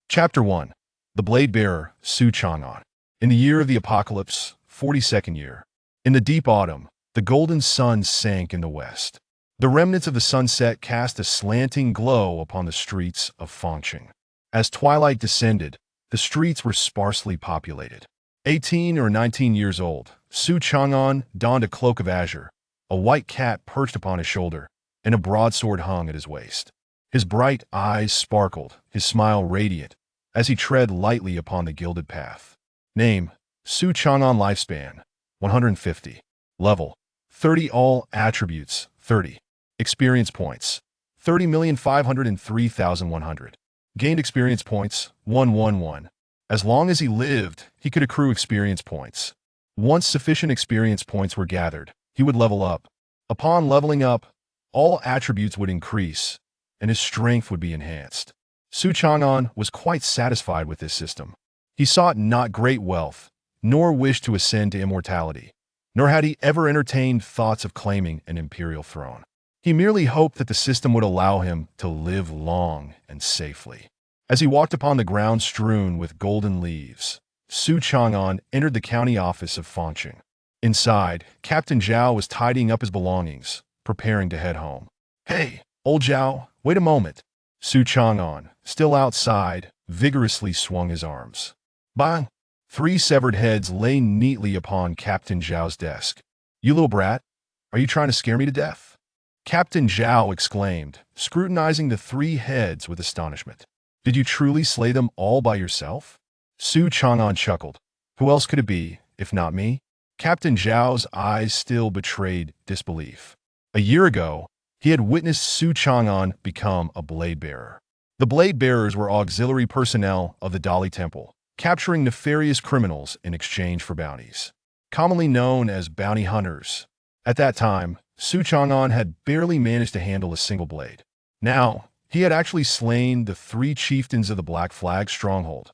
Chapter 1. The Blade Bearer, Su Chang'an. In the year of the apocalypse, 42nd year. In the deep autumn, the golden sun sank in the west. The remnants of the sunset cast a slanting glow upon the streets of Fangcheng. As twilight descended, the streets were sparsely populated. 18 or 19 years old, Su Chang'an donned a cloak of azure, a white cat perched upon his shoulder, and a broadsword hung at his waist. His bright eyes sparkled, his smile radiant, as he tread lightly upon the gilded path. Name: Su Chang'an. Lifespan: 150. Level: 30. All attributes: 30. Experience points: 30,503,100. Gained experience points: 111. As long as he lived, he could accrue experience points. Once sufficient experience points were gathered, he would level up. Upon leveling up, all attributes would increase, and his strength would be enhanced. Su Chang'an was quite satisfied with this system. He sought not great wealth, nor wished to ascend to immortality, nor had he ever entertained thoughts of claiming an imperial throne. He merely hoped that the system would allow him to live long and safely. As he walked upon the ground strewn with golden leaves, Su Chang'an entered the county office of Fangcheng. Inside, Captain Zhao was tidying up his belongings, preparing to head home. "Hey, old Zhao, wait a moment." Su Chang'an, still outside, vigorously swung his arms. Bang! 3 severed heads lay neatly upon Captain Zhao's desk. "You little brat, are you trying to scare me to death?" Captain Zhao exclaimed, scrutinizing the 3 heads with astonishment. "Did you truly slay them all by yourself?" Su Chang'an chuckled. "Who else could it be, if not me?" Captain Zhao's eyes still betrayed disbelief. A year ago, he had witnessed Su Chang'an become a blade bearer. The blade bearers were auxiliary personnel of the Dali Temple, capturing nefarious criminals in exchange for bounties. Commonly known as bounty hunters. At that time, Su Chang'an had barely managed to handle a single blade. Now, he had actually slain the 3 chieftains of the Black Flag stronghold.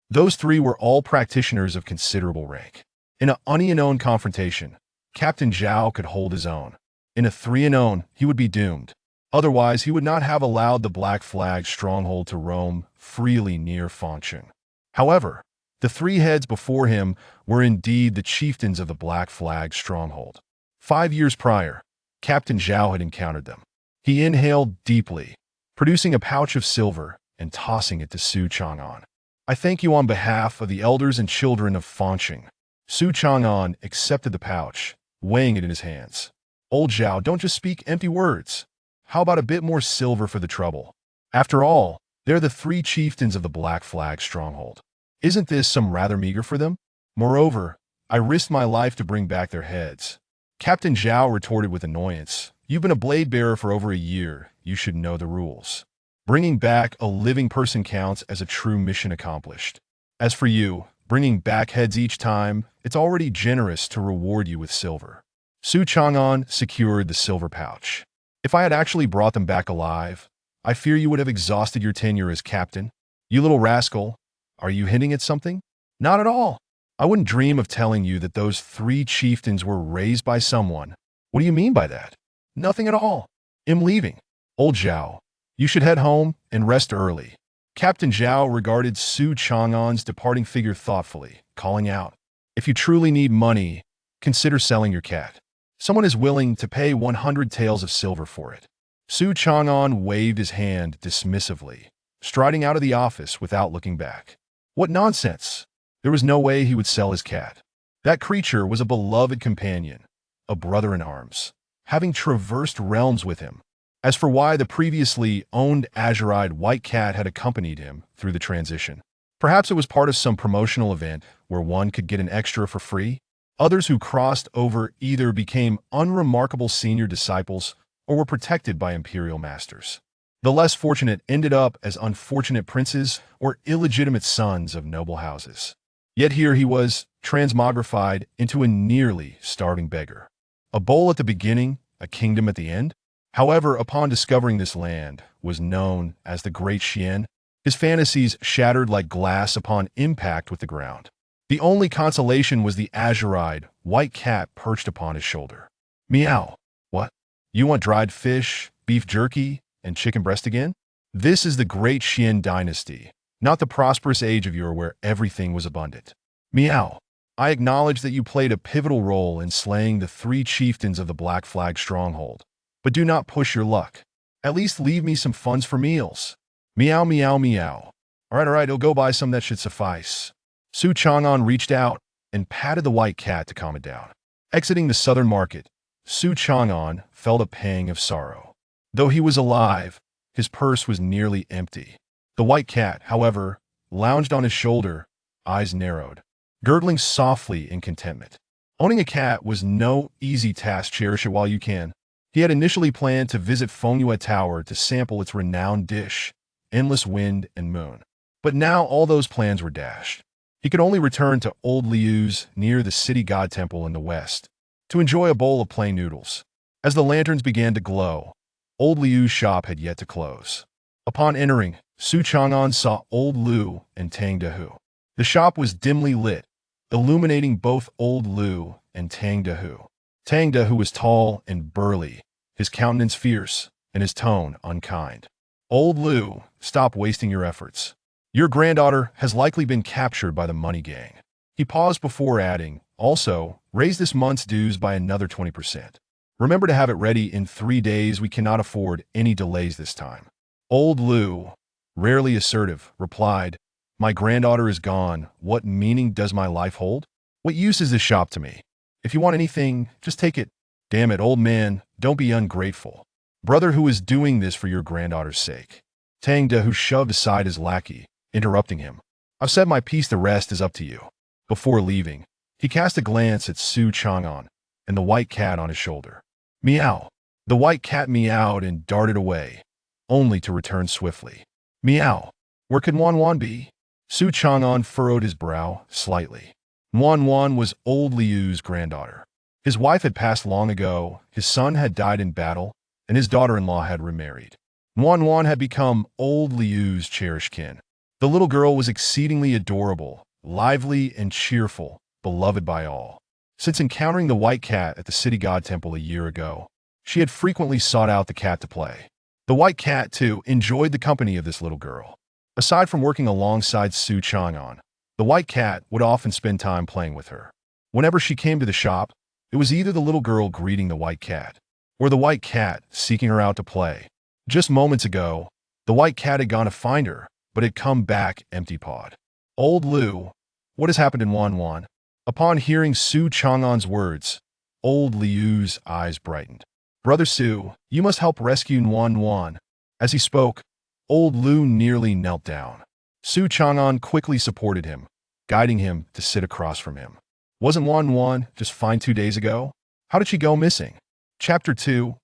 Those 3 were all practitioners of considerable rank. In an unknown confrontation, Captain Zhao could hold his own. In a 3-0, he would be doomed. Otherwise, he would not have allowed the Black Flag stronghold to roam freely near Fangcheng. However, the 3 heads before him were indeed the chieftains of the Black Flag stronghold. 5 years prior, Captain Zhao had encountered them. He inhaled deeply, producing a pouch of silver and tossing it to Su Chang'an. "I thank you on behalf of the elders and children of Fangcheng." Su Chang'an accepted the pouch, weighing it in his hands. "Old Zhao, don't just speak empty words. How about a bit more silver for the trouble? After all, they're the 3 chieftains of the Black Flag stronghold. Isn't this some rather meager for them? Moreover, I risked my life to bring back their heads." Captain Zhao retorted with annoyance. "You've been a blade bearer for over a year. You should know the rules. Bringing back a living person counts as a true mission accomplished. As for you, bringing back heads each time, it's already generous to reward you with silver." Su Chang'an secured the silver pouch. "If I had actually brought them back alive, I fear you would have exhausted your tenure as captain. You little rascal, are you hinting at something?" "Not at all. I wouldn't dream of telling you that those 3 chieftains were raised by someone." "What do you mean by that?" "Nothing at all. I'm leaving." "Old Zhao, you should head home and rest early." Captain Zhao regarded Su Chang'an's departing figure thoughtfully, calling out, "If you truly need money, consider selling your cat. Someone is willing to pay 100 taels of silver for it." Su Chang'an waved his hand dismissively, striding out of the office without looking back. What nonsense! There was no way he would sell his cat. That creature was a beloved companion, a brother in arms, having traversed realms with him. As for why the previously owned azure-eyed white cat had accompanied him through the transition, perhaps it was part of some promotional event where one could get an extra for free. Others who crossed over either became unremarkable senior disciples or were protected by imperial masters. The less fortunate ended up as unfortunate princes or illegitimate sons of noble houses. Yet here he was, transmogrified into a nearly starving beggar. A bowl at the beginning, a kingdom at the end? However, upon discovering this land was known as the Great Xian, his fantasies shattered like glass upon impact with the ground. The only consolation was the azure-eyed white cat perched upon his shoulder. "Meow. What? You want dried fish, beef jerky, and chicken breast again?" This is the Great Xian dynasty, not the prosperous age of yore where everything was abundant. Meow. I acknowledge that you played a pivotal role in slaying the 3 chieftains of the Black Flag stronghold, but do not push your luck. At least leave me some funds for meals. Meow meow meow. Alright, I'll go buy some, that should suffice. Su Chang'an reached out and patted the white cat to calm it down. Exiting the southern market, Su Chang'an felt a pang of sorrow. Though he was alive, his purse was nearly empty. The white cat, however, lounged on his shoulder, eyes narrowed, gurgling softly in contentment. Owning a cat was no easy task. Cherish it while you can. He had initially planned to visit Fengyue Tower to sample its renowned dish, endless wind and moon. But now all those plans were dashed. He could only return to Old Liu's near the city god temple in the west to enjoy a bowl of plain noodles. As the lanterns began to glow, Old Liu's shop had yet to close. Upon entering, Su Chang'an saw Old Liu and Tang Dehu. The shop was dimly lit, illuminating both Old Liu and Tang Dehu. Tang Dehu was tall and burly, his countenance fierce, and his tone unkind. Old Liu, stop wasting your efforts. Your granddaughter has likely been captured by the money gang. He paused before adding, also, raise this month's dues by another 20%. Remember to have it ready in 3 days. We cannot afford any delays this time. Old Liu, rarely assertive, replied, my granddaughter is gone. What meaning does my life hold? What use is this shop to me? If you want anything, just take it. Damn it, old man, don't be ungrateful. Brother, who is doing this for your granddaughter's sake? Tang Dehu shoved aside his lackey, interrupting him. I've said my piece, the rest is up to you. Before leaving, he cast a glance at Su Chang'an and the white cat on his shoulder. Meow. The white cat meowed and darted away, only to return swiftly. Meow. Where could Wan Wan be? Su Chang'an furrowed his brow slightly. Wan Wan was Old Liu's granddaughter. His wife had passed long ago, his son had died in battle, and his daughter-in-law had remarried. Wan Wan had become Old Liu's cherished kin. The little girl was exceedingly adorable, lively and cheerful, beloved by all. Since encountering the white cat at the city god temple a year ago, she had frequently sought out the cat to play. The white cat, too, enjoyed the company of this little girl. Aside from working alongside Su Chang'an, the white cat would often spend time playing with her. Whenever she came to the shop, it was either the little girl greeting the white cat, or the white cat seeking her out to play. Just moments ago, the white cat had gone to find her, but had come back empty-pawed. Old Liu, what has happened in Wan Wan? Upon hearing Su Chang'an's words, Old Liu's eyes brightened. Brother Su, you must help rescue Wan Wan. As he spoke, Old Liu nearly knelt down. Su Chang'an quickly supported him, guiding him to sit across from him. Wasn't Wan Wan just fine 2 days ago? How did she go missing? Chapter 2,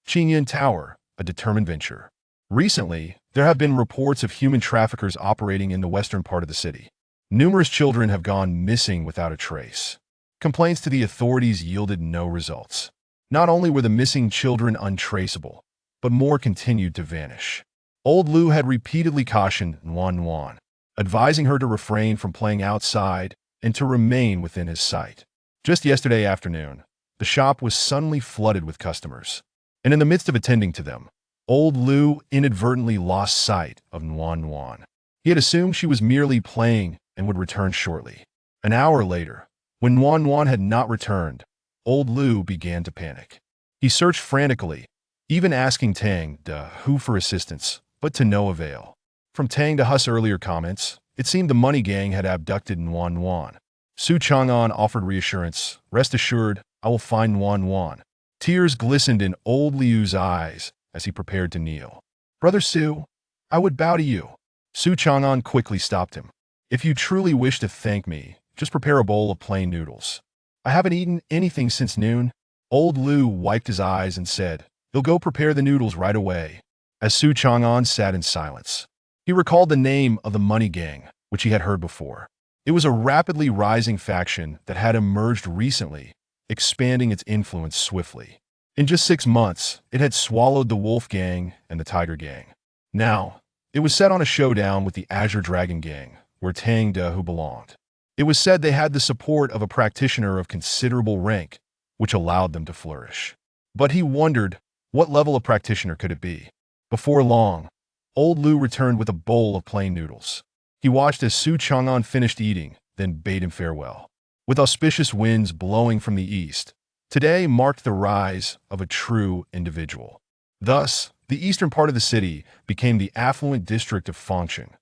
Qingyan Tower, a determined venture. Recently, there have been reports of human traffickers operating in the western part of the city. Numerous children have gone missing without a trace. Complaints to the authorities yielded no results. Not only were the missing children untraceable, but more continued to vanish. Old Liu had repeatedly cautioned Wan Wan, advising her to refrain from playing outside and to remain within his sight. Just yesterday afternoon, the shop was suddenly flooded with customers, and in the midst of attending to them, Old Liu inadvertently lost sight of Wan Wan. He had assumed she was merely playing and would return shortly. An hour later, when Wan Wan had not returned, Old Liu began to panic. He searched frantically, even asking Tang Dehu for assistance, but to no avail. From Tang Dehu's earlier comments, it seemed the money gang had abducted Wan Wan. Su Chang'an offered reassurance. Rest assured, I will find Wan Wan. Tears glistened in Old Liu's eyes as he prepared to kneel. Brother Su, I would bow to you. Su Chang'an quickly stopped him. If you truly wish to thank me, just prepare a bowl of plain noodles. I haven't eaten anything since noon. Old Liu wiped his eyes and said, You'll go prepare the noodles right away. As Su Chang'an sat in silence, he recalled the name of the money gang, which he had heard before. It was a rapidly rising faction that had emerged recently, expanding its influence swiftly. In just 6 months, it had swallowed the Wolf Gang and the Tiger Gang. Now, it was set on a showdown with the Azure Dragon Gang, where Tang Dehu belonged. It was said they had the support of a practitioner of considerable rank, which allowed them to flourish. But he wondered, what level of practitioner could it be? Before long, Old Liu returned with a bowl of plain noodles. He watched as Su Chang'an finished eating, then bade him farewell. With auspicious winds blowing from the east, today marked the rise of a true individual. Thus, the eastern part of the city became the affluent district of Fangcheng.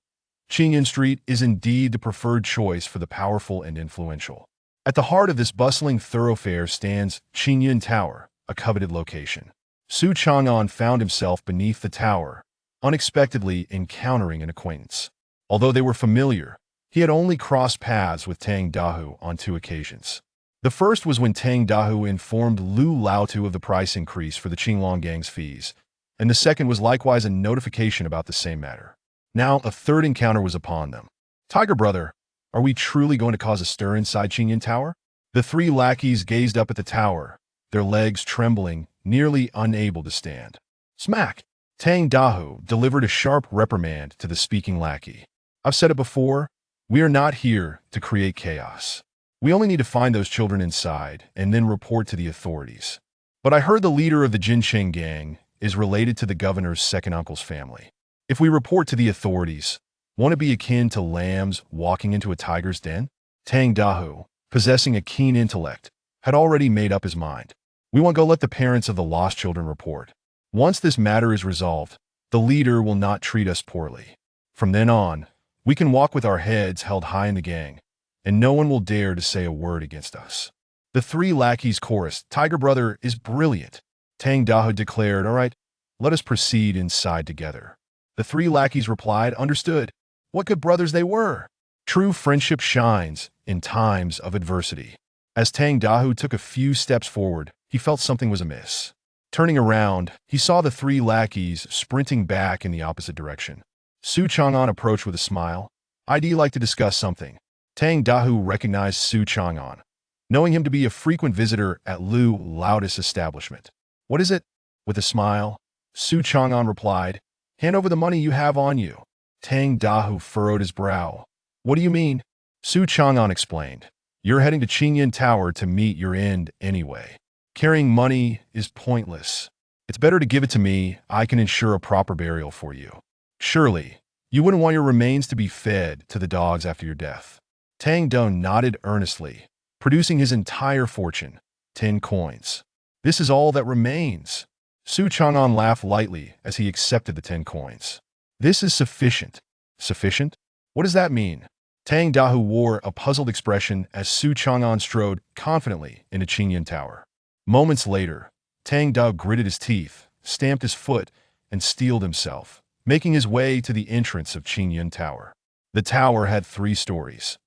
Qingyan Street is indeed the preferred choice for the powerful and influential. At the heart of this bustling thoroughfare stands Qingyan Tower, a coveted location. Su Chang'an found himself beneath the tower, unexpectedly encountering an acquaintance. Although they were familiar, he had only crossed paths with Tang Dahu on 2 occasions. The first was when Tang Dahu informed Lu Laotu of the price increase for the Qinglong gang's fees, and the second was likewise a notification about the same matter. Now a third encounter was upon them. "Tiger brother, are we truly going to cause a stir inside Qingyan Tower?" The 3 lackeys gazed up at the tower, their legs trembling, nearly unable to stand. Smack! Tang Dahu delivered a sharp reprimand to the speaking lackey. "I've said it before, we are not here to create chaos. We only need to find those children inside and then report to the authorities. But I heard the leader of the Jincheng gang is related to the governor's second uncle's family. If we report to the authorities, won't it be akin to lambs walking into a tiger's den?" Tang Dahu, possessing a keen intellect, had already made up his mind. "We won't go let the parents of the lost children report. Once this matter is resolved, the leader will not treat us poorly. From then on, we can walk with our heads held high in the gang, and no one will dare to say a word against us." The 3 lackeys chorused, "Tiger brother is brilliant." Tang Dahu declared, "All right, let us proceed inside together." The 3 lackeys replied, "Understood." What good brothers they were! True friendship shines in times of adversity. As Tang Dahu took a few steps forward, he felt something was amiss. Turning around, he saw the 3 lackeys sprinting back in the opposite direction. Su Chang'an approached with a smile. "I'd like to discuss something." Tang Dahu recognized Su Chang'an, knowing him to be a frequent visitor at Lu Laotu's establishment. "What is it?" With a smile, Su Chang'an replied, "Hand over the money you have on you." Tang Dahu furrowed his brow. "What do you mean?" Su Chang'an explained, "You're heading to Qingyan Tower to meet your end anyway. Carrying money is pointless. It's better to give it to me. I can ensure a proper burial for you. Surely, you wouldn't want your remains to be fed to the dogs after your death." Tang Dahu nodded earnestly, producing his entire fortune, 10 coins. "This is all that remains." Su Chang'an laughed lightly as he accepted the 10 coins. "This is sufficient." "Sufficient? What does that mean?" Tang Dahu wore a puzzled expression as Su Chang'an strode confidently into Qingyan Tower. Moments later, Tang Dahu gritted his teeth, stamped his foot, and steeled himself, making his way to the entrance of Qingyan Tower. The tower had 3 stories.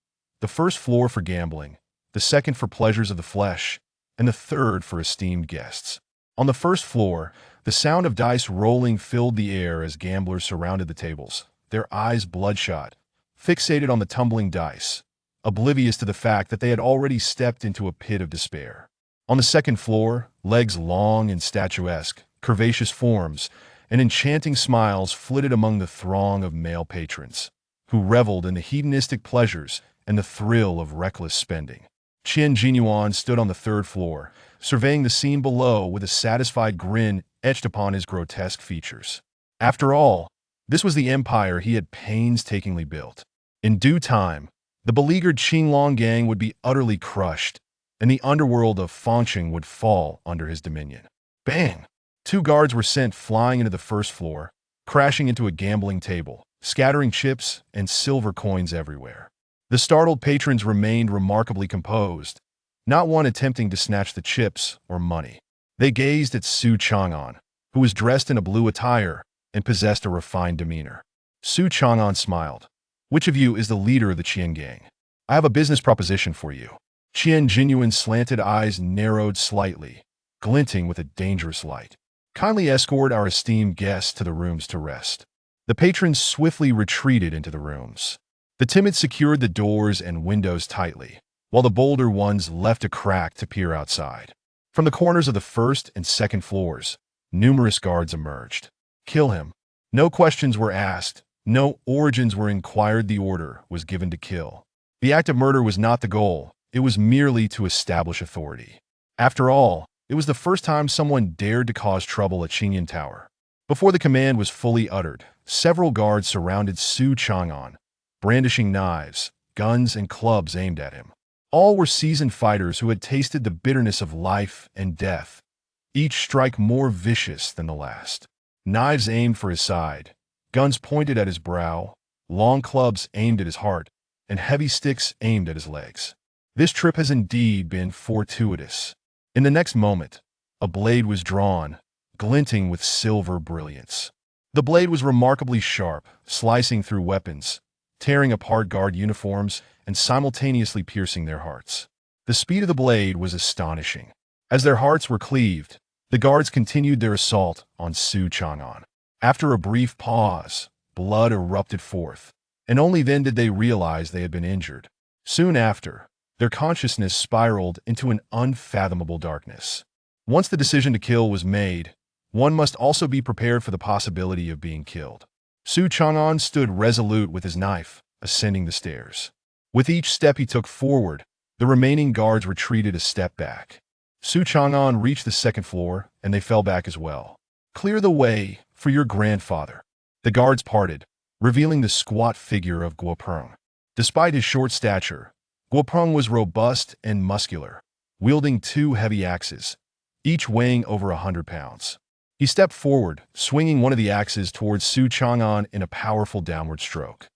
The first floor for gambling, the second for pleasures of the flesh, and the third for esteemed guests. On the first floor, the sound of dice rolling filled the air as gamblers surrounded the tables, their eyes bloodshot, fixated on the tumbling dice, oblivious to the fact that they had already stepped into a pit of despair. On the second floor, legs long and statuesque, curvaceous forms, and enchanting smiles flitted among the throng of male patrons, who reveled in the hedonistic pleasures and the thrill of reckless spending. Qian Jinyuan stood on the 3rd floor, surveying the scene below with a satisfied grin etched upon his grotesque features. After all, this was the empire he had painstakingly built. In due time, the beleaguered Qinglong gang would be utterly crushed, and the underworld of Fangcheng would fall under his dominion. Bang! 2 guards were sent flying into the 1st floor, crashing into a gambling table, scattering chips and silver coins everywhere. The startled patrons remained remarkably composed, not one attempting to snatch the chips or money. They gazed at Su Chang'an, who was dressed in a blue attire and possessed a refined demeanor. Su Chang'an smiled. "Which of you is the leader of the Qian gang? I have a business proposition for you." Qian Jinyuan's slanted eyes narrowed slightly, glinting with a dangerous light. "Kindly escort our esteemed guests to the rooms to rest." The patrons swiftly retreated into the rooms. The timid secured the doors and windows tightly, while the bolder ones left a crack to peer outside. From the corners of the 1st and 2nd floors, numerous guards emerged. "Kill him." No questions were asked, no origins were inquired. The order was given to kill. The act of murder was not the goal, it was merely to establish authority. After all, it was the first time someone dared to cause trouble at Qingyan Tower. Before the command was fully uttered, several guards surrounded Su Chang'an, brandishing knives, guns, and clubs aimed at him. All were seasoned fighters who had tasted the bitterness of life and death, each strike more vicious than the last. Knives aimed for his side, guns pointed at his brow, long clubs aimed at his heart, and heavy sticks aimed at his legs. This trip has indeed been fortuitous. In the next moment, a blade was drawn, glinting with silver brilliance. The blade was remarkably sharp, slicing through weapons, tearing apart guard uniforms, and simultaneously piercing their hearts. The speed of the blade was astonishing. As their hearts were cleaved, the guards continued their assault on Su Chang'an. After a brief pause, blood erupted forth, and only then did they realize they had been injured. Soon after, their consciousness spiraled into an unfathomable darkness. Once the decision to kill was made, one must also be prepared for the possibility of being killed. Su Chang'an stood resolute with his knife, ascending the stairs. With each step he took forward, the remaining guards retreated a step back. Su Chang'an reached the second floor, and they fell back as well. "Clear the way for your grandfather." The guards parted, revealing the squat figure of Guopeng. Despite his short stature, Guopeng was robust and muscular, wielding two heavy axes, each weighing over 100 pounds. He stepped forward, swinging one of the axes towards Su Chang'an in a powerful downward stroke.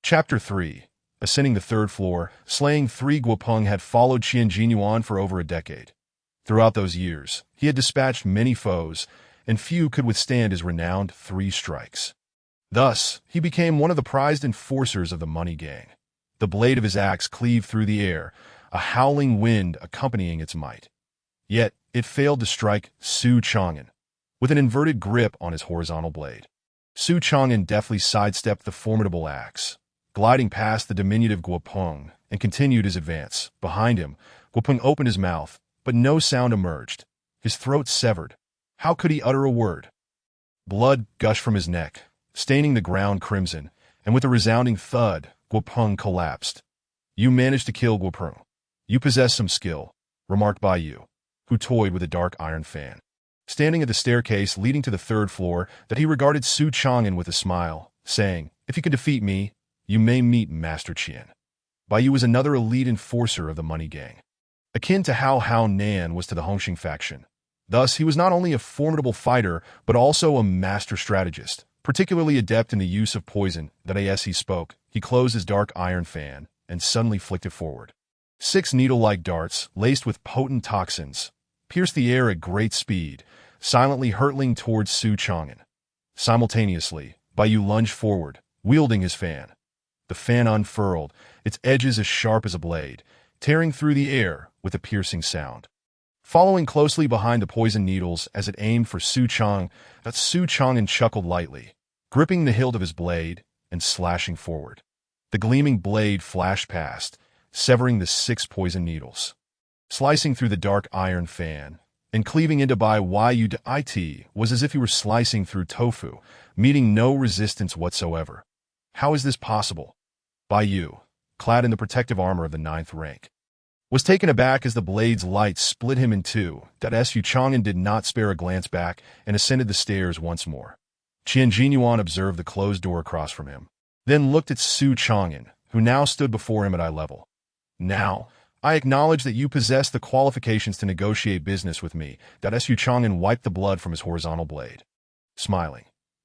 Chapter 3. Ascending the third floor, slaying 3. Guopeng had followed Qian Jinyuan for over a decade. Throughout those years, he had dispatched many foes, and few could withstand his renowned 3 strikes. Thus, he became one of the prized enforcers of the money gang. The blade of his axe cleaved through the air, a howling wind accompanying its might. Yet, it failed to strike Su Chang'an, with an inverted grip on his horizontal blade. Su Chang'an deftly sidestepped the formidable axe, gliding past the diminutive Guopeng, and continued his advance. Behind him, Guopeng opened his mouth, but no sound emerged. His throat severed. How could he utter a word? Blood gushed from his neck, staining the ground crimson, and with a resounding thud, Guopeng collapsed. "You managed to kill Guopeng. You possess some skill," remarked Bai Yu, who toyed with a dark iron fan. Standing at the staircase leading to the third floor, that he regarded Su Chang'an with a smile, saying, "If you can defeat me, you may meet Master Qian." Bai Yu was another elite enforcer of the money gang, akin to how Hao Nan was to the Hongxing faction. Thus, he was not only a formidable fighter, but also a master strategist, particularly adept in the use of poison. That as he spoke, he closed his dark iron fan and suddenly flicked it forward. 6 needle-like darts, laced with potent toxins, pierced the air at great speed, silently hurtling towards Su Chang'an. Simultaneously, Bai Yu lunged forward, wielding his fan. The fan unfurled, its edges as sharp as a blade, tearing through the air with a piercing sound. Following closely behind the poison needles as it aimed for Su Chang'an chuckled lightly, gripping the hilt of his blade and slashing forward. The gleaming blade flashed past, severing the 6 poison needles. Slicing through the dark iron fan and cleaving into Bai Yu to it was as if he were slicing through tofu, meeting no resistance whatsoever. How is this possible? Bai Yu, clad in the protective armor of the 9th rank, was taken aback as the blade's light split him in two. Su Chang'an did not spare a glance back and ascended the stairs once more. Qian Jinyuan observed the closed door across from him, then looked at Su Chang'an, who now stood before him at eye level. "Now, I acknowledge that you possess the qualifications to negotiate business with me." Su Chang'an wiped the blood from his horizontal blade, smiling.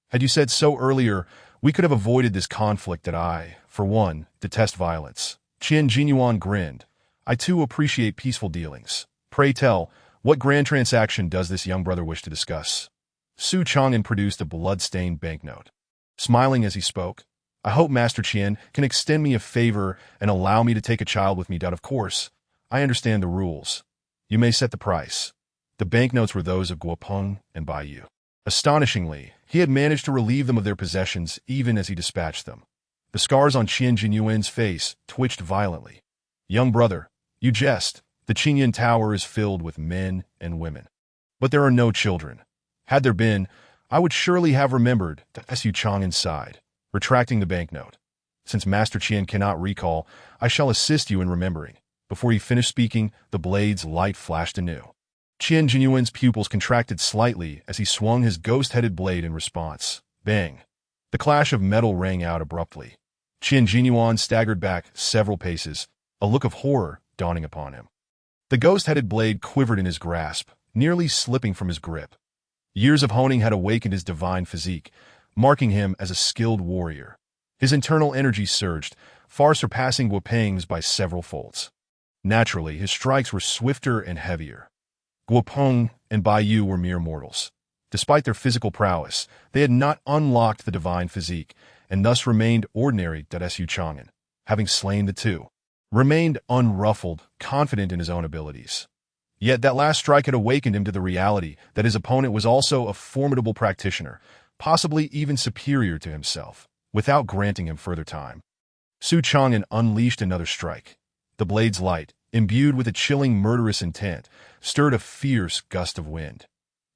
"Had you said so earlier, we could have avoided this conflict. That I, for one, detest violence." Qian Jinyuan grinned. "I too appreciate peaceful dealings. Pray tell, what grand transaction does this young brother wish to discuss?" Su Chang'an produced a blood-stained banknote. Smiling as he spoke, "I hope Master Qian can extend me a favor and allow me to take a child with me. Of course, I understand the rules. You may set the price." The banknotes were those of Guopeng and Bai Yu. Astonishingly, he had managed to relieve them of their possessions even as he dispatched them. The scars on Qian Jinyuan's face twitched violently. "Young brother, you jest. The Qingyan Tower is filled with men and women. But there are no children. Had there been, I would surely have remembered." Su Chang'an sighed, retracting the banknote. "Since Master Qian cannot recall, I shall assist you in remembering." Before he finished speaking, the blade's light flashed anew. Qian Jinyuan's pupils contracted slightly as he swung his ghost-headed blade in response. Bang! The clash of metal rang out abruptly. Qian Jinyuan staggered back several paces, a look of horror dawning upon him. The ghost-headed blade quivered in his grasp, nearly slipping from his grip. Years of honing had awakened his divine physique, marking him as a skilled warrior. His internal energy surged, far surpassing Guopeng's by several folds. Naturally, his strikes were swifter and heavier. Guopeng and Bai Yu were mere mortals. Despite their physical prowess, they had not unlocked the divine physique, and thus remained ordinary Su Chang'an, having slain the two, remained unruffled, confident in his own abilities. Yet that last strike had awakened him to the reality that his opponent was also a formidable practitioner, possibly even superior to himself, without granting him further time. Su Chang'an unleashed another strike. The blade's light, imbued with a chilling murderous intent, stirred a fierce gust of wind.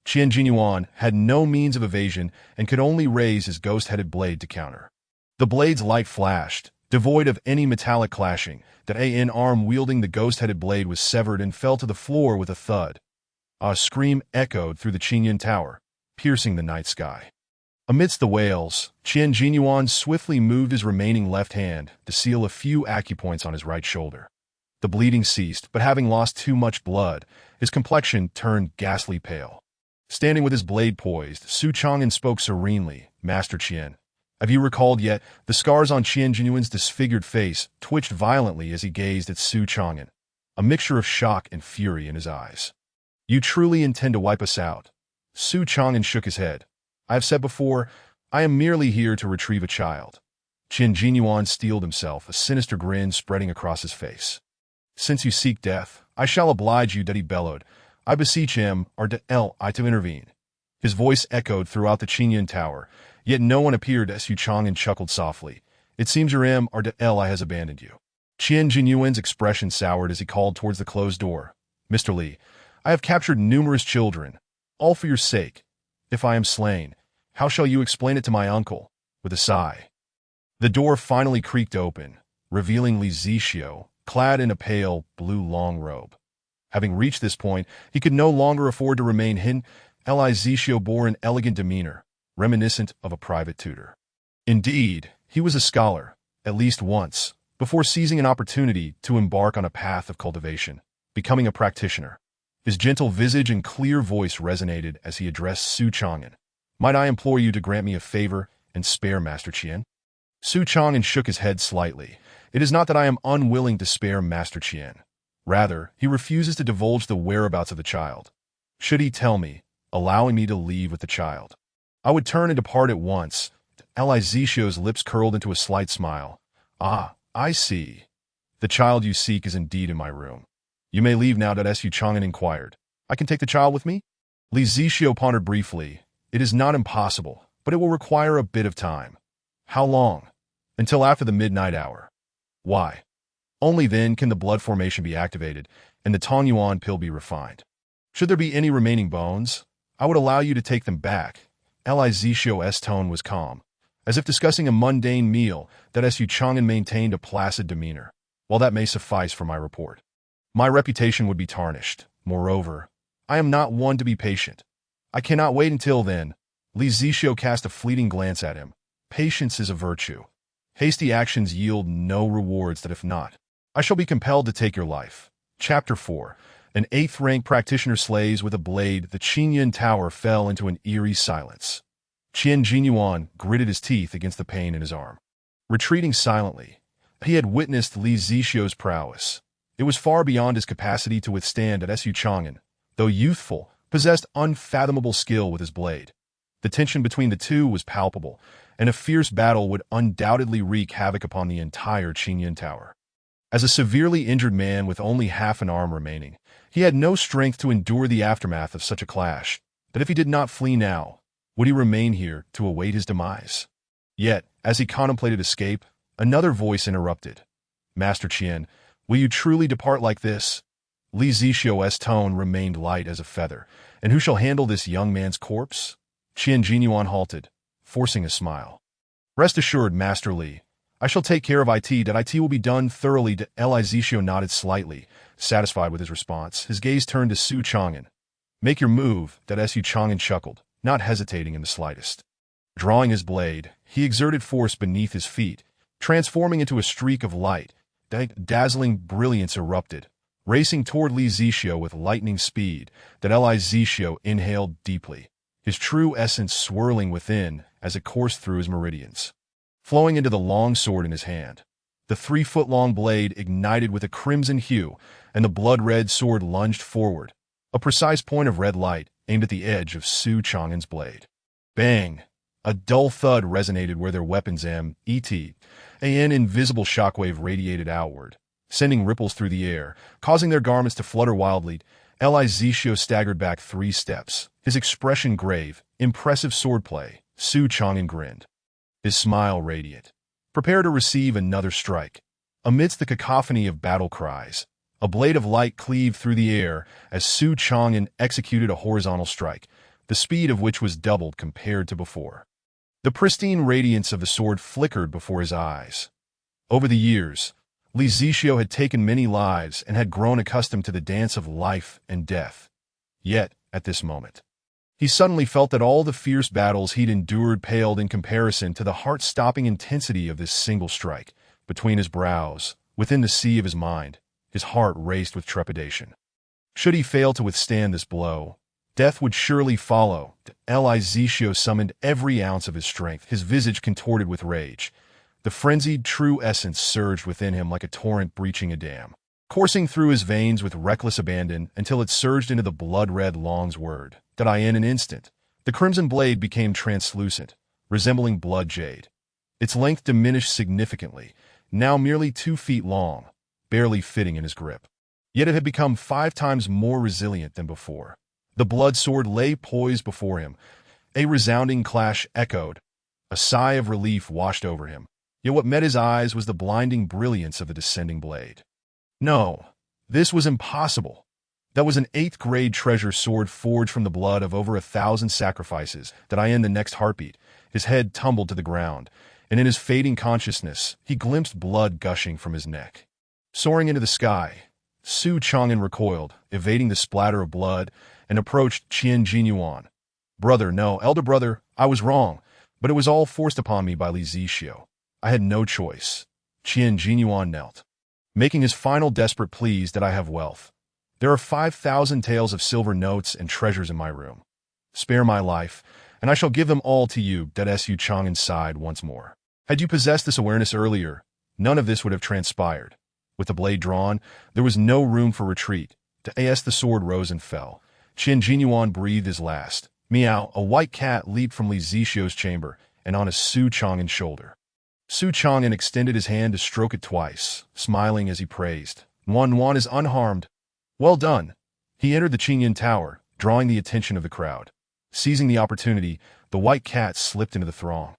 Qian Jinyuan had no means of evasion and could only raise his ghost-headed blade to counter. The blade's light flashed, devoid of any metallic clashing. The An arm wielding the ghost-headed blade was severed and fell to the floor with a thud. A scream echoed through the Qinyan Tower, piercing the night sky. Amidst the wails, Qian Jinyuan swiftly moved his remaining left hand to seal a few acupoints on his right shoulder. The bleeding ceased, but having lost too much blood, his complexion turned ghastly pale. Standing with his blade poised, Su Chang'an spoke serenely, "Master Qian, have you recalled yet?" The scars on Qian Jinyuan's disfigured face twitched violently as he gazed at Su Chang'an, a mixture of shock and fury in his eyes. "You truly intend to wipe us out?" Su Chang'an shook his head. "I have said before, I am merely here to retrieve a child." Qian Jinyuan steeled himself, a sinister grin spreading across his face. "Since you seek death, I shall oblige you," he bellowed. "I beseech him or I to intervene." His voice echoed throughout the Qinyan Tower, yet no one appeared as Su Chang'an chuckled softly. "It seems your or I has abandoned you." Qian Jinyuan's expression soured as he called towards the closed door. "Mr. Li, I have captured numerous children, all for your sake. If I am slain, how shall you explain it to my uncle?" With a sigh. The door finally creaked open, revealing Li Zixio, clad in a pale blue long robe. Having reached this point, he could no longer afford to remain hidden. Li Zixio bore an elegant demeanor, reminiscent of a private tutor. Indeed, he was a scholar, at least once, before seizing an opportunity to embark on a path of cultivation, becoming a practitioner. His gentle visage and clear voice resonated as he addressed Su Chang'an. "Might I implore you to grant me a favor and spare Master Qian?" Su Chang'an shook his head slightly. "It is not that I am unwilling to spare Master Qian. Rather, he refuses to divulge the whereabouts of the child. Should he tell me, allowing me to leave with the child, I would turn and depart at once." Li Zixio's lips curled into a slight smile. "Ah, I see. The child you seek is indeed in my room. You may leave now," Su Chang'an inquired. "I can take the child with me?" Li Zixio pondered briefly. "It is not impossible, but it will require a bit of time." "How long?" "Until after the midnight hour." "Why?" "Only then can the blood formation be activated and the Tongyuan pill be refined. Should there be any remaining bones, I would allow you to take them back." Li Zixio's tone was calm, as if discussing a mundane meal. Su Chang'an maintained a placid demeanor. "While that may suffice for my report, my reputation would be tarnished. Moreover, I am not one to be patient. I cannot wait until then." Li Zixio cast a fleeting glance at him. "Patience is a virtue. Hasty actions yield no rewards that if not, I shall be compelled to take your life." Chapter 4. An 8th-rank practitioner slays with a blade. The Qinyan Tower fell into an eerie silence. Qian Jinyuan gritted his teeth against the pain in his arm. Retreating silently, he had witnessed Li Zixio's prowess. It was far beyond his capacity to withstand Su Chang'an, though youthful, possessed unfathomable skill with his blade. The tension between the two was palpable, and a fierce battle would undoubtedly wreak havoc upon the entire Qinyan Tower. As a severely injured man with only half an arm remaining, he had no strength to endure the aftermath of such a clash. That if he did not flee now, would he remain here to await his demise? Yet, as he contemplated escape, another voice interrupted. "Master Qian, will you truly depart like this?" Li Zixio's tone remained light as a feather. "And who shall handle this young man's corpse?" Qian Jinyuan halted, forcing a smile. "Rest assured, Master Li, I shall take care of it. That it will be done thoroughly." Li Zixio nodded slightly, satisfied with his response. His gaze turned to Su Chang'an. "Make your move," Su Chang'an chuckled, not hesitating in the slightest. Drawing his blade, he exerted force beneath his feet, Transforming into a streak of light, dazzling brilliance erupted, racing toward Li Zixio with lightning speed. That Li Zixio inhaled deeply, his true essence swirling within as it coursed through his meridians, flowing into the long sword in his hand. The 3-foot-long blade ignited with a crimson hue, and the blood-red sword lunged forward, a precise point of red light aimed at the edge of Su Chang'an's blade. Bang! A dull thud resonated where their weapons met. An invisible shockwave radiated outward, sending ripples through the air, causing their garments to flutter wildly. Li Zixio staggered back 3 steps, his expression grave. Impressive swordplay, Su Chang'an grinned, his smile radiant. Prepare to receive another strike. Amidst the cacophony of battle cries, a blade of light cleaved through the air as Su Chang'an executed a horizontal strike, the speed of which was doubled compared to before. The pristine radiance of the sword flickered before his eyes. Over the years, Li Zixio had taken many lives and had grown accustomed to the dance of life and death. Yet, at this moment, he suddenly felt that all the fierce battles he'd endured paled in comparison to the heart-stopping intensity of this single strike. Between his brows, within the sea of his mind, his heart raced with trepidation. Should he fail to withstand this blow, death would surely follow. Li Zixio summoned every ounce of his strength, his visage contorted with rage. The frenzied true essence surged within him like a torrent breaching a dam, coursing through his veins with reckless abandon until it surged into the blood-red Long's word. In an instant, the crimson blade became translucent, resembling blood jade. Its length diminished significantly, now merely 2 feet long, barely fitting in his grip. Yet it had become 5 times more resilient than before. The blood sword lay poised before him. A resounding clash echoed. A sigh of relief washed over him. Yet what met his eyes was the blinding brilliance of the descending blade. No, this was impossible. That was an 8th-grade treasure sword forged from the blood of over 1,000 sacrifices. In the next heartbeat, his head tumbled to the ground, and in his fading consciousness, he glimpsed blood gushing from his neck. Soaring into the sky, Su Chang'an recoiled, evading the splatter of blood, and approached Qian Jinyuan. Brother, no, elder brother, I was wrong, but it was all forced upon me by Li Zixio. I had no choice. Qian Jinyuan knelt, making his final desperate pleas that I have wealth. There are 5,000 taels of silver notes and treasures in my room. Spare my life, and I shall give them all to you. Su Chang'an sighed once more. Had you possessed this awareness earlier, none of this would have transpired. With the blade drawn, there was no room for retreat. The sword rose and fell. Qian Jinyuan breathed his last. Meow, a white cat leaped from Li Zixio's chamber and onto Su Chang'an's shoulder. Su Chang'an extended his hand to stroke it twice, smiling as he praised. Wan is unharmed. Well done. He entered the Qingyan Tower, drawing the attention of the crowd. Seizing the opportunity, the white cat slipped into the throng,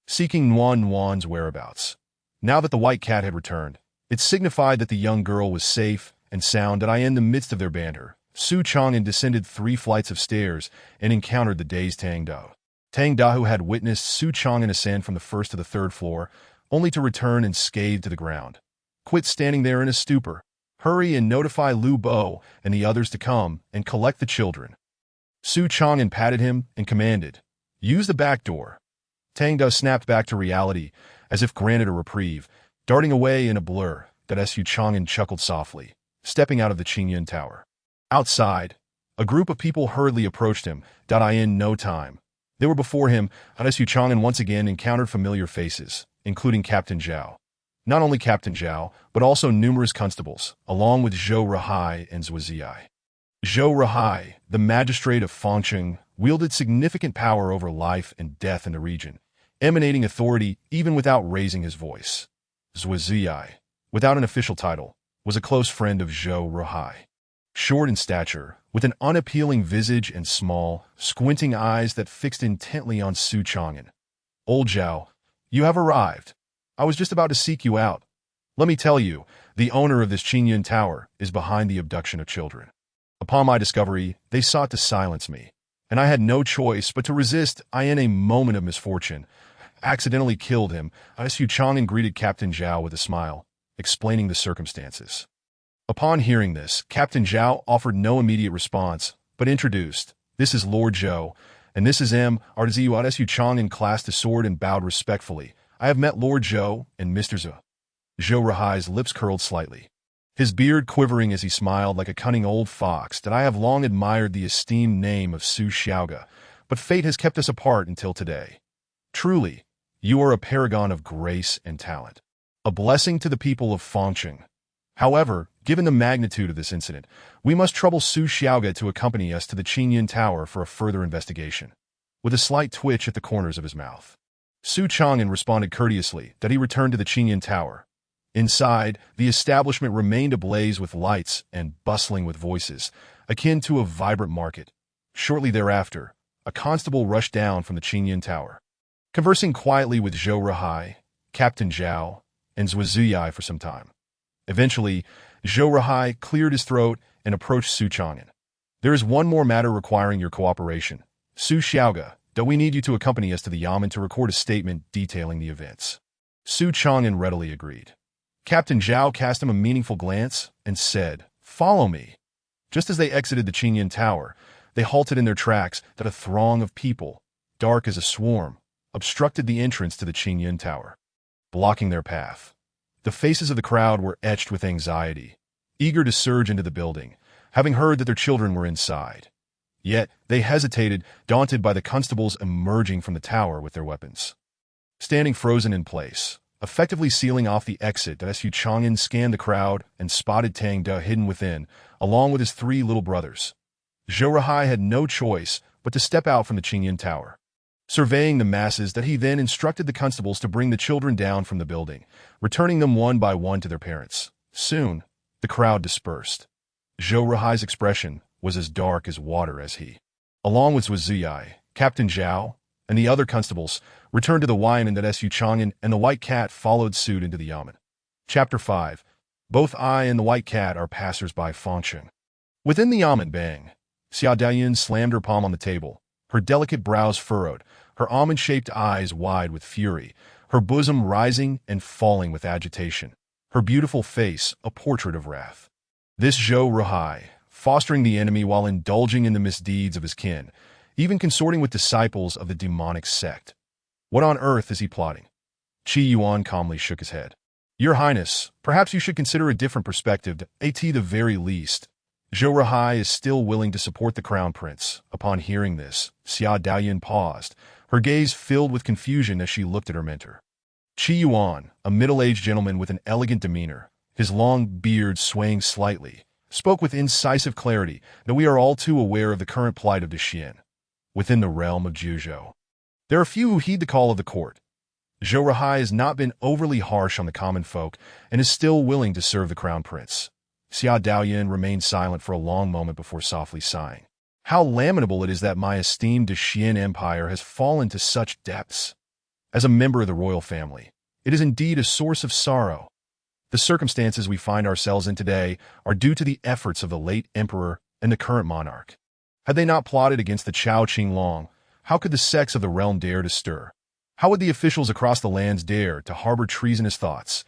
seeking Wan's whereabouts. Now that the white cat had returned, it signified that the young girl was safe and sound. In the midst of their banter, Su Chang'an descended 3 flights of stairs and encountered the dazed Tang Da. Tang Da, who had witnessed Su Chang'an ascend from the 1st to the 3rd floor, only to return and scathe to the ground. Quit standing there in a stupor. Hurry and notify Lu Bo and the others to come and collect the children. Su Chang'an patted him and commanded, use the back door. Tang Da snapped back to reality, as if granted a reprieve, darting away in a blur. Su Chang'an chuckled softly, stepping out of the Qingyan Tower. Outside, a group of people hurriedly approached him. In no time, they were before him. Su Chang'an once again encountered familiar faces, including Captain Zhao. Not only Captain Zhao, but also numerous constables, along with Zhou Rahai and Zuoziyai. Zhou Rahai, the magistrate of Fangcheng, wielded significant power over life and death in the region, emanating authority even without raising his voice. Zuoziyai, without an official title, was a close friend of Zhou Rahai. Short in stature, with an unappealing visage and small, squinting eyes that fixed intently on Su Chang'an. Old Zhao, you have arrived. I was just about to seek you out. Let me tell you, the owner of this Qingyan Tower is behind the abduction of children. Upon my discovery, they sought to silence me, and I had no choice but to resist. In a moment of misfortune, accidentally killed him. Su Chang'an greeted Captain Zhao with a smile, explaining the circumstances. Upon hearing this, Captain Zhao offered no immediate response, but introduced, this is Lord Zhou, and this is Su Chang'an clasped his sword and bowed respectfully. I have met Lord Zhou and Mr. Zhou. Zhou Rahai's lips curled slightly, his beard quivering as he smiled like a cunning old fox. That I have long admired the esteemed name of Su Xiaoga, but fate has kept us apart until today. Truly, you are a paragon of grace and talent, a blessing to the people of Fangcheng. However, given the magnitude of this incident, we must trouble Su Xiaoga to accompany us to the Qingyan Tower for a further investigation. With a slight twitch at the corners of his mouth, Su Chang'an responded courteously that he returned to the Qingyan Tower. Inside, the establishment remained ablaze with lights and bustling with voices, akin to a vibrant market. Shortly thereafter, a constable rushed down from the Qingyan Tower, conversing quietly with Zhou Rahai, Captain Zhao, and Zhou Ziyai for some time. Eventually, Zhou Rahai cleared his throat and approached Su Chang'an. There is one more matter requiring your cooperation. Su Xiaoga, do we need you to accompany us to the Yamen to record a statement detailing the events? Su Chang'an readily agreed. Captain Zhao cast him a meaningful glance and said, "Follow me." Just as they exited the Qingyan Tower, they halted in their tracks that a throng of people, dark as a swarm, obstructed the entrance to the Qingyan Tower, blocking their path. The faces of the crowd were etched with anxiety, eager to surge into the building, having heard that their children were inside. Yet they hesitated, daunted by the constables emerging from the tower with their weapons. Standing frozen in place, effectively sealing off the exit, Su Chang'an scanned the crowd and spotted Tang De hidden within, along with his 3 little brothers. Zhou Rahai had no choice but to step out from the Qingyan Tower. Surveying the masses, he then instructed the constables to bring the children down from the building, returning them one by one to their parents. Soon, the crowd dispersed. Zhou Rahai's expression was as dark as water as he, along with Zhou Ziyai, Captain Zhao, and the other constables, returned to the Yamen. That Su Chang'an and the White Cat followed suit into the Yamen. Chapter 5. Both I and the White Cat are passers-by Fangcheng. Within the Yamen, Bang, Xia Dayan slammed her palm on the table, her delicate brows furrowed, her almond-shaped eyes wide with fury, her bosom rising and falling with agitation, her beautiful face a portrait of wrath. This Zhou Rahai, fostering the enemy while indulging in the misdeeds of his kin, even consorting with disciples of the demonic sect. What on earth is he plotting? Qi Yuan calmly shook his head. Your Highness, perhaps you should consider a different perspective. At the very least, Zhou Rahai is still willing to support the crown prince. Upon hearing this, Xia Dayan paused, her gaze filled with confusion as she looked at her mentor. Qi Yuan, a middle-aged gentleman with an elegant demeanor, his long beard swaying slightly, spoke with incisive clarity that we are all too aware of the current plight of Dexian. Within the realm of Juzhou, there are few who heed the call of the court. Zhou Rahai has not been overly harsh on the common folk and is still willing to serve the crown prince. Xia Daoyan remained silent for a long moment before softly sighing. How lamentable it is that my esteemed Dexian Empire has fallen to such depths. As a member of the royal family, it is indeed a source of sorrow. The circumstances we find ourselves in today are due to the efforts of the late emperor and the current monarch. Had they not plotted against the Chao Qinglong, how could the sects of the realm dare to stir? How would the officials across the lands dare to harbor treasonous thoughts?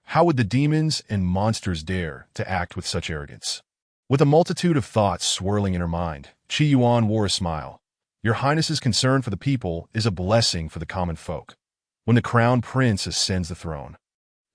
How would the demons and monsters dare to act with such arrogance? With a multitude of thoughts swirling in her mind, Qi Yuan wore a smile. Your Highness's concern for the people is a blessing for the common folk. When the crown prince ascends the throne,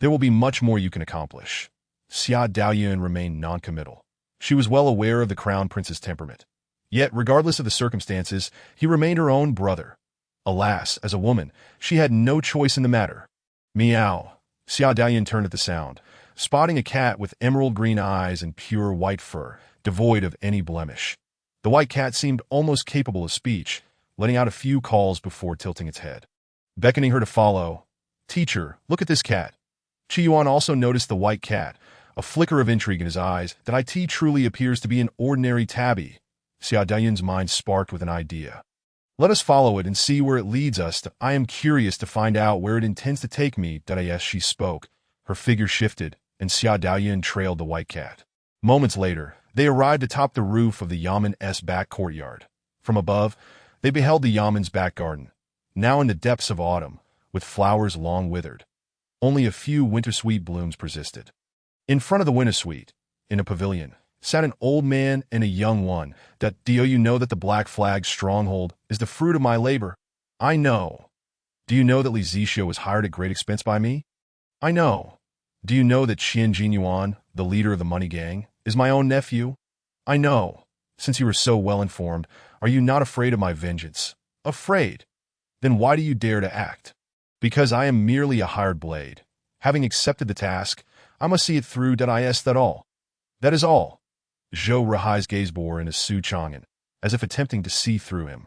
there will be much more you can accomplish. Xia Daoyun remained noncommittal. She was well aware of the crown prince's temperament. Yet, regardless of the circumstances, he remained her own brother. Alas, as a woman, she had no choice in the matter. Meow. Xia Daoyun turned at the sound, spotting a cat with emerald green eyes and pure white fur, devoid of any blemish. The white cat seemed almost capable of speech, letting out a few calls before tilting its head. Beckoning her to follow, "Teacher, look at this cat." Qi Yuan also noticed the white cat, a flicker of intrigue in his eyes. That it truly appears to be an ordinary tabby. Xia Daoyun's mind sparked with an idea. Let us follow it and see where it leads us. I am curious to find out where it intends to take me. As she spoke, her figure shifted, and Xia Daoyun trailed the white cat. Moments later, they arrived atop the roof of the Yamen's back courtyard. From above, they beheld the Yamen's back garden, now in the depths of autumn, with flowers long withered. Only a few winter-sweet blooms persisted. In front of the winter-sweet, in a pavilion, sat an old man and a young one. Do you know that the Black Flag's stronghold is the fruit of my labor? I know. Do you know that Li Zixia was hired at great expense by me? I know. Do you know that Qian Jinyuan, the leader of the money gang, is my own nephew? I know. Since you are so well informed, are you not afraid of my vengeance? Afraid? Then why do you dare to act? Because I am merely a hired blade. Having accepted the task, I must see it through. That all. That is all. Zhou Rahai's gaze bore into Su Chang'an, as if attempting to see through him.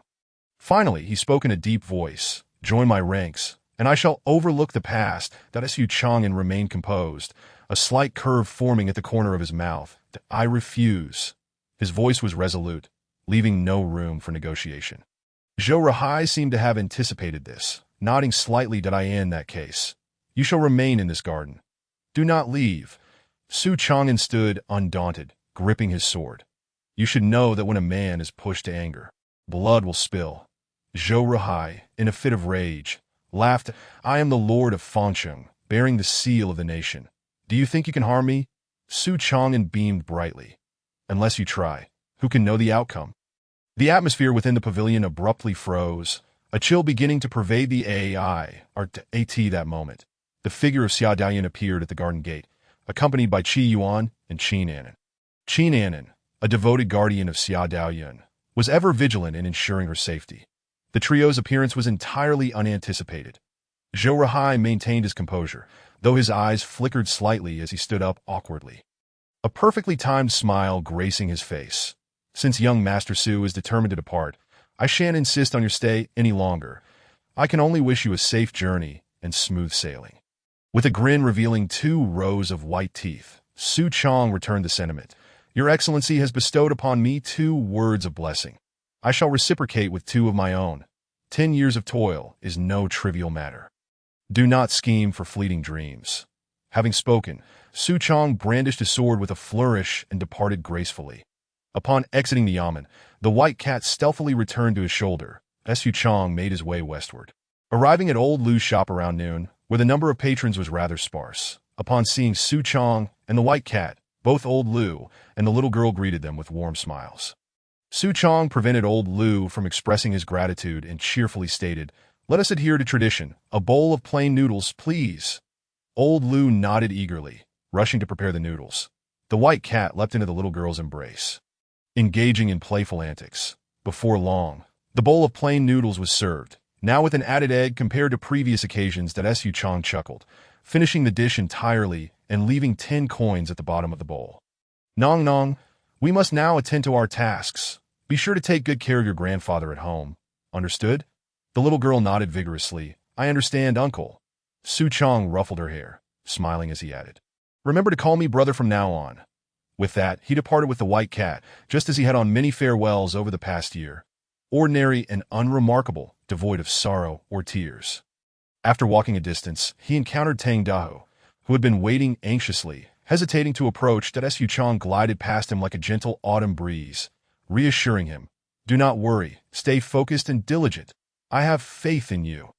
Finally, he spoke in a deep voice. Join my ranks, and I shall overlook the past. Su Chang'an remained composed, a slight curve forming at the corner of his mouth. I refuse. His voice was resolute, leaving no room for negotiation. Zhou Rahai seemed to have anticipated this, nodding slightly. In that case, you shall remain in this garden. Do not leave. Su Chang'an stood undaunted, gripping his sword. You should know that when a man is pushed to anger, blood will spill. Zhou Rahai, in a fit of rage, laughed. I am the Lord of Fangcheng, bearing the seal of the nation. Do you think you can harm me? Su Chang'an beamed brightly. Unless you try, who can know the outcome? The atmosphere within the pavilion abruptly froze, a chill beginning to pervade the AT that moment. The figure of Xia Daoyuan appeared at the garden gate, accompanied by Qi Yuan and Qin Annan. Qin Annan, a devoted guardian of Xia Daoyuan, was ever vigilant in ensuring her safety. The trio's appearance was entirely unanticipated. Zhou Rahai maintained his composure, though his eyes flickered slightly as he stood up awkwardly. A perfectly timed smile gracing his face. Since young Master Su is determined to depart, I shan't insist on your stay any longer. I can only wish you a safe journey and smooth sailing. With a grin revealing 2 rows of white teeth, Su Chang returned the sentiment. Your Excellency has bestowed upon me 2 words of blessing. I shall reciprocate with 2 of my own. 10 years of toil is no trivial matter. Do not scheme for fleeting dreams. Having spoken, Su Chang brandished his sword with a flourish and departed gracefully. Upon exiting the yamen, the white cat stealthily returned to his shoulder. Su Chang made his way westward. Arriving at Old Lu's shop around noon, where the number of patrons was rather sparse, upon seeing Su Chang and the white cat, both Old Lu and the little girl greeted them with warm smiles. Su Chang prevented Old Lu from expressing his gratitude and cheerfully stated, Let us adhere to tradition. A bowl of plain noodles, please. Old Lu nodded eagerly, rushing to prepare the noodles. The white cat leapt into the little girl's embrace, engaging in playful antics. Before long, the bowl of plain noodles was served, now with an added egg compared to previous occasions. Su Chang chuckled, finishing the dish entirely and leaving 10 coins at the bottom of the bowl. Nong Nong, we must now attend to our tasks. Be sure to take good care of your grandfather at home. Understood? The little girl nodded vigorously. I understand, uncle. Su Chang ruffled her hair, smiling as he added, Remember to call me brother from now on. With that, he departed with the white cat, just as he had on many farewells over the past year. Ordinary and unremarkable, devoid of sorrow or tears. After walking a distance, he encountered Tang Daho, who had been waiting anxiously, hesitating to approach. Su Chang glided past him like a gentle autumn breeze, reassuring him, Do not worry, stay focused and diligent. I have faith in you.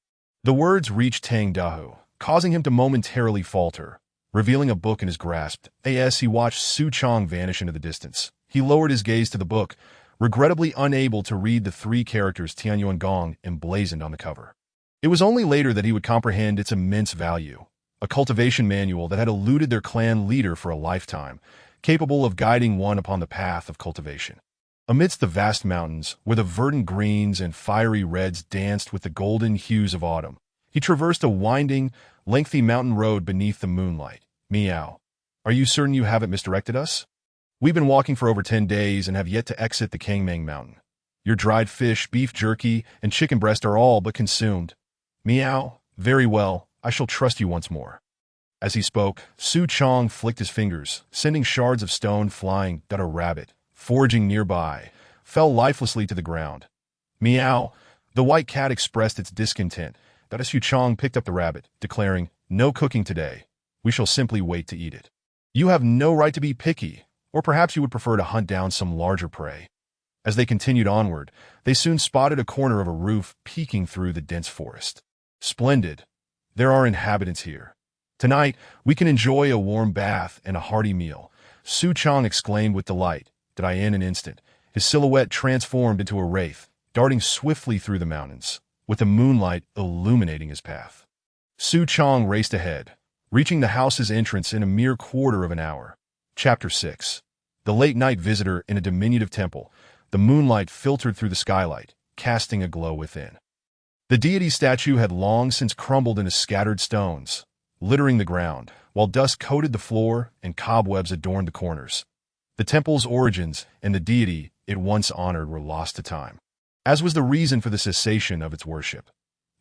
The words reached Tang Daho, causing him to momentarily falter. Revealing a book in his grasp, as he watched Su Chang vanish into the distance, he lowered his gaze to the book, regrettably unable to read the 3 characters Tianyuan Gong emblazoned on the cover. It was only later that he would comprehend its immense value, a cultivation manual that had eluded their clan leader for a lifetime, capable of guiding one upon the path of cultivation. Amidst the vast mountains, where the verdant greens and fiery reds danced with the golden hues of autumn, he traversed a winding, lengthy mountain road beneath the moonlight. Meow. Are you certain you haven't misdirected us? We've been walking for over 10 days and have yet to exit the Kangmang Mountain. Your dried fish, beef jerky, and chicken breast are all but consumed. Meow. Very well, I shall trust you once more. As he spoke, Su Chang flicked his fingers, sending shards of stone flying. A rabbit, foraging nearby, fell lifelessly to the ground. Meow. The white cat expressed its discontent. Su Chang picked up the rabbit, declaring, No cooking today. We shall simply wait to eat it. You have no right to be picky, or perhaps you would prefer to hunt down some larger prey. As they continued onward, they soon spotted a corner of a roof peeking through the dense forest. Splendid. There are inhabitants here. Tonight, we can enjoy a warm bath and a hearty meal. Su Chang exclaimed with delight. In an instant, his silhouette transformed into a wraith, darting swiftly through the mountains. with the moonlight illuminating his path. Su Chong raced ahead, reaching the house's entrance in a mere quarter of an hour. Chapter 6. The late-night visitor in a diminutive temple. The moonlight filtered through the skylight, casting a glow within. The deity statue had long since crumbled into scattered stones, littering the ground, while dust coated the floor and cobwebs adorned the corners. The temple's origins and the deity it once honored were lost to time, as was the reason for the cessation of its worship.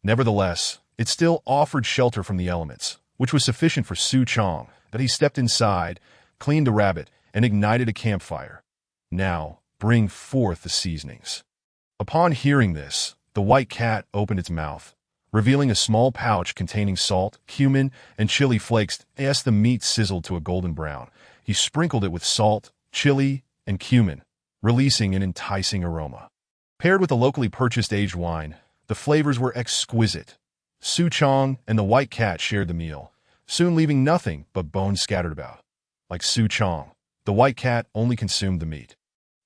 Nevertheless, it still offered shelter from the elements, which was sufficient for Su Chong, that he stepped inside, cleaned the rabbit, and ignited a campfire. Now, bring forth the seasonings. Upon hearing this, the white cat opened its mouth, revealing a small pouch containing salt, cumin, and chili flakes. As the meat sizzled to a golden brown, he sprinkled it with salt, chili, and cumin, releasing an enticing aroma. Paired with the locally purchased aged wine, the flavors were exquisite. Su Chong and the white cat shared the meal, soon leaving nothing but bones scattered about. Like Su Chong, the white cat only consumed the meat,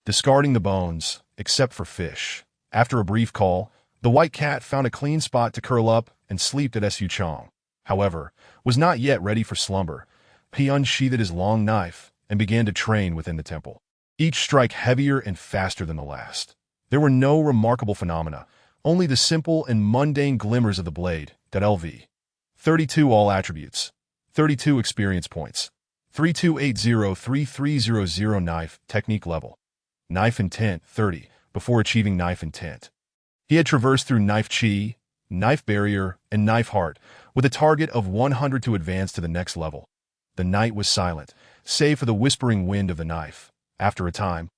discarding the bones, except for fish. After a brief call, the white cat found a clean spot to curl up and sleep at Su Chong. However, was not yet ready for slumber. He unsheathed his long knife and began to train within the temple, each strike heavier and faster than the last. There were no remarkable phenomena, only the simple and mundane glimmers of the blade. LV. 32 all attributes. 32 experience points. 3280-3300 knife technique level. Knife intent 30, before achieving knife intent. He had traversed through knife chi, knife barrier, and knife heart, with a target of 100 to advance to the next level. The night was silent, save for the whispering wind of the knife. After a time,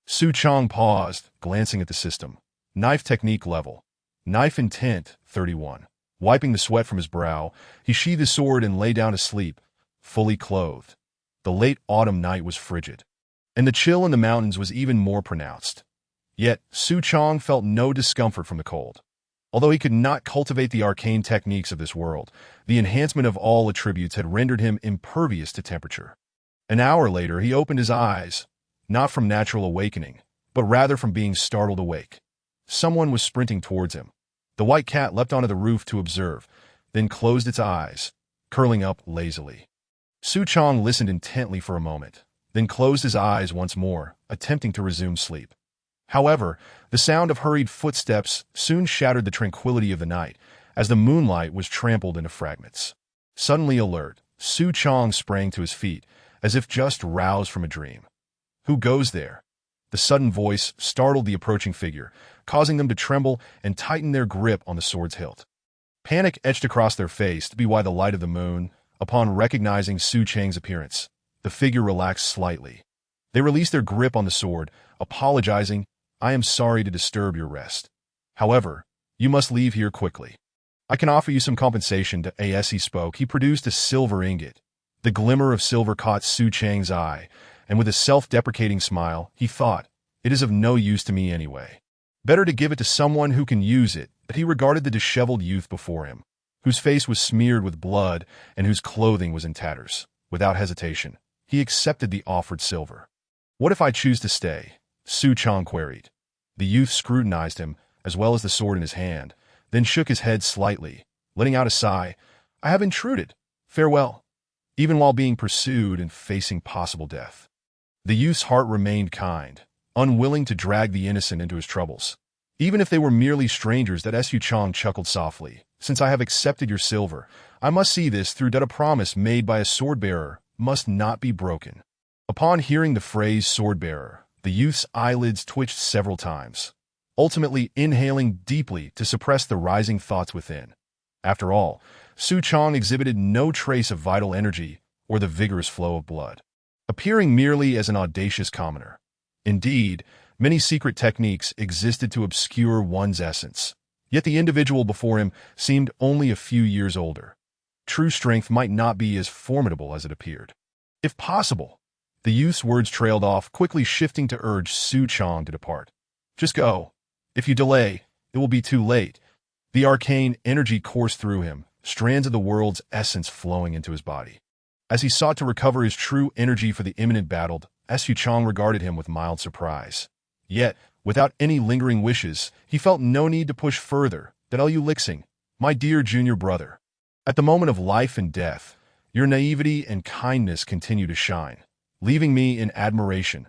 Su Chong paused, glancing at the system. Knife technique level. Knife intent 31. Wiping the sweat from his brow, he sheathed his sword and lay down to sleep, fully clothed. The late autumn night was frigid, and the chill in the mountains was even more pronounced. Yet, Su Chong felt no discomfort from the cold. Although he could not cultivate the arcane techniques of this world, the enhancement of all attributes had rendered him impervious to temperature. An hour later, he opened his eyes, not from natural awakening, but rather from being startled awake. Someone was sprinting towards him. The white cat leapt onto the roof to observe, then closed its eyes, curling up lazily. Su Chong listened intently for a moment, then closed his eyes once more, attempting to resume sleep. However, the sound of hurried footsteps soon shattered the tranquility of the night, as the moonlight was trampled into fragments. Suddenly alert, Su Chong sprang to his feet, as if just roused from a dream. "Who goes there?" The sudden voice startled the approaching figure, causing them to tremble and tighten their grip on the sword's hilt. Panic etched across their face to be by the light of the moon. Upon recognizing Su Chang's appearance, the figure relaxed slightly. They released their grip on the sword, apologizing, "I am sorry to disturb your rest. However, you must leave here quickly. I can offer you some compensation." As he spoke, he produced a silver ingot. The glimmer of silver caught Su Chang's eye, and with a self-deprecating smile, he thought, "It is of no use to me anyway. Better to give it to someone who can use it." But he regarded the disheveled youth before him, whose face was smeared with blood and whose clothing was in tatters. Without hesitation, he accepted the offered silver. "What if I choose to stay?" Su Chong queried. The youth scrutinized him, as well as the sword in his hand, then shook his head slightly, letting out a sigh. "I have intruded. Farewell." Even while being pursued and facing possible death, the youth's heart remained kind, unwilling to drag the innocent into his troubles. Even if they were merely strangers. Su Chong chuckled softly. "Since I have accepted your silver, I must see this through. A promise made by a sword-bearer must not be broken." Upon hearing the phrase sword-bearer, the youth's eyelids twitched several times, ultimately inhaling deeply to suppress the rising thoughts within. After all, Su Chong exhibited no trace of vital energy or the vigorous flow of blood, appearing merely as an audacious commoner. Indeed, many secret techniques existed to obscure one's essence, yet the individual before him seemed only a few years older. True strength might not be as formidable as it appeared. If possible, the youth's words trailed off, quickly shifting to urge Su Chong to depart. "Just go. If you delay, it will be too late." The arcane energy coursed through him, strands of the world's essence flowing into his body. As he sought to recover his true energy for the imminent battle, Su Chong regarded him with mild surprise. Yet, without any lingering wishes, he felt no need to push further. Lu Lixing, my dear junior brother. At the moment of life and death, your naivety and kindness continue to shine, leaving me in admiration.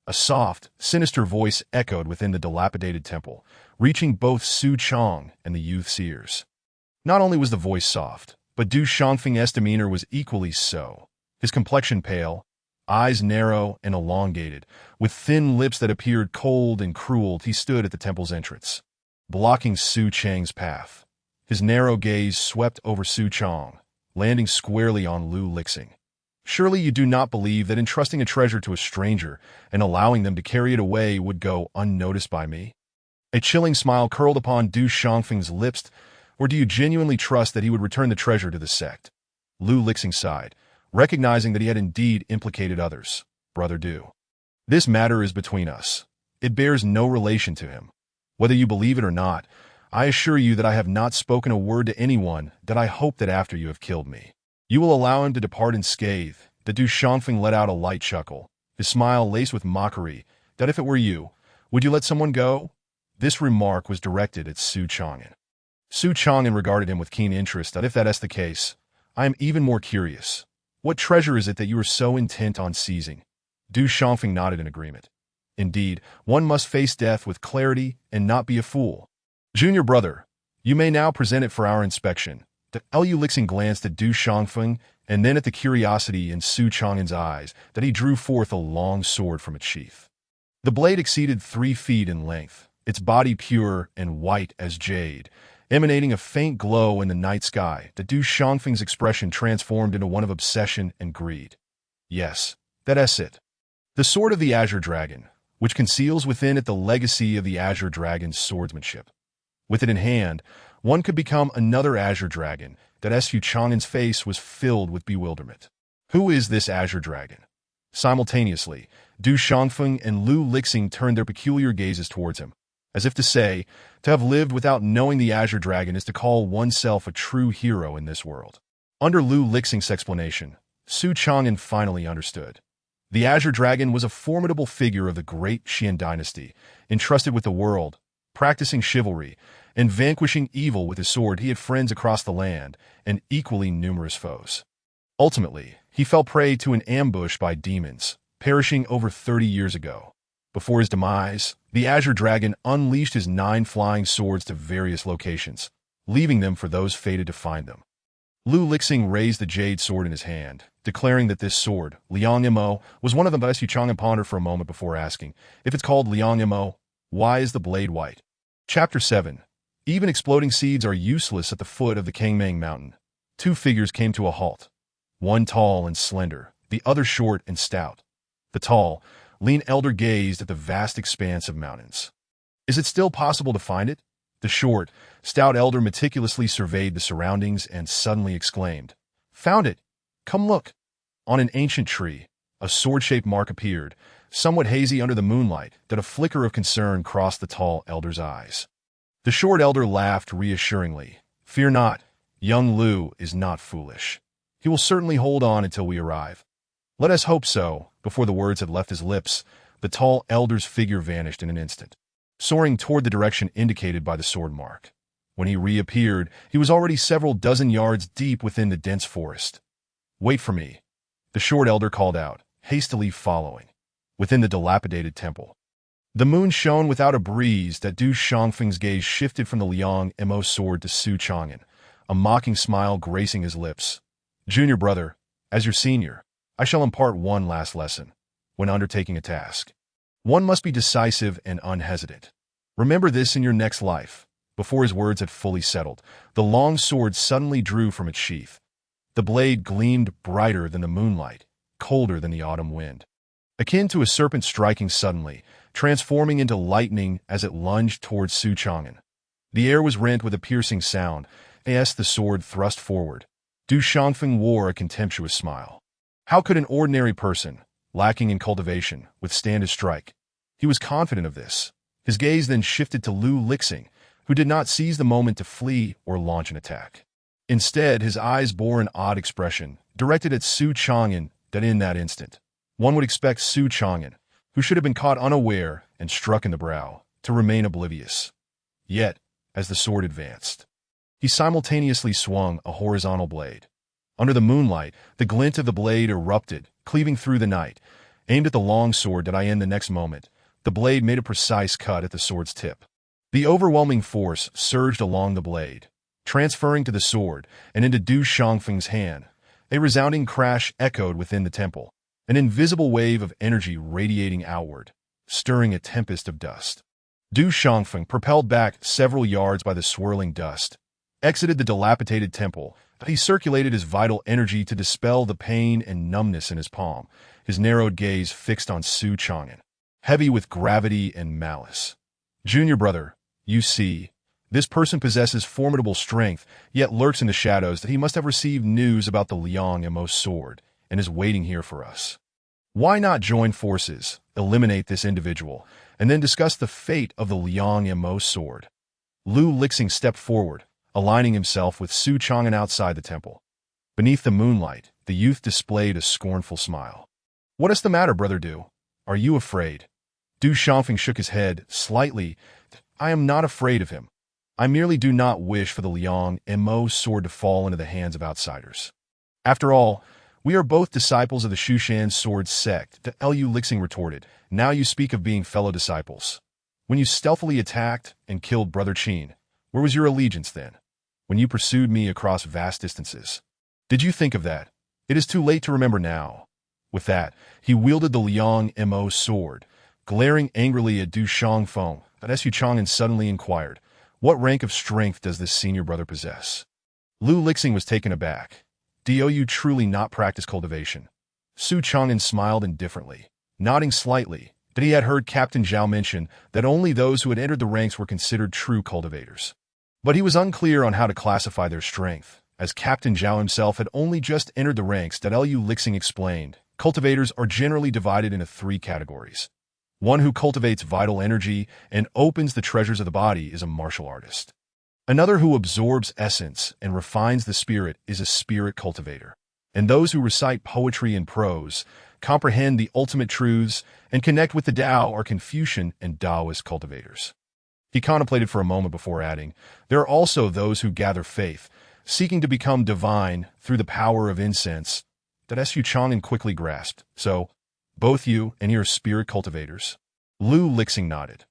A soft, sinister voice echoed within the dilapidated temple, reaching both Su Chong and the youth's ears. Not only was the voice soft, but Du Shangfeng's demeanor was equally so. His complexion pale, eyes narrow and elongated, with thin lips that appeared cold and cruel. He stood at the temple's entrance, blocking Su Chang's path. His narrow gaze swept over Su Chong, landing squarely on Lu Lixing. Surely you do not believe that entrusting a treasure to a stranger and allowing them to carry it away would go unnoticed by me? A chilling smile curled upon Du Shangfeng's lips. Or do you genuinely trust that he would return the treasure to the sect? Lu Lixing sighed, recognizing that he had indeed implicated others. Brother Du, this matter is between us. It bears no relation to him. Whether you believe it or not, I assure you that I have not spoken a word to anyone, that I hope that after you have killed me, you will allow him to depart unscathed. That Du Shangfeng let out a light chuckle, his smile laced with mockery. That if it were you, would you let someone go? This remark was directed at Su Chang'an. Su Chang'an regarded him with keen interest. If that is the case, I am even more curious. What treasure is it that you are so intent on seizing? Du Shangfeng nodded in agreement. Indeed, one must face death with clarity and not be a fool. Junior brother, you may now present it for our inspection. Lu Lixing glanced at Du Shangfeng and then at the curiosity in Su Chang'an's eyes, that he drew forth a long sword from its sheath. The blade exceeded 3 feet in length, its body pure and white as jade, emanating a faint glow in the night sky. Du Shangfeng's expression transformed into one of obsession and greed. Yes, that's it. The sword of the Azure Dragon, which conceals within it the legacy of the Azure Dragon's swordsmanship. With it in hand, one could become another Azure Dragon. Su Chang'an's face was filled with bewilderment. Who is this Azure Dragon? Simultaneously, Du Shangfeng and Lu Lixing turned their peculiar gazes towards him, as if to say, to have lived without knowing the Azure Dragon is to call oneself a true hero in this world. Under Lu Lixing's explanation, Su Chang'an finally understood. The Azure Dragon was a formidable figure of the great Qian dynasty, entrusted with the world, practicing chivalry, and vanquishing evil with his sword. He had friends across the land, and equally numerous foes. Ultimately, he fell prey to an ambush by demons, perishing over 30 years ago. Before his demise, the Azure Dragon unleashed his 9 flying swords to various locations, leaving them for those fated to find them. Lu Lixing raised the jade sword in his hand, declaring that this sword, Liang Mo, was one of them. Su Chang'an pondered for a moment before asking, if it's called Liang Mo, why is the blade white? Chapter 7. Even exploding seeds are useless. At the foot of the Kangmang Mountain, 2 figures came to a halt. One tall and slender, the other short and stout. The tall, lean elder gazed at the vast expanse of mountains. Is it still possible to find it? The short, stout elder meticulously surveyed the surroundings and suddenly exclaimed, Found it! Come look! On an ancient tree, a sword-shaped mark appeared, somewhat hazy under the moonlight. That a flicker of concern crossed the tall elder's eyes. The short elder laughed reassuringly. Fear not, young Lu is not foolish. He will certainly hold on until we arrive. Let us hope so. Before the words had left his lips, the tall elder's figure vanished in an instant, soaring toward the direction indicated by the sword mark. When he reappeared, he was already several dozen yards deep within the dense forest. Wait for me, the short elder called out, hastily following. Within the dilapidated temple, the moon shone without a breeze. Du Shangfeng's gaze shifted from the Liang Mo sword to Su Chang'an, a mocking smile gracing his lips. Junior brother, as your senior, I shall impart one last lesson. When undertaking a task, one must be decisive and unhesitant. Remember this in your next life. Before his words had fully settled, the long sword suddenly drew from its sheath. The blade gleamed brighter than the moonlight, colder than the autumn wind, akin to a serpent striking suddenly, transforming into lightning as it lunged towards Su Chang'an. The air was rent with a piercing sound as the sword thrust forward. Du Shangfeng wore a contemptuous smile. How could an ordinary person, lacking in cultivation, withstand his strike? He was confident of this. His gaze then shifted to Lu Lixing, who did not seize the moment to flee or launch an attack. Instead, his eyes bore an odd expression, directed at Su Chang'an. That in that instant, one would expect Su Chang'an, who should have been caught unaware and struck in the brow, to remain oblivious. Yet, as the sword advanced. He simultaneously swung a horizontal blade. Under the moonlight, the glint of the blade erupted, cleaving through the night. Aimed at the long sword that I end the next moment, the blade made a precise cut at the sword's tip. The overwhelming force surged along the blade, transferring to the sword and into Du Shangfeng's hand. A resounding crash echoed within the temple, an invisible wave of energy radiating outward, stirring a tempest of dust. Du Shangfeng, propelled back several yards by the swirling dust, exited the dilapidated temple. He circulated his vital energy to dispel the pain and numbness in his palm, his narrowed gaze fixed on Su Chang'an, heavy with gravity and malice. Junior brother, you see, this person possesses formidable strength, yet lurks in the shadows that he must have received news about the Liang Emo sword and is waiting here for us. Why not join forces, eliminate this individual, and then discuss the fate of the Liang Emo sword? Lu Lixing stepped forward, aligning himself with Su Chang'an outside the temple. Beneath the moonlight, the youth displayed a scornful smile. What is the matter, brother Du? Are you afraid? Du Shangfeng shook his head slightly. I am not afraid of him. I merely do not wish for the Liang Emo sword to fall into the hands of outsiders. After all, we are both disciples of the Shushan sword sect, Lu Lixing retorted. Now you speak of being fellow disciples. When you stealthily attacked and killed Brother Qin, where was your allegiance then? When you pursued me across vast distances? Did you think of that? It is too late to remember now. With that, he wielded the Liang Mo sword, glaring angrily at Du Shangfeng. But Su Chang'an suddenly inquired, what rank of strength does this senior brother possess? Lu Lixing was taken aback. Do you truly not practice cultivation? Su Chang'an smiled indifferently, nodding slightly, that he had heard Captain Zhao mention that only those who had entered the ranks were considered true cultivators. But he was unclear on how to classify their strength, as Captain Zhao himself had only just entered the ranks. Lu Lixing explained, cultivators are generally divided into 3 categories. One who cultivates vital energy and opens the treasures of the body is a martial artist. Another who absorbs essence and refines the spirit is a spirit cultivator. And those who recite poetry and prose, comprehend the ultimate truths, and connect with the Tao are Confucian and Taoist cultivators. He contemplated for a moment before adding, there are also those who gather faith, seeking to become divine through the power of incense. That Su Chang'an quickly grasped. So, both you and your spirit cultivators? Lu Lixing nodded.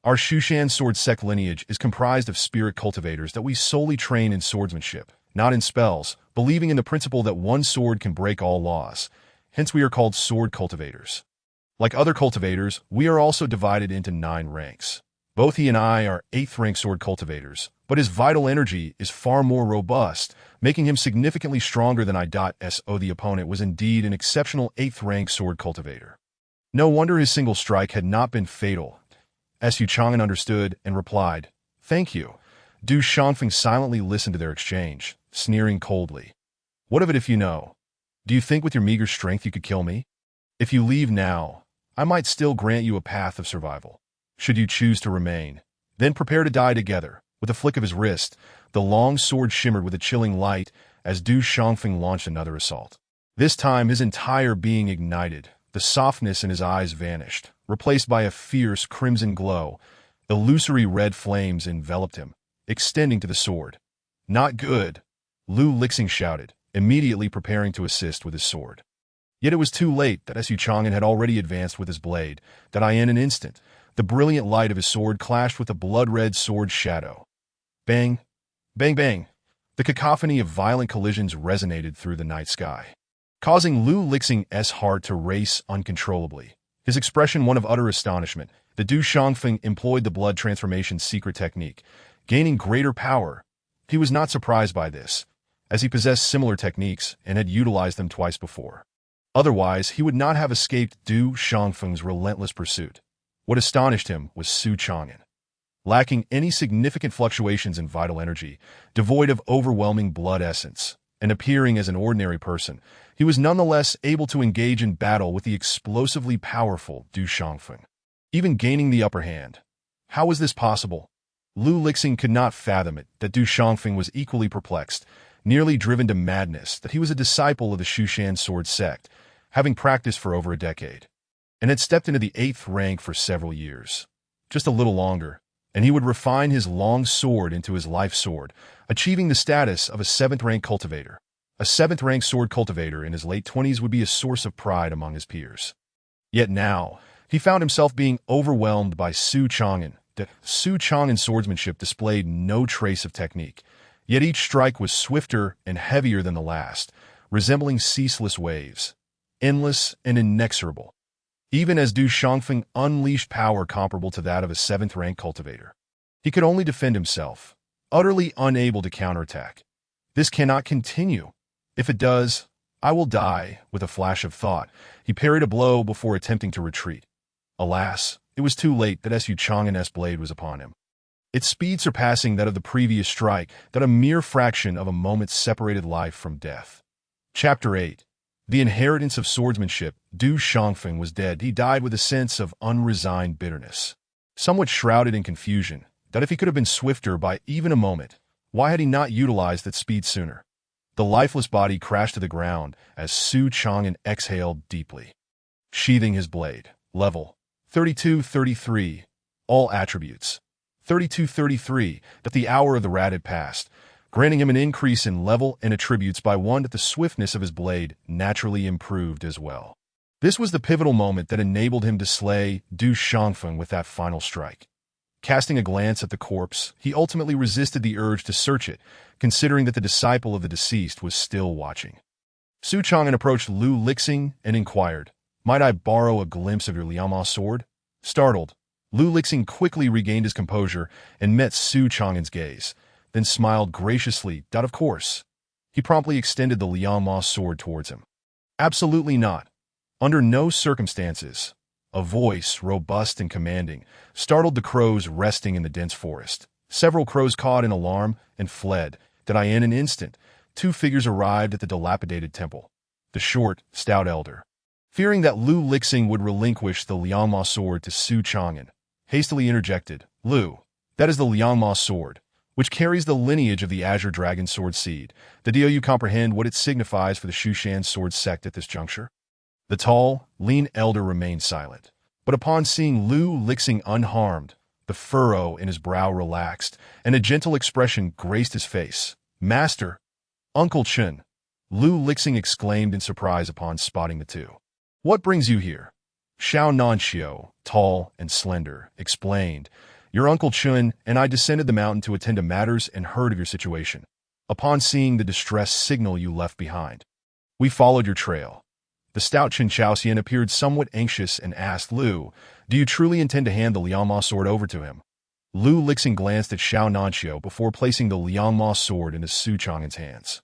Our Shushan sword sect lineage is comprised of spirit cultivators that we solely train in swordsmanship, not in spells, believing in the principle that one sword can break all laws. Hence we are called sword cultivators. Like other cultivators, we are also divided into 9 ranks. Both he and I are 8th rank sword cultivators, but his vital energy is far more robust, making him significantly stronger than I. So the opponent was indeed an exceptional 8th rank sword cultivator. No wonder his single strike had not been fatal. Su Chang'an understood and replied, thank you. Du Shangfeng silently listened to their exchange, sneering coldly. What of it if you know? Do you think with your meager strength you could kill me? If you leave now, I might still grant you a path of survival. Should you choose to remain, then prepare to die together. With a flick of his wrist, the long sword shimmered with a chilling light as Du Shangfeng launched another assault. This time his entire being ignited. The softness in his eyes vanished, replaced by a fierce crimson glow. Illusory red flames enveloped him, extending to the sword. Not good, Lu Lixing shouted, immediately preparing to assist with his sword. Yet it was too late. That Su Chang'an had already advanced with his blade. In an instant, the brilliant light of his sword clashed with the blood-red sword's shadow. Bang! Bang bang! The cacophony of violent collisions resonated through the night sky, causing Lu Lixing's heart to race uncontrollably. His expression one of utter astonishment. The Du Shangfeng employed the blood transformation secret technique, gaining greater power. He was not surprised by this, as he possessed similar techniques and had utilized them twice before. Otherwise, he would not have escaped Du Shangfeng's relentless pursuit. What astonished him was Su Chang'an. Lacking any significant fluctuations in vital energy, devoid of overwhelming blood essence, and appearing as an ordinary person, he was nonetheless able to engage in battle with the explosively powerful Du Shangfeng, even gaining the upper hand. How was this possible? Lu Lixing could not fathom it. That Du Shangfeng was equally perplexed, nearly driven to madness. That he was a disciple of the Shushan sword sect, having practiced for over a decade, and had stepped into the 8th rank for several years. Just a little longer, and he would refine his long sword into his life sword, achieving the status of a 7th-rank cultivator. A 7th-rank sword cultivator in his late 20s would be a source of pride among his peers. Yet now, he found himself being overwhelmed by Su Chang'an. Su Chang'an's swordsmanship displayed no trace of technique, yet each strike was swifter and heavier than the last, resembling ceaseless waves, endless and inexorable. Even as Du Shangfeng unleashed power comparable to that of a 7th-rank cultivator, he could only defend himself, utterly unable to counterattack. This cannot continue. If it does, I will die. With a flash of thought, he parried a blow before attempting to retreat. Alas, it was too late that Su Chang'an's blade was upon him. Its speed surpassing that of the previous strike, that a mere fraction of a moment separated life from death. Chapter 8. The inheritance of swordsmanship. Du Shangfeng was dead. He died with a sense of unresigned bitterness, somewhat shrouded in confusion, that if he could have been swifter by even a moment, why had he not utilized that speed sooner? The lifeless body crashed to the ground as Su Chang'an exhaled deeply. Sheathing his blade. Level 32-33. All attributes 32-33. That the hour of the rat had passed, granting him an increase in level and attributes by 1 that the swiftness of his blade naturally improved as well. This was the pivotal moment that enabled him to slay Du Shangfeng with that final strike. Casting a glance at the corpse, he ultimately resisted the urge to search it, considering that the disciple of the deceased was still watching. Su Chang'an approached Lu Lixing and inquired, "Might I borrow a glimpse of your Liangma sword?" Startled, Lu Lixing quickly regained his composure and met Su Chang'an's gaze, then smiled graciously. Of course. He promptly extended the Liangma sword towards him. "Absolutely not. Under no circumstances." A voice, robust and commanding, startled the crows resting in the dense forest. Several crows caught in alarm and fled. In an instant, 2 figures arrived at the dilapidated temple. The short, stout elder, fearing that Lu Lixing would relinquish the Liangma sword to Su Chang'an, hastily interjected, "Lu, that is the Liangma sword, which carries the lineage of the Azure Dragon sword seed. Do you comprehend what it signifies for the Shushan sword sect at this juncture?" The tall, lean elder remained silent, but upon seeing Lu Lixing unharmed, the furrow in his brow relaxed, and a gentle expression graced his face. "Master, Uncle Chen," Lu Lixing exclaimed in surprise upon spotting the two. "What brings you here?" Xiao Nanxiu, tall and slender, explained, "Your Uncle Chen and I descended the mountain to attend to matters and heard of your situation. Upon seeing the distress signal you left behind, we followed your trail." The stout Chen Chaoxian appeared somewhat anxious and asked, "Lu, do you truly intend to hand the Liangma sword over to him?" Lu Lixing glanced at Xiao Nanxiu before placing the Liangma sword into Su Chang'an's hands.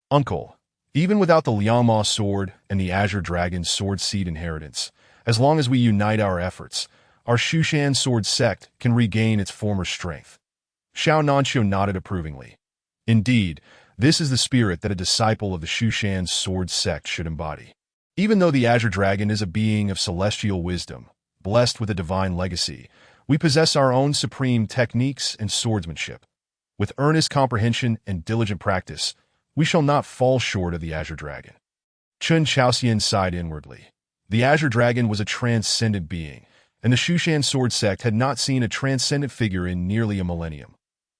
"Uncle, even without the Liangma sword and the Azure Dragon's sword seed inheritance, as long as we unite our efforts, our Shushan sword sect can regain its former strength." Xiao Nanxiu nodded approvingly. Indeed, this is the spirit that a disciple of the Shushan sword sect should embody. Even though the Azure Dragon is a being of celestial wisdom, blessed with a divine legacy, we possess our own supreme techniques and swordsmanship. With earnest comprehension and diligent practice, we shall not fall short of the Azure Dragon. Chen Chaoxian sighed inwardly. The Azure Dragon was a transcendent being, and the Shushan sword sect had not seen a transcendent figure in nearly a millennium.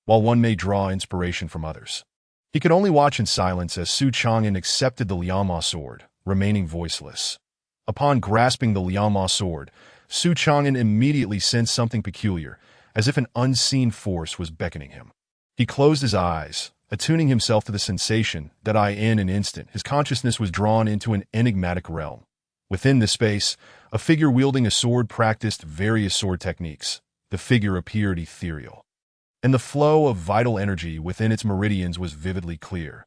While one may draw inspiration from others, he could only watch in silence as Su Chang'an accepted the Liangma sword, remaining voiceless. Upon grasping the Liangma sword, Su Chang'an immediately sensed something peculiar, as if an unseen force was beckoning him. He closed his eyes, attuning himself to the sensation that in an instant his consciousness was drawn into an enigmatic realm. Within this space, a figure wielding a sword practiced various sword techniques. The figure appeared ethereal, and the flow of vital energy within its meridians was vividly clear.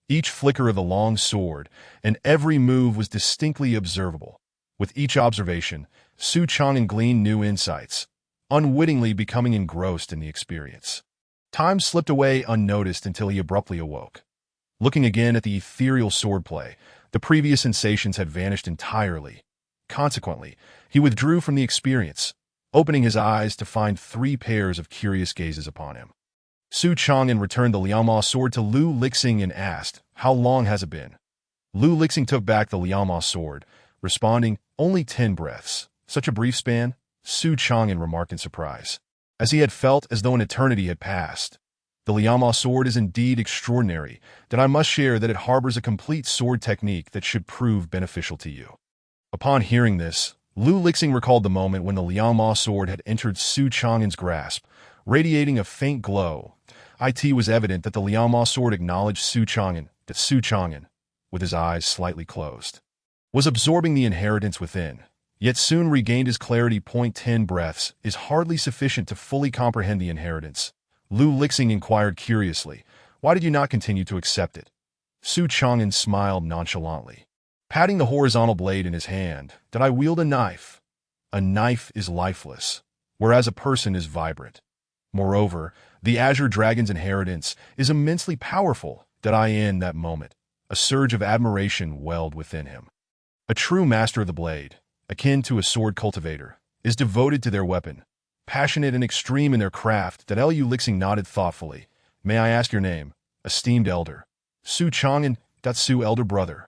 Each flicker of the long sword and every move was distinctly observable. With each observation, Su Chang'an gleaned new insights, unwittingly becoming engrossed in the experience. Time slipped away unnoticed until he abruptly awoke. Looking again at the ethereal swordplay, the previous sensations had vanished entirely. Consequently, he withdrew from the experience, opening his eyes to find 3 pairs of curious gazes upon him. Su Chang'an returned the Liangma sword to Lu Lixing and asked, "How long has it been?" Lu Lixing took back the Liangma sword, responding, "Only 10 breaths. Such a brief span?" Su Chang'an remarked in surprise. as he had felt as though an eternity had passed. The Liama sword is indeed extraordinary, that I must share that it harbors a complete sword technique that should prove beneficial to you. Upon hearing this, Lu Lixing recalled the moment when the Liama sword had entered Su Chang'an's grasp, radiating a faint glow. It was evident that the Liama sword acknowledged Su Chang'an, that Su Chang'an, with his eyes slightly closed, was absorbing the inheritance within, yet soon regained his clarity. 10 breaths is hardly sufficient to fully comprehend the inheritance. Lu Lixing inquired curiously, why did you not continue to accept it? Su Chang'an smiled nonchalantly, patting the horizontal blade in his hand. Did I wield a knife? A knife is lifeless, whereas a person is vibrant. Moreover, the Azure Dragon's inheritance is immensely powerful. That in that moment, a surge of admiration welled within him. A true master of the blade, akin to a sword cultivator, is devoted to their weapon, passionate and extreme in their craft. That Lu Lixing nodded thoughtfully. May I ask your name, esteemed elder? Su Chang'an, Su elder brother.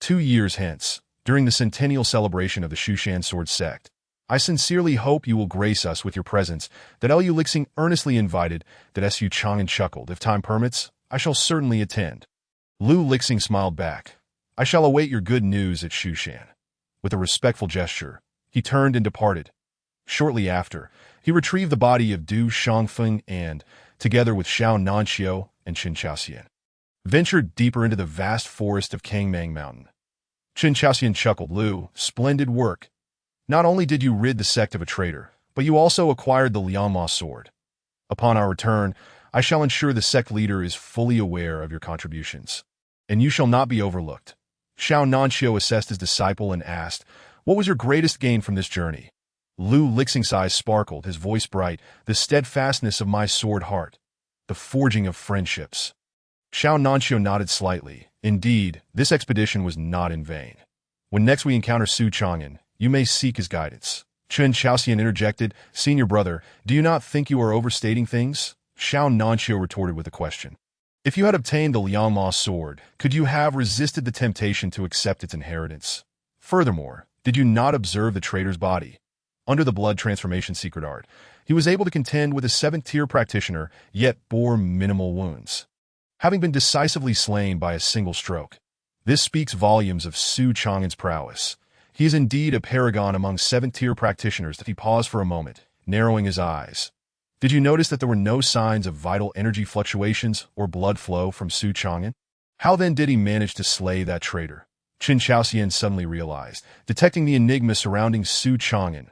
2 years hence, during the centennial celebration of the Shushan sword sect, I sincerely hope you will grace us with your presence. That Lu Lixing earnestly invited. That Su Chang'an chuckled. If time permits, I shall certainly attend. Lu Lixing smiled back. I shall await your good news at Shushan. With a respectful gesture, he turned and departed. Shortly after, he retrieved the body of Du Shangfeng and, together with Xiao Nanxiu and Qin Chaoxian, ventured deeper into the vast forest of Kangmang Mountain. Qin Chaoxian chuckled. Lu, splendid work. Not only did you rid the sect of a traitor, but you also acquired the Lianma sword. Upon our return, I shall ensure the sect leader is fully aware of your contributions, and you shall not be overlooked. Xiao Nanxiu assessed his disciple and asked, what was your greatest gain from this journey? Lu Lixing's eyes sparkled, his voice bright. The steadfastness of my sword heart, the forging of friendships. Xiao Nanxiu nodded slightly. Indeed, this expedition was not in vain. When next we encounter Su Chang'an, you may seek his guidance. Qin Chaoxian interjected, Senior brother, do you not think you are overstating things? Xiao Nanxiu retorted with a question. If you had obtained the Lianma sword, could you have resisted the temptation to accept its inheritance? Furthermore, did you not observe the traitor's body? Under the blood transformation secret art, he was able to contend with a 7th-tier practitioner, yet bore minimal wounds, having been decisively slain by a single stroke. This speaks volumes of Su Chang'an's prowess. He is indeed a paragon among 7th-tier practitioners. He paused for a moment, narrowing his eyes. Did you notice that there were no signs of vital energy fluctuations or blood flow from Su Chang'an? How then did he manage to slay that traitor? Qin Chaoxian suddenly realized, detecting the enigma surrounding Su Chang'an.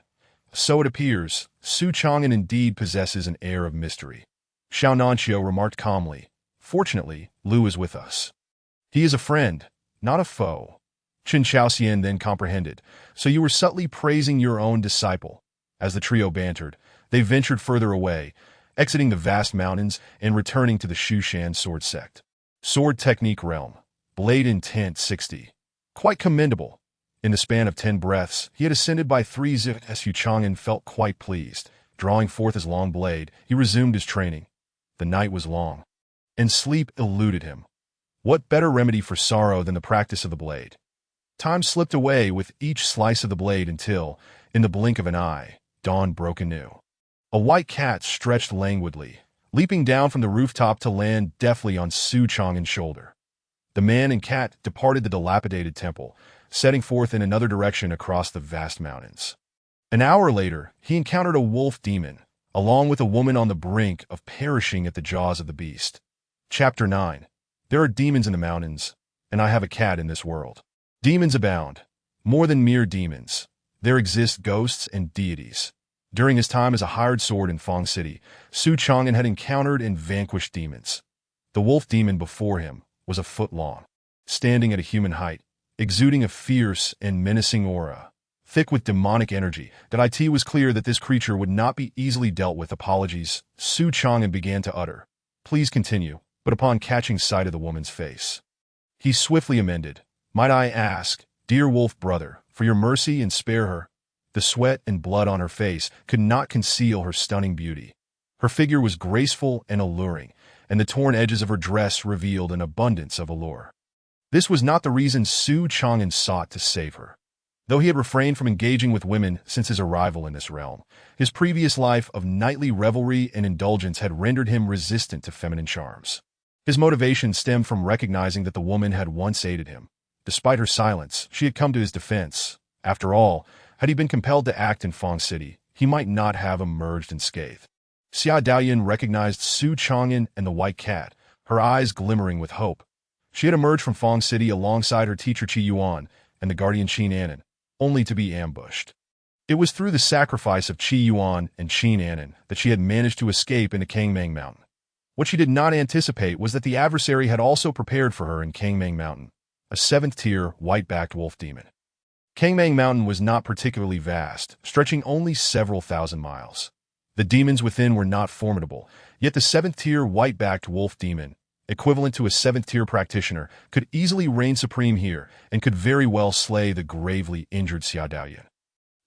So it appears, Su Chang'an indeed possesses an air of mystery. Xiao Nanxiu remarked calmly, Fortunately, Lu is with us. He is a friend, not a foe. Qin Chaoxian then comprehended, so you were subtly praising your own disciple. As the trio bantered, they ventured further away, exiting the vast mountains and returning to the Shushan sword sect. Sword technique realm. Blade intent 60. Quite commendable. In the span of 10 breaths, he had ascended by 3 zip. Su Chang'an felt quite pleased. Drawing forth his long blade, he resumed his training. The night was long, and sleep eluded him. What better remedy for sorrow than the practice of the blade? Time slipped away with each slice of the blade until, in the blink of an eye, dawn broke anew. A white cat stretched languidly, leaping down from the rooftop to land deftly on Su Chang'an's shoulder. The man and cat departed the dilapidated temple, setting forth in another direction across the vast mountains. An hour later, he encountered a wolf demon, along with a woman on the brink of perishing at the jaws of the beast. Chapter 9. There are demons in the mountains, and I have a cat in this world. Demons abound. More than mere demons. There exist ghosts and deities. During his time as a hired sword in Fong City, Su Chang'an had encountered and vanquished demons. The wolf demon before him was a foot long, standing at a human height, exuding a fierce and menacing aura. Thick with demonic energy, that it was clear that this creature would not be easily dealt with. Apologies, Su Chang'an began to utter. Please continue, but upon catching sight of the woman's face, he swiftly amended. Might I ask, dear wolf brother, for your mercy and spare her? The sweat and blood on her face could not conceal her stunning beauty. Her figure was graceful and alluring, and the torn edges of her dress revealed an abundance of allure. This was not the reason Su Chang'an sought to save her. Though he had refrained from engaging with women since his arrival in this realm, his previous life of nightly revelry and indulgence had rendered him resistant to feminine charms. His motivation stemmed from recognizing that the woman had once aided him. Despite her silence, she had come to his defense. After all, had he been compelled to act in Fong City, he might not have emerged unscathed. Xia Daoyan recognized Su Chang'an and the White Cat, her eyes glimmering with hope. She had emerged from Fong City alongside her teacher Qi Yuan and the guardian Qin Anan, only to be ambushed. It was through the sacrifice of Qi Yuan and Qin Anan that she had managed to escape into Kangmang Mountain. What she did not anticipate was that the adversary had also prepared for her in Kangmang Mountain, a 7th-tier white-backed wolf demon. Kangmang Mountain was not particularly vast, stretching only several thousand miles. The demons within were not formidable, yet the 7th-tier white-backed wolf demon, equivalent to a 7th-tier practitioner, could easily reign supreme here and could very well slay the gravely injured Xia Daoyan.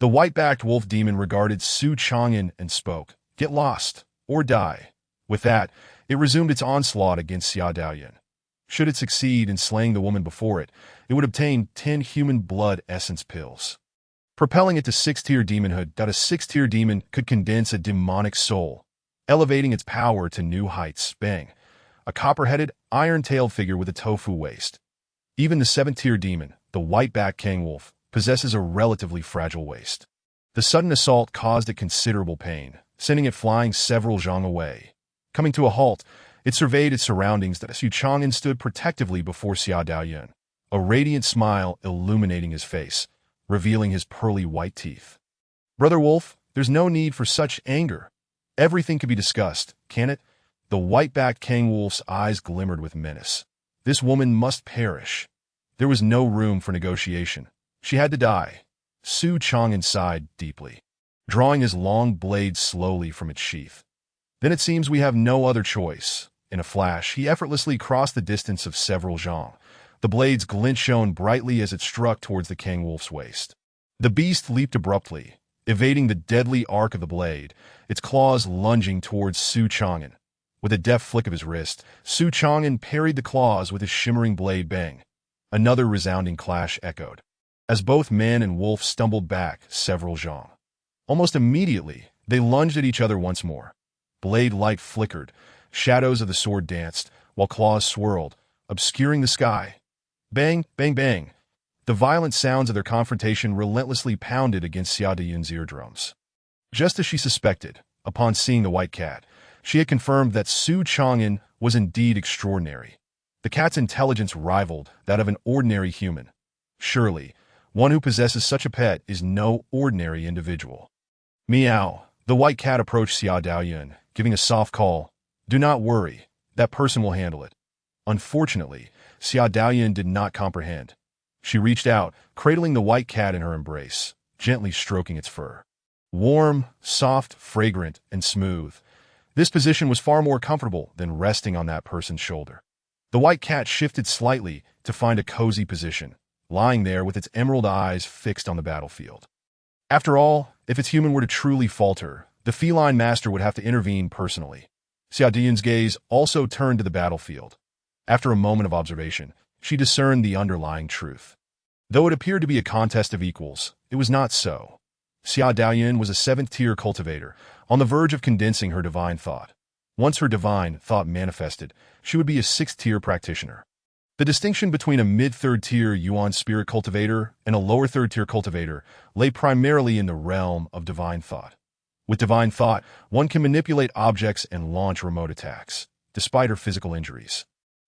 The white-backed wolf demon regarded Su Chang'an and spoke, "Get lost, or die." With that, it resumed its onslaught against Xia Daoyan. Should it succeed in slaying the woman before it, it would obtain 10 human blood essence pills, propelling it to 6th-tier demonhood. A 6th-tier demon could condense a demonic soul, elevating its power to new heights. Bang! A copper-headed, iron-tailed figure with a tofu waist. Even the 7th-tier demon, the white-backed Kang Wolf, possesses a relatively fragile waist. The sudden assault caused it considerable pain, sending it flying several zhang away. Coming to a halt, it surveyed its surroundings. Su Chang'an stood protectively before Xia Daoyan, a radiant smile illuminating his face, revealing his pearly white teeth. "Brother Wolf, there's no need for such anger. Everything can be discussed, can't it?" The white-backed Kang Wolf's eyes glimmered with menace. This woman must perish. There was no room for negotiation. She had to die. Su Chang'an sighed deeply, drawing his long blade slowly from its sheath. "Then it seems we have no other choice." In a flash, he effortlessly crossed the distance of several zhang. The blade's glint shone brightly as it struck towards the Kang Wolf's waist. The beast leaped abruptly, evading the deadly arc of the blade, its claws lunging towards Su Chang'an. With a deft flick of his wrist, Su Chang'an parried the claws with his shimmering blade. Bang! Another resounding clash echoed, as both man and wolf stumbled back several zhang. Almost immediately, they lunged at each other once more. Blade light flickered, shadows of the sword danced, while claws swirled, obscuring the sky. Bang, bang, bang. The violent sounds of their confrontation relentlessly pounded against Xia Daoyan's eardrums. Just as she suspected, upon seeing the white cat, she had confirmed that Su Chang'an was indeed extraordinary. The cat's intelligence rivaled that of an ordinary human. Surely, one who possesses such a pet is no ordinary individual. Meow. The white cat approached Xia Daoyan, giving a soft call. "Do not worry, that person will handle it." Unfortunately, Xia Daoyan did not comprehend. She reached out, cradling the white cat in her embrace, gently stroking its fur. Warm, soft, fragrant, and smooth. This position was far more comfortable than resting on that person's shoulder. The white cat shifted slightly to find a cozy position, lying there with its emerald eyes fixed on the battlefield. After all, if its human were to truly falter, the feline master would have to intervene personally. Xia Daoyan's gaze also turned to the battlefield. After a moment of observation, she discerned the underlying truth. Though it appeared to be a contest of equals, it was not so. Xia Daoyan was a 7th-tier cultivator, on the verge of condensing her divine thought. Once her divine thought manifested, she would be a 6th-tier practitioner. The distinction between a mid-3rd-tier Yuan spirit cultivator and a lower 3rd-tier cultivator lay primarily in the realm of divine thought. With divine thought, one can manipulate objects and launch remote attacks, despite her physical injuries.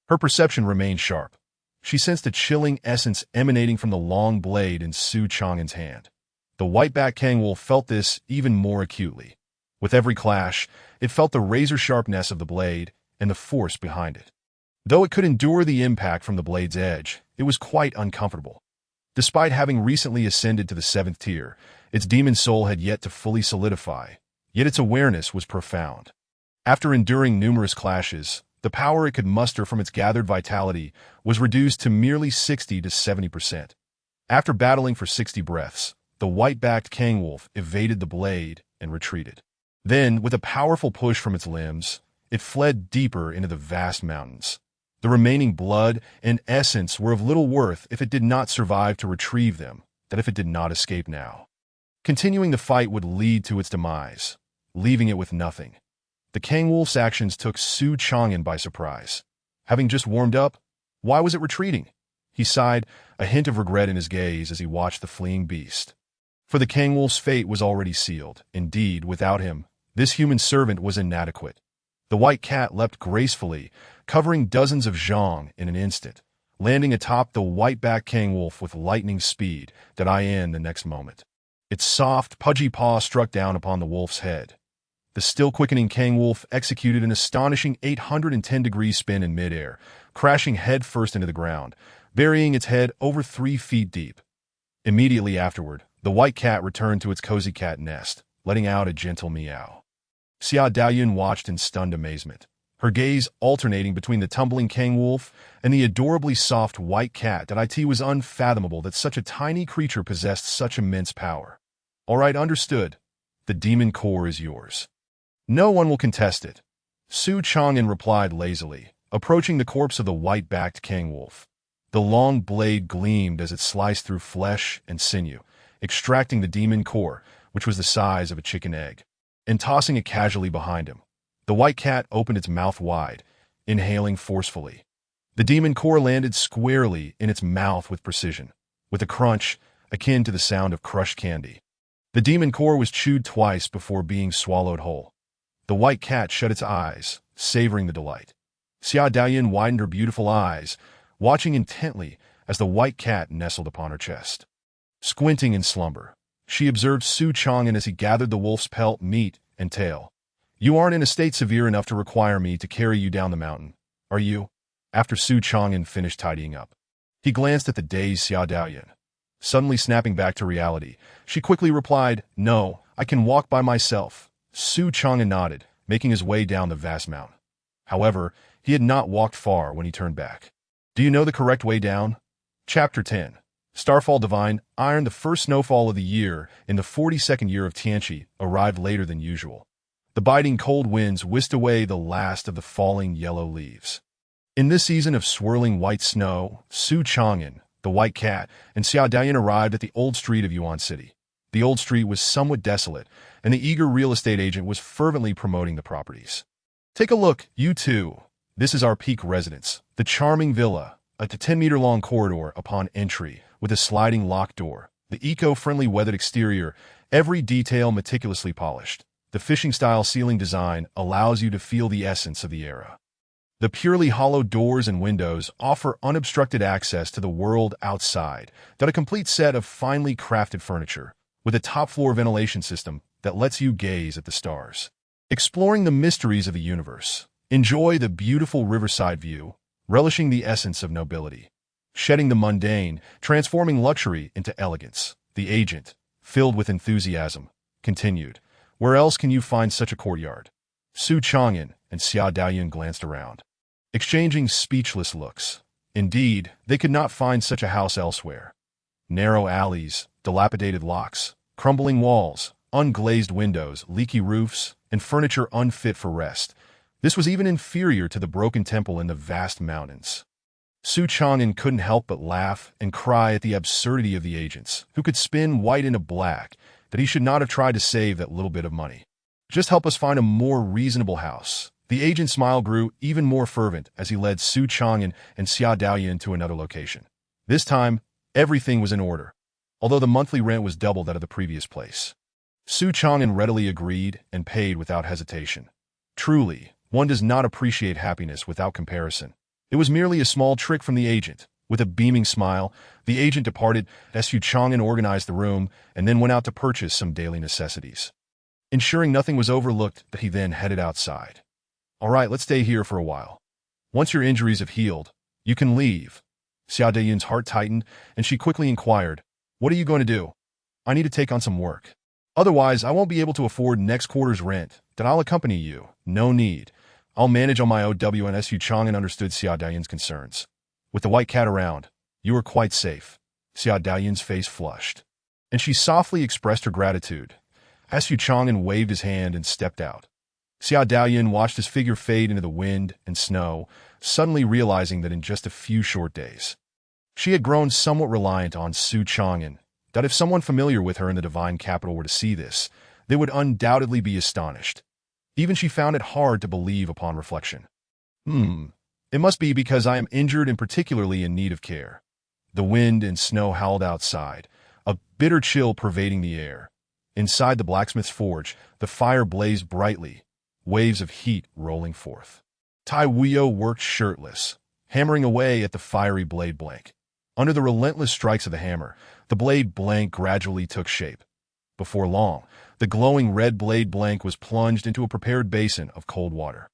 Her perception remained sharp. She sensed a chilling essence emanating from the long blade in Su Chang'an's hand. The white-backed Kang Wolf felt this even more acutely. With every clash, it felt the razor-sharpness of the blade and the force behind it. Though it could endure the impact from the blade's edge, it was quite uncomfortable. Despite having recently ascended to the 7th tier, its demon soul had yet to fully solidify, yet its awareness was profound. After enduring numerous clashes, the power it could muster from its gathered vitality was reduced to merely 60 to 70%. After battling for 60 breaths, the white-backed Kang Wolf evaded the blade and retreated. Then, with a powerful push from its limbs, it fled deeper into the vast mountains. The remaining blood and essence were of little worth if it did not survive to retrieve them, that if it did not escape now, continuing the fight would lead to its demise, leaving it with nothing. The Kang Wolf's actions took Su Chang'an by surprise. Having just warmed up, why was it retreating? He sighed, a hint of regret in his gaze as he watched the fleeing beast. For the Kang Wolf's fate was already sealed. Indeed, without him, this human servant was inadequate. The white cat leapt gracefully, covering dozens of zhang in an instant, landing atop the white-backed Kang Wolf with lightning speed that in the next moment. Its soft, pudgy paw struck down upon the wolf's head. The still-quickening Kang Wolf executed an astonishing 810-degree spin in midair, crashing head-first into the ground, burying its head over 3 feet deep. Immediately afterward, the white cat returned to its cozy cat nest, letting out a gentle meow. Xia Daoyun watched in stunned amazement, her gaze alternating between the tumbling Kang Wolf and the adorably soft white cat. It was unfathomable that such a tiny creature possessed such immense power. All right, understood. The demon core is yours. No one will contest it. Su Chang'an replied lazily, approaching the corpse of the white-backed Kang Wolf. The long blade gleamed as it sliced through flesh and sinew, extracting the demon core, which was the size of a chicken egg, and tossing it casually behind him. The white cat opened its mouth wide, inhaling forcefully. The demon core landed squarely in its mouth with precision, with a crunch akin to the sound of crushed candy. The demon core was chewed twice before being swallowed whole. The white cat shut its eyes, savoring the delight. Xia Daoyun widened her beautiful eyes, watching intently as the white cat nestled upon her chest. Squinting in slumber, she observed Su Chang'an as he gathered the wolf's pelt, meat, and tail. You aren't in a state severe enough to require me to carry you down the mountain, are you? After Su Chang'an finished tidying up, he glanced at the dazed Xia Daoyun. Suddenly snapping back to reality, she quickly replied, No, I can walk by myself. Su Chang'an nodded, making his way down the vast mountain. However, he had not walked far when he turned back. Do you know the correct way down? Chapter 10. Starfall Divine Iron. The first snowfall of the year, in the 42nd year of Tianqi, arrived later than usual. The biting cold winds whisked away the last of the falling yellow leaves. In this season of swirling white snow, Su Chang'an, the white cat, and Xia Daoyun arrived at the old street of Yuan City. The old street was somewhat desolate, and the eager real estate agent was fervently promoting the properties. Take a look, you two. This is our peak residence, the charming villa, a 10-meter-long corridor upon entry, with a sliding locked door, the eco-friendly weathered exterior, every detail meticulously polished. The fishing-style ceiling design allows you to feel the essence of the era. The purely hollow doors and windows offer unobstructed access to the world outside, a complete set of finely crafted furniture, with a top-floor ventilation system that lets you gaze at the stars. Exploring the mysteries of the universe, enjoy the beautiful riverside view, relishing the essence of nobility. Shedding the mundane, transforming luxury into elegance. The agent, filled with enthusiasm, continued, Where else can you find such a courtyard? Su Chang'an and Xia Daoyun glanced around, exchanging speechless looks. Indeed, they could not find such a house elsewhere. Narrow alleys, dilapidated locks, crumbling walls, unglazed windows, leaky roofs, and furniture unfit for rest. This was even inferior to the broken temple in the vast mountains. Su Chang'an couldn't help but laugh and cry at the absurdity of the agents, who could spin white into black, that he should not have tried to save that little bit of money. Just help us find a more reasonable house. The agent's smile grew even more fervent as he led Su Chang'an and Xia Daoyun to another location. This time, everything was in order, although the monthly rent was double that of the previous place. Su Chang'an readily agreed and paid without hesitation. Truly, one does not appreciate happiness without comparison. It was merely a small trick from the agent. With a beaming smile, the agent departed as Su Chang'an organized the room and then went out to purchase some daily necessities. Ensuring nothing was overlooked, he then headed outside. All right, let's stay here for a while. Once your injuries have healed, you can leave. Xia Daoyun's heart tightened, and she quickly inquired, What are you going to do? I need to take on some work. Otherwise, I won't be able to afford next quarter's rent. Then I'll accompany you. No need. I'll manage on my own. And Su Chang'an understood Xia Daoyun's concerns. With the white cat around, you are quite safe. Xia Daoyun's face flushed, and she softly expressed her gratitude. Su Chang'an waved his hand and stepped out. Xia Daoyun watched his figure fade into the wind and snow, suddenly realizing that in just a few short days, she had grown somewhat reliant on Su Chang'an. that if someone familiar with her in the divine capital were to see this, they would undoubtedly be astonished. Even she found it hard to believe upon reflection. It must be because I am injured and particularly in need of care. The wind and snow howled outside, a bitter chill pervading the air. Inside the blacksmith's forge, the fire blazed brightly, waves of heat rolling forth. Tai Wuyo worked shirtless, hammering away at the fiery blade blank. Under the relentless strikes of the hammer, the blade blank gradually took shape. Before long, the glowing red blade blank was plunged into a prepared basin of cold water.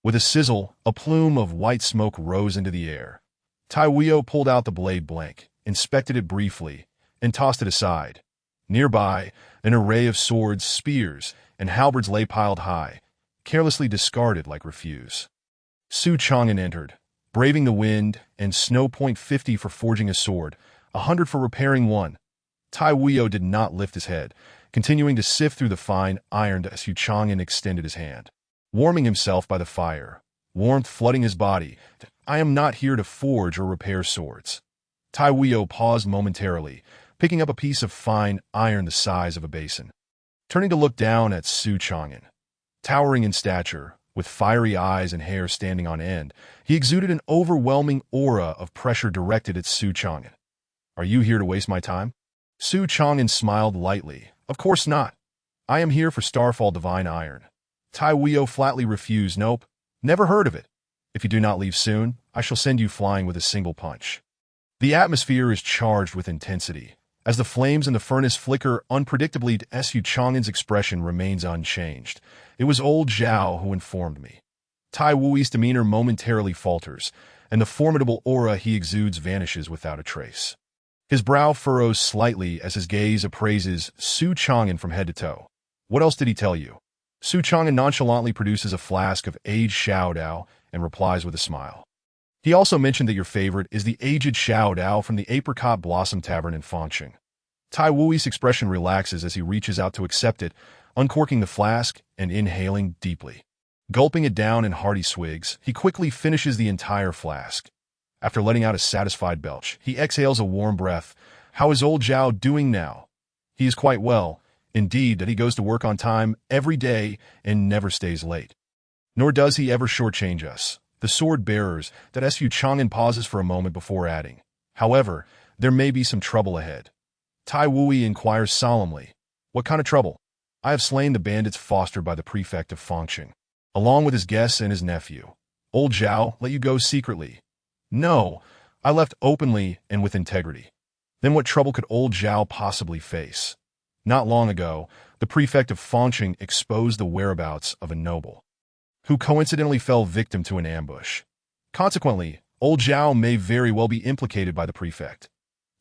With a sizzle, a plume of white smoke rose into the air. Tai Wuyo pulled out the blade blank, inspected it briefly, and tossed it aside. Nearby, an array of swords, spears, and halberds lay piled high, carelessly discarded like refuse. Su Chang'an entered, braving the wind and snow. 50 for forging a sword, 100 for repairing one. Tai Wuyo did not lift his head, continuing to sift through the fine iron as Su Chang'an extended his hand. Warming himself by the fire, warmth flooding his body. I am not here to forge or repair swords. Tai Wuyo paused momentarily, picking up a piece of fine iron the size of a basin. Turning to look down at Su Chang'an. Towering in stature, with fiery eyes and hair standing on end, he exuded an overwhelming aura of pressure directed at Su Chang'an. Are you here to waste my time? Su Chang'an smiled lightly. Of course not. I am here for Starfall Divine Iron. Tai Wuyo flatly refused. Nope, never heard of it. If you do not leave soon, I shall send you flying with a single punch. The atmosphere is charged with intensity. As the flames in the furnace flicker unpredictably, Su Chang'an's expression remains unchanged. It was old Zhao who informed me. Tai Wui's demeanor momentarily falters, and the formidable aura he exudes vanishes without a trace. His brow furrows slightly as his gaze appraises Su Chang'an from head to toe. What else did he tell you? Su Chang'an nonchalantly produces a flask of aged Xiao Dao and replies with a smile. He also mentioned that your favorite is the aged Xiao Dao from the Apricot Blossom Tavern in Fangcheng. Tai Wui's expression relaxes as he reaches out to accept it, uncorking the flask and inhaling deeply. Gulping it down in hearty swigs, he quickly finishes the entire flask. After letting out a satisfied belch, he exhales a warm breath. How is old Zhao doing now? He is quite well. Indeed, that he goes to work on time every day and never stays late. Nor does he ever shortchange us, the sword-bearers. That Su Chang'an pauses for a moment before adding. However, there may be some trouble ahead. Tai Wui inquires solemnly. What kind of trouble? I have slain the bandits fostered by the prefect of Fangcheng, along with his guests and his nephew. Old Zhao let you go secretly. No, I left openly and with integrity. Then what trouble could old Zhao possibly face? Not long ago, the prefect of Fangcheng exposed the whereabouts of a noble, who coincidentally fell victim to an ambush. Consequently, old Zhao may very well be implicated by the prefect.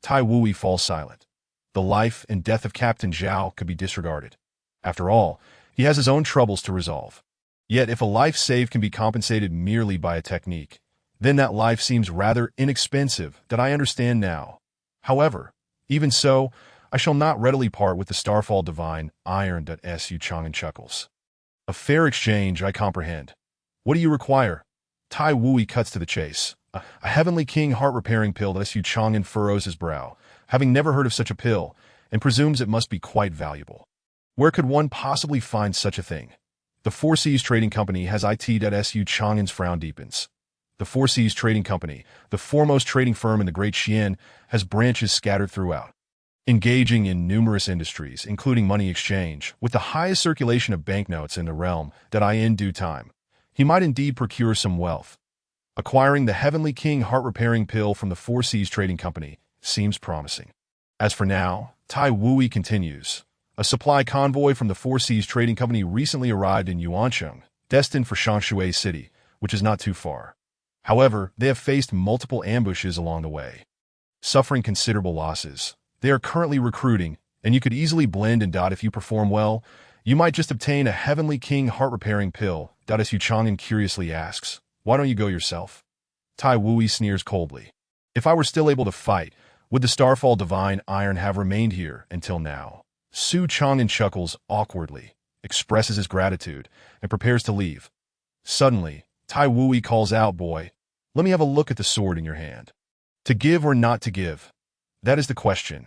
Tai Wui falls silent. The life and death of Captain Zhao could be disregarded. After all, he has his own troubles to resolve. Yet if a life saved can be compensated merely by a technique, then that life seems rather inexpensive. That I understand now. However, even so, I shall not readily part with the Starfall Divine Iron. Su Chang'an chuckles. A fair exchange, I comprehend. What do you require? Tai Wui cuts to the chase. A Heavenly King heart-repairing pill. Su Chang'an furrows his brow, having never heard of such a pill, and presumes it must be quite valuable. Where could one possibly find such a thing? The Four Seas Trading Company has it. Su Chang'an's frown deepens. The Four Seas Trading Company, the foremost trading firm in the Great Xian, has branches scattered throughout, engaging in numerous industries, including money exchange, with the highest circulation of banknotes in the realm. In due time, he might indeed procure some wealth. Acquiring the Heavenly King heart-repairing pill from the Four Seas Trading Company seems promising. As for now, Tai Wui continues. A supply convoy from the Four Seas Trading Company recently arrived in Yuancheng, destined for Shangshui City, which is not too far. However, they have faced multiple ambushes along the way, suffering considerable losses. They are currently recruiting, and you could easily blend and if you perform well, you might just obtain a Heavenly King heart-repairing pill. Su Chang'an curiously asks, why don't you go yourself? Tai Wui sneers coldly. If I were still able to fight, would the Starfall Divine Iron have remained here until now? Su Chang'an chuckles awkwardly, expresses his gratitude, and prepares to leave. Suddenly, Tai Wui calls out, boy, let me have a look at the sword in your hand. To give or not to give? That is the question.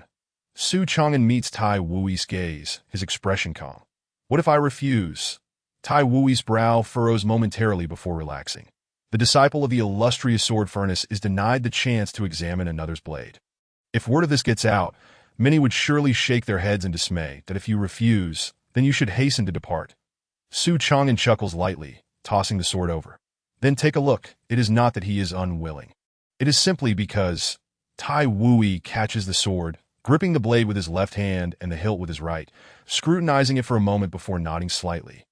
Su Chang'an meets Tai Wui's gaze, his expression calm. What if I refuse? Tai Wui's brow furrows momentarily before relaxing. The disciple of the illustrious sword furnace is denied the chance to examine another's blade. If word of this gets out, many would surely shake their heads in dismay that if you refuse, then you should hasten to depart. Su Chang'an chuckles lightly, tossing the sword over. Then take a look. It is not that he is unwilling. It is simply because Tai Wui catches the sword, gripping the blade with his left hand and the hilt with his right, scrutinizing it for a moment before nodding slightly.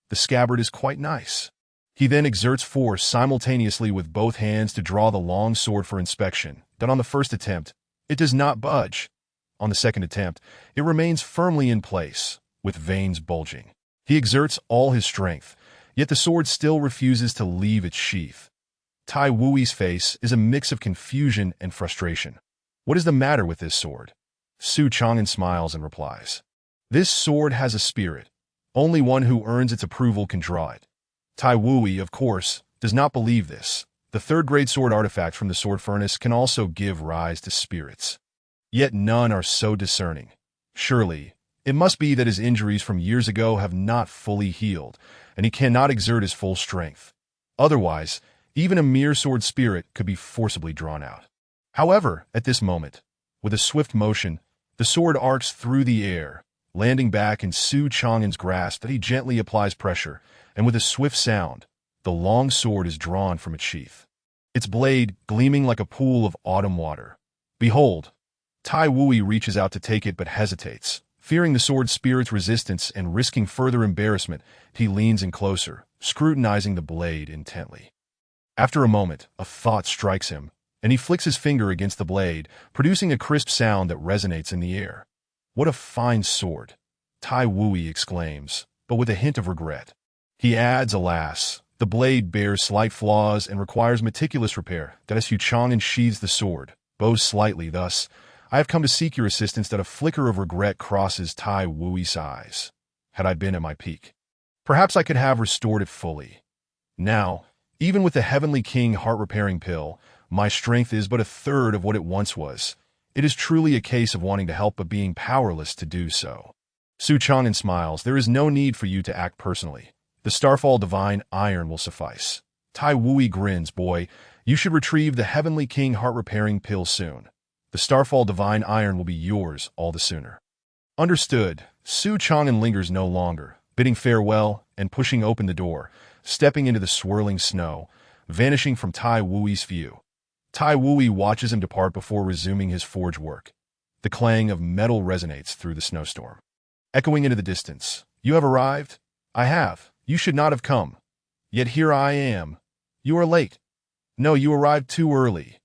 The scabbard is quite nice. He then exerts force simultaneously with both hands to draw the long sword for inspection. That on the first attempt, it does not budge. On the second attempt, it remains firmly in place, with veins bulging. He exerts all his strength, yet the sword still refuses to leave its sheath. Tai Wui's face is a mix of confusion and frustration. What is the matter with this sword? Su Chang'an smiles and replies. This sword has a spirit. Only one who earns its approval can draw it. Tai Wui, of course, does not believe this. The third-grade sword artifact from the sword furnace can also give rise to spirits. Yet none are so discerning. Surely, it must be that his injuries from years ago have not fully healed, and he cannot exert his full strength. Otherwise, even a mere sword spirit could be forcibly drawn out. However, at this moment, with a swift motion, the sword arcs through the air, landing back in Su Chang'an's grasp that he gently applies pressure, and with a swift sound, the long sword is drawn from its sheath. Its blade gleaming like a pool of autumn water. Behold! Tai Wui reaches out to take it but hesitates. Fearing the sword spirit's resistance and risking further embarrassment, he leans in closer, scrutinizing the blade intently. After a moment, a thought strikes him, and he flicks his finger against the blade, producing a crisp sound that resonates in the air. What a fine sword! Tai Wui exclaims, but with a hint of regret. He adds, alas, the blade bears slight flaws and requires meticulous repair. That as Su Chang'an sheathes the sword, bows slightly, thus, I have come to seek your assistance. That a flicker of regret crosses Tai Wui's eyes. Had I been at my peak, perhaps I could have restored it fully. Now, even with the Heavenly King heart-repairing pill, my strength is but a third of what it once was. It is truly a case of wanting to help but being powerless to do so. Su Chang'an smiles. There is no need for you to act personally. The Starfall Divine Iron will suffice. Tai Wui grins. Boy, you should retrieve the Heavenly King heart-repairing pill soon. The Starfall Divine Iron will be yours all the sooner. Understood. Su Chang'an lingers no longer, bidding farewell and pushing open the door, stepping into the swirling snow, vanishing from Tai Wui's view. Tai Wui watches him depart before resuming his forge work. The clang of metal resonates through the snowstorm, echoing into the distance. You have arrived? I have. You should not have come. Yet here I am. You are late. No, you arrived too early.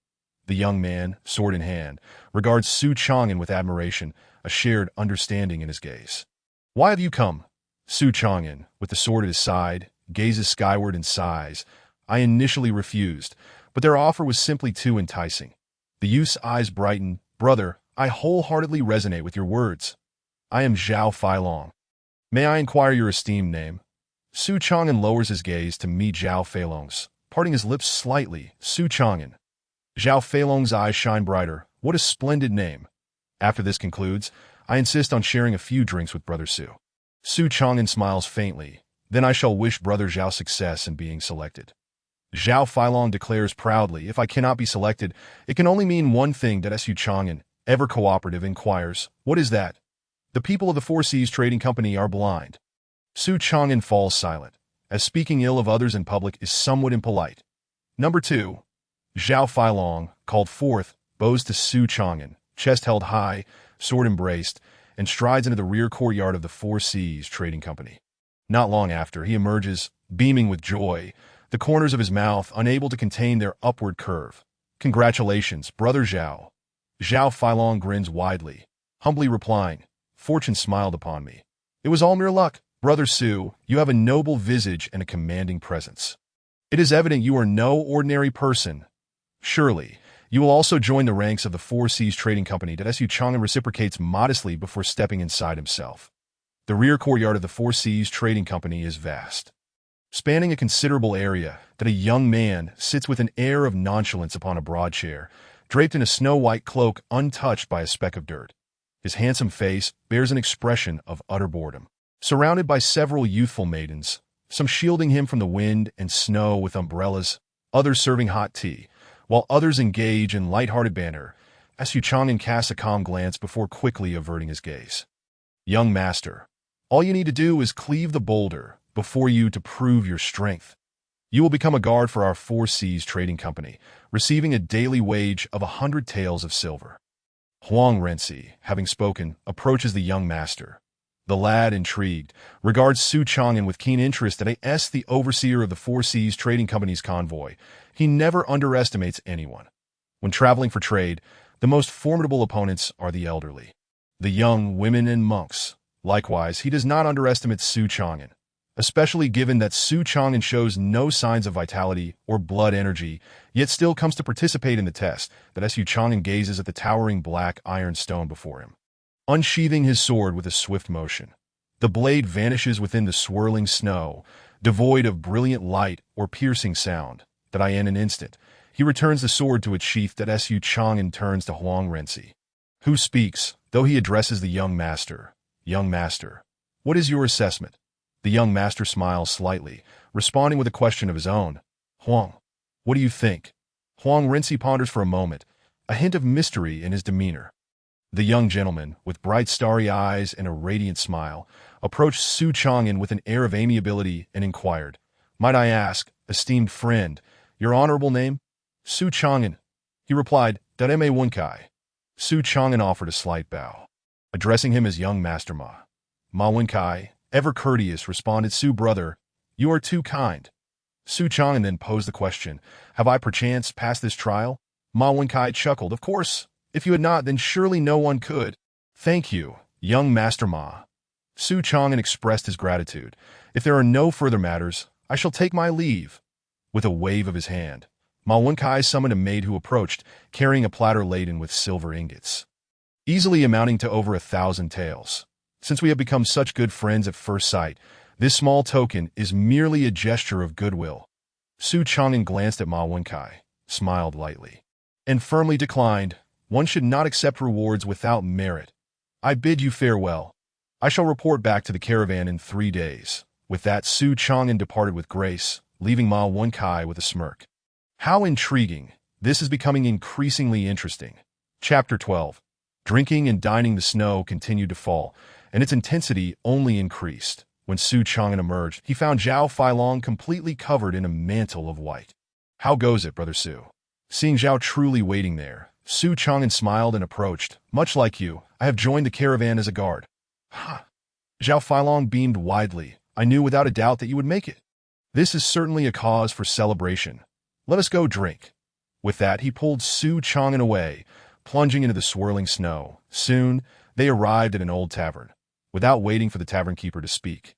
The young man, sword in hand, regards Su Chang'an with admiration, a shared understanding in his gaze. Why have you come? Su Chang'an, with the sword at his side, gazes skyward and sighs. I initially refused, but their offer was simply too enticing. The youth's eyes brighten. Brother, I wholeheartedly resonate with your words. I am Zhao Feilong. May I inquire your esteemed name? Su Chang'an lowers his gaze to meet Zhao Feilong's, parting his lips slightly. Su Chang'an. Zhao Feilong's eyes shine brighter. What a splendid name. After this concludes, I insist on sharing a few drinks with Brother Su. Su Chang'an smiles faintly. Then I shall wish Brother Zhao success in being selected. Zhao Feilong declares proudly, if I cannot be selected, it can only mean one thing. That Su Chang'an, ever cooperative, inquires, what is that? The people of the Four Seas Trading Company are blind. Su Chang'an falls silent, as speaking ill of others in public is somewhat impolite. Number 2. Zhao Feilong, called forth, bows to Su Chang'an, chest held high, sword embraced, and strides into the rear courtyard of the Four Seas Trading Company. Not long after, he emerges, beaming with joy, the corners of his mouth unable to contain their upward curve. Congratulations, Brother Zhao. Zhao Feilong grins widely, humbly replying, Fortune smiled upon me. It was all mere luck. Brother Su, you have a noble visage and a commanding presence. It is evident you are no ordinary person. Surely, you will also join the ranks of the Four Seas Trading Company. That Su Chang'an reciprocates modestly before stepping inside himself. The rear courtyard of the Four Seas Trading Company is vast, spanning a considerable area. That a young man sits with an air of nonchalance upon a broad chair, draped in a snow-white cloak untouched by a speck of dirt. His handsome face bears an expression of utter boredom. Surrounded by several youthful maidens, some shielding him from the wind and snow with umbrellas, others serving hot tea, while others engage in light-hearted banter, Su Chang'an casts a calm glance before quickly averting his gaze. Young master, all you need to do is cleave the boulder before you to prove your strength. You will become a guard for our Four Seas Trading Company, receiving a daily wage of 100 taels of silver. Huang Renzi, having spoken, approaches the young master. The lad, intrigued, regards Su Chang'an with keen interest as the overseer of the Four Seas Trading Company's convoy. He never underestimates anyone. When traveling for trade, the most formidable opponents are the elderly, the young, women, and monks. Likewise, he does not underestimate Su Chang'an, especially given that Su Chang'an shows no signs of vitality or blood energy, yet still comes to participate in the test. That Su Chang'an gazes at the towering black iron stone before him. Unsheathing his sword with a swift motion, the blade vanishes within the swirling snow, devoid of brilliant light or piercing sound. That in an instant, he returns the sword to its sheath. That Su Chang'an turns to Huang Renzi, who speaks, though he addresses the young master. Young master, what is your assessment? The young master smiles slightly, responding with a question of his own. Huang, what do you think? Huang Renzi ponders for a moment, a hint of mystery in his demeanor. The young gentleman, with bright starry eyes and a radiant smile, approached Su Chang'an with an air of amiability and inquired, "Might I ask, esteemed friend, your honorable name?" "Su Chang'an," he replied. "Ma Wenkai." Su Chang'an offered a slight bow, addressing him as young master Ma. "Ma Wenkai, ever courteous," responded Su brother. "You are too kind." Su Chang'an then posed the question, "Have I perchance passed this trial?" Ma Wenkai chuckled. "Of course. If you had not, then surely no one could." "Thank you, young master Ma." Su Chang'an expressed his gratitude. "If there are no further matters, I shall take my leave." With a wave of his hand, Ma Wenkai summoned a maid who approached, carrying a platter laden with silver ingots, easily amounting to over 1,000 taels. "Since we have become such good friends at first sight, this small token is merely a gesture of goodwill." Su Chang'an glanced at Ma Wenkai, smiled lightly, and firmly declined. "One should not accept rewards without merit. I bid you farewell. I shall report back to the caravan in 3 days." With that, Su Chang'an departed with grace, leaving Ma Wenkai with a smirk. How intriguing! This is becoming increasingly interesting. Chapter 12. Drinking and dining. The snow continued to fall, and its intensity only increased. When Su Chang'an emerged, he found Zhao Feilong completely covered in a mantle of white. "How goes it, Brother Su?" Seeing Zhao truly waiting there, Su Chang'an smiled and approached. "Much like you, I have joined the caravan as a guard." "Ha!" Zhao Feilong beamed widely. "I knew without a doubt that you would make it. This is certainly a cause for celebration. Let us go drink." With that, he pulled Su Chang'an away, plunging into the swirling snow. Soon, they arrived at an old tavern. Without waiting for the tavern keeper to speak,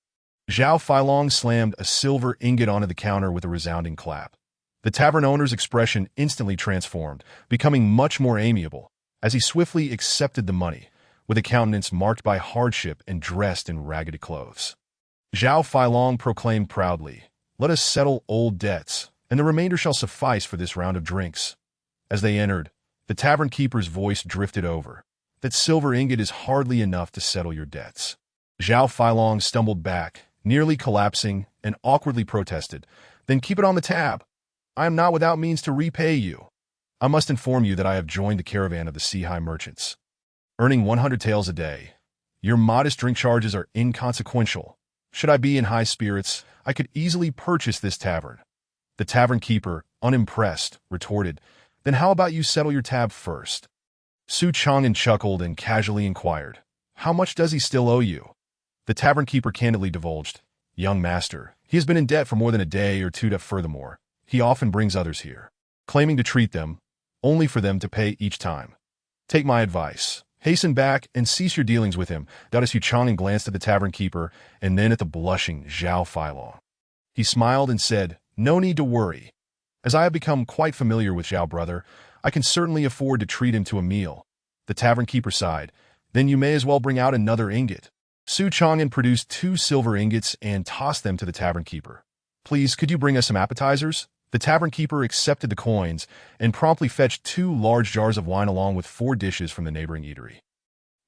Zhao Feilong slammed a silver ingot onto the counter with a resounding clap. The tavern owner's expression instantly transformed, becoming much more amiable, as he swiftly accepted the money, with a countenance marked by hardship and dressed in ragged clothes. Zhao Feilong proclaimed proudly, "Let us settle old debts, and the remainder shall suffice for this round of drinks." As they entered, the tavern keeper's voice drifted over. "That silver ingot is hardly enough to settle your debts." Zhao Feilong stumbled back, nearly collapsing, and awkwardly protested, "Then keep it on the tab. I am not without means to repay you. I must inform you that I have joined the caravan of the Sea-High merchants, earning 100 taels a day. Your modest drink charges are inconsequential. Should I be in high spirits, I could easily purchase this tavern." The tavern keeper, unimpressed, retorted, "Then how about you settle your tab first?" Su Chang'an chuckled and casually inquired, "How much does he still owe you?" The tavern keeper candidly divulged, "Young master, he has been in debt for more than a day or two. Furthermore, he often brings others here, claiming to treat them, only for them to pay each time. Take my advice. Hasten back and cease your dealings with him." Su Chang'an glanced at the tavern keeper and then at the blushing Zhao Feilong. He smiled and said, "No need to worry. As I have become quite familiar with Zhao brother, I can certainly afford to treat him to a meal." The tavern keeper sighed, "Then you may as well bring out another ingot." Su Chang'an produced 2 silver ingots and tossed them to the tavern keeper. "Please, could you bring us some appetizers?" The tavern keeper accepted the coins and promptly fetched 2 large jars of wine along with 4 dishes from the neighboring eatery.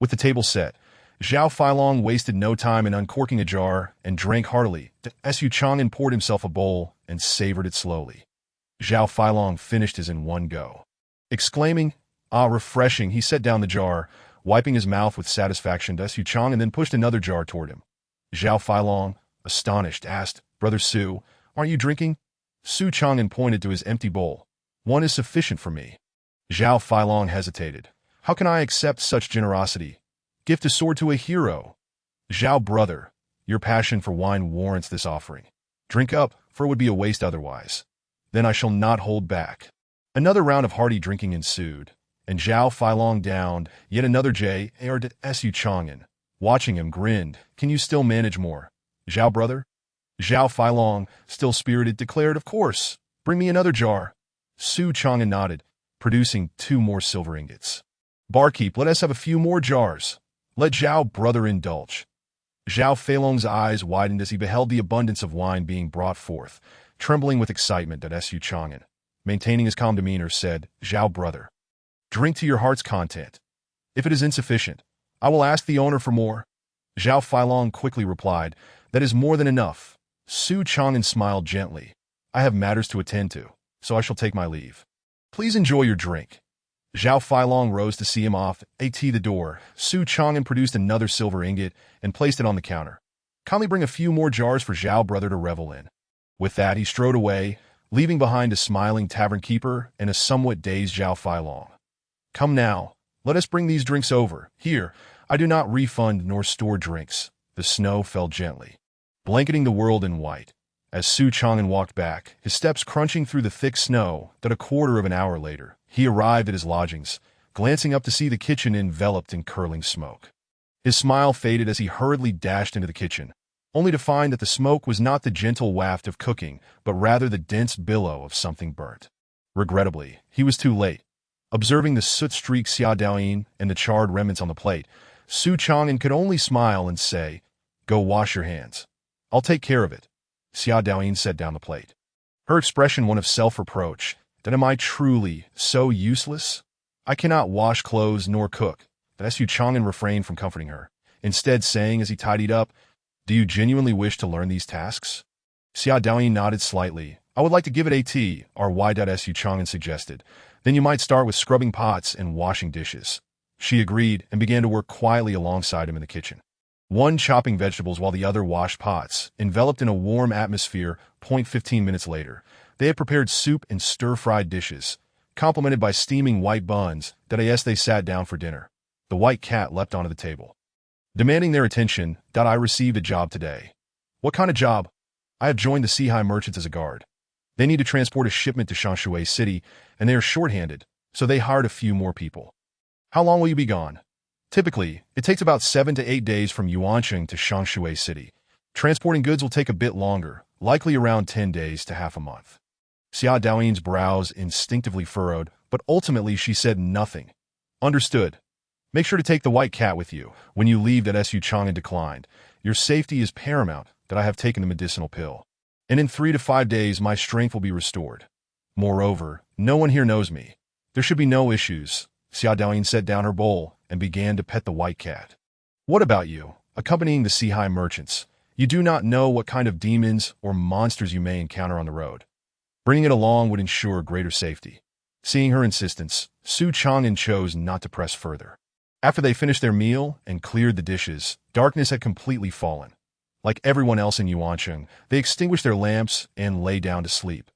With the table set, Zhao Feilong wasted no time in uncorking a jar and drank heartily. Su Chang'an poured himself a bowl and savored it slowly. Zhao Feilong finished his in one go. Exclaiming, "Ah, refreshing," he set down the jar, wiping his mouth with satisfaction. Su Chang'an then pushed another jar toward him. Zhao Feilong, astonished, asked, "Brother Su, aren't you drinking?" Su Chang'an pointed to his empty bowl. "One is sufficient for me." Zhao Feilong hesitated. "How can I accept such generosity? Gift a sword to a hero." "Zhao, brother, your passion for wine warrants this offering. Drink up, for it would be a waste otherwise. Then I shall not hold back." Another round of hearty drinking ensued, and Zhao Feilong downed yet another Su Chang'an. Watching him, grinned. "Can you still manage more, Zhao, brother?" Zhao Feilong, still spirited, declared, "Of course. Bring me another jar." Su Chang'an nodded, producing 2 more silver ingots. "Barkeep, let us have a few more jars. Let Zhao, brother, indulge." Zhao Feilong's eyes widened as he beheld the abundance of wine being brought forth, trembling with excitement. Su Chang'an, maintaining his calm demeanor, said, "Zhao, brother, drink to your heart's content. If it is insufficient, I will ask the owner for more." Zhao Feilong quickly replied, "That is more than enough." Su Chang'an smiled gently. "I have matters to attend to, so I shall take my leave. Please enjoy your drink." Zhao Feilong rose to see him off. The door, Su Chang'an produced another silver ingot and placed it on the counter. "Kindly bring a few more jars for Zhao, brother, to revel in." With that, he strode away, leaving behind a smiling tavern keeper and a somewhat dazed Zhao Feilong. "Come now, let us bring these drinks over. Here, I do not refund nor store drinks." The snow fell gently, blanketing the world in white. As Su Chang'an walked back, his steps crunching through the thick snow, that a quarter of an hour later, he arrived at his lodgings, glancing up to see the kitchen enveloped in curling smoke. His smile faded as he hurriedly dashed into the kitchen, only to find that the smoke was not the gentle waft of cooking, but rather the dense billow of something burnt. Regrettably, he was too late. Observing the soot-streaked xia daoyin and the charred remnants on the plate, Su Chang'an could only smile and say, "Go wash your hands. I'll take care of it." Xia daoyin set down the plate, her expression one of self-reproach. "That am I truly so useless? I cannot wash clothes nor cook." Su Chang'an refrained from comforting her, instead saying as he tidied up, "Do you genuinely wish to learn these tasks?" Xia daoyin nodded slightly. "I would like to give it a Su Chang'an suggested. "Then you might start with scrubbing pots and washing dishes." She agreed and began to work quietly alongside him in the kitchen. One chopping vegetables while the other washed pots, enveloped in a warm atmosphere. 15 minutes later, they had prepared soup and stir-fried dishes, complemented by steaming white buns. They sat down for dinner. The white cat leapt onto the table, demanding their attention. "I received a job today." "What kind of job?" "I have joined the Sihai merchants as a guard. They need to transport a shipment to Shanshui City, and they are short-handed, so they hired a few more people." "How long will you be gone?" "Typically, it takes about 7 to 8 days from Yuancheng to Shanshui City. Transporting goods will take a bit longer, likely around 10 days to half a month." Xia Daoyin's brows instinctively furrowed, but ultimately she said nothing. "Understood. Make sure to take the white cat with you when you leave." Su Chang'an declined. "Your safety is paramount. I have taken the medicinal pill, and in 3 to 5 days my strength will be restored. Moreover, no one here knows me. There should be no issues." Xia Daoyin set down her bowl and began to pet the white cat. "What about you, accompanying the Sihai merchants? You do not know what kind of demons or monsters you may encounter on the road. Bringing it along would ensure greater safety." Seeing her insistence, Su Chang'an chose not to press further. After they finished their meal and cleared the dishes, darkness had completely fallen. Like everyone else in Yuancheng, they extinguished their lamps and lay down to sleep.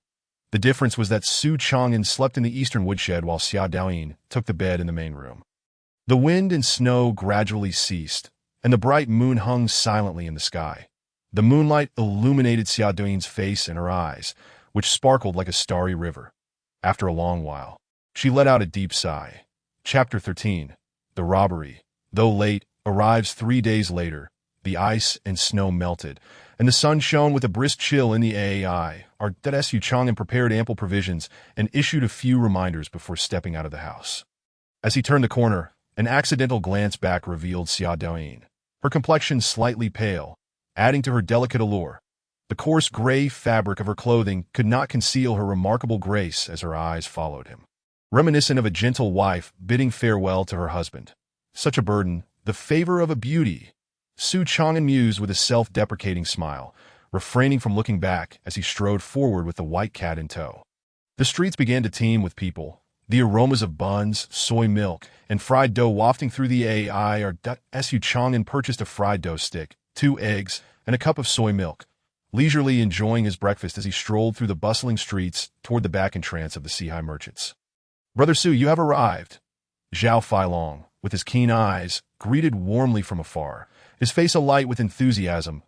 The difference was that Su Chang'an slept in the eastern woodshed while Xia Daoyin took the bed in the main room. The wind and snow gradually ceased, and the bright moon hung silently in the sky. The moonlight illuminated Xia Daoyin's face and her eyes, which sparkled like a starry river. After a long while, she let out a deep sigh. Chapter 13. The Robbery. Though late, arrives 3 days later. The ice and snow melted, and the sun shone with a brisk chill in the AI. Su Chang'an prepared ample provisions and issued a few reminders before stepping out of the house. As he turned the corner, an accidental glance back revealed Xia Daoyin, her complexion slightly pale, adding to her delicate allure. The coarse gray fabric of her clothing could not conceal her remarkable grace as her eyes followed him, reminiscent of a gentle wife bidding farewell to her husband. Such a burden, The favor of a beauty. Su Chang'an mused with a self-deprecating smile, refraining from looking back as he strode forward with the white cat in tow. The streets began to teem with people, the aromas of buns, soy milk, and fried dough wafting through the air. Su Chang'an purchased a fried dough stick, 2 eggs, and a cup of soy milk, leisurely enjoying his breakfast as he strolled through the bustling streets toward the back entrance of the Sihai merchants. "Brother Su, you have arrived." Zhao Feilong, with his keen eyes, greeted warmly from afar, his face alight with enthusiasm.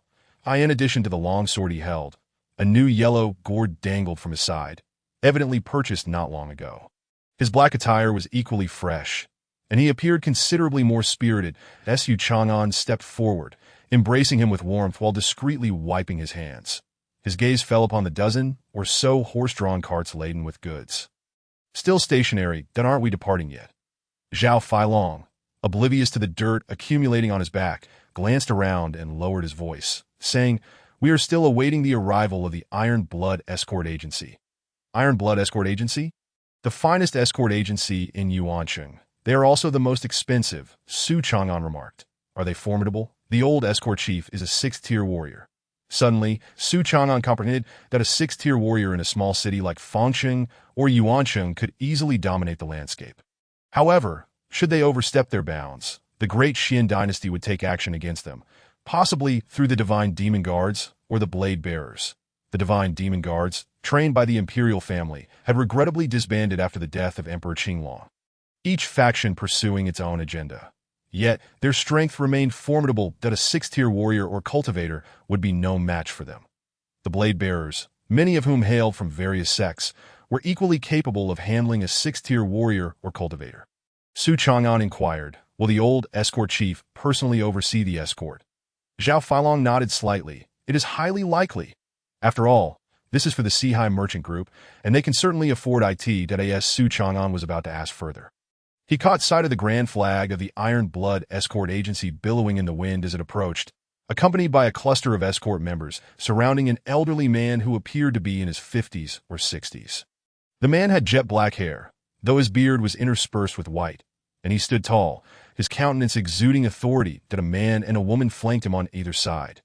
In addition to the long sword he held, a new yellow gourd dangled from his side, evidently purchased not long ago. His black attire was equally fresh, and he appeared considerably more spirited. Su Chang'an stepped forward, embracing him with warmth while discreetly wiping his hands. His gaze fell upon the dozen or so horse-drawn carts laden with goods. "Still stationary, then aren't we departing yet?" Zhao Feilong, oblivious to the dirt accumulating on his back, glanced around and lowered his voice, saying, "We are still awaiting the arrival of the Iron Blood Escort Agency." Iron Blood Escort Agency? The finest escort agency in Yuancheng. They are also the most expensive, Su Chang'an remarked. "Are they formidable?" The old escort chief is a 6th-tier warrior. Suddenly, Su Chang'an comprehended that a 6th-tier warrior in a small city like Fangcheng or Yuancheng could easily dominate the landscape. However, should they overstep their bounds, the great Xian dynasty would take action against them, possibly through the Divine Demon Guards or the Blade Bearers. The Divine Demon Guards, trained by the imperial family, had regrettably disbanded after the death of Emperor Qinglong, each faction pursuing its own agenda. Yet, their strength remained formidable that a 6th-tier warrior or cultivator would be no match for them. The Blade Bearers, many of whom hailed from various sects, were equally capable of handling a 6th-tier warrior or cultivator. Su Chang'an inquired, "Will the old escort chief personally oversee the escort?" Zhao Feilong nodded slightly. "It is highly likely. After all, this is for the Sihai Merchant Group, and they can certainly afford it." Su Chang'an was about to ask further. He caught sight of the grand flag of the Iron Blood Escort Agency billowing in the wind as it approached, accompanied by a cluster of escort members surrounding an elderly man who appeared to be in his 50s or 60s. The man had jet black hair, though his beard was interspersed with white, and he stood tall, his countenance exuding authority that a man and a woman flanked him on either side.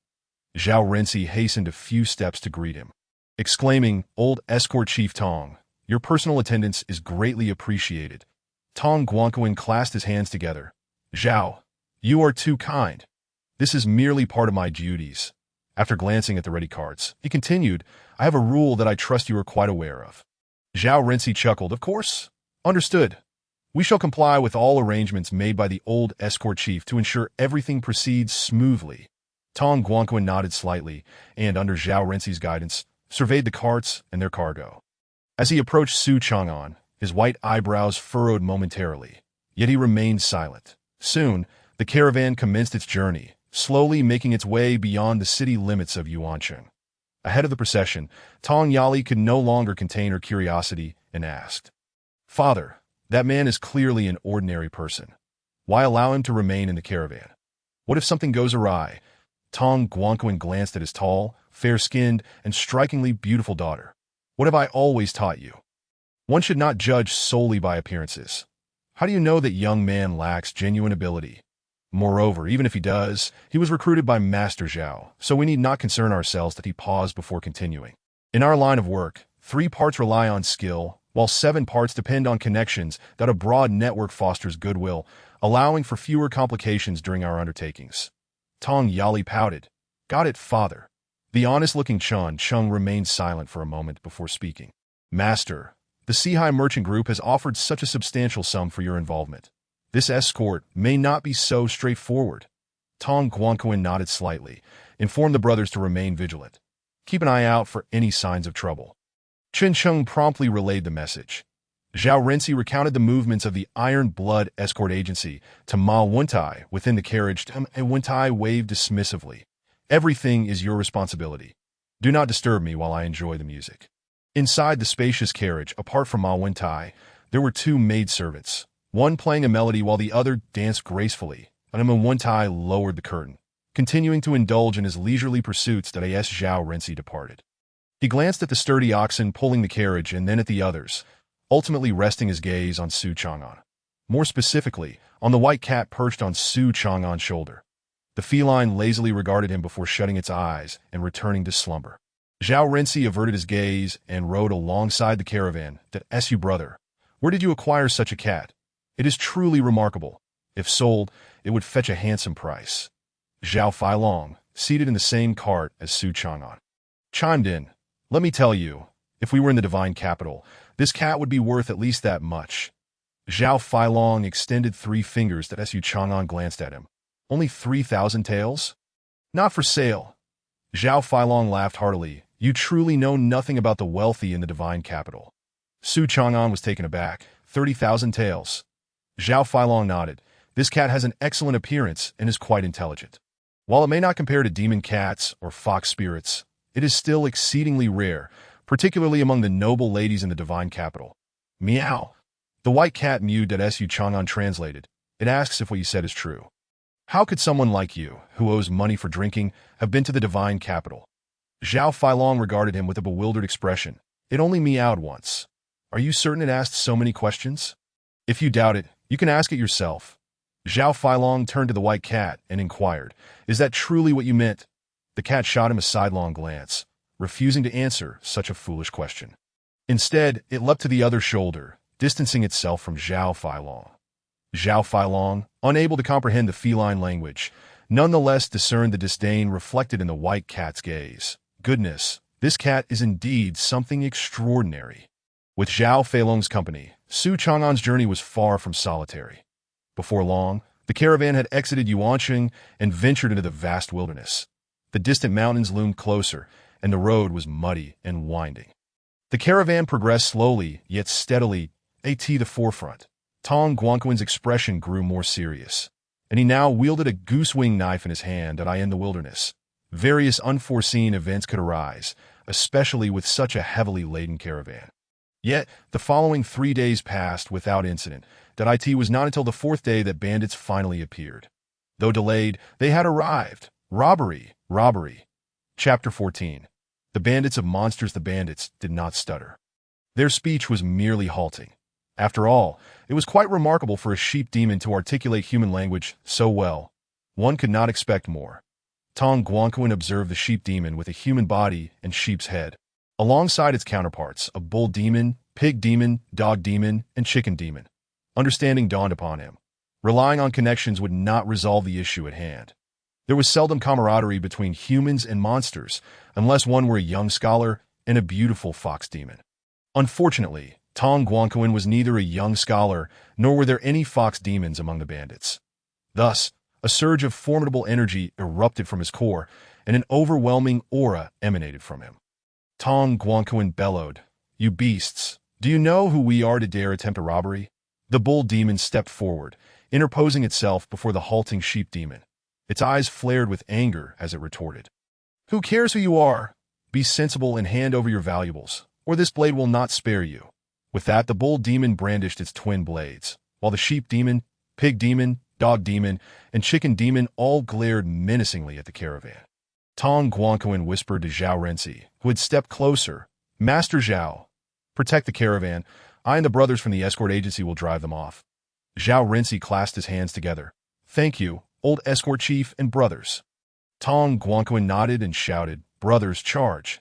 Zhao Renzi hastened a few steps to greet him, exclaiming, "Old Escort Chief Tong, your personal attendance is greatly appreciated." Tong Guanquan clasped his hands together. "Zhao, you are too kind. This is merely part of my duties." After glancing at the ready carts, he continued, "I have a rule that I trust you are quite aware of." Zhao Renzi chuckled. "Of course. Understood. We shall comply with all arrangements made by the old escort chief to ensure everything proceeds smoothly." Tong Guanquan nodded slightly and, under Zhao Renzi's guidance, surveyed the carts and their cargo. As he approached Su Chang'an, his white eyebrows furrowed momentarily, yet he remained silent. Soon, the caravan commenced its journey, slowly making its way beyond the city limits of Yuancheng. Ahead of the procession, Tong Yali could no longer contain her curiosity and asked, "Father, that man is clearly an ordinary person. Why allow him to remain in the caravan? What if something goes awry?" Tong Guanquan glanced at his tall, fair-skinned, and strikingly beautiful daughter. "What have I always taught you? One should not judge solely by appearances. How do you know that young man lacks genuine ability? Moreover, even if he does, he was recruited by Master Zhao, so we need not concern ourselves that he paused before continuing. In our line of work, 3 parts rely on skill, while 7 parts depend on connections that a broad network fosters goodwill, allowing for fewer complications during our undertakings." Tong Yali pouted. "Got it, father." The honest-looking Chung remained silent for a moment before speaking. "Master, the Sihai Merchant Group has offered such a substantial sum for your involvement. This escort may not be so straightforward." Tong Guanquan nodded slightly, informed the brothers to remain vigilant. "Keep an eye out for any signs of trouble." Chen Cheng promptly relayed the message. Zhao Renzi recounted the movements of the Iron Blood Escort Agency to Ma Wentai within the carriage, and Wentai waved dismissively. "Everything is your responsibility. Do not disturb me while I enjoy the music." Inside the spacious carriage, apart from Ma Wentai, there were 2 maidservants, one playing a melody while the other danced gracefully, and Ma Wentai lowered the curtain, continuing to indulge in his leisurely pursuits that as Zhao Renzi departed. He glanced at the sturdy oxen pulling the carriage and then at the others, ultimately resting his gaze on Su Chang'an. More specifically, on the white cat perched on Su Chang'an's shoulder. The feline lazily regarded him before shutting its eyes and returning to slumber. Zhao Renzi averted his gaze and rode alongside the caravan. That "Su brother, where did you acquire such a cat? It is truly remarkable. If sold, it would fetch a handsome price." Zhao Feilong, seated in the same cart as Su Chang'an, chimed in. "Let me tell you, if we were in the divine capital, this cat would be worth at least that much." Zhao Feilong extended 3 fingers. That Su Chang'an glanced at him. "Only 3,000 taels? Not for sale." Zhao Feilong laughed heartily. "You truly know nothing about the wealthy in the divine capital." Su Chang'an was taken aback. 30,000 taels. Zhao Feilong nodded. "This cat has an excellent appearance and is quite intelligent. While it may not compare to demon cats or fox spirits, it is still exceedingly rare, particularly among the noble ladies in the divine capital." "Meow." The white cat mewed. Su Chang'an translated. "It asks if what you said is true. How could someone like you, who owes money for drinking, have been to the divine capital?" Zhao Feilong regarded him with a bewildered expression. "It only meowed once. Are you certain it asked so many questions? If you doubt it, you can ask it yourself." Zhao Feilong turned to the white cat and inquired, "Is that truly what you meant?" The cat shot him a sidelong glance, refusing to answer such a foolish question. Instead, it leapt to the other shoulder, distancing itself from Zhao Feilong. Zhao Feilong, unable to comprehend the feline language, nonetheless discerned the disdain reflected in the white cat's gaze. Goodness, this cat is indeed something extraordinary. With Zhao Feilong's company, Su Chang'an's journey was far from solitary. Before long, the caravan had exited Yuanqing and ventured into the vast wilderness. The distant mountains loomed closer, and the road was muddy and winding. The caravan progressed slowly, yet steadily, at the forefront. Tong Guanquin's expression grew more serious, and he now wielded a goose-wing knife in his hand. In the wilderness, various unforeseen events could arise, especially with such a heavily laden caravan. Yet, the following 3 days passed without incident. It was not until the 4th day that bandits finally appeared. Though delayed, they had arrived. Robbery, robbery. Chapter 14. The bandits of monsters. The bandits did not stutter. Their speech was merely halting. After all, it was quite remarkable for a sheep demon to articulate human language so well. One could not expect more. Tong Guanquin observed the sheep demon with a human body and sheep's head, alongside its counterparts, a bull demon, pig demon, dog demon, and chicken demon. Understanding dawned upon him. Relying on connections would not resolve the issue at hand. There was seldom camaraderie between humans and monsters, unless one were a young scholar and a beautiful fox demon. Unfortunately, Tong Guanquin was neither a young scholar, nor were there any fox demons among the bandits. Thus, a surge of formidable energy erupted from his core, and an overwhelming aura emanated from him. Tong Guanquin bellowed, "You beasts, do you know who we are to dare attempt a robbery?" The bull demon stepped forward, interposing itself before the halting sheep demon. Its eyes flared with anger as it retorted, "Who cares who you are? Be sensible and hand over your valuables, or this blade will not spare you." With that, the bull demon brandished its twin blades, while the sheep demon, pig demon, dog demon, and chicken demon all glared menacingly at the caravan. Tong Guanquin whispered to Zhao Renzi, who had stepped closer, "Master Zhao, protect the caravan. I and the brothers from the escort agency will drive them off." Zhao Renzi clasped his hands together. "Thank you, old escort chief and brothers." Tong Guanquin nodded and shouted, "Brothers, charge."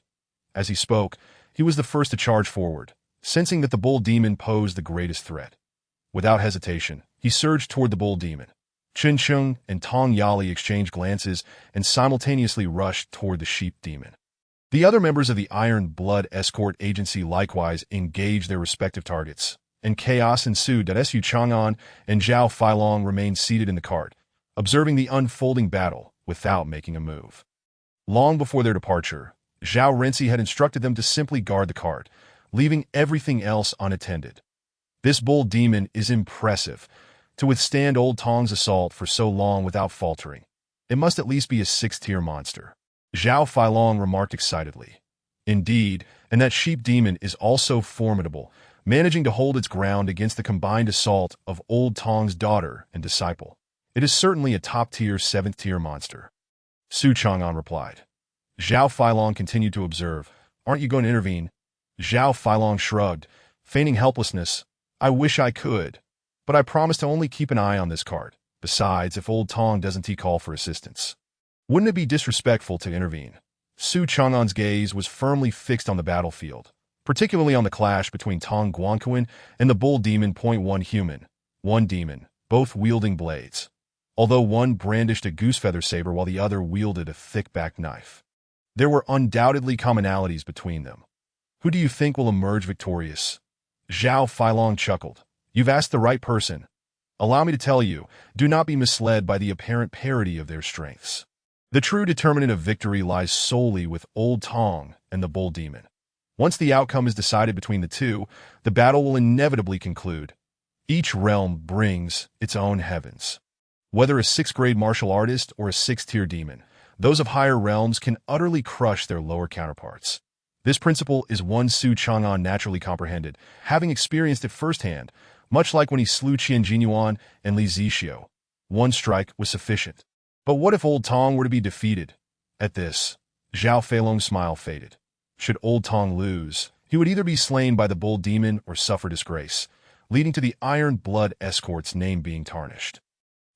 As he spoke, he was the first to charge forward, sensing that the bull demon posed the greatest threat. Without hesitation, he surged toward the bull demon. Chen Chung and Tong Yali exchanged glances and simultaneously rushed toward the sheep demon. The other members of the Iron Blood Escort Agency likewise engaged their respective targets, and chaos ensued. Su Chang'an and Zhao Feilong remained seated in the cart, observing the unfolding battle without making a move. Long before their departure, Zhao Renzi had instructed them to simply guard the cart, leaving everything else unattended. This bull demon is impressive. To withstand old Tong's assault for so long without faltering, it must at least be a 6th-tier monster. Zhao Feilong remarked excitedly. Indeed, and that sheep demon is also formidable, managing to hold its ground against the combined assault of old Tong's daughter and disciple. It is certainly a top-tier 7th-tier monster. Su Chang'an replied. Zhao Feilong continued to observe. "Aren't you going to intervene?" Zhao Feilong shrugged, feigning helplessness. "I wish I could." But I promise to only keep an eye on this cart. Besides, if old Tong doesn't call for assistance, wouldn't it be disrespectful to intervene? Su Chang'an's gaze was firmly fixed on the battlefield, particularly on the clash between Tong Guanquan and the bull demon. One human, one demon, both wielding blades. Although one brandished a goose feather saber while the other wielded a thick-backed knife. There were undoubtedly commonalities between them. Who do you think will emerge victorious? Zhao Feilong chuckled. You've asked the right person. Allow me to tell you, do not be misled by the apparent parity of their strengths. The true determinant of victory lies solely with Old Tong and the bull demon. Once the outcome is decided between the two, the battle will inevitably conclude. Each realm brings its own heavens. Whether a 6th-grade martial artist or a 6th-tier demon, those of higher realms can utterly crush their lower counterparts. This principle is one Su Chang'an naturally comprehended, having experienced it firsthand, much like when he slew Qian Jinyuan and Li Zixio. One strike was sufficient. But what if Old Tong were to be defeated? At this, Zhao Feilong's smile faded. Should Old Tong lose, he would either be slain by the bull demon or suffer disgrace, leading to the Iron Blood Escort's name being tarnished.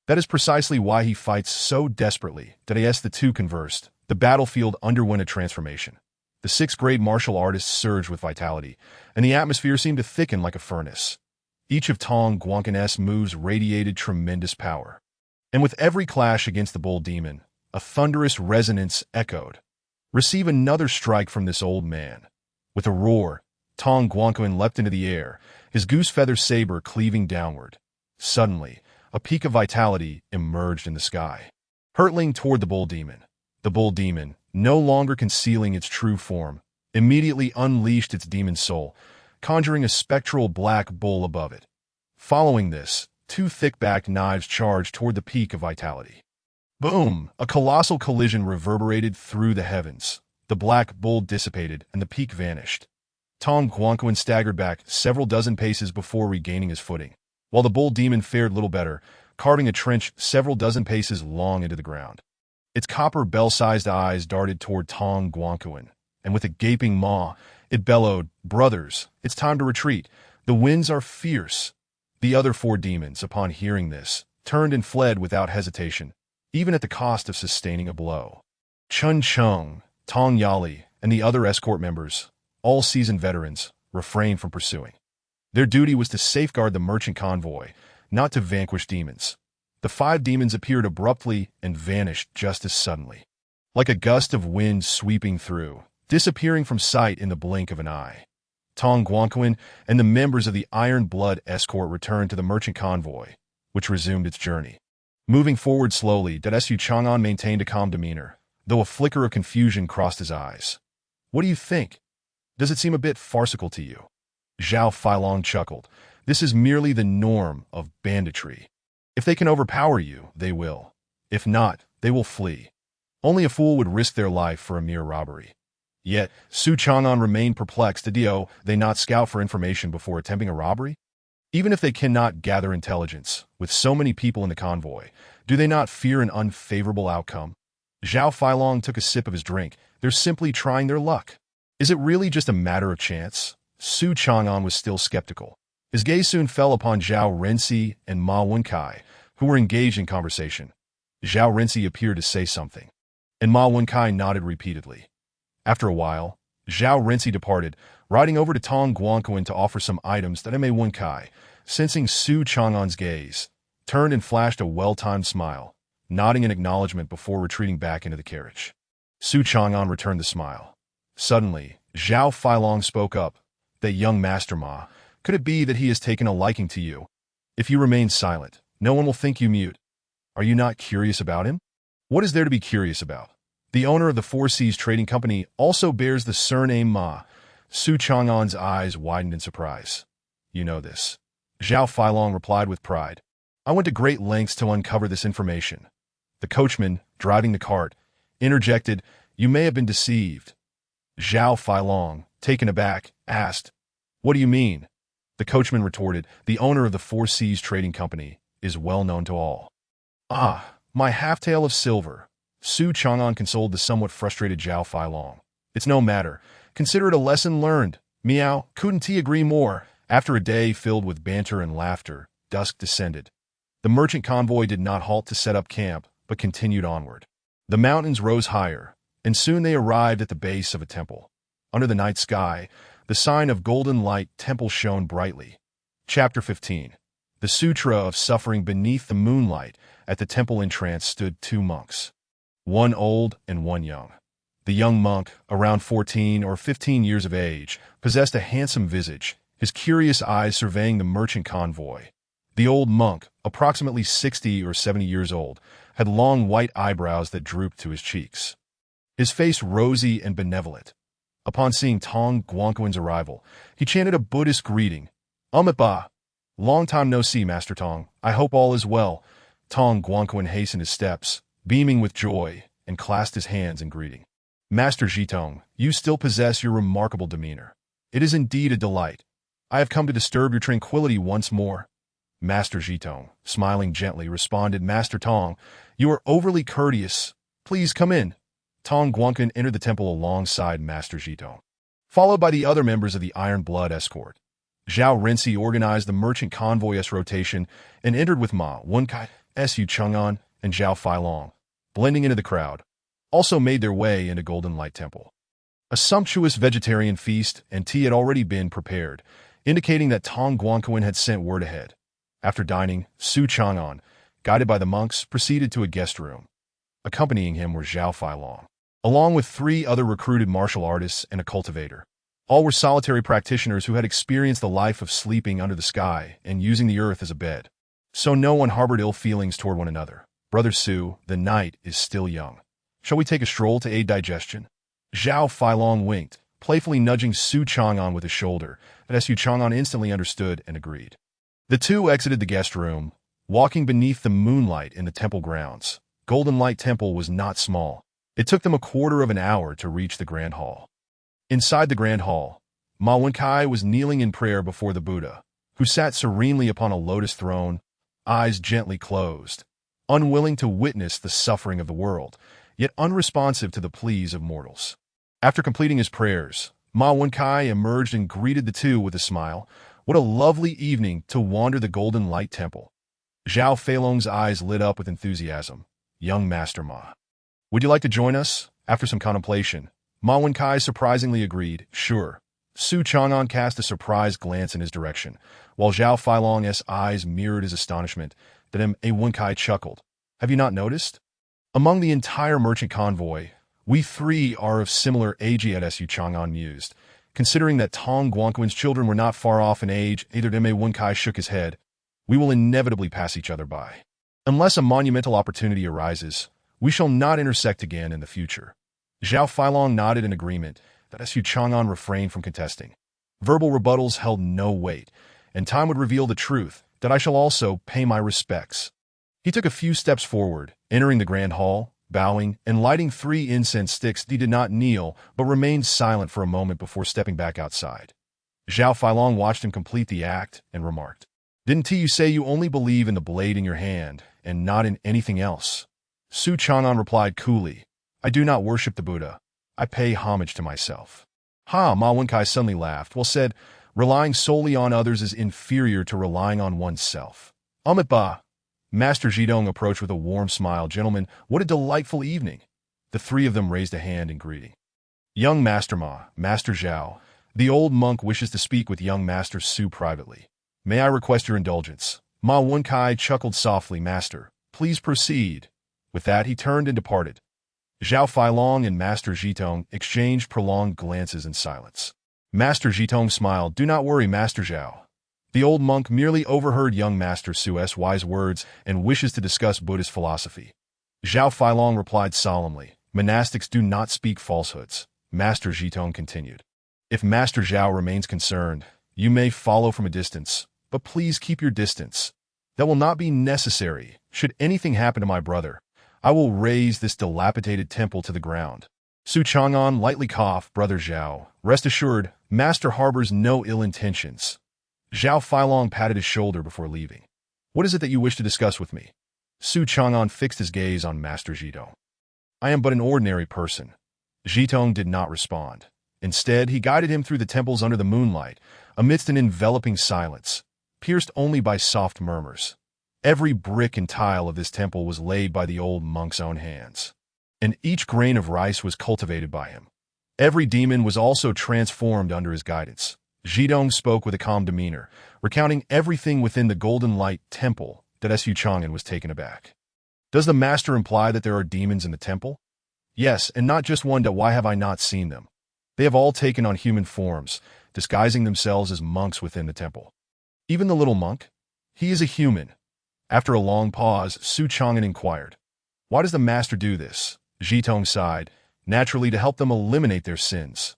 That is precisely why he fights so desperately that as the two conversed, the battlefield underwent a transformation. The 6th-grade martial artists surged with vitality, and the atmosphere seemed to thicken like a furnace. Each of Tong Guanquan's moves radiated tremendous power. And with every clash against the bull demon, a thunderous resonance echoed. Receive another strike from this old man. With a roar, Tong Guanquan leapt into the air, his goose feather saber cleaving downward. Suddenly, a peak of vitality emerged in the sky, hurtling toward the bull demon. The bull demon, no longer concealing its true form, immediately unleashed its demon soul, conjuring a spectral black bull above it. Following this, 2 thick-backed knives charged toward the peak of vitality. Boom! A colossal collision reverberated through the heavens. The black bull dissipated, and the peak vanished. Tong Guanquan staggered back several dozen paces before regaining his footing, while the bull demon fared little better, carving a trench several dozen paces long into the ground. Its copper bell-sized eyes darted toward Tong Guanquan, and with a gaping maw, it bellowed, "Brothers, it's time to retreat. The winds are fierce." The other 4 demons, upon hearing this, turned and fled without hesitation, even at the cost of sustaining a blow. Chun Chung, Tong Yali, and the other escort members, all seasoned veterans, refrained from pursuing. Their duty was to safeguard the merchant convoy, not to vanquish demons. The 5 demons appeared abruptly and vanished just as suddenly, like a gust of wind sweeping through, disappearing from sight in the blink of an eye. Tong Guanquan and the members of the Iron Blood Escort returned to the merchant convoy, which resumed its journey. Moving forward slowly, Su Chang'an maintained a calm demeanor, though a flicker of confusion crossed his eyes. What do you think? Does it seem a bit farcical to you? Zhao Feilong chuckled. This is merely the norm of banditry. If they can overpower you, they will. If not, they will flee. Only a fool would risk their life for a mere robbery. Yet, Su Chang'an remained perplexed. Do they not scout for information before attempting a robbery? Even if they cannot gather intelligence, with so many people in the convoy, do they not fear an unfavorable outcome? Zhao Feilong took a sip of his drink. They're simply trying their luck. Is it really just a matter of chance? Su Chang'an was still skeptical. His gaze soon fell upon Zhao Renzi and Ma Wenkai, who were engaged in conversation. Zhao Renzi appeared to say something, and Ma Wenkai nodded repeatedly. After a while, Zhao Renzi departed, riding over to Tong Guanquan to offer some items that Ma Wenkai, sensing Su Chang'an's gaze, turned and flashed a well-timed smile, nodding in acknowledgement before retreating back into the carriage. Su Chang'an returned the smile. Suddenly, Zhao Feilong spoke up. That young Master Ma, could it be that he has taken a liking to you? If you remain silent, no one will think you mute. Are you not curious about him? What is there to be curious about? The owner of the Four Seas Trading Company also bears the surname Ma. Su Chang'an's eyes widened in surprise. You know this. Zhao Feilong replied with pride. I went to great lengths to uncover this information. The coachman, driving the cart, interjected, You may have been deceived. Zhao Feilong, taken aback, asked, What do you mean? The coachman retorted, The owner of the Four Seas Trading Company is well known to all. Ah, my half-tail of silver. Su Chang'an consoled the somewhat frustrated Zhao Feilong. It's no matter. Consider it a lesson learned. Meow, couldn't he agree more? After a day filled with banter and laughter, dusk descended. The merchant convoy did not halt to set up camp, but continued onward. The mountains rose higher, and soon they arrived at the base of a temple. Under the night sky, the sign of golden light temple shone brightly. Chapter 15. The Sutra of Suffering. Beneath the moonlight, at the temple entrance stood two monks, one old and one young. The young monk, around 14 or 15 years of age, possessed a handsome visage, his curious eyes surveying the merchant convoy. The old monk, approximately 60 or 70 years old, had long white eyebrows that drooped to his cheeks. His face rosy and benevolent. Upon seeing Tong Guanquin's arrival, he chanted a Buddhist greeting. Ba. Long time no see, Master Tong. I hope all is well. Tong Guanquin hastened his steps, beaming with joy, and clasped his hands in greeting. Master Jitong, you still possess your remarkable demeanor. It is indeed a delight. I have come to disturb your tranquility once more. Master Jitong, smiling gently, responded, Master Tong, you are overly courteous. Please come in. Tong Guanquin entered the temple alongside Master Jitong, followed by the other members of the Iron Blood escort. Zhao Renzi organized the merchant convoy's rotation and entered with Ma Wenkai, Su Chang'an, and Zhao Feilong, blending into the crowd, also made their way into Golden Light Temple. A sumptuous vegetarian feast and tea had already been prepared, indicating that Tong Guanquin had sent word ahead. After dining, Su Chang'an, guided by the monks, proceeded to a guest room. Accompanying him were Zhao Feilong, along with 3 other recruited martial artists and a cultivator. All were solitary practitioners who had experienced the life of sleeping under the sky and using the earth as a bed. So no one harbored ill feelings toward one another. Brother Su, the night is still young. Shall we take a stroll to aid digestion? Zhao Feilong winked, playfully nudging Su Chang'an with his shoulder, but Su Chang'an instantly understood and agreed. The two exited the guest room, walking beneath the moonlight in the temple grounds. Golden Light Temple was not small. It took them a quarter of an hour to reach the Grand Hall. Inside the Grand Hall, Ma Wenkai was kneeling in prayer before the Buddha, who sat serenely upon a lotus throne, eyes gently closed, unwilling to witness the suffering of the world, yet unresponsive to the pleas of mortals. After completing his prayers, Ma Wenkai emerged and greeted the two with a smile. What a lovely evening to wander the Golden Light Temple. Zhao Feilong's eyes lit up with enthusiasm. Young Master Ma, would you like to join us? After some contemplation, Ma Wenkai surprisingly agreed, sure. Su Chang'an cast a surprised glance in his direction, while Zhao Feilong's eyes mirrored his astonishment. Then Ma Wenkai chuckled. Have you not noticed? Among the entire merchant convoy, we 3 are of similar age, yet Su Chang'an mused. Considering that Tong Guanquin's children were not far off in age, either Ma Wenkai shook his head. We will inevitably pass each other by. Unless a monumental opportunity arises, we shall not intersect again in the future. Zhao Feilong nodded in agreement, that Su Chang'an refrained from contesting. Verbal rebuttals held no weight, and time would reveal the truth, that I shall also pay my respects. He took a few steps forward, entering the Grand Hall, bowing, and lighting 3 incense sticks. He did not kneel, but remained silent for a moment before stepping back outside. Zhao Feilong watched him complete the act and remarked, Didn't you say you only believe in the blade in your hand, and not in anything else? Su Chang'an replied coolly, I do not worship the Buddha. I pay homage to myself. Ma Wenkai suddenly laughed, said, relying solely on others is inferior to relying on oneself. Ba. Master Jitong approached with a warm smile. Gentlemen, what a delightful evening. The 3 of them raised a hand in greeting. Young Master Ma, Master Zhao, the old monk wishes to speak with young Master Su privately. May I request your indulgence? Ma Wenkai chuckled softly. Master, please proceed. With that, he turned and departed. Zhao Feilong and Master Jitong exchanged prolonged glances in silence. Master Jitong smiled. Do not worry, Master Zhao. The old monk merely overheard young Master Su's wise words and wishes to discuss Buddhist philosophy. Zhao Feilong replied solemnly, Monastics do not speak falsehoods. Master Jitong continued. If Master Zhao remains concerned, you may follow from a distance, but please keep your distance. That will not be necessary. Should anything happen to my brother, I will raise this dilapidated temple to the ground. Su Chang'an lightly coughed. Brother Zhao, rest assured, Master harbors no ill intentions. Zhao Feilong patted his shoulder before leaving. What is it that you wish to discuss with me? Su Chang'an fixed his gaze on Master Jitong. I am but an ordinary person. Jitong did not respond. Instead, he guided him through the temples under the moonlight, amidst an enveloping silence. pierced only by soft murmurs. Every brick and tile of this temple was laid by the old monk's own hands, and each grain of rice was cultivated by him. Every demon was also transformed under his guidance. Zhidong spoke with a calm demeanor, recounting everything within the Golden Light Temple that Su Chang'an was taken aback. Does the master imply that there are demons in the temple? Yes, and not just one. Why have I not seen them? They have all taken on human forms, disguising themselves as monks within the temple. Even the little monk? He is a human. After a long pause, Su Chang'an inquired, "Why does the master do this?" Zhitong sighed, "Naturally to help them eliminate their sins.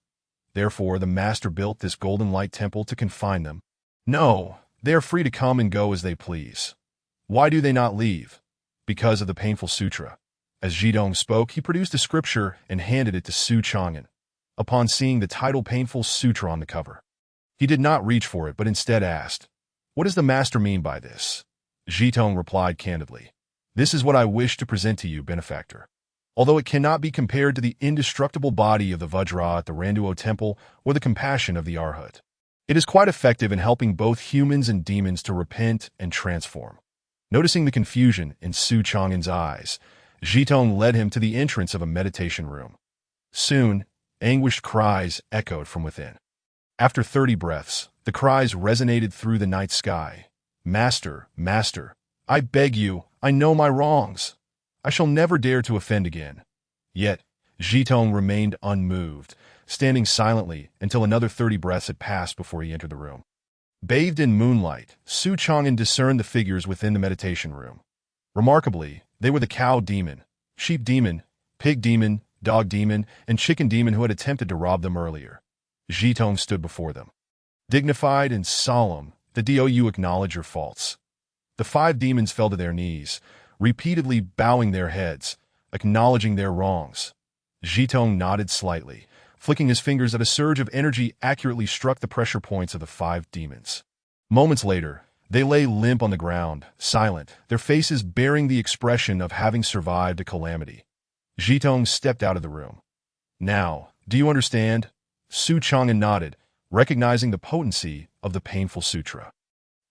Therefore, the master built this Golden Light Temple to confine them. No, they are free to come and go as they please. Why do they not leave? Because of the painful sutra." As Zhidong spoke, he produced a scripture and handed it to Su Chang'an. Upon seeing the title Painful Sutra on the cover, he did not reach for it but instead asked, "What does the master mean by this?" Zhitong replied candidly, "This is what I wish to present to you, benefactor. Although it cannot be compared to the indestructible body of the Vajra at the Randuo Temple or the compassion of the Arhat, it is quite effective in helping both humans and demons to repent and transform." Noticing the confusion in Su Chang'an's eyes, Zhitong led him to the entrance of a meditation room. Soon, anguished cries echoed from within. After 30 breaths, the cries resonated through the night sky. "Master, Master, I beg you, I know my wrongs. I shall never dare to offend again." Yet, Zhitong remained unmoved, standing silently until another 30 breaths had passed before he entered the room. Bathed in moonlight, Su Chang'an discerned the figures within the meditation room. Remarkably, they were the cow demon, sheep demon, pig demon, dog demon, and chicken demon who had attempted to rob them earlier. Zhitong stood before them. Dignified and solemn, "The Do acknowledge your faults." The 5 demons fell to their knees, repeatedly bowing their heads, acknowledging their wrongs. Zhitong nodded slightly, flicking his fingers at a surge of energy accurately struck the pressure points of the 5 demons. Moments later, they lay limp on the ground, silent, their faces bearing the expression of having survived a calamity. Zhitong stepped out of the room. "Now, do you understand?" Su Chang'an nodded, recognizing the potency of the painful sutra.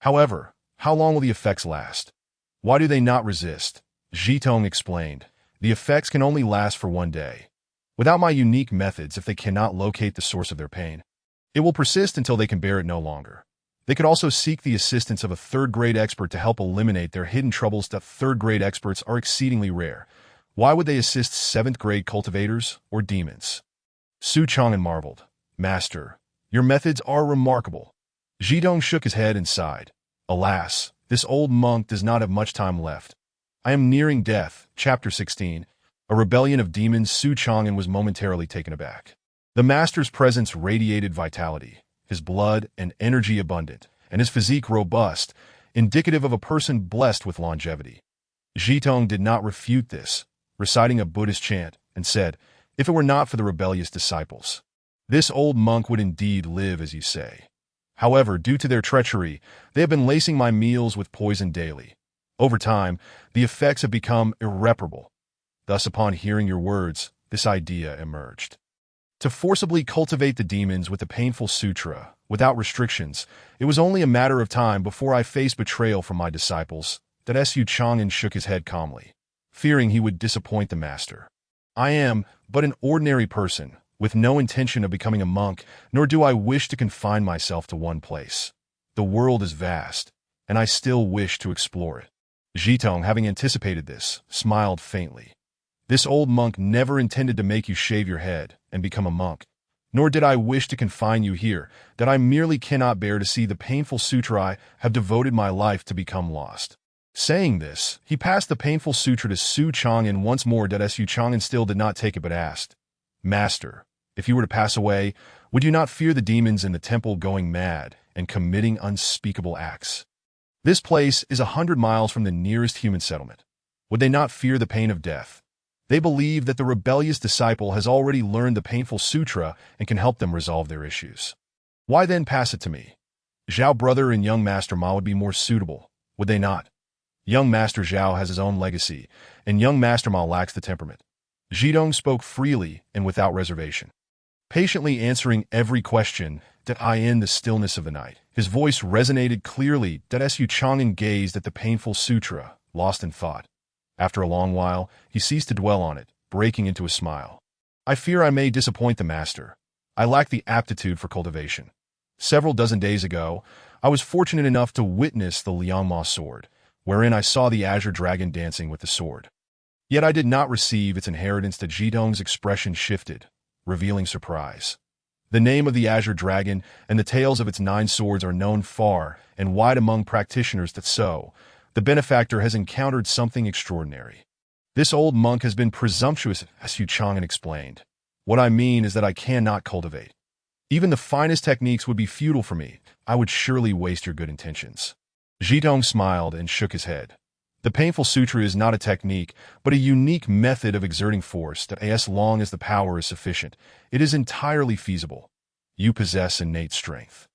"However, how long will the effects last? Why do they not resist?" Zhitong explained, "The effects can only last for 1 day. Without my unique methods, if they cannot locate the source of their pain, it will persist until they can bear it no longer. They could also seek the assistance of a 3rd-grade expert to help eliminate their hidden troubles. That 3rd-grade experts are exceedingly rare. Why would they assist 7th-grade cultivators or demons?" Su Chang'an marveled, "Master, your methods are remarkable." Zhidong shook his head and sighed. "Alas, this old monk does not have much time left. I am nearing death." Chapter 16. A rebellion of demons. Su Chang'an was momentarily taken aback. The master's presence radiated vitality, his blood and energy abundant, and his physique robust, indicative of a person blessed with longevity. Zhitong did not refute this, reciting a Buddhist chant, and said, "If it were not for the rebellious disciples, this old monk would indeed live as you say. However, due to their treachery, they have been lacing my meals with poison daily. Over time, the effects have become irreparable. Thus, upon hearing your words, this idea emerged. To forcibly cultivate the demons with the painful sutra, without restrictions, it was only a matter of time before I faced betrayal from my disciples." That Su Chang'an shook his head calmly, fearing he would disappoint the master. "I am but an ordinary person, with no intention of becoming a monk, nor do I wish to confine myself to one place. The world is vast, and I still wish to explore it." Zhitong, having anticipated this, smiled faintly. "This old monk never intended to make you shave your head and become a monk, nor did I wish to confine you here, that I merely cannot bear to see the painful sutra I have devoted my life to become lost." Saying this, he passed the painful sutra to Su Chang'an once more. That Su Chang'an still did not take it but asked, "Master, if you were to pass away, would you not fear the demons in the temple going mad and committing unspeakable acts? This place is 100 miles from the nearest human settlement. Would they not fear the pain of death? They believe that the rebellious disciple has already learned the painful sutra and can help them resolve their issues. Why then pass it to me? Zhao brother and young Master Ma would be more suitable, would they not? Young Master Zhao has his own legacy, and young Master Ma lacks the temperament." Zhidong spoke freely and without reservation, patiently answering every question, that I in the stillness of the night. His voice resonated clearly that Su Chang'an gazed at the painful sutra, lost in thought. After a long while, he ceased to dwell on it, breaking into a smile. I fear I may disappoint the master. I lack the aptitude for cultivation. Several dozen days ago, I was fortunate enough to witness the Liangma sword, wherein I saw the azure dragon dancing with the sword. Yet I did not receive its inheritance. To Jidong's expression shifted, revealing surprise. The name of the azure dragon and the tales of its 9 swords are known far and wide among practitioners that so, the benefactor has encountered something extraordinary. This old monk has been presumptuous, as Su Chang'an explained. What I mean is that I cannot cultivate. Even the finest techniques would be futile for me. I would surely waste your good intentions. Jidong smiled and shook his head. The painful sutra is not a technique, but a unique method of exerting force that as long as the power is sufficient, it is entirely feasible. You possess innate strength.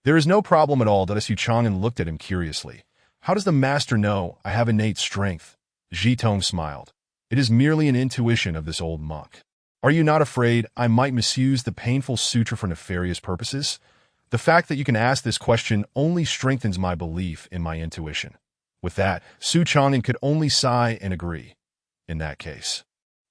There is no problem at all. Su Chang'an looked at him curiously. How does the master know I have innate strength? Jidong smiled. It is merely an intuition of this old monk. Are you not afraid I might misuse the painful sutra for nefarious purposes? The fact that you can ask this question only strengthens my belief in my intuition. With that, Su Chang'an could only sigh and agree. In that case,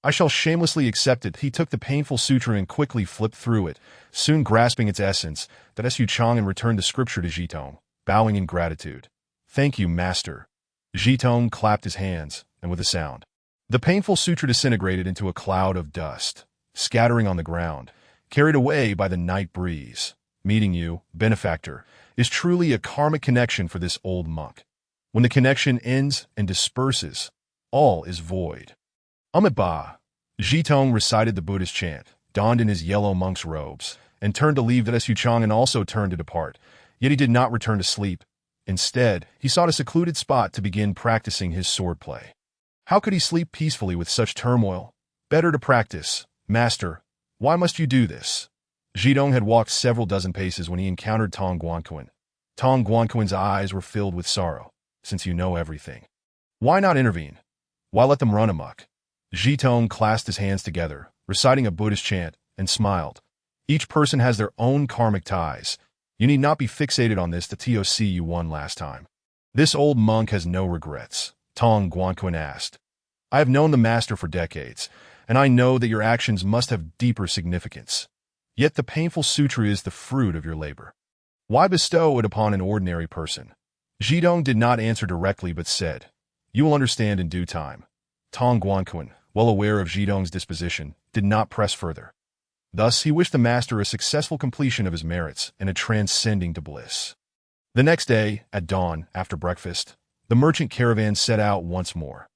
I shall shamelessly accept it. He took the painful sutra and quickly flipped through it, soon grasping its essence. That Su Chang'an returned the scripture to Jidong, bowing in gratitude. Thank you, master. Jidong clapped his hands, and with a sound, the painful sutra disintegrated into a cloud of dust, scattering on the ground, carried away by the night breeze. Meeting you, benefactor, is truly a karmic connection for this old monk. When the connection ends and disperses, all is void. Amitabha. Jidong recited the Buddhist chant, donned in his yellow monk's robes, and turned to leave. That Su Chang'an also turned to depart, yet he did not return to sleep. Instead, he sought a secluded spot to begin practicing his swordplay. How could he sleep peacefully with such turmoil? Better to practice. Master, why must you do this? Jidong had walked several dozen paces when he encountered Tong Guanquan. Tong Guanquan's eyes were filled with sorrow. Since you know everything, why not intervene? Why let them run amok? Jidong clasped his hands together, reciting a Buddhist chant, and smiled. Each person has their own karmic ties. You need not be fixated on this. The TOC you won last time. This old monk has no regrets. Tong Guanquan asked. I have known the master for decades, and I know that your actions must have deeper significance. Yet the painful sutra is the fruit of your labor. Why bestow it upon an ordinary person? Jidong did not answer directly but said, You will understand in due time. Tong Guanquan, well aware of Jidong's disposition, did not press further. Thus he wished the master a successful completion of his merits and a transcending to bliss. The next day, at dawn, after breakfast, the merchant caravan set out once more.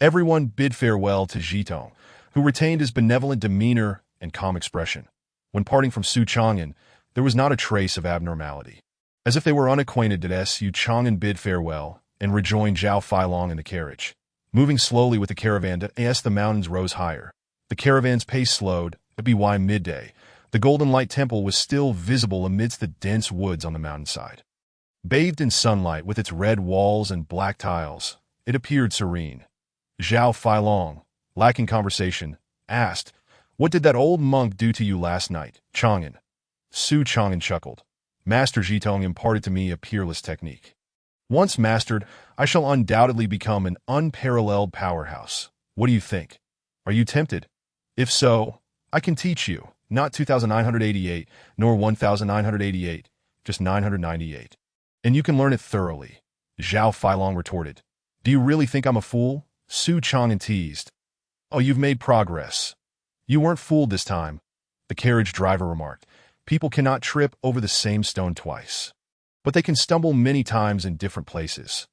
Everyone bid farewell to Jidong, who retained his benevolent demeanor and calm expression. When parting from Su Chang'an, there was not a trace of abnormality. As if they were unacquainted, did Su Chang'an bid farewell and rejoined Zhao Feilong in the carriage. Moving slowly with the caravan as the mountains rose higher. The caravan's pace slowed. At by midday, the Golden Light Temple was still visible amidst the dense woods on the mountainside. Bathed in sunlight with its red walls and black tiles, it appeared serene. Zhao Feilong, lacking conversation, asked, What did that old monk do to you last night, Chang'an? Su Chang'an chuckled. Master Jidong imparted to me a peerless technique. Once mastered, I shall undoubtedly become an unparalleled powerhouse. What do you think? Are you tempted? If so, I can teach you, not 2,988, nor 1,988, just 998. And you can learn it thoroughly. Zhao Feilong retorted. Do you really think I'm a fool? Su Chang'an teased. Oh, you've made progress. You weren't fooled this time, the carriage driver remarked. People cannot trip over the same stone twice. But they can stumble many times in different places.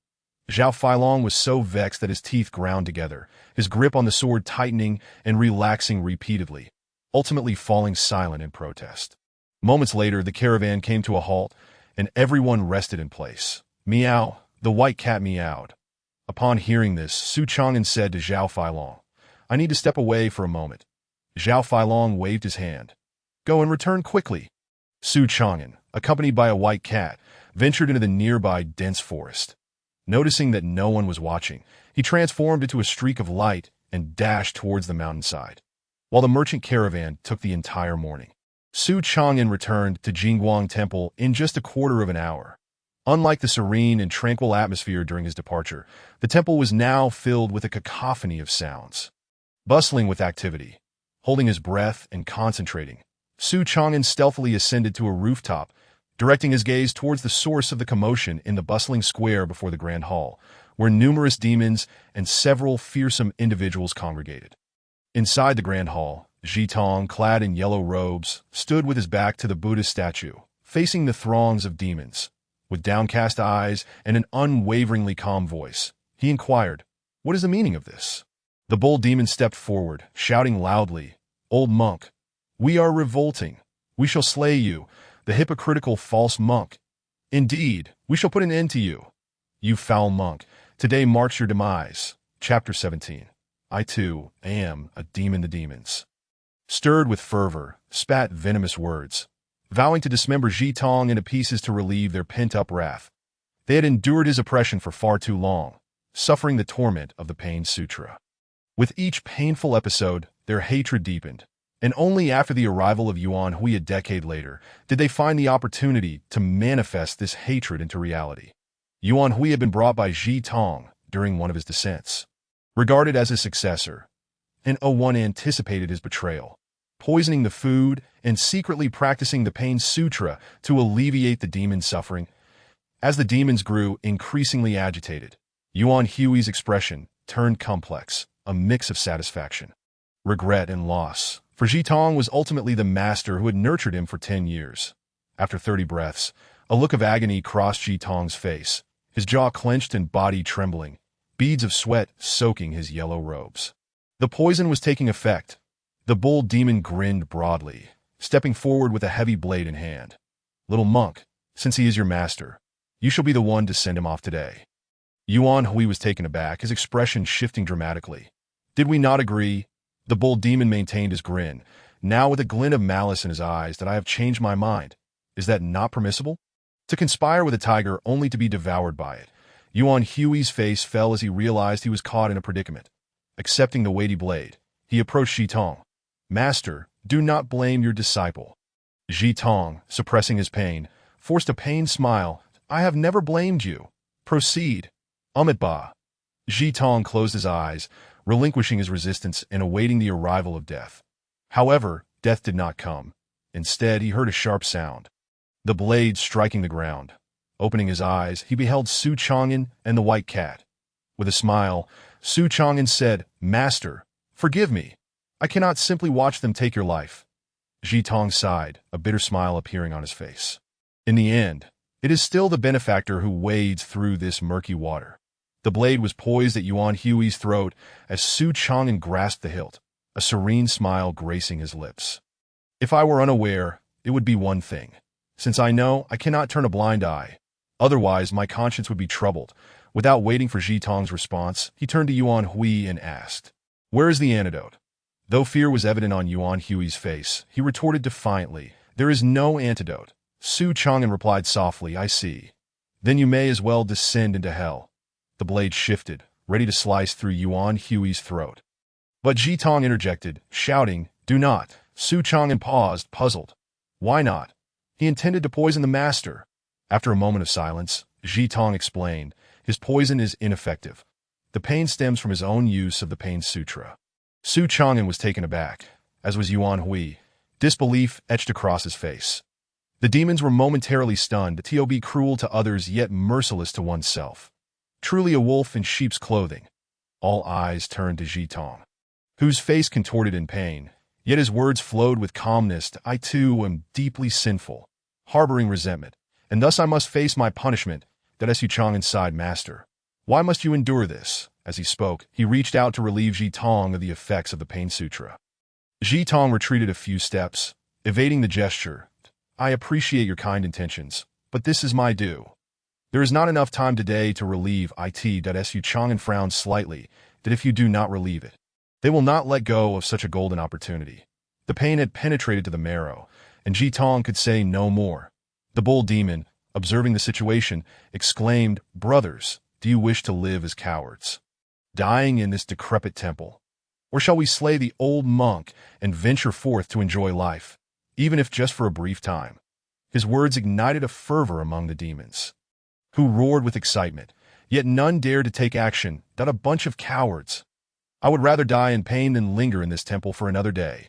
Zhao Feilong was so vexed that his teeth ground together, his grip on the sword tightening and relaxing repeatedly, ultimately falling silent in protest. Moments later, the caravan came to a halt, and everyone rested in place. Meow, the white cat meowed. Upon hearing this, Su Chang'an said to Zhao Feilong, I need to step away for a moment. Zhao Feilong waved his hand. Go and return quickly. Su Chang'an, accompanied by a white cat, ventured into the nearby dense forest. Noticing that no one was watching, he transformed into a streak of light and dashed towards the mountainside, while the merchant caravan took the entire morning. Su Chang'an returned to Jingguang Temple in just a quarter of an hour. Unlike the serene and tranquil atmosphere during his departure, the temple was now filled with a cacophony of sounds. Bustling with activity, holding his breath and concentrating, Su Chang'an stealthily ascended to a rooftop, directing his gaze towards the source of the commotion in the bustling square before the grand hall, where numerous demons and several fearsome individuals congregated. Inside the grand hall, Jitong, clad in yellow robes, stood with his back to the Buddhist statue, facing the throngs of demons. With downcast eyes and an unwaveringly calm voice, he inquired, "What is the meaning of this?" The bold demon stepped forward, shouting loudly, "Old monk, we are revolting. We shall slay you, the hypocritical false monk. Indeed, we shall put an end to you. You foul monk, today marks your demise." Chapter 17. I too am a demon. The demons, stirred with fervor, spat venomous words, vowing to dismember Jitong into pieces to relieve their pent-up wrath. They had endured his oppression for far too long, suffering the torment of the Pain Sutra. With each painful episode, their hatred deepened, and only after the arrival of Yuan Hui a decade later did they find the opportunity to manifest this hatred into reality. Yuan Hui had been brought by Jitong during one of his descents. Regarded as his successor, and one anticipated his betrayal, poisoning the food and secretly practicing the Pain Sutra to alleviate the demon's suffering. As the demons grew increasingly agitated, Yuan Hui's expression turned complex, a mix of satisfaction, regret, and loss, for Jitong was ultimately the master who had nurtured him for 10 years. After 30 breaths, a look of agony crossed Jitong's face, his jaw clenched and body trembling, beads of sweat soaking his yellow robes. The poison was taking effect. The bull demon grinned broadly, stepping forward with a heavy blade in hand. "Little monk, since he is your master, you shall be the one to send him off today." Yuan Hui was taken aback, his expression shifting dramatically. "Did we not agree?" The bull demon maintained his grin, now with a glint of malice in his eyes, "that I have changed my mind. Is that not permissible? To conspire with a tiger only to be devoured by it." Yuan Hui's face fell as he realized he was caught in a predicament. Accepting the weighty blade, he approached Jitong. "Master, do not blame your disciple." Jitong, suppressing his pain, forced a pained smile. "I have never blamed you. Proceed." Amitabha. Jitong closed his eyes, relinquishing his resistance and awaiting the arrival of death. However, death did not come. Instead, he heard a sharp sound, the blade striking the ground. Opening his eyes, he beheld Su Chang'an and the white cat. With a smile, Su Chang'an said, "Master, forgive me. I cannot simply watch them take your life." Jitong sighed, a bitter smile appearing on his face. In the end, it is still the benefactor who wades through this murky water. The blade was poised at Yuan Hui's throat as Su Chang'an grasped the hilt, a serene smile gracing his lips. "If I were unaware, it would be one thing. Since I know, I cannot turn a blind eye. Otherwise, my conscience would be troubled." Without waiting for Jitong's response, he turned to Yuan Hui and asked, "Where is the antidote?" Though fear was evident on Yuan Hui's face, he retorted defiantly, "There is no antidote." Su Chang'an replied softly, "I see. Then you may as well descend into hell." The blade shifted, ready to slice through Yuan Hui's throat. But Jitong interjected, shouting, "Do not." Su Chang'an paused, puzzled. Why not? He intended to poison the master. After a moment of silence, Jitong explained, "His poison is ineffective. The pain stems from his own use of the Pain Sutra." Su Chang'an was taken aback, as was Yuan Hui. Disbelief etched across his face. The demons were momentarily stunned, to be cruel to others yet merciless to oneself. Truly a wolf in sheep's clothing. All eyes turned to Jitong, whose face contorted in pain, yet his words flowed with calmness. "I too am deeply sinful, harboring resentment, and thus I must face my punishment." That Su Chang'an sighed, "Master, why must you endure this?" As he spoke, he reached out to relieve Jitong of the effects of the Pain Sutra. Jitong retreated a few steps, evading the gesture. "I appreciate your kind intentions, but this is my due. There is not enough time today to relieve it." Su Chang'an frowned slightly, "that if you do not relieve it, they will not let go of such a golden opportunity." The pain had penetrated to the marrow, and Jitong could say no more. The bull demon, observing the situation, exclaimed, "Brothers, do you wish to live as cowards, dying in this decrepit temple? Or shall we slay the old monk and venture forth to enjoy life?" even if just for a brief time. His words ignited a fervor among the demons, who roared with excitement, yet none dared to take action. Not a bunch of cowards. I would rather die in pain than linger in this temple for another day.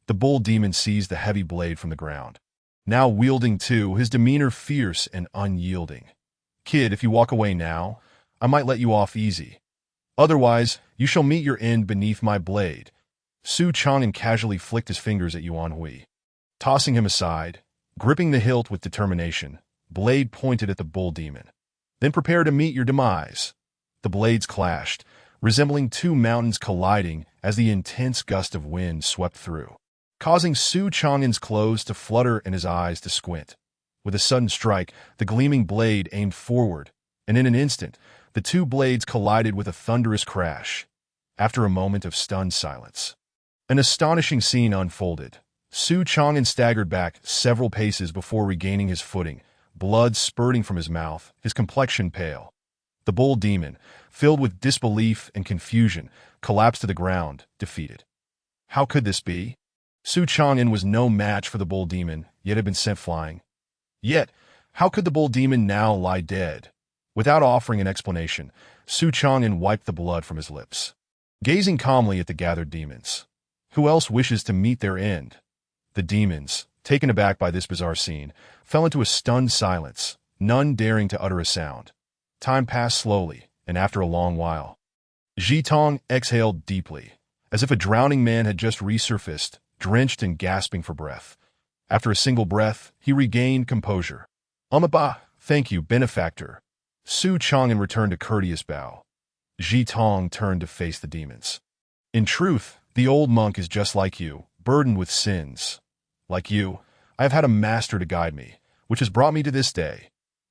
The bull demon seized the heavy blade from the ground, now wielding too, his demeanor fierce and unyielding. Kid, if you walk away now, I might let you off easy. Otherwise, you shall meet your end beneath my blade. Su Chang'an casually flicked his fingers at Yuan Hui, tossing him aside, gripping the hilt with determination. Blade pointed at the bull demon. Then prepare to meet your demise. The blades clashed, resembling two mountains colliding as the intense gust of wind swept through, causing Su Chang'an's clothes to flutter and his eyes to squint. With a sudden strike, the gleaming blade aimed forward, and in an instant, the two blades collided with a thunderous crash. After a moment of stunned silence, an astonishing scene unfolded. Su Chang'an staggered back several paces before regaining his footing, blood spurting from his mouth, his complexion pale. The bull demon, filled with disbelief and confusion, collapsed to the ground, defeated. How could this be? Su Chang'an was no match for the bull demon, yet had been sent flying. Yet, how could the bull demon now lie dead? Without offering an explanation, Su Chang'an wiped the blood from his lips, gazing calmly at the gathered demons. Who else wishes to meet their end? The demons, taken aback by this bizarre scene, fell into a stunned silence, none daring to utter a sound. Time passed slowly, and after a long while, Jitong exhaled deeply, as if a drowning man had just resurfaced, drenched and gasping for breath. After a single breath, he regained composure. Bah, thank you, benefactor. Su Chang'an returned a courteous bow. Jitong turned to face the demons. In truth, the old monk is just like you, burdened with sins. Like you, I have had a master to guide me, which has brought me to this day.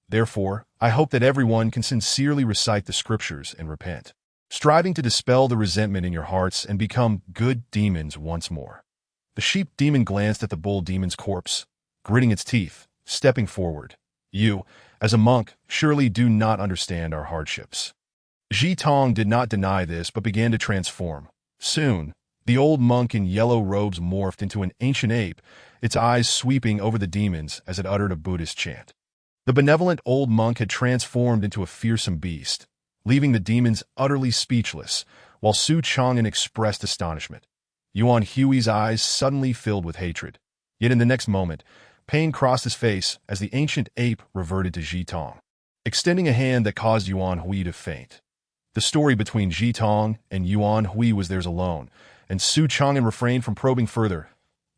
Therefore, I hope that everyone can sincerely recite the scriptures and repent, striving to dispel the resentment in your hearts and become good demons once more. The sheep demon glanced at the bull demon's corpse, gritting its teeth, stepping forward. You, as a monk, surely do not understand our hardships. Jitong did not deny this but began to transform. Soon, the old monk in yellow robes morphed into an ancient ape, its eyes sweeping over the demons as it uttered a Buddhist chant. The benevolent old monk had transformed into a fearsome beast, leaving the demons utterly speechless, while Su Chang'an expressed astonishment. Yuan Hui's eyes suddenly filled with hatred. Yet in the next moment, pain crossed his face as the ancient ape reverted to Jitong, extending a hand that caused Yuan Hui to faint. The story between Jitong and Yuan Hui was theirs alone, and Su Chang'an refrained from probing further.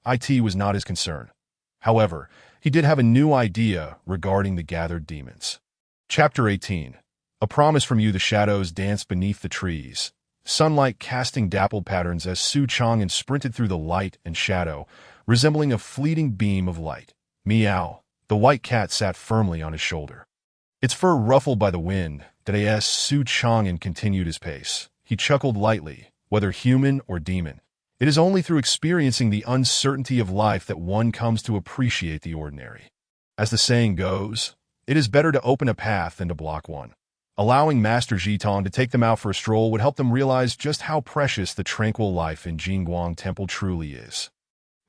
It was not his concern. However, he did have a new idea regarding the gathered demons. Chapter 18. A promise from you. The shadows danced beneath the trees, sunlight casting dappled patterns as Su Chang'an sprinted through the light and shadow, resembling a fleeting beam of light. Meow. The white cat sat firmly on his shoulder, its fur ruffled by the wind. As Su Chang'an continued his pace, he chuckled lightly. Whether human or demon, it is only through experiencing the uncertainty of life that one comes to appreciate the ordinary. As the saying goes, it is better to open a path than to block one. Allowing Master Jitong to take them out for a stroll would help them realize just how precious the tranquil life in Jingguang Temple truly is.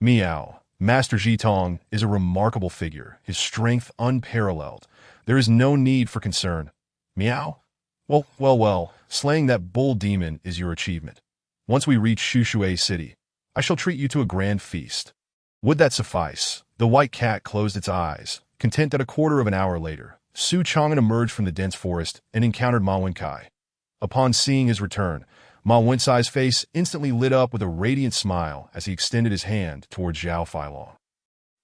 Meow. Master Jitong is a remarkable figure, his strength unparalleled. There is no need for concern. Meow? Well, slaying that bull demon is your achievement. Once we reach Shushui City, I shall treat you to a grand feast. Would that suffice? The white cat closed its eyes, content that a quarter of an hour later, Su Chang'an emerged from the dense forest and encountered Ma Wenkai. Upon seeing his return, Ma Wencai's face instantly lit up with a radiant smile as he extended his hand towards Zhao Feilong.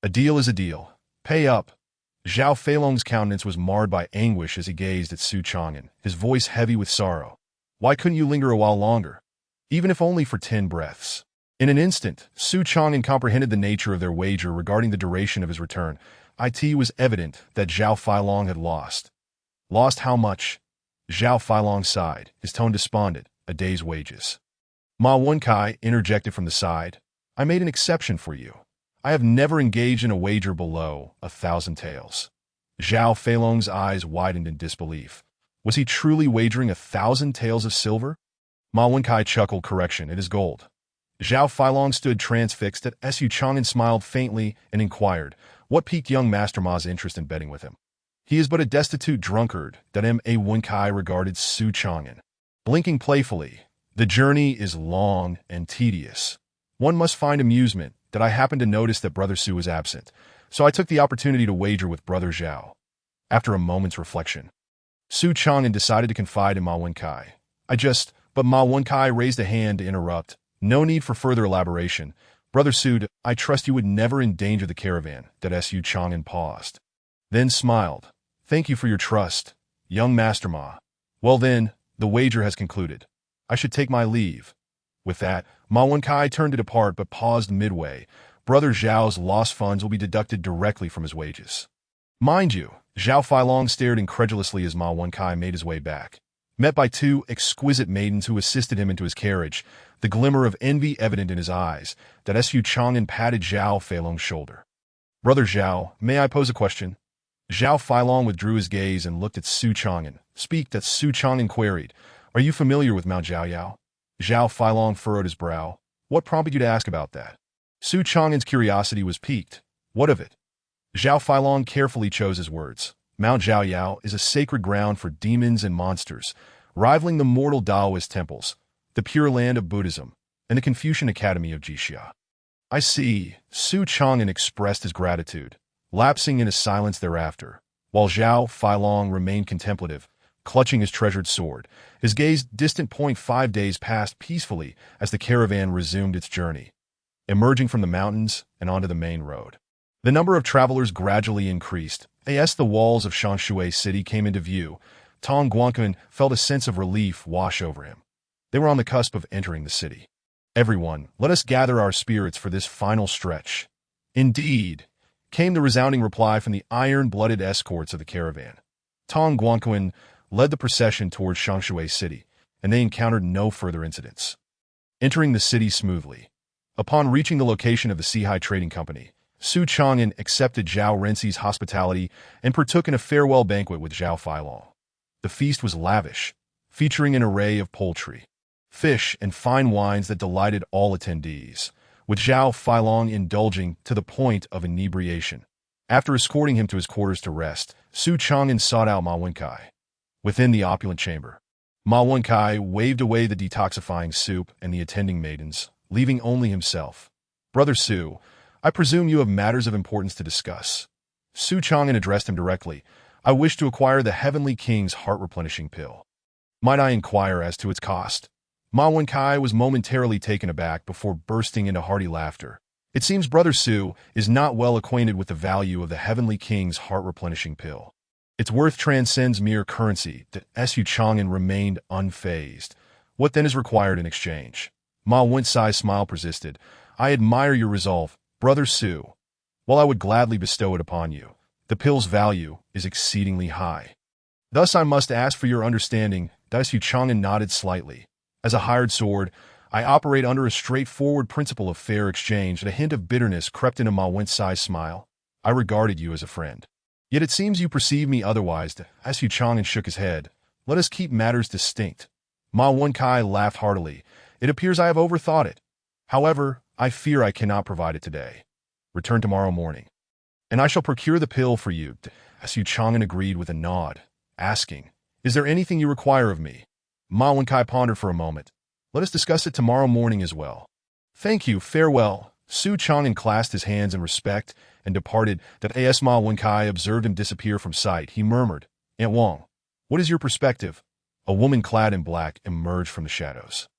A deal is a deal. Pay up. Zhao Feilong's countenance was marred by anguish as he gazed at Su Chang'an, his voice heavy with sorrow. Why couldn't you linger a while longer? Even if only for 10 breaths. In an instant, Su Chang'an comprehended the nature of their wager regarding the duration of his return. It was evident that Zhao Feilong had lost. Lost how much? Zhao Feilong sighed, his tone despondent. A day's wages. Ma Wenkai interjected from the side. I made an exception for you. I have never engaged in a wager below 1,000 taels. Zhao Feilong's eyes widened in disbelief. Was he truly wagering 1,000 taels of silver? Ma Wenkai chuckled. Correction, it is gold. Zhao Feilong stood transfixed at Su Chang'an smiled faintly and inquired, what piqued young Master Ma's interest in betting with him. He is but a destitute drunkard, that Ma Wenkai regarded Su Chang'an. Blinking playfully, the journey is long and tedious. One must find amusement, that I happened to notice that Brother Su was absent, so I took the opportunity to wager with Brother Zhao. After a moment's reflection, Su Chang'an decided to confide in Ma Wenkai. But Ma Wenkai raised a hand to interrupt. No need for further elaboration. Brother Su, I trust you would never endanger the caravan, that Su Chang'an paused. Then smiled. Thank you for your trust, young Master Ma. Well then, the wager has concluded. I should take my leave. With that, Ma Wenkai turned to depart but paused midway. Brother Zhao's lost funds will be deducted directly from his wages. Mind you, Zhao Feilong stared incredulously as Ma Wenkai made his way back. Met by two exquisite maidens who assisted him into his carriage, the glimmer of envy evident in his eyes, that Su Chang'an patted Zhao Feilong's shoulder. Brother Zhao, may I pose a question? Zhao Feilong withdrew his gaze and looked at Su Chang'an. Speak, that Su Chang'an queried. Are you familiar with Mount Zhaoyao? Zhao Feilong furrowed his brow. What prompted you to ask about that? Su Chang'an's curiosity was piqued. What of it? Zhao Feilong carefully chose his words. Mount Zhaoyao is a sacred ground for demons and monsters, rivaling the mortal Taoist temples, the Pure Land of Buddhism, and the Confucian Academy of Jixia. I see. Su Chang'an expressed his gratitude, lapsing into silence thereafter, while Zhao Feilong remained contemplative, clutching his treasured sword. His gaze distant. 5 days passed peacefully as the caravan resumed its journey, emerging from the mountains and onto the main road. The number of travelers gradually increased. As the walls of Shanshui City came into view, Tong Guanquan felt a sense of relief wash over him. They were on the cusp of entering the city. Everyone, let us gather our spirits for this final stretch. Indeed, came the resounding reply from the iron-blooded escorts of the caravan. Tong Guanquan led the procession towards Shanshui City, and they encountered no further incidents. Entering the city smoothly. Upon reaching the location of the Sihai Trading Company, Su Chang'an accepted Zhao Renzi's hospitality and partook in a farewell banquet with Zhao Feilong. The feast was lavish, featuring an array of poultry, fish, and fine wines that delighted all attendees, with Zhao Feilong indulging to the point of inebriation. After escorting him to his quarters to rest, Su Chang'an sought out Ma Wenkai. Within the opulent chamber, Ma Wenkai waved away the detoxifying soup and the attending maidens, leaving only himself. Brother Su, I presume you have matters of importance to discuss. Su Chang'an addressed him directly. I wish to acquire the Heavenly King's heart-replenishing pill. Might I inquire as to its cost? Ma Wenkai was momentarily taken aback before bursting into hearty laughter. It seems Brother Su is not well acquainted with the value of the Heavenly King's heart-replenishing pill. Its worth transcends mere currency. Su Chang'an remained unfazed. What then is required in exchange? Ma Wenkai's smile persisted. I admire your resolve, Brother Su. While I would gladly bestow it upon you, the pill's value is exceedingly high. Thus I must ask for your understanding. Su Chang'an nodded slightly. As a hired sword, I operate under a straightforward principle of fair exchange, and a hint of bitterness crept into Ma Wenkai's smile. I regarded you as a friend. Yet it seems you perceive me otherwise. Su Chang'an shook his head. Let us keep matters distinct. Ma Wenkai laughed heartily. It appears I have overthought it. However, I fear I cannot provide it today. Return tomorrow morning, and I shall procure the pill for you. Su Chang'an agreed with a nod, asking, Is there anything you require of me? Ma Wenkai pondered for a moment. Let us discuss it tomorrow morning as well. Thank you, farewell. Su Chang'an clasped his hands in respect and departed. As Ma Wenkai observed him disappear from sight, he murmured, Aunt Wang, what is your perspective? A woman clad in black emerged from the shadows,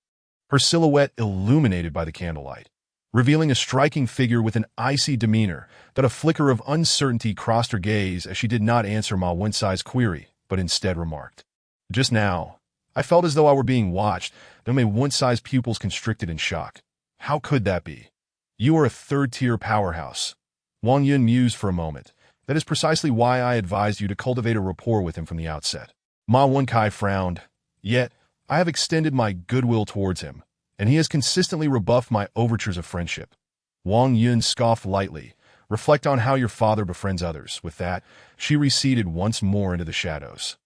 her silhouette illuminated by the candlelight, revealing a striking figure with an icy demeanor. A flicker of uncertainty crossed her gaze as she did not answer Ma Wenkai's query, but instead remarked, Just now, I felt as though I were being watched. Ma Wenkai's pupils constricted in shock. How could that be? You are a third-tier powerhouse. Wang Yun mused for a moment. That is precisely why I advised you to cultivate a rapport with him from the outset. Ma Wenkai frowned. Yet, I have extended my goodwill towards him, and he has consistently rebuffed my overtures of friendship. Wang Yun scoffed lightly. Reflect on how your father befriends others. With that, she receded once more into the shadows.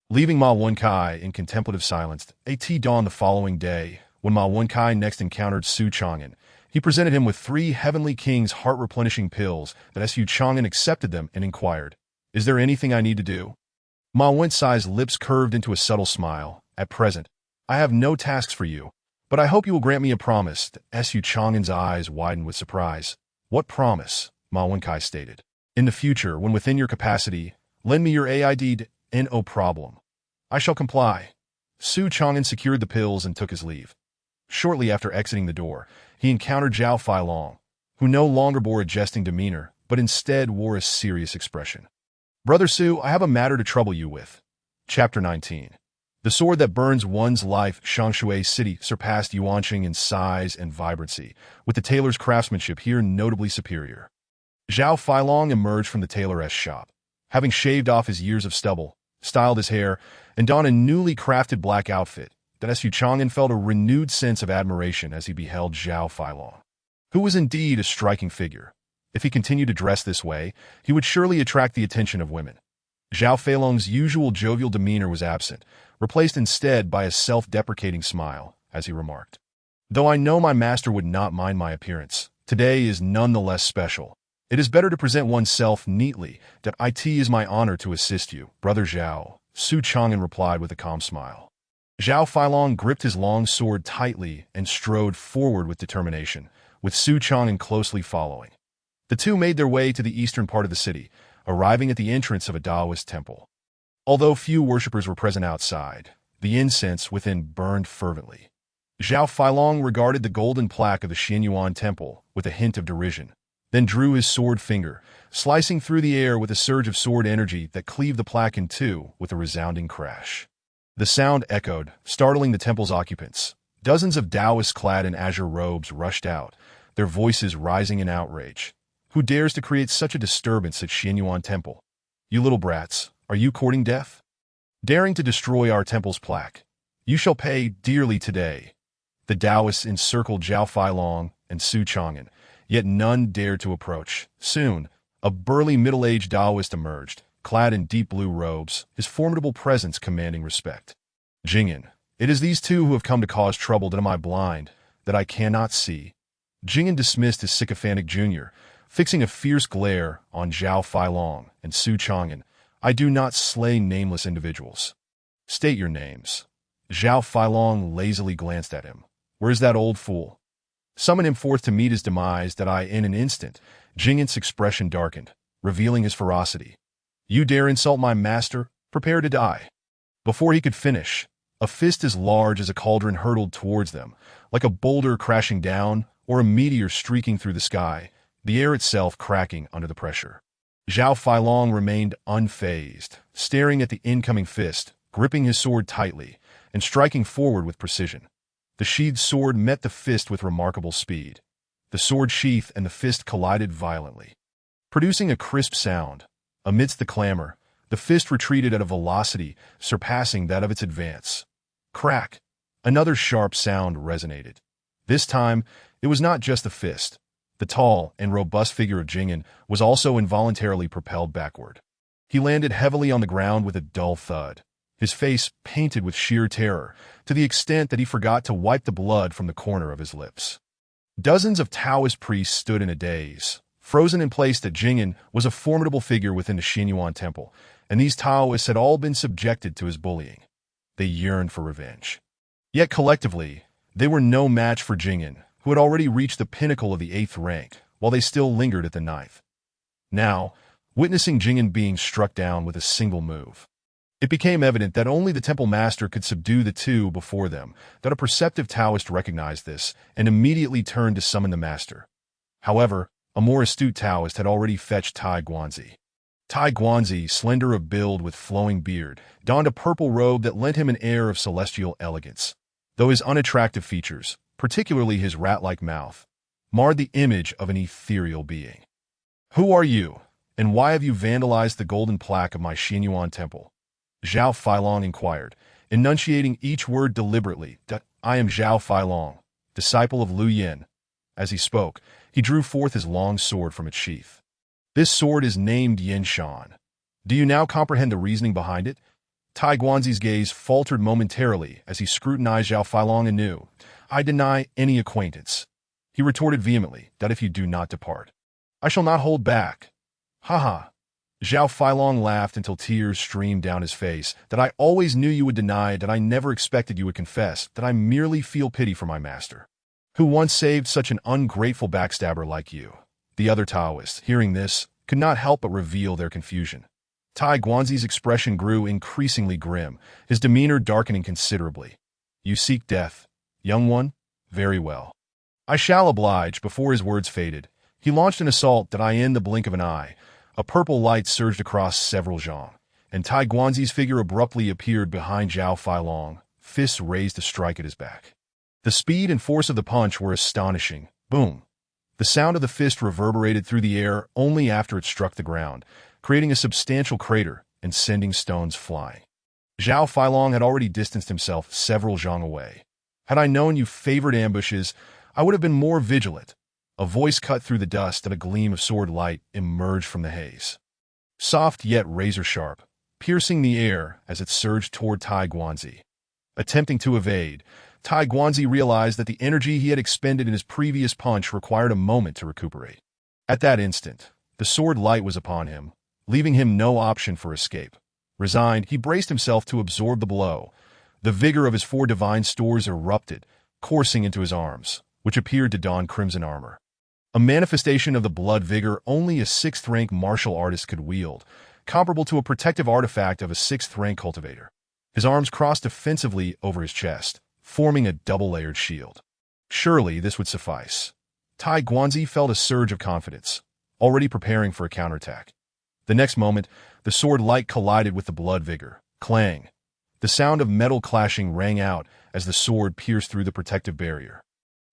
Leaving Ma Wenkai in contemplative silence, at dawn the following day, When Ma Wenkai next encountered Su Chang'an, he presented him with 3 Heavenly King's heart-replenishing pills that Su Chang'an accepted them and inquired, "Is there anything I need to do?" Ma Wencai's lips curved into a subtle smile. "At present, I have no tasks for you, but I hope you will grant me a promise." Su Chang'an's eyes widened with surprise. "What promise?" Ma Wenkai stated. "In the future, when within your capacity, lend me your aid. No problem. I shall comply." Su Chang'an secured the pills and took his leave. Shortly after exiting the door, he encountered Zhao Feilong, who no longer bore a jesting demeanor, but instead wore a serious expression. "Brother Su, I have a matter to trouble you with." Chapter 19. The sword that burns one's life. Shangshui City surpassed Yuanqing in size and vibrancy, with the tailor's craftsmanship here notably superior. Zhao Feilong emerged from the tailor's shop, having shaved off his years of stubble, styled his hair, and donned a newly crafted black outfit. That Su Chang'an felt a renewed sense of admiration as he beheld Zhao Feilong, who was indeed a striking figure. If he continued to dress this way, he would surely attract the attention of women. Zhao Feilong's usual jovial demeanor was absent, replaced instead by a self-deprecating smile, as he remarked, "Though I know my master would not mind my appearance, today is nonetheless special. It is better to present oneself neatly. That it is my honor to assist you, Brother Zhao," Su Chang'an replied with a calm smile. Zhao Feilong gripped his long sword tightly and strode forward with determination, with Su Chang'an closely following. The two made their way to the eastern part of the city, arriving at the entrance of a Taoist temple. Although few worshippers were present outside, the incense within burned fervently. Zhao Feilong regarded the golden plaque of the Xianyuan temple with a hint of derision, then drew his sword finger, slicing through the air with a surge of sword energy that cleaved the plaque in two with a resounding crash. The sound echoed, startling the temple's occupants. Dozens of Taoists clad in azure robes rushed out, their voices rising in outrage. "Who dares to create such a disturbance at Xianyuan Temple? You little brats, are you courting death? Daring to destroy our temple's plaque? You shall pay dearly today." The Taoists encircled Zhao Feilong and Su Chang'an, yet none dared to approach. Soon, a burly middle-aged Taoist emerged, clad in deep blue robes, his formidable presence commanding respect. "Jing'an, it is these two who have come to cause trouble. That am I blind, that I cannot see?" Jing'an dismissed his sycophantic junior, fixing a fierce glare on Zhao Feilong and Su Chang'an. "I do not slay nameless individuals." "State your names." Zhao Feilong lazily glanced at him. "Where is that old fool? Summon him forth to meet his demise." In an instant, Jing'an's expression darkened, revealing his ferocity. "You dare insult my master? Prepare to die." Before he could finish, a fist as large as a cauldron hurtled towards them, like a boulder crashing down or a meteor streaking through the sky, the air itself cracking under the pressure. Zhao Feilong remained unfazed, staring at the incoming fist, gripping his sword tightly, and striking forward with precision. The sheathed sword met the fist with remarkable speed. The sword sheath and the fist collided violently, producing a crisp sound. Amidst the clamor, the fist retreated at a velocity surpassing that of its advance. Crack! Another sharp sound resonated. This time, it was not just the fist. The tall and robust figure of Jing'an was also involuntarily propelled backward. He landed heavily on the ground with a dull thud, his face painted with sheer terror, to the extent that he forgot to wipe the blood from the corner of his lips. Dozens of Taoist priests stood in a daze, frozen in place. That Jing'an was a formidable figure within the Xianyuan temple, and these Taoists had all been subjected to his bullying. They yearned for revenge. Yet collectively, they were no match for Jing'an, who had already reached the pinnacle of the 8th rank, while they still lingered at the 9th. Now, witnessing Jing'an being struck down with a single move, it became evident that only the temple master could subdue the two before them. That a perceptive Taoist recognized this and immediately turned to summon the master. However, a more astute Taoist had already fetched Tai Guanzi. Tai Guanzi, slender of build with flowing beard, donned a purple robe that lent him an air of celestial elegance, though his unattractive features, particularly his rat-like mouth, marred the image of an ethereal being. "Who are you, and why have you vandalized the golden plaque of my Xianyuan temple?" Zhao Feilong inquired, enunciating each word deliberately. "I am Zhao Feilong, disciple of Lu Yin." As he spoke, he drew forth his long sword from its sheath. "This sword is named Yin Shan. Do you now comprehend the reasoning behind it?" Tai Guanzi's gaze faltered momentarily as he scrutinized Zhao Feilong anew. I deny any acquaintance. He retorted vehemently that if you do not depart, I shall not hold back. Ha ha. Zhao Feilong laughed until tears streamed down his face, that I always knew you would deny, that I never expected you would confess, that I merely feel pity for my master, who once saved such an ungrateful backstabber like you. The other Taoists, hearing this, could not help but reveal their confusion. Tai Guanzi's expression grew increasingly grim, his demeanor darkening considerably. You seek death, young one? Very well. I shall oblige. Before his words faded, he launched an assault that in the blink of an eye, a purple light surged across several zhang, and Tai Guanzi's figure abruptly appeared behind Zhao Feilong, fists raised to strike at his back. The speed and force of the punch were astonishing. Boom! The sound of the fist reverberated through the air only after it struck the ground, creating a substantial crater and sending stones flying. Zhao Feilong had already distanced himself several zhang away. Had I known you favored ambushes, I would have been more vigilant. A voice cut through the dust and a gleam of sword light emerged from the haze. Soft yet razor-sharp, piercing the air as it surged toward Tai Guanzi. Attempting to evade, Tai Guanzi realized that the energy he had expended in his previous punch required a moment to recuperate. At that instant, the sword light was upon him, leaving him no option for escape. Resigned, he braced himself to absorb the blow. The vigor of his 4 divine stores erupted, coursing into his arms, which appeared to don crimson armor. A manifestation of the blood vigor only a 6th-rank martial artist could wield, comparable to a protective artifact of a 6th-rank cultivator. His arms crossed defensively over his chest, forming a double-layered shield. Surely this would suffice. Tai Guanzi felt a surge of confidence, already preparing for a counterattack. The next moment, the sword light collided with the blood vigor. Clang! The sound of metal clashing rang out as the sword pierced through the protective barrier,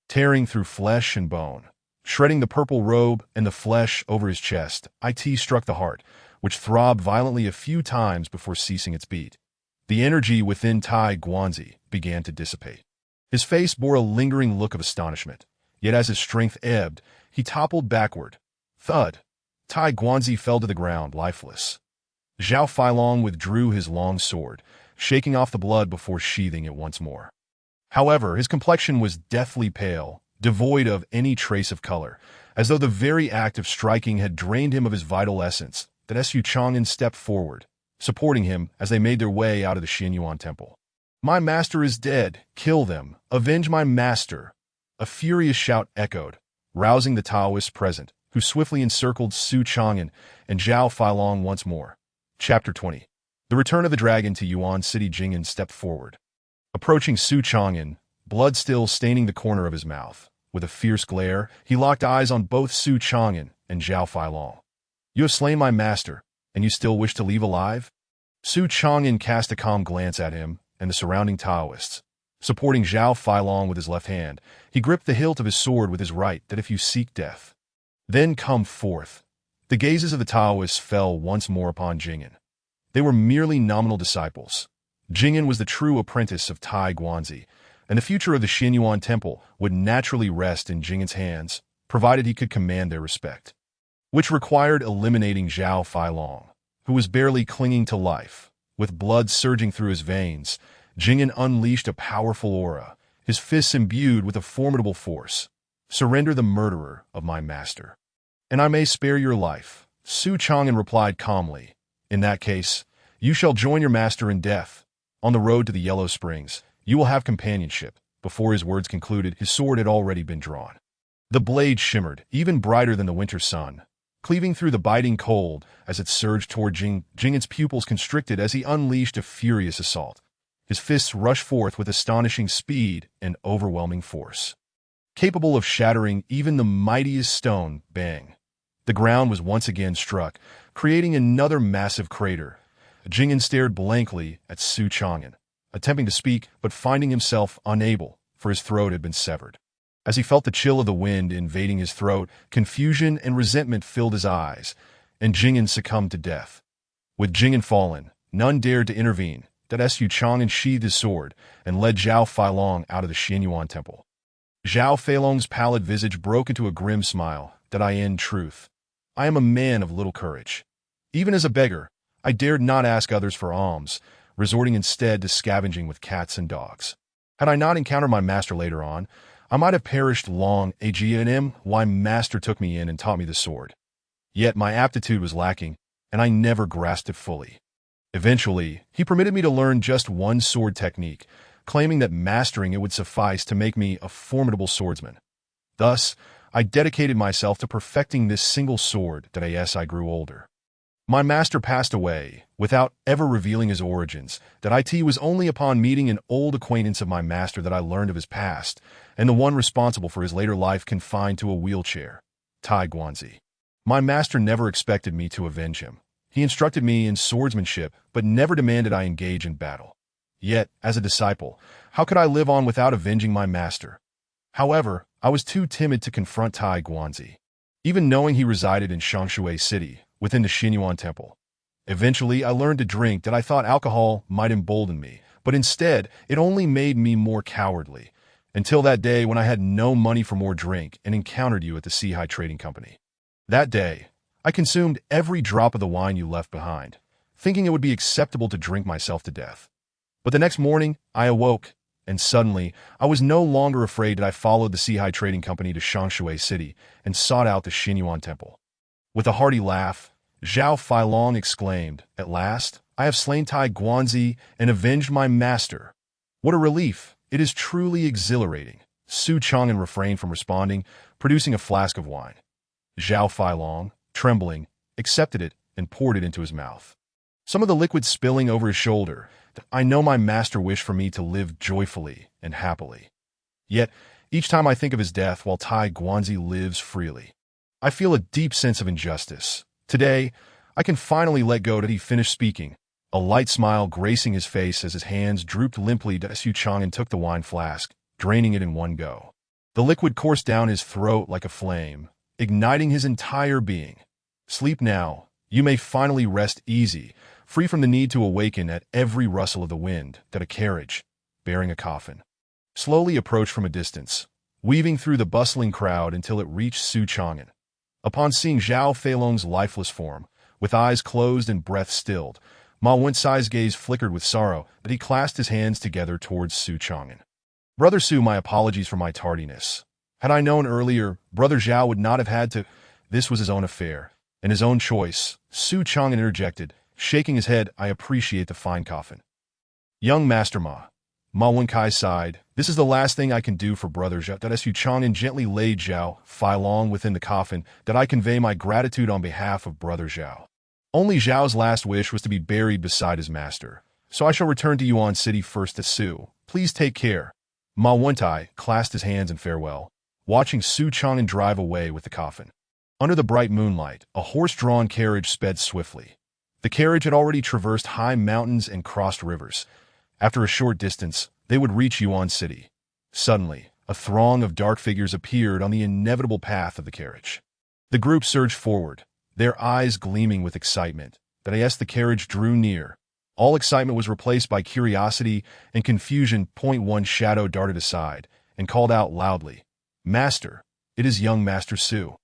tearing through flesh and bone. Shredding the purple robe and the flesh over his chest, it struck the heart, which throbbed violently a few times before ceasing its beat. The energy within Tai Guanzi began to dissipate. His face bore a lingering look of astonishment, yet as his strength ebbed, he toppled backward. Thud! Tai Guanzi fell to the ground, lifeless. Zhao Feilong withdrew his long sword, shaking off the blood before sheathing it once more. However, his complexion was deathly pale, devoid of any trace of color, as though the very act of striking had drained him of his vital essence. That Su Chang'an stepped forward, supporting him as they made their way out of the Xianyuan temple. My master is dead. Kill them. Avenge my master. A furious shout echoed, rousing the Taoists present, who swiftly encircled Su Chang'an and Zhao Feilong once more. Chapter 20. The Return of the Dragon to Yuan City. Jing'an stepped forward, approaching Su Chang'an, blood still staining the corner of his mouth. With a fierce glare, he locked eyes on both Su Chang'an and Zhao Feilong. You have slain my master, and you still wish to leave alive? Su Chang'an cast a calm glance at him and the surrounding Taoists. Supporting Zhao Feilong with his left hand, he gripped the hilt of his sword with his right. That if you seek death, then come forth. The gazes of the Taoists fell once more upon Jing'an. They were merely nominal disciples. Jing'an was the true apprentice of Tai Guanzi, and the future of the Xianyuan temple would naturally rest in Jing'an's hands, provided he could command their respect, which required eliminating Zhao Feilong, who was barely clinging to life. With blood surging through his veins, Jing'an unleashed a powerful aura, his fists imbued with a formidable force. Surrender the murderer of my master, and I may spare your life. Su Chang'an replied calmly. In that case, you shall join your master in death. On the road to the Yellow Springs, you will have companionship. Before his words concluded, his sword had already been drawn. The blade shimmered, even brighter than the winter sun, cleaving through the biting cold as it surged toward Jing'an's pupils constricted as he unleashed a furious assault. His fists rushed forth with astonishing speed and overwhelming force, capable of shattering even the mightiest stone. Bang! The ground was once again struck, creating another massive crater. Jing'an stared blankly at Su Chang'an, attempting to speak, but finding himself unable, for his throat had been severed. As he felt the chill of the wind invading his throat, confusion and resentment filled his eyes, and Jing'an succumbed to death. With Jing'an fallen, none dared to intervene. Su Chang'an sheathed his sword and led Zhao Feilong out of the Xianyuan temple. Zhao Feilong's pallid visage broke into a grim smile. In truth, I am a man of little courage. Even as a beggar, I dared not ask others for alms, resorting instead to scavenging with cats and dogs. Had I not encountered my master later on, I might have perished long ago. Why master took me in and taught me the sword. Yet my aptitude was lacking, and I never grasped it fully. Eventually, he permitted me to learn just one sword technique, claiming that mastering it would suffice to make me a formidable swordsman. Thus, I dedicated myself to perfecting this single sword that as I grew older. My master passed away, without ever revealing his origins, that it was only upon meeting an old acquaintance of my master that I learned of his past, and the one responsible for his later life confined to a wheelchair, Tai Guanzi. My master never expected me to avenge him. He instructed me in swordsmanship, but never demanded I engage in battle. Yet, as a disciple, how could I live on without avenging my master? However, I was too timid to confront Tai Guanzi, even knowing he resided in Shangshui City, within the Xinyuan Temple. Eventually, I learned to drink that I thought alcohol might embolden me, but instead, it only made me more cowardly, until that day when I had no money for more drink and encountered you at the Seahai Trading Company. That day, I consumed every drop of the wine you left behind, thinking it would be acceptable to drink myself to death. But the next morning, I awoke, and suddenly, I was no longer afraid that I followed the Seahai Trading Company to Shangshui City and sought out the Xinyuan Temple. With a hearty laugh, Zhao Feilong exclaimed, "At last, I have slain Tai Guanzi and avenged my master. What a relief! It is truly exhilarating." Su Chang'an refrained from responding, producing a flask of wine. Zhao Feilong, trembling, accepted it and poured it into his mouth. Some of the liquid spilling over his shoulder. I know my master wished for me to live joyfully and happily. Yet, each time I think of his death while Tai Guanzi lives freely, I feel a deep sense of injustice. Today, I can finally let go that he finished speaking, a light smile gracing his face as his hands drooped limply. Su Chang'an took the wine flask, draining it in one go. The liquid coursed down his throat like a flame, igniting his entire being. Sleep now. You may finally rest easy, free from the need to awaken at every rustle of the wind that a carriage, bearing a coffin, slowly approached from a distance, weaving through the bustling crowd until it reached Su Chang'an. Upon seeing Zhao Feilong's lifeless form, with eyes closed and breath stilled, Ma Wencai's gaze flickered with sorrow, but he clasped his hands together towards Su Chang'an. "Brother Su, my apologies for my tardiness. Had I known earlier, Brother Zhao would not have had to—" "This was his own affair, and his own choice," Su Chang'an interjected, shaking his head. "I appreciate the fine coffin." "Young Master Ma." Ma Wencai sighed. "This is the last thing I can do for Brother Zhao." That Su Chang'an gently laid Zhao Feilong within the coffin, that I convey my gratitude on behalf of Brother Zhao. Only Zhao's last wish was to be buried beside his master. So I shall return to Yuan City first. To Su, please take care. Ma Wencai clasped his hands in farewell, watching Su Chang'an drive away with the coffin. Under the bright moonlight, a horse-drawn carriage sped swiftly. The carriage had already traversed high mountains and crossed rivers. After a short distance, they would reach Yuan City. Suddenly, a throng of dark figures appeared on the inevitable path of the carriage. The group surged forward, their eyes gleaming with excitement. But as the carriage drew near, all excitement was replaced by curiosity and confusion. One shadow darted aside and called out loudly, "Master, it is young Master Su."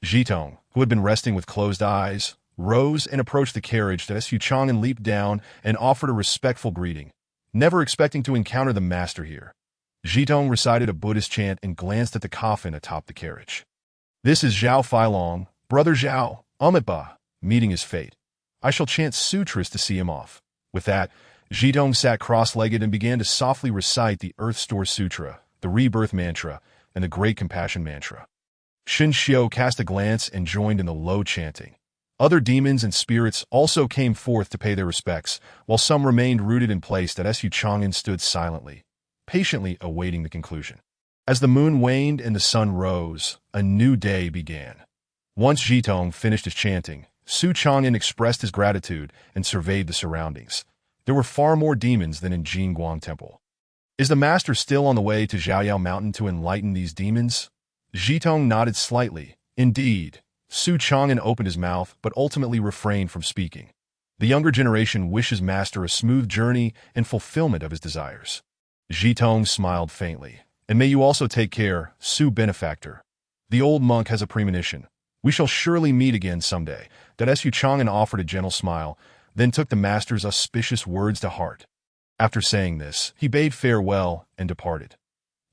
Zhitong, who had been resting with closed eyes, rose and approached the carriage. Su Chang'an leaped down and offered a respectful greeting, never expecting to encounter the master here. Zhitong recited a Buddhist chant and glanced at the coffin atop the carriage. "This is Zhao Feilong, Brother Zhao, Amitabha, meeting his fate. I shall chant sutras to see him off." With that, Zhitong sat cross-legged and began to softly recite the Earth Store Sutra, the Rebirth Mantra, and the Great Compassion Mantra. Shin Xiao cast a glance and joined in the low chanting. Other demons and spirits also came forth to pay their respects, while some remained rooted in place. Su Chang'an stood silently, patiently awaiting the conclusion. As the moon waned and the sun rose, a new day began. Once Zhitong finished his chanting, Su Chang'an expressed his gratitude and surveyed the surroundings. There were far more demons than in Jingguang Temple. "Is the master still on the way to Zhaoyao Mountain to enlighten these demons?" Zhitong nodded slightly. "Indeed." Su Chang'an opened his mouth, but ultimately refrained from speaking. "The younger generation wishes master a smooth journey and fulfillment of his desires." Zhitong smiled faintly. "And may you also take care, Su benefactor. The old monk has a premonition. We shall surely meet again someday." Su Chang'an offered a gentle smile, then took the master's auspicious words to heart. After saying this, he bade farewell and departed.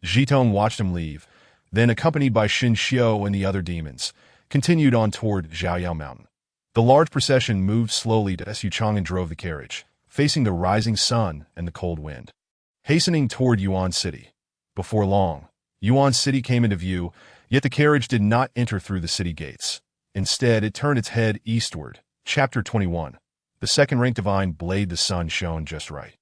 Zhitong watched him leave, then, accompanied by Xin Xiu and the other demons, continued on toward Zhaoyao Mountain. The large procession moved slowly to Su Chang and drove the carriage, facing the rising sun and the cold wind, hastening toward Yuan City. Before long, Yuan City came into view, yet the carriage did not enter through the city gates. Instead, it turned its head eastward. Chapter 21. The second-rank divine blade. The sun shone just right.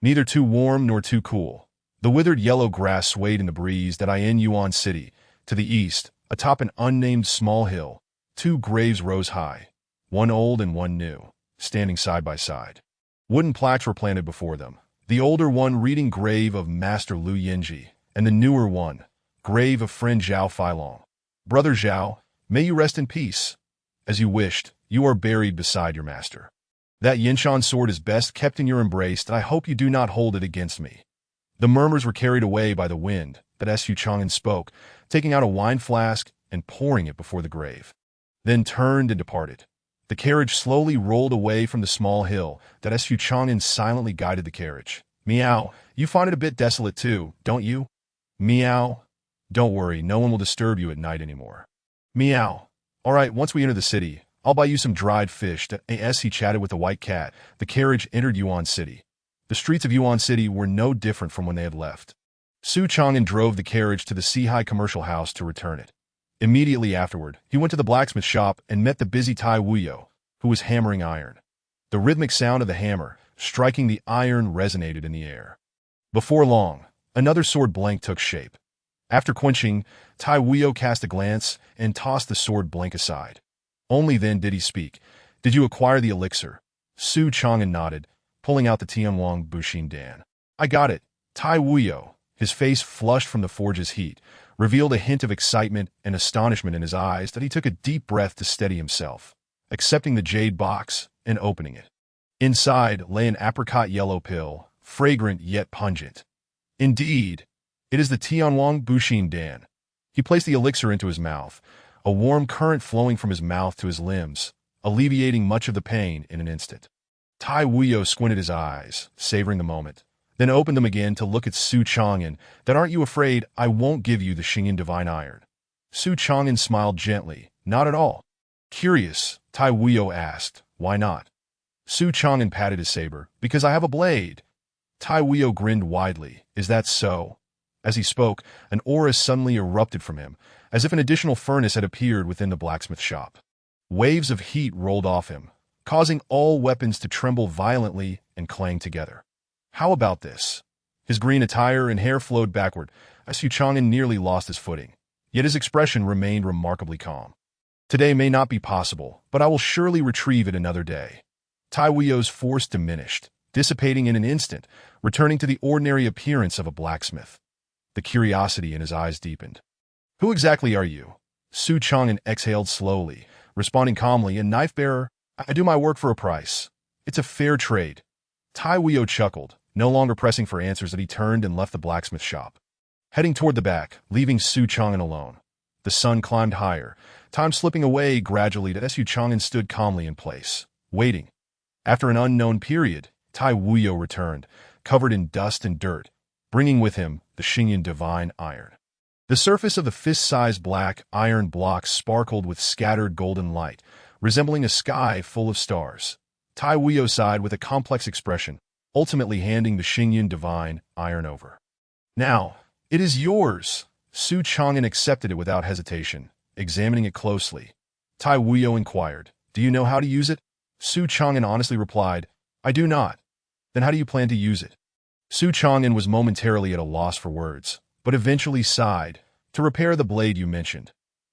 Neither too warm nor too cool. The withered yellow grass swayed in the breeze that in Yuan City. To the east, atop an unnamed small hill, two graves rose high, one old and one new, standing side by side. Wooden plaques were planted before them, the older one reading Grave of Master Lu Yinji, and the newer one, Grave of Friend Zhao Feilong. Brother Zhao, may you rest in peace. As you wished, you are buried beside your master. That Yinshan sword is best kept in your embrace, and I hope you do not hold it against me. The murmurs were carried away by the wind, but Su Chang'an spoke, taking out a wine flask and pouring it before the grave, then turned and departed. The carriage slowly rolled away from the small hill that Su Chang'an silently guided the carriage. Meow, you find it a bit desolate too, don't you? Meow. Don't worry, no one will disturb you at night anymore. Meow. All right, once we enter the city, I'll buy you some dried fish. As he chatted with the white cat, the carriage entered Yuan City. The streets of Yuan City were no different from when they had left. Su Chang'an drove the carriage to the Sihai commercial house to return it. Immediately afterward, he went to the blacksmith shop and met the busy Tai Wuyo, who was hammering iron. The rhythmic sound of the hammer, striking the iron, resonated in the air. Before long, another sword blank took shape. After quenching, Tai Wuyo cast a glance and tossed the sword blank aside. Only then did he speak. Did you acquire the elixir? Su Chang'an nodded, pulling out the Tianwang Bushin Dan. I got it. Tai Wuyo, his face flushed from the forge's heat, revealed a hint of excitement and astonishment in his eyes that he took a deep breath to steady himself, accepting the jade box and opening it. Inside lay an apricot yellow pill, fragrant yet pungent. Indeed, it is the Tianwang Bushin Dan. He placed the elixir into his mouth, a warm current flowing from his mouth to his limbs, alleviating much of the pain in an instant. Tai Wuyo squinted his eyes, savoring the moment, then opened them again to look at Su Chang'an. That aren't you afraid I won't give you the Xingyan Divine Iron? Su Chang'an smiled gently. Not at all. Curious, Tai Wuyo asked. Why not? Su Chang'an patted his saber. Because I have a blade. Tai Wuyo grinned widely. Is that so? As he spoke, an aura suddenly erupted from him, as if an additional furnace had appeared within the blacksmith shop. Waves of heat rolled off him, causing all weapons to tremble violently and clang together. How about this? His green attire and hair flowed backward, as Su Chang'an nearly lost his footing, yet his expression remained remarkably calm. Today may not be possible, but I will surely retrieve it another day. Tai Wuyo's force diminished, dissipating in an instant, returning to the ordinary appearance of a blacksmith. The curiosity in his eyes deepened. Who exactly are you? Su Chang'an exhaled slowly, responding calmly, a knife-bearer. I do my work for a price. It's a fair trade. Tai Wuyo chuckled, no longer pressing for answers, that he turned and left the blacksmith shop, heading toward the back, leaving Su Chang'an alone. The sun climbed higher, time slipping away gradually that Su Chang'an stood calmly in place, waiting. After an unknown period, Tai Wuyo returned, covered in dust and dirt, bringing with him the Xingyan Divine Iron. The surface of the fist-sized black iron block sparkled with scattered golden light, resembling a sky full of stars. Tai Wuyo sighed with a complex expression, ultimately handing the Xingyan Divine Iron over. Now, it is yours. Su Chang'an accepted it without hesitation, examining it closely. Tai Wuyo inquired, do you know how to use it? Su Chang'an honestly replied, I do not. Then how do you plan to use it? Su Chang'an was momentarily at a loss for words, but eventually sighed. To repair the blade you mentioned.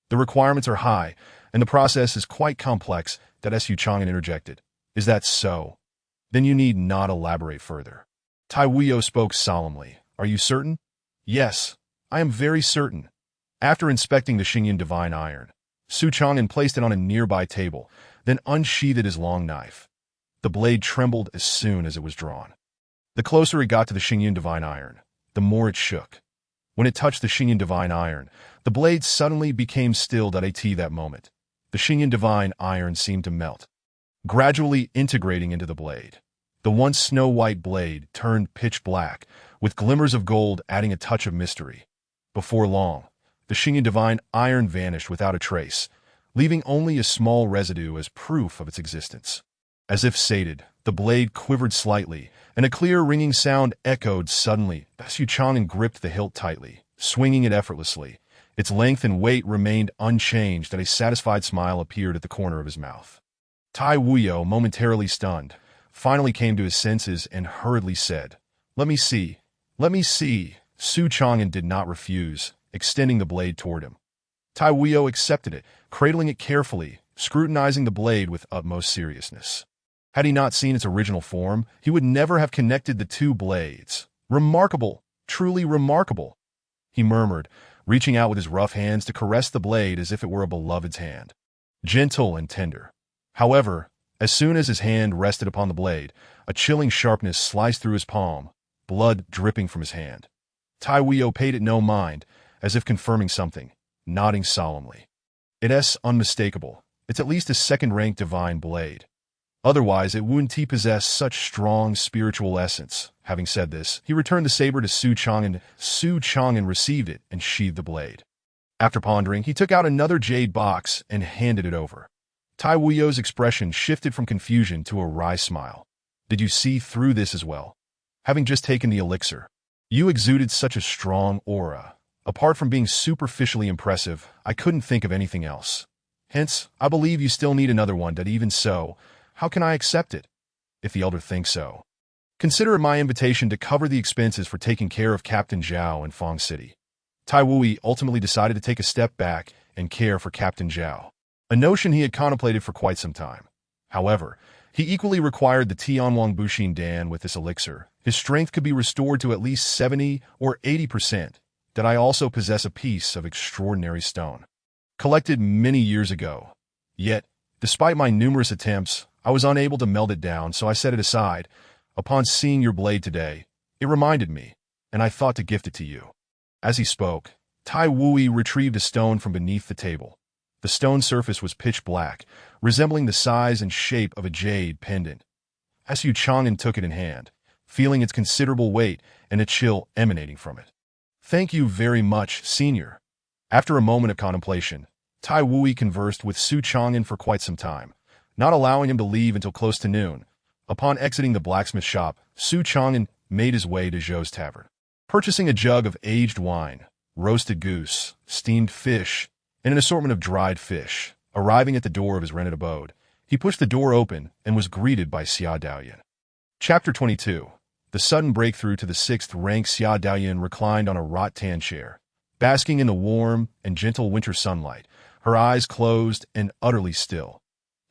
The requirements are high, and the process is quite complex, that Su Chang'an interjected. Is that so? Then you need not elaborate further. Tai Wuyo spoke solemnly. Are you certain? Yes, I am very certain. After inspecting the Xingyan Divine Iron, Su Chang'an placed it on a nearby table, then unsheathed his long knife. The blade trembled as soon as it was drawn. The closer it got to the Xingyan Divine Iron, the more it shook. When it touched the Xingyan Divine Iron, the blade suddenly became still. At that moment, the Xingyan Divine Iron seemed to melt, gradually integrating into the blade. The once snow-white blade turned pitch black, with glimmers of gold adding a touch of mystery. Before long, the Xingyan divine iron vanished without a trace, leaving only a small residue as proof of its existence. As if sated, the blade quivered slightly, and a clear ringing sound echoed suddenly as Yu Chang'an gripped the hilt tightly, swinging it effortlessly. Its length and weight remained unchanged, and a satisfied smile appeared at the corner of his mouth. Tai Wuyo, momentarily stunned, finally came to his senses and hurriedly said, "Let me see. Let me see." Su Chang'an did not refuse, extending the blade toward him. Tai Wuyo accepted it, cradling it carefully, scrutinizing the blade with utmost seriousness. Had he not seen its original form, he would never have connected the two blades. "Remarkable, truly remarkable," he murmured, reaching out with his rough hands to caress the blade as if it were a beloved's hand. Gentle and tender. However, as soon as his hand rested upon the blade, a chilling sharpness sliced through his palm, blood dripping from his hand. Tai Wuyo paid it no mind, as if confirming something, nodding solemnly. "It's unmistakable. It's at least a second-rank divine blade. Otherwise, it wouldn't possess such strong spiritual essence." Having said this, he returned the saber to Su Chang'an. Su Chang'an received it and sheathed the blade. After pondering, he took out another jade box and handed it over. Tai Wuyo's expression shifted from confusion to a wry smile. "Did you see through this as well? Having just taken the elixir, you exuded such a strong aura. Apart from being superficially impressive, I couldn't think of anything else. Hence, I believe you still need another one, but even so, how can I accept it? If the elder thinks so, consider it my invitation to cover the expenses for taking care of Captain Zhao in Fong City." Tai Wui ultimately decided to take a step back and care for Captain Zhao, a notion he had contemplated for quite some time. However, he equally required the Tianwang Bushin Dan with this elixir. His strength could be restored to at least 70 or 80%. That I also possess a piece of extraordinary stone, collected many years ago. Yet, despite my numerous attempts, I was unable to melt it down, so I set it aside. Upon seeing your blade today, it reminded me, and I thought to gift it to you." As he spoke, Tai Wui retrieved a stone from beneath the table. The stone surface was pitch black, resembling the size and shape of a jade pendant. As Yu Chang'an took it in hand, feeling its considerable weight and a chill emanating from it. "Thank you very much, Senior." After a moment of contemplation, Tai Wui conversed with Su Chang'an for quite some time, not allowing him to leave until close to noon. Upon exiting the blacksmith shop, Su Chang'an made his way to Zhou's tavern. Purchasing a jug of aged wine, roasted goose, steamed fish, and an assortment of dried fish, arriving at the door of his rented abode, he pushed the door open and was greeted by Xia Daoyan. Chapter 22. The sudden breakthrough to the 6th rank. Xia Daoyan reclined on a rattan chair, basking in the warm and gentle winter sunlight, her eyes closed and utterly still,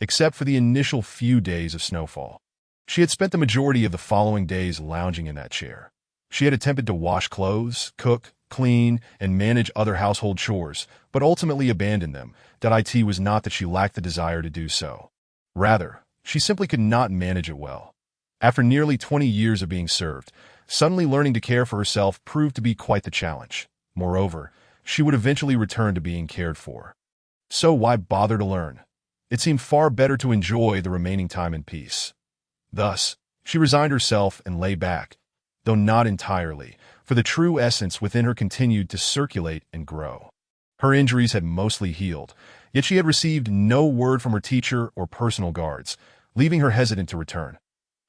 except for the initial few days of snowfall. She had spent the majority of the following days lounging in that chair. She had attempted to wash clothes, cook, clean, and manage other household chores, but ultimately abandoned them. It was not that she lacked the desire to do so. Rather, she simply could not manage it well. After nearly 20 years of being served, suddenly learning to care for herself proved to be quite the challenge. Moreover, she would eventually return to being cared for. So why bother to learn? It seemed far better to enjoy the remaining time in peace. Thus, she resigned herself and lay back, though not entirely, for the true essence within her continued to circulate and grow. Her injuries had mostly healed, yet she had received no word from her teacher or personal guards, leaving her hesitant to return.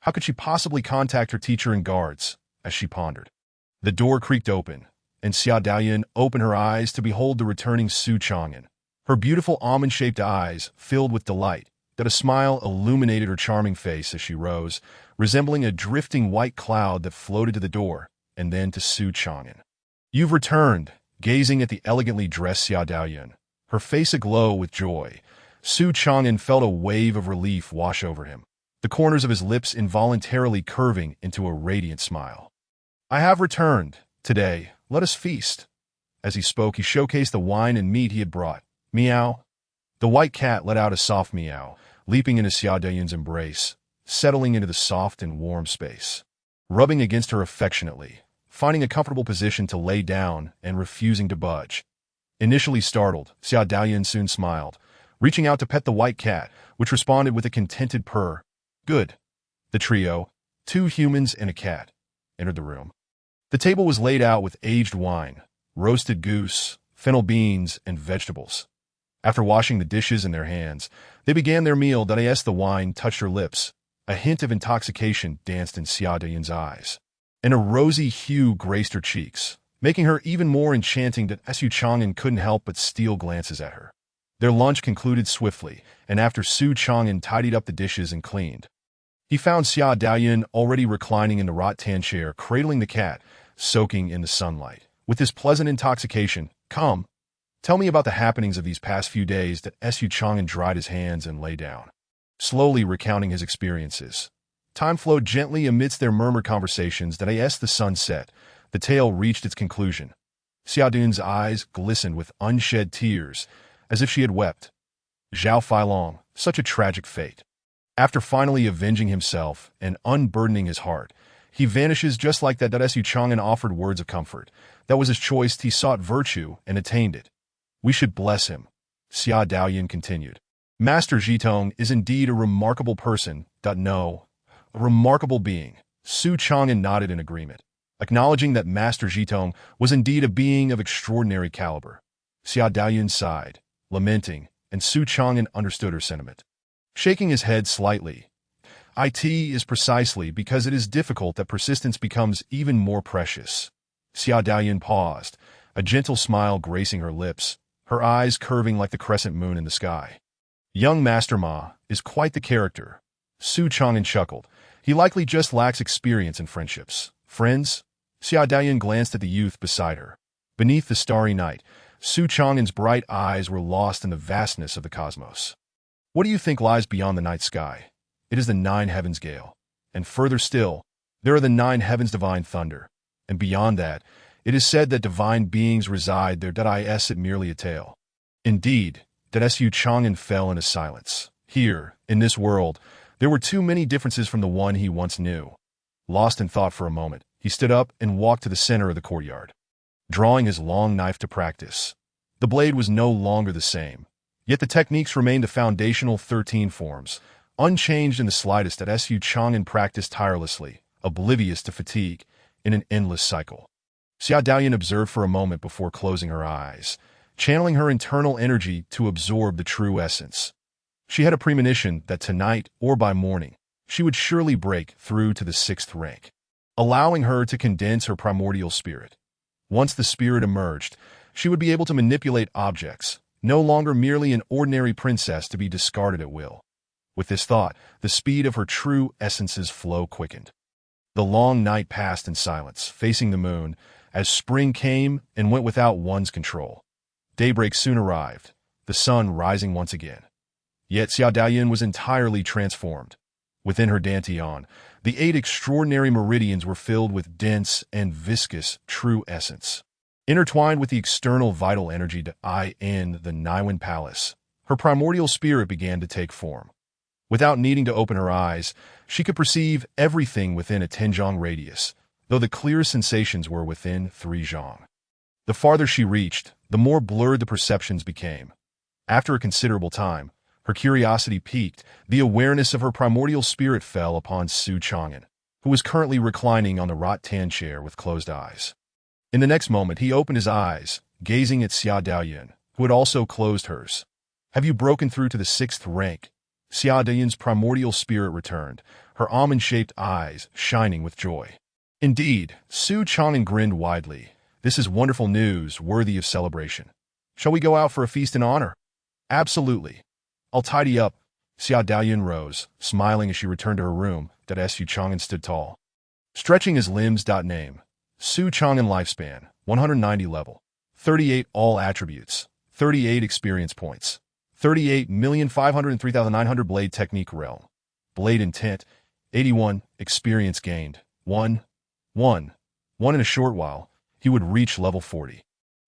How could she possibly contact her teacher and guards, as she pondered? The door creaked open, and Xia Daoyan opened her eyes to behold the returning Su Chang'an. Her beautiful almond-shaped eyes filled with delight, that a smile illuminated her charming face as she rose, resembling a drifting white cloud that floated to the door, and then to Su Chang'an. "You've returned," gazing at the elegantly dressed Xia Daoyan, her face aglow with joy. Su Chang'an felt a wave of relief wash over him, the corners of his lips involuntarily curving into a radiant smile. "I have returned. Today, let us feast." As he spoke, he showcased the wine and meat he had brought. "Meow." The white cat let out a soft meow, leaping into Xia Daoyan's embrace, settling into the soft and warm space, rubbing against her affectionately, finding a comfortable position to lay down and refusing to budge. Initially startled, Xia Daoyan soon smiled, reaching out to pet the white cat, which responded with a contented purr. "Good." The trio, Two humans and a cat entered the room. The table was laid out with aged wine, roasted goose, fennel beans, and vegetables. After washing the dishes in their hands, they began their meal. As the wine touched her lips, a hint of intoxication danced in Xia Dayun's eyes, and a rosy hue graced her cheeks, making her even more enchanting. Su Chang'an couldn't help but steal glances at her. Their lunch concluded swiftly, and after Su Chang'an tidied up the dishes and cleaned, he found Xia Dayun already reclining in the rattan chair, cradling the cat, soaking in the sunlight. With this pleasant intoxication, "Come, tell me about the happenings of these past few days." Su Chang'an dried his hands and lay down, slowly recounting his experiences. Time flowed gently amidst their murmured conversations. As the sun set, the tale reached its conclusion. Xia Dayun's eyes glistened with unshed tears, as if she had wept. Zhao Feilong, such a tragic fate. After finally avenging himself and unburdening his heart, he vanishes just like that. Su Chang'an offered words of comfort. That was his choice. He sought virtue and attained it. We should bless him, Xia Dayun continued. Master Zhitong is indeed a remarkable person. No, a remarkable being. Su Chang'an nodded in agreement, acknowledging that Master Zhitong was indeed a being of extraordinary caliber. Xia Dayun sighed, lamenting, and Su Chang'an understood her sentiment. Shaking his head slightly, "It is precisely because it is difficult that persistence becomes even more precious." Xia Dayun paused, a gentle smile gracing her lips, her eyes curving like the crescent moon in the sky. "Young Master Ma is quite the character." Su Chang'an chuckled. "He likely just lacks experience in friendships." "Friends?" Xia Dayun glanced at the youth beside her. Beneath the starry night, Su Chang'an's bright eyes were lost in the vastness of the cosmos. "What do you think lies beyond the night sky?" "It is the 9 heavens gale. And further still, there are the 9 heavens divine thunder. And beyond that, it is said that divine beings reside there. Is it merely a tale?" "Indeed." Su Chang'an fell into silence. Here, in this world, there were too many differences from the one he once knew. Lost in thought for a moment, he stood up and walked to the center of the courtyard, drawing his long knife to practice. The blade was no longer the same, yet the techniques remained the foundational 13 forms, unchanged in the slightest. Su Chang'an practiced tirelessly, oblivious to fatigue, in an endless cycle. Xia Dayun observed for a moment before closing her eyes, channeling her internal energy to absorb the true essence. She had a premonition that tonight, or by morning, she would surely break through to the 6th rank, allowing her to condense her primordial spirit. Once the spirit emerged, she would be able to manipulate objects, no longer merely an ordinary princess to be discarded at will. With this thought, the speed of her true essence's flow quickened. The long night passed in silence, facing the moon, as spring came and went without one's control. Daybreak soon arrived, the sun rising once again. Yet Xia Dayun was entirely transformed. Within her dantian, the 8 extraordinary meridians were filled with dense and viscous true essence. Intertwined with the external vital energy in the Niwen Palace, her primordial spirit began to take form. Without needing to open her eyes, she could perceive everything within a 10-zhang radius, though the clearest sensations were within 3 zhang. The farther she reached, the more blurred the perceptions became. After a considerable time, her curiosity piqued. The awareness of her primordial spirit fell upon Su Chang'an, who was currently reclining on the rattan chair with closed eyes. In the next moment, he opened his eyes, gazing at Xia Dayun, who had also closed hers. "Have you broken through to the 6th rank?" Xia Dayun's primordial spirit returned, her almond-shaped eyes shining with joy. "Indeed," Su Chang'an grinned widely. "This is wonderful news, worthy of celebration. Shall we go out for a feast in honor?" "Absolutely. I'll tidy up." Xia Dayun rose, smiling as she returned to her room. Su Chang'an stood tall, stretching his limbs. Name: Su Chang'an. Lifespan: 190 level. 38 all attributes. 38 experience points. 38,503,900 blade technique realm. Blade intent: 81 experience gained. 1 in a short while, he would reach level 40,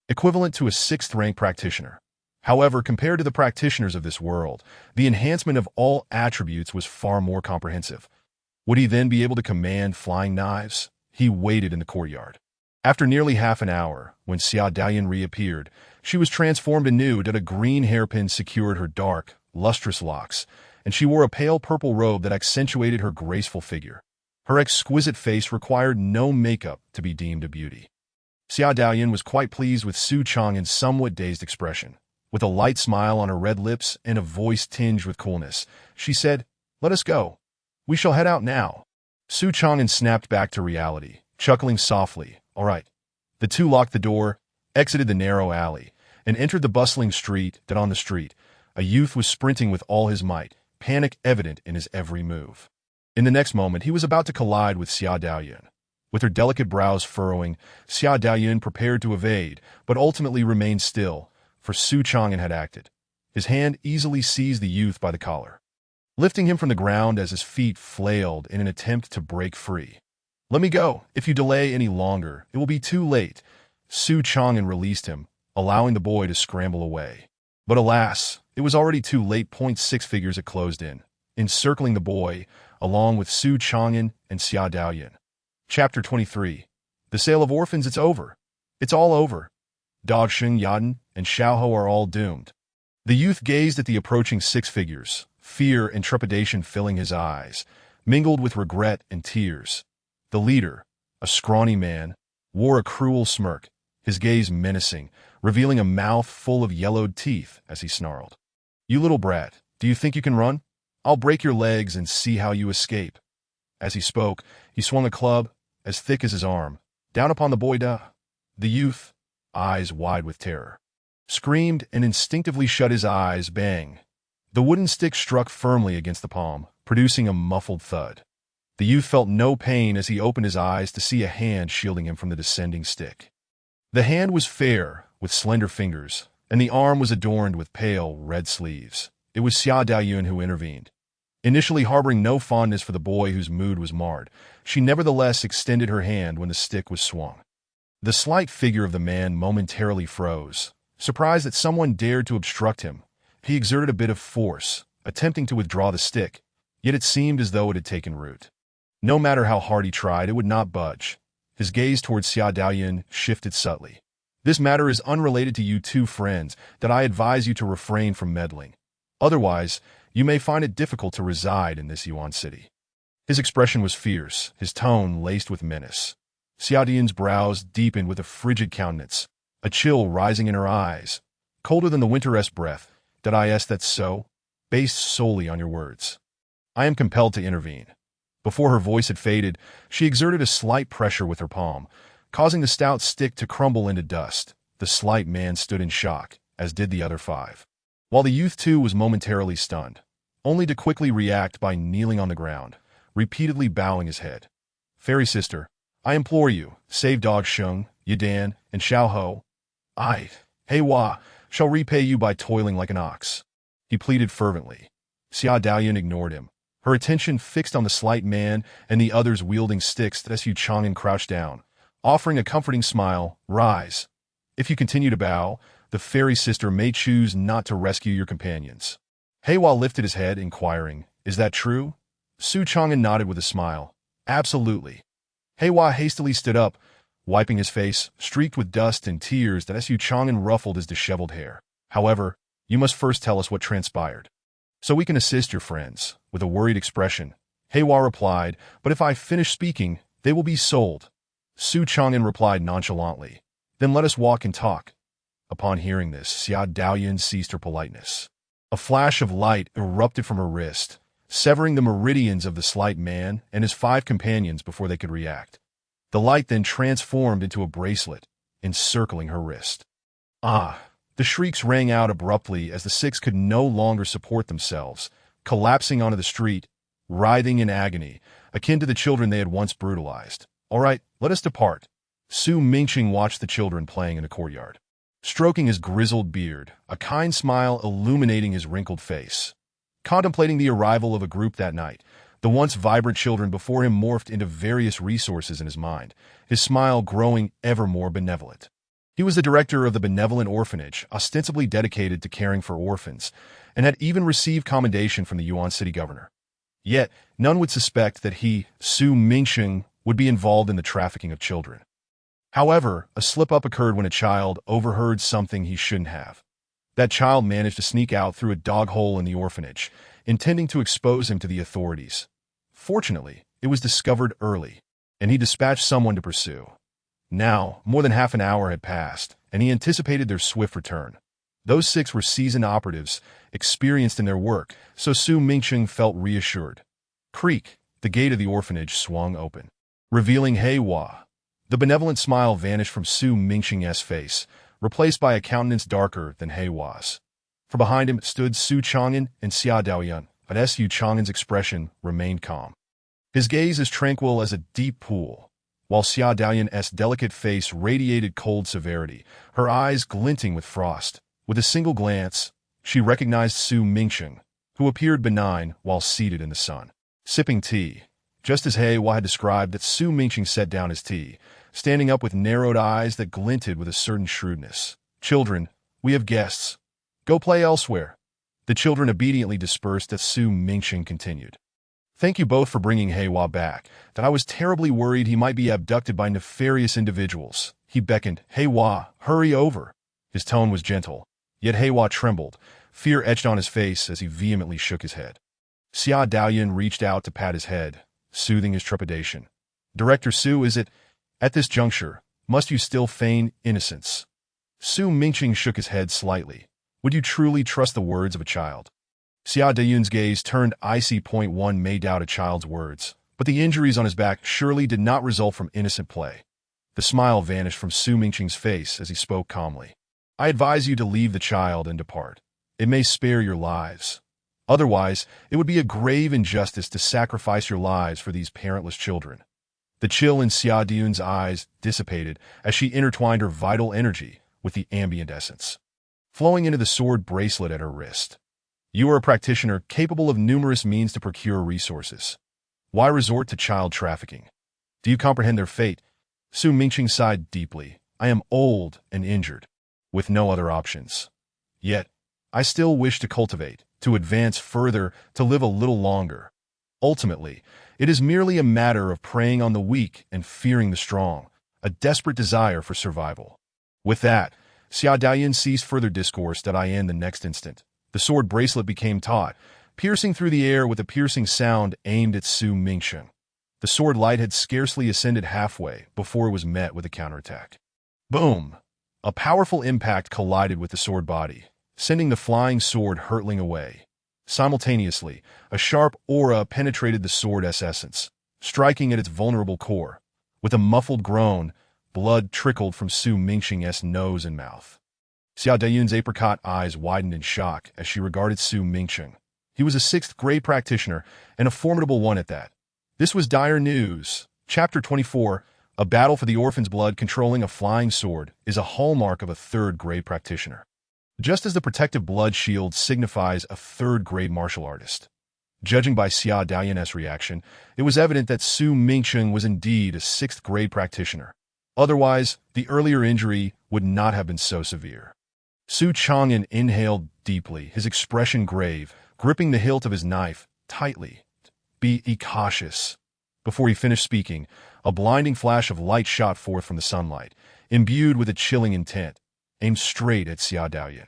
equivalent to a 6th rank practitioner. However, compared to the practitioners of this world, the enhancement of all attributes was far more comprehensive. Would he then be able to command flying knives? He waited in the courtyard. After nearly half an hour, when Xia Dayun reappeared, she was transformed anew. A green hairpin secured her dark, lustrous locks, and she wore a pale purple robe that accentuated her graceful figure. Her exquisite face required no makeup to be deemed a beauty. Xia Daoyun was quite pleased with Su Chang'an's somewhat dazed expression. With a light smile on her red lips and a voice tinged with coolness, she said, "Let us go. We shall head out now." Su Chang'an snapped back to reality, chuckling softly. "All right." The two locked the door, exited the narrow alley, and entered the bustling street. That on the street, a youth was sprinting with all his might, panic evident in his every move. In the next moment, he was about to collide with Xia Daoyun. With her delicate brows furrowing, Xia Daoyun prepared to evade, but ultimately remained still, for Su Chang'an had acted. His hand easily seized the youth by the collar, lifting him from the ground as his feet flailed in an attempt to break free. "Let me go. If you delay any longer, it will be too late." Su Chang'an released him, allowing the boy to scramble away. But alas, it was already too late. 6 figures had closed in, encircling the boy, along with Su Chang'an and Xia Daoyun. Chapter 23. The sale of orphans, it's over. It's all over. Dogsheng, Yaden, and Xiaohou are all doomed. The youth gazed at the approaching 6 figures, fear and trepidation filling his eyes, mingled with regret and tears. The leader, a scrawny man, wore a cruel smirk, his gaze menacing, revealing a mouth full of yellowed teeth as he snarled. "You little brat, do you think you can run? I'll break your legs and see how you escape." As he spoke, he swung a club, as thick as his arm, down upon the boy. The youth, eyes wide with terror, screamed and instinctively shut his eyes. Bang! The wooden stick struck firmly against the palm, producing a muffled thud. The youth felt no pain as he opened his eyes to see a hand shielding him from the descending stick. The hand was fair, with slender fingers, and the arm was adorned with pale, red sleeves. It was Xia Daoyun who intervened. Initially harboring no fondness for the boy whose mood was marred, she nevertheless extended her hand when the stick was swung. The slight figure of the man momentarily froze, surprised that someone dared to obstruct him. He exerted a bit of force, attempting to withdraw the stick, yet it seemed as though it had taken root. No matter how hard he tried, it would not budge. His gaze towards Xia Daoyun shifted subtly. "This matter is unrelated to you two friends, that I advise you to refrain from meddling. Otherwise, you may find it difficult to reside in this Yuan city." His expression was fierce, his tone laced with menace. Xia Daoyun's brows deepened with a frigid countenance, a chill rising in her eyes, colder than the winter-esque breath. That's so? Based solely on your words. I am compelled to intervene." Before her voice had faded, she exerted a slight pressure with her palm, causing the stout stick to crumble into dust. The slight man stood in shock, as did the other 5. While the youth too was momentarily stunned, only to quickly react by kneeling on the ground, repeatedly bowing his head. "Fairy sister, I implore you, save Dogsheng, Yadan, and Xiaohou. I, Heiwa, shall repay you by toiling like an ox," he pleaded fervently. Xia Daoyun ignored him, her attention fixed on the slight man and the others wielding sticks. Su Chang'an crouched down, offering a comforting smile. "Rise. If you continue to bow, the fairy sister may choose not to rescue your companions." Heiwa lifted his head, inquiring, "Is that true?" Su Chang'an nodded with a smile. "Absolutely." Heiwa hastily stood up, wiping his face, streaked with dust and tears. Su Chang'an ruffled his disheveled hair. "However, you must first tell us what transpired, so we can assist your friends." With a worried expression, Heiwa replied, "But if I finish speaking, they will be sold." Su Chang'an replied nonchalantly, "Then let us walk and talk." Upon hearing this, Xia Daoyun ceased her politeness. A flash of light erupted from her wrist, severing the meridians of the slight man and his 5 companions before they could react. The light then transformed into a bracelet, encircling her wrist. "Ah!" The shrieks rang out abruptly as the 6 could no longer support themselves, collapsing onto the street, writhing in agony, akin to the children they had once brutalized. "All right, let us depart." Su Mingqing watched the children playing in the courtyard, stroking his grizzled beard, a kind smile illuminating his wrinkled face. Contemplating the arrival of a group that night, the once vibrant children before him morphed into various resources in his mind, his smile growing ever more benevolent. He was the director of the benevolent orphanage, ostensibly dedicated to caring for orphans, and had even received commendation from the Yuan city governor. Yet, none would suspect that he, Su Mingqing, would be involved in the trafficking of children. However, a slip-up occurred when a child overheard something he shouldn't have. That child managed to sneak out through a dog hole in the orphanage, intending to expose him to the authorities. Fortunately, it was discovered early, and he dispatched someone to pursue. Now, more than half an hour had passed, and he anticipated their swift return. Those 6 were seasoned operatives, experienced in their work, so Su Mingcheng felt reassured. Creak, the gate of the orphanage swung open, revealing He Hua. The benevolent smile vanished from Su Mingcheng's face, replaced by a countenance darker than He Hua's. For behind him stood Su Chang'an and Xia Daoyun, but Su Chang'an's expression remained calm. His gaze as tranquil as a deep pool, while Xia Daoyun's delicate face radiated cold severity, her eyes glinting with frost. With a single glance, she recognized Su Mingcheng, who appeared benign while seated in the sun, sipping tea. Just as He Hua had described, that Su Mingcheng set down his tea, standing up with narrowed eyes that glinted with a certain shrewdness. "Children, we have guests. Go play elsewhere." The children obediently dispersed as Su Mingcheng continued. "Thank you both for bringing He Hua back, that I was terribly worried he might be abducted by nefarious individuals." He beckoned. "He Hua, hurry over." His tone was gentle, yet He Hua trembled, fear etched on his face as he vehemently shook his head. Xia Daoyun reached out to pat his head, soothing his trepidation. "Director Su, is it? At this juncture, must you still feign innocence?" Su Mingcheng shook his head slightly. "Would you truly trust the words of a child?" Xia Daoyun's gaze turned icy. One may doubt a child's words, but the injuries on his back surely did not result from innocent play. The smile vanished from Su Mingcheng's face as he spoke calmly. "I advise you to leave the child and depart. It may spare your lives. Otherwise, it would be a grave injustice to sacrifice your lives for these parentless children." The chill in Xia Daoyun's eyes dissipated as she intertwined her vital energy with the ambient essence, flowing into the sword bracelet at her wrist. "You are a practitioner capable of numerous means to procure resources. Why resort to child trafficking? Do you comprehend their fate?" Su Mingcheng sighed deeply. "I am old and injured, with no other options. Yet, I still wish to cultivate, to advance further, to live a little longer. Ultimately, it is merely a matter of preying on the weak and fearing the strong, a desperate desire for survival." With that, Xia Daoyun ceased further discourse. In the next instant, the sword bracelet became taut, piercing through the air with a piercing sound aimed at Su Mingcheng. The sword light had scarcely ascended halfway before it was met with a counterattack. Boom! A powerful impact collided with the sword body, sending the flying sword hurtling away. Simultaneously, a sharp aura penetrated the sword's essence, striking at its vulnerable core. With a muffled groan, blood trickled from Su Mingcheng's nose and mouth. Xia Daoyun's apricot eyes widened in shock as she regarded Su Mingcheng. He was a 6th-grade practitioner, and a formidable one at that. This was dire news. Chapter 24, A Battle for the Orphan's Blood. Controlling a flying sword is a hallmark of a 3rd-grade practitioner, just as the protective blood shield signifies a 3rd-grade martial artist. Judging by Xia Daoyun's reaction, it was evident that Su Mingcheng was indeed a 6th-grade practitioner. Otherwise, the earlier injury would not have been so severe. Su Chang'an inhaled deeply, his expression grave, gripping the hilt of his knife tightly. "Be cautious." Before he finished speaking, a blinding flash of light shot forth from the sunlight, imbued with a chilling intent, aimed straight at Xia Daoyun.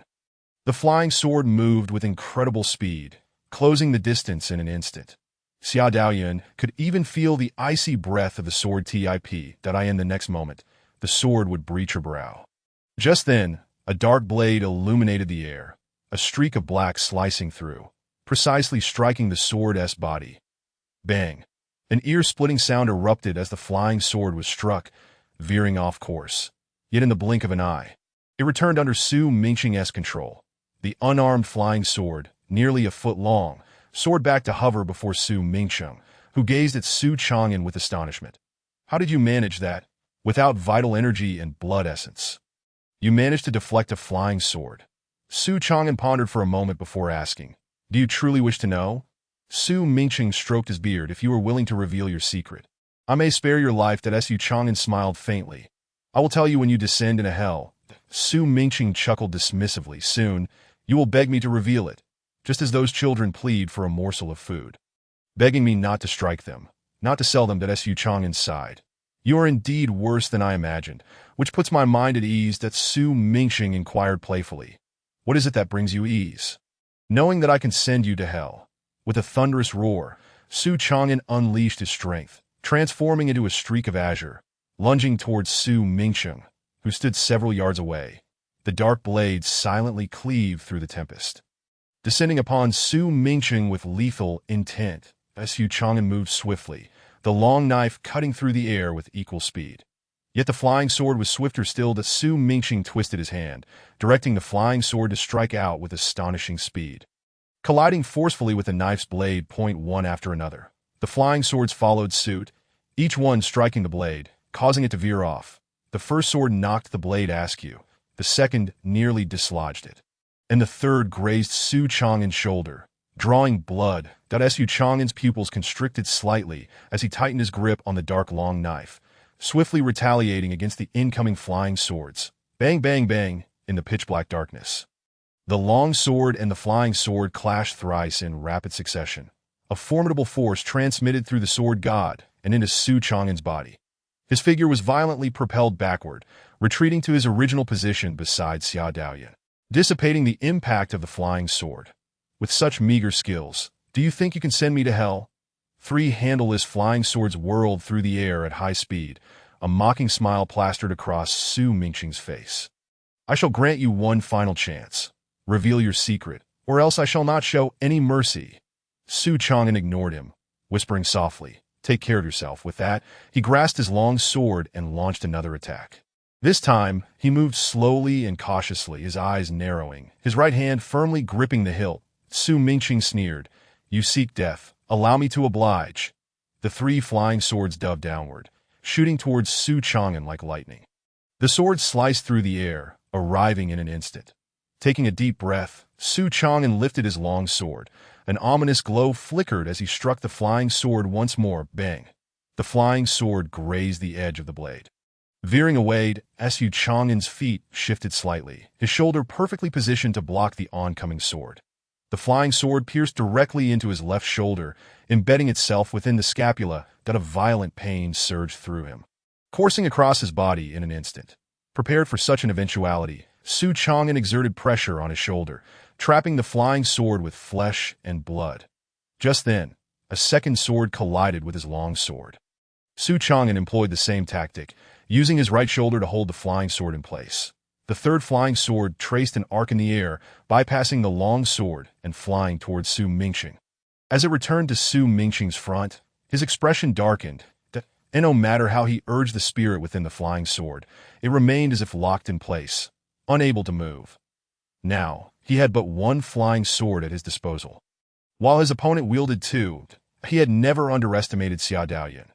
The flying sword moved with incredible speed, closing the distance in an instant. Xia Daoyun could even feel the icy breath of the sword tip. In the next moment, the sword would breach her brow. Just then, a dark blade illuminated the air, a streak of black slicing through, precisely striking the sword's body. Bang! An ear-splitting sound erupted as the flying sword was struck, veering off course. Yet in the blink of an eye, it returned under Su Mingcheng's control. The unarmed flying sword, nearly a foot long, soared back to hover before Su Mingcheng, who gazed at Su Chang'an with astonishment. "How did you manage that, without vital energy and blood essence?" "You managed to deflect a flying sword." Su Chang'an pondered for a moment before asking, "Do you truly wish to know?" Su Mingcheng stroked his beard. "If you are willing to reveal your secret, I may spare your life." Su Chang'an smiled faintly. "I will tell you when you descend into hell." Su Mingcheng chuckled dismissively. "Soon, you will beg me to reveal it, just as those children plead for a morsel of food. Begging me not to strike them, not to sell them." Su Chang'an sighed. "You are indeed worse than I imagined, which puts my mind at ease." Su Mingcheng inquired playfully, "What is it that brings you ease?" "Knowing that I can send you to hell." With a thunderous roar, Su Chang'an unleashed his strength, transforming into a streak of azure, lunging towards Su Mingsheng, who stood several yards away. The dark blade silently cleaved through the tempest, descending upon Su Mingsheng with lethal intent. As Su Chang'an moved swiftly, the long knife cutting through the air with equal speed. Yet the flying sword was swifter still. That Su Mingsheng twisted his hand, directing the flying sword to strike out with astonishing speed. Colliding forcefully with the knife's blade, point one after another, the flying swords followed suit, each one striking the blade, causing it to veer off. The first sword knocked the blade askew, the second nearly dislodged it, and the third grazed Su Chang'an's shoulder, drawing blood. Su Chang'an's pupils constricted slightly as he tightened his grip on the dark long knife, swiftly retaliating against the incoming flying swords. Bang, bang, bang, in the pitch-black darkness. The long sword and the flying sword clashed thrice in rapid succession, a formidable force transmitted through the sword god and into Su Chang'an's body. His figure was violently propelled backward, retreating to his original position beside Xia Daoyan, dissipating the impact of the flying sword. With such meager skills, do you think you can send me to hell? Three handleless flying swords whirled through the air at high speed, a mocking smile plastered across Su Mingsheng's face. I shall grant you one final chance. Reveal your secret, or else I shall not show any mercy. Su Chang'an ignored him, whispering softly, "Take care of yourself." With that, he grasped his long sword and launched another attack. This time, he moved slowly and cautiously, his eyes narrowing, his right hand firmly gripping the hilt. Su Mingsheng sneered, "You seek death. Allow me to oblige." The three flying swords dove downward, shooting towards Su Chang'an like lightning. The swords sliced through the air, arriving in an instant. Taking a deep breath, Su Chang'an lifted his long sword. An ominous glow flickered as he struck the flying sword once more. Bang! The flying sword grazed the edge of the blade. Veering away, Su Chang'an's feet shifted slightly, his shoulder perfectly positioned to block the oncoming sword. The flying sword pierced directly into his left shoulder, embedding itself within the scapula. A violent pain surged through him, coursing across his body in an instant. Prepared for such an eventuality, Su Chang'an exerted pressure on his shoulder, trapping the flying sword with flesh and blood. Just then, a second sword collided with his long sword. Su Chang'an employed the same tactic, using his right shoulder to hold the flying sword in place. The third flying sword traced an arc in the air, bypassing the long sword and flying towards Su Mingsheng. As it returned to Su Mingsheng's front, his expression darkened, and no matter how he urged the spirit within the flying sword, it remained as if locked in place, unable to move. Now, he had but one flying sword at his disposal. While his opponent wielded two, he had never underestimated Xia Daoyan.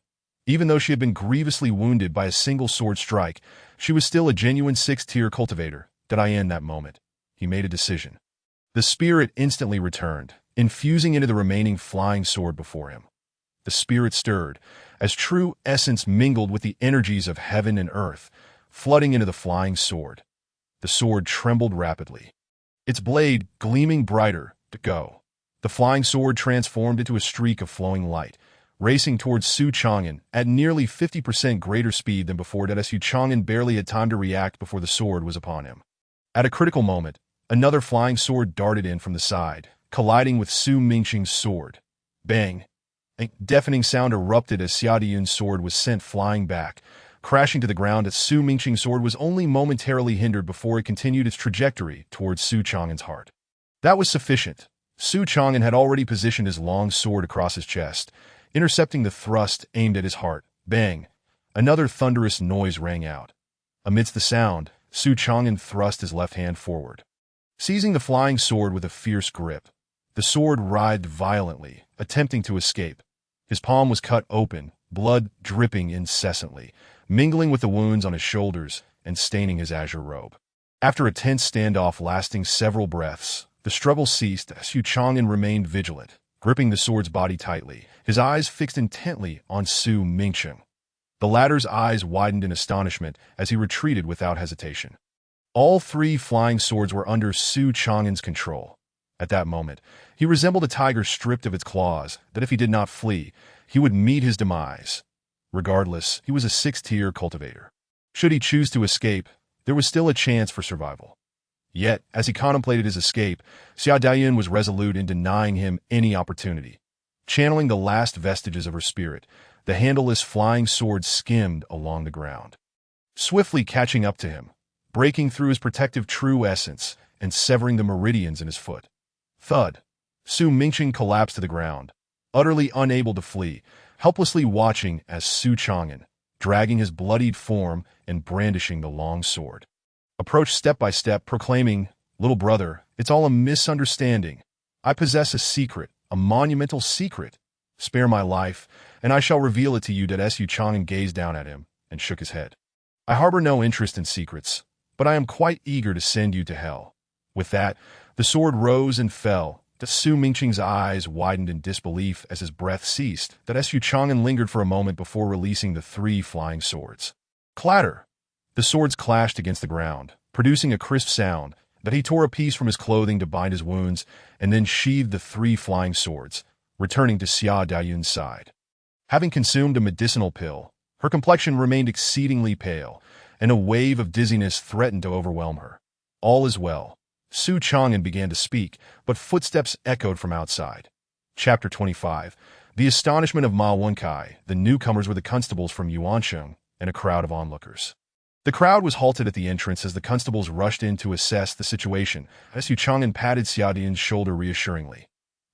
Even though she had been grievously wounded by a single sword strike, she was still a genuine sixth-tier cultivator. In that moment, he made a decision. The spirit instantly returned, infusing into the remaining flying sword before him. The spirit stirred, as true essence mingled with the energies of heaven and earth, flooding into the flying sword. The sword trembled rapidly, its blade gleaming brighter. The flying sword transformed into a streak of flowing light, racing towards Su Chang'an at nearly 50% greater speed than before. Su Chang'an barely had time to react before the sword was upon him. At a critical moment, another flying sword darted in from the side, colliding with Su Mingsheng's sword. Bang! A deafening sound erupted as Xia Daoyan's sword was sent flying back, crashing to the ground. As Su Mingsheng's sword was only momentarily hindered before it continued its trajectory towards Su Chang'an's heart. That was sufficient. Su Chang'an had already positioned his long sword across his chest, intercepting the thrust aimed at his heart. Bang! Another thunderous noise rang out. Amidst the sound, Su Chang'an thrust his left hand forward, seizing the flying sword with a fierce grip. The sword writhed violently, attempting to escape. His palm was cut open, blood dripping incessantly, mingling with the wounds on his shoulders and staining his azure robe. After a tense standoff lasting several breaths, the struggle ceased. Su Chang'an remained vigilant, gripping the sword's body tightly, his eyes fixed intently on Su Mingsheng. The latter's eyes widened in astonishment as he retreated without hesitation. All three flying swords were under Su Chang'an's control. At that moment, he resembled a tiger stripped of its claws, that if he did not flee, he would meet his demise. Regardless, he was a sixth-tier cultivator. Should he choose to escape, there was still a chance for survival. Yet, as he contemplated his escape, Xia Daoyan was resolute in denying him any opportunity. Channeling the last vestiges of her spirit, the handleless flying sword skimmed along the ground, swiftly catching up to him, breaking through his protective true essence and severing the meridians in his foot. Thud. Su Mingqing collapsed to the ground, utterly unable to flee, helplessly watching as Su Chang'an, dragging his bloodied form and brandishing the long sword, approached step by step, proclaiming, "Little brother, it's all a misunderstanding. I possess a secret, a monumental secret. Spare my life, and I shall reveal it to you." Su Chang'an gazed down at him and shook his head. "I harbor no interest in secrets, but I am quite eager to send you to hell." With that, the sword rose and fell. Su Mingqing's eyes widened in disbelief as his breath ceased. Su Chang'an lingered for a moment before releasing the 3 flying swords. Clatter! The swords clashed against the ground, producing a crisp sound. He tore a piece from his clothing to bind his wounds, and then sheathed the 3 flying swords, returning to Xia Daoyun's side. Having consumed a medicinal pill, her complexion remained exceedingly pale, and a wave of dizziness threatened to overwhelm her. "All is well." Su Chang'an began to speak, but footsteps echoed from outside. Chapter 25. The astonishment of Ma Wenkai. The newcomers were the constables from Yuansheng and a crowd of onlookers. The crowd was halted at the entrance as the constables rushed in to assess the situation. Su Chang'an patted Xia Dian's shoulder reassuringly.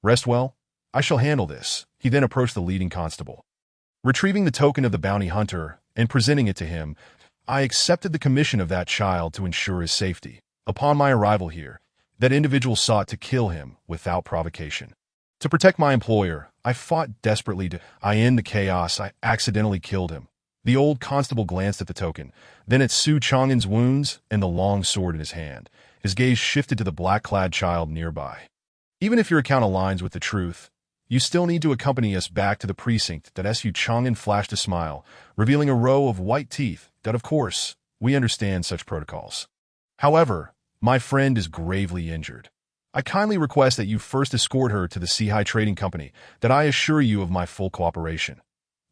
"Rest well. I shall handle this." He then approached the leading constable. Retrieving the token of the bounty hunter and presenting it to him, "I accepted the commission of that child to ensure his safety. Upon my arrival here, that individual sought to kill him without provocation. To protect my employer, I fought desperately to end the chaos. I accidentally killed him." The old constable glanced at the token, then at Su Chang'an's wounds and the long sword in his hand. His gaze shifted to the black-clad child nearby. "Even if your account aligns with the truth, you still need to accompany us back to the precinct." Su Chang'an flashed a smile, revealing a row of white teeth. "Of course, we understand such protocols. However, my friend is gravely injured. I kindly request that you first escort her to the Sihai Trading Company. I assure you of my full cooperation."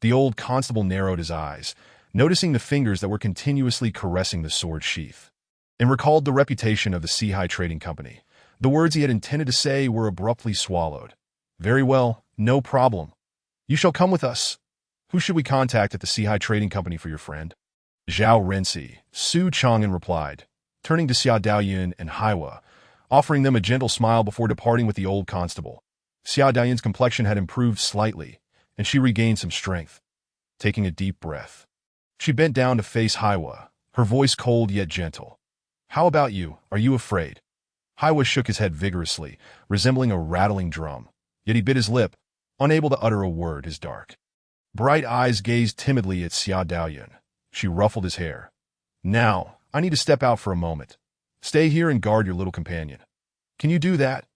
The old constable narrowed his eyes, noticing the fingers that were continuously caressing the sword sheath, and recalled the reputation of the Sihai Trading Company. The words he had intended to say were abruptly swallowed. "Very well, no problem. You shall come with us. Who should we contact at the Sihai Trading Company for your friend?" "Zhao Renzi," Su Chang'an replied, turning to Xia Daoyun and Haiwa, offering them a gentle smile before departing with the old constable. Xia Daoyun's complexion had improved slightly, and she regained some strength. Taking a deep breath, she bent down to face Haiwa, her voice cold yet gentle. "How about you? Are you afraid?" Haiwa shook his head vigorously, resembling a rattling drum, yet he bit his lip, unable to utter a word. His dark, bright eyes gazed timidly at Xia Daoyun. She ruffled his hair. "Now, I need to step out for a moment. Stay here and guard your little companion." "Can you do that?"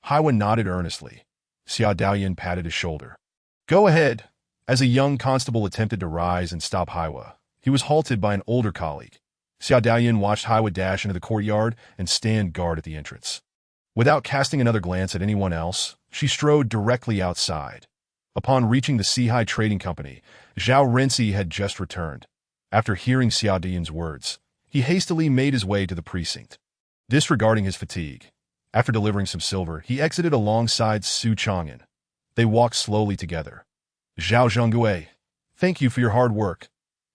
Haiwa nodded earnestly. Xia Daoyun patted his shoulder. "Go ahead." As a young constable attempted to rise and stop Haiwa, he was halted by an older colleague. Xia Daoyun watched Haiwa dash into the courtyard and stand guard at the entrance. Without casting another glance at anyone else, she strode directly outside. Upon reaching the Sihai Trading Company, Zhao Renzi had just returned. After hearing Xia Daoyun's words, he hastily made his way to the precinct. Disregarding his fatigue, after delivering some silver, he exited alongside Su Chang'an. They walked slowly together. "Zhao Zhonggui, thank you for your hard work."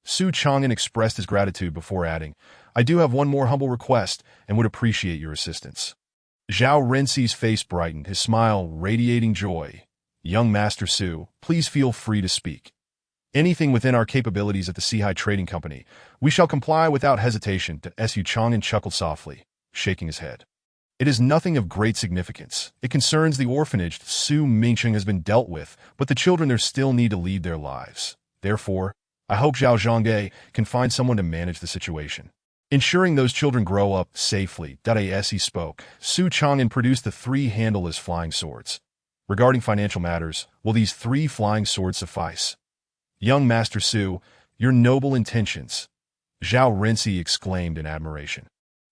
Su Chang'an expressed his gratitude before adding, "I do have one more humble request and would appreciate your assistance." Zhao Renzi's face brightened, his smile radiating joy. "Young Master Su, please feel free to speak. Anything within our capabilities at the Sihai Trading Company, we shall comply without hesitation." Su Chang'an chuckled softly, shaking his head. "It is nothing of great significance. It concerns the orphanage Su Mingqing has been dealt with, but the children there still need to lead their lives. Therefore, I hope Zhao Zhonggui can find someone to manage the situation, ensuring those children grow up safely." As he spoke, Su Chang'an produced the 3 handleless flying swords. "Regarding financial matters, will these 3 flying swords suffice?" "Young Master Su, your noble intentions," Zhao Renzi exclaimed in admiration.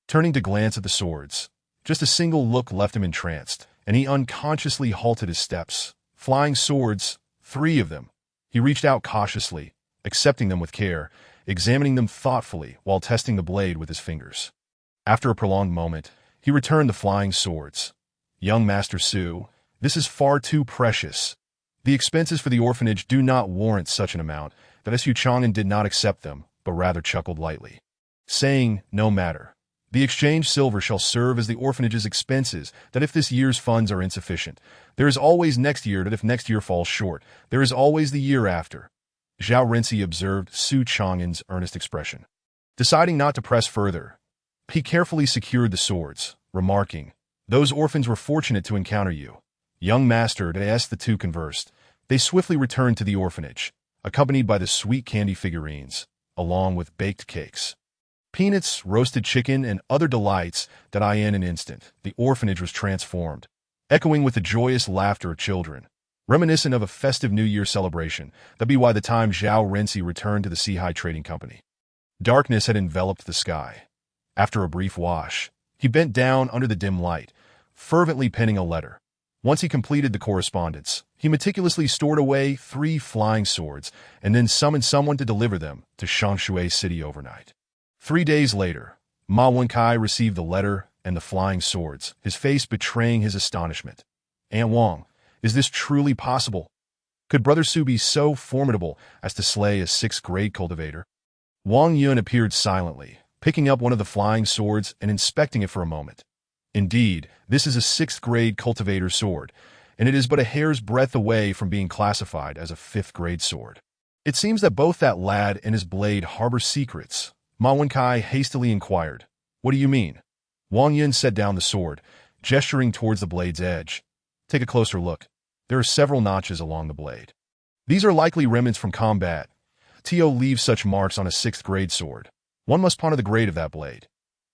Turning to glance at the swords, just a single look left him entranced, and he unconsciously halted his steps. Flying swords, 3 of them. He reached out cautiously, accepting them with care, examining them thoughtfully while testing the blade with his fingers. After a prolonged moment, he returned the flying swords. "Young Master Su, this is far too precious." The expenses for the orphanage do not warrant such an amount, that Su Chang'an did not accept them, but rather chuckled lightly, saying, "No matter. The exchange silver shall serve as the orphanage's expenses, that if this year's funds are insufficient, there is always next year, that if next year falls short, there is always the year after." Zhao Renzi observed Su Chang'an's earnest expression. Deciding not to press further, he carefully secured the swords, remarking, "Those orphans were fortunate to encounter you." "Young master," as the two conversed, they swiftly returned to the orphanage, accompanied by the sweet candy figurines, along with baked cakes, peanuts, roasted chicken, and other delights that in an instant, the orphanage was transformed, echoing with the joyous laughter of children, reminiscent of a festive New Year celebration. That be why the time Zhao Renzi returned to the Sihai Trading Company. Darkness had enveloped the sky. After a brief wash, he bent down under the dim light, fervently penning a letter. Once he completed the correspondence, he meticulously stored away 3 flying swords and then summoned someone to deliver them to Shangshui City overnight. 3 days later, Ma Wenkai received the letter and the flying swords, his face betraying his astonishment. "Aunt Wang, is this truly possible? Could Brother Su be so formidable as to slay a 6th-grade cultivator?" Wang Yun appeared silently, picking up one of the flying swords and inspecting it for a moment. "Indeed, this is a 6th-grade cultivator sword, and it is but a hair's breadth away from being classified as a 5th-grade sword. It seems that both that lad and his blade harbor secrets." Ma Wenkai hastily inquired. "What do you mean?" Wang Yun set down the sword, gesturing towards the blade's edge. "Take a closer look. There are several notches along the blade. These are likely remnants from combat. Tio leaves such marks on a 6th-grade sword. One must ponder the grade of that blade.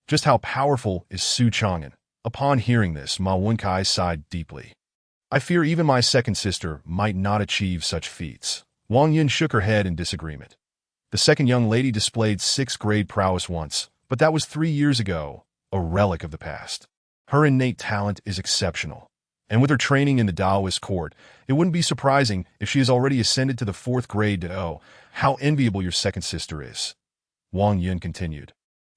Just how powerful is Su Chang'an?" Upon hearing this, Ma Wenkai sighed deeply. "I fear even my second sister might not achieve such feats." Wang Yun shook her head in disagreement. "The second young lady displayed 6th-grade prowess once, but that was 3 years ago, a relic of the past. Her innate talent is exceptional, and with her training in the Taoist court, it wouldn't be surprising if she has already ascended to the 4th grade. Oh, how enviable your second sister is." Wang Yun continued.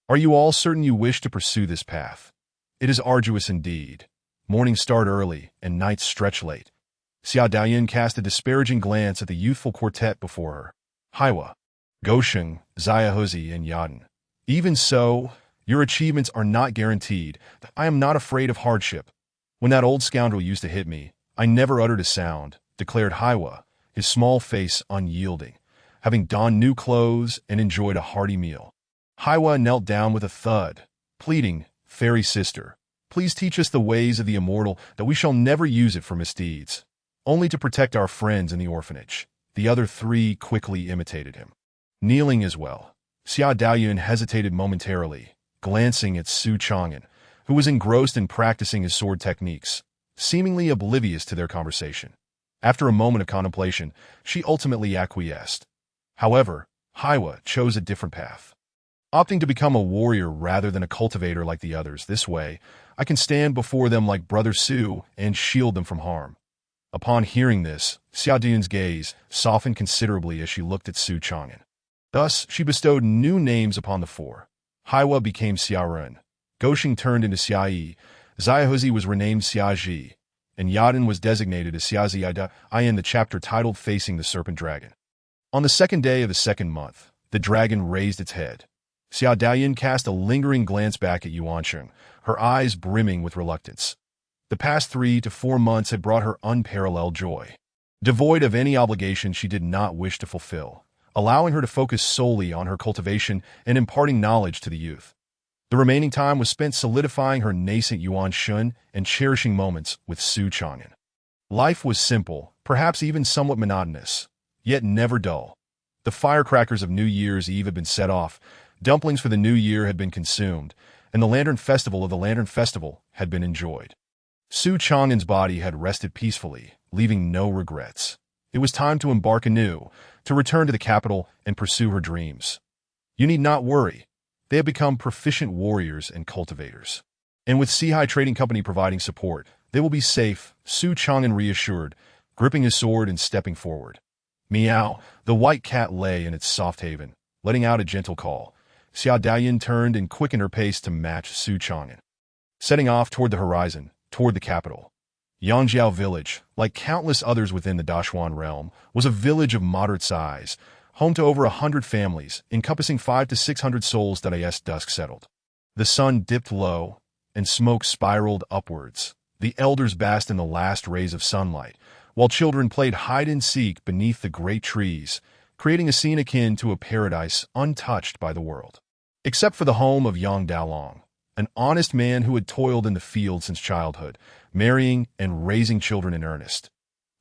"Are you all certain you wish to pursue this path? It is arduous indeed. Mornings start early, and nights stretch late." Xia Daoyun cast a disparaging glance at the youthful quartet before her. "Haiwa, Gosheng, Xiaozi, and Yaden. Even so, your achievements are not guaranteed. I am not afraid of hardship. When that old scoundrel used to hit me, I never uttered a sound," declared Haiwa, his small face unyielding, having donned new clothes and enjoyed a hearty meal. Haiwa knelt down with a thud, pleading, "Fairy sister, please teach us the ways of the immortal, that we shall never use it for misdeeds, only to protect our friends in the orphanage." The other 3 quickly imitated him. Kneeling as well, Xia Daoyun hesitated momentarily, glancing at Su Chang'an, who was engrossed in practicing his sword techniques, seemingly oblivious to their conversation. After a moment of contemplation, she ultimately acquiesced. However, Haiwa chose a different path, opting to become a warrior rather than a cultivator like the others. "This way, I can stand before them like Brother Su and shield them from harm." Upon hearing this, Xia Daoyun's gaze softened considerably as she looked at Su Chang'an. Thus, she bestowed new names upon the 4. Haiwa became Xia Ren, Gosheng turned into Xia Yi, Xiaozi was renamed Xia Ji, and Yaden was designated as Xia Zi in the chapter titled Facing the Serpent Dragon. On the 2nd day of the 2nd month, the dragon raised its head. Xia Daoyun cast a lingering glance back at Yuansheng, her eyes brimming with reluctance. The past 3 to 4 months had brought her unparalleled joy. Devoid of any obligation she did not wish to fulfill, allowing her to focus solely on her cultivation and imparting knowledge to the youth. The remaining time was spent solidifying her nascent Yuan Shun and cherishing moments with Su Chang'an. Life was simple, perhaps even somewhat monotonous, yet never dull. The firecrackers of New Year's Eve had been set off, dumplings for the new year had been consumed, and the Lantern Festival of the Lantern Festival had been enjoyed. Su Chang'an's body had rested peacefully, leaving no regrets. It was time to embark anew, to return to the capital and pursue her dreams. You need not worry. They have become proficient warriors and cultivators. And with Sihai Trading Company providing support, they will be safe, Su Chang'an reassured, gripping his sword and stepping forward. Meow, the white cat lay in its soft haven, letting out a gentle call. Xia Daoyun turned and quickened her pace to match Su Chang'an. Setting off toward the horizon, toward the capital. Yangjiao Village, like countless others within the Dashuan realm, was a village of moderate size, home to over 100 families, encompassing 500 to 600 souls that as dusk settled. The sun dipped low, and smoke spiraled upwards. The elders basked in the last rays of sunlight, while children played hide-and-seek beneath the great trees, creating a scene akin to a paradise untouched by the world. Except for the home of Yang Daolong, an honest man who had toiled in the field since childhood, marrying and raising children in earnest.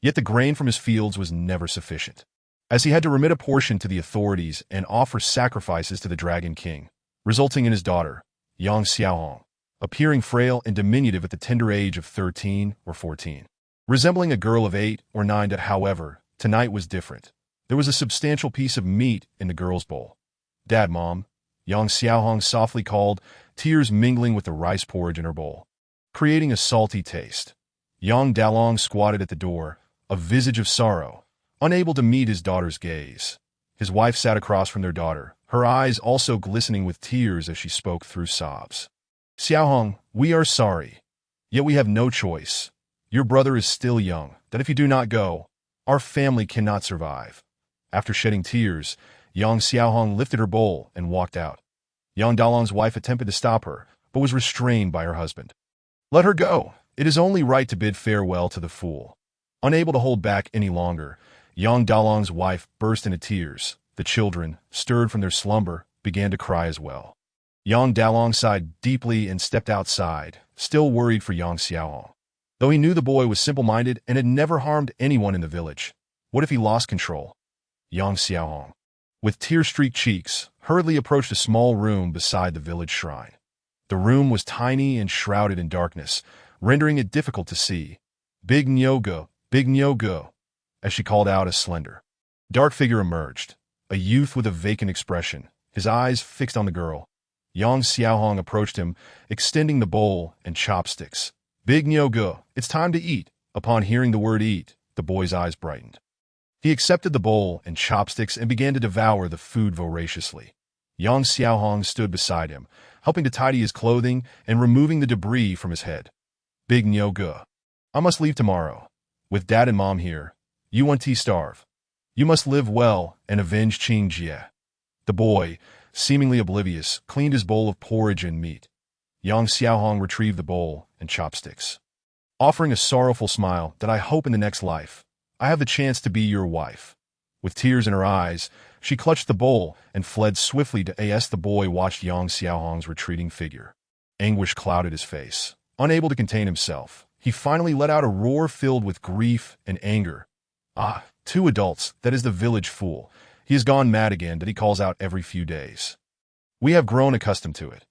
Yet the grain from his fields was never sufficient, as he had to remit a portion to the authorities and offer sacrifices to the Dragon King, resulting in his daughter, Yang Xiaohong, appearing frail and diminutive at the tender age of 13 or 14. Resembling a girl of 8 or 9, however, tonight was different. There was a substantial piece of meat in the girl's bowl. "Dad, Mom," Yang Xiaohong softly called, tears mingling with the rice porridge in her bowl, creating a salty taste. Yang Daolong squatted at the door, a visage of sorrow, unable to meet his daughter's gaze. His wife sat across from their daughter, her eyes also glistening with tears as she spoke through sobs. "Xiaohong, we are sorry. Yet we have no choice. Your brother is still young, that if you do not go, our family cannot survive." After shedding tears, Yang Xiaohong lifted her bowl and walked out. Yang Daolong's wife attempted to stop her, but was restrained by her husband. "Let her go. It is only right to bid farewell to the fool." Unable to hold back any longer, Yang Daolong's wife burst into tears. The children, stirred from their slumber, began to cry as well. Yang Daolong sighed deeply and stepped outside, still worried for Yang Xiaohong. Though he knew the boy was simple-minded and had never harmed anyone in the village, what if he lost control? Yang Xiaohong, with tear-streaked cheeks, hurriedly approached a small room beside the village shrine. The room was tiny and shrouded in darkness, rendering it difficult to see. Big Nyogo," as she called out, a slender, dark figure emerged, a youth with a vacant expression, his eyes fixed on the girl. Yang Xiaohong approached him, extending the bowl and chopsticks. "Big Nyogo, it's time to eat." Upon hearing the word eat, the boy's eyes brightened. He accepted the bowl and chopsticks and began to devour the food voraciously. Yang Xiaohong stood beside him, helping to tidy his clothing and removing the debris from his head. "Big Nyogo, I must leave tomorrow. With Dad and Mom here, you won't starve. You must live well and avenge Qing Jie." The boy, seemingly oblivious, cleaned his bowl of porridge and meat. Yang Xiaohong retrieved the bowl and chopsticks, offering a sorrowful smile, "That I hope in the next life, I have the chance to be your wife." With tears in her eyes, she clutched the bowl and fled swiftly to as the boy watched Yang Xiaohong's retreating figure. Anguish clouded his face. Unable to contain himself, he finally let out a roar filled with grief and anger. "Ah, 2 adults, that is the village fool. He has gone mad again," that he calls out every few days. "We have grown accustomed to it."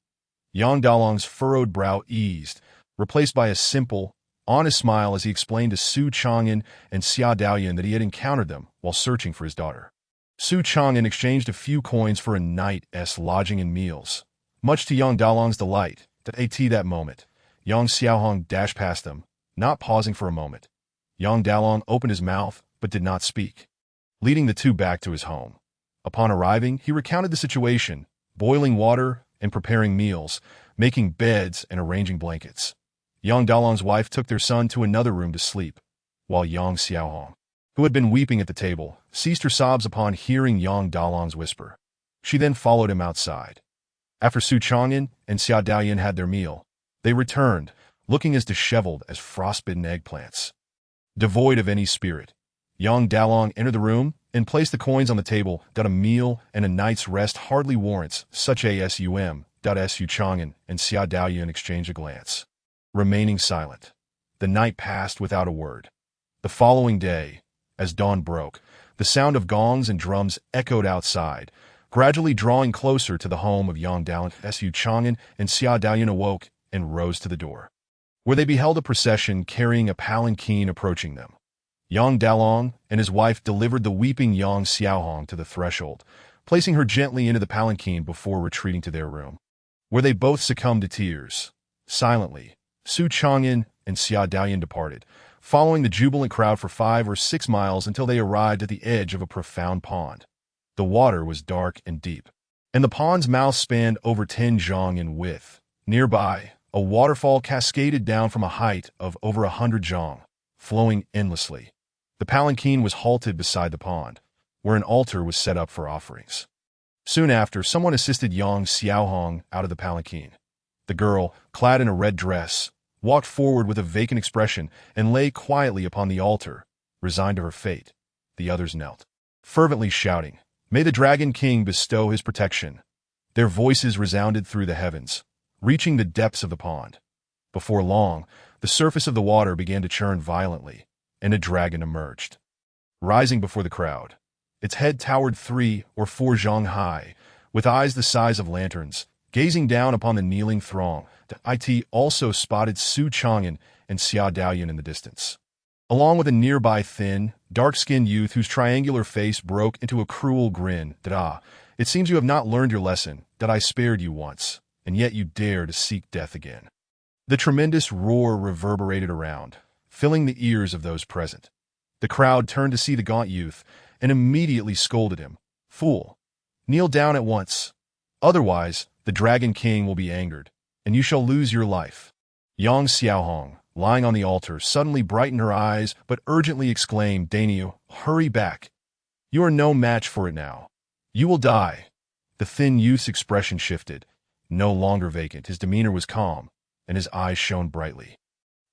Yang Daolong's furrowed brow eased, replaced by a simple, honest smile as he explained to Su Chang'an and Xia Daoyan that he had encountered them while searching for his daughter. Su Chang'an exchanged a few coins for a night's lodging and meals. Much to Yang Daolong's delight, that moment, Yang Xiaohong dashed past them, not pausing for a moment. Yang Daolong opened his mouth, but did not speak, leading the two back to his home. Upon arriving, he recounted the situation, boiling water and preparing meals, making beds and arranging blankets. Yang Daolong's wife took their son to another room to sleep, while Yang Xiaohong, who had been weeping at the table, ceased her sobs upon hearing Yang Daolong's whisper. She then followed him outside. After Su Chang'an and Xia Daoyan had their meal, they returned, looking as disheveled as frostbitten eggplants. Devoid of any spirit, Yang Daolong entered the room and placed the coins on the table. A meal and a night's rest hardly warrants such as Su Chang'an and Xia Daoyan exchanged a glance, remaining silent. The night passed without a word. The following day, as dawn broke, the sound of gongs and drums echoed outside, gradually drawing closer to the home of Yang Daolong. Su Chang'an and Xia Daoyan awoke and rose to the door, where they beheld a procession carrying a palanquin approaching them. Yang Daolong and his wife delivered the weeping Yang Xiaohong to the threshold, placing her gently into the palanquin before retreating to their room, where they both succumbed to tears. Silently, Su Chang'an and Xia Daoyan departed, following the jubilant crowd for 5 or 6 miles until they arrived at the edge of a profound pond. The water was dark and deep, and the pond's mouth spanned over 10 zhang in width. Nearby, A waterfall cascaded down from a height of over 100 zhang, flowing endlessly. The palanquin was halted beside the pond, where an altar was set up for offerings. Soon after, someone assisted Yang Xiaohong out of the palanquin. The girl, clad in a red dress, walked forward with a vacant expression and lay quietly upon the altar, resigned to her fate. The others knelt, fervently shouting, "May the Dragon King bestow his protection." Their voices resounded through the heavens, reaching the depths of the pond. Before long, the surface of the water began to churn violently, and a dragon emerged. Rising before the crowd, its head towered 3 or 4 zhang high, with eyes the size of lanterns, gazing down upon the kneeling throng. It also spotted Su Chang'an and Xia Daoyun in the distance, along with a nearby thin, dark-skinned youth whose triangular face broke into a cruel grin. It seems you have not learned your lesson, that I spared you once, and yet you dare to seek death again. The tremendous roar reverberated around, filling the ears of those present. The crowd turned to see the gaunt youth and immediately scolded him. "Fool! Kneel down at once. Otherwise, the Dragon King will be angered, and you shall lose your life." Yang Xiaohong, lying on the altar, suddenly brightened her eyes but urgently exclaimed, "Dainyu, hurry back. You are no match for it now. You will die." The thin youth's expression shifted. No longer vacant, his demeanor was calm, and his eyes shone brightly.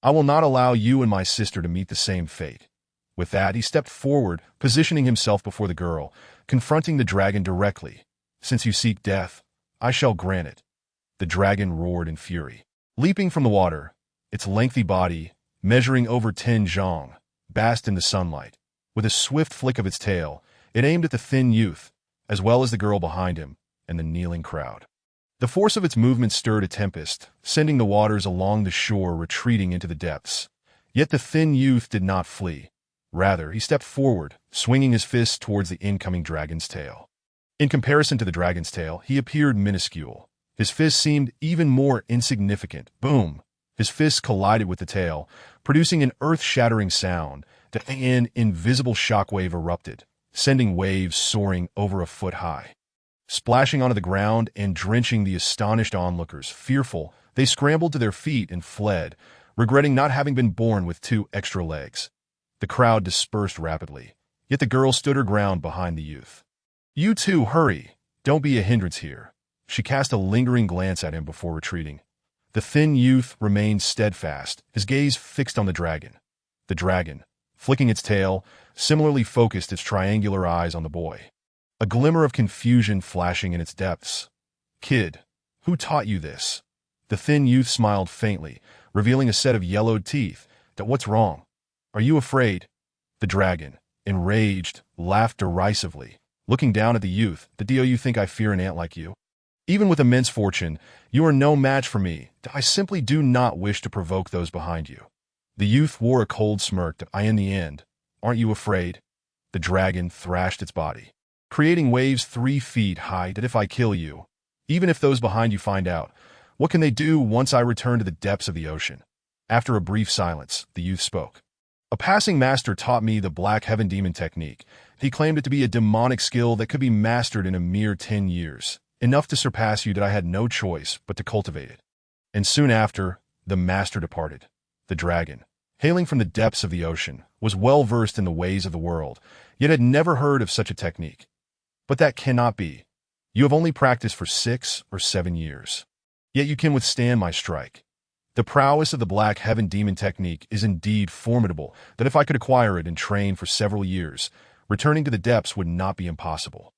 "I will not allow you and my sister to meet the same fate." With that, he stepped forward, positioning himself before the girl, confronting the dragon directly. "Since you seek death, I shall grant it." The dragon roared in fury. Leaping from the water, its lengthy body, measuring over 10 zhang, basked in the sunlight. With a swift flick of its tail, it aimed at the thin youth, as well as the girl behind him and the kneeling crowd. The force of its movement stirred a tempest, sending the waters along the shore retreating into the depths. Yet the thin youth did not flee. Rather, he stepped forward, swinging his fist towards the incoming dragon's tail. In comparison to the dragon's tail, he appeared minuscule. His fist seemed even more insignificant. Boom! His fist collided with the tail, producing an earth-shattering sound. An invisible shockwave erupted, sending waves soaring over a foot high. Splashing onto the ground and drenching the astonished onlookers. Fearful, they scrambled to their feet and fled, regretting not having been born with 2 extra legs. The crowd dispersed rapidly, yet the girl stood her ground behind the youth. "You two, hurry! Don't be a hindrance here." She cast a lingering glance at him before retreating. The thin youth remained steadfast, his gaze fixed on the dragon. The dragon, flicking its tail, similarly focused its triangular eyes on the boy. A glimmer of confusion flashing in its depths. "Kid, who taught you this?" The thin youth smiled faintly, revealing a set of yellowed teeth. "What's wrong? Are you afraid?" The dragon, enraged, laughed derisively, looking down at the youth. "Do you think I fear an ant like you? Even with immense fortune, you are no match for me. I simply do not wish to provoke those behind you." The youth wore a cold smirk. In the end, aren't you afraid?" The dragon thrashed its body, creating waves 3 feet high. "That if I kill you, even if those behind you find out, what can they do once I return to the depths of the ocean?" After a brief silence, the youth spoke. "A passing master taught me the Black Heaven Demon technique. He claimed it to be a demonic skill that could be mastered in a mere 10 years, enough to surpass you that I had no choice but to cultivate it." And soon after, the master departed. The dragon, hailing from the depths of the ocean, was well versed in the ways of the world, yet had never heard of such a technique. "But that cannot be. You have only practiced for 6 or 7 years. Yet you can withstand my strike. The prowess of the Black Heaven Demon technique is indeed formidable, that if I could acquire it and train for several years, returning to the depths would not be impossible."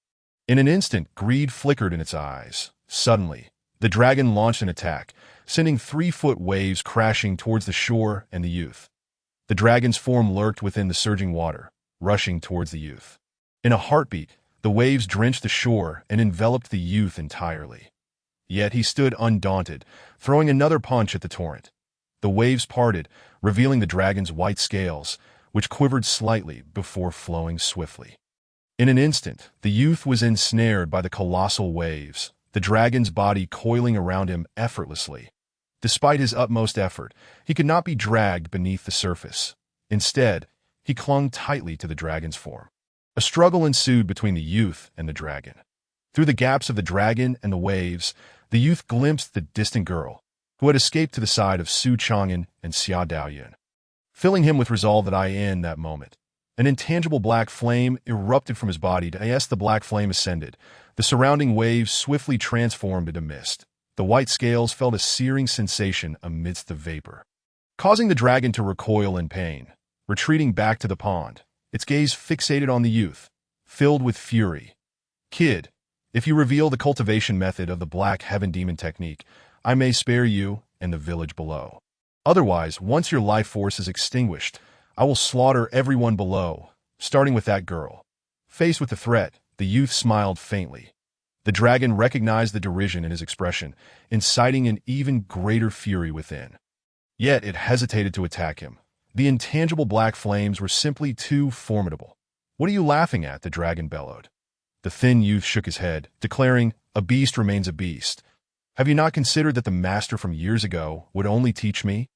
In an instant, greed flickered in its eyes. Suddenly, the dragon launched an attack, sending 3-foot waves crashing towards the shore and the youth. The dragon's form lurked within the surging water, rushing towards the youth. In a heartbeat, the waves drenched the shore and enveloped the youth entirely. Yet he stood undaunted, throwing another punch at the torrent. The waves parted, revealing the dragon's white scales, which quivered slightly before flowing swiftly. In an instant, the youth was ensnared by the colossal waves, the dragon's body coiling around him effortlessly. Despite his utmost effort, he could not be dragged beneath the surface. Instead, he clung tightly to the dragon's form. A struggle ensued between the youth and the dragon. Through the gaps of the dragon and the waves, the youth glimpsed the distant girl, who had escaped to the side of Su Chang'an and Xia Daoyun, filling him with resolve that in that moment. An intangible black flame erupted from his body. As the black flame ascended, the surrounding waves swiftly transformed into mist. The white scales felt a searing sensation amidst the vapor, causing the dragon to recoil in pain. Retreating back to the pond, its gaze fixated on the youth, filled with fury. "Kid, if you reveal the cultivation method of the Black Heaven Demon technique, I may spare you and the village below. Otherwise, once your life force is extinguished, I will slaughter everyone below, starting with that girl." Faced with the threat, the youth smiled faintly. The dragon recognized the derision in his expression, inciting an even greater fury within. Yet it hesitated to attack him. The intangible black flames were simply too formidable. "What are you laughing at?" the dragon bellowed. The thin youth shook his head, declaring, "A beast remains a beast. Have you not considered that the master from years ago would only teach me?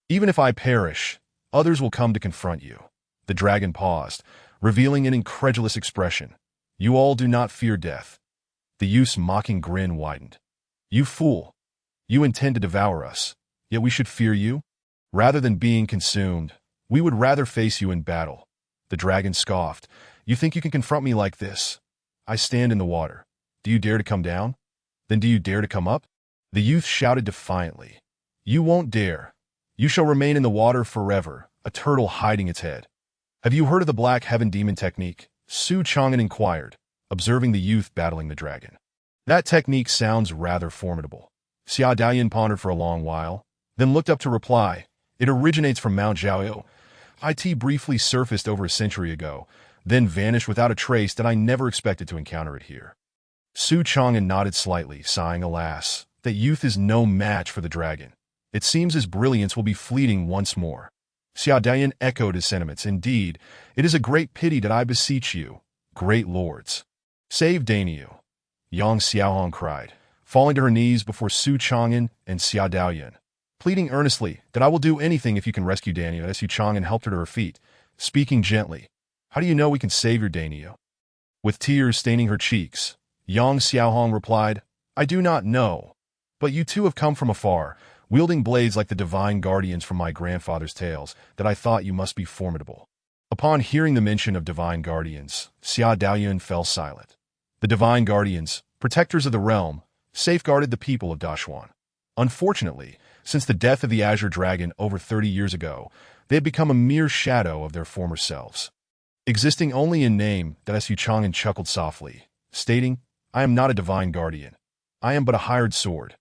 Even if I perish, others will come to confront you." The dragon paused, revealing an incredulous expression. "You all do not fear death." The youth's mocking grin widened. "You fool! You intend to devour us, yet we should fear you? Rather than being consumed, we would rather face you in battle." The dragon scoffed. "You think you can confront me like this? I stand in the water. Do you dare to come down? Then do you dare to come up?" The youth shouted defiantly. "You won't dare. You shall remain in the water forever, a turtle hiding its head." "Have you heard of the Black Heaven Demon technique?" Su Chang'an inquired, observing the youth battling the dragon. "That technique sounds rather formidable." Xia Daoyun pondered for a long while, then looked up to reply, "It originates from Mount Zhaoyou. It briefly surfaced over a century ago, then vanished without a trace that I never expected to encounter it here." Su Chang'an nodded slightly, sighing, "Alas, that youth is no match for the dragon. It seems his brilliance will be fleeting once more." Xia Daoyun echoed his sentiments. "Indeed, it is a great pity that I beseech you, great lords. Save Dainyu." Yang Xiaohong cried, falling to her knees before Su Chang'an and Xia Daoyun, pleading earnestly that "I will do anything if you can rescue Dainyu." Su Chang'an helped her to her feet, speaking gently, "How do you know we can save your Dainyu?" With tears staining her cheeks, Yang Xiaohong replied, "I do not know, but you two have come from afar, wielding blades like the divine guardians from my grandfather's tales, that I thought you must be formidable." Upon hearing the mention of divine guardians, Xia Daoyun fell silent. The divine guardians, protectors of the realm, safeguarded the people of Dashuan. Unfortunately, since the death of the Azure Dragon over 30 years ago, they had become a mere shadow of their former selves, existing only in name. That Su Chang'an chuckled softly, stating, "I am not a divine guardian. I am but a hired sword."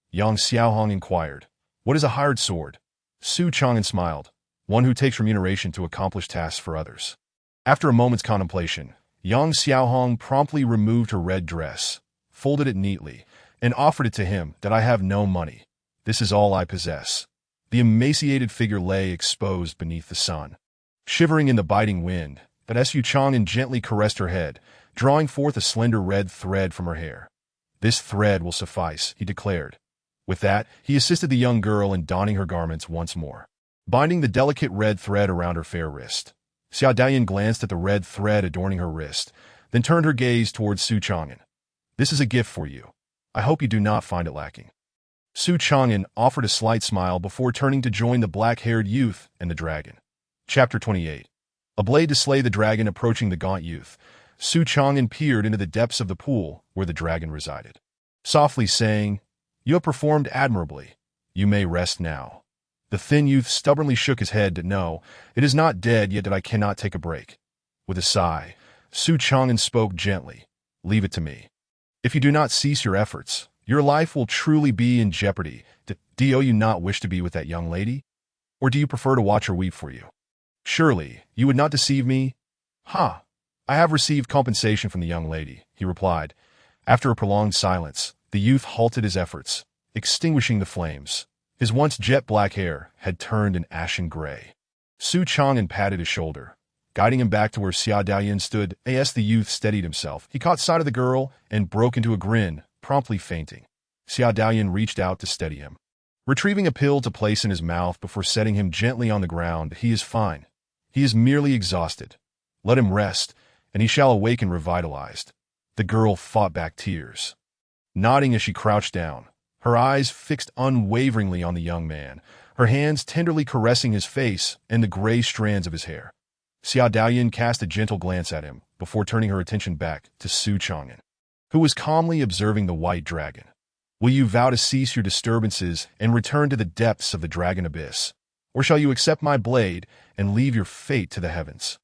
Yang Xiaohong inquired, "What is a hired sword?" Su Chang'an smiled, "One who takes remuneration to accomplish tasks for others." After a moment's contemplation, Yang Xiaohong promptly removed her red dress, folded it neatly, and offered it to him. "That I have no money. This is all I possess." The emaciated figure lay exposed beneath the sun, shivering in the biting wind. That Su Chang'an gently caressed her head, drawing forth a slender red thread from her hair. "This thread will suffice," he declared. With that, he assisted the young girl in donning her garments once more, binding the delicate red thread around her fair wrist. Xia Daoyun glanced at the red thread adorning her wrist, then turned her gaze towards Su Chang'an. "This is a gift for you. I hope you do not find it lacking." Su Chang'an offered a slight smile before turning to join the black-haired youth and the dragon. Chapter 28. A blade to slay the dragon. Approaching the gaunt youth, Su Chang'an peered into the depths of the pool where the dragon resided, softly saying, "You have performed admirably. You may rest now." The thin youth stubbornly shook his head. "No, it is not dead yet, that I cannot take a break." With a sigh, Su Chang'an spoke gently, "Leave it to me. If you do not cease your efforts, your life will truly be in jeopardy. Do you not wish to be with that young lady? Or do you prefer to watch her weep for you? Surely, you would not deceive me?" "Ha! I have received compensation from the young lady," he replied. After a prolonged silence, the youth halted his efforts, extinguishing the flames. His once jet-black hair had turned an ashen gray. Su Chang'an patted his shoulder, guiding him back to where Xia Daoyun stood. As the youth steadied himself, he caught sight of the girl and broke into a grin, promptly fainting. Xia Daoyun reached out to steady him, retrieving a pill to place in his mouth before setting him gently on the ground. "He is fine. He is merely exhausted. Let him rest, and he shall awaken revitalized." The girl fought back tears, nodding as she crouched down, her eyes fixed unwaveringly on the young man, her hands tenderly caressing his face and the gray strands of his hair. Xia Daoyin cast a gentle glance at him before turning her attention back to Su Chang'an, who was calmly observing the white dragon. Will you vow to cease your disturbances and return to the depths of the dragon abyss? Or shall you accept my blade and leave your fate to the heavens?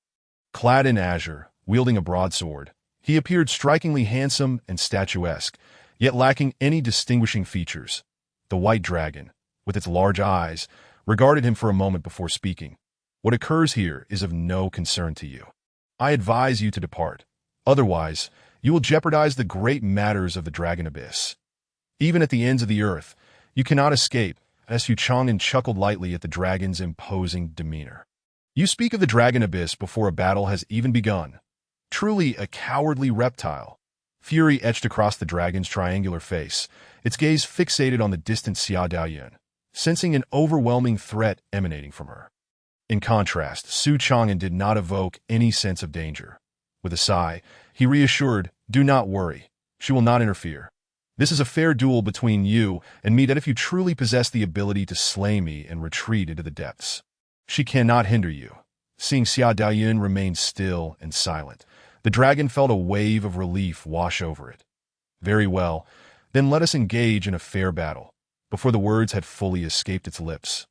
Clad in azure, wielding a broadsword, he appeared strikingly handsome and statuesque, yet lacking any distinguishing features. The white dragon, with its large eyes, regarded him for a moment before speaking. What occurs here is of no concern to you. I advise you to depart. Otherwise, you will jeopardize the great matters of the dragon abyss. Even at the ends of the earth, you cannot escape. Su Chang'an chuckled lightly at the dragon's imposing demeanor. You speak of the dragon abyss before a battle has even begun. Truly a cowardly reptile. Fury etched across the dragon's triangular face, its gaze fixated on the distant Xia Daoyin, sensing an overwhelming threat emanating from her. In contrast, Su Chang'an did not evoke any sense of danger. With a sigh, he reassured, "Do not worry. She will not interfere. This is a fair duel between you and me that if you truly possess the ability to slay me and retreat into the depths, she cannot hinder you." Seeing Xia Daoyin remain still and silent, the dragon felt a wave of relief wash over it. "Very well, then let us engage in a fair battle." Before the words had fully escaped its lips,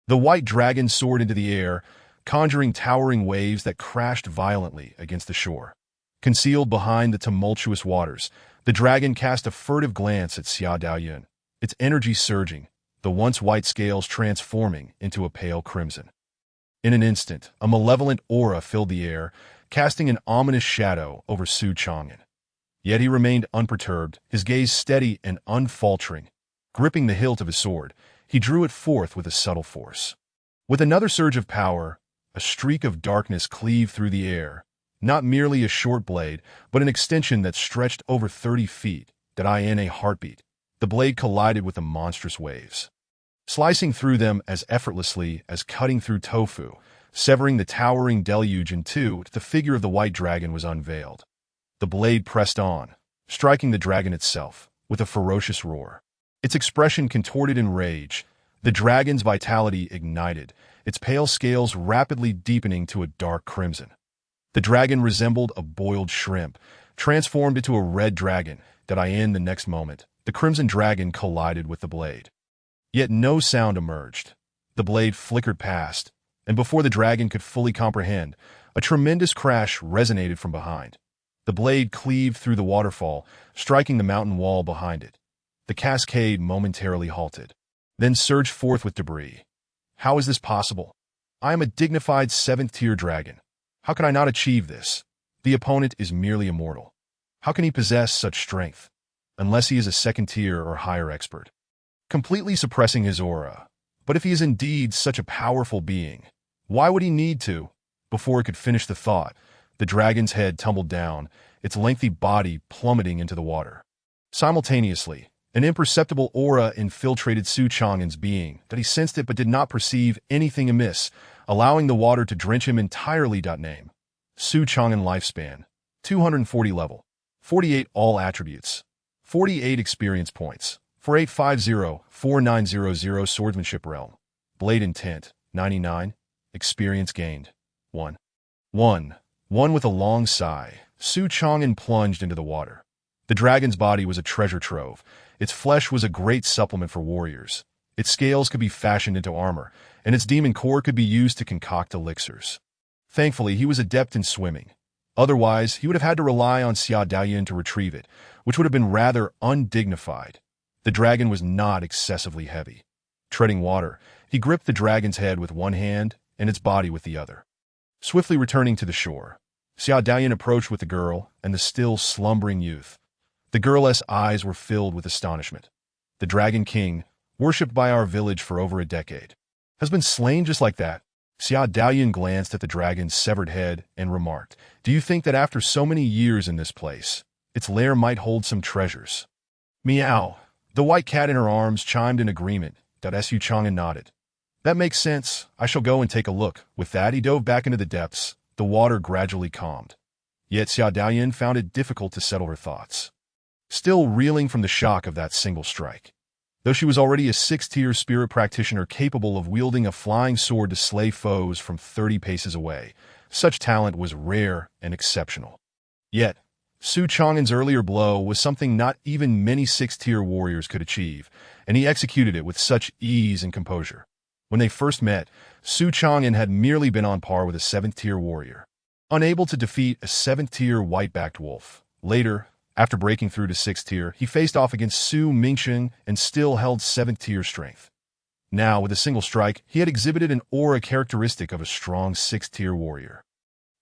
the white dragon soared into the air, conjuring towering waves that crashed violently against the shore. Concealed behind the tumultuous waters, the dragon cast a furtive glance at Xia Daoyin, its energy surging, the once white scales transforming into a pale crimson. In an instant, a malevolent aura filled the air, casting an ominous shadow over Su Chang'an. Yet he remained unperturbed, his gaze steady and unfaltering. Gripping the hilt of his sword, he drew it forth with a subtle force. With another surge of power, a streak of darkness cleaved through the air, not merely a short blade, but an extension that stretched over 30 feet, that in a heartbeat. The blade collided with the monstrous waves, slicing through them as effortlessly as cutting through tofu, severing the towering deluge in two. The figure of the white dragon was unveiled. The blade pressed on, striking the dragon itself, with a ferocious roar. Its expression contorted in rage, the dragon's vitality ignited, its pale scales rapidly deepening to a dark crimson. The dragon resembled a boiled shrimp, transformed into a red dragon. The next moment, the crimson dragon collided with the blade. Yet no sound emerged. The blade flickered past, and before the dragon could fully comprehend, a tremendous crash resonated from behind. The blade cleaved through the waterfall, striking the mountain wall behind it. The cascade momentarily halted, then surged forth with debris. How is this possible? I am a dignified 7th-tier dragon. How can I not achieve this? The opponent is merely immortal. How can he possess such strength? Unless he is a 2nd-tier or higher expert, completely suppressing his aura. But if he is indeed such a powerful being, why would he need to? Before it could finish the thought, the dragon's head tumbled down, its lengthy body plummeting into the water. Simultaneously, an imperceptible aura infiltrated Su Chang'an's being, that he sensed it but did not perceive anything amiss, allowing the water to drench him entirely. Name: Su Chang'an. Lifespan: 240 level, 48 all attributes, 48 experience points, 4850-4900 swordsmanship realm, blade intent, 99, experience gained, 1. With a long sigh, Su Chang'an plunged into the water. The dragon's body was a treasure trove. Its flesh was a great supplement for warriors. Its scales could be fashioned into armor, and its demon core could be used to concoct elixirs. Thankfully, he was adept in swimming. Otherwise, he would have had to rely on Xia Daoyin to retrieve it, which would have been rather undignified. The dragon was not excessively heavy. Treading water, he gripped the dragon's head with one hand and its body with the other. Swiftly returning to the shore, Xia Daoyin approached with the girl and the still slumbering youth. The girl's eyes were filled with astonishment. The Dragon King, worshipped by our village for over a decade, has been slain just like that. Xia Daoyin glanced at the dragon's severed head and remarked, "Do you think that after so many years in this place, its lair might hold some treasures?" Meow. The white cat in her arms chimed in agreement. Su Chang'an nodded. "That makes sense. I shall go and take a look." With that, he dove back into the depths. The water gradually calmed. Yet Xia Daoyin found it difficult to settle her thoughts, still reeling from the shock of that single strike. Though she was already a 6th-tier spirit practitioner capable of wielding a flying sword to slay foes from 30 paces away, such talent was rare and exceptional. Yet, Su Chang'an's earlier blow was something not even many 6th-tier warriors could achieve, and he executed it with such ease and composure. When they first met, Su Chang'an had merely been on par with a 7th-tier warrior, unable to defeat a 7th-tier white-backed wolf. Later, after breaking through to 6th tier, he faced off against Su Mingsheng and still held 7th-tier strength. Now, with a single strike, he had exhibited an aura characteristic of a strong 6th-tier warrior.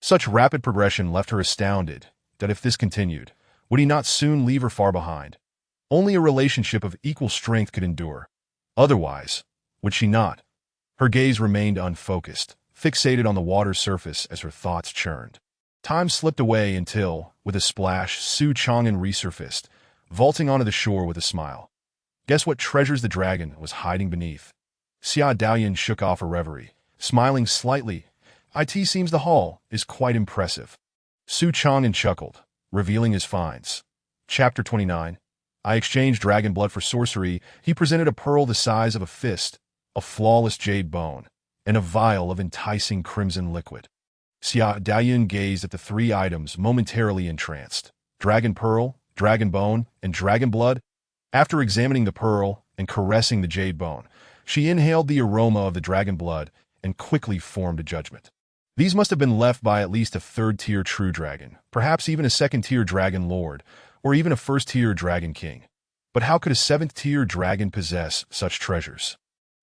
Such rapid progression left her astounded that if this continued, would he not soon leave her far behind? Only a relationship of equal strength could endure. Otherwise, would she not? Her gaze remained unfocused, fixated on the water's surface as her thoughts churned. Time slipped away until, with a splash, Su Chang'an resurfaced, vaulting onto the shore with a smile. Guess what treasures the dragon was hiding beneath? Xia Daoyan shook off her reverie, smiling slightly. It seems the haul is quite impressive. Su Chang'an chuckled, revealing his finds. Chapter 29. I exchanged dragon blood for sorcery. He presented a pearl the size of a fist, a flawless jade bone, and a vial of enticing crimson liquid. Xia Daoyan gazed at the 3 items, momentarily entranced. Dragon pearl, dragon bone, and dragon blood. After examining the pearl and caressing the jade bone, she inhaled the aroma of the dragon blood and quickly formed a judgment. These must have been left by at least a 3rd-tier true dragon, perhaps even a 2nd-tier dragon lord, or even a 1st-tier dragon king. But how could a 7th-tier dragon possess such treasures?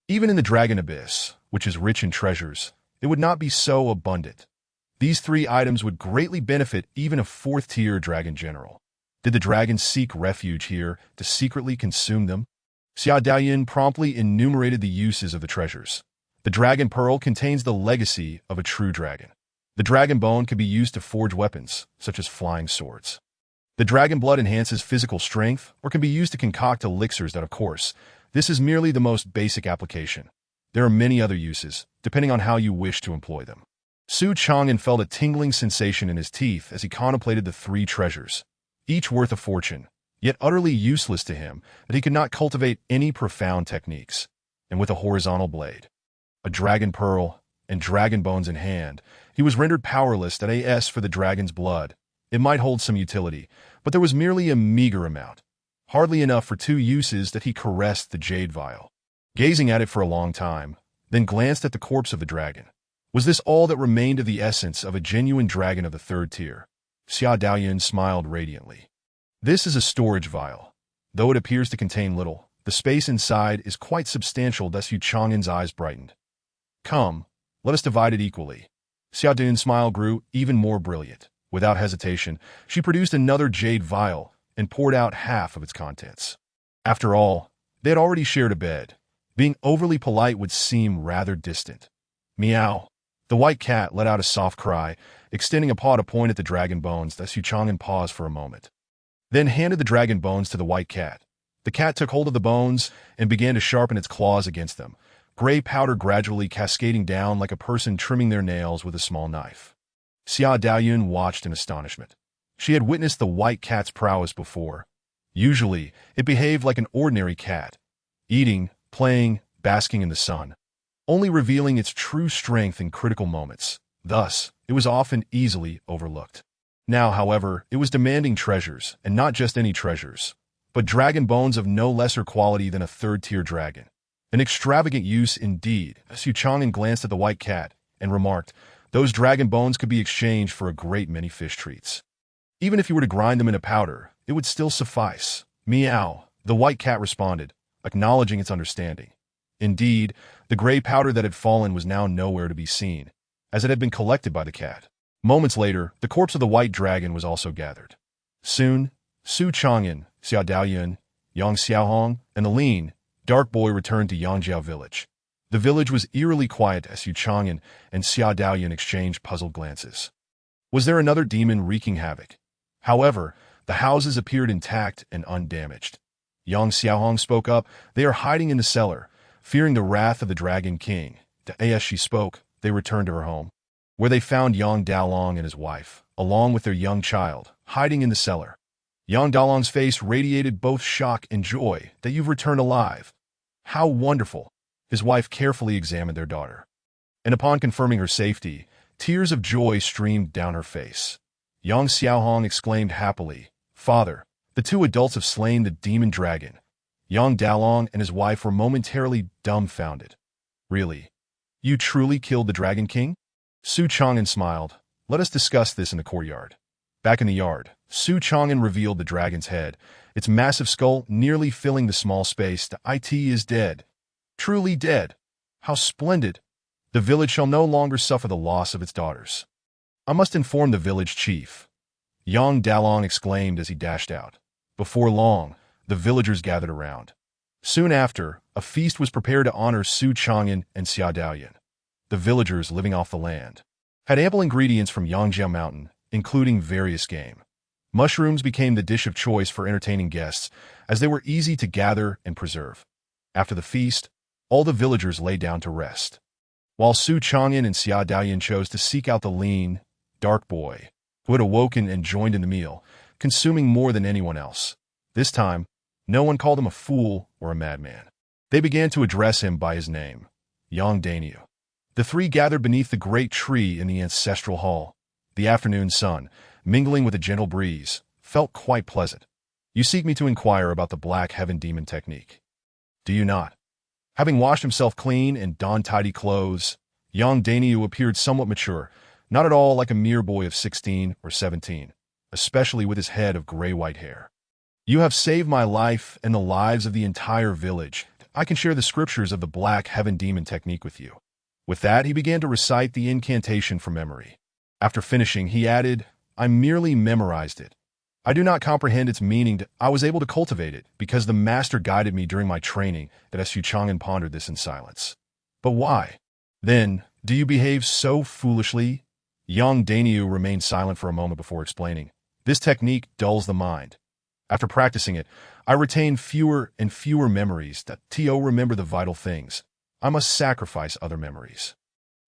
Even in the dragon abyss, which is rich in treasures, it would not be so abundant. These 3 items would greatly benefit even a 4th-tier dragon general. Did the dragons seek refuge here to secretly consume them? Xia Daoyan promptly enumerated the uses of the treasures. The dragon pearl contains the legacy of a true dragon. The dragon bone can be used to forge weapons, such as flying swords. The dragon blood enhances physical strength or can be used to concoct elixirs that, of course, this is merely the most basic application. There are many other uses, depending on how you wish to employ them. Su Chang'an felt a tingling sensation in his teeth as he contemplated the 3 treasures, each worth a fortune, yet utterly useless to him that he could not cultivate any profound techniques. And with a horizontal blade, a dragon pearl, and dragon bones in hand, he was rendered powerless. As for the dragon's blood, it might hold some utility, but there was merely a meager amount, hardly enough for 2 uses. That he caressed the jade vial, gazing at it for a long time, then glanced at the corpse of the dragon. Was this all that remained of the essence of a genuine dragon of the 3rd tier? Xia Daoyan smiled radiantly. This is a storage vial. Though it appears to contain little, the space inside is quite substantial. Su Chang'an's eyes brightened. Come, let us divide it equally. Xia Daoyan's smile grew even more brilliant. Without hesitation, she produced another jade vial and poured out half of its contents. After all, they had already shared a bed. Being overly polite would seem rather distant. Meow. The white cat let out a soft cry, extending a paw to point at the dragon bones. Su Chang'an paused for a moment, then handed the dragon bones to the white cat. The cat took hold of the bones and began to sharpen its claws against them, gray powder gradually cascading down like a person trimming their nails with a small knife. Xia Daoyan watched in astonishment. She had witnessed the white cat's prowess before. Usually, it behaved like an ordinary cat, eating, playing, basking in the sun, only revealing its true strength in critical moments. Thus, it was often easily overlooked. Now, however, it was demanding treasures, and not just any treasures, but dragon bones of no lesser quality than a 3rd-tier dragon. An extravagant use indeed. Su Chang'an glanced at the white cat and remarked, those dragon bones could be exchanged for a great many fish treats. Even if you were to grind them into powder, it would still suffice. Meow, the white cat responded, acknowledging its understanding. Indeed, the gray powder that had fallen was now nowhere to be seen, as it had been collected by the cat. Moments later, the corpse of the white dragon was also gathered. Soon, Su Chang'an, Xia Daoyan, Yang Xiaohong, and the lean, dark boy returned to Yangjiao village. The village was eerily quiet as Su Chang'an and Xia Daoyan exchanged puzzled glances. Was there another demon wreaking havoc? However, the houses appeared intact and undamaged. Yang Xiaohong spoke up. They are hiding in the cellar, fearing the wrath of the Dragon King. As she spoke, they returned to her home, where they found Yang Daolong and his wife, along with their young child, hiding in the cellar. Yang Dalong's face radiated both shock and joy that you've returned alive. How wonderful! His wife carefully examined their daughter, and upon confirming her safety, tears of joy streamed down her face. Yang Xiaohong exclaimed happily, "Father, the two adults have slain the demon dragon." Yang Dalong and his wife were momentarily dumbfounded. "Really? You truly killed the Dragon King?" Su Chang'an smiled. "Let us discuss this in the courtyard." Back in the yard, Su Chang'an revealed the dragon's head, its massive skull nearly filling the small space. "The IT is dead. Truly dead. How splendid! The village shall no longer suffer the loss of its daughters. I must inform the village chief." Yang Dalong exclaimed as he dashed out. Before long, the villagers gathered around. Soon after, a feast was prepared to honor Su Chang'an and Xia Daoyan. The villagers living off the land had ample ingredients from Yangjiao Mountain, including various game. Mushrooms became the dish of choice for entertaining guests, as they were easy to gather and preserve. After the feast, all the villagers lay down to rest, while Su Chang'an and Xia Daoyan chose to seek out the lean, dark boy, who had awoken and joined in the meal, consuming more than anyone else. This time, no one called him a fool or a madman. They began to address him by his name, Yang Dainyu. The three gathered beneath the great tree in the ancestral hall. The afternoon sun, mingling with a gentle breeze, felt quite pleasant. "You seek me to inquire about the Black Heaven Demon technique, do you not?" Having washed himself clean and donned tidy clothes, Yang Dainyu appeared somewhat mature, not at all like a mere boy of 16 or 17, especially with his head of gray-white hair. "You have saved my life and the lives of the entire village. I can share the scriptures of the Black Heaven Demon technique with you." With that, he began to recite the incantation from memory. After finishing, he added, "I merely memorized it. I do not comprehend its meaning. I was able to cultivate it because the master guided me during my training." That Su Chang'an pondered this in silence. "But why, then, do you behave so foolishly?" Yang Dainyu remained silent for a moment before explaining. "This technique dulls the mind. After practicing it, I retain fewer and fewer memories. To remember the vital things, I must sacrifice other memories."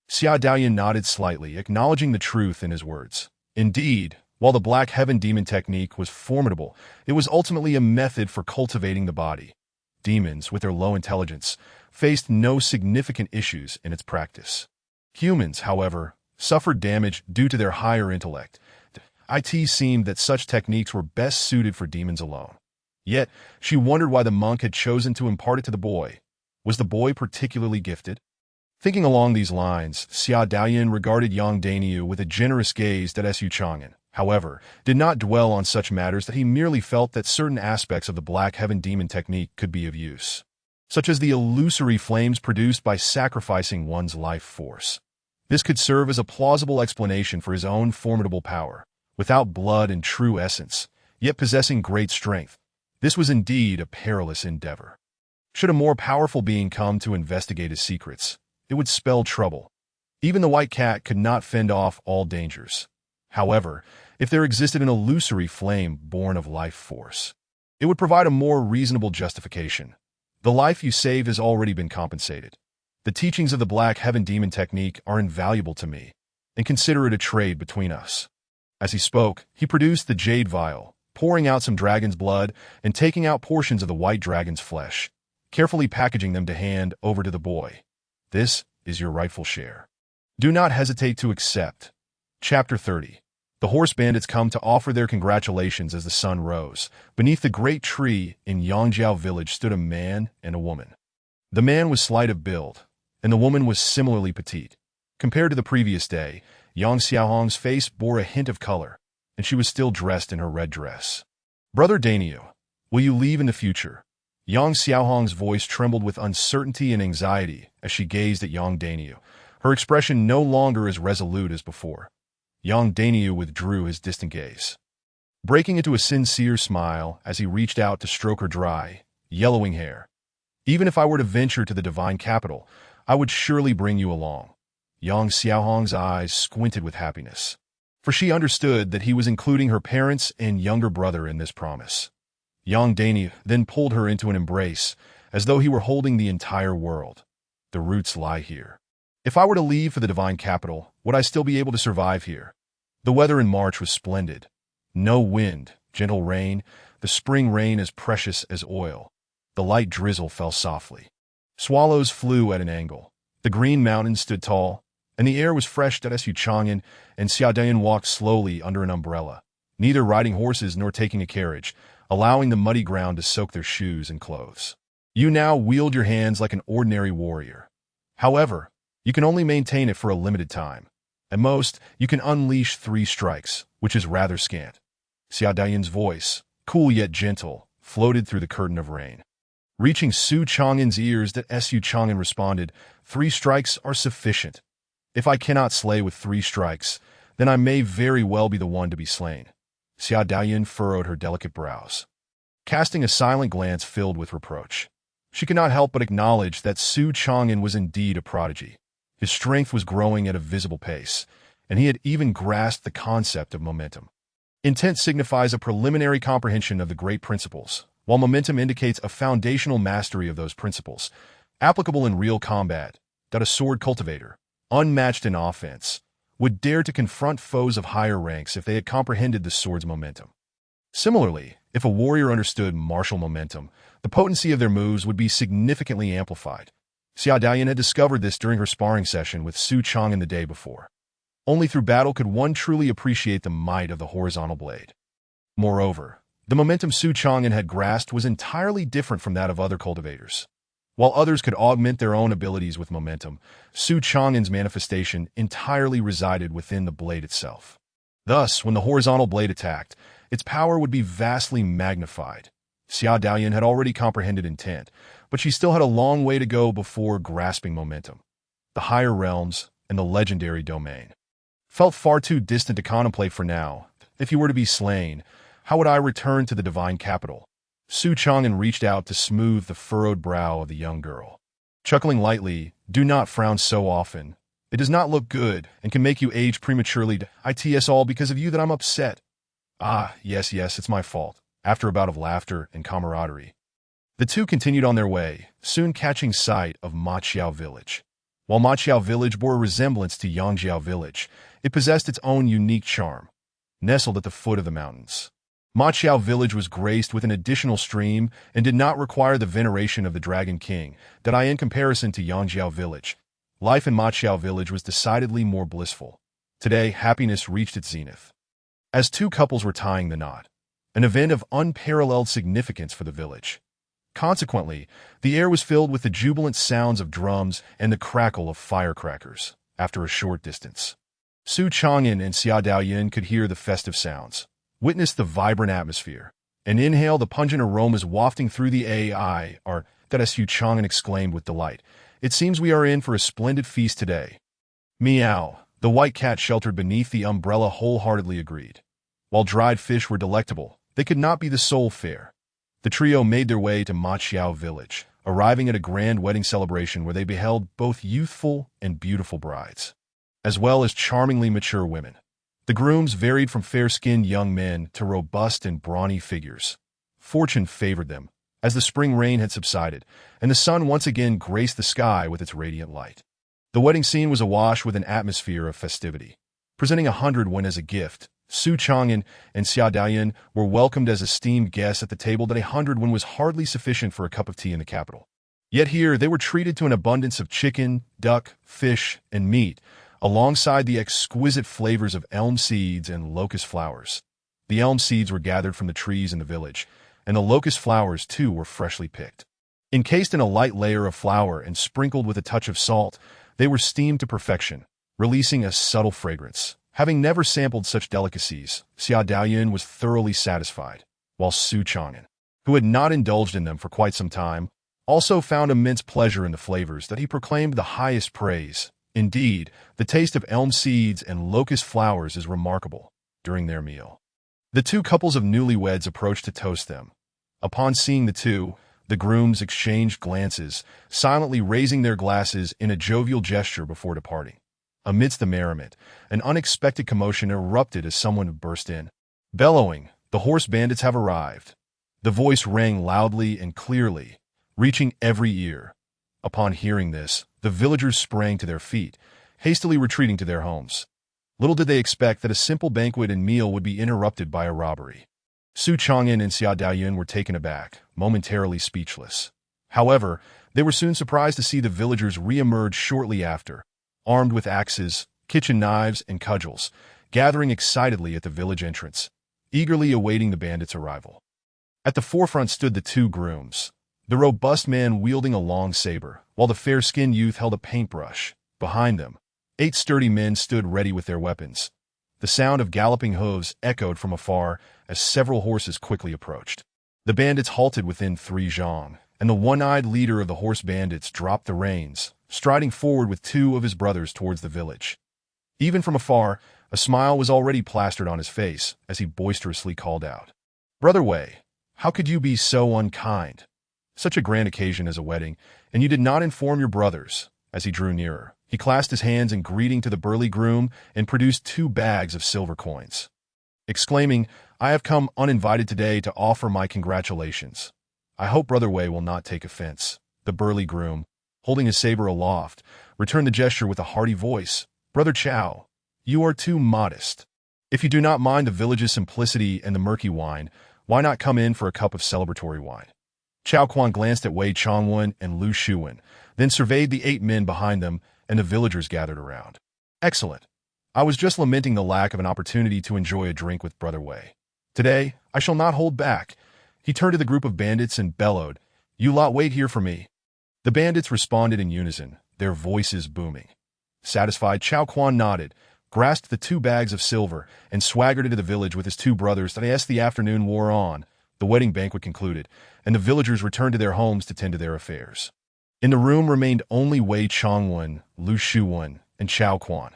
Xia Daoyan nodded slightly, acknowledging the truth in his words. Indeed, while the Black Heaven Demon technique was formidable, it was ultimately a method for cultivating the body. Demons, with their low intelligence, faced no significant issues in its practice. Humans, however, suffered damage due to their higher intellect. It seemed that such techniques were best suited for demons alone. Yet, she wondered why the monk had chosen to impart it to the boy. Was the boy particularly gifted? Thinking along these lines, Xia Daoyan regarded Yang Dainyu with a generous gaze that Su Chang'an, however, did not dwell on such matters. That he merely felt that certain aspects of the Black Heaven Demon technique could be of use, such as the illusory flames produced by sacrificing one's life force. This could serve as a plausible explanation for his own formidable power, without blood and true essence, yet possessing great strength. This was indeed a perilous endeavor. Should a more powerful being come to investigate his secrets, it would spell trouble. Even the white cat could not fend off all dangers. However, if there existed an illusory flame born of life force, it would provide a more reasonable justification. The life you save has already been compensated. The teachings of the Black Heaven Demon technique are invaluable to me, and consider it a trade between us." As he spoke, he produced the jade vial, pouring out some dragon's blood and taking out portions of the white dragon's flesh, carefully packaging them to hand over to the boy. "This is your rightful share. Do not hesitate to accept." Chapter 30. The horse bandits come to offer their congratulations as the sun rose. Beneath the great tree in Yangjiao village stood a man and a woman. The man was slight of build, and the woman was similarly petite. Compared to the previous day, Yang Xiaohong's face bore a hint of color, and she was still dressed in her red dress. "Brother Dainyu, will you leave in the future?" Yang Xiaohong's voice trembled with uncertainty and anxiety as she gazed at Yang Dainyu, her expression no longer as resolute as before. Yang Dainyu withdrew his distant gaze, breaking into a sincere smile as he reached out to stroke her dry, yellowing hair. "Even if I were to venture to the divine capital, I would surely bring you along." Yang Xiaohong's eyes squinted with happiness, for she understood that he was including her parents and younger brother in this promise. Yang Dainyu then pulled her into an embrace, as though he were holding the entire world. "The roots lie here. If I were to leave for the divine capital, would I still be able to survive here?" The weather in March was splendid. No wind, Gentle rain, the spring rain as precious as oil. The light drizzle fell softly. Swallows flew at an angle. The green mountains stood tall, and the air was fresh. Su Chang'an and Xiaodian walked slowly under an umbrella, neither riding horses nor taking a carriage, allowing the muddy ground to soak their shoes and clothes. You now wield your hands like an ordinary warrior. However, you can only maintain it for a limited time. At most, you can unleash 3 strikes, which is rather scant. Xiaodian's voice, cool yet gentle, floated through the curtain of rain. Reaching Su Chang'an's ears, Su Chang'an responded, 3 strikes are sufficient. If I cannot slay with 3 strikes, then I may very well be the one to be slain. Xiaodian furrowed her delicate brows, casting a silent glance filled with reproach. She could not help but acknowledge that Su Chang'an was indeed a prodigy. His strength was growing at a visible pace, and he had even grasped the concept of momentum. Intent signifies a preliminary comprehension of the great principles, while momentum indicates a foundational mastery of those principles, applicable in real combat. That a sword cultivator, unmatched in offense, would dare to confront foes of higher ranks if they had comprehended the sword's momentum. Similarly, if a warrior understood martial momentum, the potency of their moves would be significantly amplified. Xiaodian had discovered this during her sparring session with Su Chang'an the day before. Only through battle could one truly appreciate the might of the horizontal blade. Moreover, the momentum Su Chang'an had grasped was entirely different from that of other cultivators. While others could augment their own abilities with momentum, Su Chang'an's manifestation entirely resided within the blade itself. Thus, when the horizontal blade attacked, its power would be vastly magnified. Xiaodian had already comprehended intent, but she still had a long way to go before grasping momentum. The higher realms and the legendary domain felt far too distant to contemplate for now. If you were to be slain, how would I return to the divine capital? Su Chang'an reached out to smooth the furrowed brow of the young girl. Chuckling lightly, do not frown so often. It does not look good and can make you age prematurely. It's all because of you that I'm upset. Ah, yes, it's my fault. After a bout of laughter and camaraderie, the two continued on their way, soon catching sight of Maqiao village. While Maqiao village bore a resemblance to Yangjiao village, it possessed its own unique charm. Nestled at the foot of the mountains, Maqiao village was graced with an additional stream and did not require the veneration of the Dragon King, in comparison to Yangjiao village. Life in Maqiao village was decidedly more blissful. Today, happiness reached its zenith. As 2 couples were tying the knot, an event of unparalleled significance for the village. Consequently, the air was filled with the jubilant sounds of drums and the crackle of firecrackers. After a short distance, Su Chang'an and Xiaodian could hear the festive sounds, witness the vibrant atmosphere, and inhale the pungent aromas wafting through the air. Su Chang'an exclaimed with delight. It seems we are in for a splendid feast today. Meow, the white cat sheltered beneath the umbrella wholeheartedly agreed. While dried fish were delectable, they could not be the sole fare. The trio made their way to Maqiao village, arriving at a grand wedding celebration where they beheld both youthful and beautiful brides, as well as charmingly mature women. The grooms varied from fair-skinned young men to robust and brawny figures. Fortune favored them, as the spring rain had subsided, and the sun once again graced the sky with its radiant light. The wedding scene was awash with an atmosphere of festivity. Presenting 100 won as a gift, Su Chang'an and Xiaodian were welcomed as esteemed guests at the table. 100 won was hardly sufficient for a cup of tea in the capital. Yet here they were treated to an abundance of chicken, duck, fish, and meat, alongside the exquisite flavors of elm seeds and locust flowers. The elm seeds were gathered from the trees in the village, and the locust flowers, too, were freshly picked. Encased in a light layer of flour and sprinkled with a touch of salt, they were steamed to perfection, releasing a subtle fragrance. Having never sampled such delicacies, Xiaodian was thoroughly satisfied, while Su Chang'an, who had not indulged in them for quite some time, also found immense pleasure in the flavors that he proclaimed the highest praise. Indeed, the taste of elm seeds and locust flowers is remarkable. During their meal, the 2 couples of newlyweds approached to toast them. Upon seeing the two, the grooms exchanged glances, silently raising their glasses in a jovial gesture before departing. Amidst the merriment, an unexpected commotion erupted as someone burst in, bellowing, "The horse bandits have arrived!" The voice rang loudly and clearly, reaching every ear. Upon hearing this, the villagers sprang to their feet, hastily retreating to their homes. Little did they expect that a simple banquet and meal would be interrupted by a robbery. Su Chang'an and Xia Daoyun were taken aback, momentarily speechless. However, they were soon surprised to see the villagers re-emerge shortly after, armed with axes, kitchen knives, and cudgels, gathering excitedly at the village entrance, eagerly awaiting the bandits' arrival. At the forefront stood the two grooms, the robust man wielding a long saber, while the fair-skinned youth held a paintbrush. Behind them, 8 sturdy men stood ready with their weapons. The sound of galloping hooves echoed from afar as several horses quickly approached. The bandits halted within 3 zhang, and the one-eyed leader of the horse bandits dropped the reins, striding forward with 2 of his brothers towards the village. Even from afar, a smile was already plastered on his face as he boisterously called out, "Brother Wei, how could you be so unkind? Such a grand occasion as a wedding, and you did not inform your brothers." As he drew nearer, he clasped his hands in greeting to the burly groom and produced 2 bags of silver coins, exclaiming, "I have come uninvited today to offer my congratulations. I hope Brother Wei will not take offense." The burly groom, holding his saber aloft, returned the gesture with a hearty voice, "Brother Chow, you are too modest. If you do not mind the village's simplicity and the murky wine, why not come in for a cup of celebratory wine?" Chao Quan glanced at Wei Changwen and Lu Shuwen, then surveyed the 8 men behind them and the villagers gathered around. "Excellent. I was just lamenting the lack of an opportunity to enjoy a drink with Brother Wei. Today, I shall not hold back." He turned to the group of bandits and bellowed, "You lot wait here for me." The bandits responded in unison, their voices booming. Satisfied, Chao Quan nodded, grasped the 2 bags of silver, and swaggered into the village with his 2 brothers. As the afternoon wore on, the wedding banquet concluded, and the villagers returned to their homes to tend to their affairs. In the room remained only Wei Changwen, Lu Shuwen, and Chao Quan.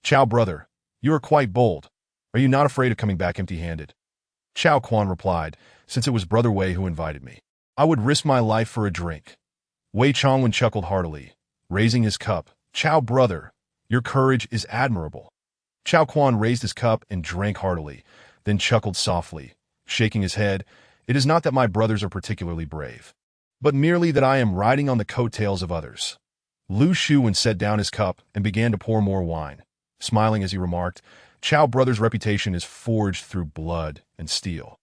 "Chao, brother, you are quite bold. Are you not afraid of coming back empty-handed?" Chao Quan replied, "Since it was Brother Wei who invited me, I would risk my life for a drink." Wei Changwen chuckled heartily, raising his cup. "Chao, brother, your courage is admirable." Chao Quan raised his cup and drank heartily, then chuckled softly, shaking his head. "It is not that my brothers are particularly brave, but merely that I am riding on the coattails of others." Lu Shuwen set down his cup and began to pour more wine, smiling as he remarked, "Chao brother's reputation is forged through blood and steel,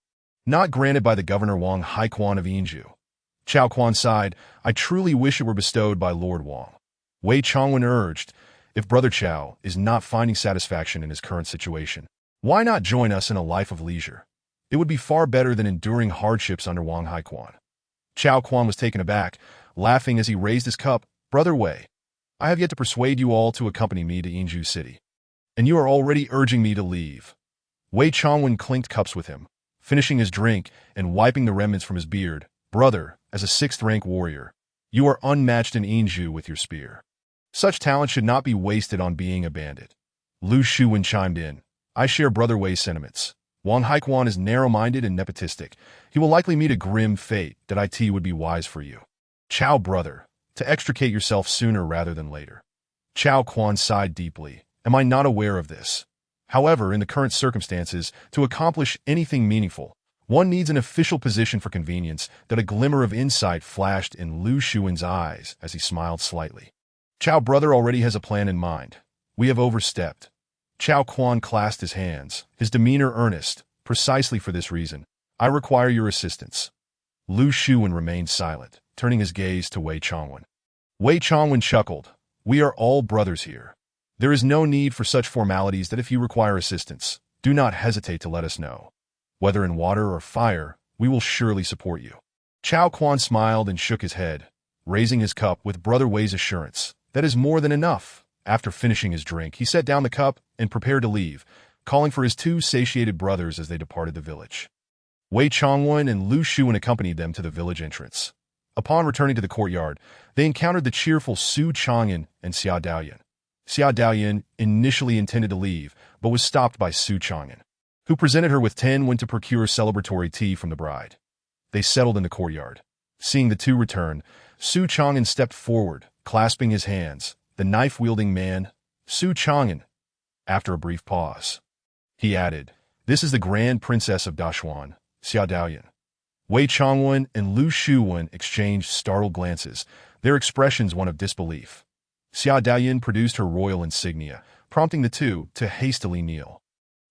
not granted by the Governor Wang Haiquan of Yinzhu." Chao Quan sighed, "I truly wish it were bestowed by Lord Wang." Wei Changwen urged, "If Brother Chao is not finding satisfaction in his current situation, why not join us in a life of leisure? It would be far better than enduring hardships under Wang Haiquan." Chao Quan was taken aback, laughing as he raised his cup. "Brother Wei, I have yet to persuade you all to accompany me to Yinzhu City, and you are already urging me to leave." Wei Changwen clinked cups with him, finishing his drink and wiping the remnants from his beard. "Brother, as a 6th-rank warrior, you are unmatched in Yinzhu with your spear. Such talent should not be wasted on being a bandit." Lu Shuwen chimed in, "I share Brother Wei's sentiments. Wang Haiquan is narrow-minded and nepotistic. He will likely meet a grim fate. That it would be wise for you, Chao brother, to extricate yourself sooner rather than later." Chao Quan sighed deeply. "Am I not aware of this? However, in the current circumstances, to accomplish anything meaningful, one needs an official position for convenience." That a glimmer of insight flashed in Lu Shuwen's eyes as he smiled slightly. "Chao brother already has a plan in mind. We have overstepped." Chao Quan clasped his hands, his demeanor earnest. "Precisely for this reason, I require your assistance." Lu Shuwen remained silent, turning his gaze to Wei Changwen. Wei Changwen chuckled, "We are all brothers here. There is no need for such formalities. That if you require assistance, do not hesitate to let us know. Whether in water or fire, we will surely support you." Chao Quan smiled and shook his head, raising his cup with Brother Wei's assurance. "That is more than enough." After finishing his drink, he set down the cup and prepared to leave, calling for his 2 satiated brothers as they departed the village. Wei Changwen and Lu Shuwen accompanied them to the village entrance. Upon returning to the courtyard, they encountered the cheerful Su Chang'an and Xia Daoyun. Xia Daoyun initially intended to leave, but was stopped by Su Chang'an, who presented her with 10 when to procure celebratory tea from the bride. They settled in the courtyard. Seeing the 2 return, Su Chang'an stepped forward, clasping his hands. "The knife-wielding man, Su Chang'an." After a brief pause, he added, "This is the Grand Princess of Dashuan, Xia Daoyun." Wei Changwen and Lu Shuwen exchanged startled glances, their expressions one of disbelief. Xia Daoyun produced her royal insignia, prompting the 2 to hastily kneel.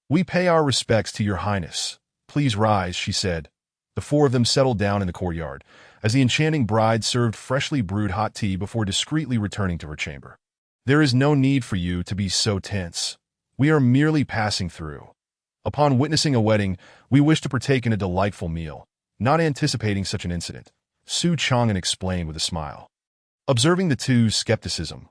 "We pay our respects to your highness." Please rise, she said. The four of them settled down in the courtyard, as the enchanting bride served freshly brewed hot tea before discreetly returning to her chamber. There is no need for you to be so tense. We are merely passing through. Upon witnessing a wedding, we wish to partake in a delightful meal, not anticipating such an incident, Su Chang'an explained with a smile. Observing the two's skepticism,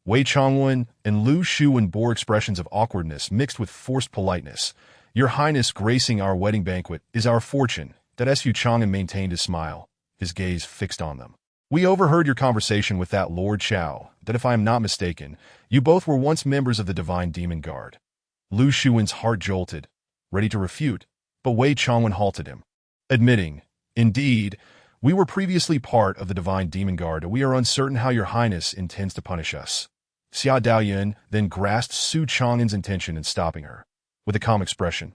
Wei Changwen and Lu Shuwen bore expressions of awkwardness mixed with forced politeness. Your Highness gracing our wedding banquet is our fortune, that Su Chang'an maintained his smile, his gaze fixed on them. We overheard your conversation with that Lord Chao, that if I am not mistaken, you both were once members of the Divine Demon Guard. Lu Shuwen's heart jolted, ready to refute, but Wei Changwen halted him, admitting, indeed, we were previously part of the Divine Demon Guard, and we are uncertain how your Highness intends to punish us. Xia Daoyun then grasped Su Chang'an's intention in stopping her, with a calm expression.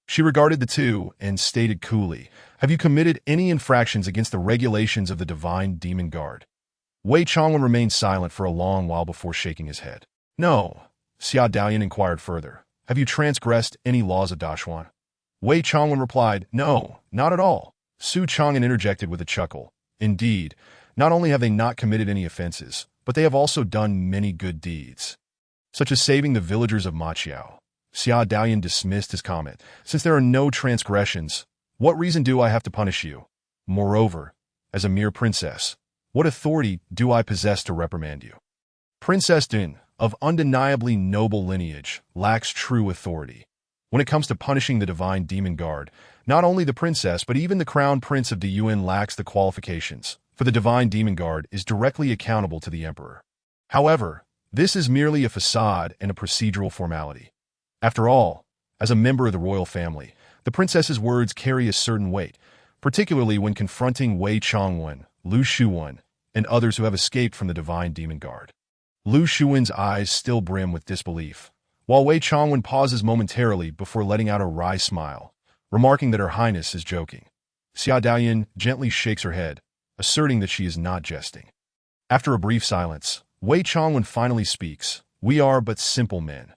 She regarded the two and stated coolly, have you committed any infractions against the regulations of the Divine Demon Guard? Wei Changwen remained silent for a long while before shaking his head. No, Xia Daoyun inquired further. Have you transgressed any laws of Dashuan? Wei Changwen replied, no, not at all. Su Chang'an interjected with a chuckle. Indeed, not only have they not committed any offenses, but they have also done many good deeds, such as saving the villagers of Maqiao. Xia Daoyun dismissed his comment. Since there are no transgressions, what reason do I have to punish you? Moreover, as a mere princess, what authority do I possess to reprimand you? Princess Din, of undeniably noble lineage, lacks true authority. When it comes to punishing the Divine Demon Guard, not only the princess but even the Crown Prince of Diyuan lacks the qualifications, for the Divine Demon Guard is directly accountable to the Emperor. However, this is merely a facade and a procedural formality. After all, as a member of the royal family, the princess's words carry a certain weight, particularly when confronting Wei Changwen, Lu Shuwen, and others who have escaped from the Divine Demon Guard. Lu Shuwen's eyes still brim with disbelief, while Wei Changwen pauses momentarily before letting out a wry smile, remarking that Her Highness is joking. Xia Daoyun gently shakes her head, asserting that she is not jesting. After a brief silence, Wei Changwen finally speaks. We are but simple men.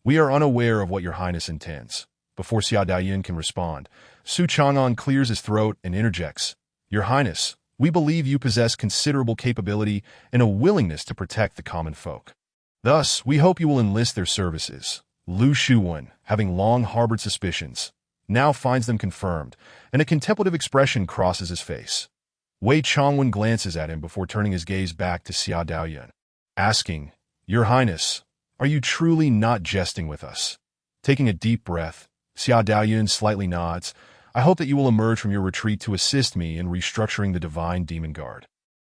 We are unaware of what Your Highness intends. Before Xia Daoyun can respond, Su Chang'an clears his throat and interjects. Your Highness, we believe you possess considerable capability and a willingness to protect the common folk. Thus, we hope you will enlist their services. Lu Shuwen, having long harbored suspicions, now finds them confirmed, and a contemplative expression crosses his face. Wei Changwen glances at him before turning his gaze back to Xia Daoyun, asking, Your Highness, are you truly not jesting with us? Taking a deep breath, Xia Daoyun slightly nods. I hope that you will emerge from your retreat to assist me in restructuring the Divine Demon Guard,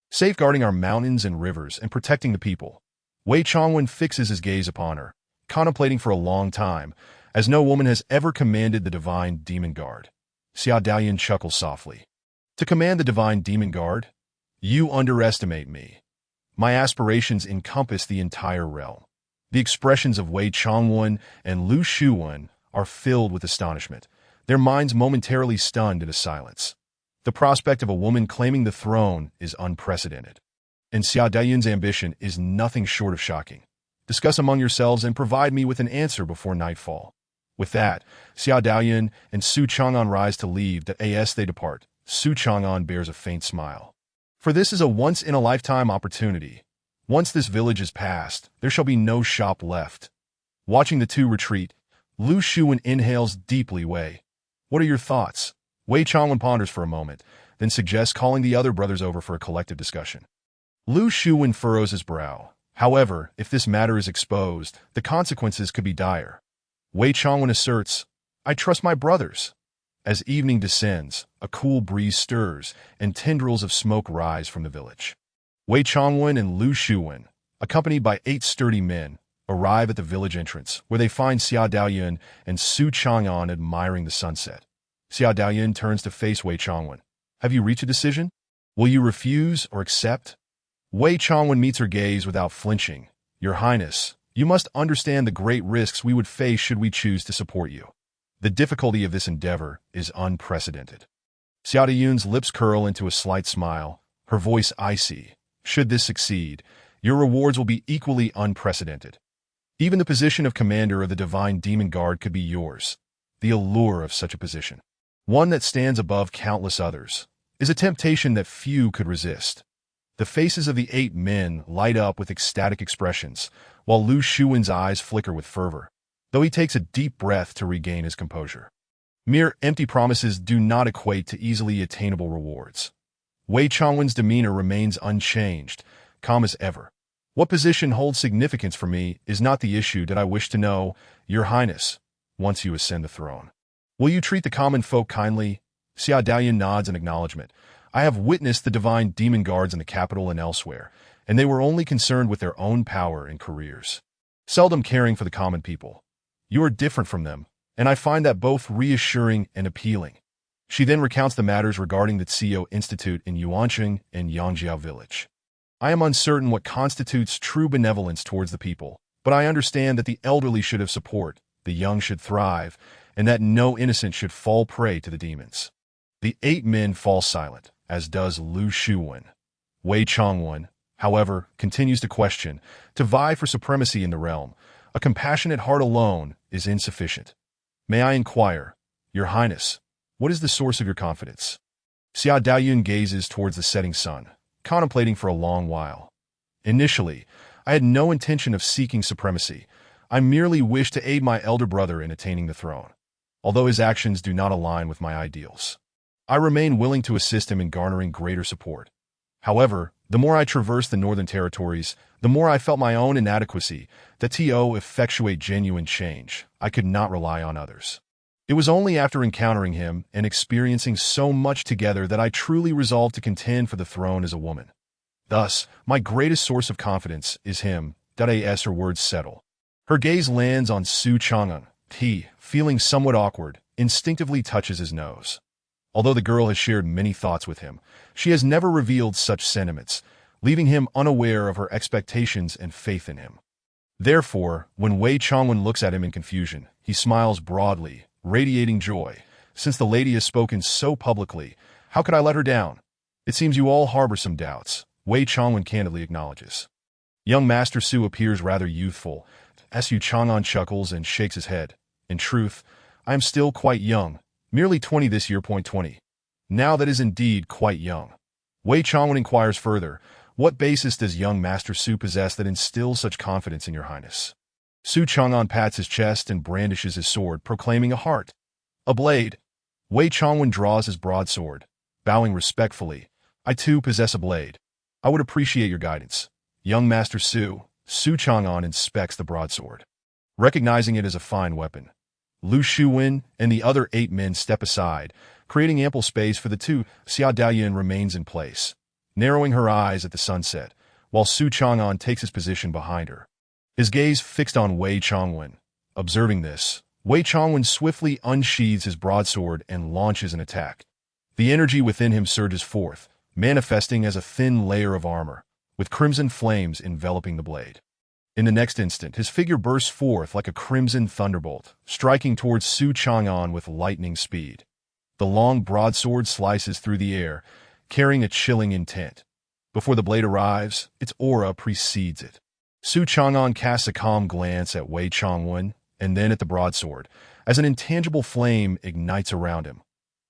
safeguarding our mountains and rivers and protecting the people. Wei Changwen fixes his gaze upon her, contemplating for a long time, as no woman has ever commanded the Divine Demon Guard. Xia Daoyun chuckles softly. To command the Divine Demon Guard? You underestimate me. My aspirations encompass the entire realm. The expressions of Wei Changwen and Lu Shuwen are filled with astonishment, their minds momentarily stunned into silence. The prospect of a woman claiming the throne is unprecedented, and Xia Daoyun's ambition is nothing short of shocking. Discuss among yourselves and provide me with an answer before nightfall. With that, Xia Daoyun and Su Chang'an rise to leave. As they depart, Su Chang'an bears a faint smile. For this is a once-in-a-lifetime opportunity. Once this village is passed, there shall be no shop left. Watching the two retreat, Lu Shuwen inhales deeply. Wei, what are your thoughts? Wei Changwen ponders for a moment, then suggests calling the other brothers over for a collective discussion. Lu Shuwen furrows his brow. However, if this matter is exposed, the consequences could be dire. Wei Changwen asserts, I trust my brothers. As evening descends, a cool breeze stirs, and tendrils of smoke rise from the village. Wei Changwen and Lu Shuwen, accompanied by 8 sturdy men, arrive at the village entrance, where they find Xia Daoyun and Su Chang'an admiring the sunset. Xia Daoyun turns to face Wei Changwen. Have you reached a decision? Will you refuse or accept? Wei Changwen meets her gaze without flinching. Your Highness, you must understand the great risks we would face should we choose to support you. The difficulty of this endeavor is unprecedented. Xia Daoyun's lips curl into a slight smile, her voice icy. Should this succeed, your rewards will be equally unprecedented. Even the position of commander of the Divine Demon Guard could be yours. The allure of such a position. one that stands above countless others, is a temptation that few could resist. The faces of the 8 men light up with ecstatic expressions, while Lu Shuwen's eyes flicker with fervor, though he takes a deep breath to regain his composure. Mere empty promises do not equate to easily attainable rewards. Wei Changwen's demeanor remains unchanged, calm as ever. What position holds significance for me is not the issue that I wish to know, Your Highness, once you ascend the throne. Will you treat the common folk kindly? Xia Daoyan nods in acknowledgement. I have witnessed the divine demon guards in the capital and elsewhere, and they were only concerned with their own power and careers, seldom caring for the common people. You are different from them, and I find that both reassuring and appealing. She then recounts the matters regarding the Tsiyo Institute in Yuancheng and Yangjiao village. I am uncertain what constitutes true benevolence towards the people, but I understand that the elderly should have support, the young should thrive, and that no innocent should fall prey to the demons. The 8 men fall silent, as does Lu Shuwen. Wei Changwen, however, continues to question. To vie for supremacy in the realm, a compassionate heart alone is insufficient. May I inquire, Your Highness, what is the source of your confidence? Xia Daoyun gazes towards the setting sun, contemplating for a long while. Initially, I had no intention of seeking supremacy. I merely wished to aid my elder brother in attaining the throne, although his actions do not align with my ideals. I remain willing to assist him in garnering greater support. However, the more I traversed the northern territories, the more I felt my own inadequacy, that to effectuate genuine change, I could not rely on others. It was only after encountering him and experiencing so much together that I truly resolved to contend for the throne as a woman. Thus, my greatest source of confidence is him, as her words settle. Her gaze lands on Su Chang'an. He, feeling somewhat awkward, instinctively touches his nose. Although the girl has shared many thoughts with him, she has never revealed such sentiments, leaving him unaware of her expectations and faith in him. Therefore, when Wei Changwen looks at him in confusion, he smiles broadly, radiating joy. Since the lady has spoken so publicly, how could I let her down? It seems you all harbor some doubts, Wei Changwen candidly acknowledges. Young Master Su appears rather youthful. Su Chang'an chuckles and shakes his head. In truth, I am still quite young, merely 20 this year. 20. Now that is indeed quite young. Wei Changwen inquires further, what basis does young Master Su possess that instills such confidence in Your Highness? Su Chang'an pats his chest and brandishes his sword, proclaiming a heart. A blade. Wei Changwen draws his broadsword, bowing respectfully. I too possess a blade. I would appreciate your guidance. Young Master Su Chang'an inspects the broadsword, recognizing it as a fine weapon. Lu Shuwen and the other 8 men step aside, creating ample space for the two. Xia Daoyan remains in place, narrowing her eyes at the sunset, while Su Chang'an takes his position behind her, his gaze fixed on Wei Changwen. Observing this, Wei Changwen swiftly unsheathes his broadsword and launches an attack. The energy within him surges forth, manifesting as a thin layer of armor, with crimson flames enveloping the blade. In the next instant, his figure bursts forth like a crimson thunderbolt, striking towards Su Chang'an with lightning speed. The long broadsword slices through the air, carrying a chilling intent. Before the blade arrives, its aura precedes it. Su Chang'an casts a calm glance at Wei Changwen and then at the broadsword, as an intangible flame ignites around him.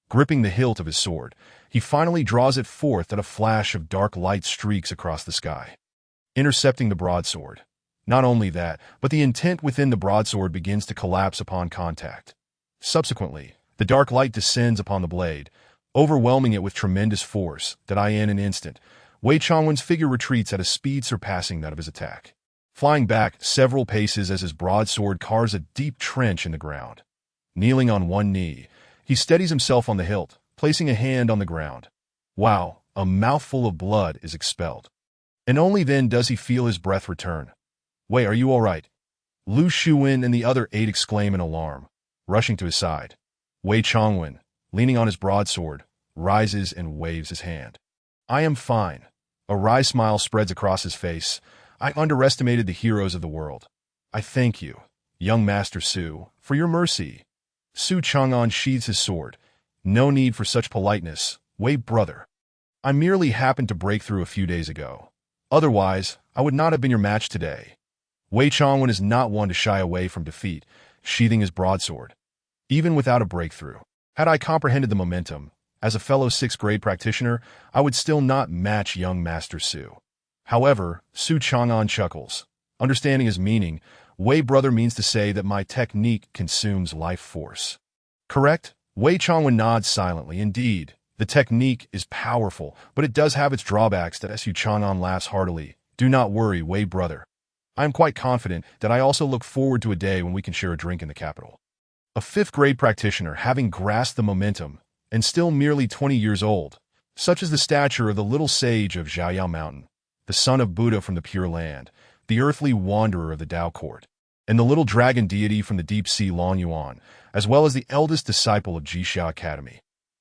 Gripping the hilt of his sword, he finally draws it forth that a flash of dark light streaks across the sky, intercepting the broadsword. Not only that, but the intent within the broadsword begins to collapse upon contact. Subsequently, the dark light descends upon the blade, overwhelming it with tremendous force that in an instant, Wei Changwen's figure retreats at a speed surpassing that of his attack, flying back several paces as his broadsword carves a deep trench in the ground. Kneeling on one knee, he steadies himself on the hilt, placing a hand on the ground. Wow, a mouthful of blood is expelled. And only then does he feel his breath return. Wei, are you all right? Lu Shuwen and the other 8 exclaim in alarm, rushing to his side. Wei Changwen, leaning on his broadsword, rises and waves his hand. I am fine. A wry smile spreads across his face. I underestimated the heroes of the world. I thank you, young Master Su, for your mercy. Su Chang'an sheathes his sword. No need for such politeness, Wei brother. I merely happened to break through a few days ago. Otherwise, I would not have been your match today. Wei Changwen is not one to shy away from defeat, sheathing his broadsword. Even without a breakthrough, Had I comprehended the momentum, as a fellow 6th grade practitioner, I would still not match young Master Su. However, Su Chang'an chuckles. Understanding his meaning, Wei brother means to say that my technique consumes life force. Correct? Wei Changwen nods silently. Indeed, the technique is powerful, but it does have its drawbacks. That Su Chang'an laughs heartily. Do not worry, Wei brother. I am quite confident that I also look forward to a day when we can share a drink in the capital. A 5th grade practitioner, having grasped the momentum, and still merely 20 years old, such is the stature of the little sage of Zhaoyao Mountain, the son of Buddha from the Pure Land, the earthly wanderer of the Tao Court, and the little dragon deity from the deep sea Long Yuan, as well as the eldest disciple of Jixia Academy.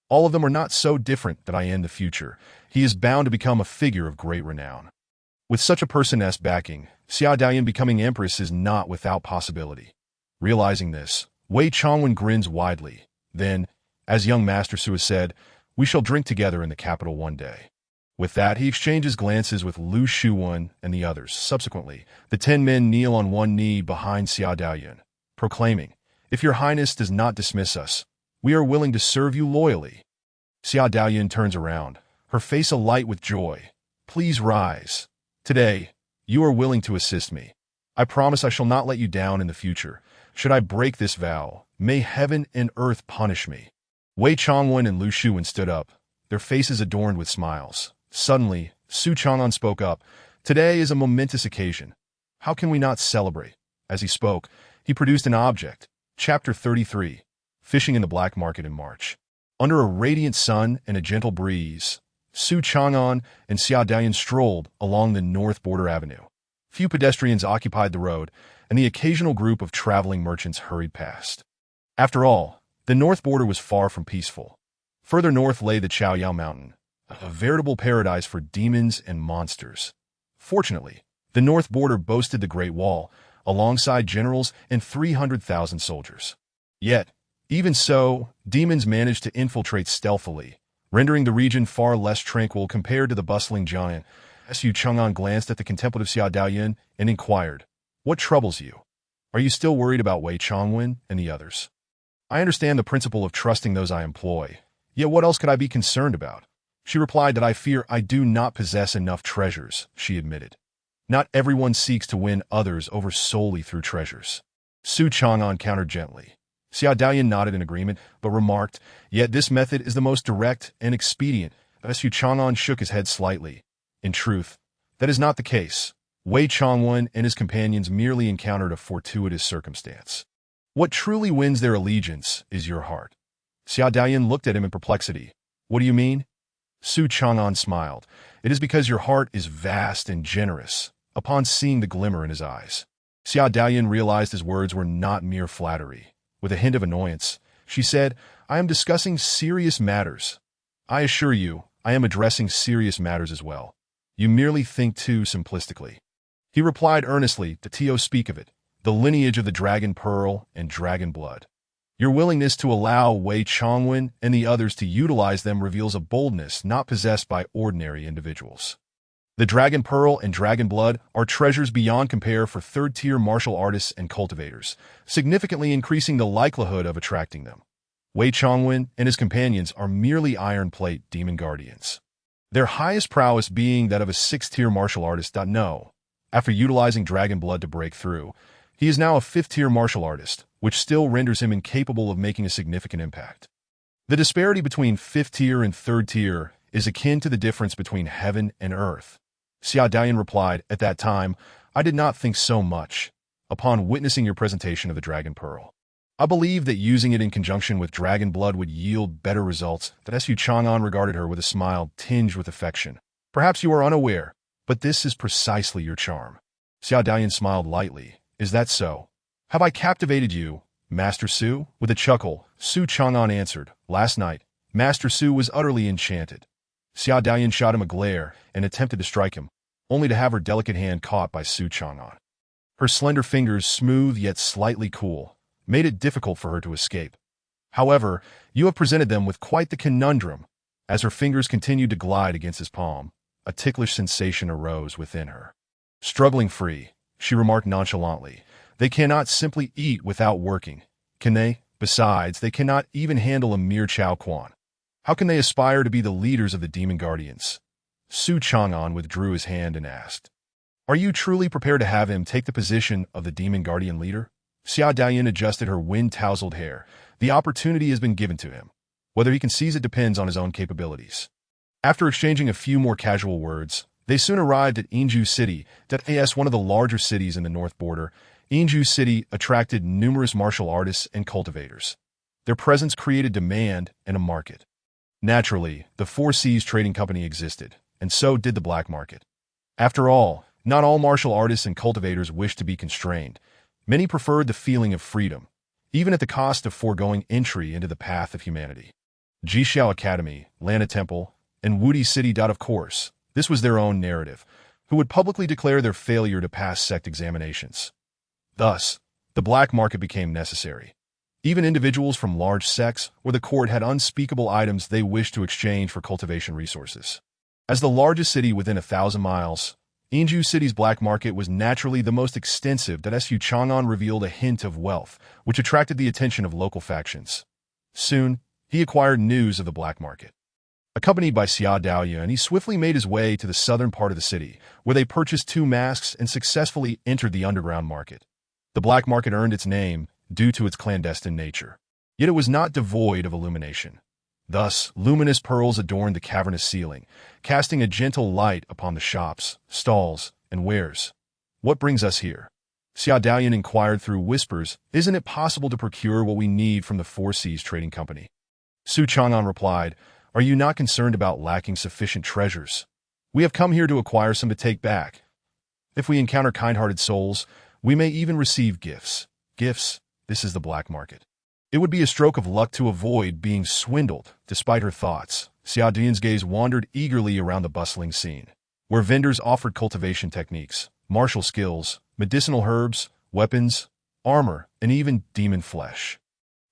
All of them are not so different that I in the future. He is bound to become a figure of great renown. With such a person's backing, Xia Daoyan becoming empress is not without possibility. Realizing this, Wei Changwen grins widely. Then, as young Master Su has said, we shall drink together in the capital one day. With that, he exchanges glances with Lu Shuwen and the others. Subsequently, the 10 men kneel on one knee behind Xia Daoyan, proclaiming, "If your highness does not dismiss us, we are willing to serve you loyally." Xia Daoyan turns around, her face alight with joy. "Please rise. Today, you are willing to assist me. I promise I shall not let you down in the future. Should I break this vow, may heaven and earth punish me." Wei Changwen and Lu Shuwen stood up, their faces adorned with smiles. Suddenly, Su Chang'an spoke up. "Today is a momentous occasion. How can we not celebrate?" As he spoke, he produced an object. Chapter 33, Fishing in the Black Market in March. Under a radiant sun and a gentle breeze, Su Chang'an and Xia Daoyan strolled along the North Border Avenue. Few pedestrians occupied the road, and the occasional group of traveling merchants hurried past. After all, the North Border was far from peaceful. Further north lay the Chaoyao Mountain, a veritable paradise for demons and monsters. Fortunately, the North Border boasted the Great Wall, alongside generals and 300,000 soldiers. Yet, even so, demons managed to infiltrate stealthily, rendering the region far less tranquil compared to the bustling giant. Su Chang'an glanced at the contemplative Xia Daoyan and inquired, "What troubles you? Are you still worried about Wei Changwen and the others?" "I understand the principle of trusting those I employ, yet what else could I be concerned about?" She replied that I fear I do not possess enough treasures, she admitted. Not everyone seeks to win others over solely through treasures. Su Chang'an countered gently. Xia Daoyan nodded in agreement, but remarked, "Yet this method is the most direct and expedient." Su Chang'an shook his head slightly. In truth, that is not the case. Wei Changwen and his companions merely encountered a fortuitous circumstance. What truly wins their allegiance is your heart. Xia Daoyan looked at him in perplexity. "What do you mean?" Su Chang'an smiled. "It is because your heart is vast and generous." Upon seeing the glimmer in his eyes, Xia Daoyan realized his words were not mere flattery. With a hint of annoyance, she said, "I am discussing serious matters." "I assure you, I am addressing serious matters as well. You merely think too simplistically." He replied earnestly, "The Tio speak of it, the lineage of the dragon pearl and dragon blood. Your willingness to allow Wei Changwen and the others to utilize them reveals a boldness not possessed by ordinary individuals. The dragon pearl and dragon blood are treasures beyond compare for third-tier martial artists and cultivators, significantly increasing the likelihood of attracting them. Wei Changwen and his companions are merely iron plate demon guardians. Their highest prowess being that of a 6th-tier martial artist. No, after utilizing dragon blood to break through, he is now a 5th-tier martial artist, which still renders him incapable of making a significant impact. The disparity between 5th-tier and 3rd-tier is akin to the difference between heaven and earth. Xia Daoyan replied, "At that time, I did not think so much. Upon witnessing your presentation of the dragon pearl, I believed that using it in conjunction with dragon blood would yield better results." That Su Chang'an regarded her with a smile tinged with affection. "Perhaps you are unaware, but this is precisely your charm." Xia Daoyan smiled lightly. "Is that so? Have I captivated you, Master Su?" With a chuckle, Su Chang'an answered, "Last night, Master Su was utterly enchanted." Xia Daoyan shot him a glare and attempted to strike him, only to have her delicate hand caught by Su Chang'an. Her slender fingers, smooth yet slightly cool, made it difficult for her to escape. "However, you have presented them with quite the conundrum." As her fingers continued to glide against his palm, a ticklish sensation arose within her. Struggling free, she remarked nonchalantly, "They cannot simply eat without working, can they?" Besides, they cannot even handle a mere Chao Quan. How can they aspire to be the leaders of the Demon Guardians? Su Chang'an withdrew his hand and asked, "Are you truly prepared to have him take the position of the Demon Guardian leader?" Xia Daoyin adjusted her wind-tousled hair. The opportunity has been given to him. Whether he can seize it depends on his own capabilities. After exchanging a few more casual words, they soon arrived at Yingzhou City, one of the larger cities in the north border. Yingzhou City attracted numerous martial artists and cultivators. Their presence created demand and a market. Naturally, the Four Seas Trading Company existed, and so did the black market. After all, not all martial artists and cultivators wished to be constrained. Many preferred the feeling of freedom, even at the cost of foregoing entry into the path of humanity. Jixiao Academy, Lana Temple, and Wudi City. Of course, this was their own narrative, who would publicly declare their failure to pass sect examinations. Thus, the black market became necessary. Even individuals from large sects or the court had unspeakable items they wished to exchange for cultivation resources. As the largest city within 1,000 miles, Yingzhou City's black market was naturally the most extensive. Su Chang'an revealed a hint of wealth, which attracted the attention of local factions. Soon, he acquired news of the black market. Accompanied by Xia Daoyin, he swiftly made his way to the southern part of the city, where they purchased 2 masks and successfully entered the underground market. The black market earned its name due to its clandestine nature. Yet it was not devoid of illumination. Thus, luminous pearls adorned the cavernous ceiling, casting a gentle light upon the shops, stalls, and wares. "What brings us here?" Xia Daoyin inquired through whispers. "Isn't it possible to procure what we need from the Four Seas Trading Company?" Su Chang'an replied, "Are you not concerned about lacking sufficient treasures? We have come here to acquire some to take back. If we encounter kind-hearted souls, we may even receive gifts. Gifts, this is the black market. It would be a stroke of luck to avoid being swindled." Despite her thoughts, Xia Daoyin's gaze wandered eagerly around the bustling scene, where vendors offered cultivation techniques, martial skills, medicinal herbs, weapons, armor, and even demon flesh.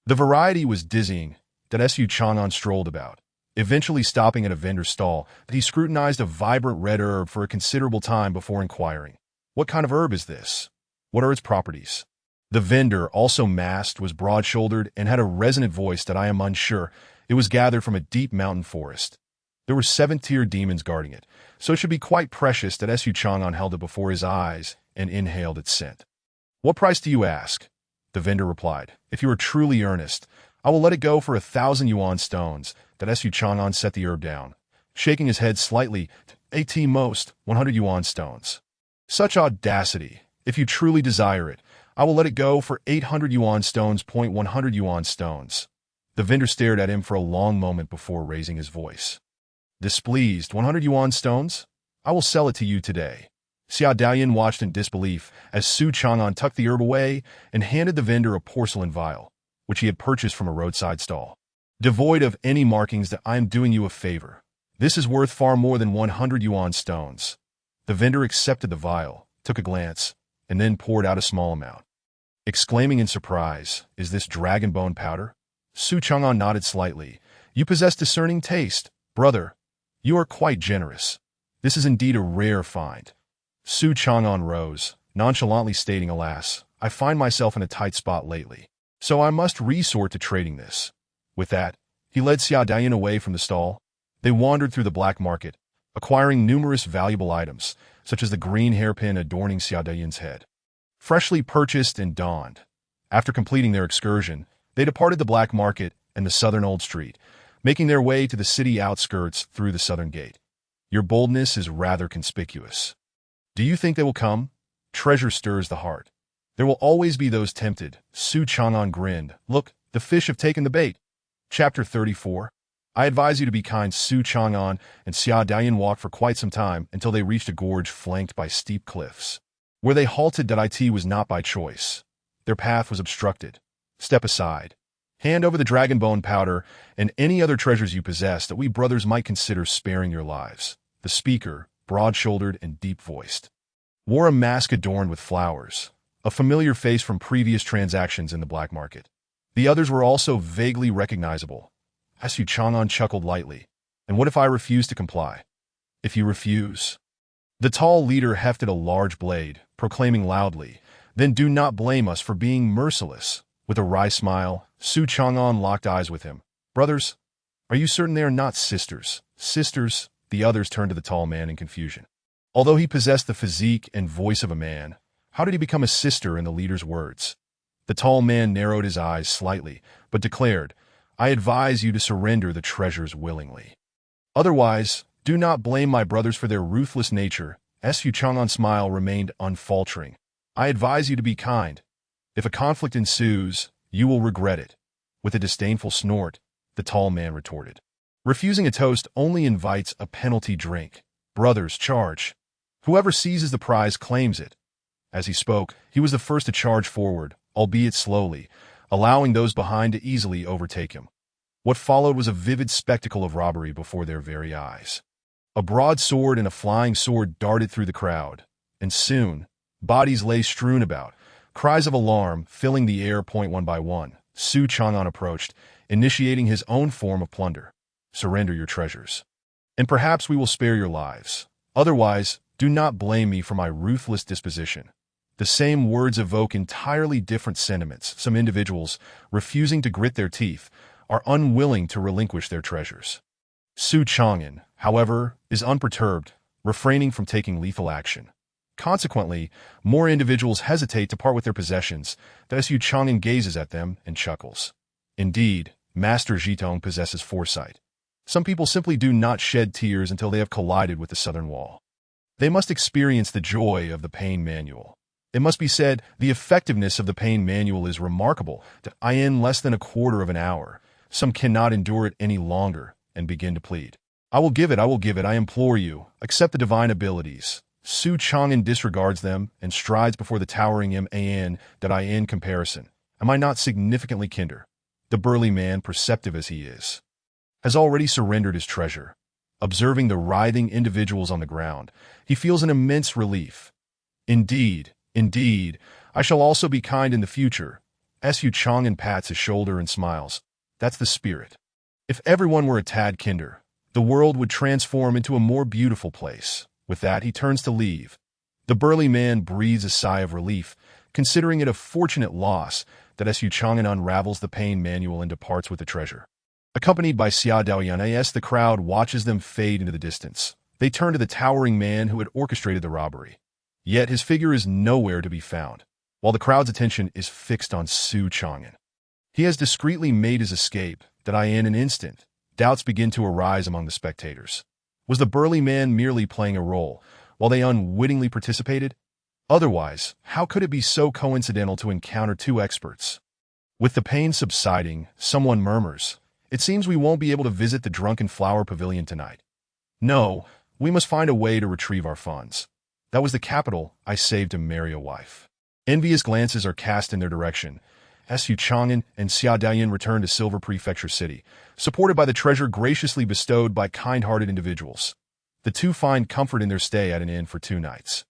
The variety was dizzying. Su Chang'an strolled about, eventually stopping at a vendor's stall. He scrutinized a vibrant red herb for a considerable time before inquiring, "What kind of herb is this? What are its properties?" The vendor, also masked, was broad-shouldered and had a resonant voice. "I am unsure. It was gathered from a deep mountain forest. There were 7-tier demons guarding it, so it should be quite precious." Su Chang'an held it before his eyes and inhaled its scent. "What price do you ask?" The vendor replied, "If you are truly earnest, I will let it go for 1,000 yuan stones." Su Chang'an set the herb down, shaking his head slightly. "At most, 100 yuan stones." "Such audacity! If you truly desire it, I will let it go for 800 yuan stones. 100 yuan stones." The vendor stared at him for a long moment before raising his voice. "Displeased, 100 yuan stones? I will sell it to you today." Xia Daoyin watched in disbelief as Su Chang'an tucked the herb away and handed the vendor a porcelain vial, which he had purchased from a roadside stall. "Devoid of any markings, I am doing you a favor. This is worth far more than 100 yuan stones." The vendor accepted the vial, took a glance, and then poured out a small amount. Exclaiming in surprise, "Is this dragon bone powder?" Su Chang'an nodded slightly. "You possess discerning taste, brother. You are quite generous. This is indeed a rare find." Su Chang'an rose, nonchalantly stating, "Alas, I find myself in a tight spot lately, so I must resort to trading this." With that, he led Xia Daoyin away from the stall. They wandered through the black market, acquiring numerous valuable items, such as the green hairpin adorning Xia Daoyin's head. Freshly purchased and donned. After completing their excursion, they departed the black market and the southern old street, making their way to the city outskirts through the southern gate. "Your boldness is rather conspicuous. Do you think they will come? Treasure stirs the heart. There will always be those tempted." Su Chang'an grinned. "Look, the fish have taken the bait." Chapter 34. I advise you to be kind. Su Chang'an and Xia Daoyin walked for quite some time until they reached a gorge flanked by steep cliffs. Where they halted, it was not by choice. Their path was obstructed. "Step aside. Hand over the dragon bone powder and any other treasures you possess that we brothers might consider sparing your lives." The speaker, broad-shouldered and deep-voiced, wore a mask adorned with flowers, a familiar face from previous transactions in the black market. The others were also vaguely recognizable. Su Chang'an chuckled lightly. "And what if I refuse to comply?" "If you refuse?" The tall leader hefted a large blade, proclaiming loudly, "Then do not blame us for being merciless." With a wry smile, Su Chang'an locked eyes with him. Brothers, are you certain they are not sisters? Sisters, the others turned to the tall man in confusion. Although he possessed the physique and voice of a man, how did he become a sister in the leader's words? The tall man narrowed his eyes slightly, but declared, I advise you to surrender the treasures willingly. Otherwise, do not blame my brothers for their ruthless nature. Su Chang'an's smile remained unfaltering. I advise you to be kind. If a conflict ensues, you will regret it. With a disdainful snort, the tall man retorted. Refusing a toast only invites a penalty drink. Brothers, charge. Whoever seizes the prize claims it. As he spoke, he was the first to charge forward, albeit slowly, allowing those behind to easily overtake him. What followed was a vivid spectacle of robbery before their very eyes. A broadsword and a flying sword darted through the crowd, and soon, bodies lay strewn about, cries of alarm filling the air. One by one, Su Chang'an approached, initiating his own form of plunder. Surrender your treasures, and perhaps we will spare your lives. Otherwise, do not blame me for my ruthless disposition. The same words evoke entirely different sentiments. Some individuals, refusing to grit their teeth, are unwilling to relinquish their treasures. Su Chang'an, however, is unperturbed, refraining from taking lethal action. Consequently, more individuals hesitate to part with their possessions. Su Chang'an gazes at them and chuckles. Indeed, Master Zhitong possesses foresight. Some people simply do not shed tears until they have collided with the southern wall. They must experience the joy of the pain manual. It must be said, the effectiveness of the pain manual is remarkable. In less than a quarter of an hour, some cannot endure it any longer and begin to plead. I will give it, I implore you, accept the divine abilities. Su Chang'an disregards them and strides before the towering in comparison. Am I not significantly kinder? The burly man, perceptive as he is, has already surrendered his treasure. Observing the writhing individuals on the ground, he feels an immense relief. Indeed, I shall also be kind in the future. Su Chang'an pats his shoulder and smiles. That's the spirit. If everyone were a tad kinder, the world would transform into a more beautiful place. With that, he turns to leave. The burly man breathes a sigh of relief, considering it a fortunate loss that Su Chang'an unravels the pain manual and departs with the treasure. Accompanied by Xia Daoyan, the crowd watches them fade into the distance. They turn to the towering man who had orchestrated the robbery. Yet his figure is nowhere to be found, while the crowd's attention is fixed on Su Chang'an. He has discreetly made his escape. In an instant, doubts begin to arise among the spectators. Was the burly man merely playing a role, while they unwittingly participated? Otherwise, how could it be so coincidental to encounter two experts? With the pain subsiding, someone murmurs, It seems we won't be able to visit the Drunken Flower Pavilion tonight. No, we must find a way to retrieve our funds. That was the capital I saved to marry a wife. Envious glances are cast in their direction. Su Chang'an and Xia Daoyan return to Silver Prefecture City, supported by the treasure graciously bestowed by kind-hearted individuals. The two find comfort in their stay at an inn for 2 nights,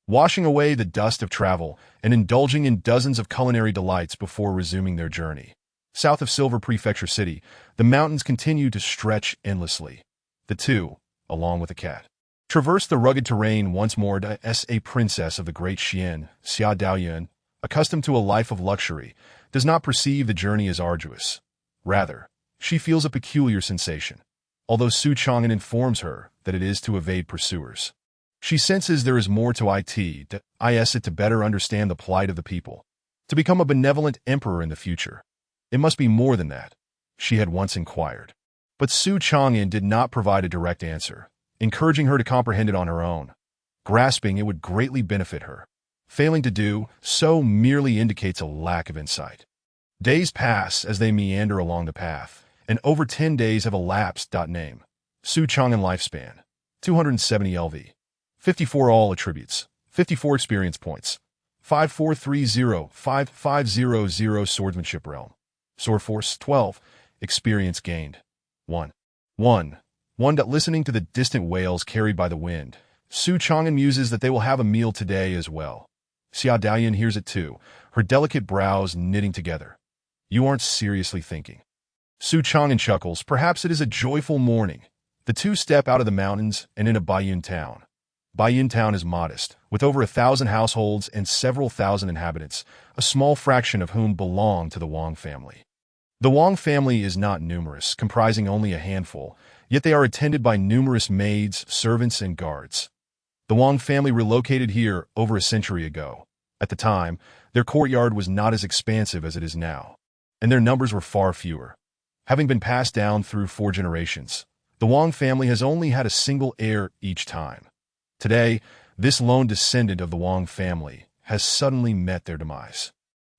washing away the dust of travel and indulging in dozens of culinary delights before resuming their journey. South of Silver Prefecture City, the mountains continue to stretch endlessly. The two, along with the cat, traverse the rugged terrain once more. As a princess of the great Xian, Xia Daoyan, accustomed to a life of luxury, does not perceive the journey as arduous. Rather, she feels a peculiar sensation, although Su Chang'an informs her that it is to evade pursuers. She senses there is more to it to better understand the plight of the people, to become a benevolent emperor in the future. It must be more than that, she had once inquired. But Su Chang'an did not provide a direct answer, encouraging her to comprehend it on her own, grasping it would greatly benefit her. Failing to do so merely indicates a lack of insight. Days pass as they meander along the path, and over 10 days have elapsed. Name: Su Chang'an lifespan, 270 LV, 54 all attributes, 54 experience points, 5430-5500 swordsmanship realm, sword force 12, experience gained 1. Listening to the distant wails carried by the wind, Su Chang'an muses that they will have a meal today as well. Xia Daoyan hears it too, her delicate brows knitting together. You aren't seriously thinking. Su Chang'an chuckles. Perhaps it is a joyful morning. The two step out of the mountains and into Baiyun Town. Baiyun Town is modest, with over 1,000 households and several thousand inhabitants, a small fraction of whom belong to the Wang family. The Wang family is not numerous, comprising only a handful, yet they are attended by numerous maids, servants, and guards. The Wang family relocated here over a century ago. At the time, their courtyard was not as expansive as it is now, and their numbers were far fewer. Having been passed down through 4 generations, the Wang family has only had a single heir each time. Today, this lone descendant of the Wang family has suddenly met their demise.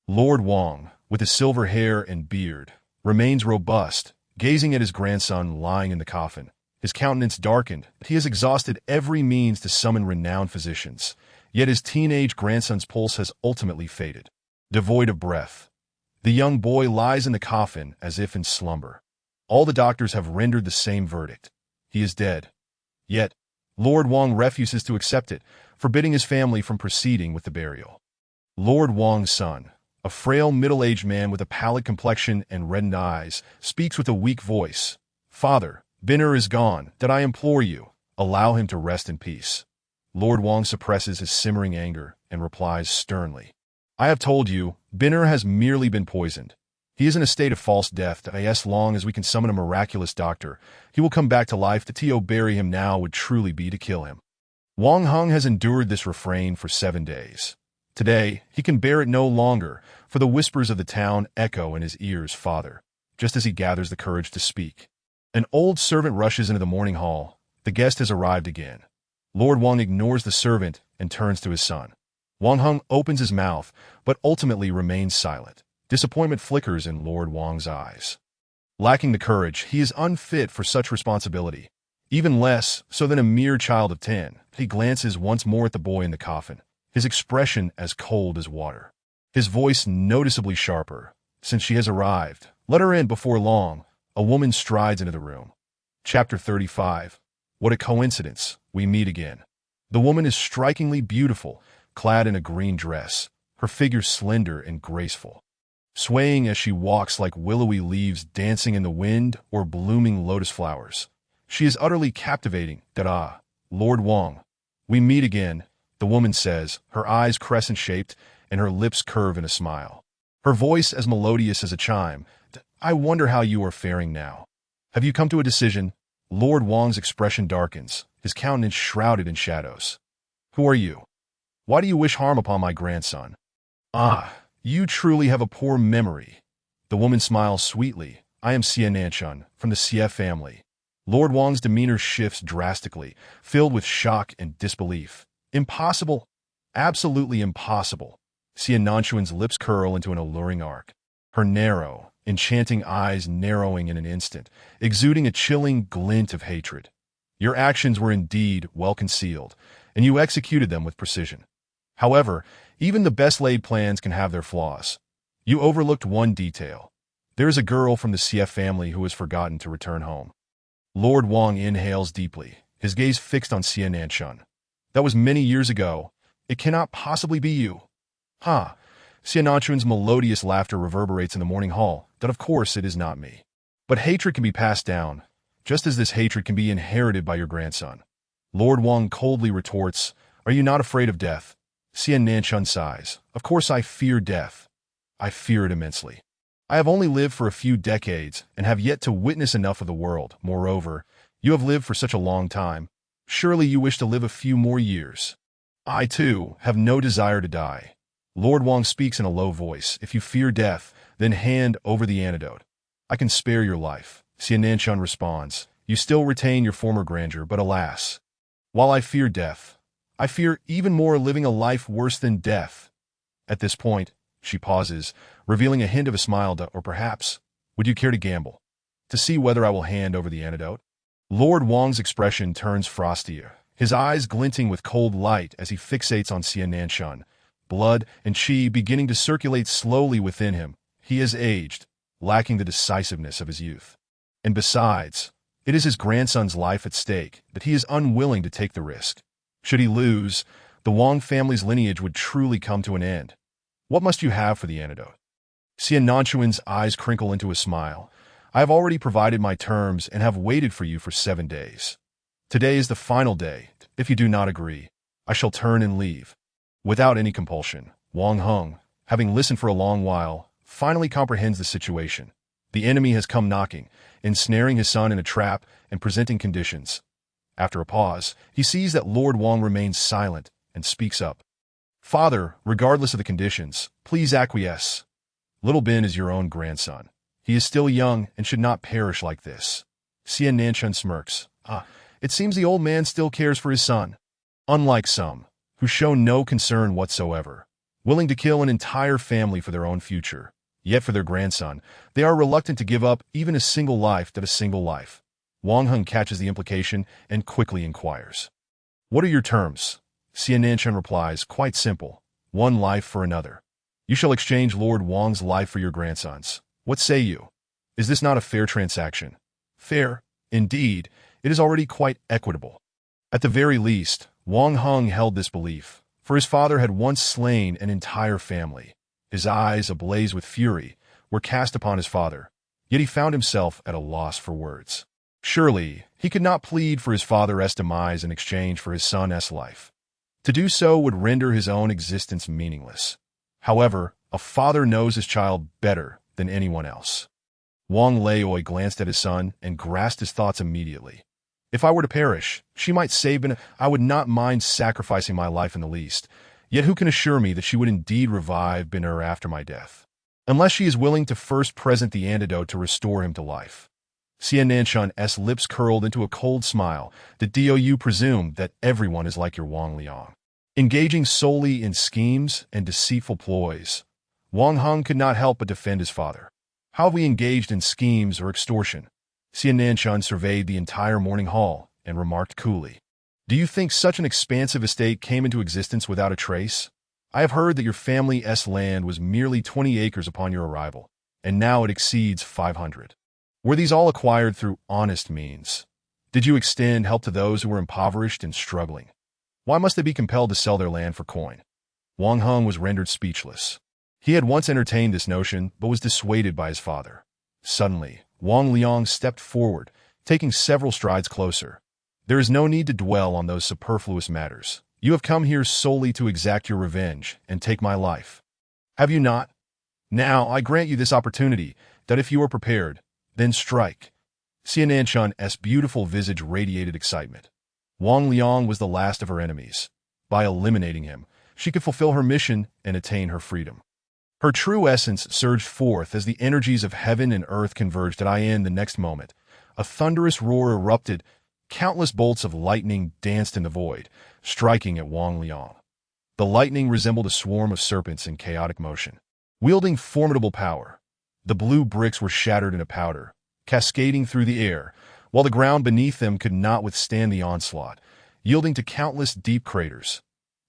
Lord Wang, with his silver hair and beard, remains robust, gazing at his grandson lying in the coffin. His countenance darkened. He has exhausted every means to summon renowned physicians, yet his teenage grandson's pulse has ultimately faded. Devoid of breath, the young boy lies in the coffin as if in slumber. All the doctors have rendered the same verdict. He is dead. Yet, Lord Wang refuses to accept it, forbidding his family from proceeding with the burial. Lord Wang's son, a frail middle-aged man with a pallid complexion and reddened eyes, speaks with a weak voice. "Father, Binner is gone, that I implore you, allow him to rest in peace." Lord Wang suppresses his simmering anger and replies sternly, "I have told you, Binner has merely been poisoned. He is in a state of false death, and as long as we can summon a miraculous doctor, he will come back to life. To bury him now would truly be to kill him." Wang Heng has endured this refrain for 7 days. Today, he can bear it no longer, for the whispers of the town echo in his ears. "Father," just as he gathers the courage to speak. An old servant rushes into the morning hall. The guest has arrived again. Lord Wang ignores the servant and turns to his son. Wang Heng opens his mouth, but ultimately remains silent. Disappointment flickers in Lord Wang's eyes. Lacking the courage, he is unfit for such responsibility. Even less so than a mere child of 10. He glances once more at the boy in the coffin, his expression as cold as water. His voice noticeably sharper. "Since she has arrived, let her in before long." A woman strides into the room. Chapter 35. What a coincidence. We meet again. The woman is strikingly beautiful, clad in a green dress, her figure slender and graceful, swaying as she walks like willowy leaves dancing in the wind or blooming lotus flowers. She is utterly captivating. Lord Wang. We meet again, the woman says, her eyes crescent-shaped and her lips curve in a smile. Her voice as melodious as a chime. "I wonder how you are faring now. Have you come to a decision?" Lord Wang's expression darkens, his countenance shrouded in shadows. "Who are you? Why do you wish harm upon my grandson?" You truly have a poor memory." The woman smiles sweetly. "I am Xia Nanchun, from the Xie family." Lord Wang's demeanor shifts drastically, filled with shock and disbelief. "Impossible. Absolutely impossible." Xia Nanchun's lips curl into an alluring arc. Her narrow, enchanting eyes narrowing in an instant, exuding a chilling glint of hatred. "Your actions were indeed well concealed, and you executed them with precision. However, even the best-laid plans can have their flaws. You overlooked one detail. There is a girl from the Xie family who has forgotten to return home." Lord Wang inhales deeply, his gaze fixed on Xia Nanchun. "That was many years ago. It cannot possibly be you." Xia Nanchun's melodious laughter reverberates in the morning hall. "That of course it is not me. But hatred can be passed down, just as this hatred can be inherited by your grandson." Lord Wang coldly retorts, "Are you not afraid of death?" Xia Nanchun sighs. "Of course I fear death. I fear it immensely. I have only lived for a few decades and have yet to witness enough of the world. Moreover, you have lived for such a long time. Surely you wish to live a few more years. I, too, have no desire to die." Lord Wang speaks in a low voice. "If you fear death, then hand over the antidote. I can spare your life." Xia Nanchun responds, "You still retain your former grandeur, but alas, while I fear death, I fear even more living a life worse than death." At this point, she pauses, revealing a hint of a smile. "Or perhaps, would you care to gamble? To see whether I will hand over the antidote?" Lord Wang's expression turns frostier, his eyes glinting with cold light as he fixates on Xia Nanchun, blood and qi beginning to circulate slowly within him. He has aged, lacking the decisiveness of his youth. And besides, it is his grandson's life at stake that he is unwilling to take the risk. Should he lose, the Wang family's lineage would truly come to an end. "What must you have for the antidote?" Xia Nanchun's eyes crinkle into a smile. "I have already provided my terms and have waited for you for 7 days. Today is the final day. If you do not agree, I shall turn and leave." Without any compulsion, Wang Heng, having listened for a long while, finally comprehends the situation. The enemy has come knocking, ensnaring his son in a trap and presenting conditions. After a pause, he sees that Lord Wang remains silent and speaks up. Father, regardless of the conditions, please acquiesce. Little Ben is your own grandson. He is still young and should not perish like this. Xian Nanchun smirks. It seems the old man still cares for his son. Unlike some, who show no concern whatsoever, willing to kill an entire family for their own future. Yet for their grandson, they are reluctant to give up even a single life to a single life. Wang Heng catches the implication and quickly inquires. What are your terms? Xian Nanchun replies, quite simple. One life for another. You shall exchange Lord Wang's life for your grandson's. What say you? Is this not a fair transaction? Fair, indeed. It is already quite equitable. At the very least, Wang Heng held this belief, for his father had once slain an entire family. His eyes, ablaze with fury, were cast upon his father, yet he found himself at a loss for words. Surely, he could not plead for his father's demise in exchange for his son's life. To do so would render his own existence meaningless. However, a father knows his child better than anyone else. Wang Leoi glanced at his son and grasped his thoughts immediately. If I were to perish, she might save Ben. I would not mind sacrificing my life in the least. Yet who can assure me that she would indeed revive Ben-Er after my death? Unless she is willing to first present the antidote to restore him to life. Xian Nanchun's lips curled into a cold smile. Do you presume that everyone is like your Wang Liang? Engaging solely in schemes and deceitful ploys, Wang Heng could not help but defend his father. How have we engaged in schemes or extortion? Xian Nanchun surveyed the entire morning hall and remarked coolly. Do you think such an expansive estate came into existence without a trace? I have heard that your family's land was merely 20 acres upon your arrival, and now it exceeds 500. Were these all acquired through honest means? Did you extend help to those who were impoverished and struggling? Why must they be compelled to sell their land for coin? Wang Heng was rendered speechless. He had once entertained this notion, but was dissuaded by his father. Suddenly, Wang Liang stepped forward, taking several strides closer. There is no need to dwell on those superfluous matters. You have come here solely to exact your revenge and take my life. Have you not? Now, I grant you this opportunity, that if you are prepared, then strike. Xian Nanchun's beautiful visage radiated excitement. Wang Liang was the last of her enemies. By eliminating him, she could fulfill her mission and attain her freedom. Her true essence surged forth as the energies of heaven and earth converged at the next moment. A thunderous roar erupted. Countless bolts of lightning danced in the void, striking at Wang Liang. The lightning resembled a swarm of serpents in chaotic motion, wielding formidable power. The blue bricks were shattered into powder, cascading through the air, while the ground beneath them could not withstand the onslaught, yielding to countless deep craters.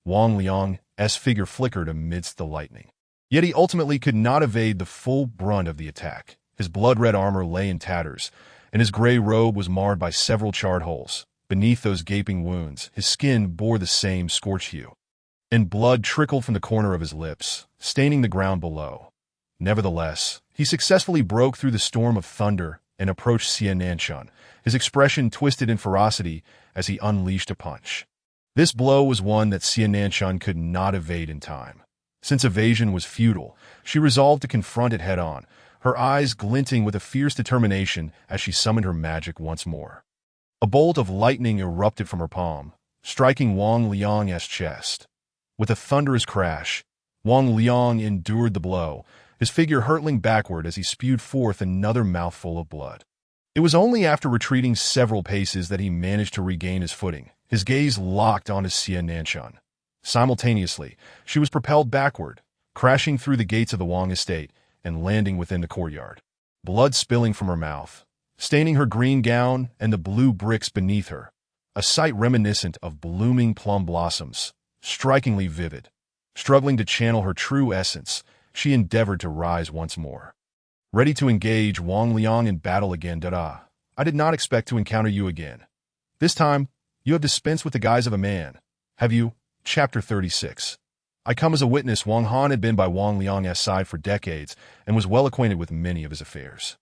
Wang Liang's figure flickered amidst the lightning. Yet he ultimately could not evade the full brunt of the attack. His blood-red armor lay in tatters, and his gray robe was marred by several charred holes. Beneath those gaping wounds, his skin bore the same scorched hue, and blood trickled from the corner of his lips, staining the ground below. Nevertheless, he successfully broke through the storm of thunder and approached Xian Nanchun, his expression twisted in ferocity as he unleashed a punch. This blow was one that Xian Nanchun could not evade in time. Since evasion was futile, she resolved to confront it head-on, her eyes glinting with a fierce determination as she summoned her magic once more. A bolt of lightning erupted from her palm, striking Wang Liang's chest. With a thunderous crash, Wang Liang endured the blow, his figure hurtling backward as he spewed forth another mouthful of blood. It was only after retreating several paces that he managed to regain his footing, his gaze locked on his Xian Nanchun. Simultaneously, she was propelled backward, crashing through the gates of the Wang estate and landing within the courtyard. Blood spilling from her mouth, staining her green gown and the blue bricks beneath her, a sight reminiscent of blooming plum blossoms, strikingly vivid. Struggling to channel her true essence, she endeavored to rise once more. Ready to engage Wang Liang in battle again. I did not expect to encounter you again. This time, you have dispensed with the guise of a man. Have you? Chapter 36. I come as a witness. Wang Han had been by Wang Liang's side for decades and was well acquainted with many of his affairs.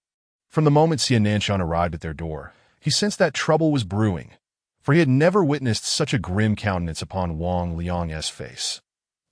From the moment Xian Nanchun arrived at their door, he sensed that trouble was brewing, for he had never witnessed such a grim countenance upon Wang Liang's face,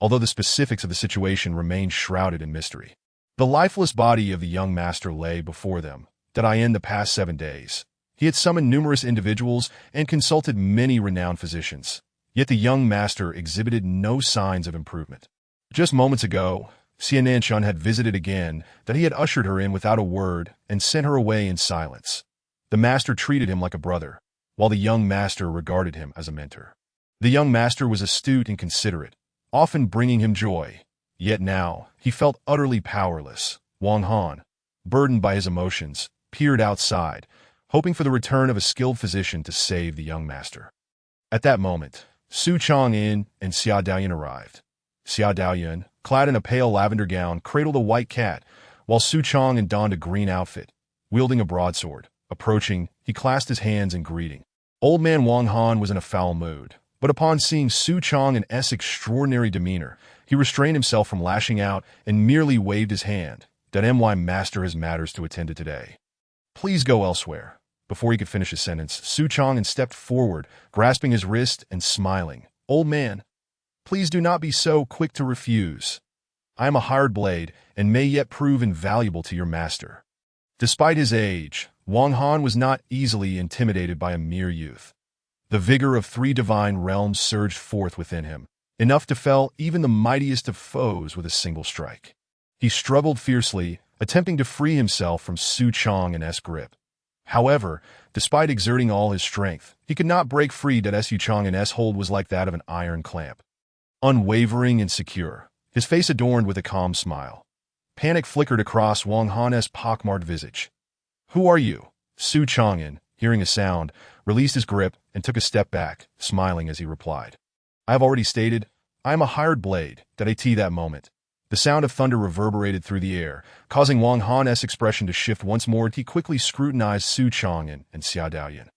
although the specifics of the situation remained shrouded in mystery. The lifeless body of the young master lay before them. Did I end the past 7 days? He had summoned numerous individuals and consulted many renowned physicians. Yet the young master exhibited no signs of improvement. Just moments ago, Xianan had visited again, that he had ushered her in without a word and sent her away in silence. The master treated him like a brother, while the young master regarded him as a mentor. The young master was astute and considerate, often bringing him joy. Yet now, he felt utterly powerless. Wang Han, burdened by his emotions, peered outside, hoping for the return of a skilled physician to save the young master. At that moment, Su Chang'an and Xia Daoyuan arrived. Xia Daoyuan, clad in a pale lavender gown, cradled a white cat, while Su Chang'an donned a green outfit, wielding a broadsword. Approaching, he clasped his hands in greeting. Old man Wang Han was in a foul mood, but upon seeing Su Chang'an's extraordinary demeanor, he restrained himself from lashing out and merely waved his hand. That my master has matters to attend to today. Please go elsewhere. Before he could finish his sentence, Su Chang'an stepped forward, grasping his wrist and smiling. Old man, please do not be so quick to refuse. I am a hired blade and may yet prove invaluable to your master. Despite his age, Wang Han was not easily intimidated by a mere youth. The vigor of 3 divine realms surged forth within him, enough to fell even the mightiest of foes with a single strike. He struggled fiercely, attempting to free himself from Su Chang'an's grip. However, despite exerting all his strength, he could not break free. That Su Chang'an's hold was like that of an iron clamp. Unwavering and secure, his face adorned with a calm smile. Panic flickered across Wang Han's pockmarked visage. Who are you? Su Chang'an, hearing a sound, released his grip and took a step back, smiling as he replied. I have already stated, I am a hired blade. That moment. The sound of thunder reverberated through the air, causing Wang Han's expression to shift once more. He quickly scrutinized Su Chang'an and Xia Daoyuan,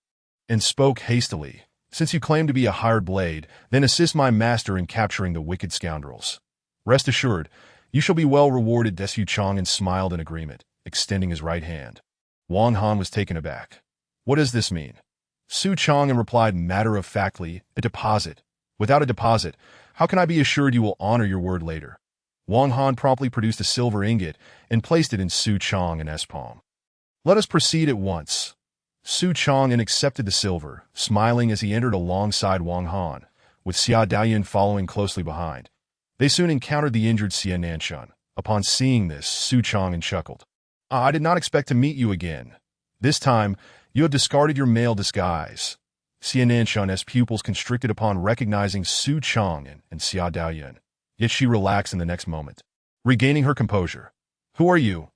and spoke hastily. Since you claim to be a hired blade, then assist my master in capturing the wicked scoundrels. Rest assured, you shall be well rewarded. Su Chang'an smiled in agreement, extending his right hand. Wang Han was taken aback. What does this mean? Su Chang'an replied matter-of-factly, a deposit. Without a deposit, how can I be assured you will honor your word later? Wang Han promptly produced a silver ingot and placed it in Su Chang'an's palm. Let us proceed at once. Su Chang'an accepted the silver, smiling as he entered alongside Wang Han, with Xia Daoyuan following closely behind. They soon encountered the injured Xianan. Upon seeing this, Su Chang'an chuckled. I did not expect to meet you again. This time, you have discarded your male disguise. Xianan's pupils constricted upon recognizing Su Chang'an and Xia Daoyuan. Yet she relaxed in the next moment, regaining her composure. Who are you?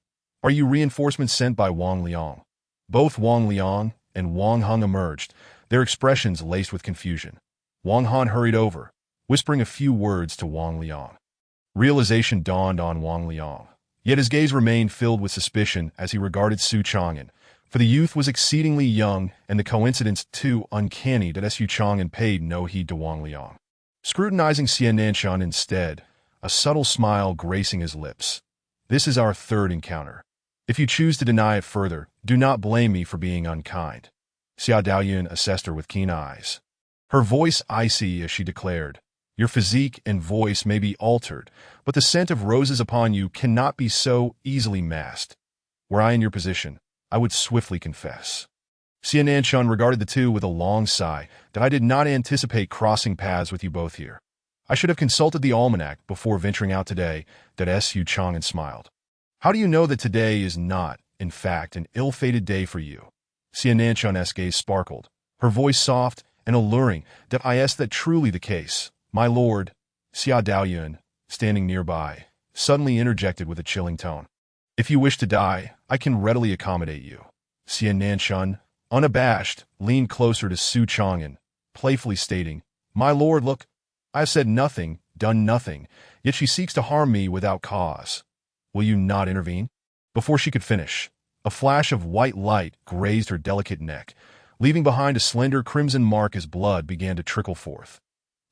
Are you reinforcements sent by Wang Liang? Both Wang Liang and Wang Hung emerged, their expressions laced with confusion. Wang Han hurried over, whispering a few words to Wang Liang. Realization dawned on Wang Liang, yet his gaze remained filled with suspicion as he regarded Su Chang'an, for the youth was exceedingly young and the coincidence too uncanny that Su Chang'an paid no heed to Wang Liang. Scrutinizing Xianan instead, a subtle smile gracing his lips. This is our third encounter. If you choose to deny it further, do not blame me for being unkind. Xia Daoyuan assessed her with keen eyes. Her voice icy as she declared, your physique and voice may be altered, but the scent of roses upon you cannot be so easily masked. Were I in your position, I would swiftly confess. Xianan regarded the two with a long sigh. That I did not anticipate crossing paths with you both here. I should have consulted the almanac before venturing out today. That Su Chang'an smiled. How do you know that today is not, in fact, an ill-fated day for you? Xianan's gaze sparkled, her voice soft and alluring. That that truly the case. My lord, Xia Daoyuan, standing nearby, suddenly interjected with a chilling tone. If you wish to die, I can readily accommodate you. Xianan, unabashed, leaned closer to Su Chang'an, playfully stating, my lord, look, I have said nothing, done nothing, yet she seeks to harm me without cause. Will you not intervene? Before she could finish, a flash of white light grazed her delicate neck, leaving behind a slender crimson mark as blood began to trickle forth.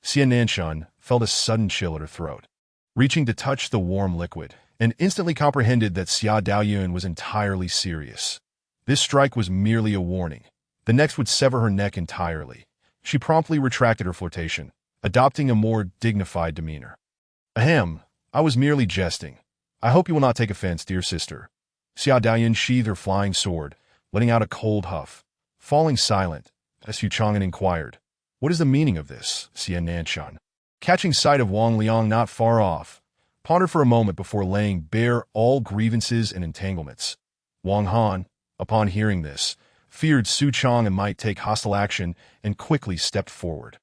Xianan felt a sudden chill at her throat, reaching to touch the warm liquid, and instantly comprehended that Xia Daoyuan was entirely serious. This strike was merely a warning. The next would sever her neck entirely. She promptly retracted her flirtation, adopting a more dignified demeanor. Ahem, I was merely jesting. I hope you will not take offense, dear sister. Xia Daoyan sheathed her flying sword, letting out a cold huff. Falling silent, Su Chang'an inquired, "What is the meaning of this, Xia Nanshan?" Catching sight of Wang Liang not far off, pondered for a moment before laying bare all grievances and entanglements. Wang Han, upon hearing this, feared Su Chang'an might take hostile action and quickly stepped forward,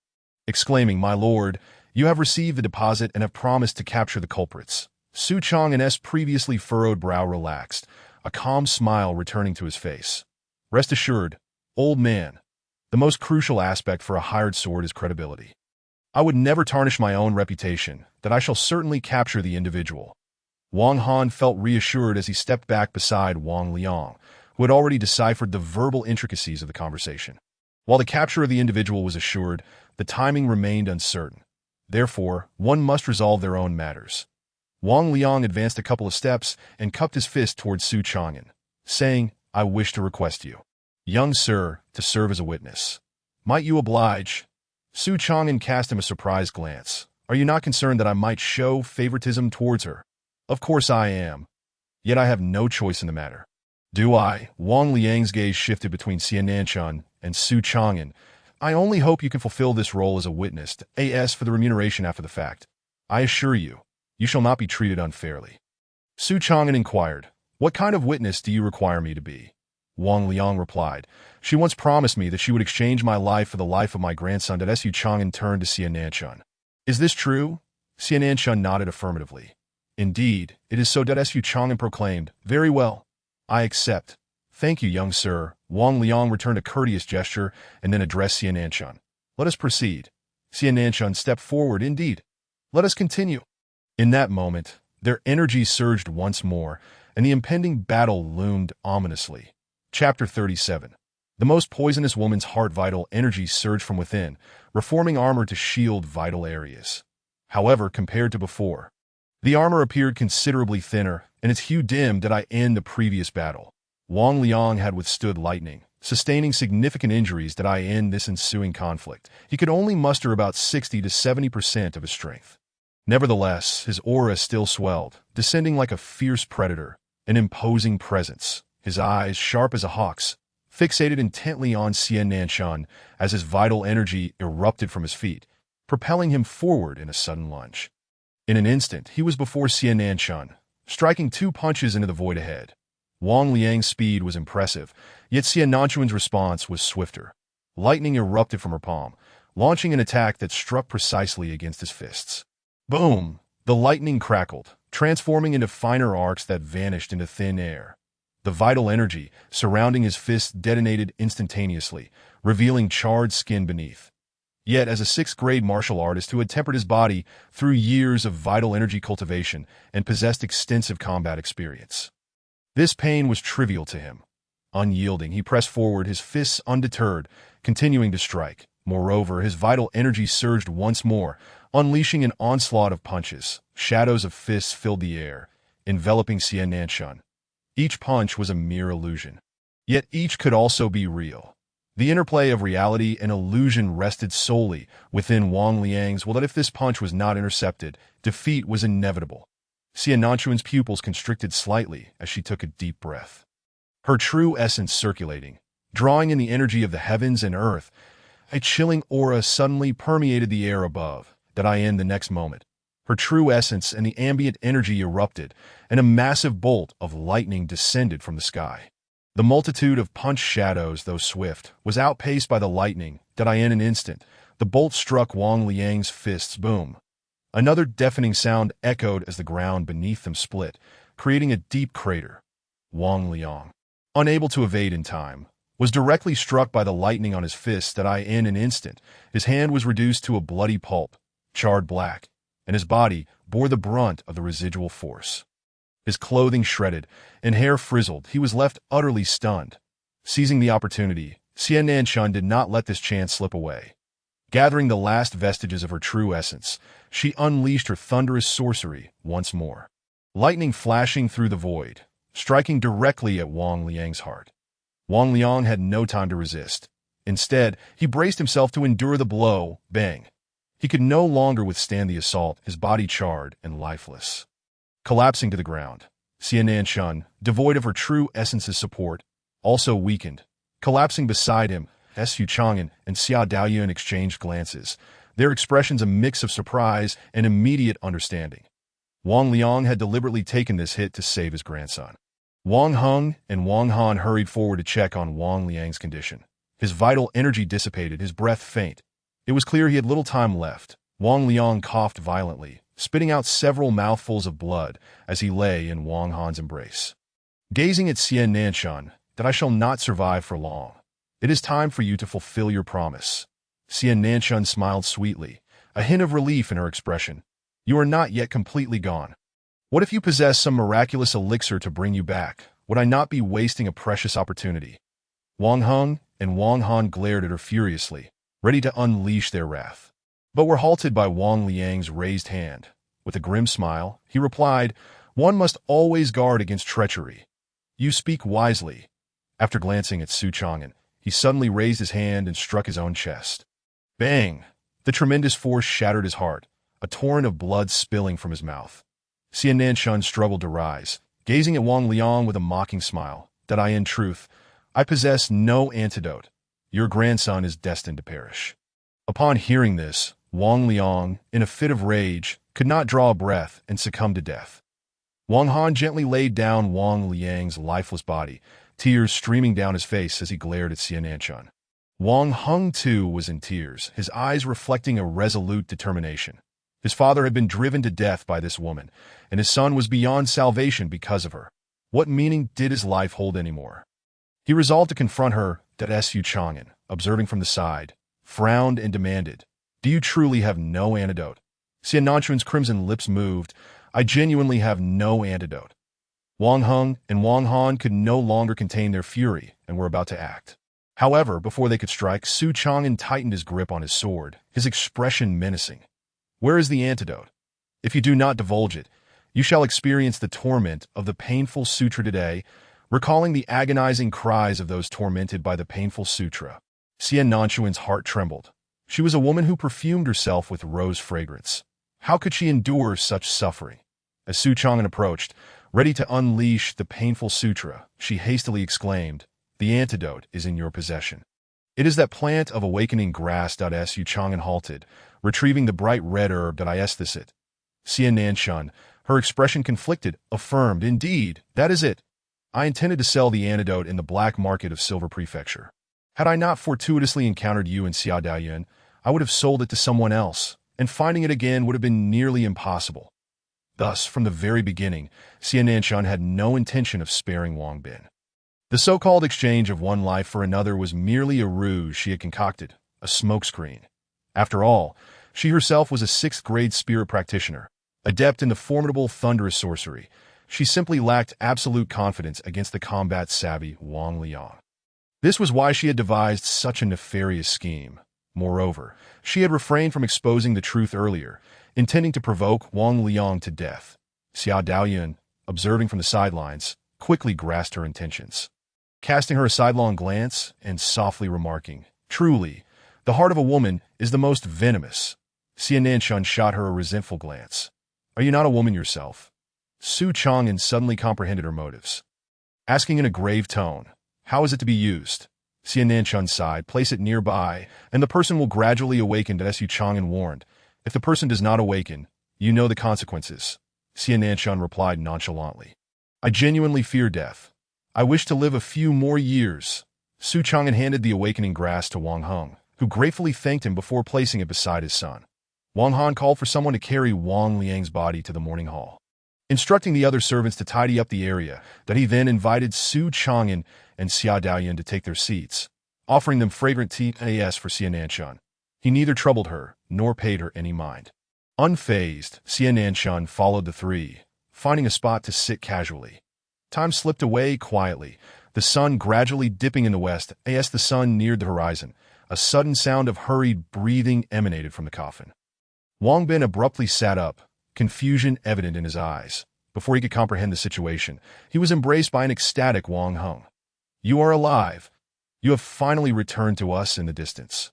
exclaiming, "My lord, you have received the deposit and have promised to capture the culprits." Su Chang'an's previously furrowed brow relaxed, a calm smile returning to his face. "Rest assured, old man, the most crucial aspect for a hired sword is credibility. I would never tarnish my own reputation, that I shall certainly capture the individual." Wang Han felt reassured as he stepped back beside Wang Liang, who had already deciphered the verbal intricacies of the conversation. While the capture of the individual was assured, the timing remained uncertain. Therefore, one must resolve their own matters. Wang Liang advanced a couple of steps and cupped his fist towards Su Chang'an, saying, "I wish to request you, young sir, to serve as a witness. Might you oblige?" Su Chang'an cast him a surprised glance. "Are you not concerned that I might show favoritism towards her?" "Of course I am. Yet I have no choice in the matter." "Do I?" Wang Liang's gaze shifted between Xia Nanshan and Su Chang'an. "I only hope you can fulfill this role as a witness, as for the remuneration after the fact. I assure you, you shall not be treated unfairly." Su Chang'an inquired, "What kind of witness do you require me to be?" Wang Liang replied, "She once promised me that she would exchange my life for the life of my grandson." Su Chang'an turned to Xia Nanshan. "Is this true?" Xia Nanshan nodded affirmatively. "Indeed, it is so." Su Chang'an proclaimed, "Very well. I accept. Thank you, young sir." Wang Liang returned a courteous gesture and then addressed Xia Nanshan. "Let us proceed." Xia Nanshan stepped forward. "Indeed. Let us continue." In that moment, their energy surged once more, and the impending battle loomed ominously. Chapter 37. The most poisonous woman's heart. Vital energy surged from within, reforming armor to shield vital areas. However, compared to before, the armor appeared considerably thinner, and its hue dimmed in the previous battle. Wang Liang had withstood lightning, sustaining significant injuries in this ensuing conflict. He could only muster about 60 to 70% of his strength. Nevertheless, his aura still swelled, descending like a fierce predator, an imposing presence, his eyes sharp as a hawk's, fixated intently on Xia Nanshan as his vital energy erupted from his feet, propelling him forward in a sudden lunge. In an instant, he was before Xia Nanshan, striking 2 punches into the void ahead. Wang Liang's speed was impressive, yet Xia Nanshan's response was swifter. Lightning erupted from her palm, launching an attack that struck precisely against his fists. Boom! The lightning crackled, transforming into finer arcs that vanished into thin air. The vital energy surrounding his fists detonated instantaneously, revealing charred skin beneath. Yet, as a 6th-grade martial artist who had tempered his body through years of vital energy cultivation and possessed extensive combat experience, this pain was trivial to him. Unyielding, he pressed forward, his fists undeterred, continuing to strike. Moreover, his vital energy surged once more, unleashing an onslaught of punches. Shadows of fists filled the air, enveloping Xia Nanshan. Each punch was a mere illusion. Yet each could also be real. The interplay of reality and illusion rested solely within Wang Liang's will. That if this punch was not intercepted, defeat was inevitable. Xia Nanshan's pupils constricted slightly as she took a deep breath. Her true essence circulating, drawing in the energy of the heavens and earth, a chilling aura suddenly permeated the air above. The next moment, her true essence and the ambient energy erupted, and a massive bolt of lightning descended from the sky. The multitude of punch shadows, though swift, was outpaced by the lightning. In an instant, the bolt struck Wang Liang's fists. Boom! Another deafening sound echoed as the ground beneath them split, creating a deep crater. Wang Liang, unable to evade in time, was directly struck by the lightning on his fist. In an instant, his hand was reduced to a bloody pulp, charred black, and his body bore the brunt of the residual force. His clothing shredded and hair frizzled, he was left utterly stunned. Seizing the opportunity, Xia Nanshan did not let this chance slip away. Gathering the last vestiges of her true essence, she unleashed her thunderous sorcery once more. Lightning flashing through the void, striking directly at Wang Liang's heart. Wang Liang had no time to resist. Instead, he braced himself to endure the blow. Bang! He could no longer withstand the assault, his body charred and lifeless. collapsing to the ground. Xia Nanshun, devoid of her true essence's support, also weakened. Collapsing beside him, Su Chang'an and Xia Daoyuan exchanged glances, their expressions a mix of surprise and immediate understanding. Wang Liang had deliberately taken this hit to save his grandson. Wang Heng and Wang Han hurried forward to check on Wang Liang's condition. His vital energy dissipated, his breath faint. It was clear he had little time left. Wang Liang coughed violently, spitting out several mouthfuls of blood as he lay in Wang Han's embrace. Gazing at Xia Nanshun, that I shall not survive for long. It is time for you to fulfill your promise. Xia Nanshun smiled sweetly, a hint of relief in her expression. You are not yet completely gone. What if you possess some miraculous elixir to bring you back? Would I not be wasting a precious opportunity? Wang Heng and Wang Han glared at her furiously, ready to unleash their wrath, but were halted by Wang Liang's raised hand. With a grim smile, he replied, "One must always guard against treachery. You speak wisely." After glancing at Su Chang'an, he suddenly raised his hand and struck his own chest. Bang! The tremendous force shattered his heart, a torrent of blood spilling from his mouth. Xia Nanshun struggled to rise, gazing at Wang Liang with a mocking smile. "That in truth, I possess no antidote. Your grandson is destined to perish." Upon hearing this, Wang Liang, in a fit of rage, could not draw a breath and succumbed to death. Wang Han gently laid down Wang Liang's lifeless body, tears streaming down his face as he glared at Xia Nanshun. Wang Heng, too, was in tears, his eyes reflecting a resolute determination. His father had been driven to death by this woman, and his son was beyond salvation because of her. What meaning did his life hold anymore? He resolved to confront her, that Su Chang'an, observing from the side, frowned and demanded, "Do you truly have no antidote?" Xia Nanshun's crimson lips moved. "I genuinely have no antidote." Wang Heng and Wang Han could no longer contain their fury and were about to act. However, before they could strike, Su Chang'an tightened his grip on his sword, his expression menacing. "Where is the antidote? If you do not divulge it, you shall experience the torment of the painful sutra today." Recalling the agonizing cries of those tormented by the painful sutra, Xia Nanshun's heart trembled. She was a woman who perfumed herself with rose fragrance. How could she endure such suffering? As Su Chang'an approached, ready to unleash the painful sutra, she hastily exclaimed, "The antidote is in your possession." "It is that plant of awakening grass." Su Chang'an halted, retrieving the bright red herb. Is this it? Xia Nanshun, her expression conflicted, affirmed, "Indeed, that is it. I intended to sell the antidote in the black market of Silver Prefecture. Had I not fortuitously encountered you in Xia Daoyuan, I would have sold it to someone else, and finding it again would have been nearly impossible." Thus, from the very beginning, Xia Nanshun had no intention of sparing Wang Bin. The so-called exchange of one life for another was merely a ruse she had concocted, a smokescreen. After all, she herself was a 6th-grade spirit practitioner, adept in the formidable thunderous sorcery. She simply lacked absolute confidence against the combat-savvy Wang Liang. This was why she had devised such a nefarious scheme. Moreover, she had refrained from exposing the truth earlier, intending to provoke Wang Liang to death. Xia Daoyuan, observing from the sidelines, quickly grasped her intentions. Casting her a sidelong glance and softly remarking, "Truly, the heart of a woman is the most venomous," Xia Nanshun shot her a resentful glance. "Are you not a woman yourself?" Su Chang'an suddenly comprehended her motives. Asking in a grave tone, "How is it to be used?" Xia Nanshun sighed, "Place it nearby, and the person will gradually awaken." Su Chang'an warned, "If the person does not awaken, you know the consequences." Xia Nanshun replied nonchalantly, "I genuinely fear death. I wish to live a few more years." Su Chang'an handed the awakening grass to Wang Heng, who gratefully thanked him before placing it beside his son. Wang Han called for someone to carry Wang Liang's body to the morning hall, instructing the other servants to tidy up the area. That he then invited Su Chang'an and Xia Daoyuan to take their seats, offering them fragrant tea for Xia Nanshun. He neither troubled her nor paid her any mind. Unfazed, Xia Nanshun followed the three, finding a spot to sit casually. Time slipped away quietly, the sun gradually dipping in the west. As the sun neared the horizon, a sudden sound of hurried breathing emanated from the coffin. Wang Bin abruptly sat up, confusion evident in his eyes. Before he could comprehend the situation, he was embraced by an ecstatic Wang Heng. "You are alive. You have finally returned to us in the distance."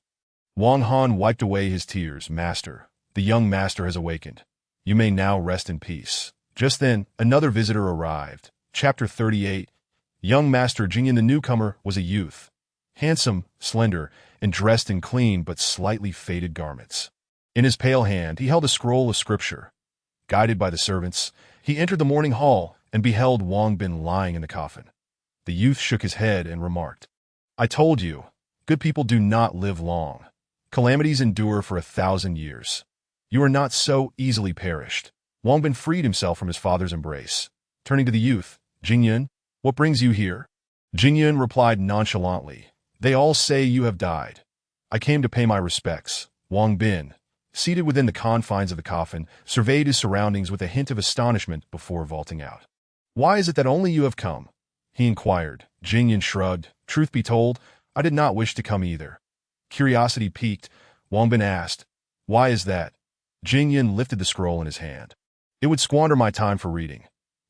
Wang Han wiped away his tears. "Master, the young master has awakened. You may now rest in peace." Just then, another visitor arrived. Chapter 38. Young Master Jingyan. The newcomer was a youth. Handsome, slender, and dressed in clean but slightly faded garments. In his pale hand, he held a scroll of scripture. Guided by the servants, he entered the morning hall and beheld Wang Bin lying in the coffin. The youth shook his head and remarked, "I told you, good people do not live long. Calamities endure for 1,000 years. You are not so easily perished." Wang Bin freed himself from his father's embrace. Turning to the youth, "Jingyan, what brings you here?" Jingyan replied nonchalantly, "They all say you have died. I came to pay my respects." Wang Bin, seated within the confines of the coffin, surveyed his surroundings with a hint of astonishment before vaulting out. "Why is it that only you have come?" he inquired. Jingyan shrugged. "Truth be told, I did not wish to come either." Curiosity piqued, Wang Bin asked, "Why is that?" Jingyan lifted the scroll in his hand. "It would squander my time for reading."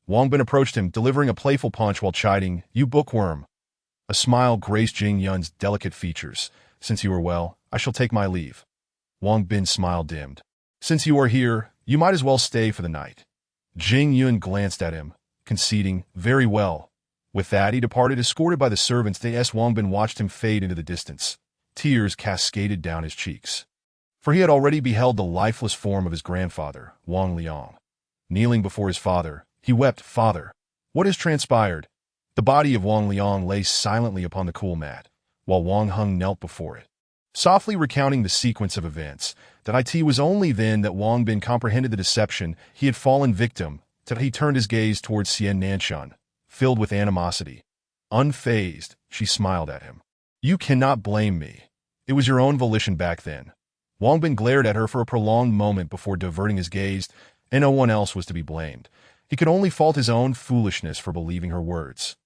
Wang Bin approached him, delivering a playful punch while chiding, "You bookworm." A smile graced Jingyan's delicate features. "Since you are well, I shall take my leave." Wang Bin's smile dimmed. "Since you are here, you might as well stay for the night." Jingyan glanced at him, conceding, "Very well." With that, he departed, escorted by the servants. Wang Bin watched him fade into the distance. Tears cascaded down his cheeks. For he had already beheld the lifeless form of his grandfather, Wang Liang. Kneeling before his father, he wept, "Father, what has transpired?" The body of Wang Liang lay silently upon the cool mat, while Wang Hung knelt before it, softly recounting the sequence of events. It was only then that Wang Bin comprehended the deception he had fallen victim to. He turned his gaze towards Xian Nanshan, filled with animosity. Unfazed, she smiled at him. "You cannot blame me. It was your own volition back then." Wang Bin glared at her for a prolonged moment before diverting his gaze, and no one else was to be blamed. He could only fault his own foolishness for believing her words.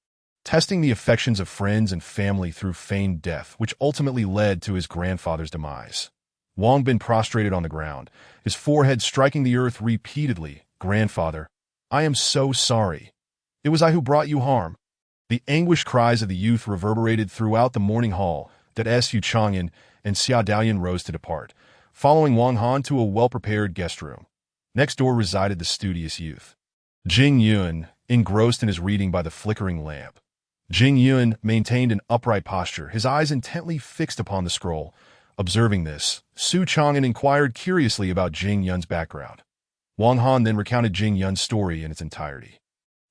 Testing the affections of friends and family through feigned death, which ultimately led to his grandfather's demise. Wang Bin prostrated on the ground, his forehead striking the earth repeatedly. "Grandfather, I am so sorry. It was I who brought you harm." The anguished cries of the youth reverberated throughout the morning hall. Su Chang'an and Xia Daoyan rose to depart, following Wang Han to a well-prepared guest room. Next door resided the studious youth, Jing Yuan, engrossed in his reading by the flickering lamp. Jing Yuan maintained an upright posture, his eyes intently fixed upon the scroll. Observing this, Su Chang'an inquired curiously about Jing Yun's background. Wang Han then recounted Jing Yun's story in its entirety.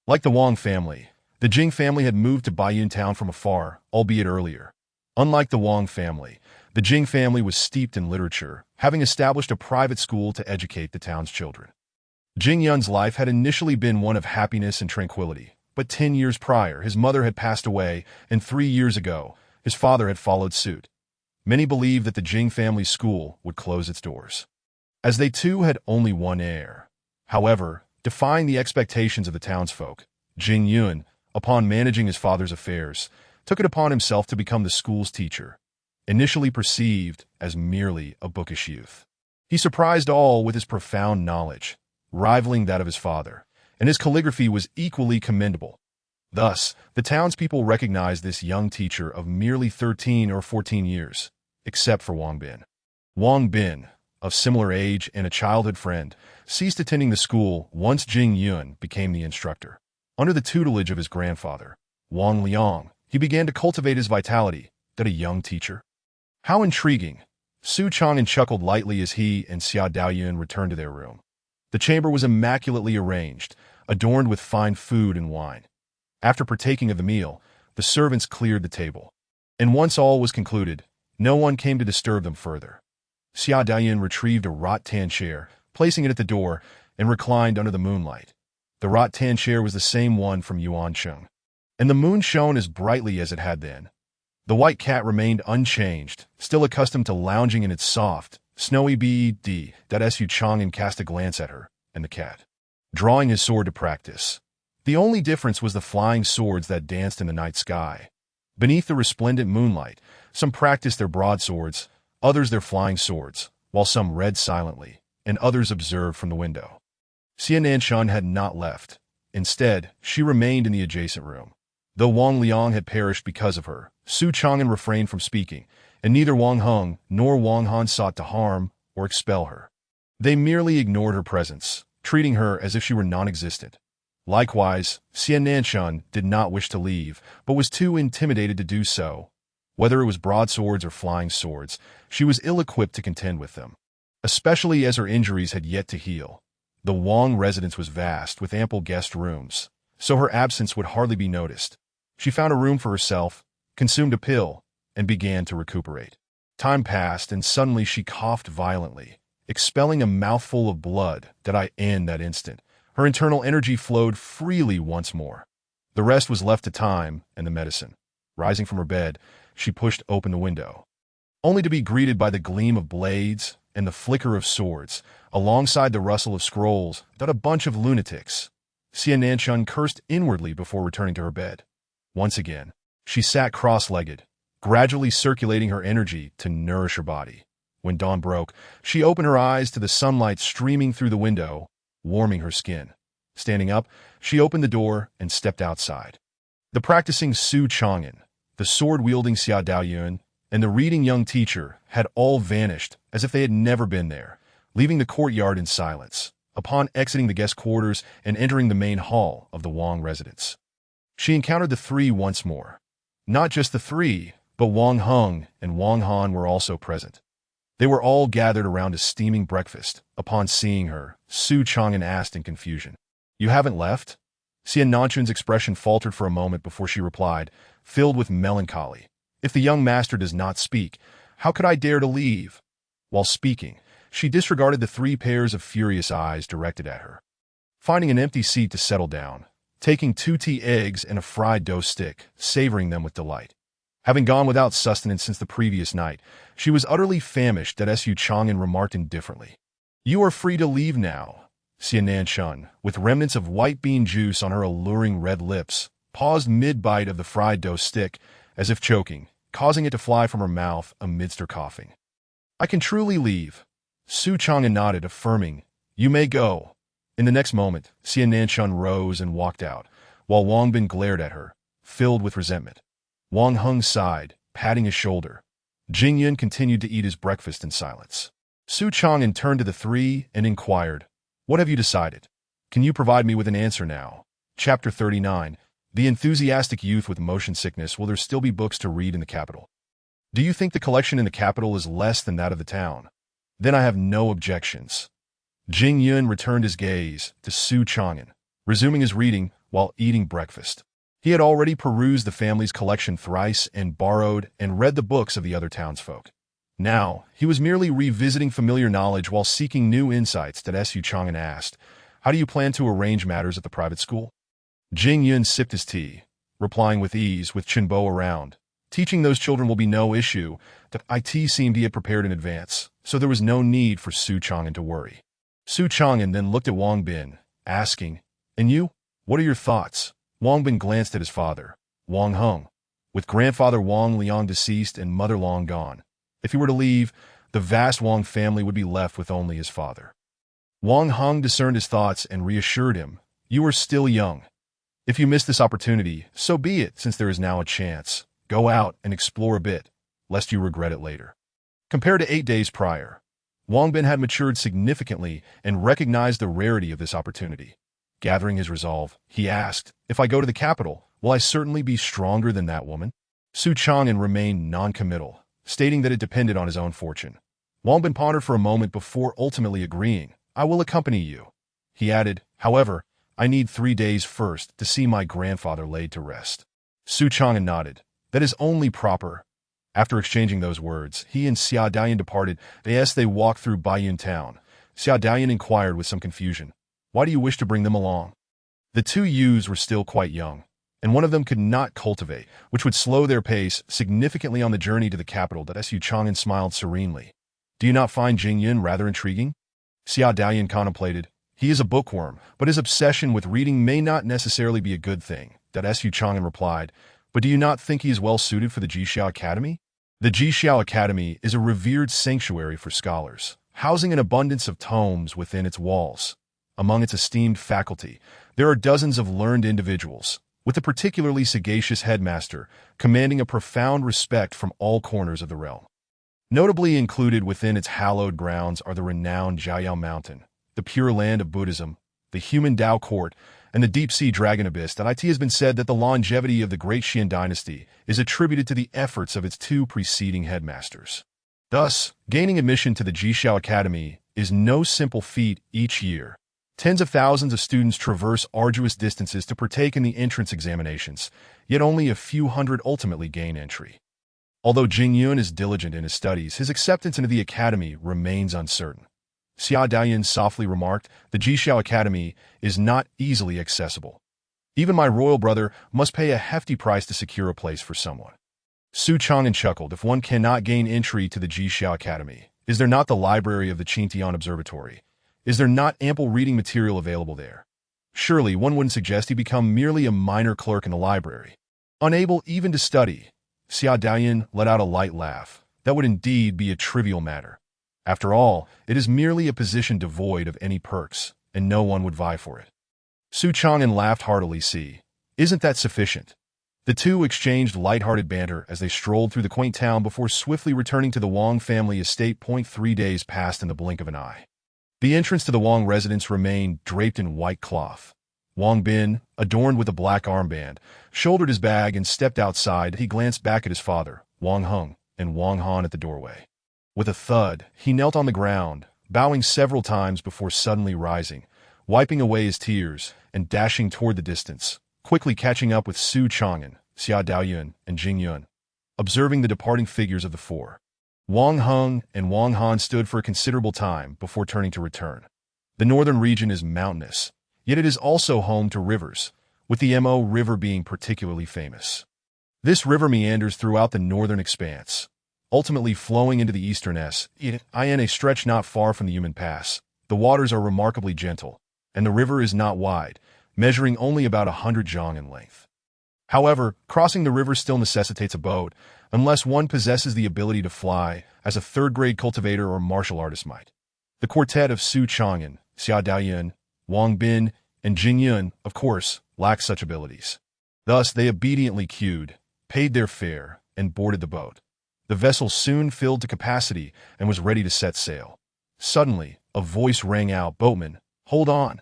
Like the Wang family, the Jing family had moved to Baiyun Town from afar, albeit earlier. Unlike the Wang family, the Jing family was steeped in literature, having established a private school to educate the town's children. Jing Yun's life had initially been one of happiness and tranquility, but 10 years prior, his mother had passed away, and 3 years ago, his father had followed suit. Many believed that the Jing family school would close its doors, as they too had only one heir. However, defying the expectations of the townsfolk, Jing Yuan, upon managing his father's affairs, took it upon himself to become the school's teacher. Initially perceived as merely a bookish youth, he surprised all with his profound knowledge, rivaling that of his father, and his calligraphy was equally commendable. Thus, the townspeople recognized this young teacher of merely 13 or 14 years, except for Wang Bin. Wang Bin, of similar age and a childhood friend, ceased attending the school once Jing Yuan became the instructor. Under the tutelage of his grandfather, Wang Liang, he began to cultivate his vitality, that a young teacher. How intriguing! Su Chang'an chuckled lightly as he and Xia Daoyun returned to their room. The chamber was immaculately arranged, adorned with fine food and wine. After partaking of the meal, the servants cleared the table. And once all was concluded, no one came to disturb them further. Xia Daoyun retrieved a wrought-tan chair, placing it at the door, and reclined under the moonlight. The wrought-tan chair was the same one from Yuancheng, and the moon shone as brightly as it had then. The white cat remained unchanged, still accustomed to lounging in its soft, snowy bed. Su Chang'an cast a glance at her, and the cat, drawing his sword to practice. The only difference was the flying swords that danced in the night sky. Beneath the resplendent moonlight, some practiced their broadswords, others their flying swords, while some read silently, and others observed from the window. Xian Nanshan had not left. Instead, she remained in the adjacent room. Though Wang Liang had perished because of her, Su Chang'an refrained from speaking, and neither Wang Hung nor Wang Han sought to harm or expel her. They merely ignored her presence, treating her as if she were non-existent. Likewise, Xian Nanshun did not wish to leave, but was too intimidated to do so. Whether it was broadswords or flying swords, she was ill-equipped to contend with them, especially as her injuries had yet to heal. The Wang residence was vast, with ample guest rooms, so her absence would hardly be noticed. She found a room for herself, consumed a pill, and began to recuperate. Time passed, and suddenly she coughed violently, expelling a mouthful of blood in that instant. Her internal energy flowed freely once more. The rest was left to time and the medicine. Rising from her bed, she pushed open the window, only to be greeted by the gleam of blades and the flicker of swords, alongside the rustle of scrolls. A bunch of lunatics. Xian Nanshun cursed inwardly before returning to her bed. Once again, she sat cross-legged, gradually circulating her energy to nourish her body. When dawn broke, she opened her eyes to the sunlight streaming through the window, warming her skin. Standing up, she opened the door and stepped outside. The practicing Su Chang'an, the sword-wielding Xia Daoyuan, and the reading young teacher had all vanished as if they had never been there, leaving the courtyard in silence. Upon exiting the guest quarters and entering the main hall of the Wang residence, she encountered the three once more. Not just the three, but Wang Heng and Wang Han were also present. They were all gathered around a steaming breakfast. Upon seeing her, Su Chang'an asked in confusion, "You haven't left?" Xian Nanshun's expression faltered for a moment before she replied, filled with melancholy, "If the young master does not speak, how could I dare to leave?" While speaking, she disregarded the three pairs of furious eyes directed at her. Finding an empty seat to settle down, taking 2 tea eggs and a fried dough stick, savoring them with delight. Having gone without sustenance since the previous night, she was utterly famished. Su Chang'an remarked indifferently, "You are free to leave now." Xian Nanshun, with remnants of white bean juice on her alluring red lips, paused mid-bite of the fried dough stick, as if choking, causing it to fly from her mouth amidst her coughing. "I can truly leave." Su Chang'an nodded, affirming, "You may go." In the next moment, Xian Nanshun rose and walked out, while Wang Bin glared at her, filled with resentment. Wang Heng sighed, patting his shoulder. Jing Yun continued to eat his breakfast in silence. Su Chang'an turned to the three and inquired, "What have you decided? Can you provide me with an answer now?" Chapter 39. The enthusiastic youth with motion sickness. Will there still be books to read in the capital? Do you think the collection in the capital is less than that of the town? Then I have no objections. Jing Yun returned his gaze to Su Chang'an, resuming his reading while eating breakfast. He had already perused the family's collection thrice and borrowed and read the books of the other townsfolk. Now, he was merely revisiting familiar knowledge while seeking new insights. Su Chang'an asked, "How do you plan to arrange matters at the private school?" Jing Yun sipped his tea, replying with ease, "With Chenbo around, teaching those children will be no issue." It seemed he had prepared in advance, so there was no need for Su Chang'an to worry. Su Chang'an then looked at Wang Bin, asking, "And you? What are your thoughts?" Wang Bin glanced at his father, Wang Heng. With grandfather Wang Liang deceased and mother long gone, if he were to leave, the vast Wang family would be left with only his father. Wang Heng discerned his thoughts and reassured him, "You are still young. If you miss this opportunity, so be it, since there is now a chance. Go out and explore a bit, lest you regret it later." Compared to 8 days prior, Wang Bin had matured significantly and recognized the rarity of this opportunity. Gathering his resolve, he asked, "If I go to the capital, will I certainly be stronger than that woman?" Su Chang'an remained non-committal, stating that it depended on his own fortune. Wang Bin pondered for a moment before ultimately agreeing, "I will accompany you." He added, "However, I need 3 days first to see my grandfather laid to rest." Su Chang'an nodded. "That is only proper." After exchanging those words, he and Xia Daoyan departed. As they walked through Baiyun town, Xia Daoyan inquired with some confusion, "Why do you wish to bring them along?" The 2 youths were still quite young, and one of them could not cultivate, which would slow their pace significantly on the journey to the capital. Su Chang'an smiled serenely. "Do you not find Jing Yun rather intriguing?" Xia Daoyan contemplated. "He is a bookworm, but his obsession with reading may not necessarily be a good thing." Su Chang'an replied, "But do you not think he is well suited for the Jixiao Academy?" The Jixiao Academy is a revered sanctuary for scholars, housing an abundance of tomes within its walls. Among its esteemed faculty, there are dozens of learned individuals, with a particularly sagacious headmaster commanding a profound respect from all corners of the realm. Notably included within its hallowed grounds are the renowned Jiayao Mountain, the Pure Land of Buddhism, the Human Tao Court, and the Deep-Sea Dragon Abyss. It has been said that the longevity of the Great Qian dynasty is attributed to the efforts of its two preceding headmasters. Thus, gaining admission to the Jishao Academy is no simple feat each year. Tens of thousands of students traverse arduous distances to partake in the entrance examinations, yet only a few hundred ultimately gain entry. Although Jingyun is diligent in his studies, his acceptance into the academy remains uncertain. Xia Daoyun softly remarked, "The Jishao Academy is not easily accessible. Even my royal brother must pay a hefty price to secure a place for someone." Su Chang'an chuckled, "If one cannot gain entry to the Jishao Academy, is there not the library of the Qintian Observatory? Is there not ample reading material available there? Surely one wouldn't suggest he become merely a minor clerk in the library. Unable even to study." Xia Daoyun let out a light laugh. "That would indeed be a trivial matter. After all, it is merely a position devoid of any perks, and no one would vie for it." Su Chang'an laughed heartily. "See, isn't that sufficient?" The two exchanged light-hearted banter as they strolled through the quaint town before swiftly returning to the Wang family estate. 3 days passed in the blink of an eye. The entrance to the Wang residence remained draped in white cloth. Wang Bin, adorned with a black armband, shouldered his bag and stepped outside. He glanced back at his father, Wang Heng, and Wang Han at the doorway. With a thud, he knelt on the ground, bowing several times before suddenly rising, wiping away his tears, and dashing toward the distance, quickly catching up with Su Chang'an, Xia Daoyun, and Jingyun. Observing the departing figures of the four, Wang Heng and Wang Han stood for a considerable time before turning to return. The northern region is mountainous, yet it is also home to rivers, with the Mo River being particularly famous. This river meanders throughout the northern expanse, ultimately flowing into the eastern S. In a stretch not far from the Yumen Pass. The waters are remarkably gentle, and the river is not wide, measuring only about 100 zhang in length. However, crossing the river still necessitates a boat, unless one possesses the ability to fly, as a third-grade cultivator or martial artist might. The quartet of Su Chang'an, Xia Daoyun, Wang Bin, and Jingyun, of course, lack such abilities. Thus, they obediently queued, paid their fare, and boarded the boat. The vessel soon filled to capacity and was ready to set sail. Suddenly, a voice rang out, "Boatman, hold on."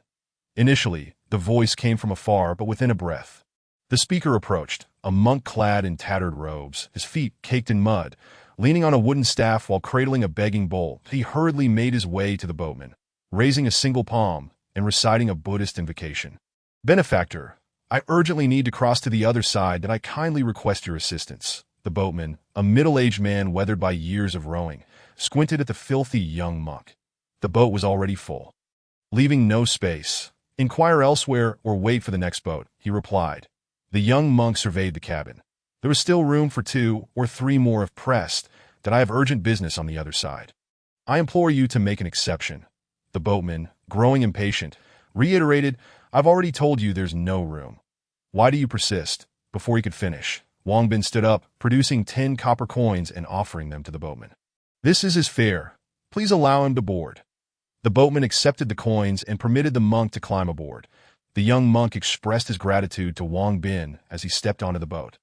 Initially, the voice came from afar, but within a breath. The speaker approached, a monk clad in tattered robes, his feet caked in mud, leaning on a wooden staff while cradling a begging bowl. He hurriedly made his way to the boatman, raising a single palm and reciting a Buddhist invocation. "Benefactor, I urgently need to cross to the other side, that I kindly request your assistance." The boatman, a middle-aged man weathered by years of rowing, squinted at the filthy young monk. The boat was already full. Leaving no space, "Inquire elsewhere or wait for the next boat," he replied. The young monk surveyed the cabin. "There was still room for 2 or 3 more if pressed, that I have urgent business on the other side. I implore you to make an exception." The boatman, growing impatient, reiterated, "I've already told you there's no room. Why do you persist?" Before he could finish, Wang Bin stood up, producing 10 copper coins and offering them to the boatman. "This is his fare. Please allow him to board." The boatman accepted the coins and permitted the monk to climb aboard. The young monk expressed his gratitude to Wang Bin as he stepped onto the boat.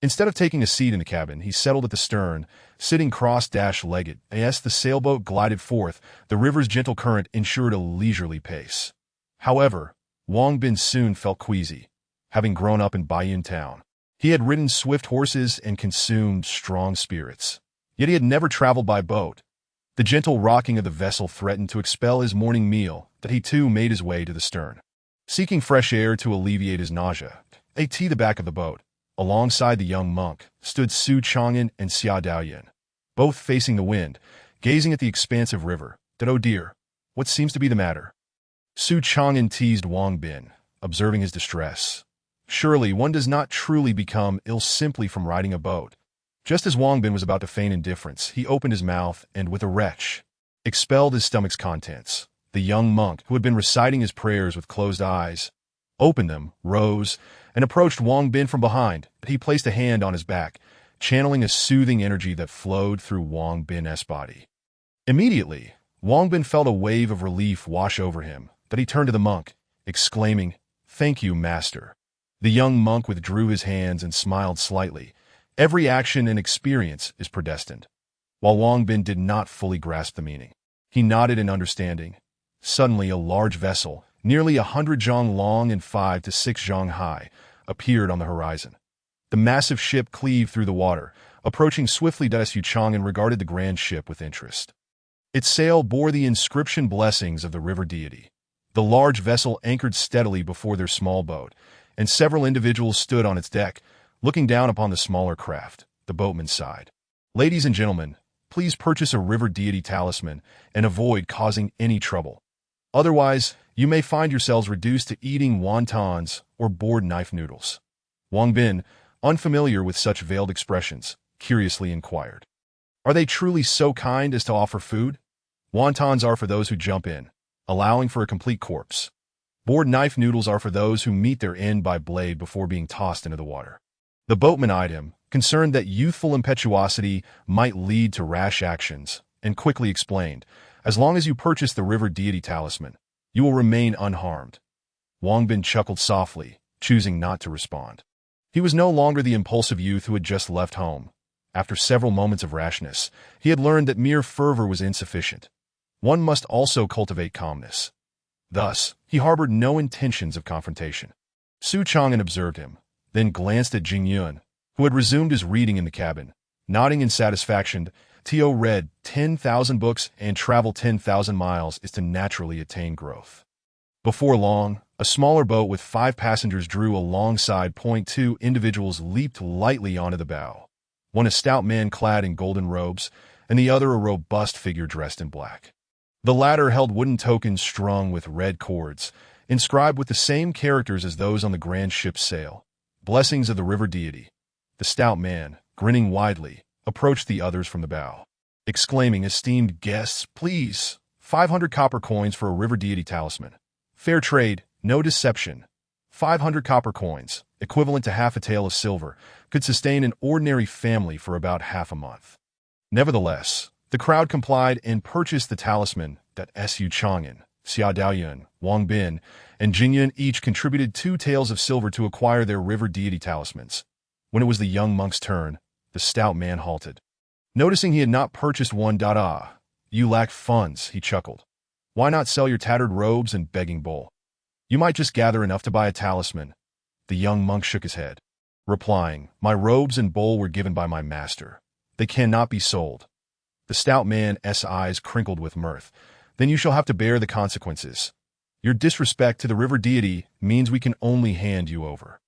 Instead of taking a seat in the cabin, he settled at the stern, sitting cross-legged. As the sailboat glided forth, the river's gentle current ensured a leisurely pace. However, Wang Bin soon felt queasy. Having grown up in Baiyun town, he had ridden swift horses and consumed strong spirits. Yet he had never traveled by boat. The gentle rocking of the vessel threatened to expel his morning meal, that he too made his way to the stern. Seeking fresh air to alleviate his nausea, at the back of the boat, alongside the young monk, stood Su Chang'an and Xia Daoyun, both facing the wind, gazing at the expansive river. "Oh dear, what seems to be the matter?" Su Chang'an teased Wang Bin, observing his distress. Surely one does not truly become ill simply from riding a boat. Just as Wang Bin was about to feign indifference, he opened his mouth and, with a retch, expelled his stomach's contents. The young monk, who had been reciting his prayers with closed eyes, opened them, rose, and approached Wang Bin from behind. He placed a hand on his back, channeling a soothing energy that flowed through Wang Bin's body. Immediately, Wang Bin felt a wave of relief wash over him, that he turned to the monk, exclaiming, "Thank you, master." The young monk withdrew his hands and smiled slightly. Every action and experience is predestined. While Wang Bin did not fully grasp the meaning, he nodded in understanding. Suddenly a large vessel, nearly 100 zhang long and 5 to 6 zhang high, appeared on the horizon. The massive ship cleaved through the water, approaching swiftly. Su Chang'an regarded the grand ship with interest. Its sail bore the inscription "Blessings of the River Deity." The large vessel anchored steadily before their small boat, and several individuals stood on its deck, looking down upon the smaller craft. The boatman sighed. "Ladies and gentlemen, please purchase a River Deity talisman and avoid causing any trouble. Otherwise, you may find yourselves reduced to eating wontons or boiled knife noodles." Wang Bin, unfamiliar with such veiled expressions, curiously inquired. "Are they truly so kind as to offer food? Wontons are for those who jump in, allowing for a complete corpse. Boiled knife noodles are for those who meet their end by blade before being tossed into the water." The boatman eyed him, concerned that youthful impetuosity might lead to rash actions, and quickly explained, "As long as you purchase the River Deity talisman, you will remain unharmed." Wang Bin chuckled softly, choosing not to respond. He was no longer the impulsive youth who had just left home. After several moments of rashness, he had learned that mere fervor was insufficient. One must also cultivate calmness. Thus, he harbored no intentions of confrontation. Su Chang'an observed him, then glanced at Jing Yuan, who had resumed his reading in the cabin. Nodding in satisfaction, Tio read 10,000 books and travel 10,000 miles is to naturally attain growth. Before long, a smaller boat with 5 passengers drew alongside. 2 individuals leaped lightly onto the bow. One a stout man clad in golden robes, and the other a robust figure dressed in black. The latter held wooden tokens strung with red cords, inscribed with the same characters as those on the grand ship's sail. "Blessings of the River Deity." The stout man, grinning widely, approached the others from the bow, exclaiming, "Esteemed guests, please, 500 copper coins for a River Deity talisman. Fair trade, no deception. 500 copper coins, equivalent to half a tael of silver, could sustain an ordinary family for about half a month." Nevertheless, the crowd complied and purchased the talisman that Su Chang'an, Xia Daoyun, Wang Bin, and Jingyun each contributed 2 taels of silver to acquire their River Deity talismans. When it was the young monk's turn, the stout man halted. Noticing he had not purchased one. "You lack funds," he chuckled. "Why not sell your tattered robes and begging bowl? You might just gather enough to buy a talisman." The young monk shook his head, replying, "My robes and bowl were given by my master. They cannot be sold." The stout man's eyes crinkled with mirth. "Then you shall have to bear the consequences. Your disrespect to the River Deity means we can only hand you over."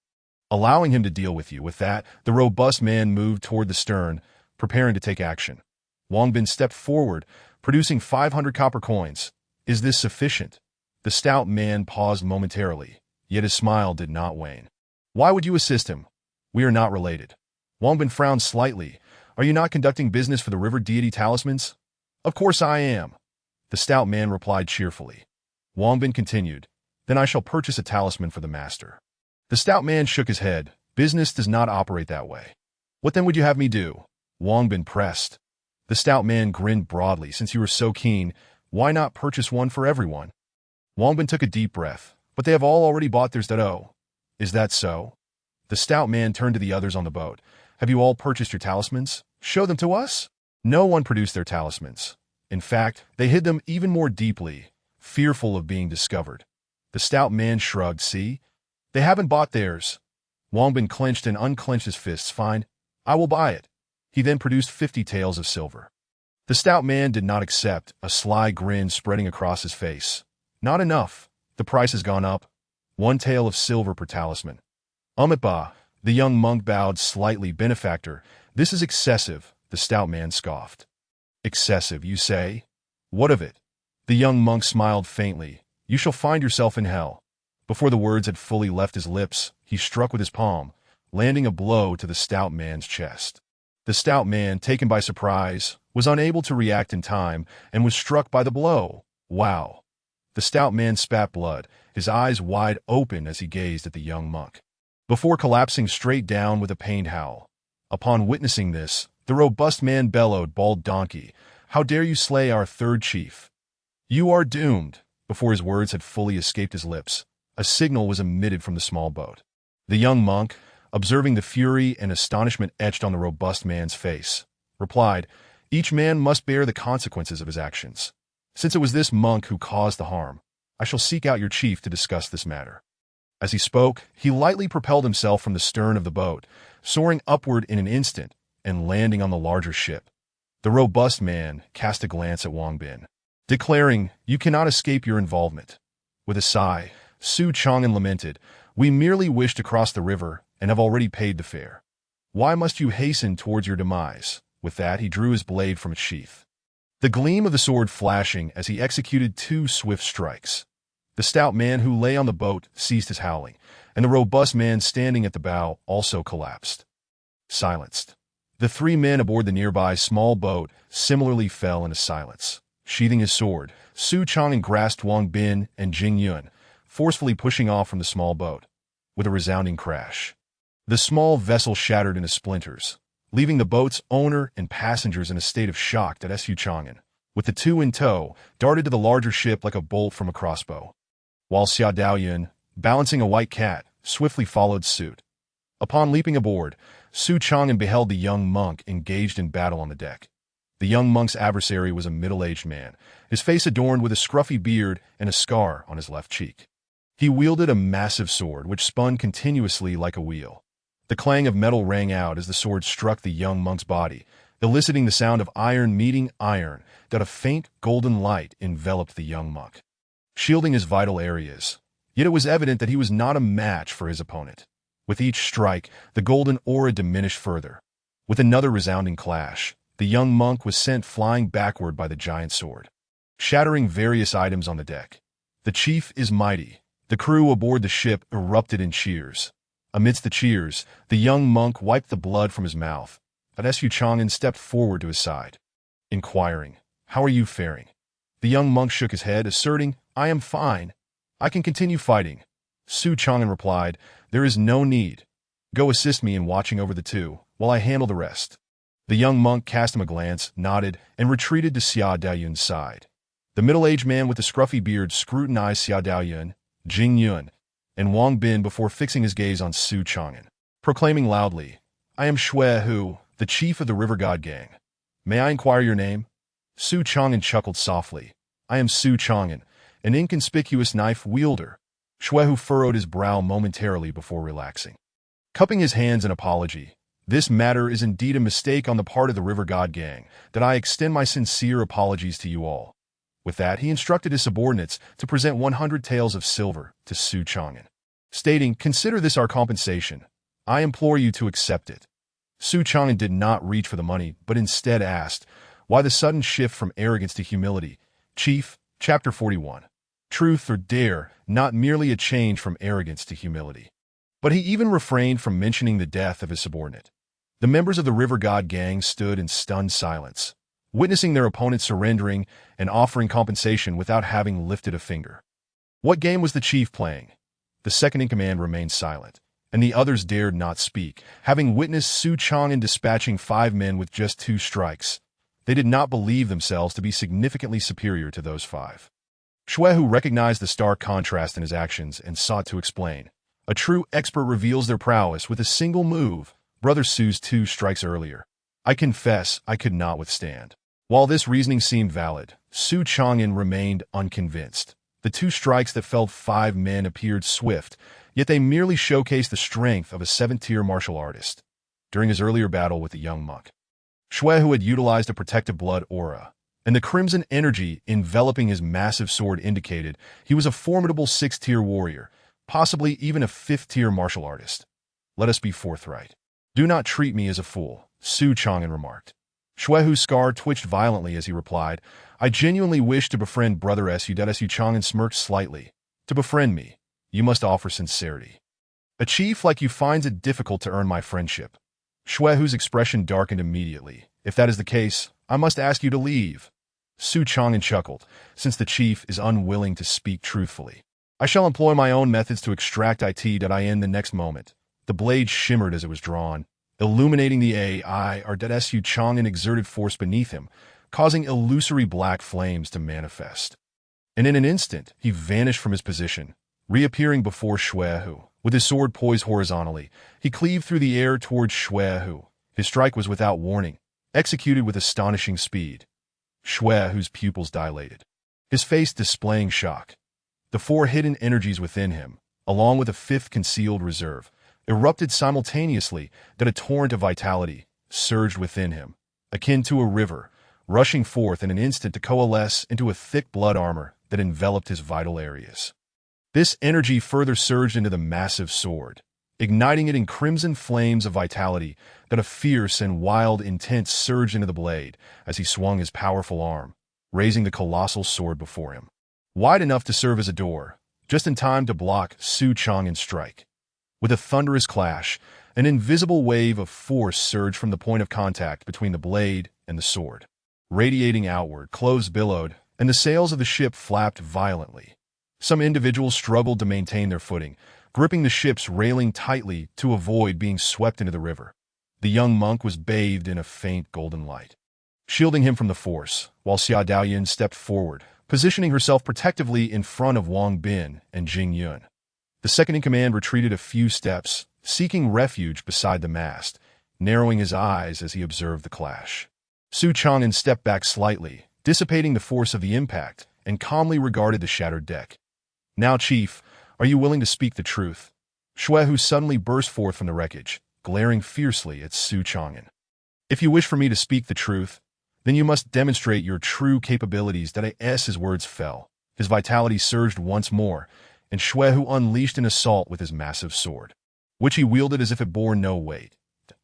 Allowing him to deal with you. With that, the robust man moved toward the stern, preparing to take action. Wang Bin stepped forward, producing 500 copper coins. "Is this sufficient?" The stout man paused momentarily, yet his smile did not wane. "Why would you assist him? We are not related." Wang Bin frowned slightly. "Are you not conducting business for the River Deity talismans?" "Of course I am," the stout man replied cheerfully. Wang Bin continued, "Then I shall purchase a talisman for the master." The stout man shook his head. "Business does not operate that way." "What then would you have me do?" Wang Bin pressed. The stout man grinned broadly. "Since you were so keen, why not purchase one for everyone?" Wang Bin took a deep breath. "But they have all already bought theirs. Is that so?" The stout man turned to the others on the boat. "Have you all purchased your talismans? Show them to us." No one produced their talismans. In fact, they hid them even more deeply, fearful of being discovered. The stout man shrugged. "See? They haven't bought theirs." Wang Bin clenched and unclenched his fists. "Fine, I will buy it." He then produced 50 taels of silver. The stout man did not accept, a sly grin spreading across his face. "Not enough. The price has gone up. 1 tael of silver per talisman." "Bah." The young monk bowed slightly. "Benefactor, this is excessive," the stout man scoffed. "Excessive, you say? What of it?" The young monk smiled faintly. "You shall find yourself in hell." Before the words had fully left his lips, he struck with his palm, landing a blow to the stout man's chest. The stout man, taken by surprise, was unable to react in time and was struck by the blow. "Wow." The stout man spat blood, his eyes wide open as he gazed at the young monk, before collapsing straight down with a pained howl. Upon witnessing this, the robust man bellowed, "Bald donkey, how dare you slay our third chief? You are doomed." Before his words had fully escaped his lips, a signal was emitted from the small boat. The young monk, observing the fury and astonishment etched on the robust man's face, replied, "Each man must bear the consequences of his actions. Since it was this monk who caused the harm, I shall seek out your chief to discuss this matter." As he spoke, he lightly propelled himself from the stern of the boat, soaring upward in an instant and landing on the larger ship. The robust man cast a glance at Wang Bin, declaring, "You cannot escape your involvement." With a sigh, Su Chang'an lamented, "We merely wish to cross the river and have already paid the fare. Why must you hasten towards your demise?" With that, he drew his blade from its sheath, the gleam of the sword flashing as he executed 2 swift strikes. The stout man who lay on the boat ceased his howling, and the robust man standing at the bow also collapsed. Silenced. The 3 men aboard the nearby small boat similarly fell into silence. Sheathing his sword, Su Chang'an grasped Wang Bin and Jing Yun, forcefully pushing off from the small boat. With a resounding crash, the small vessel shattered into splinters, leaving the boat's owner and passengers in a state of shock that Su Chang'an, with the 2 in tow, darted to the larger ship like a bolt from a crossbow, while Xia Daoyun, balancing a white cat, swiftly followed suit. Upon leaping aboard, Su Chang'an beheld the young monk engaged in battle on the deck. The young monk's adversary was a middle-aged man, his face adorned with a scruffy beard and a scar on his left cheek. He wielded a massive sword which spun continuously like a wheel. The clang of metal rang out as the sword struck the young monk's body, eliciting the sound of iron meeting iron, that a faint golden light enveloped the young monk, shielding his vital areas. Yet it was evident that he was not a match for his opponent. With each strike, the golden aura diminished further. With another resounding clash, the young monk was sent flying backward by the giant sword, shattering various items on the deck. "The chief is mighty." The crew aboard the ship erupted in cheers. Amidst the cheers, the young monk wiped the blood from his mouth. Su Chang'an stepped forward to his side, inquiring, "How are you faring?" The young monk shook his head, asserting, "I am fine. I can continue fighting." Su Chang'an replied, "There is no need. Go assist me in watching over the 2, while I handle the rest." The young monk cast him a glance, nodded, and retreated to Xia Daoyun's side. The middle-aged man with the scruffy beard scrutinized Xia Daoyun, Jing Yun, and Wang Bin before fixing his gaze on Su Chang'an, proclaiming loudly, "I am Shui Hu, the chief of the River God Gang. May I inquire your name?" Su Chang'an chuckled softly. "I am Su Chang'an, an inconspicuous knife wielder." Shui Hu furrowed his brow momentarily before relaxing, cupping his hands in apology. "This matter is indeed a mistake on the part of the River God Gang, that I extend my sincere apologies to you all." With that, he instructed his subordinates to present 100 taels of silver to Su Chang'an, stating, "Consider this our compensation. I implore you to accept it." Su Chang'an did not reach for the money, but instead asked, "Why the sudden shift from arrogance to humility?" Chief, Chapter 41. Truth or dare, not merely a change from arrogance to humility. But he even refrained from mentioning the death of his subordinate. The members of the River God Gang stood in stunned silence, witnessing their opponent surrendering and offering compensation without having lifted a finger. What game was the chief playing? The second-in-command remained silent, and the others dared not speak, having witnessed Su Chang'an dispatching 5 men with just 2 strikes. They did not believe themselves to be significantly superior to those 5. Shui Hu recognized the stark contrast in his actions and sought to explain. "A true expert reveals their prowess with a single move. Brother Su's 2 strikes earlier, I confess I could not withstand." While this reasoning seemed valid, Su Chang'an remained unconvinced. The 2 strikes that felled 5 men appeared swift, yet they merely showcased the strength of a 7th-tier martial artist. During his earlier battle with the young monk, Shui Hu had utilized a protective blood aura, and the crimson energy enveloping his massive sword indicated he was a formidable 6th-tier warrior, possibly even a 5th-tier martial artist. "Let us be forthright. Do not treat me as a fool," Su Chang'an remarked. Shui Hu's scar twitched violently as he replied, "I genuinely wish to befriend Brother Su." Su Chang'an smirked slightly. "To befriend me, you must offer sincerity. A chief like you finds it difficult to earn my friendship." Shui Hu's expression darkened immediately. "If that is the case, I must ask you to leave." Su Chang'an chuckled, "Since the chief is unwilling to speak truthfully, I shall employ my own methods to extract it.in the next moment." The blade shimmered as it was drawn, illuminating the AI or Su Chang'an exerted force beneath him, causing illusory black flames to manifest. And in an instant, he vanished from his position, reappearing before Shui Hu. With his sword poised horizontally, he cleaved through the air towards Shui Hu. His strike was without warning, executed with astonishing speed. Shui Hu's pupils dilated, his face displaying shock. The four hidden energies within him, along with a fifth concealed reserve, erupted simultaneously that a torrent of vitality surged within him, akin to a river, rushing forth in an instant to coalesce into a thick blood armor that enveloped his vital areas. This energy further surged into the massive sword, igniting it in crimson flames of vitality that a fierce and wild intent surged into the blade as he swung his powerful arm, raising the colossal sword before him. Wide enough to serve as a door, just in time to block Su Chang'en's strike. With a thunderous clash, an invisible wave of force surged from the point of contact between the blade and the sword. Radiating outward, clothes billowed, and the sails of the ship flapped violently. Some individuals struggled to maintain their footing, gripping the ship's railing tightly to avoid being swept into the river. The young monk was bathed in a faint golden light, shielding him from the force, while Xia Daoyin stepped forward, positioning herself protectively in front of Wang Bin and Jing Yun. The second-in-command retreated a few steps, seeking refuge beside the mast, narrowing his eyes as he observed the clash. Su Chang'en stepped back slightly, dissipating the force of the impact, and calmly regarded the shattered deck. "Now, Chief, are you willing to speak the truth?" Xuehu suddenly burst forth from the wreckage, glaring fiercely at Su Chang'en. "If you wish for me to speak the truth, then you must demonstrate your true capabilities." As his words fell, his vitality surged once more, and Xuehu unleashed an assault with his massive sword, which he wielded as if it bore no weight.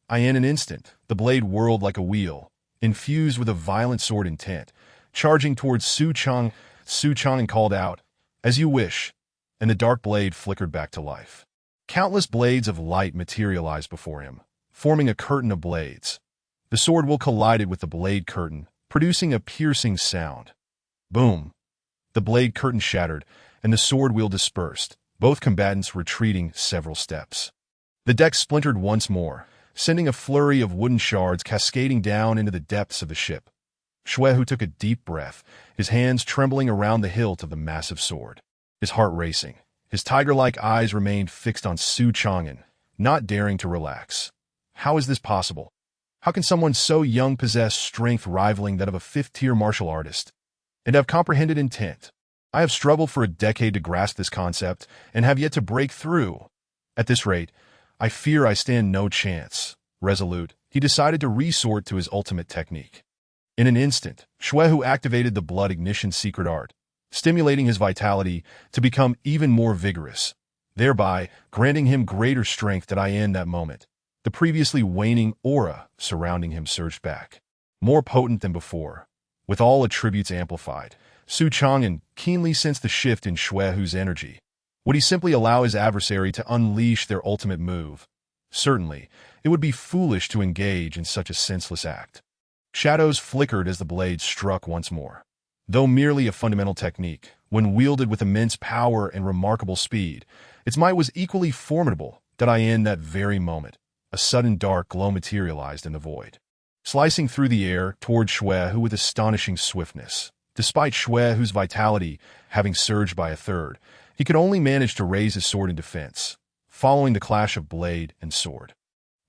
In an instant, the blade whirled like a wheel, infused with a violent sword intent, charging towards Su Chang'en. Su Chang'en called out, "As you wish," and the dark blade flickered back to life. Countless blades of light materialized before him, forming a curtain of blades. The sword will collided with the blade curtain, producing a piercing sound. Boom! The blade curtain shattered, and the sword wheel dispersed, both combatants retreating several steps. The deck splintered once more, sending a flurry of wooden shards cascading down into the depths of the ship. Xuehu took a deep breath, his hands trembling around the hilt of the massive sword. His heart racing, his tiger-like eyes remained fixed on Su Chang'en, not daring to relax. How is this possible? How can someone so young possess strength rivaling that of a fifth-tier martial artist? And have comprehended intent? I have struggled for a decade to grasp this concept, and have yet to break through. At this rate, I fear I stand no chance. Resolute, he decided to resort to his ultimate technique. In an instant, Xuehu activated the blood ignition secret art, stimulating his vitality to become even more vigorous, thereby granting him greater strength. In that moment, the previously waning aura surrounding him surged back, more potent than before. With all attributes amplified, Su Chang'en keenly sensed the shift in Xuehu's energy. Would he simply allow his adversary to unleash their ultimate move? Certainly, it would be foolish to engage in such a senseless act. Shadows flickered as the blade struck once more. Though merely a fundamental technique, when wielded with immense power and remarkable speed, its might was equally formidable. In that very moment, a sudden dark glow materialized in the void, slicing through the air toward Xuehu with astonishing swiftness. Despite Xuehu's vitality having surged by a third, he could only manage to raise his sword in defense, following the clash of blade and sword.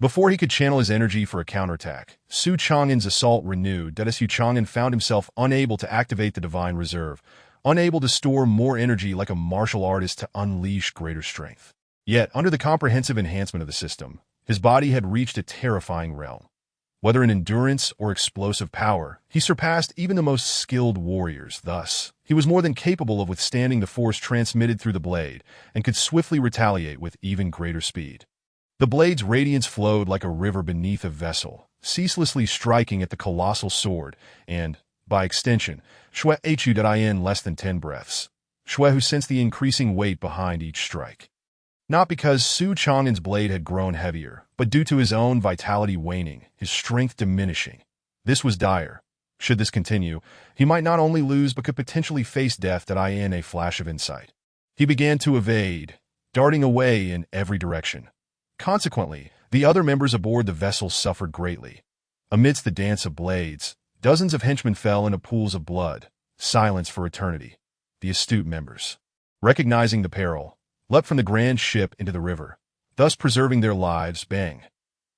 Before he could channel his energy for a counterattack, Su Chang'en's assault renewed. Su Chang'en found himself unable to activate the divine reserve, unable to store more energy like a martial artist to unleash greater strength. Yet, under the comprehensive enhancement of the system, his body had reached a terrifying realm. Whether in endurance or explosive power, he surpassed even the most skilled warriors. Thus, he was more than capable of withstanding the force transmitted through the blade and could swiftly retaliate with even greater speed. The blade's radiance flowed like a river beneath a vessel, ceaselessly striking at the colossal sword, and, by extension, Xuehu in less than 10 breaths. Xuehu sensed the increasing weight behind each strike. Not because Su Chang'en's blade had grown heavier, but due to his own vitality waning, his strength diminishing. This was dire. Should this continue, he might not only lose but could potentially face death. In a flash of insight, he began to evade, darting away in every direction. Consequently, the other members aboard the vessel suffered greatly. Amidst the dance of blades, dozens of henchmen fell into pools of blood. Silence for eternity. The astute members, recognizing the peril, leapt from the grand ship into the river, thus preserving their lives. Bang!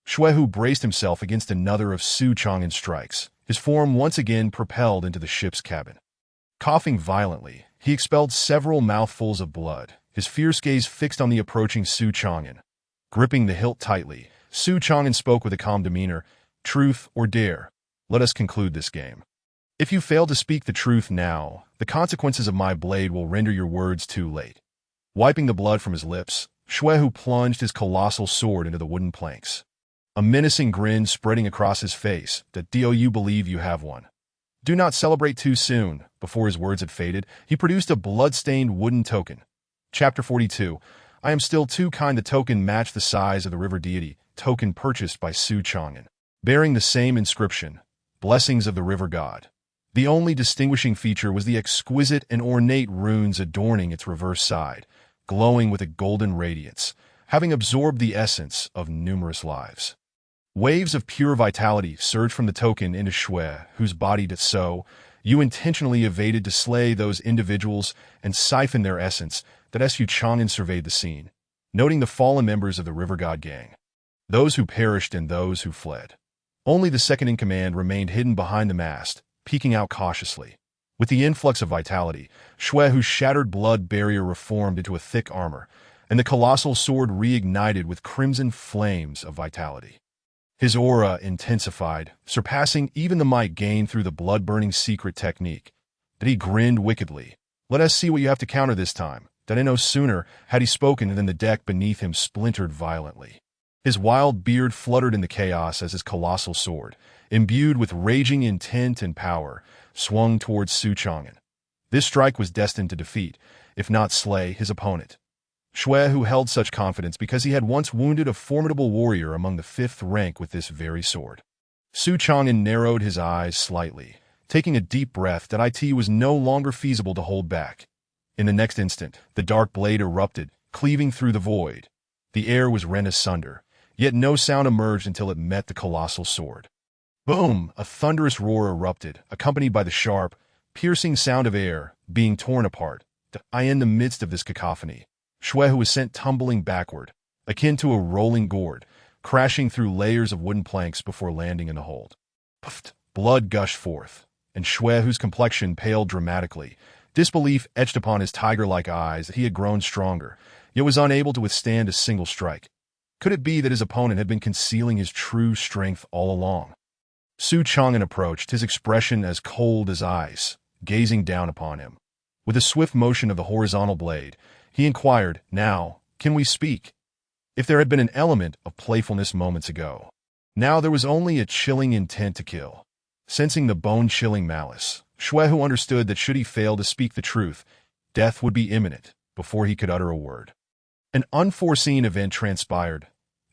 Xuehu braced himself against another of Su Chang'en's strikes, his form once again propelled into the ship's cabin. Coughing violently, he expelled several mouthfuls of blood, his fierce gaze fixed on the approaching Su Chang'an. Gripping the hilt tightly, Su Chang'an spoke with a calm demeanor, "Truth or dare? Let us conclude this game. If you fail to speak the truth now, the consequences of my blade will render your words too late." Wiping the blood from his lips, Xuehu plunged his colossal sword into the wooden planks. A menacing grin spreading across his face. "Do you believe you have one? Do not celebrate too soon." Before his words had faded, he produced a blood-stained wooden token. Chapter 42. I am still too kind. The token matched the size of the river deity, token purchased by Su Chang'an, bearing the same inscription, "Blessings of the River God." The only distinguishing feature was the exquisite and ornate runes adorning its reverse side, glowing with a golden radiance, having absorbed the essence of numerous lives. Waves of pure vitality surged from the token into Xue, whose body did so. You intentionally evaded to slay those individuals and siphon their essence. That Su Chang'an surveyed the scene, noting the fallen members of the River God gang, those who perished and those who fled. Only the second-in-command remained hidden behind the mast, peeking out cautiously. With the influx of vitality, Xuehu's shattered blood barrier reformed into a thick armor, and the colossal sword reignited with crimson flames of vitality. His aura intensified, surpassing even the might gained through the blood-burning secret technique. That he grinned wickedly. "Let us see what you have to counter this time." That no sooner had he spoken than the deck beneath him splintered violently. His wild beard fluttered in the chaos as his colossal sword, imbued with raging intent and power, swung towards Su Chang'an. This strike was destined to defeat, if not slay, his opponent. Xuehu held such confidence because he had once wounded a formidable warrior among the 5th rank with this very sword. Su Chang'an narrowed his eyes slightly, taking a deep breath that it was no longer feasible to hold back. In the next instant, the dark blade erupted, cleaving through the void. The air was rent asunder, yet no sound emerged until it met the colossal sword. Boom! A thunderous roar erupted, accompanied by the sharp, piercing sound of air being torn apart. In the midst of this cacophony, Xuehu was sent tumbling backward, akin to a rolling gourd, crashing through layers of wooden planks before landing in the hold. Puffed! Blood gushed forth, and Xuehu's complexion paled dramatically. Disbelief etched upon his tiger-like eyes that he had grown stronger, yet was unable to withstand a single strike. Could it be that his opponent had been concealing his true strength all along? Su Chang'an approached, his expression as cold as ice, gazing down upon him. With a swift motion of the horizontal blade, he inquired, "Now, can we speak?" If there had been an element of playfulness moments ago, now there was only a chilling intent to kill. Sensing the bone-chilling malice, Xuehu understood that should he fail to speak the truth, death would be imminent before he could utter a word. An unforeseen event transpired.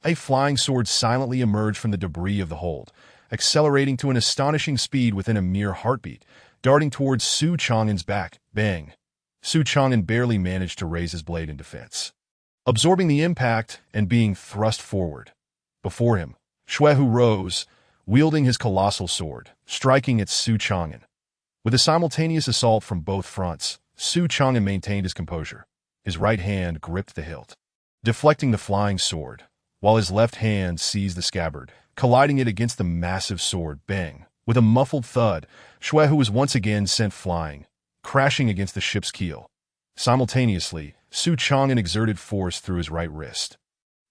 A flying sword silently emerged from the debris of the hold, accelerating to an astonishing speed within a mere heartbeat, darting towards Su Chang'an's back. Bang! Su Chang'an barely managed to raise his blade in defense, absorbing the impact and being thrust forward. Before him, Xuehu rose, wielding his colossal sword, striking at Su Chang'an. With a simultaneous assault from both fronts, Su Chang'an maintained his composure. His right hand gripped the hilt, deflecting the flying sword, while his left hand seized the scabbard, colliding it against the massive sword. Bang! With a muffled thud, Xuehu was once again sent flying, crashing against the ship's keel. Simultaneously, Su Chang'an exerted force through his right wrist,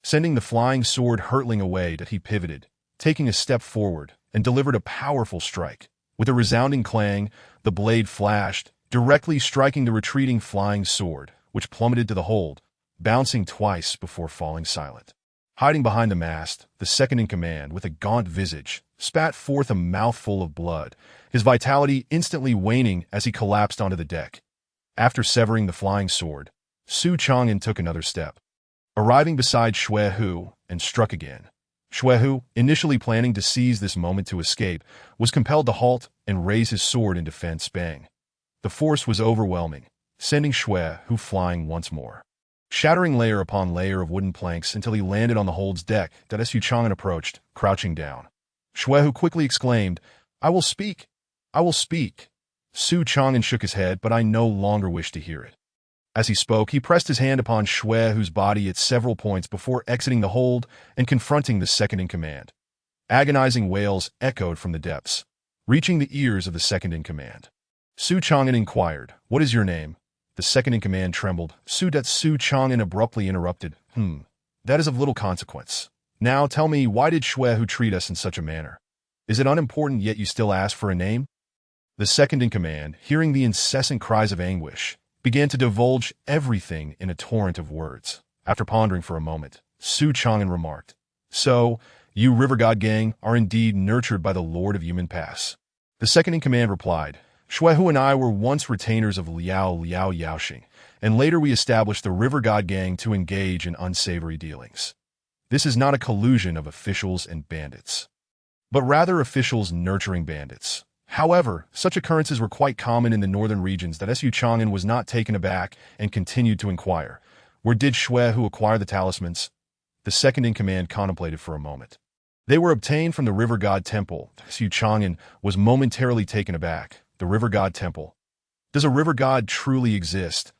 sending the flying sword hurtling away. That he pivoted, taking a step forward, and delivered a powerful strike. With a resounding clang, the blade flashed, directly striking the retreating flying sword, which plummeted to the hold, bouncing twice before falling silent. Hiding behind the mast, the second-in-command, with a gaunt visage, spat forth a mouthful of blood, his vitality instantly waning as he collapsed onto the deck. After severing the flying sword, Su Chang'an took another step, arriving beside Xuehu, and struck again. Xuehu, initially planning to seize this moment to escape, was compelled to halt and raise his sword in defense. Bang! The force was overwhelming, sending Xuehu flying once more, shattering layer upon layer of wooden planks until he landed on the hold's deck. That Su Chang'an approached, crouching down. Xuehu quickly exclaimed, "I will speak! I will speak!" Su Chang'an shook his head, but I no longer wished to hear it. As he spoke, he pressed his hand upon Xuehu's body at several points before exiting the hold and confronting the second-in-command. Agonizing wails echoed from the depths, reaching the ears of the second-in-command. Su Chang'an inquired, "What is your name?" The second-in-command trembled. Su Chang'an abruptly interrupted, That is of little consequence. Now tell me, why did Shui treat us in such a manner? Is it unimportant yet you still ask for a name?" The second-in-command, hearing the incessant cries of anguish, began to divulge everything in a torrent of words. After pondering for a moment, Su Chang'an remarked, "So, you river god gang are indeed nurtured by the Lord of Human Pass." The second-in-command replied, "Shui and I were once retainers of Liao Yaoxing, and later we established the river god gang to engage in unsavory dealings. This is not a collusion of officials and bandits, but rather officials nurturing bandits. However, such occurrences were quite common in the northern regions that Su Chang'an was not taken aback and continued to inquire, "Where did Shui acquire the talismans?" The second-in-command contemplated for a moment. "They were obtained from the river god temple." Su Chang'an was momentarily taken aback. "The river god temple? Does a river god truly exist?"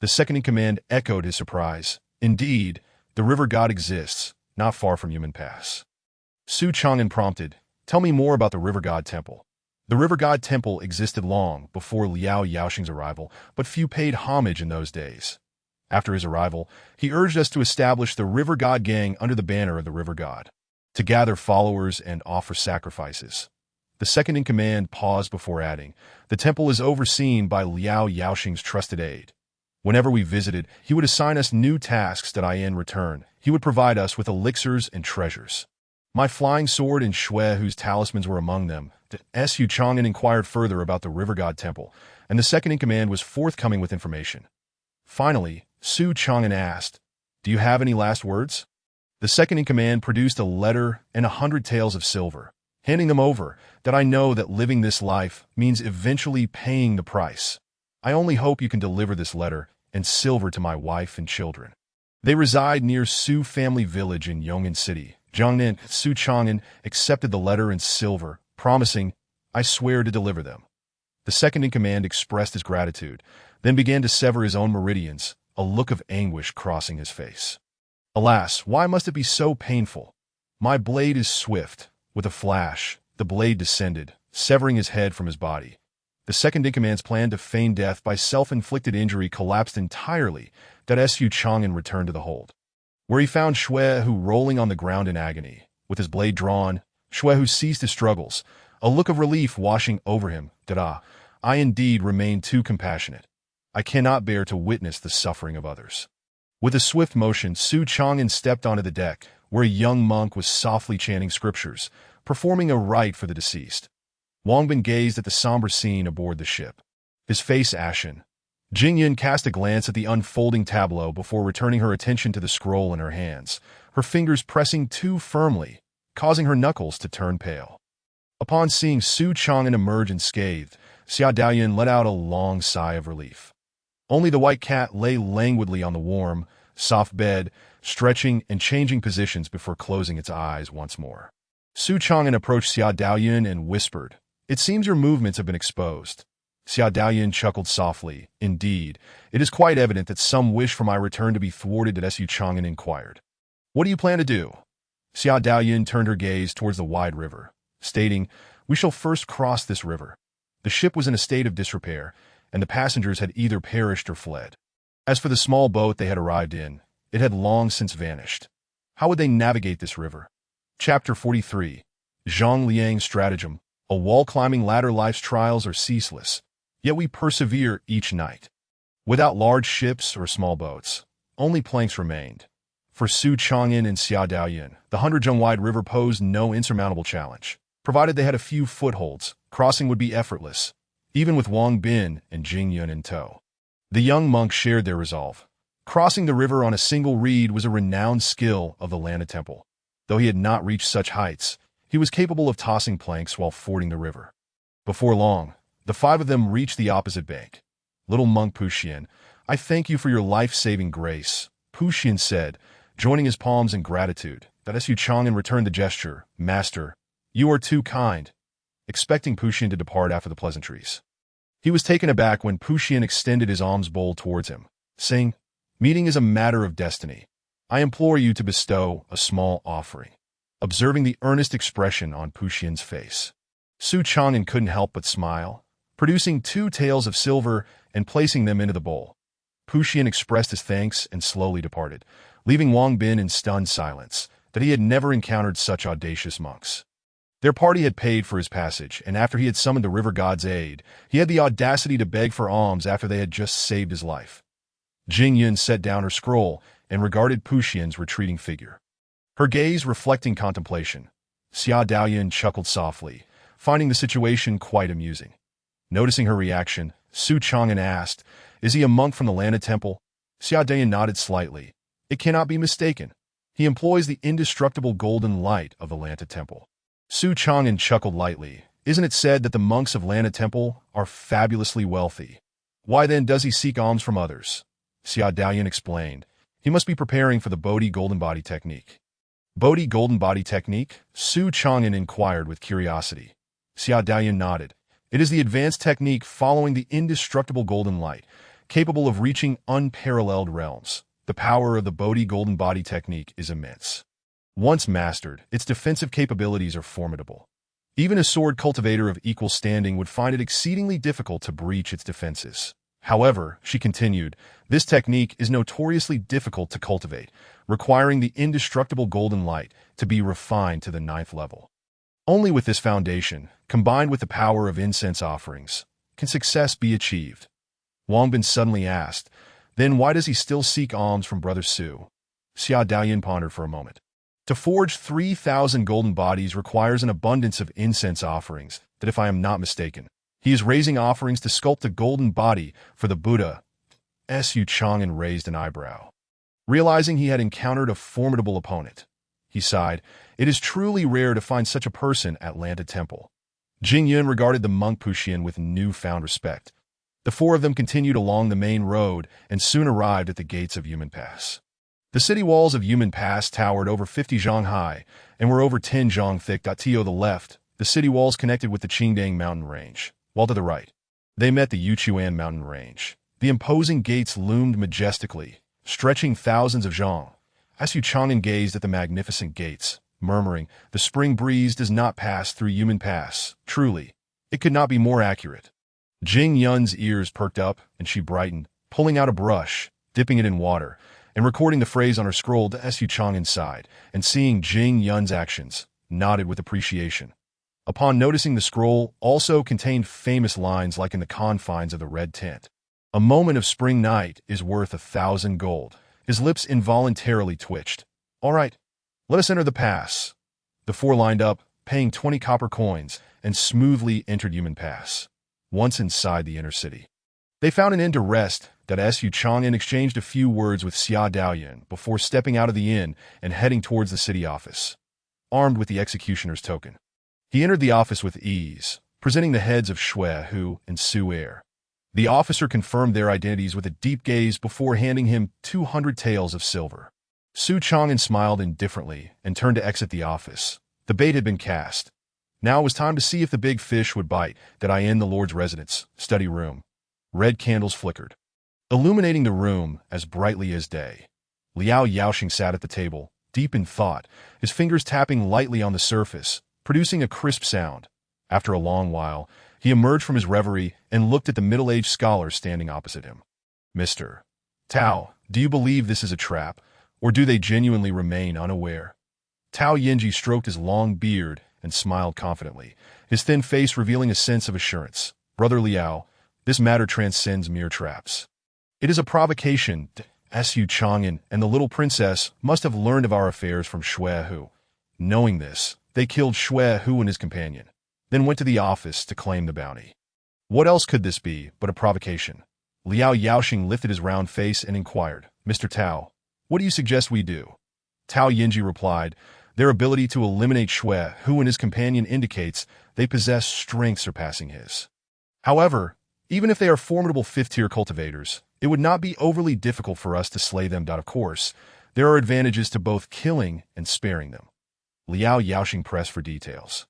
The second-in-command echoed his surprise. "Indeed, the river god exists, not far from Human Pass." Su Chang'an prompted, "Tell me more about the river god temple." The river god temple existed long before Liao Yaoxing's arrival, but few paid homage in those days. After his arrival, he urged us to establish the river god gang under the banner of the river god, to gather followers and offer sacrifices. The second-in-command paused before adding, "The temple is overseen by Liao Yaoxing's trusted aide. Whenever we visited, he would assign us new tasks that in return, he would provide us with elixirs and treasures. My flying sword and Shui, whose talismans were among them." Su Chang'an inquired further about the river god temple, and the second-in-command was forthcoming with information. Finally, Su Chang'an asked, "Do you have any last words?" The second-in-command produced a letter and 100 taels of silver, handing them over, "That I know that living this life means eventually paying the price. I only hope you can deliver this letter and silver to my wife and children. They reside near Su family village in Yong'an City, Jiangnan." Su Chang'an accepted the letter and silver, promising, "I swear to deliver them." The second-in-command expressed his gratitude, then began to sever his own meridians, a look of anguish crossing his face. "Alas, why must it be so painful? My blade is swift." With a flash, the blade descended, severing his head from his body. The second-in-command's plan to feign death by self-inflicted injury collapsed entirely. Su Chang'an returned to the hold, where he found Shui rolling on the ground in agony, with his blade drawn. Shui ceased his struggles, a look of relief washing over him. "I indeed remain too compassionate. I cannot bear to witness the suffering of others." With a swift motion, Su Chang'an stepped onto the deck, where a young monk was softly chanting scriptures, performing a rite for the deceased. Wang Bin gazed at the somber scene aboard the ship, his face ashen. Jingyun cast a glance at the unfolding tableau before returning her attention to the scroll in her hands, her fingers pressing too firmly, causing her knuckles to turn pale. Upon seeing Su Chang'an emerge unscathed, Xia Daoyun let out a long sigh of relief. Only the white cat lay languidly on the warm, soft bed, stretching and changing positions before closing its eyes once more. Su Chang'an approached Xia Daoyun and whispered, "It seems your movements have been exposed." Xia Daoyun chuckled softly. "Indeed, it is quite evident that some wish for my return to be thwarted." Su Chang'an inquired, "What do you plan to do?" Xia Daoyun turned her gaze towards the wide river, stating, "We shall first cross this river." The ship was in a state of disrepair, and the passengers had either perished or fled. As for the small boat they had arrived in, it had long since vanished. How would they navigate this river? Chapter 43. Zhang Liang's Stratagem. A wall-climbing ladder. Life's trials are ceaseless, yet we persevere each night. Without large ships or small boats, only planks remained. For Su Chang'an and Xia Daoyun, the 100-jung-wide river posed no insurmountable challenge. Provided they had a few footholds, crossing would be effortless, even with Wang Bin and Jingyun in tow. The young monk shared their resolve. Crossing the river on a single reed was a renowned skill of the Lana Temple. Though he had not reached such heights, he was capable of tossing planks while fording the river. Before long, the five of them reached the opposite bank. "Little monk Puxian, I thank you for your life-saving grace," Puxian said, joining his palms in gratitude. Su Chang'an returned the gesture. "Master, you are too kind," expecting Puxian to depart after the pleasantries. He was taken aback when Puxian extended his alms bowl towards him, saying, "Meeting is a matter of destiny. I implore you to bestow a small offering." Observing the earnest expression on Puxian's face, Su Chang'an couldn't help but smile. producing 2 taels of silver and placing them into the bowl. Puxian expressed his thanks and slowly departed, leaving Wang Bin in stunned silence that he had never encountered such audacious monks. Their party had paid for his passage, and after he had summoned the river god's aid, he had the audacity to beg for alms after they had just saved his life. Jing Yun set down her scroll and regarded Puxian's retreating figure. Her gaze reflecting contemplation. Xia Daoyan chuckled softly, finding the situation quite amusing. Noticing her reaction, Su Chang'an asked, "Is he a monk from the Lana Temple?" Xia Daoyan nodded slightly. "It cannot be mistaken. He employs the indestructible golden light of the Lanta Temple." Su Chang'an chuckled lightly. "Isn't it said that the monks of Lana Temple are fabulously wealthy? Why then does he seek alms from others?" Xia Daoyan explained. "He must be preparing for the Bodhi Golden Body Technique." "Bodhi Golden Body Technique?" Su Chang'an inquired with curiosity. Xia Daoyan nodded. "It is the advanced technique following the indestructible golden light, capable of reaching unparalleled realms. The power of the Bodhi Golden Body Technique is immense. Once mastered, its defensive capabilities are formidable. Even a sword cultivator of equal standing would find it exceedingly difficult to breach its defenses. However, she continued, this technique is notoriously difficult to cultivate, requiring the indestructible golden light to be refined to the 9th level. Only with this foundation, combined with the power of incense offerings, can success be achieved." Wang Bin suddenly asked, "Then why does he still seek alms from Brother Su?" Xia Daoyan pondered for a moment. "To forge 3,000 golden bodies requires an abundance of incense offerings that, if I am not mistaken, he is raising offerings to sculpt a golden body for the Buddha." Su Chang'an raised an eyebrow. Realizing he had encountered a formidable opponent, he sighed. "It is truly rare to find such a person at Lanta Temple." Jing Yun regarded the monk Puxian with newfound respect. The 4 of them continued along the main road and soon arrived at the gates of Yumen Pass. The city walls of Yumen Pass towered over 50 zhang high and were over 10 zhang thick. To the left, the city walls connected with the Qingdang mountain range, while to the right, they met the Yuchuan mountain range. The imposing gates loomed majestically, stretching thousands of zhang. Su Chang'an gazed at the magnificent gates, murmuring, "The spring breeze does not pass through Yumen Pass. Truly, it could not be more accurate." Jing Yun's ears perked up, and she brightened, pulling out a brush, dipping it in water, and recording the phrase on her scroll. Su Chang'an sighed, and seeing Jing Yun's actions, nodded with appreciation. Upon noticing the scroll also contained famous lines like in the confines of the red tent. "A moment of spring night is worth 1,000 gold. His lips involuntarily twitched. "All right, let us enter the pass." The 4 lined up, paying 20 copper coins, and smoothly entered Yumen Pass. Once inside the inner city, they found an inn to rest. Su Chang'an exchanged a few words with Xia Daoyan before stepping out of the inn and heading towards the city office, armed with the executioner's token. He entered the office with ease, presenting the heads of Shui Hu and Su Er. The officer confirmed their identities with a deep gaze before handing him 200 taels of silver. Su Chang'an smiled indifferently and turned to exit the office. The bait had been cast. Now it was time to see if the big fish would bite. In the Lord's residence, study room. Red candles flickered, illuminating the room as brightly as day. Liao Yaoxing sat at the table, deep in thought, his fingers tapping lightly on the surface, producing a crisp sound. After a long while, he emerged from his reverie and looked at the middle-aged scholar standing opposite him. "Mr. Tao, do you believe this is a trap, or do they genuinely remain unaware?" Tao Yinji stroked his long beard and smiled confidently, his thin face revealing a sense of assurance. "Brother Liao, this matter transcends mere traps. It is a provocation. Su Chang'an and the little princess must have learned of our affairs from Shui Hu. Knowing this, they killed Shui Hu and his companion, then went to the office to claim the bounty. What else could this be but a provocation?" Liao Yaoxing lifted his round face and inquired, "Mr. Tao, what do you suggest we do?" Tao Yinji replied, "Their ability to eliminate Shui Hu and his companion indicates they possess strength surpassing his. However, even if they are formidable 5th-tier cultivators, it would not be overly difficult for us to slay them. Of course, there are advantages to both killing and sparing them." Liao Yaoxing pressed for details.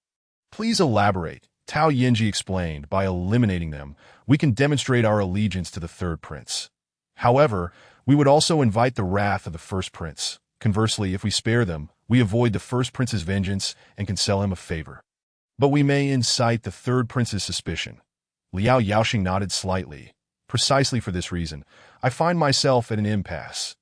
"Please elaborate," Tao Yinji explained. "By eliminating them, we can demonstrate our allegiance to the 3rd prince. However, we would also invite the wrath of the 1st prince. Conversely, if we spare them, we avoid the 1st prince's vengeance and can sell him a favor. But we may incite the 3rd prince's suspicion. Liao Yaoxing nodded slightly. Precisely for this reason, I find myself at an impasse.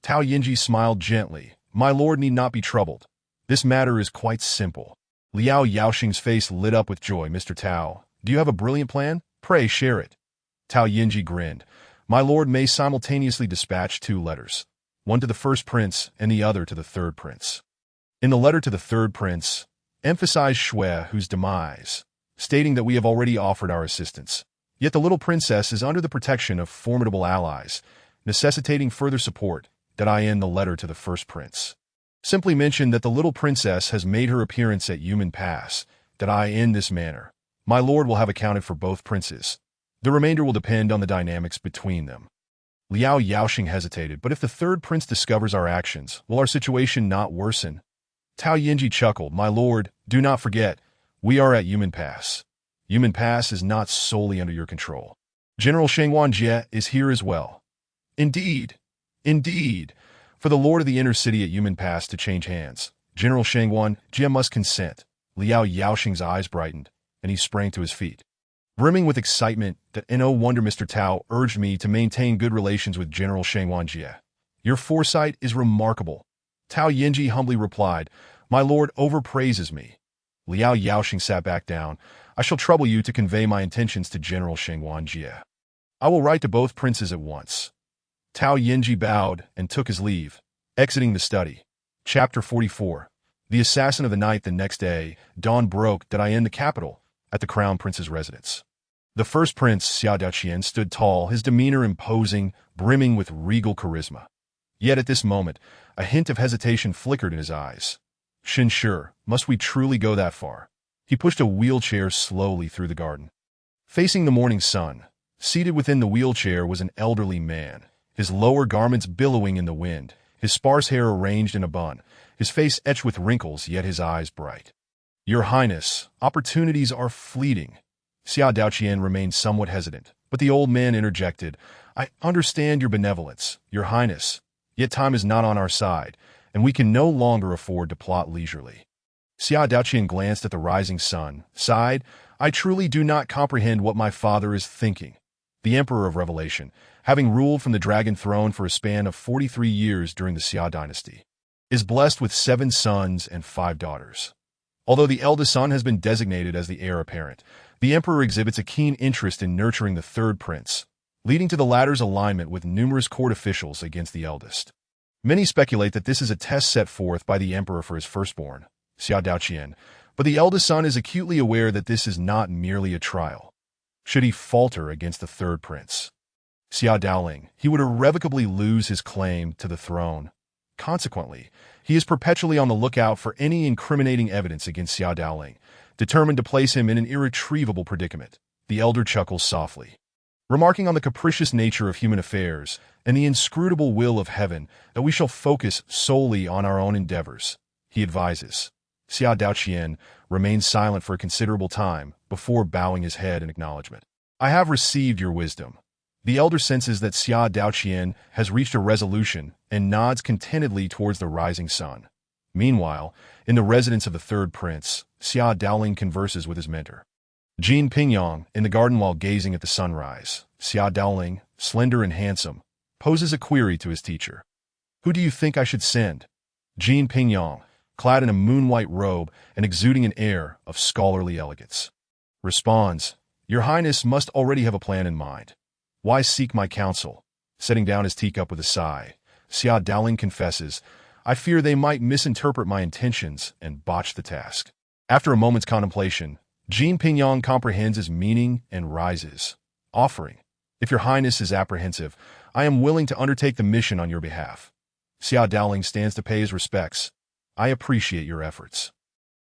Tao Yinji smiled gently. My lord need not be troubled. This matter is quite simple. Liao Yaoxing's face lit up with joy. Mr. Tao, do you have a brilliant plan? Pray share it. Tao Yinji grinned. My lord may simultaneously dispatch 2 letters, one to the first prince and the other to the third prince. In the letter to the third prince, emphasize Shui, whose demise, stating that we have already offered our assistance. Yet the little princess is under the protection of formidable allies, necessitating further support, that I end the letter to the first prince. Simply mention that the little princess has made her appearance at Yumen Pass, that I in this manner. My lord will have accounted for both princes. The remainder will depend on the dynamics between them. Liao Yaoxing hesitated, but if the third prince discovers our actions, will our situation not worsen? Tao Yinji chuckled. My lord, do not forget, we are at Yumen Pass. Yumen Pass is not solely under your control. General Shengwan Jie is here as well. Indeed. For the lord of the inner city at Yumen Pass to change hands, General Shengwan Jie must consent. Liao Yaoxing's eyes brightened, and he sprang to his feet. Brimming with excitement that no wonder Mr. Tao urged me to maintain good relations with General Shengwan Jie. Your foresight is remarkable. Tao Yinji humbly replied, My lord overpraises me. Liao Yaoxing sat back down. I shall trouble you to convey my intentions to General Shengwan Jie. I will write to both princes at once. Tao Yinji bowed and took his leave, exiting the study. Chapter 44. The assassin of the night. The next day, dawn broke in the capital, at the crown prince's residence. The first prince, Xia Daoqian, stood tall, his demeanor imposing, brimming with regal charisma. Yet at this moment, a hint of hesitation flickered in his eyes. Sure, must we truly go that far? He pushed a wheelchair slowly through the garden. Facing the morning sun, seated within the wheelchair was an elderly man, his lower garments billowing in the wind, his sparse hair arranged in a bun, his face etched with wrinkles, yet his eyes bright. Your Highness, opportunities are fleeting. Xia Daoqian remained somewhat hesitant, but the old man interjected, I understand your benevolence, Your Highness, yet time is not on our side, and we can no longer afford to plot leisurely. Xia Daoqian glanced at the rising sun, sighed, I truly do not comprehend what my father is thinking. The Emperor of Revelation, having ruled from the dragon throne for a span of 43 years during the Xia dynasty, is blessed with 7 sons and 5 daughters. Although the eldest son has been designated as the heir apparent, the emperor exhibits a keen interest in nurturing the third prince, leading to the latter's alignment with numerous court officials against the eldest. Many speculate that this is a test set forth by the emperor for his firstborn, Xia Daoqian, but the eldest son is acutely aware that this is not merely a trial. Should he falter against the third prince, Xia Daoling, he would irrevocably lose his claim to the throne. Consequently, he is perpetually on the lookout for any incriminating evidence against Xia Daoling, determined to place him in an irretrievable predicament. The elder chuckles softly. Remarking on the capricious nature of human affairs and the inscrutable will of heaven that we shall focus solely on our own endeavors, he advises. Xia Daoqian remains silent for a considerable time before bowing his head in acknowledgement. I have received your wisdom. The elder senses that Xia Daoqian has reached a resolution and nods contentedly towards the rising sun. Meanwhile, in the residence of the third prince, Xia Daoling converses with his mentor. Jin Pingyong, in the garden while gazing at the sunrise, Xia Daoling, slender and handsome, poses a query to his teacher. Who do you think I should send? Jin Pingyong, clad in a moon-white robe and exuding an air of scholarly elegance, responds, Your Highness must already have a plan in mind. Why seek my counsel? Setting down his teacup with a sigh, Xia Daoling confesses, I fear they might misinterpret my intentions and botch the task. After a moment's contemplation, Jin Pingyong comprehends his meaning and rises, offering, If your Highness is apprehensive, I am willing to undertake the mission on your behalf. Xia Daoling stands to pay his respects. I appreciate your efforts.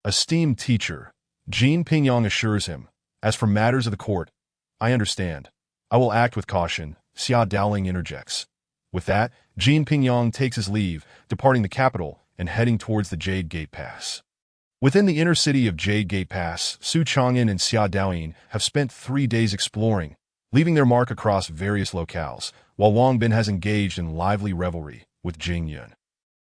Esteemed teacher, Jin Pingyong assures him, as for matters of the court, I understand. I will act with caution, Xia Daoling interjects. With that, Jin Pingyong takes his leave, departing the capital and heading towards the Jade Gate Pass. Within the inner city of Jade Gate Pass, Su Chang'an and Xia Daoyin have spent 3 days exploring, leaving their mark across various locales, while Wang Bin has engaged in lively revelry with Jing Yun.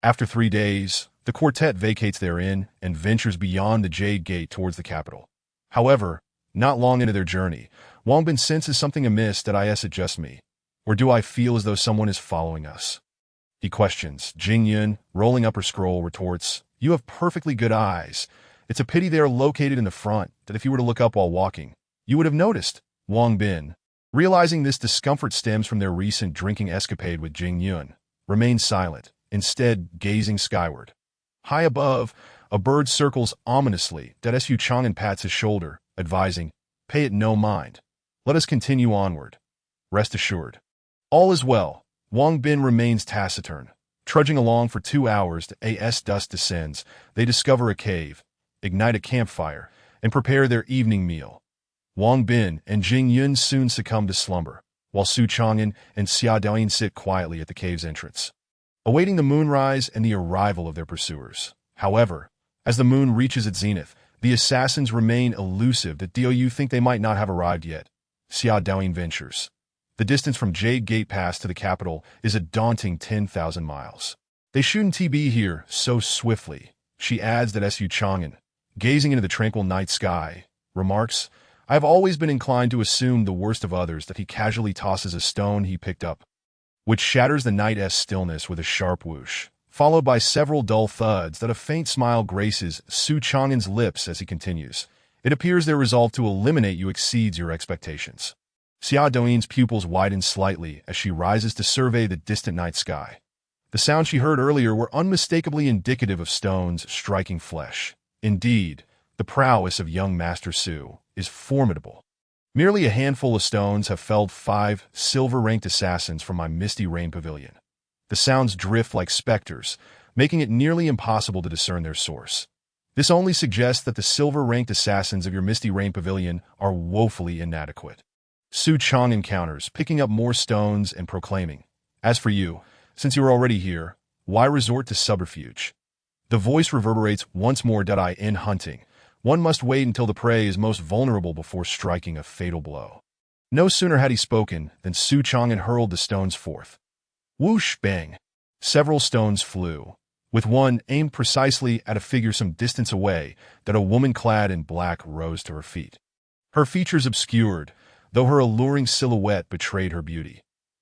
After 3 days, the quartet vacates their inn and ventures beyond the Jade Gate towards the capital. However, not long into their journey, Wang Bin senses something amiss. Did is it just me? Or do I feel as though someone is following us? He questions. Jing Yun, rolling up her scroll, retorts, you have perfectly good eyes. It's a pity they are located in the front, that if you were to look up while walking, you would have noticed. Wang Bin, realizing this discomfort stems from their recent drinking escapade with Jing Yun, remains silent, instead gazing skyward. High above, a bird circles ominously. Su Chang'an pats his shoulder, advising, pay it no mind. Let us continue onward. Rest assured. All is well. Wang Bin remains taciturn. Trudging along for 2 hours as dusk descends, they discover a cave, ignite a campfire, and prepare their evening meal. Wang Bin and Jing Yun soon succumb to slumber, while Su Chang'an and Xia Daoyin sit quietly at the cave's entrance, awaiting the moonrise and the arrival of their pursuers. However, as the moon reaches its zenith, the assassins remain elusive. You think they might not have arrived yet. Xia Daoyin ventures. The distance from Jade Gate Pass to the capital is a daunting 10,000 miles. They shouldn't be here so swiftly. She adds that Su Chang'an, gazing into the tranquil night sky, remarks, I have always been inclined to assume the worst of others, that he casually tosses a stone he picked up, which shatters the night's stillness with a sharp whoosh, followed by several dull thuds. That a faint smile graces Su Chang'an's lips as he continues. It appears their resolve to eliminate you exceeds your expectations. Xia Daoyin's pupils widen slightly as she rises to survey the distant night sky. The sounds she heard earlier were unmistakably indicative of stones striking flesh. Indeed, the prowess of young Master Su is formidable. Merely a handful of stones have felled 5 silver-ranked assassins from my Misty Rain Pavilion. The sounds drift like specters, making it nearly impossible to discern their source. This only suggests that the silver-ranked assassins of your Misty Rain Pavilion are woefully inadequate. Su Chang encounters, picking up more stones and proclaiming, as for you, since you are already here, why resort to subterfuge? The voice reverberates once more. In hunting, one must wait until the prey is most vulnerable before striking a fatal blow. No sooner had he spoken than Su Chang'an hurled the stones forth. Whoosh, bang! Several stones flew, with one aimed precisely at a figure some distance away. That a woman clad in black rose to her feet. Her features obscured, though her alluring silhouette betrayed her beauty.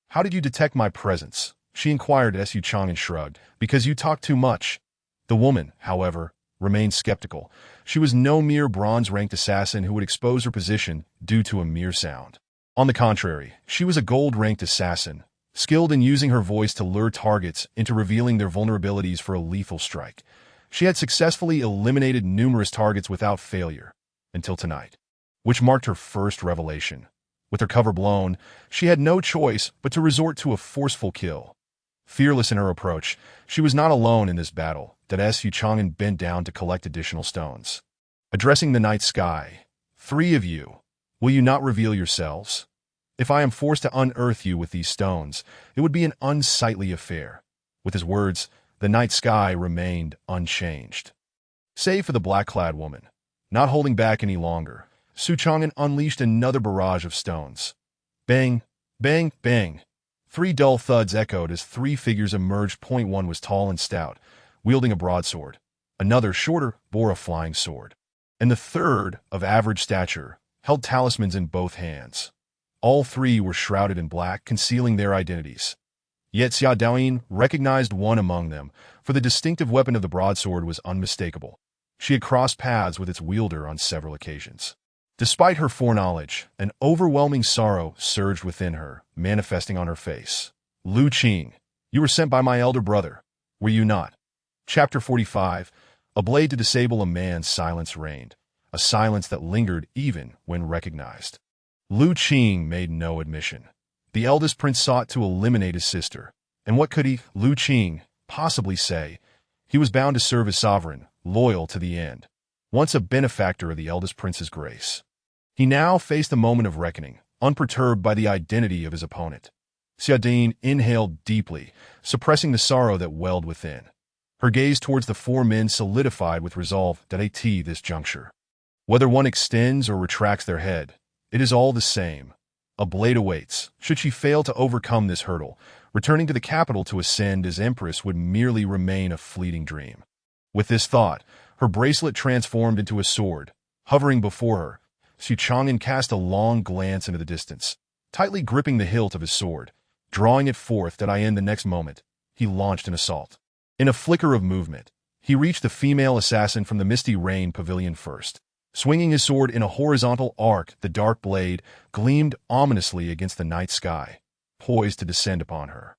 How did you detect my presence? She inquired as Su Chang'an shrugged. Because you talk too much. The woman, however, remained skeptical. She was no mere bronze-ranked assassin who would expose her position due to a mere sound. On the contrary, she was a gold-ranked assassin, skilled in using her voice to lure targets into revealing their vulnerabilities for a lethal strike. She had successfully eliminated numerous targets without failure, until tonight, which marked her first revelation. With her cover blown, she had no choice but to resort to a forceful kill. Fearless in her approach, she was not alone in this battle. Su Chang'an bent down to collect additional stones. Addressing the night sky, 3 of you, will you not reveal yourselves? If I am forced to unearth you with these stones, it would be an unsightly affair. With his words, the night sky remained unchanged. Save for the black-clad woman. Not holding back any longer, Su Chang'an unleashed another barrage of stones. Bang, bang, bang. 3 dull thuds echoed as 3 figures emerged. One was tall and stout, wielding a broadsword. Another, shorter, bore a flying sword. And the third, of average stature, held talismans in both hands. All 3 were shrouded in black, concealing their identities. Yet Xia Daoyin recognized one among them, for the distinctive weapon of the broadsword was unmistakable. She had crossed paths with its wielder on several occasions. Despite her foreknowledge, an overwhelming sorrow surged within her, manifesting on her face. Lu Qing, you were sent by my elder brother, were you not? Chapter 45. A blade to disable a man's silence reigned, a silence that lingered even when recognized. Lu Qing made no admission. The eldest prince sought to eliminate his sister, and what could he, Lu Qing, possibly say? He was bound to serve his sovereign, loyal to the end. Once a benefactor of the eldest prince's grace, he now faced a moment of reckoning, unperturbed by the identity of his opponent. Xia Daoyin inhaled deeply, suppressing the sorrow that welled within. Her gaze towards the 4 men solidified with resolve that at this juncture, whether one extends or retracts their head, it is all the same. A blade awaits. Should she fail to overcome this hurdle, returning to the capital to ascend as empress would merely remain a fleeting dream. With this thought, her bracelet transformed into a sword, hovering before her. Su Chang'an cast a long glance into the distance, tightly gripping the hilt of his sword. Drawing it forth that I end the next moment, he launched an assault. In a flicker of movement, he reached the female assassin from the Misty Rain pavilion first. Swinging his sword in a horizontal arc, the dark blade gleamed ominously against the night sky, poised to descend upon her.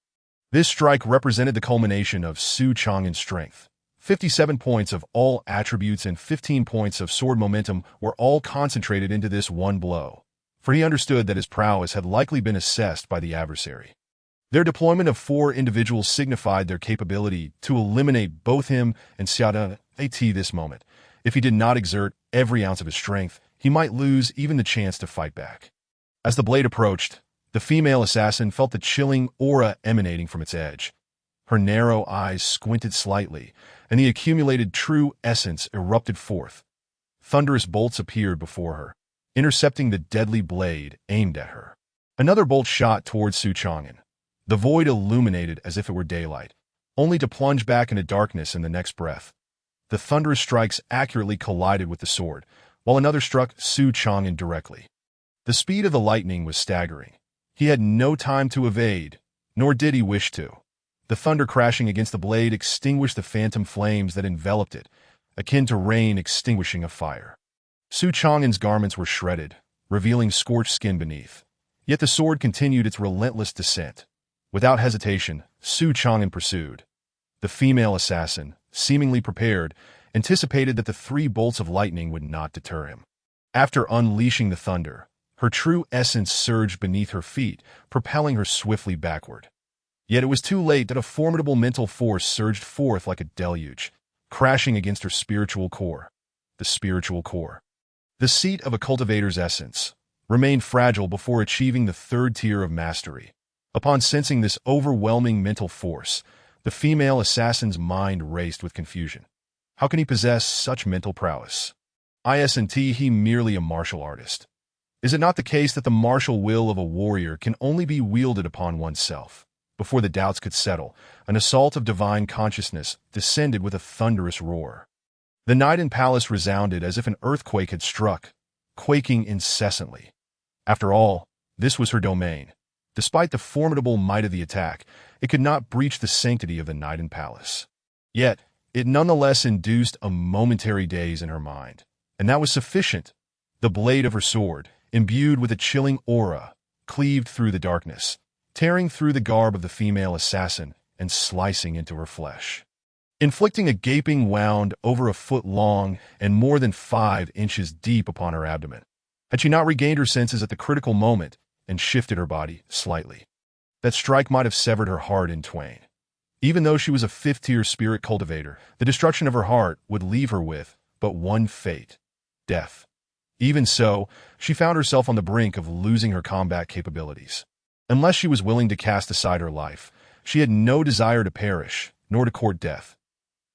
This strike represented the culmination of Su Chang'an's strength. 57 points of all attributes and 15 points of sword momentum were all concentrated into this one blow, for he understood that his prowess had likely been assessed by the adversary. Their deployment of 4 individuals signified their capability to eliminate both him and Xiaoda at this moment. If he did not exert every ounce of his strength, he might lose even the chance to fight back. As the blade approached, the female assassin felt the chilling aura emanating from its edge. Her narrow eyes squinted slightly, and the accumulated true essence erupted forth. Thunderous bolts appeared before her, intercepting the deadly blade aimed at her. Another bolt shot towards Su Chang'an. The void illuminated as if it were daylight, only to plunge back into darkness in the next breath. The thunderous strikes accurately collided with the sword, while another struck Su Chang'an directly. The speed of the lightning was staggering. He had no time to evade, nor did he wish to. The thunder crashing against the blade extinguished the phantom flames that enveloped it, akin to rain extinguishing a fire. Su Chang'an's garments were shredded, revealing scorched skin beneath. Yet the sword continued its relentless descent. Without hesitation, Su Chang'an pursued. The female assassin, seemingly prepared, anticipated that the 3 bolts of lightning would not deter him. After unleashing the thunder, her true essence surged beneath her feet, propelling her swiftly backward. Yet it was too late that a formidable mental force surged forth like a deluge, crashing against her spiritual core. The spiritual core, the seat of a cultivator's essence, remained fragile before achieving the 3rd tier of mastery. Upon sensing this overwhelming mental force, the female assassin's mind raced with confusion. How can he possess such mental prowess? Isn't he merely a martial artist? Is it not the case that the martial will of a warrior can only be wielded upon oneself? Before the doubts could settle, an assault of divine consciousness descended with a thunderous roar. The night in palace resounded as if an earthquake had struck, quaking incessantly. After all, this was her domain. Despite the formidable might of the attack, it could not breach the sanctity of the night in palace. Yet, it nonetheless induced a momentary daze in her mind, and that was sufficient. The blade of her sword, imbued with a chilling aura, cleaved through the darkness, tearing through the garb of the female assassin and slicing into her flesh, inflicting a gaping wound over a foot long and more than 5 inches deep upon her abdomen. Had she not regained her senses at the critical moment and shifted her body slightly, that strike might have severed her heart in twain. Even though she was a 5th-tier spirit cultivator, the destruction of her heart would leave her with but one fate: death. Even so, she found herself on the brink of losing her combat capabilities. Unless she was willing to cast aside her life, she had no desire to perish, nor to court death.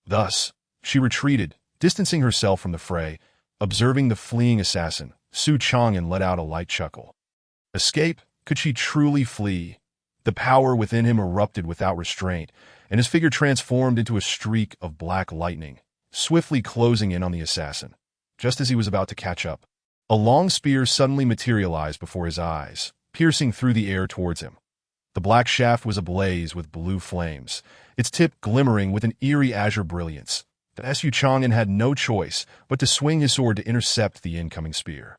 Thus, she retreated, distancing herself from the fray. Observing the fleeing assassin, Su Chang'an let out a light chuckle. Escape? Could she truly flee? The power within him erupted without restraint, and his figure transformed into a streak of black lightning, swiftly closing in on the assassin. Just as he was about to catch up, a long spear suddenly materialized before his eyes, piercing through the air towards him. The black shaft was ablaze with blue flames, its tip glimmering with an eerie azure brilliance. The Su Chang'an had no choice but to swing his sword to intercept the incoming spear.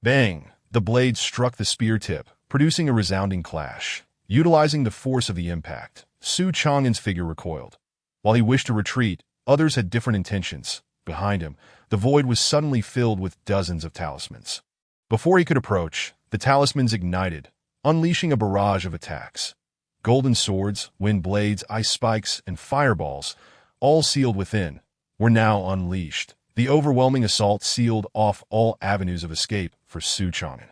Bang! The blade struck the spear tip, producing a resounding clash. Utilizing the force of the impact, Su Chang'an's figure recoiled. While he wished to retreat, others had different intentions. Behind him, the void was suddenly filled with dozens of talismans. Before he could approach, the talismans ignited, unleashing a barrage of attacks. Golden swords, wind blades, ice spikes, and fireballs, all sealed within, were now unleashed. The overwhelming assault sealed off all avenues of escape for Su Chang'an.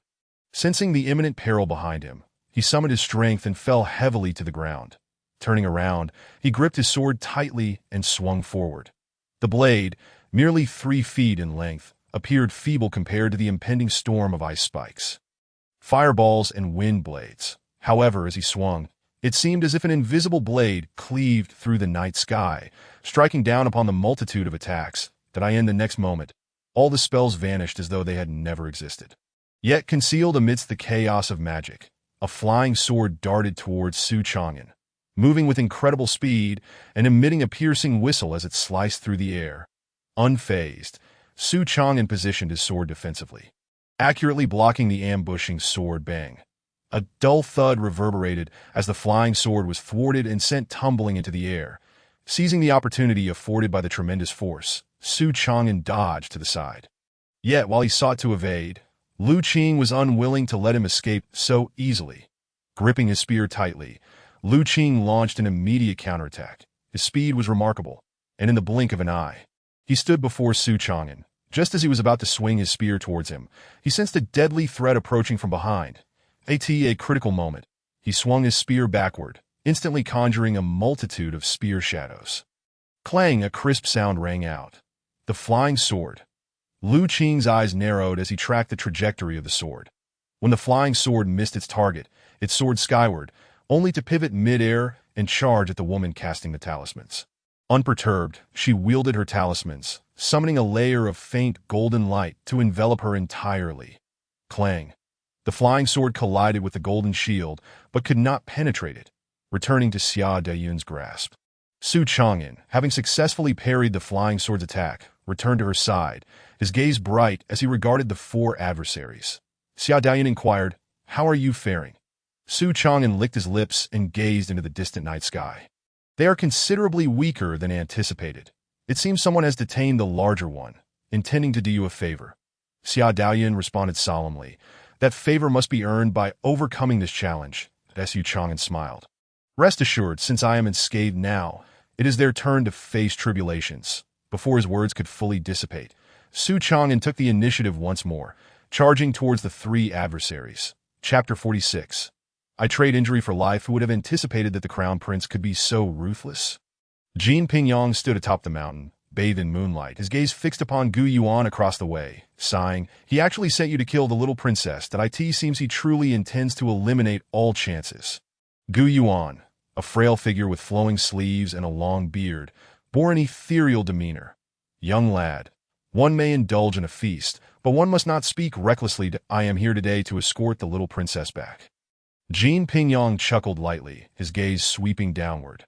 Sensing the imminent peril behind him, he summoned his strength and fell heavily to the ground. Turning around, he gripped his sword tightly and swung forward. The blade, merely 3 feet in length, appeared feeble compared to the impending storm of ice spikes, fireballs, and wind blades. However, as he swung, it seemed as if an invisible blade cleaved through the night sky, striking down upon the multitude of attacks that in the next moment, All the spells vanished as though they had never existed. Yet, concealed amidst the chaos of magic, a flying sword darted towards Su Chang'an, moving with incredible speed and emitting a piercing whistle as it sliced through the air. Unfazed, Su Chang'an positioned his sword defensively, accurately blocking the ambushing sword bang. A dull thud reverberated as the flying sword was thwarted and sent tumbling into the air. Seizing the opportunity afforded by the tremendous force, Su Chang'an dodged to the side. Yet, while he sought to evade, Lu Qing was unwilling to let him escape so easily. Gripping his spear tightly, Lu Qing launched an immediate counterattack. His speed was remarkable, and in the blink of an eye, he stood before Su Chang'an. Just as he was about to swing his spear towards him, he sensed a deadly threat approaching from behind. At a critical moment, he swung his spear backward, instantly conjuring a multitude of spear shadows. Clang, a crisp sound rang out. The flying sword. Lu Qing's eyes narrowed as he tracked the trajectory of the sword. When the flying sword missed its target, it soared skyward, only to pivot mid-air and charge at the woman casting the talismans. Unperturbed, she wielded her talismans, summoning a layer of faint golden light to envelop her entirely. Clang. The flying sword collided with the golden shield, but could not penetrate it, returning to Xia Dayun's grasp. Su Chang'an, having successfully parried the flying sword's attack, returned to her side, his gaze bright as he regarded the four adversaries. Xia Dayun inquired, "How are you faring?" Su Chang'an licked his lips and gazed into the distant night sky. "They are considerably weaker than anticipated. It seems someone has detained the larger one, intending to do you a favor." Xia Dayun responded solemnly. "That favor must be earned by overcoming this challenge." Su Chang'an smiled. "Rest assured, since I am unscathed now, it is their turn to face tribulations." Before his words could fully dissipate, Su Chang'an took the initiative once more, charging towards the three adversaries. Chapter 46. I trade injury for life. Who would have anticipated that the Crown Prince could be so ruthless? Jin Pingyang stood atop the mountain, bathed in moonlight, his gaze fixed upon Gu Yuan across the way, sighing. "He actually sent you to kill the little princess. That it seems he truly intends to eliminate all chances." Gu Yuan, a frail figure with flowing sleeves and a long beard, bore an ethereal demeanor. "Young lad, one may indulge in a feast, but one must not speak recklessly. I am here today to escort the little princess back." Jin Pingyang chuckled lightly, his gaze sweeping downward.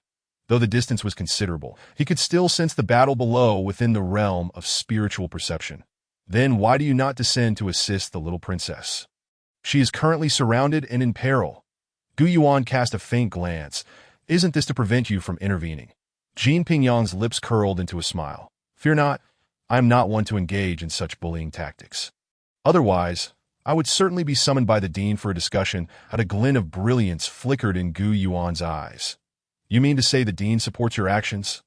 Though the distance was considerable, he could still sense the battle below within the realm of spiritual perception. "Then why do you not descend to assist the little princess? She is currently surrounded and in peril." Gu Yuan cast a faint glance. "Isn't this to prevent you from intervening?" Jin Pingyang's lips curled into a smile. "Fear not, I am not one to engage in such bullying tactics. Otherwise, I would certainly be summoned by the dean for a discussion." A glint of brilliance flickered in Gu Yuan's eyes. "You mean to say the dean supports your actions?"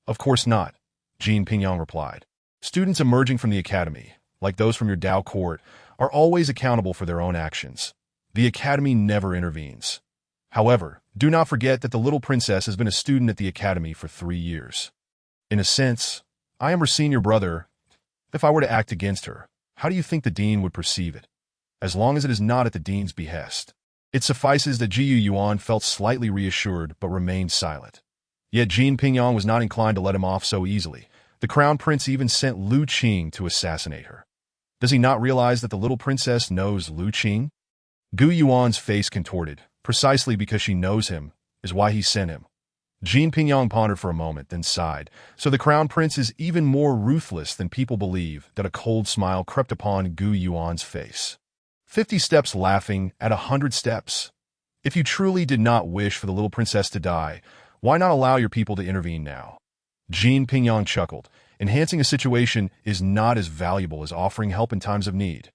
"Of course not," Jin Pingyang replied. "Students emerging from the academy, like those from your Dao court, are always accountable for their own actions. The academy never intervenes. However, do not forget that the little princess has been a student at the academy for 3 years. In a sense, I am her senior brother. If I were to act against her, how do you think the dean would perceive it? As long as it is not at the dean's behest." It suffices that Ji Yuan felt slightly reassured but remained silent. Yet Jin Pingyang was not inclined to let him off so easily. The crown prince even sent Lu Qing to assassinate her. Does he not realize that the little princess knows Lu Qing? Gu Yuan's face contorted. Precisely because she knows him is why he sent him. Jin Pingyang pondered for a moment, then sighed. So the crown prince is even more ruthless than people believe. That a cold smile crept upon Gu Yuan's face. 50 steps laughing at 100 steps. If you truly did not wish for the little princess to die, why not allow your people to intervene now? Jin Pingyang chuckled. Enhancing a situation is not as valuable as offering help in times of need.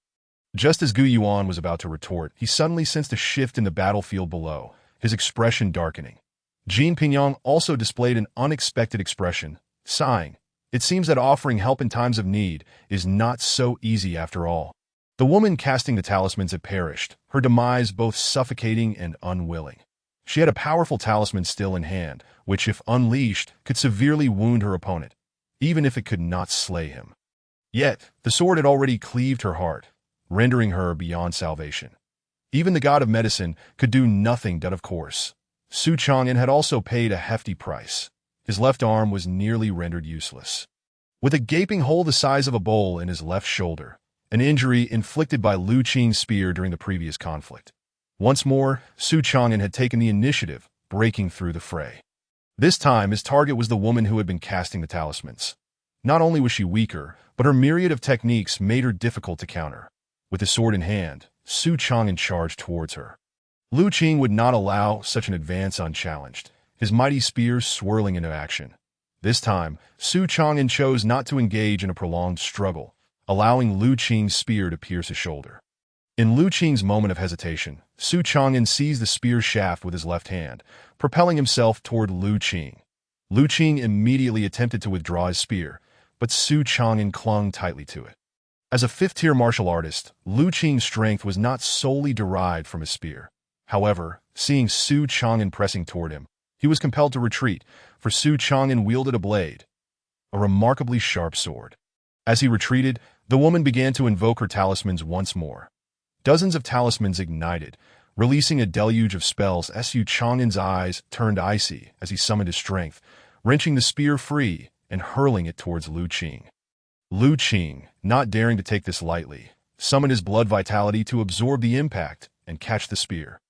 Just as Gu Yuan was about to retort, he suddenly sensed a shift in the battlefield below, his expression darkening. Jin Pingyang also displayed an unexpected expression, sighing. It seems that offering help in times of need is not so easy after all. The woman casting the talismans had perished, her demise both suffocating and unwilling. She had a powerful talisman still in hand, which, if unleashed, could severely wound her opponent, even if it could not slay him. Yet, the sword had already cleaved her heart, rendering her beyond salvation. Even the god of medicine could do nothing. Of course, Su Chang'an had also paid a hefty price. His left arm was nearly rendered useless. with a gaping hole the size of a bowl in his left shoulder, an injury inflicted by Lu Qing's spear during the previous conflict. Once more, Su Chang'an had taken the initiative, breaking through the fray. This time, his target was the woman who had been casting the talismans. Not only was she weaker, but her myriad of techniques made her difficult to counter. With his sword in hand, Su Chang'an charged towards her. Lu Qing would not allow such an advance unchallenged, his mighty spear swirling into action. This time, Su Chang'an chose not to engage in a prolonged struggle, allowing Lu Qing's spear to pierce his shoulder. In Lu Qing's moment of hesitation, Su Chang'an seized the spear shaft with his left hand, propelling himself toward Lu Qing. Lu Qing immediately attempted to withdraw his spear, but Su Chang'an clung tightly to it. As a fifth-tier martial artist, Lu Qing's strength was not solely derived from his spear. However, seeing Su Chang'an pressing toward him, he was compelled to retreat, for Su Chang'an wielded a blade, a remarkably sharp sword. As he retreated, the woman began to invoke her talismans once more. Dozens of talismans ignited, releasing a deluge of spells. Su Chang'an's eyes turned icy as he summoned his strength, wrenching the spear free and hurling it towards Lu Qing. Lu Qing, not daring to take this lightly, summoned his blood vitality to absorb the impact and catch the spear.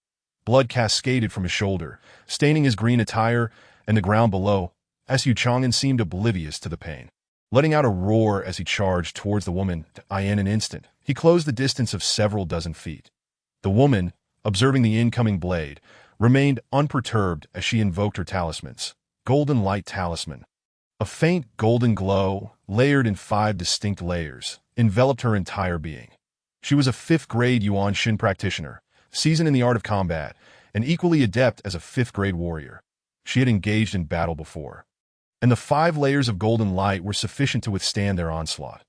Blood cascaded from his shoulder, staining his green attire and the ground below. Su Chang'an seemed oblivious to the pain. Letting out a roar as he charged towards the woman, in an instant, he closed the distance of several dozen feet. The woman, observing the incoming blade, remained unperturbed as she invoked her talismans. Golden Light Talisman. A faint golden glow, layered in 5 distinct layers, enveloped her entire being. She was a 5th-grade Yuan Shin practitioner, seasoned in the art of combat, and equally adept as a 5th-grade warrior. She had engaged in battle before, and the 5 layers of golden light were sufficient to withstand their onslaught.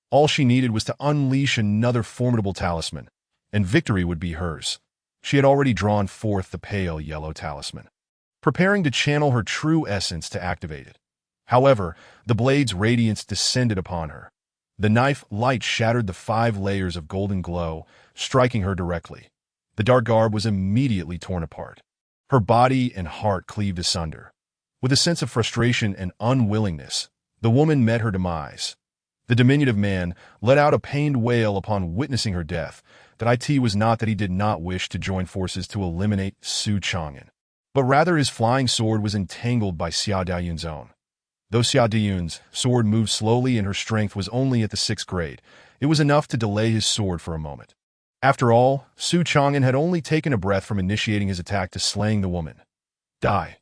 All she needed was to unleash another formidable talisman, and victory would be hers. She had already drawn forth the pale yellow talisman, preparing to channel her true essence to activate it. However, the blade's radiance descended upon her. The knife light shattered the 5 layers of golden glow, striking her directly. The dark garb was immediately torn apart. Her body and heart cleaved asunder. With a sense of frustration and unwillingness, the woman met her demise. The diminutive man let out a pained wail upon witnessing her death. That it was not that he did not wish to join forces to eliminate Su Chang'an, but rather his flying sword was entangled by Xia Daoyun's own. Though Xia Daoyun's sword moved slowly and her strength was only at the 6th grade, it was enough to delay his sword for a moment. After all, Su Chang'an had only taken a breath from initiating his attack to slaying the woman. Die.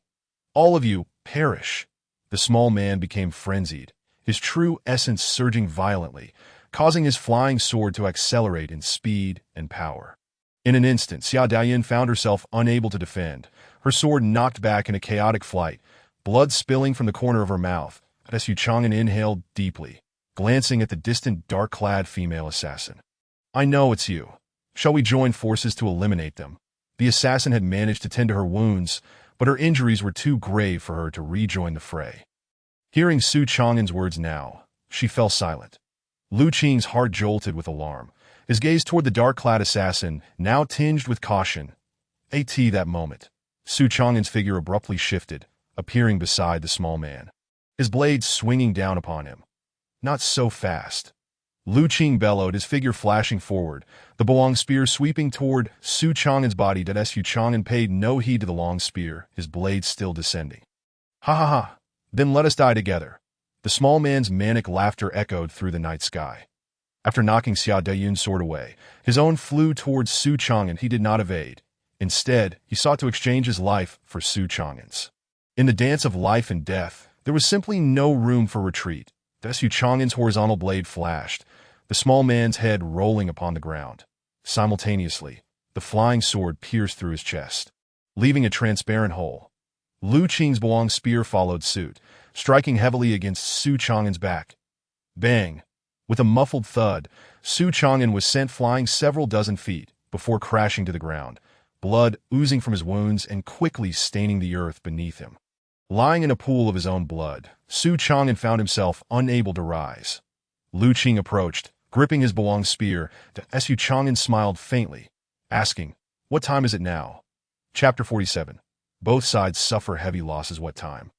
All of you, perish. The small man became frenzied, his true essence surging violently, causing his flying sword to accelerate in speed and power. In an instant, Xia Daoyun found herself unable to defend, her sword knocked back in a chaotic flight, blood spilling from the corner of her mouth. Su Chang'an inhaled deeply, glancing at the distant dark-clad female assassin. I know it's you. Shall we join forces to eliminate them? The assassin had managed to tend to her wounds, but her injuries were too grave for her to rejoin the fray. Hearing Su Chang'an's words now, she fell silent. Lu Qing's heart jolted with alarm, his gaze toward the dark-clad assassin, now tinged with caution. That moment, Su Chang'an's figure abruptly shifted, appearing beside the small man, his blade swinging down upon him. Not so fast. Lu Qing bellowed, his figure flashing forward, the long spear sweeping toward Su Chang'an's body. Su Chang'an paid no heed to the long spear, his blade still descending. Ha ha ha, then let us die together. The small man's manic laughter echoed through the night sky. After knocking Xia Daoyun's sword away, his own flew towards Su Chang'an. He did not evade. Instead, he sought to exchange his life for Su Chang'an's. In the dance of life and death, there was simply no room for retreat. Su Chang'an's horizontal blade flashed, the small man's head rolling upon the ground. Simultaneously, the flying sword pierced through his chest, leaving a transparent hole. Lu Qing's long spear followed suit, striking heavily against Su Chang'an's back. Bang! With a muffled thud, Su Chang'an was sent flying several dozen feet before crashing to the ground, blood oozing from his wounds and quickly staining the earth beneath him. Lying in a pool of his own blood, Su Chang'an found himself unable to rise. Lu Qing approached, gripping his spear. Su Chang'an smiled faintly, asking, "What time is it now?" Chapter 47. Both sides suffer heavy losses. What time?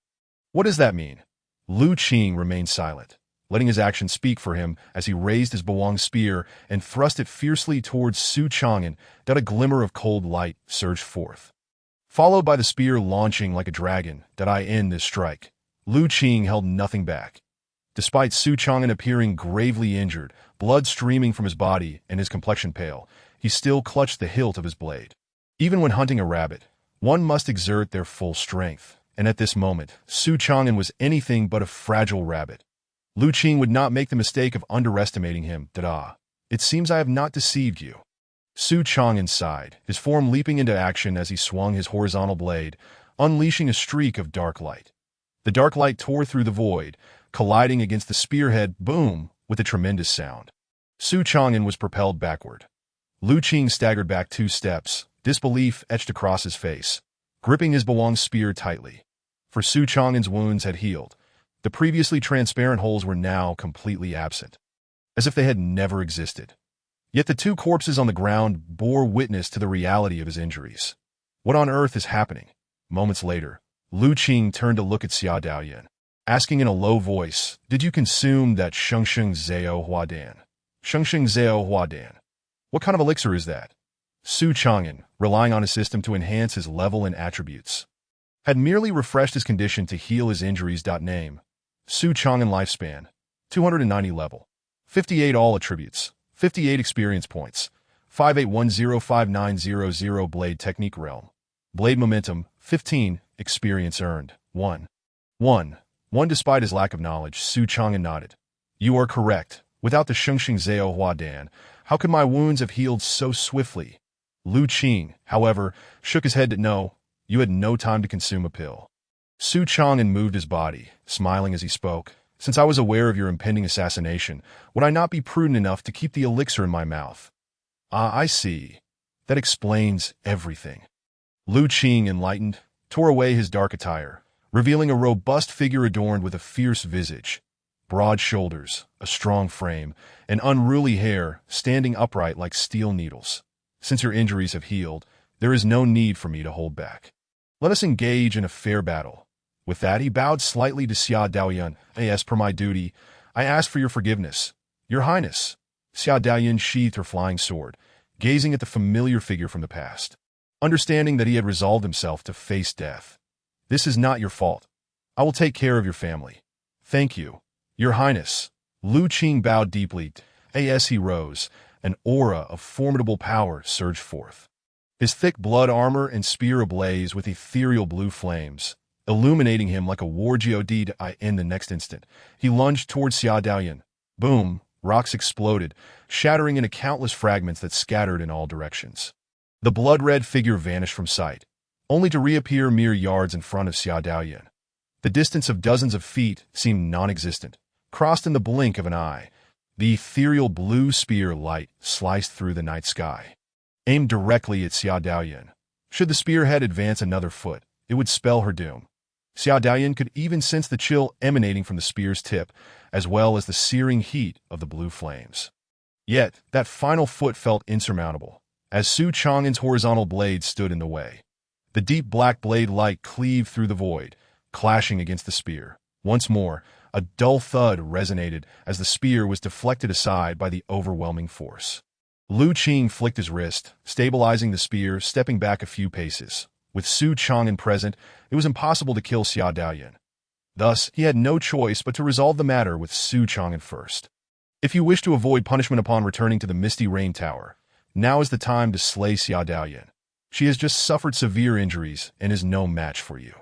What does that mean? Lu Qing remained silent, letting his actions speak for him as he raised his Bawang spear and thrust it fiercely towards Su Chang'an. A glimmer of cold light surged forth, followed by the spear launching like a dragon. Did I end this strike? Lu Qing held nothing back. Despite Su Chang'an appearing gravely injured, blood streaming from his body and his complexion pale, he still clutched the hilt of his blade. Even when hunting a rabbit, one must exert their full strength, and at this moment, Su Chang'an was anything but a fragile rabbit. Lu Qing would not make the mistake of underestimating him. It seems I have not deceived you. Su Chang'an sighed, his form leaping into action as he swung his horizontal blade, unleashing a streak of dark light. The dark light tore through the void, colliding against the spearhead, boom, with a tremendous sound. Su Chang'an was propelled backward. Lu Qing staggered back 2 steps, disbelief etched across his face, gripping his Bawang spear tightly. For Su Chang'an's wounds had healed. The previously transparent holes were now completely absent, as if they had never existed. Yet the 2 corpses on the ground bore witness to the reality of his injuries. What on earth is happening? Moments later, Lu Qing turned to look at Xia Daoyan, asking in a low voice, "Did you consume that Shengsheng Zhao Huadan? Shengsheng Zhao Huadan? What kind of elixir is that?" Su Chang'an, relying on his system to enhance his level and attributes, had merely refreshed his condition to heal his injuries. Name: Su Chang'an. Lifespan: 290 level. 58 all attributes. 58 experience points. 58105900 Blade Technique Realm. Blade Momentum: 15. Experience earned: 1. 1. Despite his lack of knowledge, Su Chang'an nodded. "You are correct. Without the Shengsheng Zhao Huadan, how could my wounds have healed so swiftly?" Lu Qing, however, shook his head. "No, you had no time to consume a pill." Su Chang'an moved his body, smiling as he spoke. "Since I was aware of your impending assassination, would I not be prudent enough to keep the elixir in my mouth?" "Ah, I see. That explains everything." Lu Qing, enlightened, tore away his dark attire, revealing a robust figure adorned with a fierce visage, broad shoulders, a strong frame, and unruly hair standing upright like steel needles. "Since your injuries have healed, there is no need for me to hold back. Let us engage in a fair battle." With that, he bowed slightly to Xia Daoyan. "As per my duty, I ask for your forgiveness, Your Highness." Xia Daoyan sheathed her flying sword, gazing at the familiar figure from the past, understanding that he had resolved himself to face death. "This is not your fault. I will take care of your family." "Thank you, Your Highness." Lu Qing bowed deeply. As he rose, an aura of formidable power surged forth. His thick blood armor and spear ablaze with ethereal blue flames, illuminating him like a war god. In the next instant, he lunged towards Xia Daoyan. Boom! Rocks exploded, shattering into countless fragments that scattered in all directions. The blood-red figure vanished from sight, only to reappear mere yards in front of Xia Daoyan. The distance of dozens of feet seemed non-existent, crossed in the blink of an eye. The ethereal blue spear light sliced through the night sky, aimed directly at Xia Daoyan. Should the spearhead advance another foot, it would spell her doom. Xia Daoyan could even sense the chill emanating from the spear's tip, as well as the searing heat of the blue flames. Yet, that final foot felt insurmountable, as Su Chang'an's horizontal blade stood in the way. The deep black blade light cleaved through the void, clashing against the spear. Once more, a dull thud resonated as the spear was deflected aside by the overwhelming force. Lu Qing flicked his wrist, stabilizing the spear, stepping back a few paces. With Su Chang'an present, it was impossible to kill Xia Daoyan. Thus, he had no choice but to resolve the matter with Su Chang'an first. If you wish to avoid punishment upon returning to the Misty Rain Tower, now is the time to slay Xia Daoyan. She has just suffered severe injuries and is no match for you."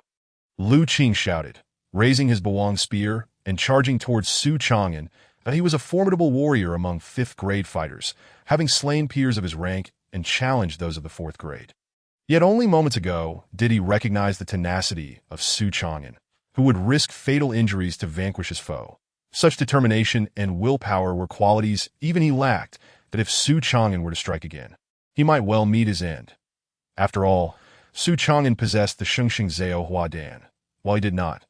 Lu Qing shouted, raising his Bawang spear and charging towards Su Chang'an. He was a formidable warrior among 5th-grade fighters, having slain peers of his rank and challenged those of the 4th grade. Yet only moments ago did he recognize the tenacity of Su Chang'an, who would risk fatal injuries to vanquish his foe. Such determination and willpower were qualities even he lacked, that if Su Chang'an were to strike again, he might well meet his end. After all, Su Chang'an possessed the Shengsheng Zhao Huadan, while he did not.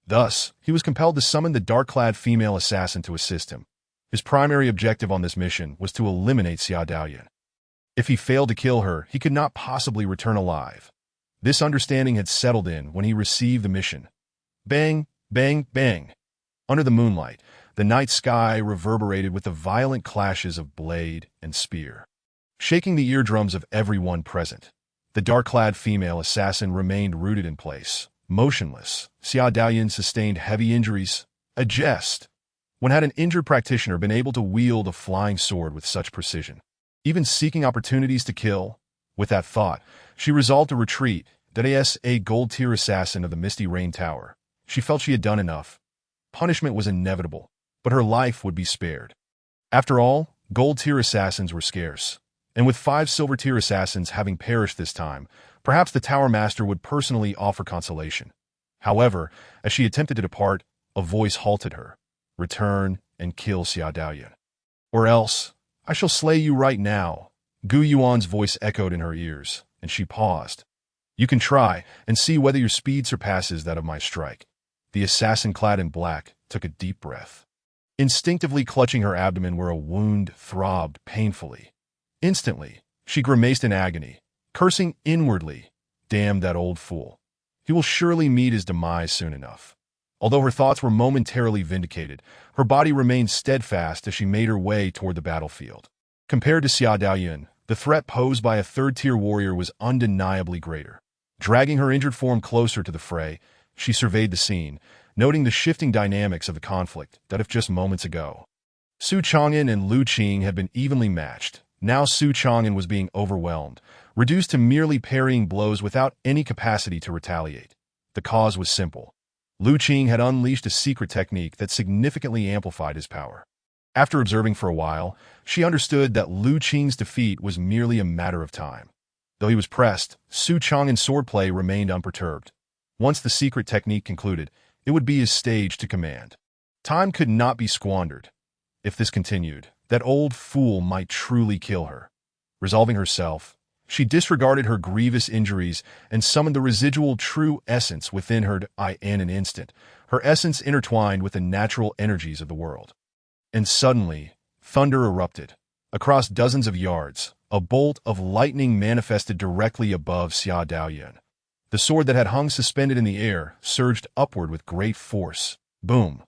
Thus, he was compelled to summon the dark-clad female assassin to assist him. His primary objective on this mission was to eliminate Xia Daoyan. If he failed to kill her, he could not possibly return alive. This understanding had settled in when he received the mission. Bang, bang, bang. Under the moonlight, The night sky reverberated with the violent clashes of blade and spear, shaking the eardrums of everyone present. The dark-clad female assassin remained rooted in place, motionless. Xia Daoyan sustained heavy injuries. A jest. When had an injured practitioner been able to wield a flying sword with such precision? Even seeking opportunities to kill? With that thought, she resolved to retreat. That as a gold-tier assassin of the Misty Rain Tower, she felt she had done enough. Punishment was inevitable, but her life would be spared. After all, gold-tier assassins were scarce, and with 5 silver-tier assassins having perished this time, perhaps the Tower Master would personally offer consolation. However, as she attempted to depart, a voice halted her. Return and kill Xia Daoyan. Or else, I shall slay you right now. Gu Yuan's voice echoed in her ears, and she paused. You can try and see whether your speed surpasses that of my strike. The assassin clad in black took a deep breath, instinctively clutching her abdomen where a wound throbbed painfully. Instantly, she grimaced in agony, cursing inwardly. Damn that old fool. He will surely meet his demise soon enough. Although her thoughts were momentarily vindicated, her body remained steadfast as she made her way toward the battlefield. Compared to Xia Daoyan, the threat posed by a third-tier warrior was undeniably greater. Dragging her injured form closer to the fray, she surveyed the scene, noting the shifting dynamics of the conflict that of just moments ago. Su Chang'an and Lu Qing had been evenly matched. Now Su Chang'an was being overwhelmed, reduced to merely parrying blows without any capacity to retaliate. The cause was simple. Lu Qing had unleashed a secret technique that significantly amplified his power. After observing for a while, she understood that Lu Qing's defeat was merely a matter of time. Though he was pressed, Su Chang'an's swordplay remained unperturbed. Once the secret technique concluded, it would be his stage to command. Time could not be squandered. If this continued, that old fool might truly kill her. Resolving herself, she disregarded her grievous injuries and summoned the residual true essence within her in an instant, her essence intertwined with the natural energies of the world. And suddenly, thunder erupted. Across dozens of yards, a bolt of lightning manifested directly above Xia Daoyan. The sword that had hung suspended in the air surged upward with great force. Boom!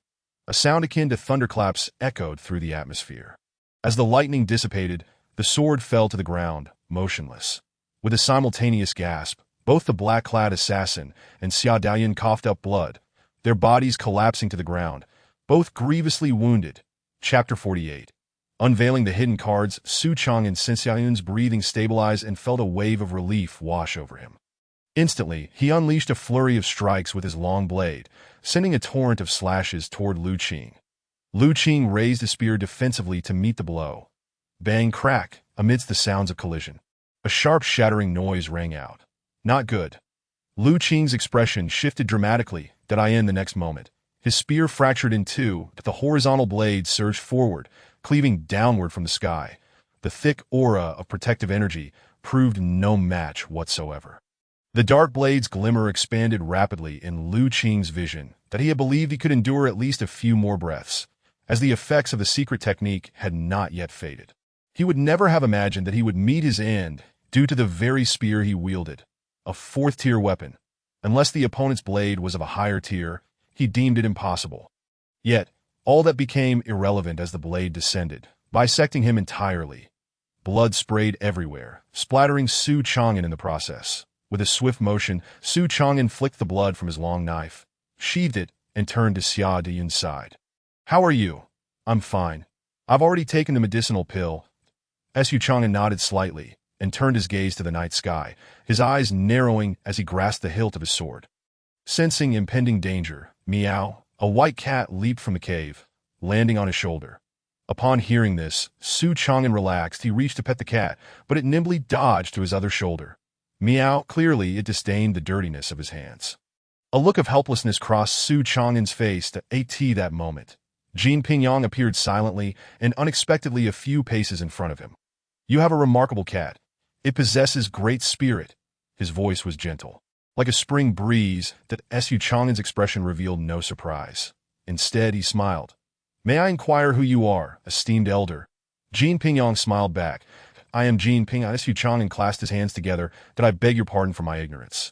A sound akin to thunderclaps echoed through the atmosphere. As the lightning dissipated, the sword fell to the ground, motionless. With a simultaneous gasp, both the black-clad assassin and Xia Daoyan coughed up blood, their bodies collapsing to the ground, both grievously wounded. Chapter 48. Unveiling the hidden cards, Su Chang'an and Xia Daoyan's breathing stabilized and felt a wave of relief wash over him. Instantly, he unleashed a flurry of strikes with his long blade, sending a torrent of slashes toward Lu Qing. Lu Qing raised a spear defensively to meet the blow. Bang crack, amidst the sounds of collision. A sharp shattering noise rang out. Not good. Lu Qing's expression shifted dramatically, the next moment. His spear fractured in two, but the horizontal blade surged forward, cleaving downward from the sky. The thick aura of protective energy proved no match whatsoever. The dark blade's glimmer expanded rapidly in Lu Qing's vision that he had believed he could endure at least a few more breaths, as the effects of the secret technique had not yet faded. He would never have imagined that he would meet his end due to the very spear he wielded, a fourth-tier weapon. Unless the opponent's blade was of a higher tier, he deemed it impossible. Yet, all that became irrelevant as the blade descended, bisecting him entirely. Blood sprayed everywhere, splattering Su Chang'an in the process. With a swift motion, Su Chang'an flicked the blood from his long knife, sheathed it, and turned to Xia Daoyan's side. "How are you?" "I'm fine. I've already taken the medicinal pill." Su Chang'an nodded slightly and turned his gaze to the night sky, his eyes narrowing as he grasped the hilt of his sword. Sensing impending danger, meow, a white cat leaped from the cave, landing on his shoulder. Upon hearing this, Su Chang'an relaxed. He reached to pet the cat, but it nimbly dodged to his other shoulder. Meow, clearly it disdained the dirtiness of his hands. A look of helplessness crossed Su Chang'an's face that moment. Jin Pingyang appeared silently and unexpectedly a few paces in front of him. "You have a remarkable cat. It possesses great spirit." His voice was gentle, like a spring breeze. Su Chang'an's expression revealed no surprise. Instead, he smiled. "May I inquire who you are, esteemed elder?" Jin Pingyang smiled back. "I am Jin Pingyang." Su Chang'an clasped his hands together. "I beg your pardon for my ignorance.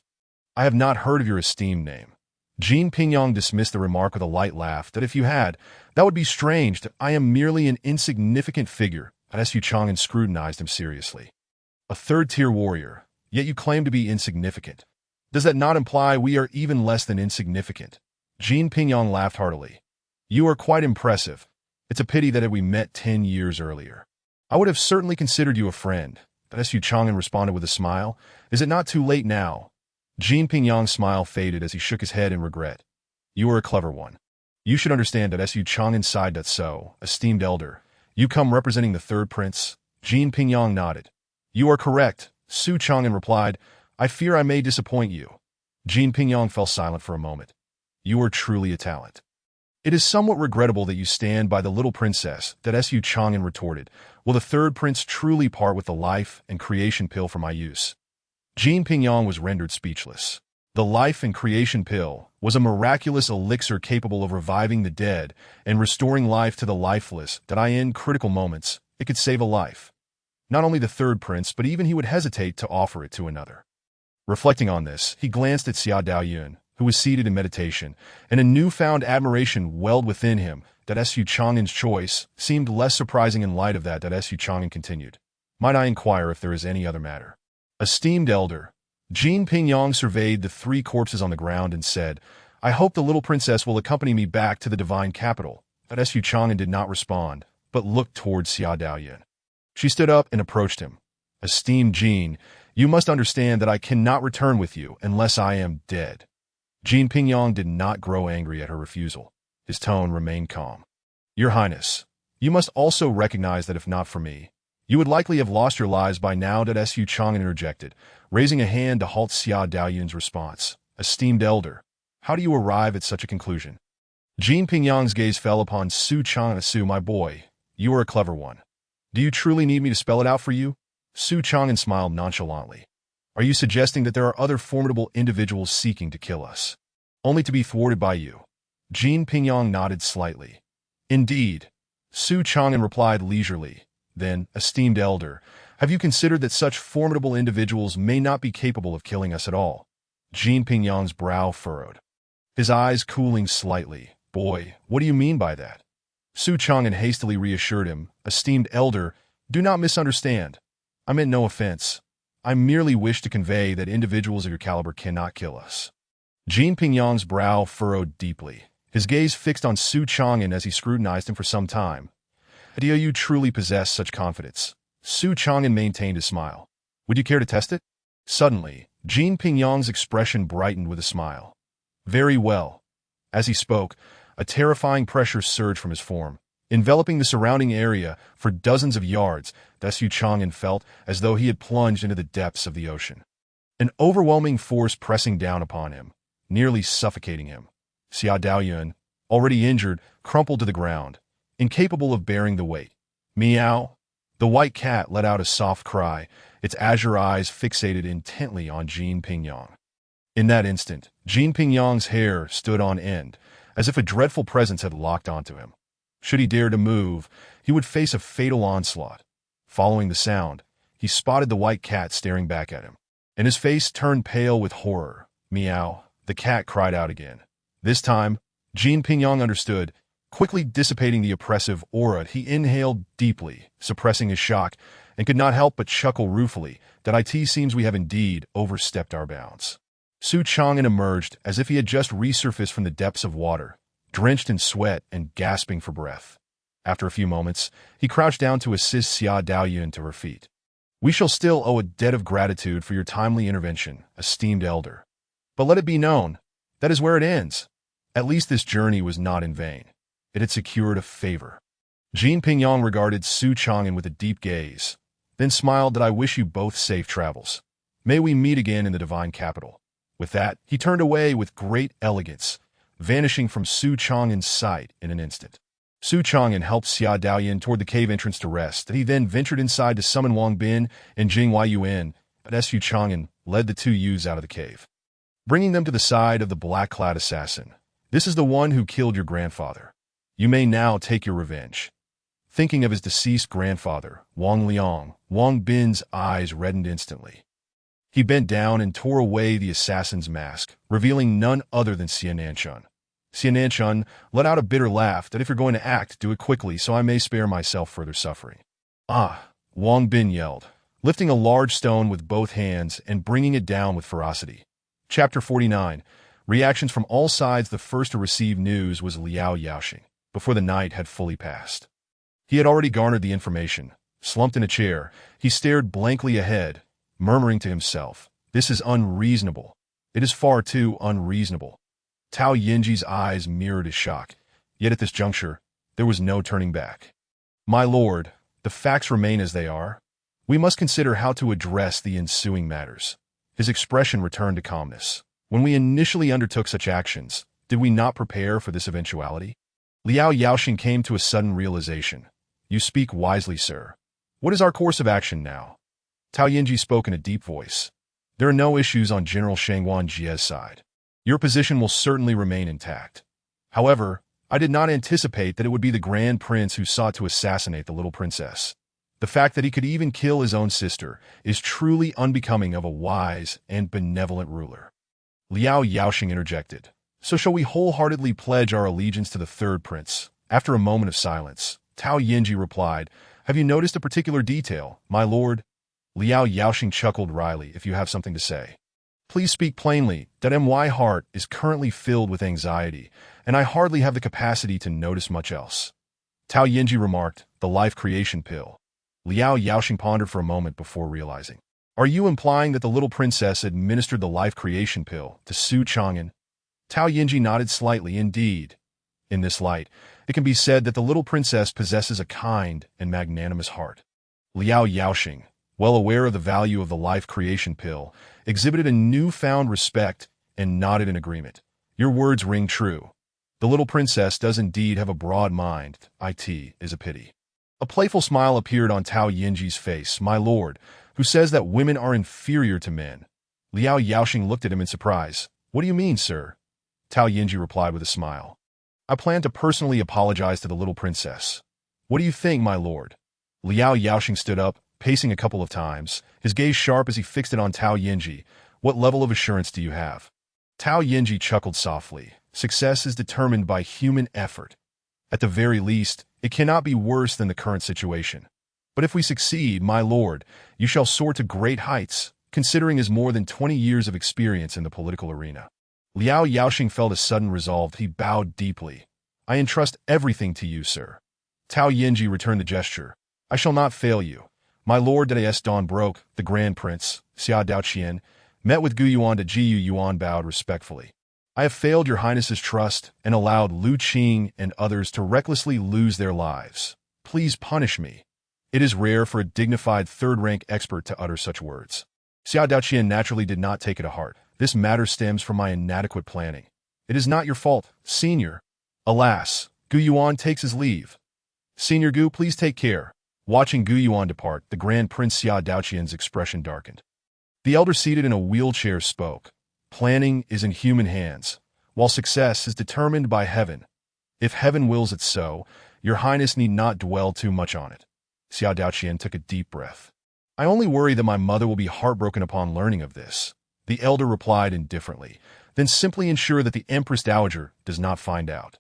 I have not heard of your esteemed name." Jean Pingyong dismissed the remark with a light laugh that if you had, that would be strange, that I am merely an insignificant figure. Su Chang'an scrutinized him seriously. A third-tier warrior, yet you claim to be insignificant. Does that not imply we are even less than insignificant? Jean Pingyong laughed heartily. You are quite impressive. It's a pity that we met 10 years earlier. I would have certainly considered you a friend. Su Chang'an responded with a smile. Is it not too late now? Jean Pingyong's smile faded as he shook his head in regret. You are a clever one. You should understand that Su Chang'an sighed that so, esteemed elder. You come representing the third prince? Jean Pingyong nodded. You are correct, Su Chang'an replied. I fear I may disappoint you. Jean Pingyong fell silent for a moment. You are truly a talent. It is somewhat regrettable that you stand by the little princess, Su Chang'an retorted. Will the third prince truly part with the life and creation pill for my use? Jean Pingyong was rendered speechless. The life and creation pill was a miraculous elixir capable of reviving the dead and restoring life to the lifeless, that in critical moments, it could save a life. Not only the third prince, but even he would hesitate to offer it to another. Reflecting on this, he glanced at Xia Daoyun, who was seated in meditation, and a newfound admiration welled within him. Su Chang'an's choice seemed less surprising in light of that. Su Chang'an continued. Might I inquire if there is any other matter? Esteemed elder, Jean Pingyong surveyed the 3 corpses on the ground and said, I hope the little princess will accompany me back to the divine capital. Su Chang'an did not respond, but looked towards Xia Daoyun. She stood up and approached him. Esteemed Jean, you must understand that I cannot return with you unless I am dead. Jean Pingyong did not grow angry at her refusal. His tone remained calm. Your Highness, you must also recognize that if not for me, you would likely have lost your lives by now. Su Chang'an interjected, raising a hand to halt Xia Daoyun's response. Esteemed elder, how do you arrive at such a conclusion? Jean Pingyong's gaze fell upon Su Chang'an. Su, my boy, you are a clever one. Do you truly need me to spell it out for you? Su Chang'an smiled nonchalantly. Are you suggesting that there are other formidable individuals seeking to kill us, only to be thwarted by you? Jean Pingyong nodded slightly. Indeed. Su Chang'an replied leisurely. Then, esteemed elder, have you considered that such formidable individuals may not be capable of killing us at all? Jean Pingyong's brow furrowed, his eyes cooling slightly. Boy, what do you mean by that? Su Chang'an hastily reassured him. Esteemed elder, do not misunderstand. I meant no offense. I merely wish to convey that individuals of your caliber cannot kill us. Jean Pingyong's brow furrowed deeply, his gaze fixed on Su Chang'an as he scrutinized him for some time. Do you truly possess such confidence? Su Chang'an maintained his smile. Would you care to test it? Suddenly, Jean Pingyong's expression brightened with a smile. Very well. As he spoke, a terrifying pressure surged from his form, enveloping the surrounding area for dozens of yards. Su Chang'an felt as though he had plunged into the depths of the ocean. An overwhelming force pressing down upon him, nearly suffocating him. Xia Daoyun, already injured, crumpled to the ground, incapable of bearing the weight. Meow! The white cat let out a soft cry, its azure eyes fixated intently on Jean Pingyong. In that instant, Jean Pingyong's hair stood on end, as if a dreadful presence had locked onto him. Should he dare to move, he would face a fatal onslaught. Following the sound, he spotted the white cat staring back at him, and his face turned pale with horror. Meow! The cat cried out again. This time, Jean Pingyong understood. Quickly dissipating the oppressive aura, he inhaled deeply, suppressing his shock, and could not help but chuckle ruefully that it seems we have indeed overstepped our bounds. Su Chang'an emerged as if he had just resurfaced from the depths of water, drenched in sweat and gasping for breath. After a few moments, he crouched down to assist Xia Daoyun to her feet. We shall still owe a debt of gratitude for your timely intervention, esteemed elder. But let it be known, that is where it ends. At least this journey was not in vain. It had secured a favor. Jean Pingyong regarded Su Chang'an with a deep gaze, then smiled. I wish you both safe travels. May we meet again in the divine capital. With that, he turned away with great elegance, vanishing from Su Chang'an's sight in an instant. Su Chang'an helped Xia Daoyun toward the cave entrance to rest. He then ventured inside to summon Wang Bin and Jing Yuan, but Su Chang'an led the 2 youths out of the cave, bringing them to the side of the black-clad assassin. This is the one who killed your grandfather. You may now take your revenge. Thinking of his deceased grandfather, Wang Liang, Wang Bin's eyes reddened instantly. He bent down and tore away the assassin's mask, revealing none other than Xia Nanchun. Xia Nanchun let out a bitter laugh that if you're going to act, do it quickly so I may spare myself further suffering. Ah, Wang Bin yelled, lifting a large stone with both hands and bringing it down with ferocity. Chapter 49. Reactions from all sides. The first to receive news was Liao Yaoxing, before the night had fully passed. He had already garnered the information. Slumped in a chair, he stared blankly ahead, murmuring to himself, "This is unreasonable. It is far too unreasonable." Tao Yinji's eyes mirrored his shock, yet at this juncture, there was no turning back. "My lord, the facts remain as they are. We must consider how to address the ensuing matters." His expression returned to calmness. "When we initially undertook such actions, did we not prepare for this eventuality?" Liao Yaoxing came to a sudden realization. "You speak wisely, sir. What is our course of action now?" Tao Yinji spoke in a deep voice. "There are no issues on General Shangwan Jie's side. Your position will certainly remain intact. However, I did not anticipate that it would be the Grand Prince who sought to assassinate the little princess. The fact that he could even kill his own sister is truly unbecoming of a wise and benevolent ruler." Liao Yaoxing interjected. "So shall we wholeheartedly pledge our allegiance to the third prince?" After a moment of silence, Tao Yinji replied, "Have you noticed a particular detail, my lord?" Liao Yaoxing chuckled wryly. "If you have something to say, please speak plainly. My heart is currently filled with anxiety, and I hardly have the capacity to notice much else." Tao Yinji remarked, "The life creation pill." Liao Yaoxing pondered for a moment before realizing. "Are you implying that the little princess administered the life creation pill to Su Chang'an?" Tao Yinji nodded slightly. "Indeed. In this light, it can be said that the little princess possesses a kind and magnanimous heart." Liao Yaoxing, well aware of the value of the life creation pill, exhibited a newfound respect and nodded in agreement. "Your words ring true. The little princess does indeed have a broad mind. It is a pity." A playful smile appeared on Tao Yinji's face. "My lord, who says that women are inferior to men?" Liao Yaoxing looked at him in surprise. "What do you mean, sir?" Tao Yinji replied with a smile. "I plan to personally apologize to the little princess." "What do you think, my lord?" Liao Yaoxing stood up, pacing a couple of times, his gaze sharp as he fixed it on Tao Yinji. "What level of assurance do you have?" Tao Yinji chuckled softly. "Success is determined by human effort. At the very least, it cannot be worse than the current situation. But if we succeed, my lord, you shall soar to great heights, considering his more than 20 years of experience in the political arena." Liao Yaoxing felt a sudden resolve. He bowed deeply. "I entrust everything to you, sir." Tao Yinji returned the gesture. "I shall not fail you. My lord des dawn broke, the Grand Prince, Xia Daoqian, met with Gu Yuan. To Ji Yuan bowed respectfully. "I have failed your highness's trust and allowed Lu Qing and others to recklessly lose their lives. Please punish me." It is rare for a dignified third-rank expert to utter such words. Xia Daoqian naturally did not take it to heart. "This matter stems from my inadequate planning. It is not your fault, senior." Alas, Gu Yuan takes his leave. "Senior Gu, please take care." Watching Gu Yuan depart, the Grand Prince Xia Daoqian's expression darkened. The elder seated in a wheelchair spoke. "Planning is in human hands, while success is determined by heaven. If heaven wills it so, your highness need not dwell too much on it." Xia Daoqian took a deep breath. "I only worry that my mother will be heartbroken upon learning of this." The elder replied indifferently. "Then simply ensure that the Empress Dowager does not find out."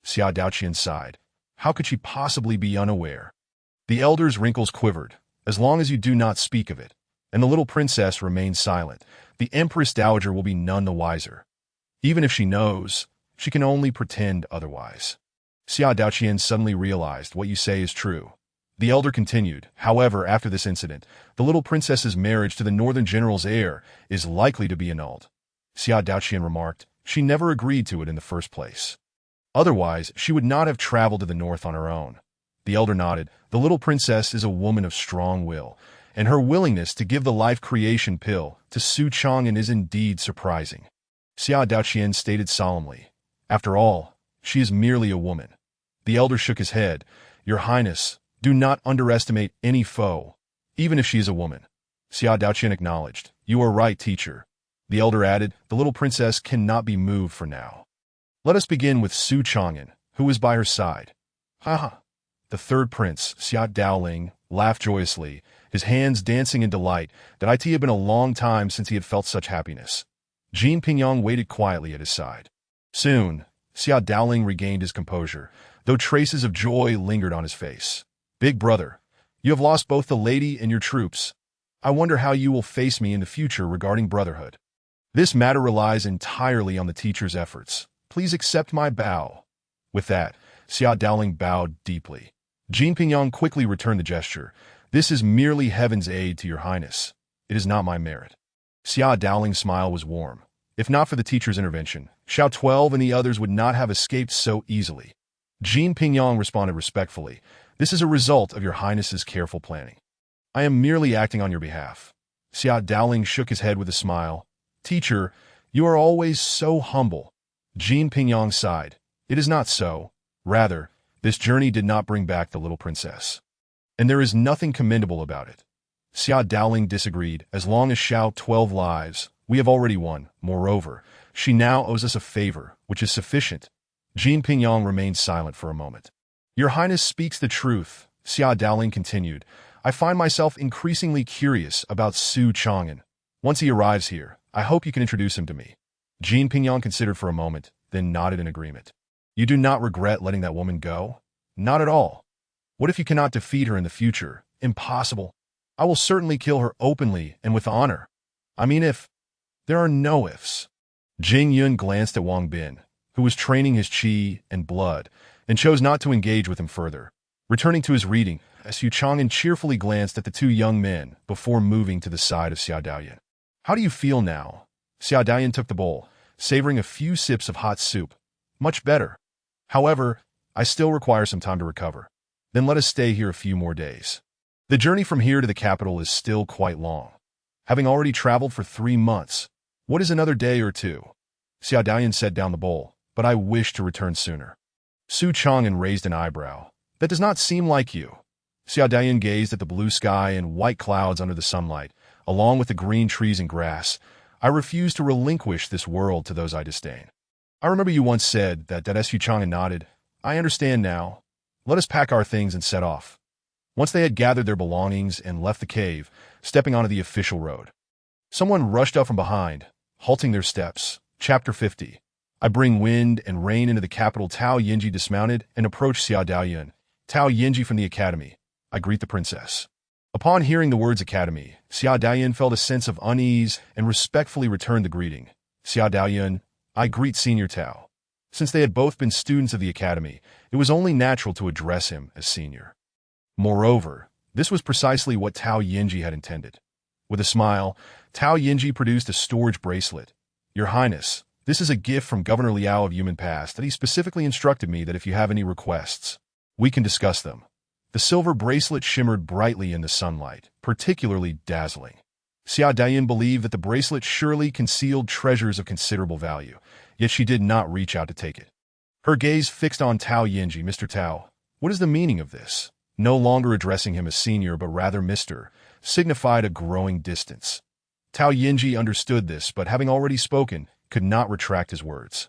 Xia Daoqian sighed. How could she possibly be unaware? The elder's wrinkles quivered. "As long as you do not speak of it, and the little princess remains silent, the Empress Dowager will be none the wiser. Even if she knows, she can only pretend otherwise." Xia Daoqian suddenly realized, "What you say is true." The elder continued, "However, after this incident, the little princess's marriage to the northern general's heir is likely to be annulled." Xia Daoqian remarked, "She never agreed to it in the first place. Otherwise, she would not have traveled to the north on her own." The elder nodded. "The little princess is a woman of strong will, and her willingness to give the life creation pill to Su Chang'an is indeed surprising." Xia Daoqian stated solemnly, "After all, she is merely a woman." The elder shook his head. "Your highness, do not underestimate any foe, even if she is a woman." Xia Daoqian acknowledged. "You are right, teacher." The elder added, "The little princess cannot be moved for now. Let us begin with Su Chang'an, who is by her side." "Ha ha!" The third prince, Xia Daoling, laughed joyously. his hands dancing in delight that it had been a long time since he had felt such happiness. Jin Pingyang waited quietly at his side. Soon, Xia Dowling regained his composure, though traces of joy lingered on his face. Big brother, you have lost both the lady and your troops. I wonder how you will face me in the future regarding brotherhood. This matter relies entirely on the teacher's efforts. Please accept my bow. With that, Xia Dowling bowed deeply. Jin Pingyang quickly returned the gesture. This is merely heaven's aid to your highness. It is not my merit. Xia Dowling's smile was warm. If not for the teacher's intervention, Xiao 12 and the others would not have escaped so easily. Jin Pingyang responded respectfully. This is a result of your highness's careful planning. I am merely acting on your behalf. Xia Dowling shook his head with a smile. Teacher, you are always so humble. Jin Pingyang sighed. It is not so. Rather, this journey did not bring back the little princess. And there is nothing commendable about it. Xia Dowling disagreed. As long as Xiao 12 lives, we have already won. Moreover, she now owes us a favor, which is sufficient. Jin Pingyang remained silent for a moment. Your Highness speaks the truth, Xia Dowling continued. I find myself increasingly curious about Su Chang'an. Once he arrives here, I hope you can introduce him to me. Jin Pingyang considered for a moment, then nodded in agreement. You do not regret letting that woman go? Not at all. What if you cannot defeat her in the future? Impossible. I will certainly kill her openly and with honor. I mean if. There are no ifs. Jing Yun glanced at Wang Bin, who was training his qi and blood, and chose not to engage with him further. Returning to his reading, Su Chang'an cheerfully glanced at the two young men before moving to the side of Xia Daoyan. How do you feel now? Xia Daoyan took the bowl, savoring a few sips of hot soup. Much better. However, I still require some time to recover. Then let us stay here a few more days. The journey from here to the capital is still quite long. Having already traveled for 3 months, what is another day or two? Xia Daoyan set down the bowl, but I wish to return sooner. Su Chang'an raised an eyebrow. That does not seem like you. Xia Daoyan gazed at the blue sky and white clouds under the sunlight, along with the green trees and grass. I refuse to relinquish this world to those I disdain. I remember you once said that Su Chang'an nodded. I understand now. Let us pack our things and set off. Once they had gathered their belongings and left the cave, stepping onto the official road, someone rushed up from behind, halting their steps. Chapter 50. I bring wind and rain into the capital. Tao Yinji dismounted and approached Xia Daoyan. Tao Yinji from the academy. I greet the princess. Upon hearing the words academy, Xia Daoyan felt a sense of unease and respectfully returned the greeting. Xia Daoyan, I greet Senior Tao. Since they had both been students of the academy, it was only natural to address him as senior. Moreover, this was precisely what Tao Yinji had intended. With a smile, Tao Yinji produced a storage bracelet. Your Highness, this is a gift from Governor Liao of Human Past that he specifically instructed me that if you have any requests, we can discuss them. The silver bracelet shimmered brightly in the sunlight, particularly dazzling. Xia Daoyan believed that the bracelet surely concealed treasures of considerable value, yet she did not reach out to take it. Her gaze fixed on Tao Yinji. Mr. Tao, what is the meaning of this? No longer addressing him as senior but rather Mr., signified a growing distance. Tao Yinji understood this, but having already spoken, could not retract his words.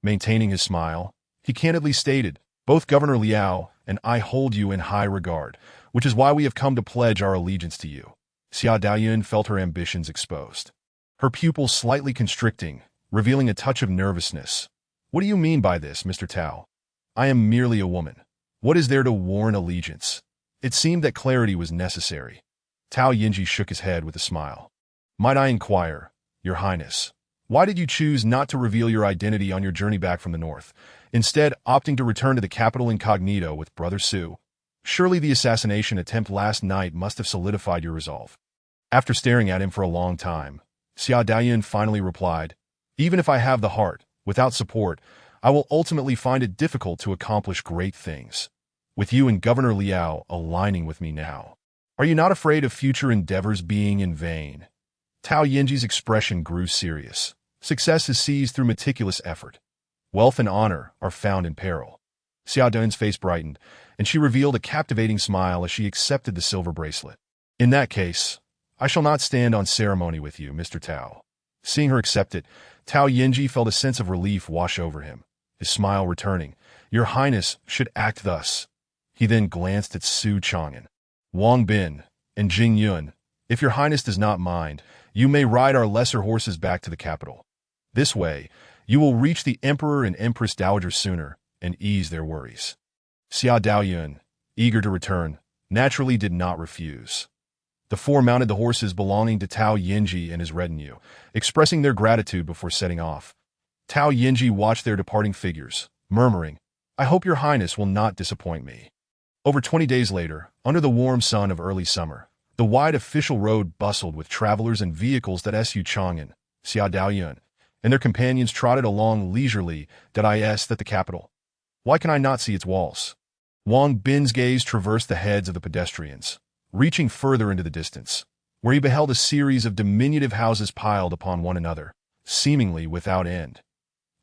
Maintaining his smile, he candidly stated, both Governor Liao and I hold you in high regard, which is why we have come to pledge our allegiance to you. Xia Daoyan felt her ambitions exposed. Her pupils slightly constricting, revealing a touch of nervousness. What do you mean by this, Mr. Tao? I am merely a woman. What is there to warrant allegiance? It seemed that clarity was necessary. Tao Yinji shook his head with a smile. Might I inquire, Your Highness, why did you choose not to reveal your identity on your journey back from the north, instead opting to return to the capital incognito with Brother Su? Surely the assassination attempt last night must have solidified your resolve. After staring at him for a long time, Xia Daoyan finally replied, even if I have the heart, without support, I will ultimately find it difficult to accomplish great things. With you and Governor Liao aligning with me now, are you not afraid of future endeavors being in vain? Tao Yinji's expression grew serious. Success is seized through meticulous effort. Wealth and honor are found in peril. Xia Daoyan's face brightened, and she revealed a captivating smile as she accepted the silver bracelet. In that case, I shall not stand on ceremony with you, Mr. Tao. Seeing her accept it, Tao Yinji felt a sense of relief wash over him, his smile returning. Your Highness should act thus. He then glanced at Su Chang'an. Wang Bin, and Jing Yun, if your highness does not mind, you may ride our lesser horses back to the capital. This way, you will reach the emperor and empress dowager sooner and ease their worries. Xia Daoyun, eager to return, naturally did not refuse. The four mounted the horses belonging to Tao Yinji and his retinue, expressing their gratitude before setting off. Tao Yinji watched their departing figures, murmuring, "I hope your highness will not disappoint me." Over 20 days later, under the warm sun of early summer, the wide official road bustled with travelers and vehicles that Su Chang'an, Xia Daoyun, and their companions trotted along leisurely. Did I ask that the capital? Why can I not see its walls? Wang Bin's gaze traversed the heads of the pedestrians, reaching further into the distance, where he beheld a series of diminutive houses piled upon one another, seemingly without end.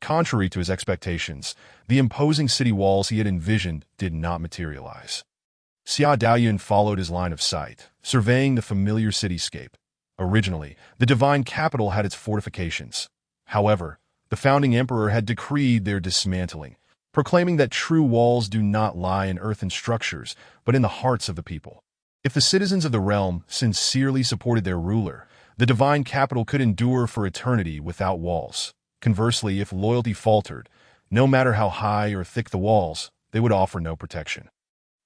Contrary to his expectations, the imposing city walls he had envisioned did not materialize. Xia Daoyun followed his line of sight, surveying the familiar cityscape. Originally, the divine capital had its fortifications. However, the founding emperor had decreed their dismantling, proclaiming that true walls do not lie in earthen structures, but in the hearts of the people. If the citizens of the realm sincerely supported their ruler, the divine capital could endure for eternity without walls. Conversely, if loyalty faltered, no matter how high or thick the walls, they would offer no protection.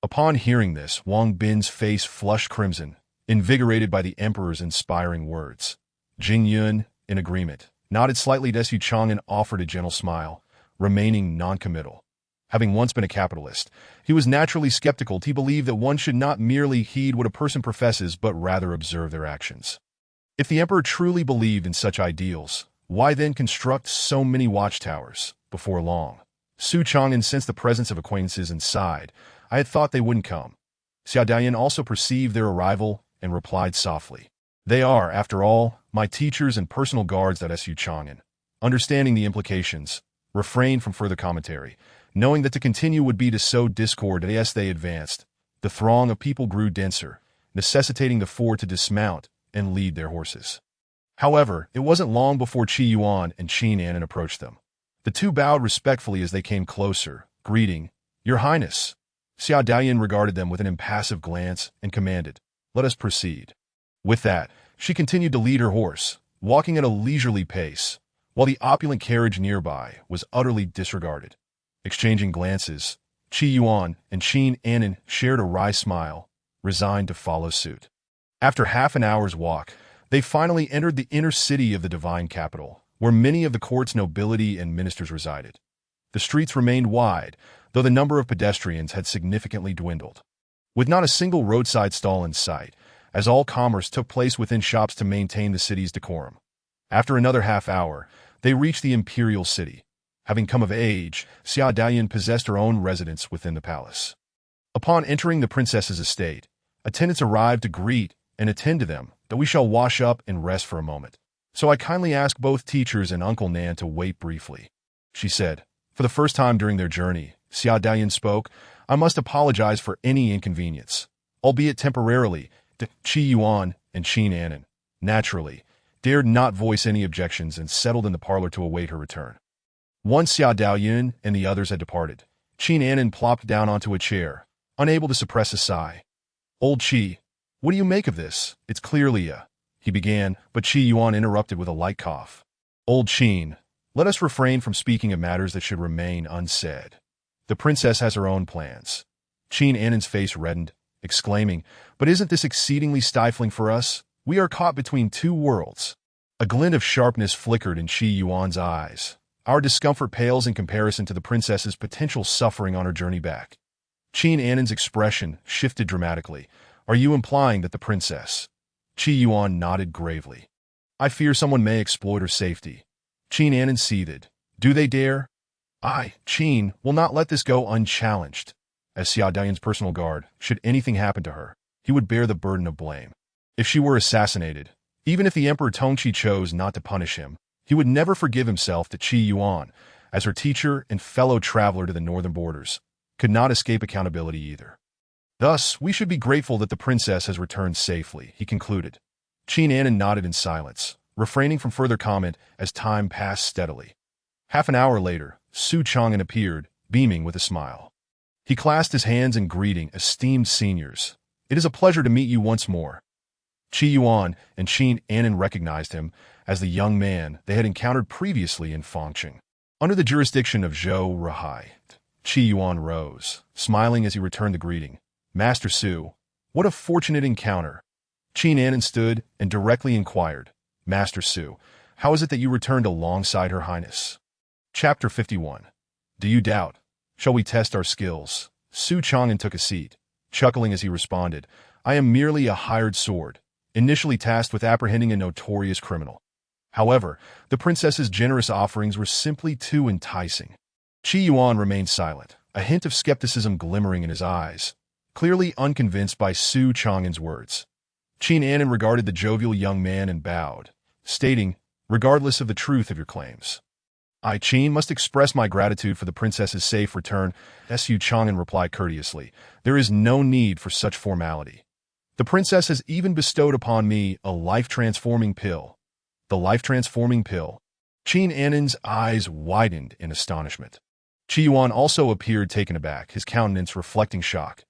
Upon hearing this, Wang Bin's face flushed crimson, invigorated by the emperor's inspiring words. Jing Yun, in agreement, nodded slightly. Su Chang'an offered a gentle smile, remaining non-committal. Having once been a capitalist, he was naturally skeptical. He believed that one should not merely heed what a person professes, but rather observe their actions. If the emperor truly believed in such ideals, why then construct so many watchtowers? Before long, Su Chang'an sensed the presence of acquaintances and sighed. I had thought they wouldn't come. Xia Daoyun also perceived their arrival and replied softly. They are, after all, my teachers and personal guards. Su Chang'an, understanding the implications, refrained from further commentary, knowing that to continue would be to sow discord. As they advanced, the throng of people grew denser, necessitating the four to dismount and lead their horses. However, it wasn't long before Qi Yuan and Qin Anan approached them. The two bowed respectfully as they came closer, greeting, "Your Highness." Xia Daoyun regarded them with an impassive glance and commanded, "Let us proceed." With that, she continued to lead her horse, walking at a leisurely pace, while the opulent carriage nearby was utterly disregarded. Exchanging glances, Qi Yuan and Qin Anan shared a wry smile, resigned to follow suit. After half an hour's walk, they finally entered the inner city of the divine capital, where many of the court's nobility and ministers resided. The streets remained wide, though the number of pedestrians had significantly dwindled. With not a single roadside stall in sight, as all commerce took place within shops to maintain the city's decorum. After another half hour, they reached the imperial city. Having come of age, Xia Daoyun possessed her own residence within the palace. Upon entering the princess's estate, attendants arrived to greet and attend to them, that we shall wash up and rest for a moment. So I kindly ask both teachers and Uncle Nan to wait briefly, she said. For the first time during their journey, Xia Daoyun spoke, "I must apologize for any inconvenience, albeit temporarily." Qi Yuan and Qin Anan, naturally, dared not voice any objections and settled in the parlor to await her return. Once Xia Daoyun and the others had departed, Qin Anan plopped down onto a chair, unable to suppress a sigh. "Old Qi, what do you make of this? It's clearly he began, but Qi Yuan interrupted with a light cough. "Old Qin, let us refrain from speaking of matters that should remain unsaid. The princess has her own plans." Qin Anan's face reddened, exclaiming, "But isn't this exceedingly stifling for us? We are caught between two worlds." A glint of sharpness flickered in Qi Yuan's eyes. "Our discomfort pales in comparison to the princess's potential suffering on her journey back." Qin Anan's expression shifted dramatically. "Are you implying that the princess?" Qi Yuan nodded gravely. "I fear someone may exploit her safety." Qin Anan seethed. "Do they dare?" "I, Qin, will not let this go unchallenged." As Xia Daoyun's personal guard, should anything happen to her, he would bear the burden of blame. If she were assassinated, even if the Emperor Tongqi chose not to punish him, he would never forgive himself. To Qi Yuan, as her teacher and fellow traveler to the northern borders, could not escape accountability either. "Thus, we should be grateful that the princess has returned safely," he concluded. Qin Anan nodded in silence, refraining from further comment as time passed steadily. Half an hour later, Su Chang'an appeared, beaming with a smile. He clasped his hands in greeting. "Esteemed seniors, It is a pleasure to meet you once more. Qi Yuan and Qin Anan recognized him as the young man they had encountered previously in Fangcheng. Under the jurisdiction of Zhou Rahai, Qi Yuan rose, smiling as he returned the greeting. Master Su, what a fortunate encounter. Qin Anan stood and directly inquired, Master Su, how is it that you returned alongside Her Highness? Chapter 51. Do you doubt? Shall we test our skills? Su Chang'an took a seat, chuckling as he responded, I am merely a hired sword, initially tasked with apprehending a notorious criminal. However, the princess's generous offerings were simply too enticing. Qi Yuan remained silent, a hint of skepticism glimmering in his eyes, clearly unconvinced by Su Chang'an's words. Qin Anan regarded the jovial young man and bowed, stating, regardless of the truth of your claims, I, Qin, must express my gratitude for the princess's safe return. Su Chang'an replied courteously, there is no need for such formality. The princess has even bestowed upon me a life-transforming pill. The life-transforming pill. Qin Anan's eyes widened in astonishment. Qi Yuan also appeared taken aback, his countenance reflecting shock.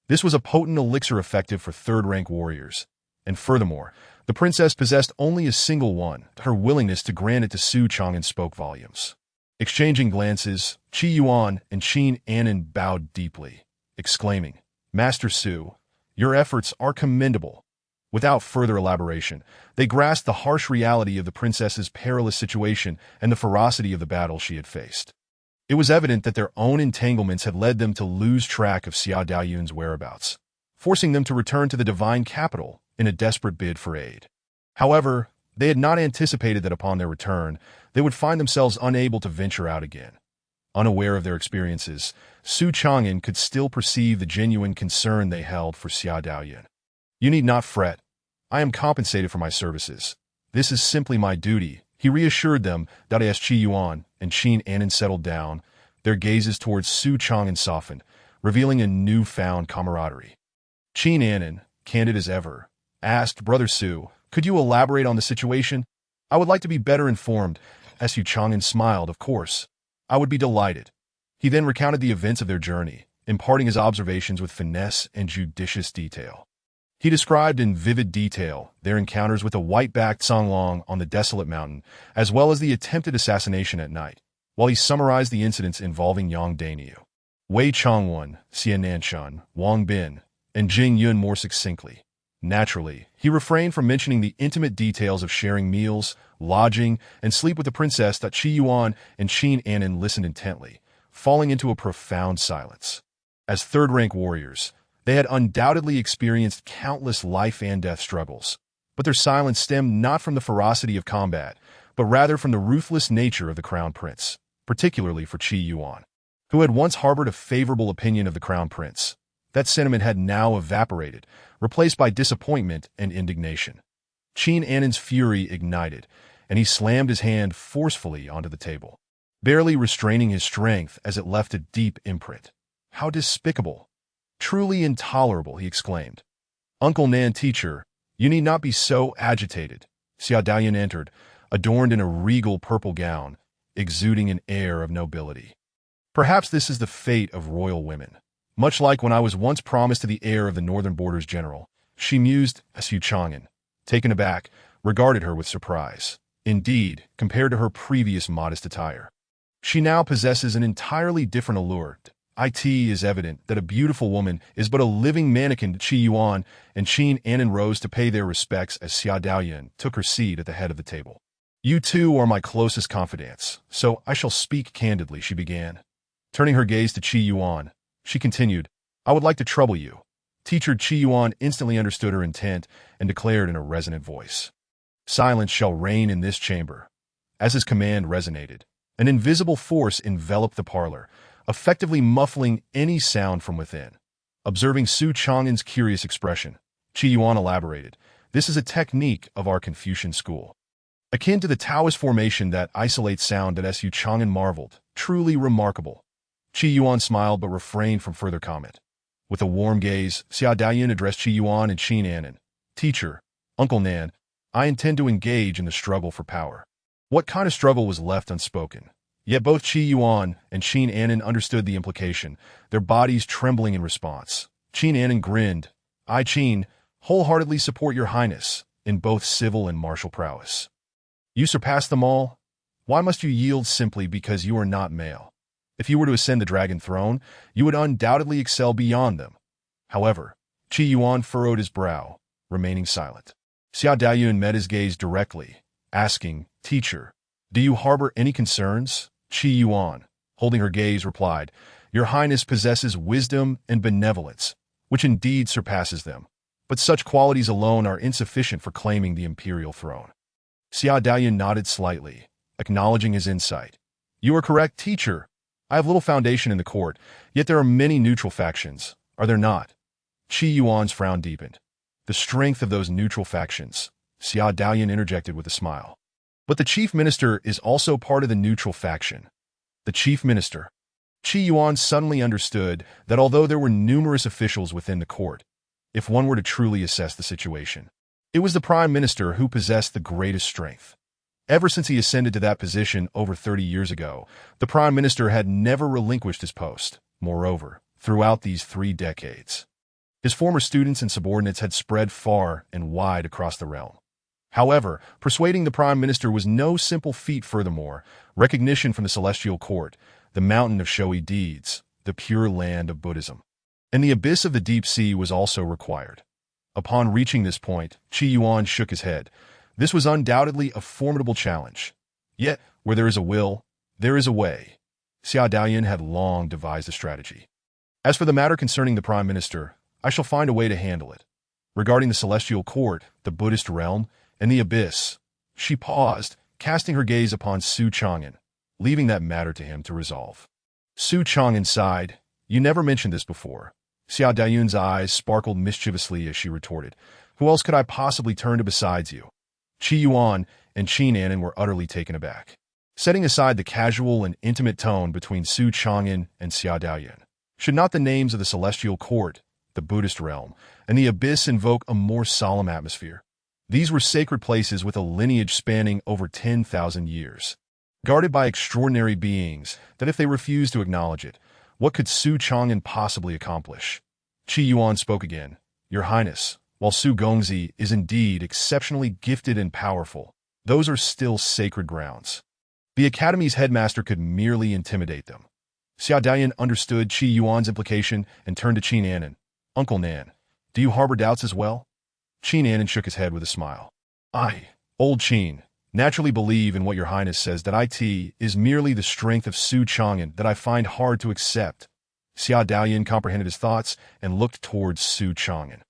This was a potent elixir effective for third-rank warriors. And furthermore, the princess possessed only a single one. Her willingness to grant it to Su Chang'an spoke volumes. Exchanging glances, Qi Yuan and Qin Anan bowed deeply, exclaiming, Master Su, your efforts are commendable. Without further elaboration, they grasped the harsh reality of the princess's perilous situation and the ferocity of the battle she had faced. It was evident that their own entanglements had led them to lose track of Xia Daoyun's whereabouts, forcing them to return to the divine capital in a desperate bid for aid. However, they had not anticipated that upon their return, they would find themselves unable to venture out again. Unaware of their experiences, Su Chang'an could still perceive the genuine concern they held for Xia Daoyun. You need not fret. I am compensated for my services. This is simply my duty, he reassured them. As Qi Yuan and Qin Anan settled down, their gazes towards Su Chang'an softened, revealing a newfound camaraderie. Qin Anan, candid as ever, asked, Brother Su, could you elaborate on the situation? I would like to be better informed. Su Chang'an smiled, of course. I would be delighted. He then recounted the events of their journey, imparting his observations with finesse and judicious detail. He described in vivid detail their encounters with a white-backed Songlong on the desolate mountain, as well as the attempted assassination at night, while he summarized the incidents involving Yang Dainyu, Wei Changwen, Xia Nanshan, Wang Bin, and Jing Yun more succinctly. Naturally, he refrained from mentioning the intimate details of sharing meals, lodging, and sleep with the princess. Qi Yuan and Qin Anan listened intently, falling into a profound silence. As third-rank warriors, they had undoubtedly experienced countless life and death struggles, but their silence stemmed not from the ferocity of combat, but rather from the ruthless nature of the crown prince, particularly for Qi Yuan, who had once harbored a favorable opinion of the crown prince. That sentiment had now evaporated, replaced by disappointment and indignation. Qin Anan's fury ignited, and he slammed his hand forcefully onto the table, barely restraining his strength as it left a deep imprint. How despicable! Truly intolerable, he exclaimed. Uncle Nan, teacher, you need not be so agitated. Xia Daoyun entered, adorned in a regal purple gown, exuding an air of nobility. Perhaps this is the fate of royal women. Much like when I was once promised to the heir of the northern borders general, she mused. Su Chang'an, taken aback, regarded her with surprise. Indeed, compared to her previous modest attire, she now possesses an entirely different allure. It is evident that a beautiful woman is but a living mannequin. Qi Yuan and Qin Anan rose to pay their respects as Xia Daoyun took her seat at the head of the table. You two are my closest confidants, so I shall speak candidly, she began. Turning her gaze to Qi Yuan, she continued, I would like to trouble you. Teacher. Qi Yuan instantly understood her intent and declared in a resonant voice, Silence shall reign in this chamber. As his command resonated, an invisible force enveloped the parlor, effectively muffling any sound from within. Observing Su Chang'an's curious expression, Qi Yuan elaborated, This is a technique of our Confucian school, akin to the Taoist formation that isolates sound. Su Chang'an marveled, truly remarkable. Qi Yuan smiled but refrained from further comment. With a warm gaze, Xia Daoyun addressed Qi Yuan and Qin Anan. Teacher, Uncle Nan, I intend to engage in the struggle for power. What kind of struggle was left unspoken? Yet both Qi Yuan and Qin Anan understood the implication, their bodies trembling in response. Qin Anan grinned, I, Qin, wholeheartedly support your highness in both civil and martial prowess. You surpass them all. Why must you yield simply because you are not male? If you were to ascend the dragon throne, you would undoubtedly excel beyond them. However, Qi Yuan furrowed his brow, remaining silent. Xiao Daoyun met his gaze directly, asking, Teacher, do you harbor any concerns? Qi Yuan, holding her gaze, replied, Your Highness possesses wisdom and benevolence, which indeed surpasses them. But such qualities alone are insufficient for claiming the imperial throne. Xiao Daoyun nodded slightly, acknowledging his insight. You are correct, teacher. I have little foundation in the court, yet there are many neutral factions, are there not? Qi Yuan's frown deepened. The strength of those neutral factions, Xiao Daoyun interjected with a smile. But the chief minister is also part of the neutral faction. The chief minister. Qi Yuan suddenly understood that although there were numerous officials within the court, if one were to truly assess the situation, it was the prime minister who possessed the greatest strength. Ever since he ascended to that position over 30 years ago, the prime minister had never relinquished his post. Moreover, throughout these 3 decades, his former students and subordinates had spread far and wide across the realm. However, persuading the prime minister was no simple feat. Furthermore, recognition from the celestial court, the mountain of showy deeds, the pure land of Buddhism, and the abyss of the deep sea was also required. Upon reaching this point, Qi Yuan shook his head. This was undoubtedly a formidable challenge. Yet, where there is a will, there is a way. Xiao Daoyun had long devised a strategy. As for the matter concerning the prime minister, I shall find a way to handle it. Regarding the celestial court, the Buddhist realm, and the abyss, she paused, casting her gaze upon Su Chang'an, leaving that matter to him to resolve. Su Chang'an sighed. You never mentioned this before. Xiao Daoyun's eyes sparkled mischievously as she retorted. Who else could I possibly turn to besides you? Qi Yuan and Qin Annan were utterly taken aback. Setting aside the casual and intimate tone between Su Chang'an and Xiao Daoyun, should not the names of the celestial court, the Buddhist realm, and the abyss invoke a more solemn atmosphere? These were sacred places with a lineage spanning over 10,000 years, guarded by extraordinary beings that if they refused to acknowledge it, what could Su Chang'an possibly accomplish? Qi Yuan spoke again. Your Highness, while Su Gongzi is indeed exceptionally gifted and powerful, those are still sacred grounds. The Academy's headmaster could merely intimidate them. Xiao Daoyun understood Qi Yuan's implication and turned to Qin Annan. Uncle Nan, do you harbor doubts as well? Qin Annan shook his head with a smile. I, old Qin, naturally believe in what your highness says that it is merely the strength of Su Chang'an that I find hard to accept. Xiao Daoyun comprehended his thoughts and looked towards Su Chang'an.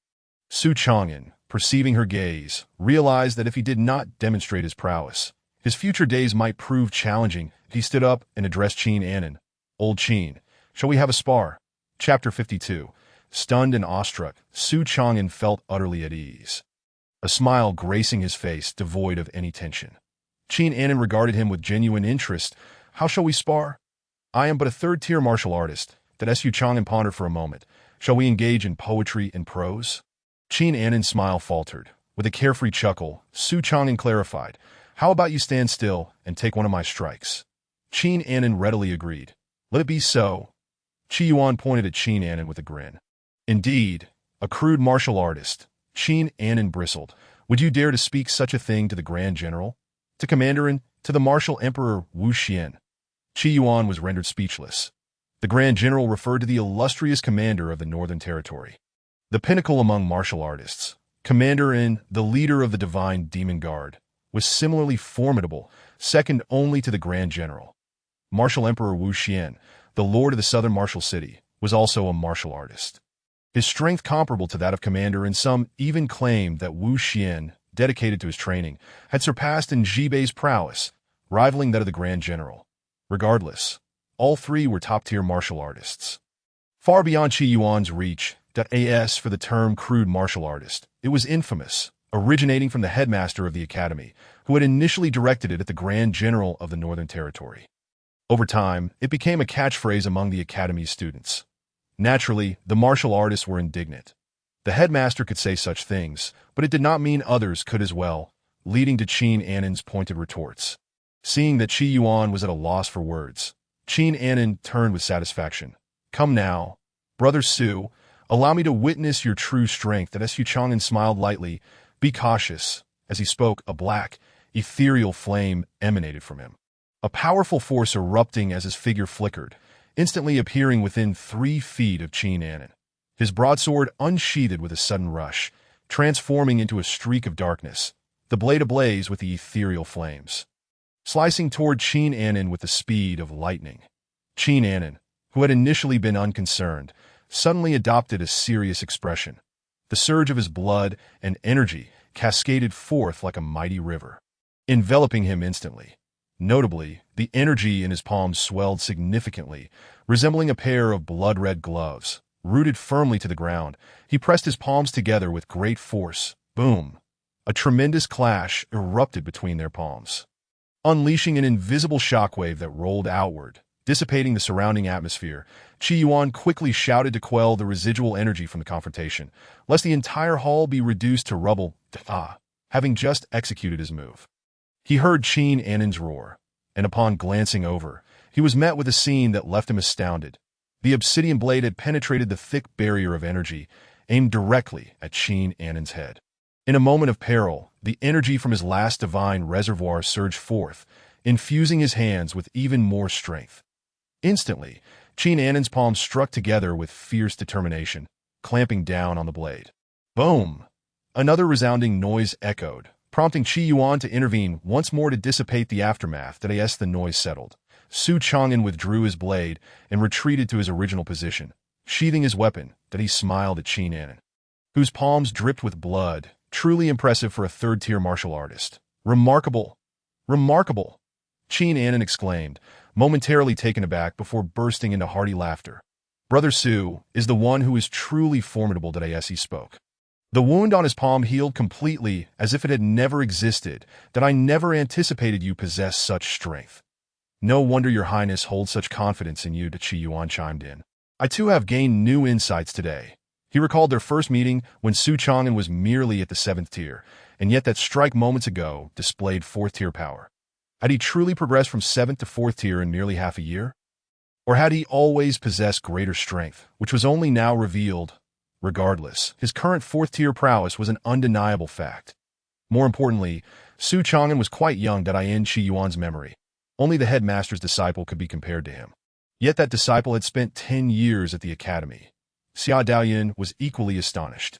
Su Chang'an, perceiving her gaze, realized that if he did not demonstrate his prowess, his future days might prove challenging. He stood up and addressed Qin Annan. Old Qin, shall we have a spar? Chapter 52. Stunned and awestruck, Su Chang'an felt utterly at ease, a smile gracing his face devoid of any tension. Qin Annan regarded him with genuine interest. How shall we spar? I am but a third-tier martial artist. Did Su Chang'an ponder for a moment. Shall we engage in poetry and prose? Qin Annan's smile faltered. With a carefree chuckle, Su Chang'an clarified. How about you stand still and take one of my strikes? Qin Annan readily agreed. Let it be so. Qi Yuan pointed at Qin Annan with a grin. Indeed, a crude martial artist. Qin Annan bristled. Would you dare to speak such a thing to the Grand General? To Commander and to the Martial Emperor Wu Xian? Qi Yuan was rendered speechless. The Grand General referred to the illustrious commander of the Northern Territory, the pinnacle among martial artists. Commander and the leader of the Divine Demon Guard was similarly formidable, second only to the Grand General. Martial Emperor Wu Xian, the lord of the southern martial city, was also a martial artist. His strength comparable to that of Commander, and some even claimed that Wu Xian, dedicated to his training, had surpassed in Jibei's prowess, rivaling that of the Grand General. Regardless, all three were top-tier martial artists. Far beyond Qi Yuan's reach, as for the term crude martial artist, it was infamous, originating from the headmaster of the Academy, who had initially directed it at the Grand General of the Northern Territory. Over time, it became a catchphrase among the Academy's students. Naturally, the martial artists were indignant. The headmaster could say such things, but it did not mean others could as well, leading to Qin Annan's pointed retorts. Seeing that Qi Yuan was at a loss for words, Qin Annan turned with satisfaction. Come now, Brother Su, Allow me to witness your true strength. That Su Chang'an smiled lightly. Be cautious. As he spoke, a black, ethereal flame emanated from him. A powerful force erupting as his figure flickered, instantly appearing within 3 feet of Qin Anan. His broadsword unsheathed with a sudden rush, transforming into a streak of darkness, the blade ablaze with the ethereal flames. Slicing toward Qin Anan with the speed of lightning. Qin Anan, who had initially been unconcerned, suddenly adopted a serious expression. The surge of his blood and energy cascaded forth like a mighty river, enveloping him instantly. Notably, the energy in his palms swelled significantly, resembling a pair of blood-red gloves. Rooted firmly to the ground, he pressed his palms together with great force. Boom! A tremendous clash erupted between their palms, unleashing an invisible shockwave that rolled outward, dissipating the surrounding atmosphere. Qi Yuan quickly shouted to quell the residual energy from the confrontation, lest the entire hall be reduced to rubble. Having just executed his move, he heard Qin Anan's roar, and upon glancing over, he was met with a scene that left him astounded. The obsidian blade had penetrated the thick barrier of energy, aimed directly at Qin Anan's head. In a moment of peril, the energy from his last divine reservoir surged forth, infusing his hands with even more strength. Instantly, Qin Anan's palms struck together with fierce determination, clamping down on the blade. Boom! Another resounding noise echoed, prompting Qi Yuan to intervene once more to dissipate the aftermath. As the noise settled, Su Chang'an withdrew his blade and retreated to his original position, sheathing his weapon. He smiled at Qin Anan, whose palms dripped with blood, truly impressive for a third-tier martial artist. Remarkable! Remarkable! Qin Anan exclaimed, momentarily taken aback before bursting into hearty laughter. Brother Su is the one who is truly formidable. He spoke. The wound on his palm healed completely as if it had never existed. I never anticipated you possess such strength. No wonder your highness holds such confidence in you. Qi Yuan chimed in. I too have gained new insights today. He recalled their first meeting when Su Chang'an was merely at the 7th tier, and yet that strike moments ago displayed 4th tier power. Had he truly progressed from 7th to 4th tier in merely half a year? Or had he always possessed greater strength, which was only now revealed? Regardless, his current 4th tier prowess was an undeniable fact. More importantly, Su Chang'an was quite young. In Qi Yuan's memory, only the headmaster's disciple could be compared to him. Yet that disciple had spent 10 years at the academy. Xia Daoyin was equally astonished.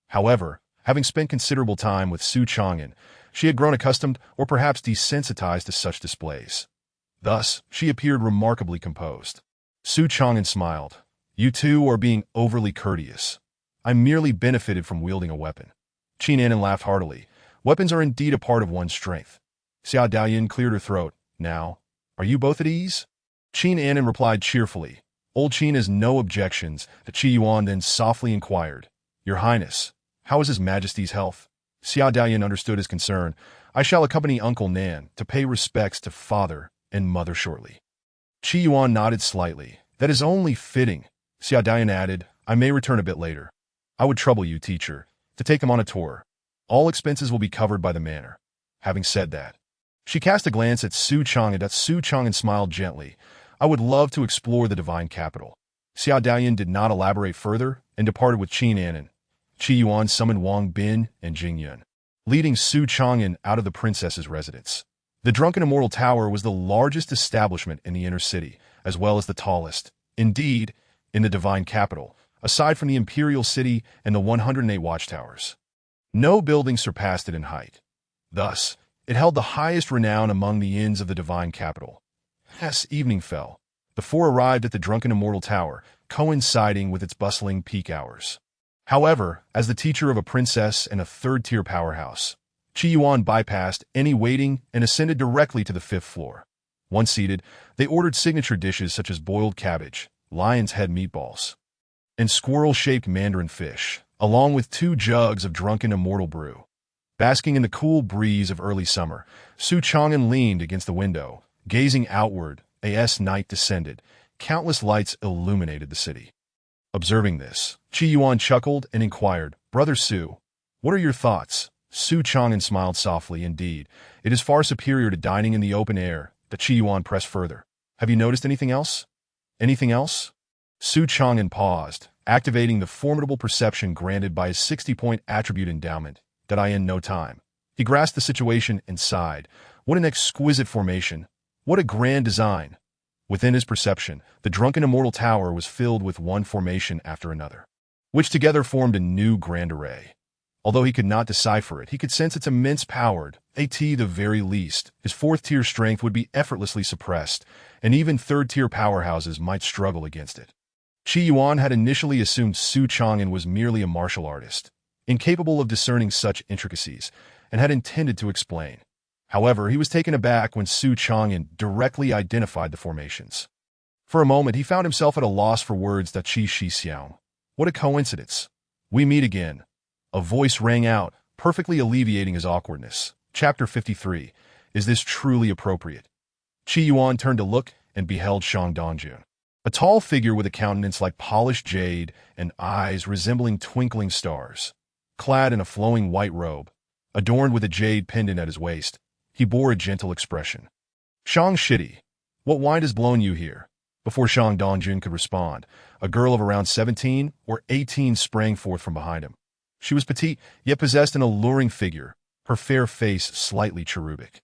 However, having spent considerable time with Su Chang'an, she had grown accustomed or perhaps desensitized to such displays. Thus, she appeared remarkably composed. Su Chang'an smiled. You two are being overly courteous. I merely benefited from wielding a weapon. Qin Anan laughed heartily. Weapons are indeed a part of one's strength. Xia Daoyin cleared her throat. Now, are you both at ease? Qin Anan replied cheerfully. Old Qin has no objections. Qi Yuan then softly inquired. Your Highness, how is His Majesty's health? Xia Daoyin understood his concern. I shall accompany Uncle Nan to pay respects to father and mother shortly. Qi Yuan nodded slightly. That is only fitting. Xia Daoyin added, I may return a bit later. I would trouble you, teacher, to take him on a tour. All expenses will be covered by the manor. Having said that, she cast a glance at Su Chang'an. Su Chang'an smiled gently. I would love to explore the divine capital. Xia Daoyin did not elaborate further and departed with Qin Anan. Qi Yuan summoned Wang Bin and Jing Yun, leading Su Chang'an out of the princess's residence. The Drunken Immortal Tower was the largest establishment in the inner city, as well as the tallest. Indeed, in the divine capital, aside from the imperial city and the 108 watchtowers, no building surpassed it in height. Thus, it held the highest renown among the inns of the divine capital. As evening fell, the four arrived at the Drunken Immortal Tower, coinciding with its bustling peak hours. However, as the teacher of a princess and a third-tier powerhouse, Qi Yuan bypassed any waiting and ascended directly to the 5th floor. Once seated, they ordered signature dishes such as boiled cabbage, lion's head meatballs, and squirrel-shaped mandarin fish, along with 2 jugs of Drunken Immortal brew. Basking in the cool breeze of early summer, Su Chang'an leaned against the window, gazing outward. As night descended, countless lights illuminated the city. Observing this, Qi Yuan chuckled and inquired, Brother Su, what are your thoughts? Su Chang'an smiled softly. Indeed, it is far superior to dining in the open air. The Qi Yuan pressed further. Have you noticed anything else? Anything else? Su Chang'an paused, activating the formidable perception granted by his 60-point attribute endowment, that I in no time. He grasped the situation and sighed. What an exquisite formation! What a grand design! Within his perception, the drunken immortal tower was filled with one formation after another, which together formed a new grand array. Although he could not decipher it, he could sense its immense power. At the very least, his fourth-tier strength would be effortlessly suppressed, and even third-tier powerhouses might struggle against it. Qi Yuan had initially assumed Su Chang'an was merely a martial artist, incapable of discerning such intricacies, and had intended to explain. However, he was taken aback when Su Chang'an directly identified the formations. For a moment, he found himself at a loss for words. That Qi Xiang. What a coincidence. We meet again. A voice rang out, perfectly alleviating his awkwardness. Chapter 53. Is this truly appropriate? Qi Yuan turned to look and beheld Shang Dongjun, a tall figure with a countenance like polished jade and eyes resembling twinkling stars. Clad in a flowing white robe, adorned with a jade pendant at his waist, he bore a gentle expression. Shang Shidi, what wind has blown you here? Before Shang Dongjun could respond, a girl of around 17 or 18 sprang forth from behind him. She was petite, yet possessed an alluring figure, her fair face slightly cherubic.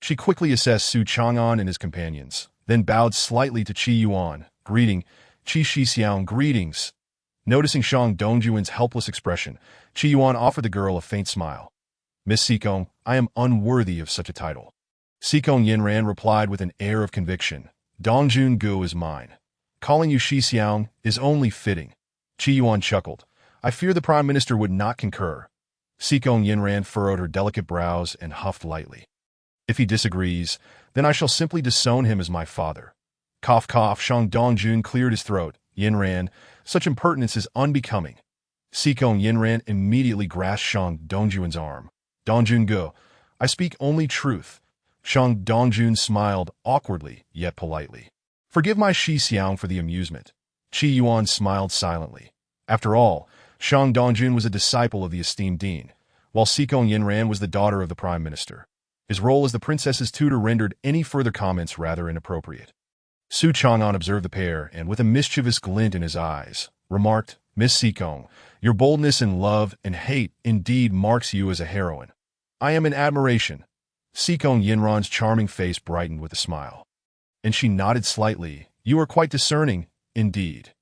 She quickly assessed Su Chang'an and his companions, then bowed slightly to Qi Yuan, greeting, Qi Xiang, greetings. Noticing Shang Dongjun's helpless expression, Qi Yuan offered the girl a faint smile. Miss Sikong, I am unworthy of such a title. Sikong Yinran replied with an air of conviction. Dongjun Gu is mine. Calling you Qi Xiang is only fitting. Qi Yuan chuckled. I fear the Prime Minister would not concur. Sikong Yinran furrowed her delicate brows and huffed lightly. If he disagrees, then I shall simply disown him as my father. Cough cough, Shang Dongjun cleared his throat. Yinran, such impertinence is unbecoming. Sikong Yinran immediately grasped Shang Dongjun's arm. Dongjun Gu, I speak only truth. Shang Dongjun smiled awkwardly, yet politely. Forgive my Qi Xiang for the amusement. Qi Yuan smiled silently. After all, Shang Dongjun was a disciple of the esteemed dean, while Sikong Yinran was the daughter of the Prime Minister. His role as the princess's tutor rendered any further comments rather inappropriate. Su Chang'an observed the pair and, with a mischievous glint in his eyes, remarked, Miss Sikong, your boldness in love and hate indeed marks you as a heroine. I am in admiration. Sikong Yinran's charming face brightened with a smile. And she nodded slightly. You are quite discerning, indeed.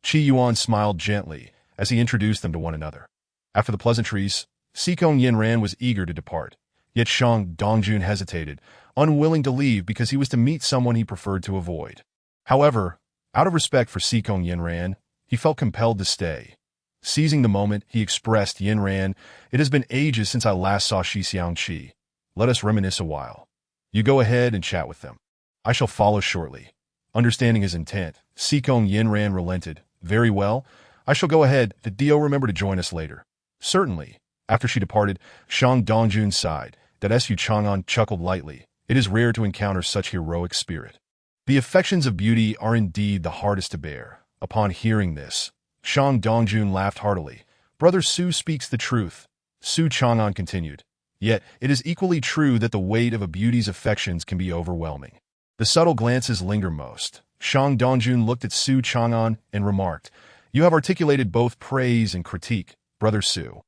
Qi Yuan smiled gently as he introduced them to one another. After the pleasantries, Sikong Yinran was eager to depart, yet Shang Dongjun hesitated, unwilling to leave because he was to meet someone he preferred to avoid. However, out of respect for Sikong Yinran, he felt compelled to stay. Seizing the moment, he expressed, Yinran, it has been ages since I last saw Qi Xiang Qi. Let us reminisce a while. You go ahead and chat with them. I shall follow shortly. Understanding his intent, Sikong Yinran relented. Very well. I shall go ahead. Did Dio remember to join us later? Certainly. After she departed, Shang Dongjun sighed. That Su Chang'an chuckled lightly. It is rare to encounter such heroic spirit. The affections of beauty are indeed the hardest to bear. Upon hearing this, Shang Dongjun laughed heartily. Brother Su speaks the truth. Su Chang'an continued. Yet, it is equally true that the weight of a beauty's affections can be overwhelming. The subtle glances linger most. Shang Dongjun looked at Su Chang'an and remarked, You have articulated both praise and critique, Brother Su.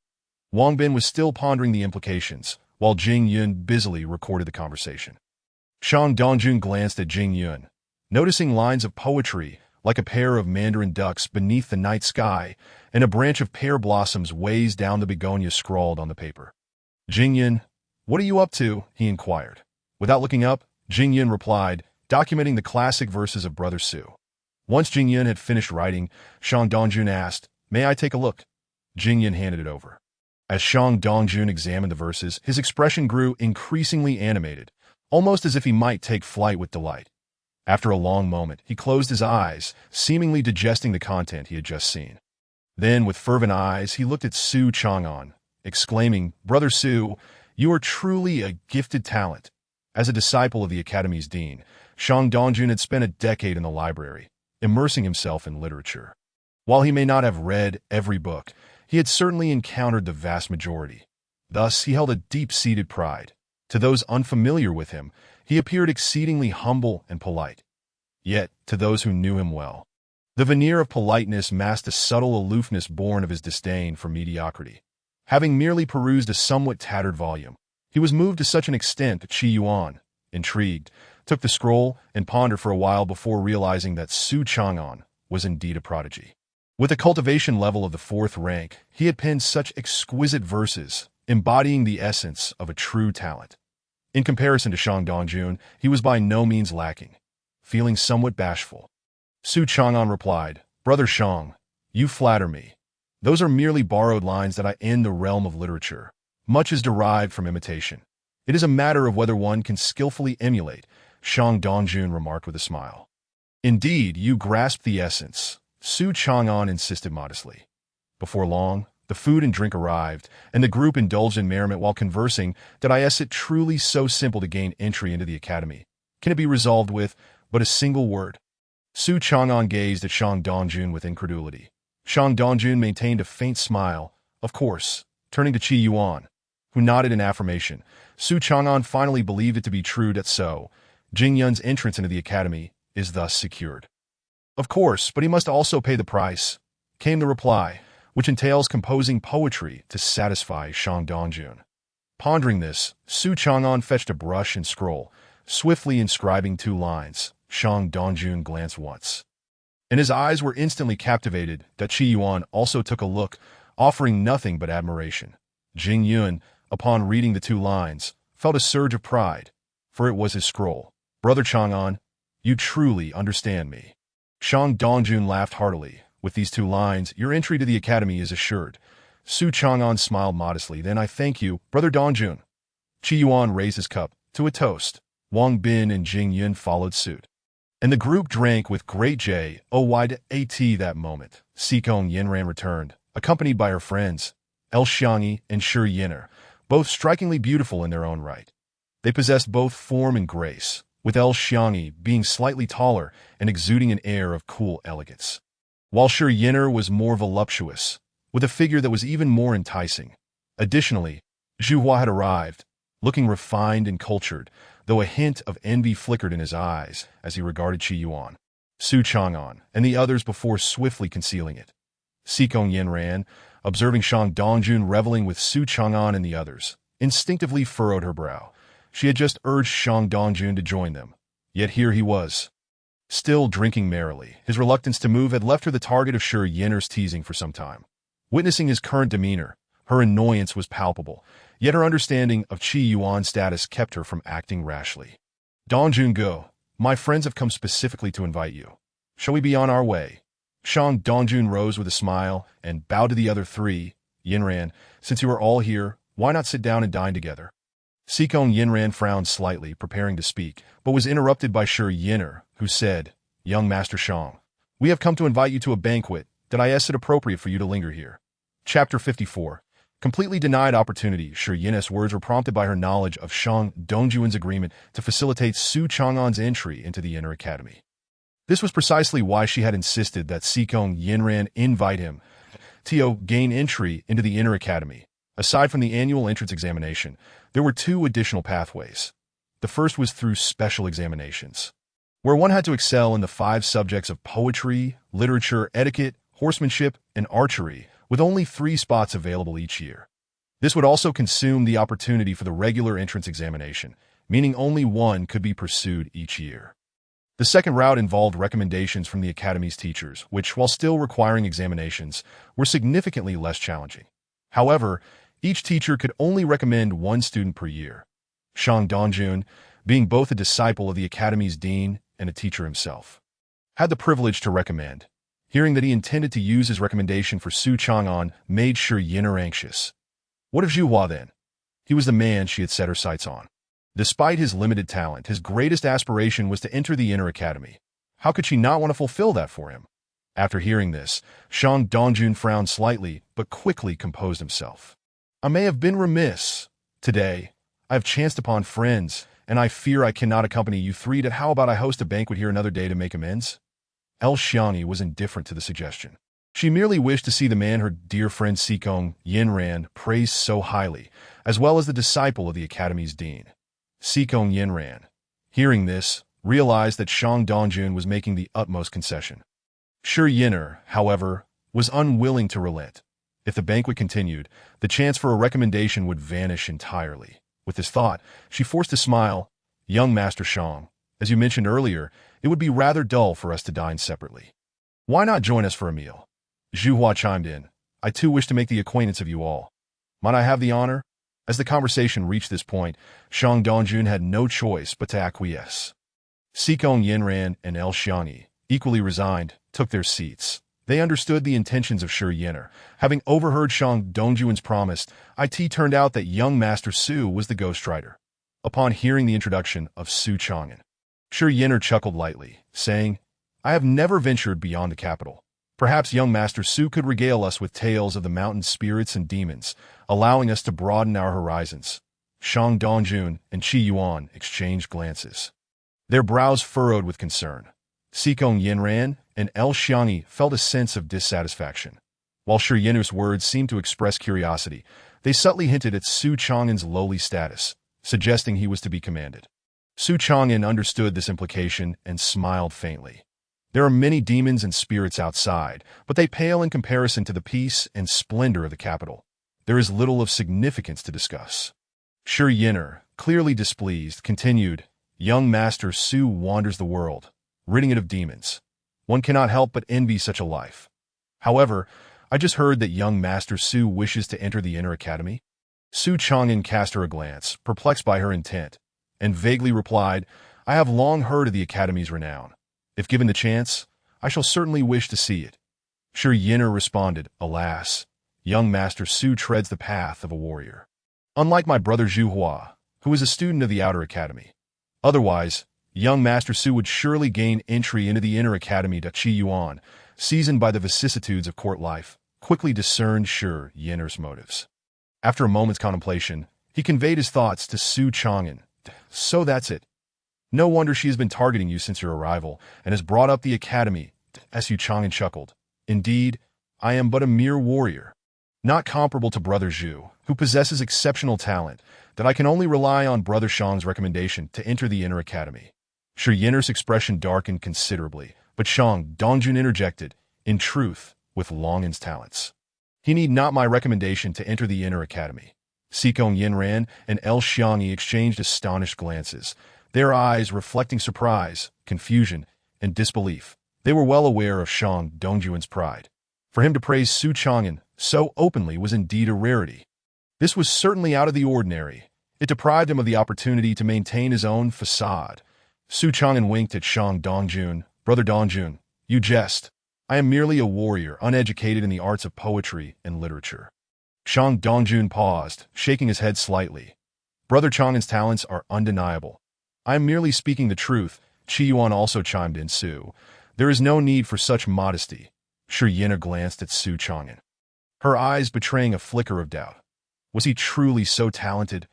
Wang Bin was still pondering the implications, while Jing Yun busily recorded the conversation. Shang Dongjun glanced at Jing Yun, noticing lines of poetry like a pair of mandarin ducks beneath the night sky, and a branch of pear blossoms weighs down the begonia scrawled on the paper. Jing Yun, what are you up to? He inquired. Without looking up, Jing Yun replied, documenting the classic verses of Brother Su. Once Jing Yun had finished writing, Shang Dongjun asked, May I take a look? Jing Yun handed it over. As Shang Dongjun examined the verses, his expression grew increasingly animated, almost as if he might take flight with delight. After a long moment, he closed his eyes, seemingly digesting the content he had just seen. Then, with fervent eyes, he looked at Su Chang'an, exclaiming, Brother Su, you are truly a gifted talent. As a disciple of the Academy's dean, Shang Dongjun had spent a decade in the library, immersing himself in literature. While he may not have read every book, he had certainly encountered the vast majority. Thus, he held a deep-seated pride. To those unfamiliar with him, he appeared exceedingly humble and polite. Yet, to those who knew him well, The veneer of politeness masked a subtle aloofness born of his disdain for mediocrity. Having merely perused a somewhat tattered volume, he was moved to such an extent that Qi Yuan, intrigued, took the scroll and pondered for a while before realizing that Su Chang'an was indeed a prodigy. With the cultivation level of the fourth rank, he had penned such exquisite verses, embodying the essence of a true talent. In comparison to Shang Dongjun, he was by no means lacking. Feeling somewhat bashful, Su Chang'an replied, "Brother Shang, you flatter me. Those are merely borrowed lines that I in the realm of literature. Much is derived from imitation. It is a matter of whether one can skillfully emulate," Shang Dongjun remarked with a smile. "Indeed, you grasp the essence," Su Chang'an insisted modestly. Before long, the food and drink arrived, and the group indulged in merriment while conversing. "Did is it truly so simple to gain entry into the academy? Can it be resolved with but a single word?" Su Chang'an gazed at Shang Dongjun with incredulity. Shang Dongjun maintained a faint smile. "Of course," turning to Qi Yuan, who nodded in affirmation. Su Chang'an finally believed it to be true that so, Jing Yun's entrance into the academy is thus secured. "Of course, but he must also pay the price," came the reply, which entails composing poetry to satisfy Shang Dongjun. Pondering this, Su Chang'an fetched a brush and scroll, swiftly inscribing 2 lines. Shang Dongjun glanced once, and his eyes were instantly captivated. That Qi Yuan also took a look, offering nothing but admiration. Jing Yun, upon reading the 2 lines, felt a surge of pride, for it was his scroll. "Brother Chang'an, you truly understand me." Shang Dongjun laughed heartily. "With these 2 lines, your entry to the academy is assured." Su Chang'an smiled modestly. "Then I thank you, Brother Dongjun." Qi Yuan raised his cup to a toast. Wang Bin and Jing Yun followed suit, and the group drank with great joy. That moment, Sikong Yinran returned, accompanied by her friends, El Xiangyi and Shi Yin'er, both strikingly beautiful in their own right. They possessed both form and grace, with El Xiangyi being slightly taller and exuding an air of cool elegance, while Shi Yin'er was more voluptuous, with a figure that was even more enticing. Additionally, Zhu Hua had arrived, looking refined and cultured, though a hint of envy flickered in his eyes as he regarded Qi Yuan, Su Chang'an, and the others before swiftly concealing it. Sikong Yinran, observing Shang Dongjun reveling with Su Chang'an and the others, instinctively furrowed her brow. She had just urged Shang Dongjun to join them, yet here he was, still drinking merrily. His reluctance to move had left her the target of Shi Yin'er's teasing for some time. Witnessing his current demeanor, her annoyance was palpable, yet her understanding of Qi Yuan's status kept her from acting rashly. "Dongjun, go. My friends have come specifically to invite you. Shall we be on our way?" Shang Dongjun rose with a smile and bowed to the other 3. "Yinran, since you are all here, why not sit down and dine together?" Sikong Yinran frowned slightly, preparing to speak, but was interrupted by Shi Yin'er, who said, "Young Master Shang, we have come to invite you to a banquet. Did is it appropriate for you to linger here?" Chapter 54. Completely denied opportunity. Shi Yin'er's words were prompted by her knowledge of Shang Dongjun's agreement to facilitate Su Chang'an's entry into the inner academy. This was precisely why she had insisted that Sikong Yinran invite him to gain entry into the inner academy. Aside from the annual entrance examination, there were 2 additional pathways. The first was through special examinations, where one had to excel in the 5 subjects of poetry, literature, etiquette, horsemanship, and archery, with only 3 spots available each year. This would also consume the opportunity for the regular entrance examination, meaning only one could be pursued each year. The second route involved recommendations from the academy's teachers, which, while still requiring examinations, were significantly less challenging. However, each teacher could only recommend 1 student per year. Shang Dongjun, being both a disciple of the academy's dean and a teacher himself, had the privilege to recommend. Hearing that he intended to use his recommendation for Su Chang'an made Shi Yin'er anxious. What of Zhu Hua then? He was the man she had set her sights on. Despite his limited talent, his greatest aspiration was to enter the inner academy. How could she not want to fulfill that for him? After hearing this, Shang Dongjun frowned slightly, but quickly composed himself. "I may have been remiss. Today, I have chanced upon friends, and I fear I cannot accompany you 3. How about I host a banquet here another day to make amends?" El Xiangyi was indifferent to the suggestion. She merely wished to see the man her dear friend Sikong Yinran praised so highly, as well as the disciple of the academy's dean. Sikong Yinran, hearing this, realized that Shang Dongjun was making the utmost concession. Shi Yin'er, however, was unwilling to relent. If the banquet continued, the chance for a recommendation would vanish entirely. With this thought, she forced a smile. Young Master Shang, as you mentioned earlier, it would be rather dull for us to dine separately. Why not join us for a meal? Zhu Hua chimed in. I too wish to make the acquaintance of you all. Might I have the honor? As the conversation reached this point, Shang Dongjun had no choice but to acquiesce. Sikong Yinran and El Xiangyi, equally resigned, took their seats. They understood the intentions of Shi Yin'er. Having overheard Shang Dongjun's promise, it turned out that young Master Su was the Ghostwriter. Upon hearing the introduction of Su Chang'an, Shi Yin'er chuckled lightly, saying, I have never ventured beyond the capital. Perhaps young Master Su could regale us with tales of the mountain spirits and demons, allowing us to broaden our horizons. Shang Dongjun and Qi Yuan exchanged glances. Their brows furrowed with concern. Sikong Yinran and El Xiangyi felt a sense of dissatisfaction. While Shi Yin'er's words seemed to express curiosity, they subtly hinted at Su Chang'an's lowly status, suggesting he was to be commanded. Su Chang'an understood this implication and smiled faintly. There are many demons and spirits outside, but they pale in comparison to the peace and splendor of the capital. There is little of significance to discuss. Shi Yin'er, clearly displeased, continued, Young Master Su wanders the world, ridding it of demons. One cannot help but envy such a life. However, I just heard that young Master Su wishes to enter the Inner Academy. Su Chang'an cast her a glance, perplexed by her intent, and vaguely replied, I have long heard of the Academy's renown. If given the chance, I shall certainly wish to see it. Shi Yin'er responded, Alas, young Master Su treads the path of a warrior. Unlike my brother Zhu Hua, who is a student of the Outer Academy. Otherwise, young Master Su would surely gain entry into the Inner Academy. Qi Yuan, seasoned by the vicissitudes of court life, quickly discerned Shi Yin'er's motives. After a moment's contemplation, he conveyed his thoughts to Su Chang'an. So that's it. No wonder she has been targeting you since your arrival, and has brought up the academy. Su Chang'an chuckled. Indeed, I am but a mere warrior, not comparable to Brother Zhu, who possesses exceptional talent, that I can only rely on Brother Shang's recommendation to enter the Inner Academy. Shi Yin'er's expression darkened considerably, but Shang Dongjun interjected, in truth, with Long'an's talents. He need not my recommendation to enter the Inner Academy. Sikong Yinran and El Xiangyi exchanged astonished glances, their eyes reflecting surprise, confusion, and disbelief. They were well aware of Shang Dongjun's pride. For him to praise Su Chang'an so openly was indeed a rarity. This was certainly out of the ordinary. It deprived him of the opportunity to maintain his own facade. Su Chang'an winked at Shang Dongjun. Brother Dongjun, you jest. I am merely a warrior, uneducated in the arts of poetry and literature. Shang Dongjun paused, shaking his head slightly. Brother Chang'an's talents are undeniable. I am merely speaking the truth. Qi Yuan also chimed in. Su, there is no need for such modesty. Shi Yin'er glanced at Su Chang'an, her eyes betraying a flicker of doubt. Was he truly so talented?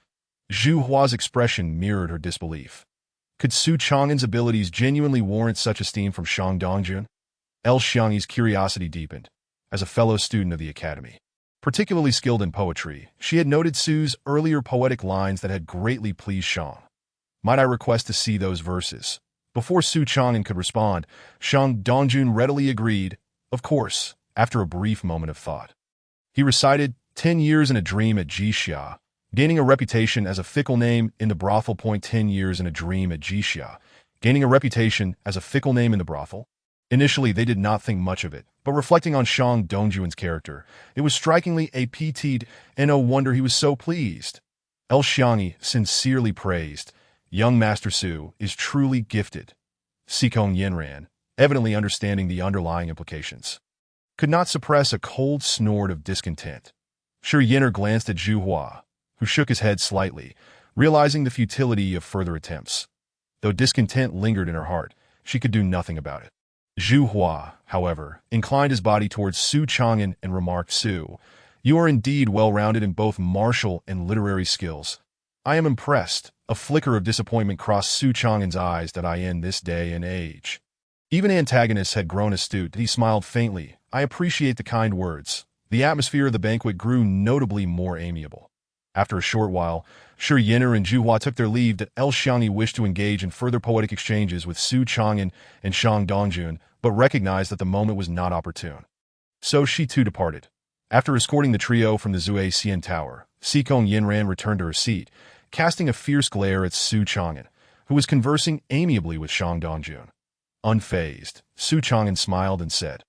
Zhu Hua's expression mirrored her disbelief. Could Su Chang'an's abilities genuinely warrant such esteem from Shang Dongjun? El Xiangyi's curiosity deepened. As a fellow student of the academy, particularly skilled in poetry, she had noted Su's earlier poetic lines that had greatly pleased Shang. Might I request to see those verses? Before Su Chang'an could respond, Shang Dongjun readily agreed, of course, after a brief moment of thought. He recited 10 years in a dream at Jixia, gaining a reputation as a fickle name in the brothel. 10 years in a dream at Jixia, gaining a reputation as a fickle name in the brothel. Initially, they did not think much of it, but reflecting on Shang Dongjun's character, it was strikingly aptitude, and no wonder he was so pleased. El Xiangyi sincerely praised, young Master Su is truly gifted. Sikong Yinran, evidently understanding the underlying implications, could not suppress a cold snort of discontent. Shi Yin'er glanced at Zhu Hua, who shook his head slightly, realizing the futility of further attempts. Though discontent lingered in her heart, she could do nothing about it. Zhu Hua, however, inclined his body towards Su Chang'an and remarked, Su, you are indeed well-rounded in both martial and literary skills. I am impressed. A flicker of disappointment crossed Su Chang'an's eyes that I in this day and age. Even antagonists had grown astute. He smiled faintly. I appreciate the kind words. The atmosphere of the banquet grew notably more amiable. After a short while, Shi Yin'er and Zhu Hua took their leave. El Xiangyi wished to engage in further poetic exchanges with Su Chang'an and Shang Dongjun, but recognized that the moment was not opportune. So she too departed. After escorting the trio from the Zue Xian Tower, Sikong Yinran returned to her seat, casting a fierce glare at Su Chang'an, who was conversing amiably with Shang Dongjun. Unfazed, Su Chang'an smiled and said,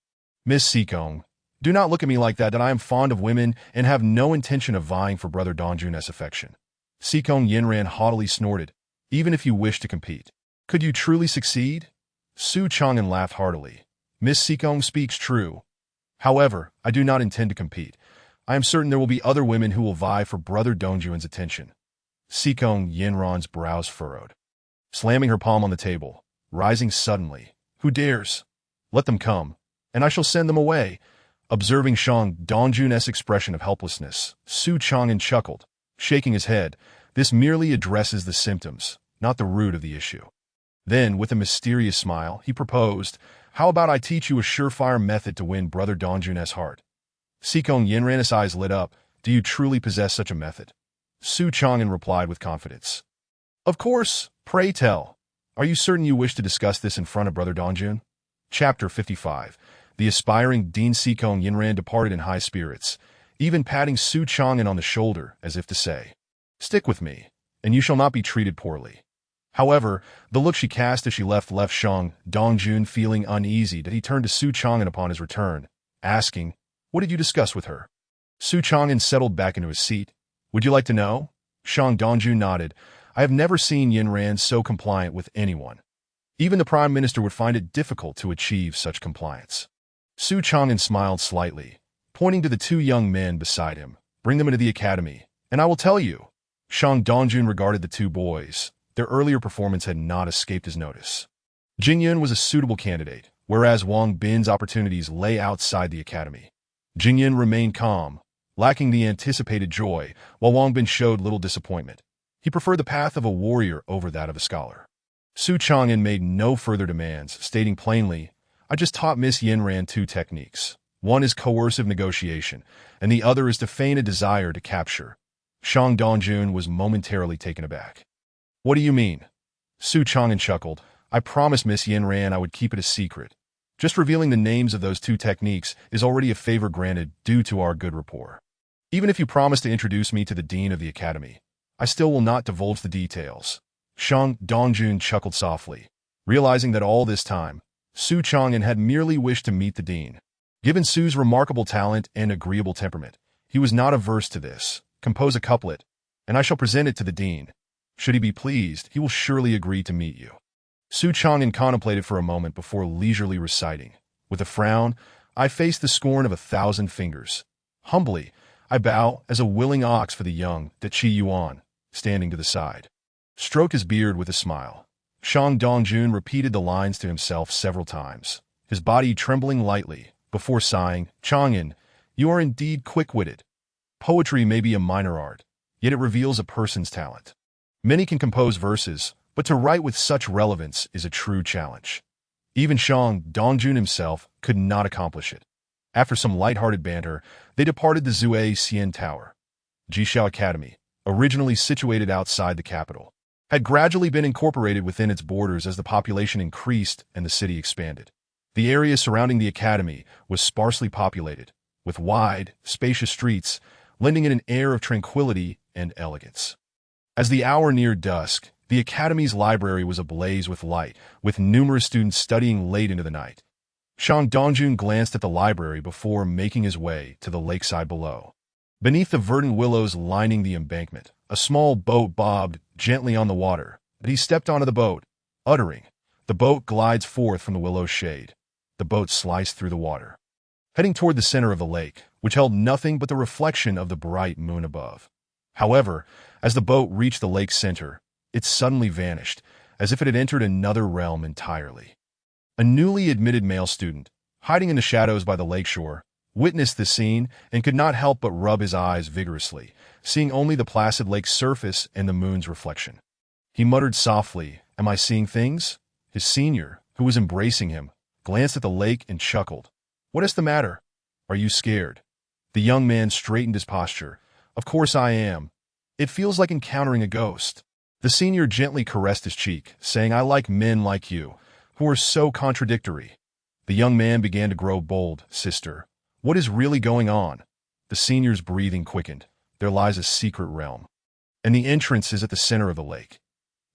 "Miss Sikong, do not look at me like that I am fond of women and have no intention of vying for Brother Dongjun's affection." Sikong Yinran haughtily snorted, "Even if you wish to compete, could you truly succeed?" Su Chang'an laughed heartily. "Miss Sikong speaks true. However, I do not intend to compete. I am certain there will be other women who will vie for Brother Dongjun's attention." Sikong Yinran's brows furrowed. Slamming her palm on the table, rising suddenly, "Who dares? Let them come, and I shall send them away." Observing Shang Dongjun's expression of helplessness, Su Chang'an chuckled, shaking his head. "This merely addresses the symptoms, not the root of the issue." Then, with a mysterious smile, he proposed, "How about I teach you a surefire method to win Brother Dongjun's heart?" Sikong Yinran's eyes lit up. "Do you truly possess such a method?" Su Chang'an replied with confidence. "Of course, pray tell. Are you certain you wish to discuss this in front of Brother Dongjun?" Chapter 55. The aspiring Dean Sikong Yinran departed in high spirits, even patting Su Chang'an on the shoulder as if to say, "Stick with me, and you shall not be treated poorly." However, the look she cast as she left Shang Dongjun feeling uneasy that he turned to Su Chang'an upon his return, asking, "What did you discuss with her?" Su Chang'an settled back into his seat. "Would you like to know?" Shang Dongjun nodded. "I have never seen Yinran so compliant with anyone. Even the Prime Minister would find it difficult to achieve such compliance." Su Chang'an smiled slightly, pointing to the two young men beside him. "Bring them into the academy, and I will tell you." Shang Dongjun regarded the two boys. Their earlier performance had not escaped his notice. Jingyun was a suitable candidate, whereas Wang Bin's opportunities lay outside the academy. Jingyun remained calm, lacking the anticipated joy, while Wang Bin showed little disappointment. He preferred the path of a warrior over that of a scholar. Su Chang'an made no further demands, stating plainly, "I just taught Miss Yinran two techniques. One is coercive negotiation, and the other is to feign a desire to capture." Shang Dongjun was momentarily taken aback. "What do you mean?" Su Chang'an chuckled. "I promised Miss Yinran I would keep it a secret. Just revealing the names of those two techniques is already a favor granted due to our good rapport. Even if you promise to introduce me to the dean of the academy, I still will not divulge the details." Shang Dongjun chuckled softly, realizing that all this time, Su Chang'an had merely wished to meet the dean. Given Su's remarkable talent and agreeable temperament, he was not averse to this. "Compose a couplet, and I shall present it to the dean. Should he be pleased, he will surely agree to meet you." Su Chang'an contemplated for a moment before leisurely reciting. With a frown, "I face the scorn of 1,000 fingers. Humbly, I bow as a willing ox for the young Dachi Yuan," standing to the side. Stroke his beard with a smile. Shang Dongjun repeated the lines to himself several times, his body trembling lightly, before sighing, "Chang'an, you are indeed quick-witted. Poetry may be a minor art, yet it reveals a person's talent. Many can compose verses, but to write with such relevance is a true challenge. Even Shang Dongjun himself could not accomplish it." After some light-hearted banter, they departed the Zue Xian Tower. Jishao Academy, originally situated outside the capital, had gradually been incorporated within its borders as the population increased and the city expanded. The area surrounding the academy was sparsely populated, with wide, spacious streets, lending it an air of tranquility and elegance. As the hour neared dusk, the academy's library was ablaze with light, with numerous students studying late into the night. Shang Dongjun glanced at the library before making his way to the lakeside below. Beneath the verdant willows lining the embankment, a small boat bobbed gently on the water, but he stepped onto the boat, uttering, "The boat glides forth from the willow's shade." The boat sliced through the water, heading toward the center of the lake, which held nothing but the reflection of the bright moon above. However, as the boat reached the lake's center, it suddenly vanished, as if it had entered another realm entirely. A newly admitted male student, hiding in the shadows by the lakeshore, witnessed the scene and could not help but rub his eyes vigorously, seeing only the placid lake's surface and the moon's reflection. He muttered softly, "Am I seeing things?" His senior, who was embracing him, glanced at the lake and chuckled. "What is the matter? Are you scared?" The young man straightened his posture. "Of course I am. It feels like encountering a ghost." The senior gently caressed his cheek, saying, "I like men like you, who are so contradictory." The young man began to grow bold. Sister, what is really going on? The senior's breathing quickened. There lies a secret realm, and the entrance is at the center of the lake.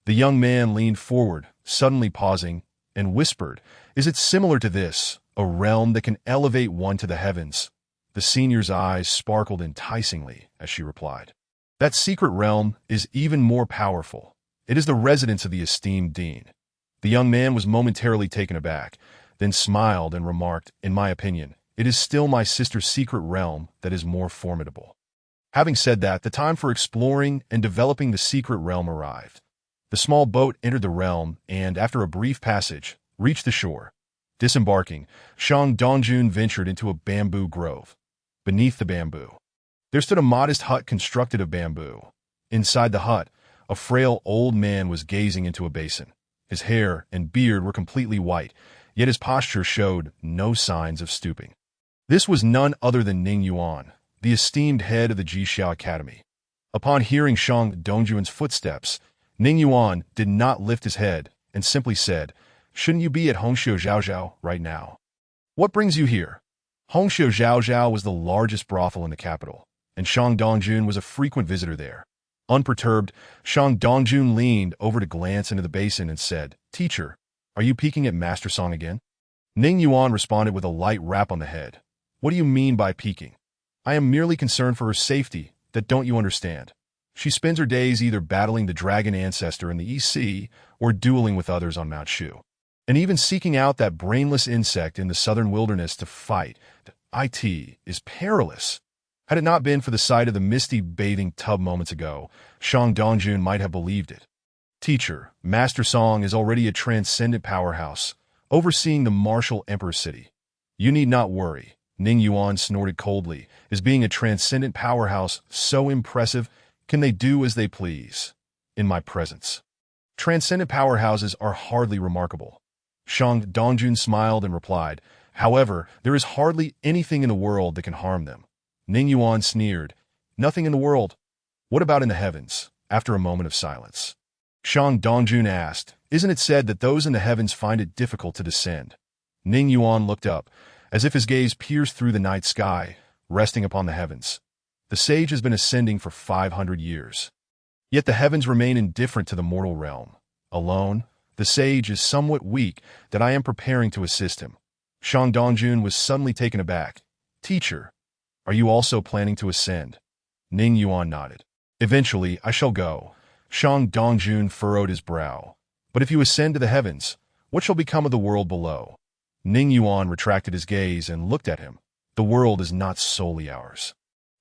The young man leaned forward, suddenly pausing, and whispered, Is it similar to this, a realm that can elevate one to the heavens? The senior's eyes sparkled enticingly as she replied, That secret realm is even more powerful. It is the residence of the esteemed dean. The young man was momentarily taken aback, then smiled and remarked, In my opinion, it is still my sister's secret realm that is more formidable. Having said that, the time for exploring and developing the secret realm arrived. The small boat entered the realm and, after a brief passage, reached the shore. Disembarking, Shang Dongjun ventured into a bamboo grove. Beneath the bamboo, there stood a modest hut constructed of bamboo. Inside the hut, a frail old man was gazing into a basin. His hair and beard were completely white, yet his posture showed no signs of stooping. This was none other than Ning Yuan, the esteemed head of the Jixia Academy. Upon hearing Shang Dongjun's footsteps, Ning Yuan did not lift his head and simply said, Shouldn't you be at Hongxiu Zhaozhao right now? What brings you here? Hongxiu Zhaozhao was the largest brothel in the capital, and Shang Dongjun was a frequent visitor there. Unperturbed, Shang Dongjun leaned over to glance into the basin and said, Teacher, are you peeking at Master Song again? Ning Yuan responded with a light rap on the head. What do you mean by peeking? I am merely concerned for her safety, that don't you understand? She spends her days either battling the dragon ancestor in the East Sea or dueling with others on Mount Shu, and even seeking out that brainless insect in the southern wilderness to fight. It is perilous. Had it not been for the sight of the misty bathing tub moments ago, Shang Dongjun might have believed it. Teacher, Master Song is already a transcendent powerhouse, overseeing the martial emperor city. You need not worry, Ning Yuan snorted coldly. Is being a transcendent powerhouse so impressive? Can they do as they please in my presence? Transcendent powerhouses are hardly remarkable. Shang Dongjun smiled and replied, However, there is hardly anything in the world that can harm them. Ning Yuan sneered, Nothing in the world? What about in the heavens? After a moment of silence, Shang Dongjun asked, Isn't it said that those in the heavens find it difficult to descend? Ning Yuan looked up, as if his gaze pierced through the night sky, resting upon the heavens. The sage has been ascending for 500 years. Yet the heavens remain indifferent to the mortal realm. Alone, the sage is somewhat weak that I am preparing to assist him. Shang Dongjun was suddenly taken aback. Teacher, are you also planning to ascend? Ning Yuan nodded. Eventually, I shall go. Shang Dongjun furrowed his brow. But if you ascend to the heavens, what shall become of the world below? Ning Yuan retracted his gaze and looked at him. The world is not solely ours.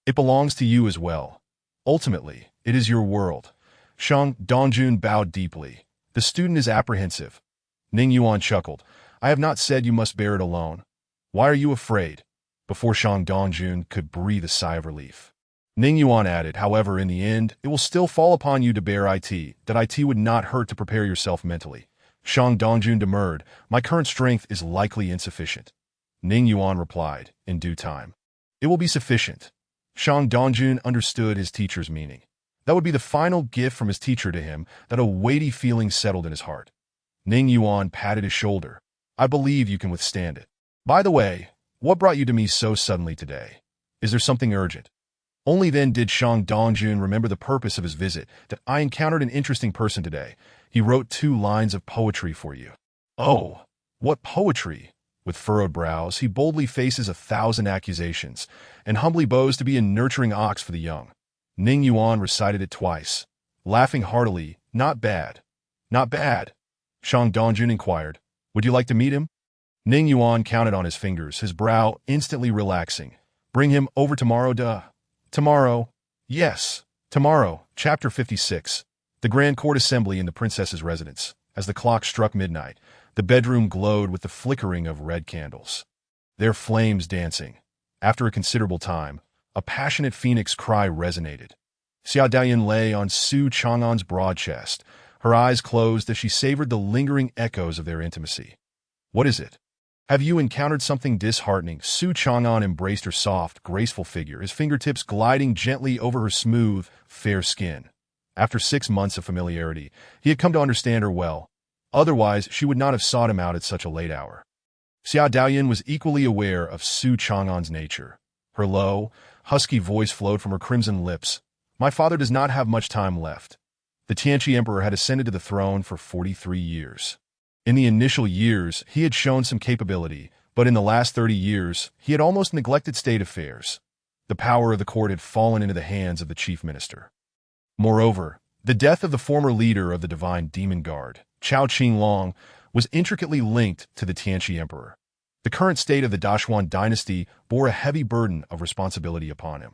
It belongs to you as well. Ultimately, it is your world. Shang Dongjun bowed deeply. The student is apprehensive. Ning Yuan chuckled. I have not said you must bear it alone. Why are you afraid? Before Shang Dongjun could breathe a sigh of relief, Ning Yuan added, However, in the end, it will still fall upon you to bear it. That it would not hurt to prepare yourself mentally. Shang Dongjun demurred. My current strength is likely insufficient. Ning Yuan replied, In due time, it will be sufficient. Shang Dongjun understood his teacher's meaning. That would be the final gift from his teacher to him, that a weighty feeling settled in his heart. Ning Yuan patted his shoulder. I believe you can withstand it. By the way, what brought you to me so suddenly today? Is there something urgent? Only then did Shang Dongjun remember the purpose of his visit, that I encountered an interesting person today. He wrote 2 lines of poetry for you. Oh, what poetry! With furrowed brows, he boldly faces 1,000 accusations, and humbly bows to be a nurturing ox for the young. Ning Yuan recited it twice, laughing heartily. Not bad. Not bad. Shang Dongjun inquired, Would you like to meet him? Ning Yuan counted on his fingers, his brow instantly relaxing. Bring him over tomorrow, duh. Tomorrow. Yes, tomorrow. Chapter 56. The Grand Court Assembly in the Princess's residence. As the clock struck midnight, the bedroom glowed with the flickering of red candles, their flames dancing. After a considerable time, a passionate phoenix cry resonated. Xia Dayan lay on Su Chang'an's broad chest, her eyes closed as she savored the lingering echoes of their intimacy. What is it? Have you encountered something disheartening? Su Chang'an embraced her soft, graceful figure, his fingertips gliding gently over her smooth, fair skin. After 6 months of familiarity, he had come to understand her well. Otherwise, she would not have sought him out at such a late hour. Xiao Daoyun was equally aware of Su Chang'an's nature. Her low, husky voice flowed from her crimson lips. My father does not have much time left. The Tianqi Emperor had ascended to the throne for 43 years. In the initial years, he had shown some capability, but in the last 30 years, he had almost neglected state affairs. The power of the court had fallen into the hands of the chief minister. Moreover, the death of the former leader of the Divine Demon Guard, Chao Qinglong, was intricately linked to the Tianqi Emperor. The current state of the Dashuan dynasty bore a heavy burden of responsibility upon him.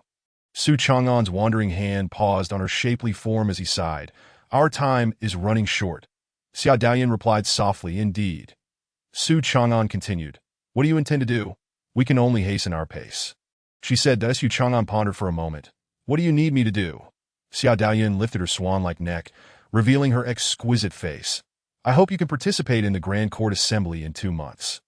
Su Chang'an's wandering hand paused on her shapely form as he sighed. Our time is running short. Xiao Daoyun replied softly, indeed. Su Chang'an continued, what do you intend to do? We can only hasten our pace. She said. Su Chang'an pondered for a moment. What do you need me to do? Xiao Daoyun lifted her swan-like neck, revealing her exquisite face. I hope you can participate in the Grand Court Assembly in 2 months.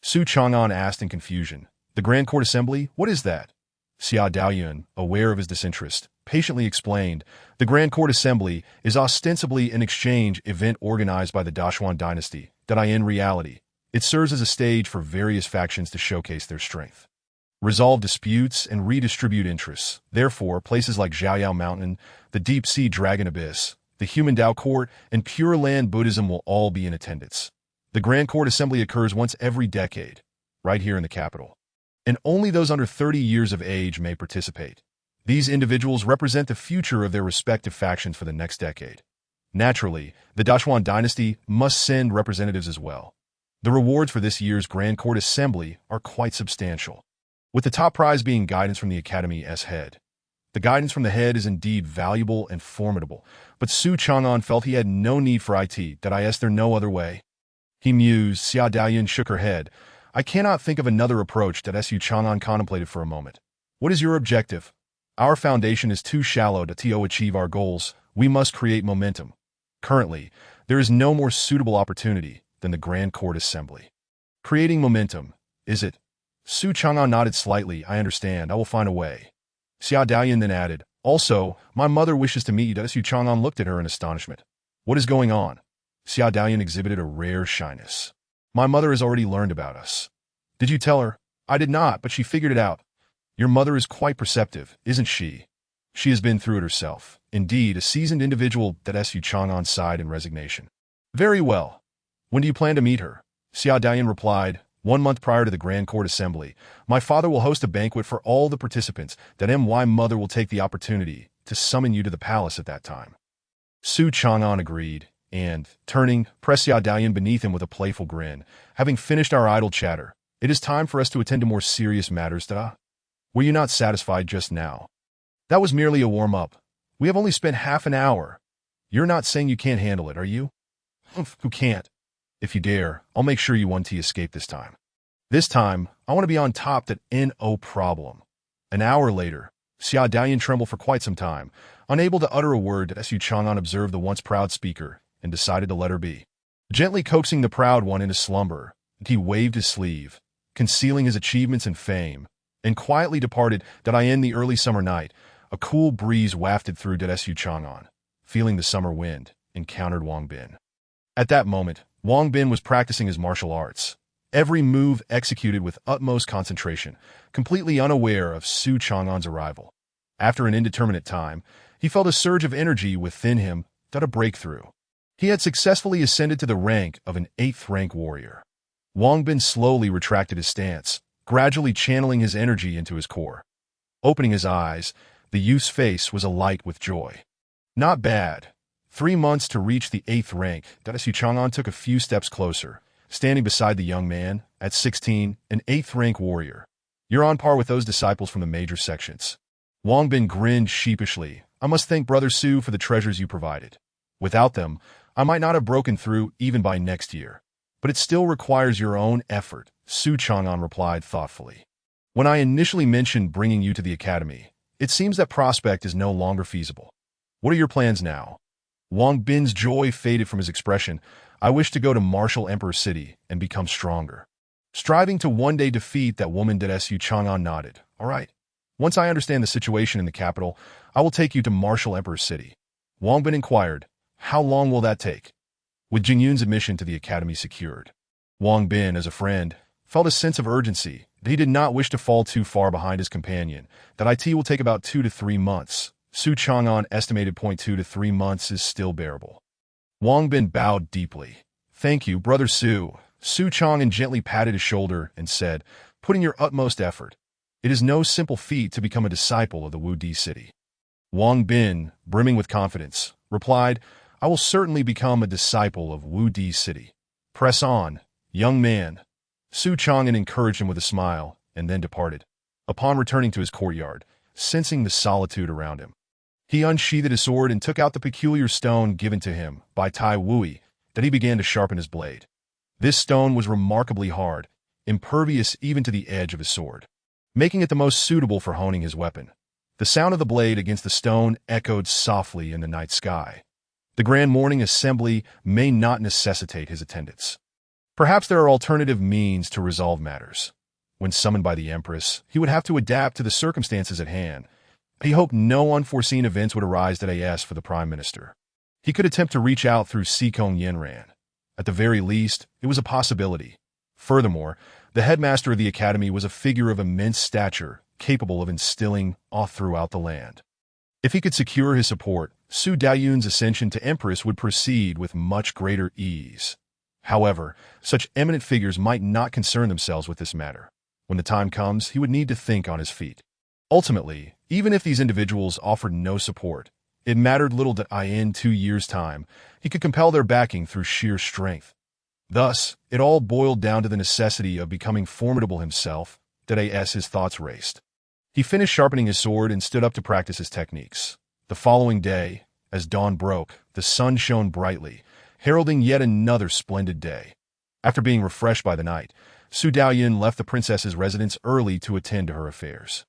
Su Chang'an asked in confusion. The Grand Court Assembly? What is that? Xiao Daoyun, aware of his disinterest, patiently explained, the Grand Court Assembly is ostensibly an exchange event organized by the Dashuan dynasty, that in reality, it serves as a stage for various factions to showcase their strength, resolve disputes, and redistribute interests. Therefore, places like Zhaoyao Mountain, the Deep Sea Dragon Abyss, the Human Dao Court, and Pure Land Buddhism will all be in attendance. The Grand Court Assembly occurs once every decade, right here in the capital, and only those under 30 years of age may participate. These individuals represent the future of their respective factions for the next decade. Naturally, the Dashuan dynasty must send representatives as well. The rewards for this year's Grand Court Assembly are quite substantial, with the top prize being guidance from the Academy's head. The guidance from the head is indeed valuable and formidable, but Su Chang'an felt he had no need for it. Is there no other way? He mused. Xiao Daoyun shook her head. I cannot think of another approach. Su Chang'an contemplated for a moment. What is your objective? Our foundation is too shallow to achieve our goals. We must create momentum. Currently, there is no more suitable opportunity than the Grand Court Assembly. Creating momentum, is it? Su Chang'an nodded slightly. I understand. I will find a way. Xiao Daoyun then added, also, my mother wishes to meet you. Su Chang'an looked at her in astonishment. What is going on? Xiao Daoyun exhibited a rare shyness. My mother has already learned about us. Did you tell her? I did not, but she figured it out. Your mother is quite perceptive, isn't she? She has been through it herself. Indeed, a seasoned individual. Su Chang'an sighed in resignation. Very well. When do you plan to meet her? Xiao Daoyun replied, 1 month prior to the Grand Court Assembly. My father will host a banquet for all the participants. My mother will take the opportunity to summon you to the palace at that time. Su Chang'an agreed, and, turning, pressed Xiao Daoyun beneath him with a playful grin. Having finished our idle chatter, it is time for us to attend to more serious matters. Were you not satisfied just now? That was merely a warm-up. We have only spent half an hour. You're not saying you can't handle it, are you? Who can't? If you dare, I'll make sure you escape this time. This time, I want to be on top. No problem. An hour later, Xiao Daoyun trembled for quite some time, unable to utter a word. Su Chang'an observed the once proud speaker and decided to let her be. Gently coaxing the proud one into slumber, he waved his sleeve, concealing his achievements and fame, and quietly departed. In the early summer night, a cool breeze wafted through. Su Chang'an, feeling the summer wind, encountered Wang Bin. At that moment, Wang Bin was practicing his martial arts, every move executed with utmost concentration, completely unaware of Su Chang'an's arrival. After an indeterminate time, he felt a surge of energy within him. A breakthrough. He had successfully ascended to the rank of an 8th-rank warrior. Wang Bin slowly retracted his stance, gradually channeling his energy into his core. Opening his eyes, the youth's face was alight with joy. Not bad. 3 months to reach the 8th rank. Su Chang'an took a few steps closer, standing beside the young man, at 16, an 8th-rank warrior. You're on par with those disciples from the major sections. Wang Bin grinned sheepishly. I must thank Brother Su for the treasures you provided. Without them, I might not have broken through even by next year. But it still requires your own effort, Su Chang'an replied thoughtfully. When I initially mentioned bringing you to the academy, it seems that prospect is no longer feasible. What are your plans now? Wang Bin's joy faded from his expression. I wish to go to Martial Emperor City and become stronger. Striving to one day defeat that woman. Su Chang'an nodded. All right. Once I understand the situation in the capital, I will take you to Martial Emperor City. Wang Bin inquired, how long will that take? With Jingyun's admission to the academy secured, Wang Bin, as a friend, felt a sense of urgency. He did not wish to fall too far behind his companion. That IT will take about 2 to 3 months. Su Chang'an estimated 2 to 3 months is still bearable. Wang Bin bowed deeply. Thank you, Brother Su. Su Chang'an gently patted his shoulder and said, put in your utmost effort. It is no simple feat to become a disciple of the Wu Di city. Wang Bin, brimming with confidence, replied, I will certainly become a disciple of Wu Di city. Press on, young man. Su Chang'an encouraged him with a smile, and then departed. Upon returning to his courtyard, sensing the solitude around him, he unsheathed his sword and took out the peculiar stone given to him by Tai Wui, that he began to sharpen his blade. This stone was remarkably hard, impervious even to the edge of his sword, making it the most suitable for honing his weapon. The sound of the blade against the stone echoed softly in the night sky. The grand morning assembly may not necessitate his attendance. Perhaps there are alternative means to resolve matters. When summoned by the Empress, he would have to adapt to the circumstances at hand. He hoped no unforeseen events would arise for the Prime Minister. He could attempt to reach out through Sikong Yenran. At the very least, it was a possibility. Furthermore, the headmaster of the academy was a figure of immense stature, capable of instilling awe throughout the land. If he could secure his support, Su Daoyun's ascension to Empress would proceed with much greater ease. However, such eminent figures might not concern themselves with this matter. When the time comes, he would need to think on his feet. Ultimately, even if these individuals offered no support, it mattered little that in 2 years' time, he could compel their backing through sheer strength. Thus, it all boiled down to the necessity of becoming formidable himself. His thoughts raced. He finished sharpening his sword and stood up to practice his techniques. The following day, as dawn broke, the sun shone brightly, heralding yet another splendid day. After being refreshed by the night, Su Daoyun left the princess's residence early to attend to her affairs.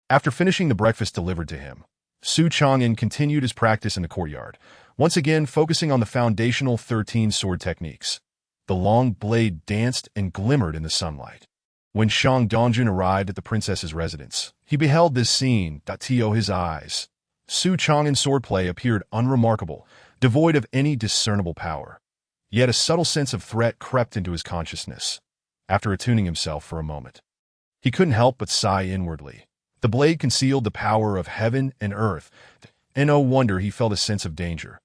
After finishing the breakfast delivered to him, Su Chang'an continued his practice in the courtyard, once again focusing on the foundational 13 sword techniques. The long blade danced and glimmered in the sunlight. When Shang Dongjun arrived at the princess's residence, he beheld this scene. His eyes. Su Chang'an's swordplay appeared unremarkable, devoid of any discernible power. Yet a subtle sense of threat crept into his consciousness. After attuning himself for a moment, he couldn't help but sigh inwardly. The blade concealed the power of heaven and earth, and no wonder he felt a sense of danger.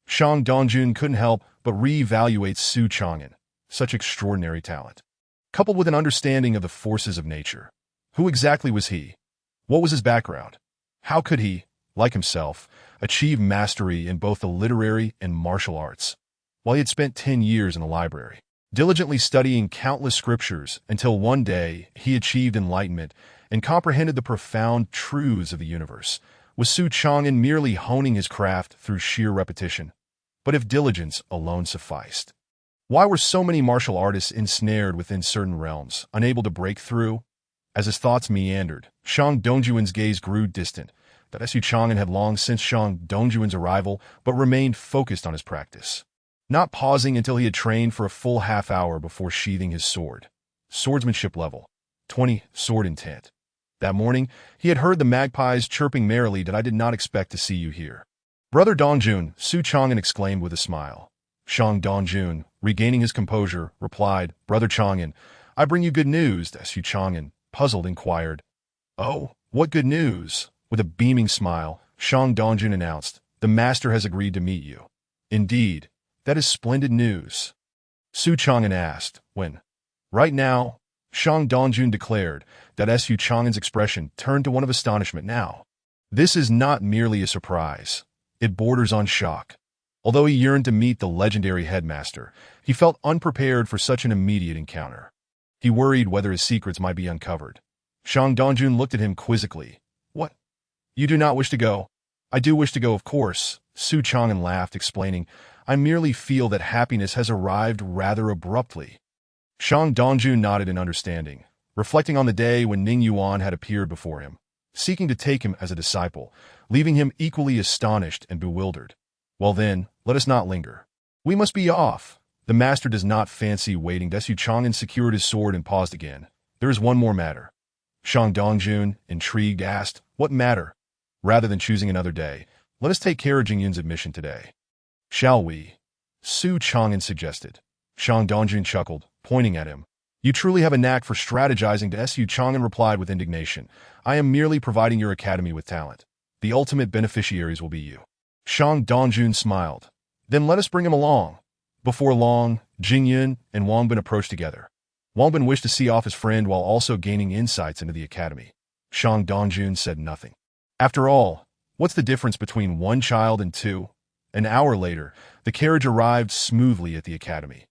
Shang Dongjun couldn't help but re-evaluate Su Chang'an. Such extraordinary talent, coupled with an understanding of the forces of nature. Who exactly was he? What was his background? How could he, like himself, achieve mastery in both the literary and martial arts, while he had spent 10 years in the library, diligently studying countless scriptures until one day he achieved enlightenment and comprehended the profound truths of the universe? Was Su Chang'an merely honing his craft through sheer repetition? But if diligence alone sufficed, why were so many martial artists ensnared within certain realms, unable to break through? As his thoughts meandered, Shang Dongjuan's gaze grew distant. Su Chang'an had long since Shang Dongjuan's arrival, but remained focused on his practice, not pausing until he had trained for a full half-hour before sheathing his sword. Swordsmanship level 20, sword intent. That morning, he had heard the magpies chirping merrily. I did not expect to see you here. Brother Dongjun, Su Chang'an exclaimed with a smile. Shang Dongjun, regaining his composure, replied, Brother Chang'an, I bring you good news. Su Chang'an, puzzled, inquired, Oh, what good news? With a beaming smile, Shang Dongjun announced, The master has agreed to meet you. Indeed, that is splendid news. Su Chang'an asked, When? Right now. Shang Dongjun declared. Su Chang'an's expression turned to one of astonishment now. This is not merely a surprise. It borders on shock. Although he yearned to meet the legendary headmaster, he felt unprepared for such an immediate encounter. He worried whether his secrets might be uncovered. Shang Dongjun looked at him quizzically. What? You do not wish to go? I do wish to go, of course. Su Chang'an laughed, explaining, I merely feel that happiness has arrived rather abruptly. Shang Dongjun nodded in understanding, reflecting on the day when Ning Yuan had appeared before him, seeking to take him as a disciple, leaving him equally astonished and bewildered. Well then, let us not linger. We must be off. The master does not fancy waiting. Su Chang'an secured his sword and paused again. There is one more matter. Shang Dongjun, intrigued, asked, What matter? Rather than choosing another day, let us take care of Jingyun's admission today. Shall we? Su Chang'an suggested. Shang Dongjun chuckled, pointing at him. You truly have a knack for strategizing to Su Chang'an replied with indignation. I am merely providing your academy with talent. The ultimate beneficiaries will be you. Shang Dongjun smiled. Then let us bring him along. Before long, Jingyun and Wang Bin approached together. Wang Bin wished to see off his friend while also gaining insights into the academy. Shang Dongjun said nothing. After all, what's the difference between one child and two? An hour later, the carriage arrived smoothly at the academy.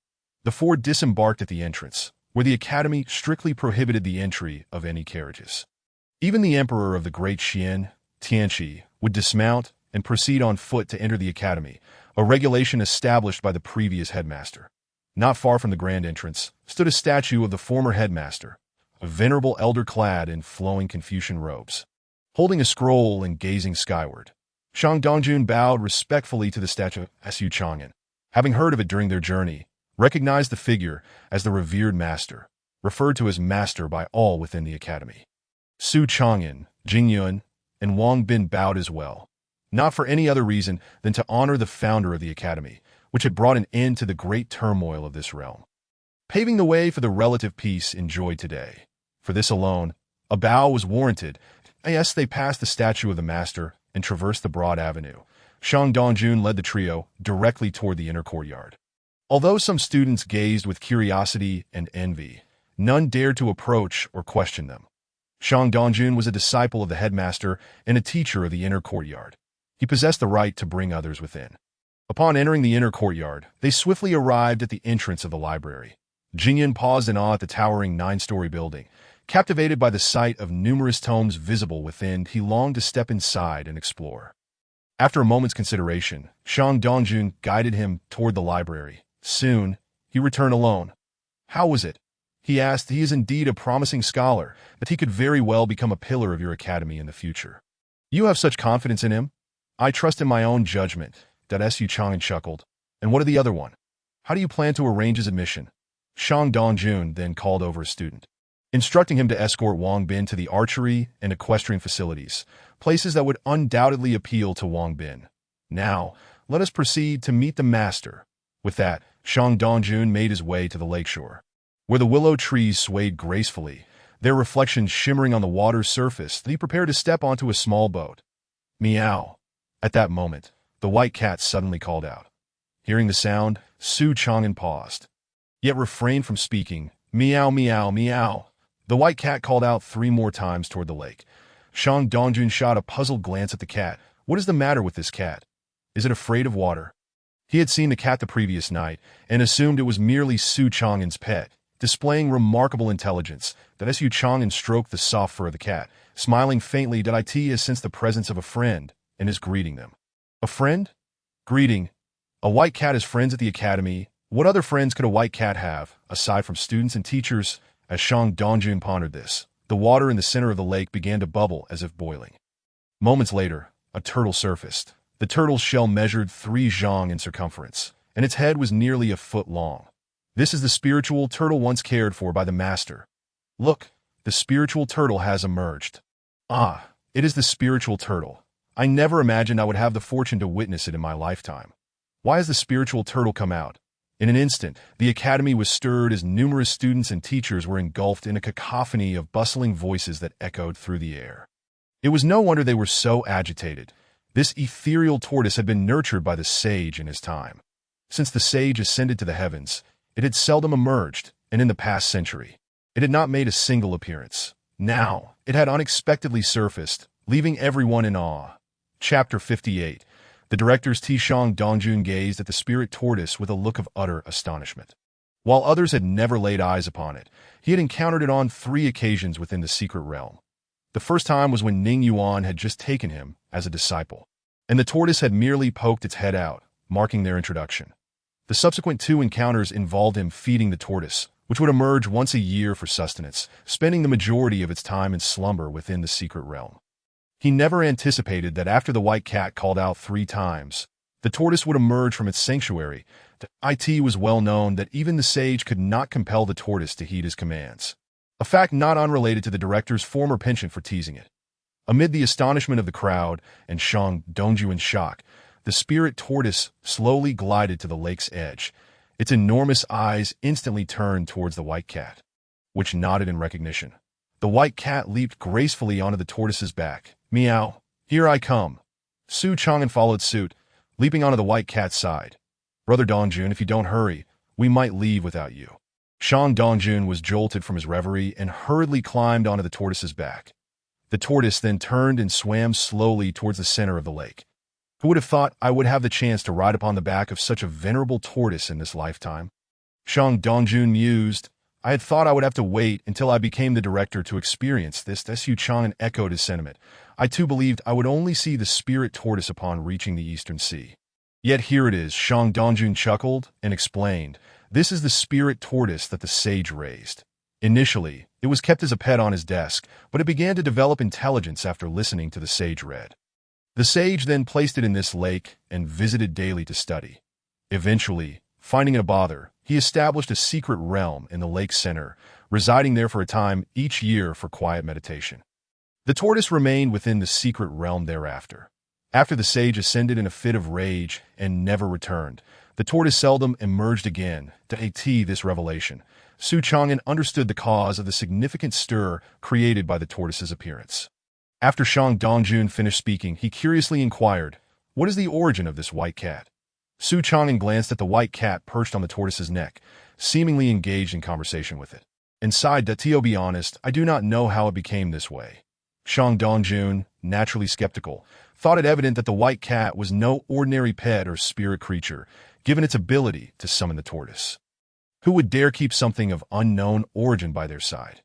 The four disembarked at the entrance, where the academy strictly prohibited the entry of any carriages. Even the emperor of the Great Xian, Tianqi, would dismount and proceed on foot to enter the academy, a regulation established by the previous headmaster. Not far from the grand entrance stood a statue of the former headmaster, a venerable elder clad in flowing Confucian robes. Holding a scroll and gazing skyward, Shang Dongjun bowed respectfully to the statue of Su Chang'an. Having heard of it during their journey, recognized the figure as the revered master, referred to as master by all within the academy. Su Chang'an, Jingyun, and Wang Bin bowed as well, not for any other reason than to honor the founder of the academy, which had brought an end to the great turmoil of this realm, paving the way for the relative peace enjoyed today. For this alone, a bow was warranted. As they passed the statue of the master and traversed the broad avenue, Shang Dongjun led the trio directly toward the inner courtyard. Although some students gazed with curiosity and envy, none dared to approach or question them. Shang Dongjun was a disciple of the headmaster and a teacher of the inner courtyard. He possessed the right to bring others within. Upon entering the inner courtyard, they swiftly arrived at the entrance of the library. Jingyun paused in awe at the towering 9-story building. Captivated by the sight of numerous tomes visible within, he longed to step inside and explore. After a moment's consideration, Shang Dongjun guided him toward the library. Soon, he returned alone. How was it? He asked. He is indeed a promising scholar, but he could very well become a pillar of your academy in the future. You have such confidence in him? I trust in my own judgment, Su Chang'an chuckled. And what of the other one? How do you plan to arrange his admission? Shang Dongjun then called over a student, instructing him to escort Wang Bin to the archery and equestrian facilities, places that would undoubtedly appeal to Wang Bin. Now, let us proceed to meet the master. With that, Shang Dongjun made his way to the lakeshore, where the willow trees swayed gracefully, their reflections shimmering on the water's surface. He prepared to step onto a small boat. Meow. At that moment, the white cat suddenly called out. Hearing the sound, Su Chang'an paused, yet refrained from speaking. Meow, meow, meow. The white cat called out 3 more times toward the lake. Shang Dongjun shot a puzzled glance at the cat. What is the matter with this cat? Is it afraid of water? He had seen the cat the previous night and assumed it was merely Su Chang'an's pet, displaying remarkable intelligence. Su Chang'an stroked the soft fur of the cat, smiling faintly. It has sensed the presence of a friend and is greeting them. A friend? Greeting. A white cat has friends at the academy. What other friends could a white cat have, aside from students and teachers? As Shang Dongjun pondered this, the water in the center of the lake began to bubble as if boiling. Moments later, a turtle surfaced. The turtle's shell measured 3 zhang in circumference, and its head was nearly a foot long. This is the spiritual turtle once cared for by the master. Look, the spiritual turtle has emerged. Ah, it is the spiritual turtle. I never imagined I would have the fortune to witness it in my lifetime. Why has the spiritual turtle come out? In an instant, the academy was stirred as numerous students and teachers were engulfed in a cacophony of bustling voices that echoed through the air. It was no wonder they were so agitated. This ethereal tortoise had been nurtured by the sage in his time. Since the sage ascended to the heavens, it had seldom emerged, and in the past century, it had not made a single appearance. Now, it had unexpectedly surfaced, leaving everyone in awe. Chapter 58. The directors Shang Dongjun gazed at the spirit tortoise with a look of utter astonishment. While others had never laid eyes upon it, he had encountered it on 3 occasions within the secret realm. The first time was when Ning Yuan had just taken him as a disciple, and the tortoise had merely poked its head out, marking their introduction. The subsequent 2 encounters involved him feeding the tortoise, which would emerge once a year for sustenance, spending the majority of its time in slumber within the secret realm. He never anticipated that after the white cat called out 3 times, the tortoise would emerge from its sanctuary. It was well known that even the sage could not compel the tortoise to heed his commands, a fact not unrelated to the director's former penchant for teasing it. Amid the astonishment of the crowd and Shang Dongjuan's shock, the spirit tortoise slowly glided to the lake's edge. Its enormous eyes instantly turned towards the white cat. which nodded in recognition. The white cat leaped gracefully onto the tortoise's back. Meow. Here I come. Su Chang'an followed suit, leaping onto the white cat's side. Brother Dongjun, if you don't hurry, we might leave without you. Shang Dongjun was jolted from his reverie and hurriedly climbed onto the tortoise's back. The tortoise then turned and swam slowly towards the center of the lake. Who would have thought I would have the chance to ride upon the back of such a venerable tortoise in this lifetime? Shang Dongjun mused. I had thought I would have to wait until I became the director to experience this. Su Chang'an echoed his sentiment. I too believed I would only see the spirit tortoise upon reaching the Eastern Sea. Yet here it is, Shang Dongjun chuckled and explained. This is the spirit tortoise that the sage raised. Initially, it was kept as a pet on his desk, but it began to develop intelligence after listening to the sage read. The sage then placed it in this lake and visited daily to study. Eventually, finding it a bother, he established a secret realm in the lake's center, residing there for a time each year for quiet meditation. The tortoise remained within the secret realm thereafter. After the sage ascended in a fit of rage and never returned, the tortoise seldom emerged again. To this revelation, Su Chang'an understood the cause of the significant stir created by the tortoise's appearance. After Shang Dongjun finished speaking, he curiously inquired, "What is the origin of this white cat?" Su Chang'an glanced at the white cat perched on the tortoise's neck, seemingly engaged in conversation with it, and sighed that, "To be honest, I do not know how it became this way." Shang Dongjun, naturally skeptical, thought it evident that the white cat was no ordinary pet or spirit creature, given its ability to summon the tortoise. Who would dare keep something of unknown origin by their side?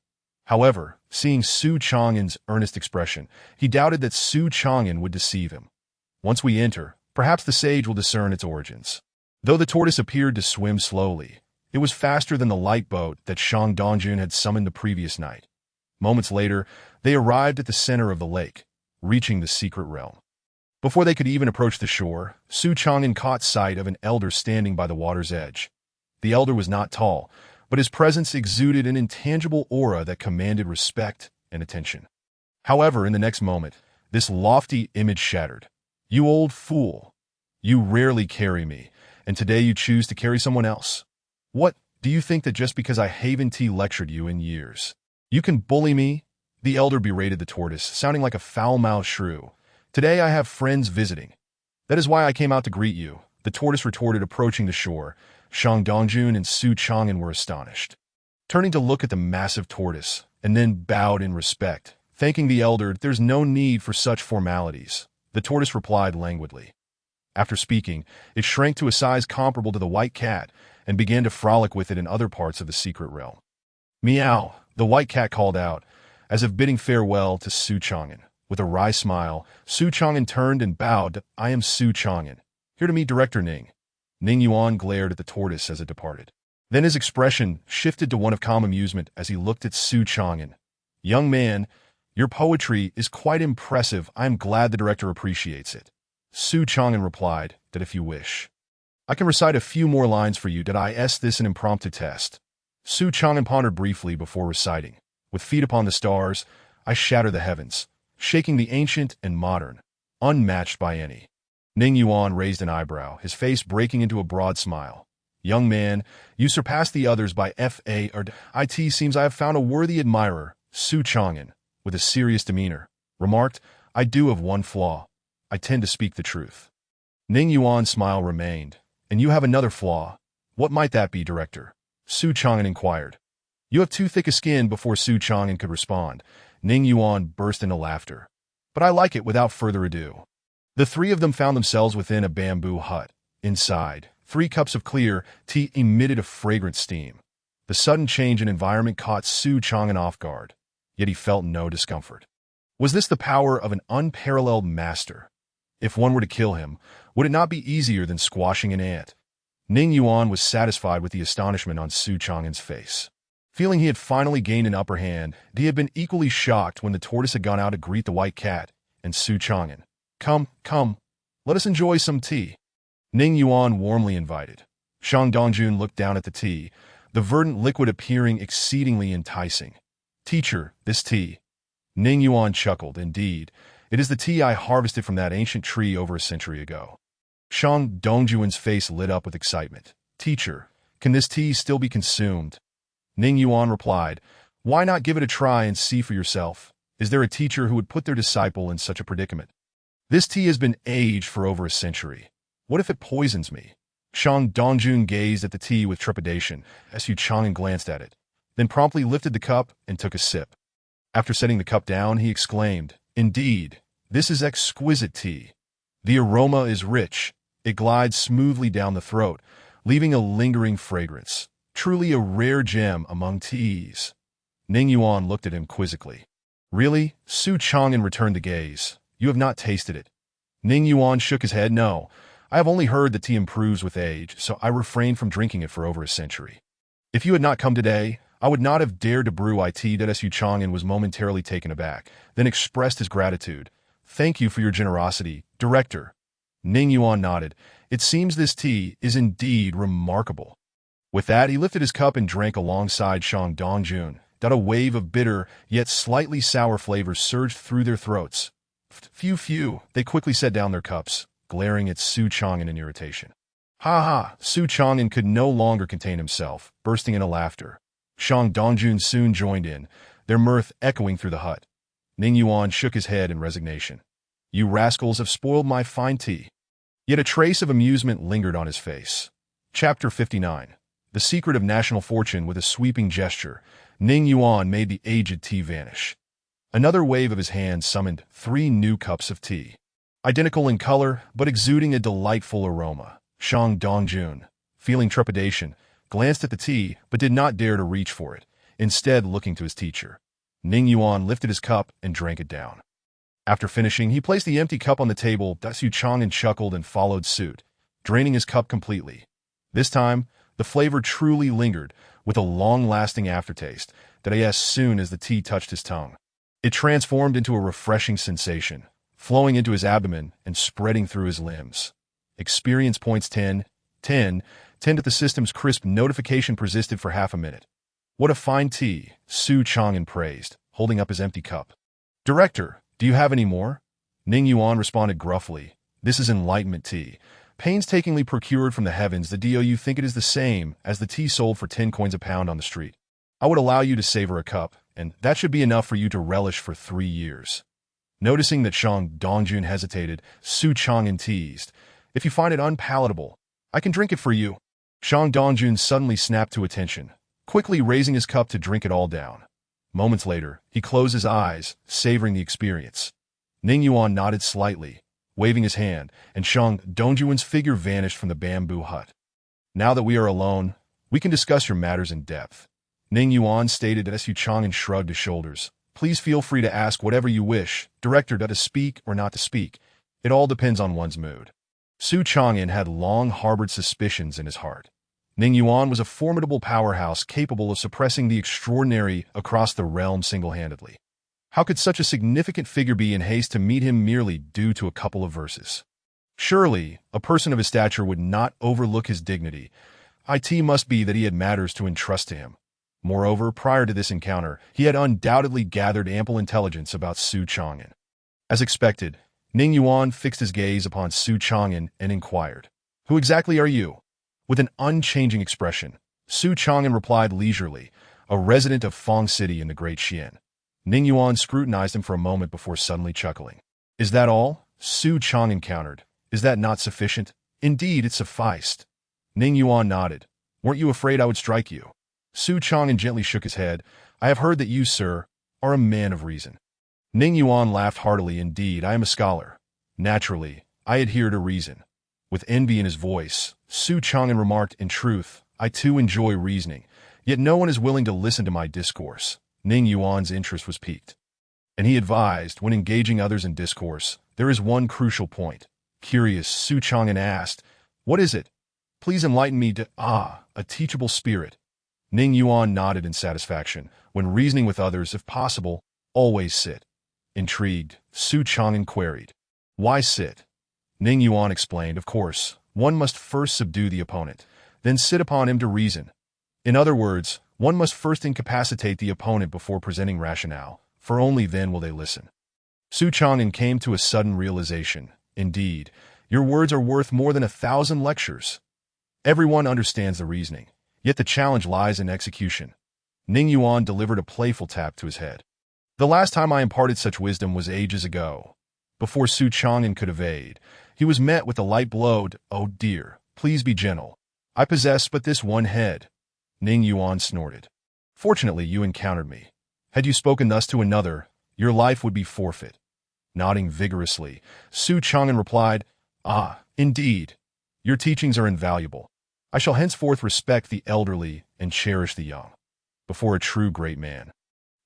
However, seeing Su Chang'an's earnest expression, he doubted that Su Chang'an would deceive him. Once we enter, perhaps the sage will discern its origins. Though the tortoise appeared to swim slowly, it was faster than the light boat that Shang Dongjun had summoned the previous night. Moments later, they arrived at the center of the lake, reaching the secret realm. Before they could even approach the shore, Su Chang'an caught sight of an elder standing by the water's edge. The elder was not tall, but his presence exuded an intangible aura that commanded respect and attention. However, in the next moment, this lofty image shattered. "You old fool! You rarely carry me, and today you choose to carry someone else. What, do you think that just because I haven't lectured you in years, you can bully me?" The elder berated the tortoise, sounding like a foul-mouthed shrew. "Today I have friends visiting. That is why I came out to greet you," the tortoise retorted, approaching the shore. Shang Dongjun and Su Chang'an were astonished, turning to look at the massive tortoise, and then bowed in respect, thanking the elder. "There's no need for such formalities," the tortoise replied languidly. After speaking, it shrank to a size comparable to the white cat and began to frolic with it in other parts of the secret realm. "Meow," the white cat called out, as if bidding farewell to Su Chang'an. With a wry smile, Su Chang'an turned and bowed. "I am Su Chang'an, here to meet Director Ning." Ning Yuan glared at the tortoise as it departed. Then his expression shifted to one of calm amusement as he looked at Su Chang'an. "Young man, your poetry is quite impressive. I am glad the director appreciates it." Su Chang'an replied, "That if you wish, I can recite a few more lines for you. Did I ask this an impromptu test?" Su Chang'an pondered briefly before reciting. "With feet upon the stars, I shatter the heavens, shaking the ancient and modern, unmatched by any." Ning Yuan raised an eyebrow, his face breaking into a broad smile. "Young man, you surpass the others by it seems I have found a worthy admirer." Su Chang'an, with a serious demeanor, remarked, "I do have one flaw. I tend to speak the truth." Ning Yuan's smile remained. "And you have another flaw. What might that be, director?" Su Chang'an inquired. "You have too thick a skin." Before Su Chang'an could respond, Ning Yuan burst into laughter. "But I like it." Without further ado, the three of them found themselves within a bamboo hut. Inside, 3 cups of clear tea emitted a fragrant steam. The sudden change in environment caught Su Chang'an off guard, yet he felt no discomfort. Was this the power of an unparalleled master? If one were to kill him, would it not be easier than squashing an ant? Ning Yuan was satisfied with the astonishment on Su Chang'an's face. Feeling he had finally gained an upper hand, he had been equally shocked when the tortoise had gone out to greet the white cat and Su Chang'an. Come, let us enjoy some tea," Ning Yuan warmly invited. Shang Dongjun looked down at the tea, the verdant liquid appearing exceedingly enticing. "Teacher, this tea." Ning Yuan chuckled. "Indeed, it is the tea I harvested from that ancient tree over a century ago." Shang Dongjun's face lit up with excitement. "Teacher, can this tea still be consumed?" Ning Yuan replied, Why not give it a try and see for yourself? Is there a teacher who would put their disciple in such a predicament? This tea has been aged for over a century. What if it poisons me? Shang Dongjun gazed at the tea with trepidation as Yu Chang'an glanced at it, then promptly lifted the cup and took a sip. After setting the cup down, he exclaimed, "Indeed, this is exquisite tea. The aroma is rich. It glides smoothly down the throat, leaving a lingering fragrance. Truly a rare gem among teas." Ning Yuan looked at him quizzically. "Really?" Su Chang'an returned the gaze. "You have not tasted it." Ning Yuan shook his head. "No, I have only heard that tea improves with age, so I refrained from drinking it for over a century. If you had not come today, I would not have dared to brew it." Su Chang'an was momentarily taken aback, then expressed his gratitude. "Thank you for your generosity, Director." Ning Yuan nodded. "It seems this tea is indeed remarkable." With that, he lifted his cup and drank alongside Shang Dongjun. A wave of bitter, yet slightly sour flavors surged through their throats. Phew. They quickly set down their cups, glaring at Su Chang'an in irritation. "Ha ha!" Su Chang'an could no longer contain himself, bursting into laughter. Shang Dongjun soon joined in, their mirth echoing through the hut. Ning Yuan shook his head in resignation. "You rascals have spoiled my fine tea." Yet a trace of amusement lingered on his face. Chapter 59. The Secret of National Fortune. With a sweeping gesture, Ning Yuan made the aged tea vanish. Another wave of his hand summoned 3 new cups of tea. Identical in color, but exuding a delightful aroma. Shang Dongjun, feeling trepidation, glanced at the tea, but did not dare to reach for it, instead looking to his teacher. Ning Yuan lifted his cup and drank it down. After finishing, he placed the empty cup on the table. Yu Chang'an chuckled and followed suit, draining his cup completely. This time, the flavor truly lingered, with a long-lasting aftertaste that as soon as the tea touched his tongue. It transformed into a refreshing sensation, flowing into his abdomen and spreading through his limbs. Experience points 10 at the system's crisp notification persisted for half a minute. "What a fine tea," Su Chang'an praised, holding up his empty cup. "Director, do you have any more?" Ning Yuan responded gruffly. "This is enlightenment tea, painstakingly procured from the heavens. Do you think it is the same as the tea sold for 10 coins a pound on the street? I would allow you to savor a cup, and that should be enough for you to relish for 3 years. Noticing that Shang Dongjun hesitated, Su Chang'an teased, "If you find it unpalatable, I can drink it for you." Shang Dongjun suddenly snapped to attention, quickly raising his cup to drink it all down. Moments later, he closed his eyes, savoring the experience. Ning Yuan nodded slightly, waving his hand, and Shang Dongjun's figure vanished from the bamboo hut. "Now that we are alone, we can discuss your matters in depth." Ning Yuan stated as Yu Chang'an shrugged his shoulders. "Please feel free to ask whatever you wish, Director. To speak or not to speak, it all depends on one's mood." Su Chang'an had long harbored suspicions in his heart. Ning Yuan was a formidable powerhouse capable of suppressing the extraordinary across the realm single-handedly. How could such a significant figure be in haste to meet him merely due to a couple of verses? Surely, a person of his stature would not overlook his dignity. It must be that he had matters to entrust to him. Moreover, prior to this encounter, he had undoubtedly gathered ample intelligence about Su Chang'an. As expected, Ning Yuan fixed his gaze upon Su Chang'an and inquired, "Who exactly are you?" With an unchanging expression, Su Chang'an replied leisurely, "A resident of Fong City in the Great Xian." Ning Yuan scrutinized him for a moment before suddenly chuckling. "Is that all?" Su Chang'an countered. "Is that not sufficient?" "Indeed, it sufficed." Ning Yuan nodded. "Weren't you afraid I would strike you?" Su Chang'an gently shook his head. "I have heard that you, sir, are a man of reason." Ning Yuan laughed heartily. "Indeed, I am a scholar. Naturally, I adhere to reason." With envy in his voice, Su Chang'an remarked, "In truth, I too enjoy reasoning, yet no one is willing to listen to my discourse." Ning Yuan's interest was piqued, and he advised, when engaging others in discourse, "There is one crucial point." Curious, Su Chang'an asked, "What is it? Please enlighten me." A teachable spirit." Ning Yuan nodded in satisfaction. "When reasoning with others, if possible, always sit." Intrigued, Su Chang'an queried, "Why sit?" Ning Yuan explained, "Of course, one must first subdue the opponent, then sit upon him to reason. In other words, one must first incapacitate the opponent before presenting rationale, for only then will they listen." Su Chang'an came to a sudden realization. "Indeed, your words are worth more than 1,000 lectures. Everyone understands the reasoning, yet the challenge lies in execution." Ning Yuan delivered a playful tap to his head. The last time I imparted such wisdom was ages ago. Before Su Chang'an could evade, he was met with a light blow. Oh dear, please be gentle. I possess but this one head. Ning Yuan snorted. Fortunately, you encountered me. Had you spoken thus to another, your life would be forfeit. Nodding vigorously, Su Chang'an replied, Ah, indeed. Your teachings are invaluable. I shall henceforth respect the elderly and cherish the young. Before a true great man,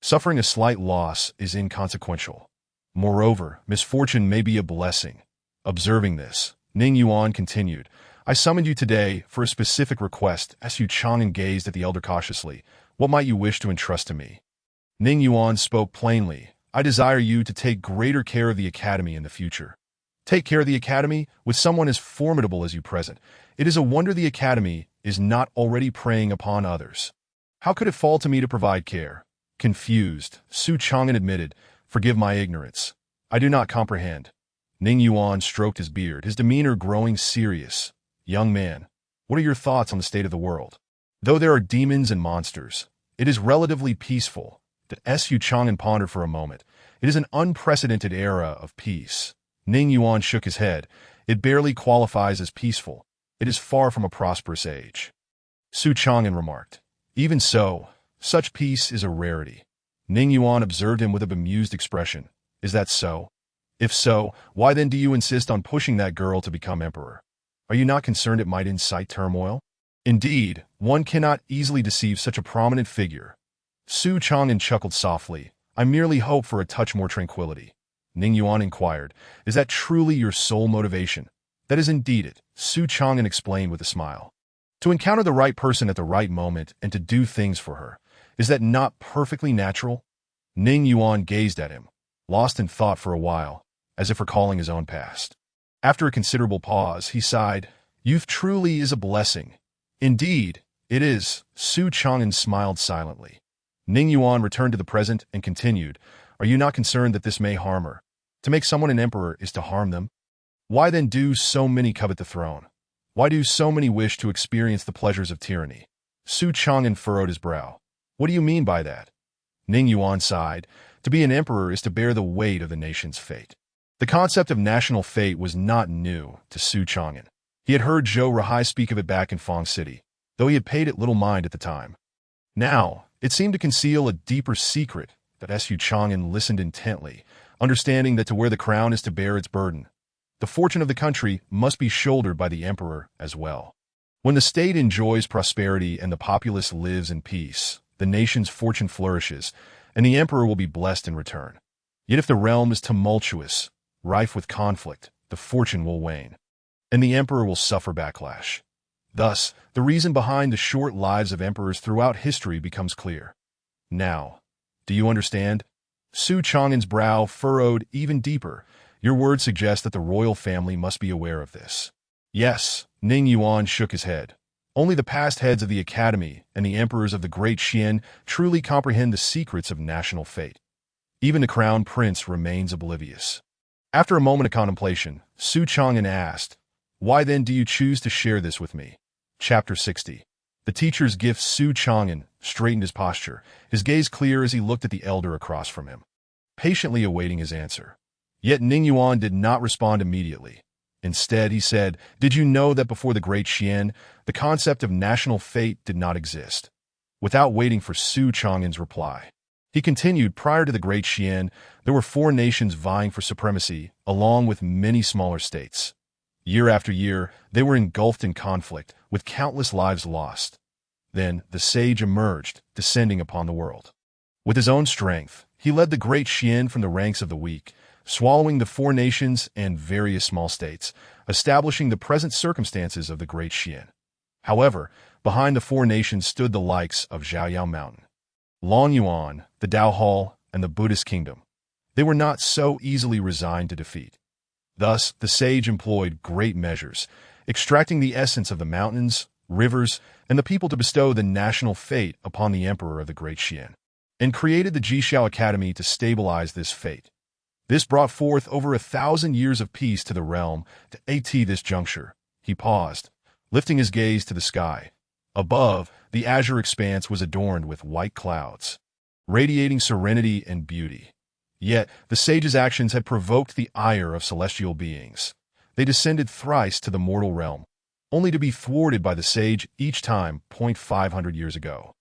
suffering a slight loss is inconsequential. Moreover, misfortune may be a blessing. Observing this, Ning Yuan continued, I summoned you today for a specific request. Su Chang'an gazed at the elder cautiously. What might you wish to entrust to me? Ning Yuan spoke plainly. I desire you to take greater care of the academy in the future. Take care of the academy with someone as formidable as you present. It is a wonder the academy is not already preying upon others. How could it fall to me to provide care? Confused, Su Chang'an admitted, Forgive my ignorance. I do not comprehend. Ning Yuan stroked his beard, his demeanor growing serious. Young man, what are your thoughts on the state of the world? Though there are demons and monsters, it is relatively peaceful. Su Chang'an pondered for a moment. It is an unprecedented era of peace. Ning Yuan shook his head. It barely qualifies as peaceful. It is far from a prosperous age. Su Chang'an remarked. Even so, such peace is a rarity. Ning Yuan observed him with a bemused expression. Is that so? If so, why then do you insist on pushing that girl to become emperor? Are you not concerned it might incite turmoil? Indeed, one cannot easily deceive such a prominent figure. Su Chang'an chuckled softly. I merely hope for a touch more tranquility. Ning Yuan inquired, Is that truly your sole motivation? That is indeed it, Su Chang'an explained with a smile. To encounter the right person at the right moment and to do things for her. Is that not perfectly natural? Ning Yuan gazed at him, lost in thought for a while, as if recalling his own past. After a considerable pause, he sighed, Youth truly is a blessing. Indeed, it is. Su Chang'an smiled silently. Ning Yuan returned to the present and continued, Are you not concerned that this may harm her? To make someone an emperor is to harm them. Why then do so many covet the throne? Why do so many wish to experience the pleasures of tyranny? Su Chang'an furrowed his brow. What do you mean by that? Ning Yuan sighed. To be an emperor is to bear the weight of the nation's fate. The concept of national fate was not new to Su Chang'an. He had heard Zhou Rahai speak of it back in Fong City, though he had paid it little mind at the time. Now, it seemed to conceal a deeper secret. Su Chang'an listened intently, understanding that to wear the crown is to bear its burden. The fortune of the country must be shouldered by the emperor as well. When the state enjoys prosperity and the populace lives in peace, the nation's fortune flourishes, and the emperor will be blessed in return. Yet if the realm is tumultuous, rife with conflict, the fortune will wane, and the emperor will suffer backlash. Thus, the reason behind the short lives of emperors throughout history becomes clear. Now, do you understand? Su Chang'an's brow furrowed even deeper. Your words suggest that the royal family must be aware of this. Yes, Ning Yuan shook his head. Only the past heads of the academy and the emperors of the great Xian truly comprehend the secrets of national fate. Even the crown prince remains oblivious. After a moment of contemplation, Su Chang'an asked, Why then do you choose to share this with me? Chapter 60. The teacher's gift. Su Chang'an straightened his posture, his gaze clear as he looked at the elder across from him, patiently awaiting his answer. Yet Ning Yuan did not respond immediately. Instead, he said, Did you know that before the great Xian, the concept of national fate did not exist? Without waiting for Su Chang'an's reply, he continued, Prior to the great Xian, there were 4 nations vying for supremacy, along with many smaller states. Year after year, they were engulfed in conflict, with countless lives lost. Then the sage emerged, descending upon the world. With his own strength, he led the great Xian from the ranks of the weak, swallowing the 4 nations and various small states, establishing the present circumstances of the great Xian. However, behind the 4 nations stood the likes of Zhaoyao Mountain, Long Yuan, the Dao Hall, and the Buddhist kingdom. They were not so easily resigned to defeat. Thus, the sage employed great measures, extracting the essence of the mountains, rivers, and the people to bestow the national fate upon the emperor of the great Xian, and created the Jixiao Academy to stabilize this fate. This brought forth over 1,000 years of peace to the realm. At this juncture, he paused, lifting his gaze to the sky. Above, the azure expanse was adorned with white clouds, radiating serenity and beauty. Yet, the sage's actions had provoked the ire of celestial beings. They descended thrice to the mortal realm, only to be thwarted by the sage each time 500 years ago.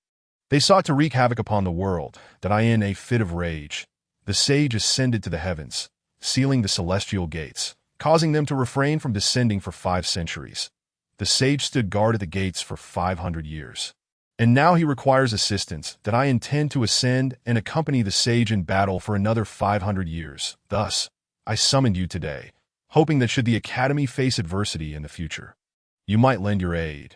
They sought to wreak havoc upon the world, that in a fit of rage, the sage ascended to the heavens, sealing the celestial gates, causing them to refrain from descending for 5 centuries. The sage stood guard at the gates for 500 years. And now he requires assistance, that I intend to ascend and accompany the sage in battle for another 500 years. Thus, I summoned you today, hoping that should the Academy face adversity in the future, you might lend your aid.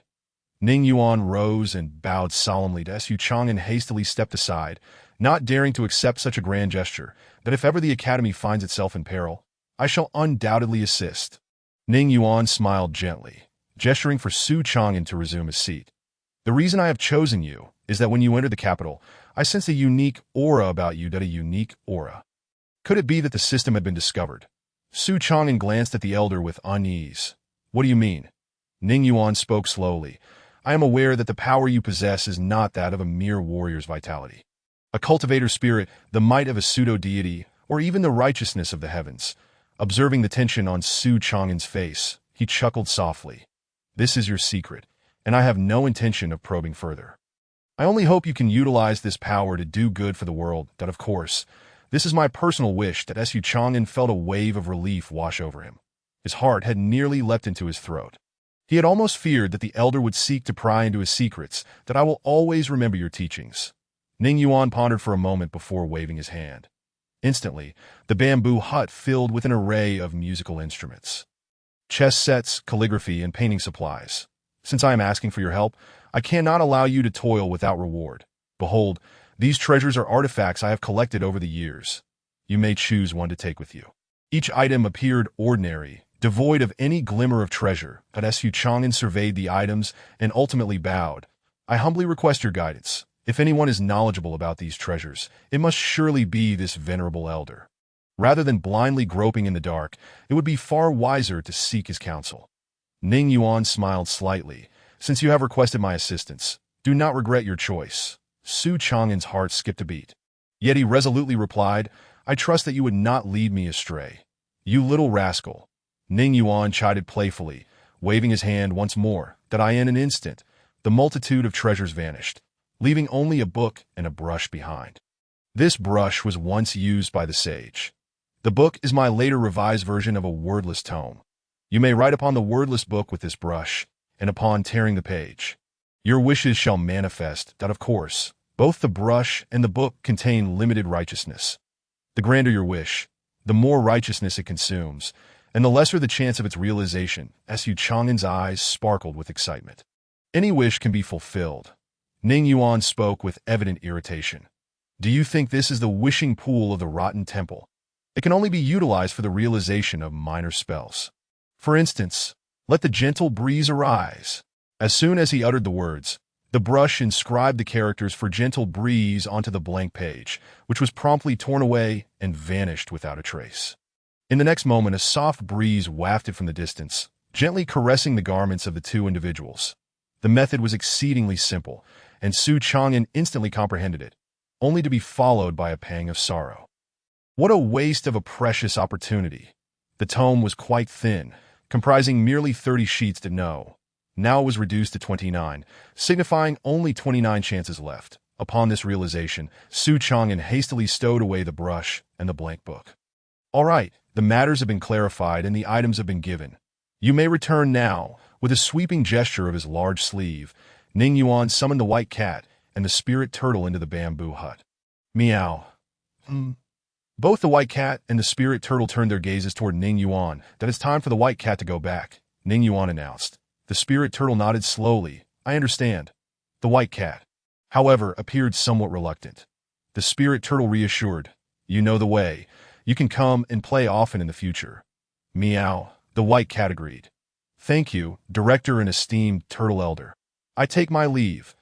Ning Yuan rose and bowed solemnly to Su Chang and hastily stepped aside, not daring to accept such a grand gesture, that if ever the Academy finds itself in peril, I shall undoubtedly assist. Ning Yuan smiled gently, gesturing for Su Chang'an to resume his seat. The reason I have chosen you is that when you enter the capital, I sense a unique aura about you, a unique aura. Could it be that the system had been discovered? Su Chang'an glanced at the elder with unease. What do you mean? Ning Yuan spoke slowly. I am aware that the power you possess is not that of a mere warrior's vitality, a cultivator's spirit, the might of a pseudo-deity, or even the righteousness of the heavens. Observing the tension on Su Chang'an's face, he chuckled softly. This is your secret, and I have no intention of probing further. I only hope you can utilize this power to do good for the world, of course. This is my personal wish. Su Chang'an felt a wave of relief wash over him. His heart had nearly leapt into his throat. He had almost feared that the elder would seek to pry into his secrets, that I will always remember your teachings. Ning Yuan pondered for a moment before waving his hand. Instantly, the bamboo hut filled with an array of musical instruments, chess sets, calligraphy, and painting supplies. Since I am asking for your help, I cannot allow you to toil without reward. Behold, these treasures are artifacts I have collected over the years. You may choose one to take with you. Each item appeared ordinary, devoid of any glimmer of treasure, but Su Chang'an surveyed the items and ultimately bowed. I humbly request your guidance. If anyone is knowledgeable about these treasures, it must surely be this venerable elder. Rather than blindly groping in the dark, it would be far wiser to seek his counsel. Ning Yuan smiled slightly. Since you have requested my assistance, do not regret your choice. Su Chang'an's heart skipped a beat. Yet he resolutely replied, I trust that you would not lead me astray. You little rascal. Ning Yuan chided playfully, waving his hand once more, that in an instant, the multitude of treasures vanished, leaving only a book and a brush behind. This brush was once used by the sage. The book is my later revised version of a wordless tome. You may write upon the wordless book with this brush, and upon tearing the page, your wishes shall manifest. Of course, both the brush and the book contain limited righteousness. The grander your wish, the more righteousness it consumes, and the lesser the chance of its realization. Su Chang'an's eyes sparkled with excitement. Any wish can be fulfilled. Ning Yuan spoke with evident irritation. Do you think this is the wishing pool of the rotten temple? It can only be utilized for the realization of minor spells. For instance, let the gentle breeze arise. As soon as he uttered the words, the brush inscribed the characters for gentle breeze onto the blank page, which was promptly torn away and vanished without a trace. In the next moment, a soft breeze wafted from the distance, gently caressing the garments of the two individuals. The method was exceedingly simple, and Su Chang'an instantly comprehended it, only to be followed by a pang of sorrow. What a waste of a precious opportunity. The tome was quite thin, comprising merely 30 sheets to know. Now it was reduced to 29, signifying only 29 chances left. Upon this realization, Su Chang'an hastily stowed away the brush and the blank book. All right, the matters have been clarified and the items have been given. You may return now. With a sweeping gesture of his large sleeve, Ning Yuan summoned the white cat and the spirit turtle into the bamboo hut. Meow. Both the white cat and the spirit turtle turned their gazes toward Ning Yuan. That it's time for the white cat to go back, Ning Yuan announced. The spirit turtle nodded slowly. I understand. The white cat, however, appeared somewhat reluctant. The spirit turtle reassured. You know the way. You can come and play often in the future. Meow. The white cat agreed. Thank you, director and esteemed turtle elder. I take my leave.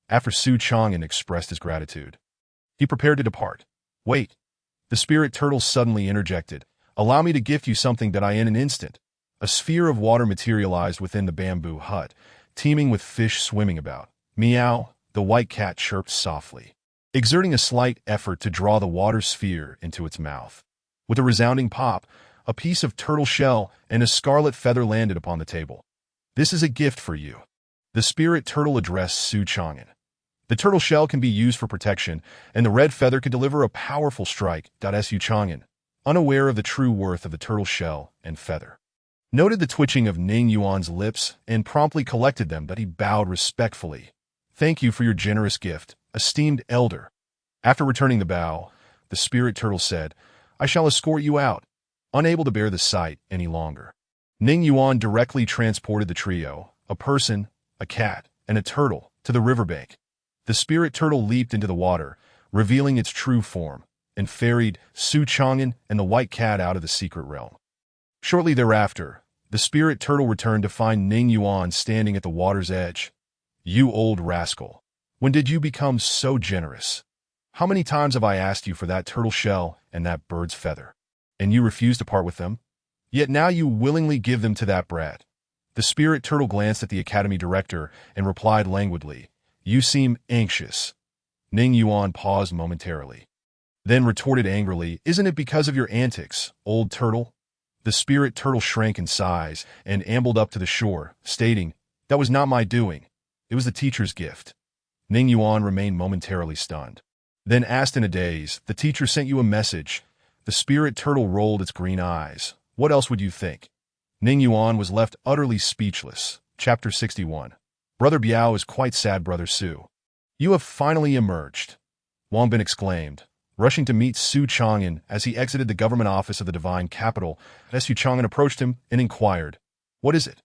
After Su Chang'an expressed his gratitude, he prepared to depart. Wait. The spirit turtle suddenly interjected. Allow me to gift you something that in an instant. A sphere of water materialized within the bamboo hut, teeming with fish swimming about. Meow, the white cat chirped softly, exerting a slight effort to draw the water sphere into its mouth. With a resounding pop, a piece of turtle shell and a scarlet feather landed upon the table. "This is a gift for you." The spirit turtle addressed Su Chang'an. "The turtle shell can be used for protection, and the red feather can deliver a powerful strike." Su Chang'an, unaware of the true worth of the turtle shell and feather, noted the twitching of Ning Yuan's lips and promptly collected them. He bowed respectfully. "Thank you for your generous gift, esteemed elder." After returning the bow, the spirit turtle said, "I shall escort you out." Unable to bear the sight any longer, Ning Yuan directly transported the trio, a person, a cat, and a turtle, to the riverbank. The spirit turtle leaped into the water, revealing its true form, and ferried Su Chang'an and the white cat out of the secret realm. Shortly thereafter, the spirit turtle returned to find Ning Yuan standing at the water's edge. "You old rascal. When did you become so generous? How many times have I asked you for that turtle shell and that bird's feather? And you refuse to part with them? Yet now you willingly give them to that brat." The spirit turtle glanced at the academy director and replied languidly, "You seem anxious." Ning Yuan paused momentarily, then retorted angrily, "Isn't it because of your antics, old turtle?" The spirit turtle shrank in size and ambled up to the shore, stating, "That was not my doing. It was the teacher's gift." Ning Yuan remained momentarily stunned, then asked in a daze, "The teacher sent you a message?" The spirit turtle rolled its green eyes. "What else would you think?" Ning Yuan was left utterly speechless. Chapter 61. "Brother Biao is quite sad, Brother Su. You have finally emerged," Wang Bin exclaimed, rushing to meet Su Chang'an as he exited the government office of the divine capital. As Su Chang'an approached him and inquired, "What is it?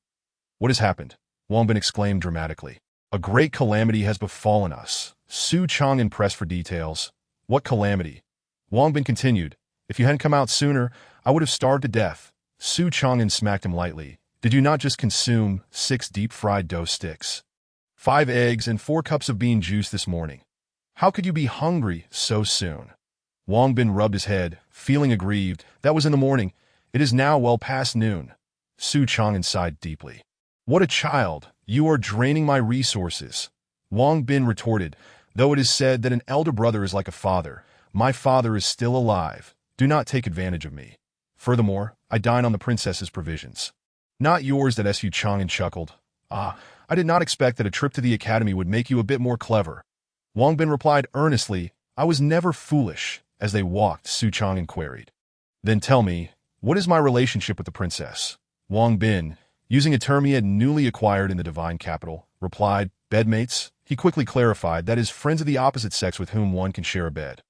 What has happened?" Wang Bin exclaimed dramatically. "A great calamity has befallen us." Su Chang'an pressed for details. "What calamity?" Wang Bin continued, "If you hadn't come out sooner, I would have starved to death." Su Chang'an smacked him lightly. "Did you not just consume 6 deep-fried dough sticks, 5 eggs, and 4 cups of bean juice this morning? How could you be hungry so soon?" Wang Bin rubbed his head, feeling aggrieved. "That was in the morning. It is now well past noon." Su Chang'an sighed deeply. "What a child! You are draining my resources." Wang Bin retorted, "Though it is said that an elder brother is like a father, my father is still alive. Do not take advantage of me. Furthermore, I dine on the princess's provisions, not yours." Su Chang'an chuckled. "Ah, I did not expect that a trip to the academy would make you a bit more clever." Wang Bin replied earnestly, "I was never foolish." As they walked, Su Chang'an queried, "Then tell me, what is my relationship with the princess?" Wang Bin, using a term he had newly acquired in the divine capital, replied, "Bedmates." He quickly clarified, "That is, friends of the opposite sex with whom one can share a bed."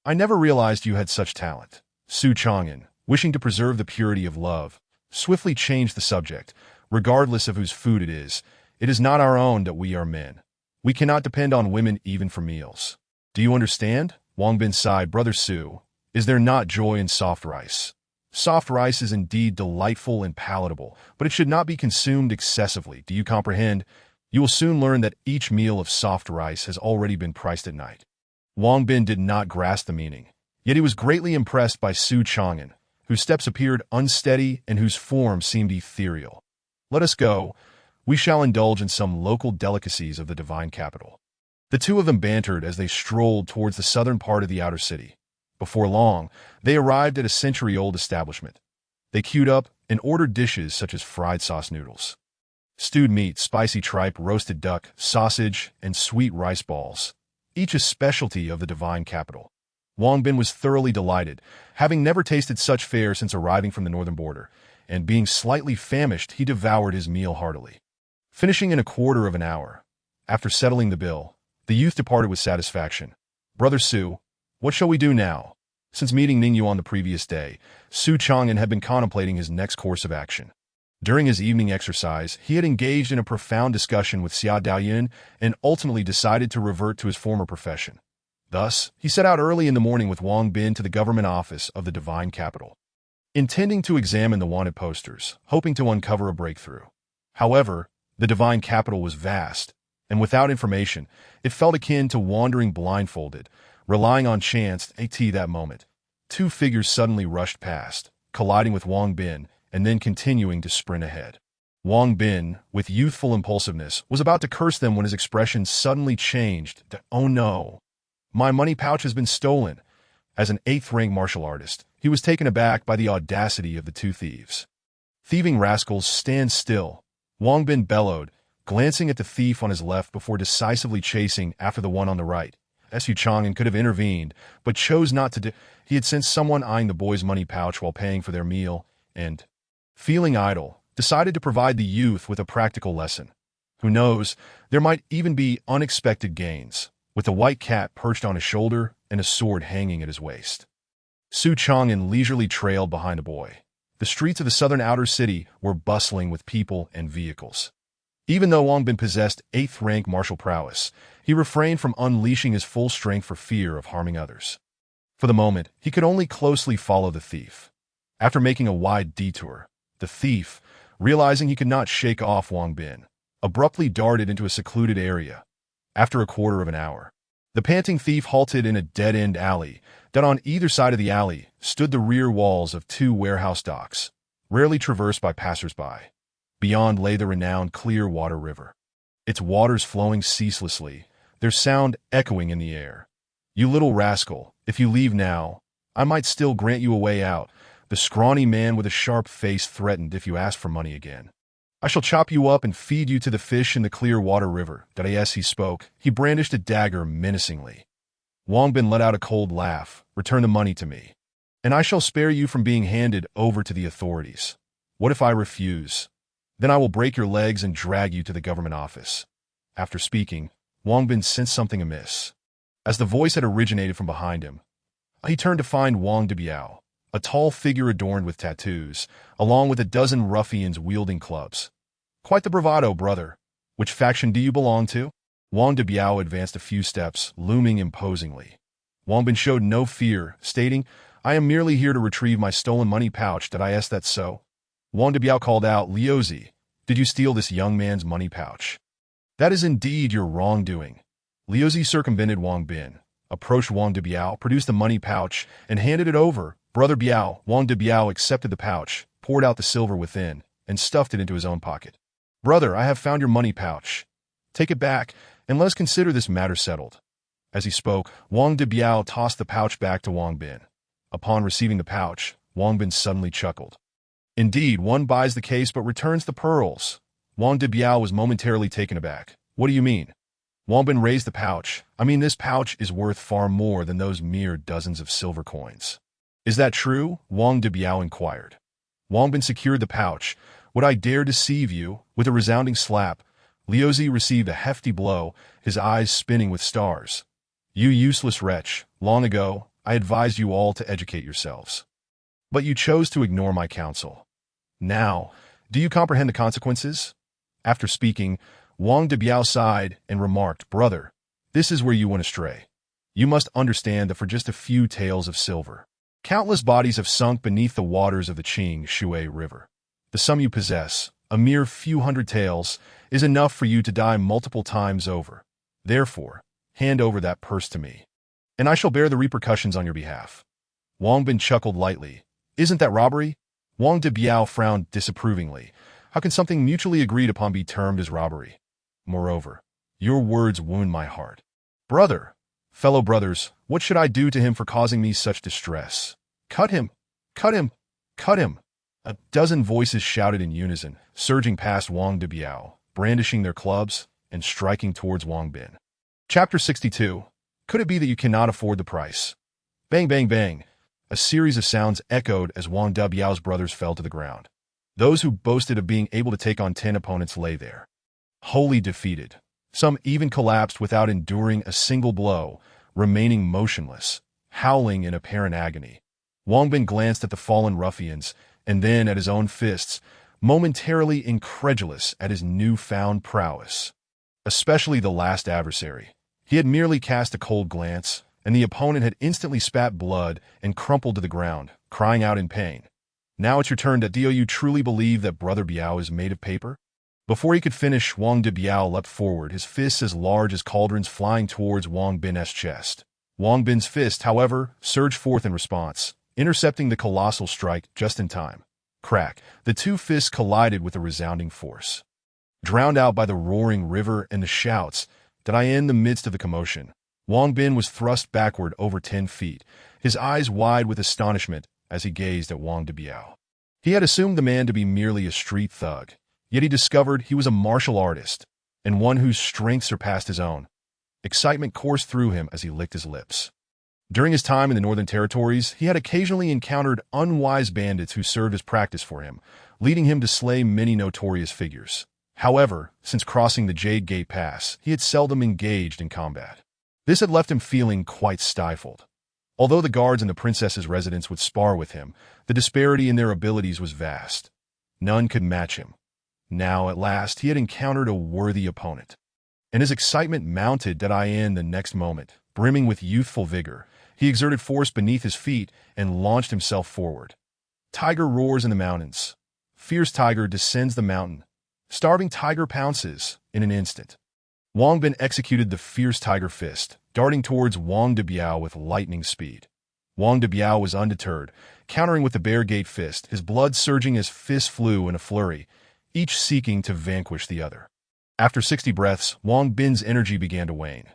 "I never realized you had such talent." Su Chang'an, wishing to preserve the purity of love, swiftly changed the subject. "Regardless of whose food it is not our own that we are men. We cannot depend on women even for meals. Do you understand?" Wang Bin sighed. "Brother Su, is there not joy in soft rice? Soft rice is indeed delightful and palatable, but it should not be consumed excessively. Do you comprehend? You will soon learn that each meal of soft rice has already been priced at night." Wang Bin did not grasp the meaning, yet he was greatly impressed by Su Chang'an, whose steps appeared unsteady and whose form seemed ethereal. "Let us go. We shall indulge in some local delicacies of the divine capital." The two of them bantered as they strolled towards the southern part of the outer city. Before long, they arrived at a century-old establishment. They queued up and ordered dishes such as fried sauce noodles, stewed meat, spicy tripe, roasted duck, sausage, and sweet rice balls, each a specialty of the divine capital. Wang Bin was thoroughly delighted, having never tasted such fare since arriving from the northern border, and being slightly famished, he devoured his meal heartily, finishing in a quarter of an hour. After settling the bill, the youth departed with satisfaction. "Brother Su, what shall we do now?" Since meeting Ning Yuan the previous day, Su Chang'an had been contemplating his next course of action. During his evening exercise, he had engaged in a profound discussion with Xia Daoyun and ultimately decided to revert to his former profession. Thus, he set out early in the morning with Wang Bin to the government office of the divine capital, intending to examine the wanted posters, hoping to uncover a breakthrough. However, the divine capital was vast, and without information, it felt akin to wandering blindfolded, relying on chance. At that moment, 2 figures suddenly rushed past, colliding with Wang Bin and then continuing to sprint ahead. Wang Bin, with youthful impulsiveness, was about to curse them when his expression suddenly changed to, "Oh no, my money pouch has been stolen." As an eighth-rank martial artist, he was taken aback by the audacity of the two thieves. "Thieving rascals, stand still," Wang Bin bellowed, glancing at the thief on his left before decisively chasing after the one on the right. Su Chang'an could have intervened, but chose not to do. He had sensed someone eyeing the boy's money pouch while paying for their meal, and, feeling idle, decided to provide the youth with a practical lesson. Who knows, there might even be unexpected gains, with the white cat perched on his shoulder and a sword hanging at his waist. Su Chang'an leisurely trailed behind the boy. The streets of the southern outer city were bustling with people and vehicles. Even though Wang Bin possessed eighth-rank martial prowess, he refrained from unleashing his full strength for fear of harming others. For the moment, he could only closely follow the thief. After making a wide detour, the thief, realizing he could not shake off Wang Bin, abruptly darted into a secluded area. After a quarter of an hour, the panting thief halted in a dead-end alley that on either side of the alley stood the rear walls of two warehouse docks, rarely traversed by passers-by. Beyond lay the renowned Clearwater River, its waters flowing ceaselessly, their sound echoing in the air. "You little rascal, if you leave now, I might still grant you a way out," the scrawny man with a sharp face threatened. "If you ask for money again, I shall chop you up and feed you to the fish in the Clearwater River." As he spoke, he brandished a dagger menacingly. Wang Bin let out a cold laugh. "Return the money to me, and I shall spare you from being handed over to the authorities. What if I refuse? Then I will break your legs and drag you to the government office." After speaking, Wang Bin sensed something amiss. As the voice had originated from behind him, he turned to find Wang Debiao, a tall figure adorned with tattoos, along with a dozen ruffians wielding clubs. "Quite the bravado, brother. Which faction do you belong to?" Wang Debiao advanced a few steps, looming imposingly. Wang Bin showed no fear, stating, "I am merely here to retrieve my stolen money pouch. Is that so?" Wang Debiao called out, "Liuzi, did you steal this young man's money pouch?" "That is indeed your wrongdoing." Liuzi circumvented Wang Bin, approached Wang Debiao, produced the money pouch, and handed it over. "Brother Biao." Wang Debiao accepted the pouch, poured out the silver within, and stuffed it into his own pocket. "Brother, I have found your money pouch. Take it back, and let us consider this matter settled." As he spoke, Wang Debiao tossed the pouch back to Wang Bin. Upon receiving the pouch, Wang Bin suddenly chuckled. "Indeed, one buys the case but returns the pearls." Wang Debiao was momentarily taken aback. "What do you mean?" Wang Bin raised the pouch. "I mean, this pouch is worth far more than those mere dozens of silver coins." "Is that true?" Wang Debiao inquired. Wang Bin secured the pouch. "Would I dare deceive you?" With a resounding slap, Liuzi received a hefty blow, his eyes spinning with stars. "You useless wretch, long ago, I advised you all to educate yourselves. But you chose to ignore my counsel. Now, do you comprehend the consequences?" After speaking, Wang Debiao sighed and remarked, "Brother, this is where you went astray. You must understand that for just a few taels of silver, countless bodies have sunk beneath the waters of the Qing Shui River. The sum you possess, a mere few hundred taels, is enough for you to die multiple times over. Therefore, hand over that purse to me, and I shall bear the repercussions on your behalf." Wang Bin chuckled lightly. "Isn't that robbery?" Wang Debiao frowned disapprovingly. "How can something mutually agreed upon be termed as robbery? Moreover, your words wound my heart. Brother, fellow brothers, what should I do to him for causing me such distress?" "Cut him! Cut him! Cut him!" A dozen voices shouted in unison, surging past Wang Debiao, brandishing their clubs and striking towards Wang Bin. Chapter 62. Could it be that you cannot afford the price? Bang, bang, bang. A series of sounds echoed as Wang Debiao's brothers fell to the ground. Those who boasted of being able to take on 10 opponents lay there, wholly defeated. Some even collapsed without enduring a single blow, remaining motionless, howling in apparent agony. Wang Bin glanced at the fallen ruffians, and then at his own fists, momentarily incredulous at his newfound prowess. Especially the last adversary. He had merely cast a cold glance, and the opponent had instantly spat blood and crumpled to the ground, crying out in pain. "Now it's your turn. Do you truly believe that Brother Biao is made of paper?" Before he could finish, Wang Debiao leapt forward, his fists as large as cauldrons flying towards Wang Bin's chest. Wang Bin's fist, however, surged forth in response, intercepting the colossal strike just in time. Crack. The two fists collided with a resounding force. Drowned out by the roaring river and the shouts that I in the midst of the commotion, Wang Bin was thrust backward over 10 feet, his eyes wide with astonishment as he gazed at Wang Debiao. He had assumed the man to be merely a street thug, yet he discovered he was a martial artist, and one whose strength surpassed his own. Excitement coursed through him as he licked his lips. During his time in the Northern Territories, he had occasionally encountered unwise bandits who served as practice for him, leading him to slay many notorious figures. However, since crossing the Jade Gate Pass, he had seldom engaged in combat. This had left him feeling quite stifled. Although the guards in the princess's residence would spar with him, the disparity in their abilities was vast. None could match him. Now, at last, he had encountered a worthy opponent. And his excitement mounted the next moment. Brimming with youthful vigor, he exerted force beneath his feet and launched himself forward. Tiger roars in the mountains. Fierce tiger descends the mountain. Starving tiger pounces in an instant. Wang Bin executed the fierce tiger fist, darting towards Wang Debiao with lightning speed. Wang Debiao was undeterred, countering with the bear gate fist, his blood surging as fists flew in a flurry, each seeking to vanquish the other. After 60 breaths, Wang Bin's energy began to wane.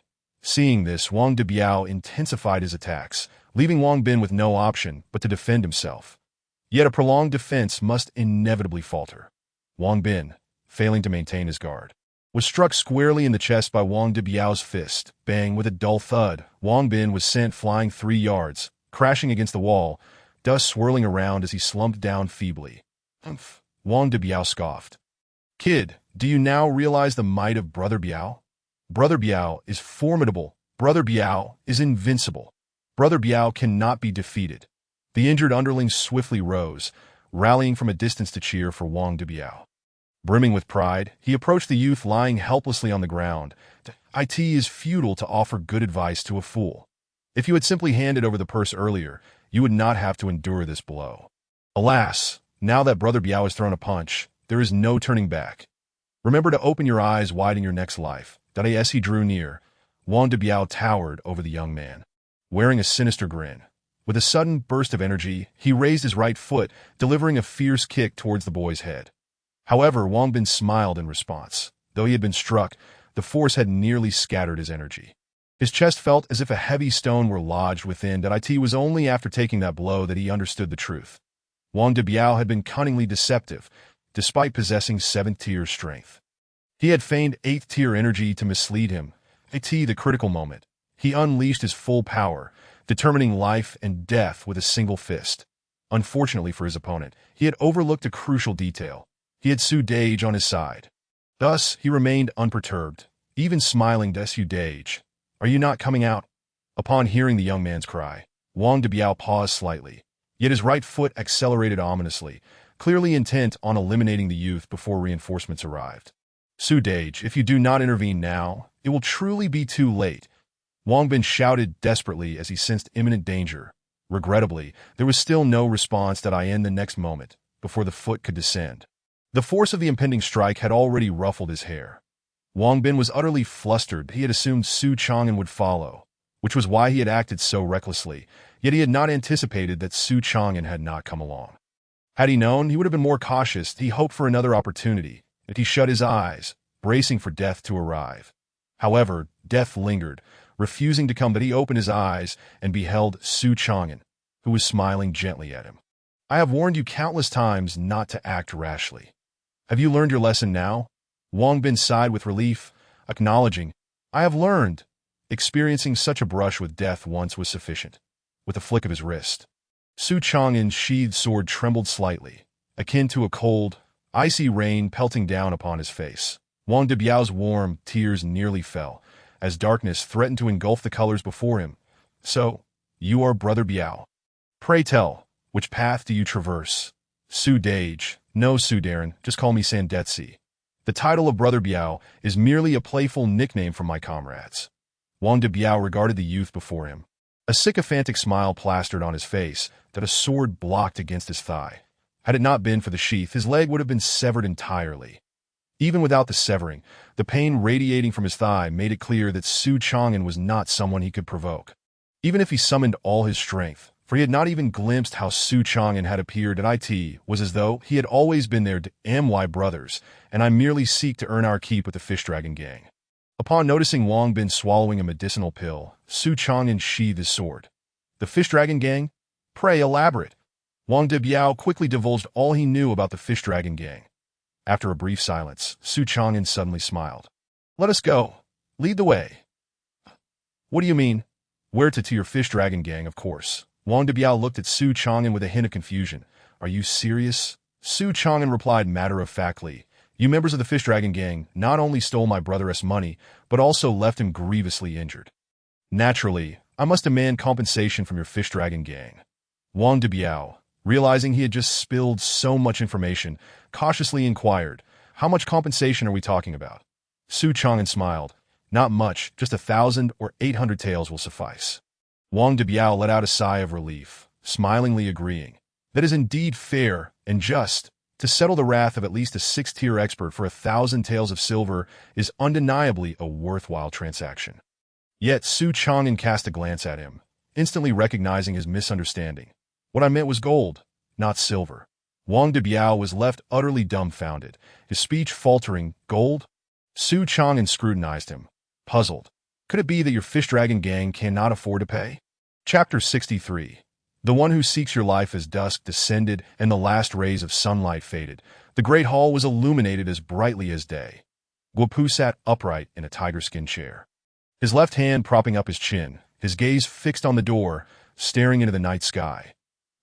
Seeing this, Wang Debiao intensified his attacks, leaving Wang Bin with no option but to defend himself. Yet a prolonged defense must inevitably falter. Wang Bin, failing to maintain his guard, was struck squarely in the chest by Wang Debiao's fist. Bang, with a dull thud, Wang Bin was sent flying 3 yards, crashing against the wall, dust swirling around as he slumped down feebly. "Humph," Wang Debiao scoffed. "Kid, do you now realize the might of Brother Biao? Brother Biao is formidable. Brother Biao is invincible. Brother Biao cannot be defeated." The injured underling swiftly rose, rallying from a distance to cheer for Wang Debiao. Brimming with pride, he approached the youth lying helplessly on the ground. It is futile to offer good advice to a fool. If you had simply handed over the purse earlier, you would not have to endure this blow. Alas, now that Brother Biao has thrown a punch, there is no turning back. Remember to open your eyes wide in your next life. As he drew near, Wang Debiao towered over the young man, wearing a sinister grin. With a sudden burst of energy, he raised his right foot, delivering a fierce kick towards the boy's head. However, Wang Bin smiled in response. Though he had been struck, the force had nearly scattered his energy. His chest felt as if a heavy stone were lodged within. It was only after taking that blow that he understood the truth. Wang Debiao had been cunningly deceptive, despite possessing 7th-tier strength. He had feigned 8th-tier energy to mislead him. The critical moment, he unleashed his full power, determining life and death with a single fist. Unfortunately for his opponent, he had overlooked a crucial detail. He had Su Dage on his side. Thus, he remained unperturbed, even smiling. Su Dage, are you not coming out? Upon hearing the young man's cry, Wang Debiao paused slightly, yet his right foot accelerated ominously, clearly intent on eliminating the youth before reinforcements arrived. Su Dage, if you do not intervene now, it will truly be too late. Wang Bin shouted desperately as he sensed imminent danger. Regrettably, there was still no response the next moment, before the foot could descend. The force of the impending strike had already ruffled his hair. Wang Bin was utterly flustered. He had assumed Su Chang'an would follow, which was why he had acted so recklessly, yet he had not anticipated that Su Chang'an had not come along. Had he known, he would have been more cautious. He hoped for another opportunity, that he shut his eyes, bracing for death to arrive. However, death lingered, refusing to come. But he opened his eyes and beheld Su Chang'an, who was smiling gently at him. "I have warned you countless times not to act rashly. Have you learned your lesson now?" Wang Bin sighed with relief, acknowledging, "I have learned. Experiencing such a brush with death once was sufficient." With a flick of his wrist, Su Chang'an's sheathed sword trembled slightly, akin to a cold, icy rain pelting down upon his face. Wang Debiao's warm tears nearly fell, as darkness threatened to engulf the colors before him. "So, you are Brother Biao. Pray tell, which path do you traverse?" "Su Dage." "No, Su Darren, just call me Sandetsi. The title of Brother Biao is merely a playful nickname from my comrades." Wang Debiao regarded the youth before him. A sycophantic smile plastered on his face, that a sword blocked against his thigh. Had it not been for the sheath, his leg would have been severed entirely. Even without the severing, the pain radiating from his thigh made it clear that Su Chang'an was not someone he could provoke. Even if he summoned all his strength, for he had not even glimpsed how Su Chang'an had appeared at it was as though he had always been there. Am I brothers, and I merely seek to earn our keep with the Fish Dragon Gang. Upon noticing Wang Bin swallowing a medicinal pill, Su Chang'an sheathed his sword. The Fish Dragon Gang? Pray elaborate. Wang Dibiao quickly divulged all he knew about the Fish Dragon Gang. After a brief silence, Su Chang'an suddenly smiled. Let us go. Lead the way. What do you mean? Where to your Fish Dragon Gang, of course. Wang Dibiao looked at Su Chang'an with a hint of confusion. Are you serious? Su Chang'an replied matter-of-factly. You members of the Fish Dragon Gang not only stole my brother's money, but also left him grievously injured. Naturally, I must demand compensation from your Fish Dragon Gang. Wang Dibiao, realizing he had just spilled so much information, cautiously inquired, how much compensation are we talking about? Su Chang'an smiled. Not much, just 1,000 or 800 taels will suffice. Wang Dibiao let out a sigh of relief, smilingly agreeing. That is indeed fair and just. To settle the wrath of at least a 6th-tier expert for 1,000 taels of silver is undeniably a worthwhile transaction. Yet Su Chang'an cast a glance at him, instantly recognizing his misunderstanding. What I meant was gold, not silver. Wang Dibiao was left utterly dumbfounded, his speech faltering. Gold? Su Chang'an scrutinized him, puzzled. Could it be that your Fish Dragon Gang cannot afford to pay? Chapter 63. The one who seeks your life as dusk descended and the last rays of sunlight faded. The great hall was illuminated as brightly as day. Guopu sat upright in a tiger-skin chair, his left hand propping up his chin, his gaze fixed on the door, staring into the night sky.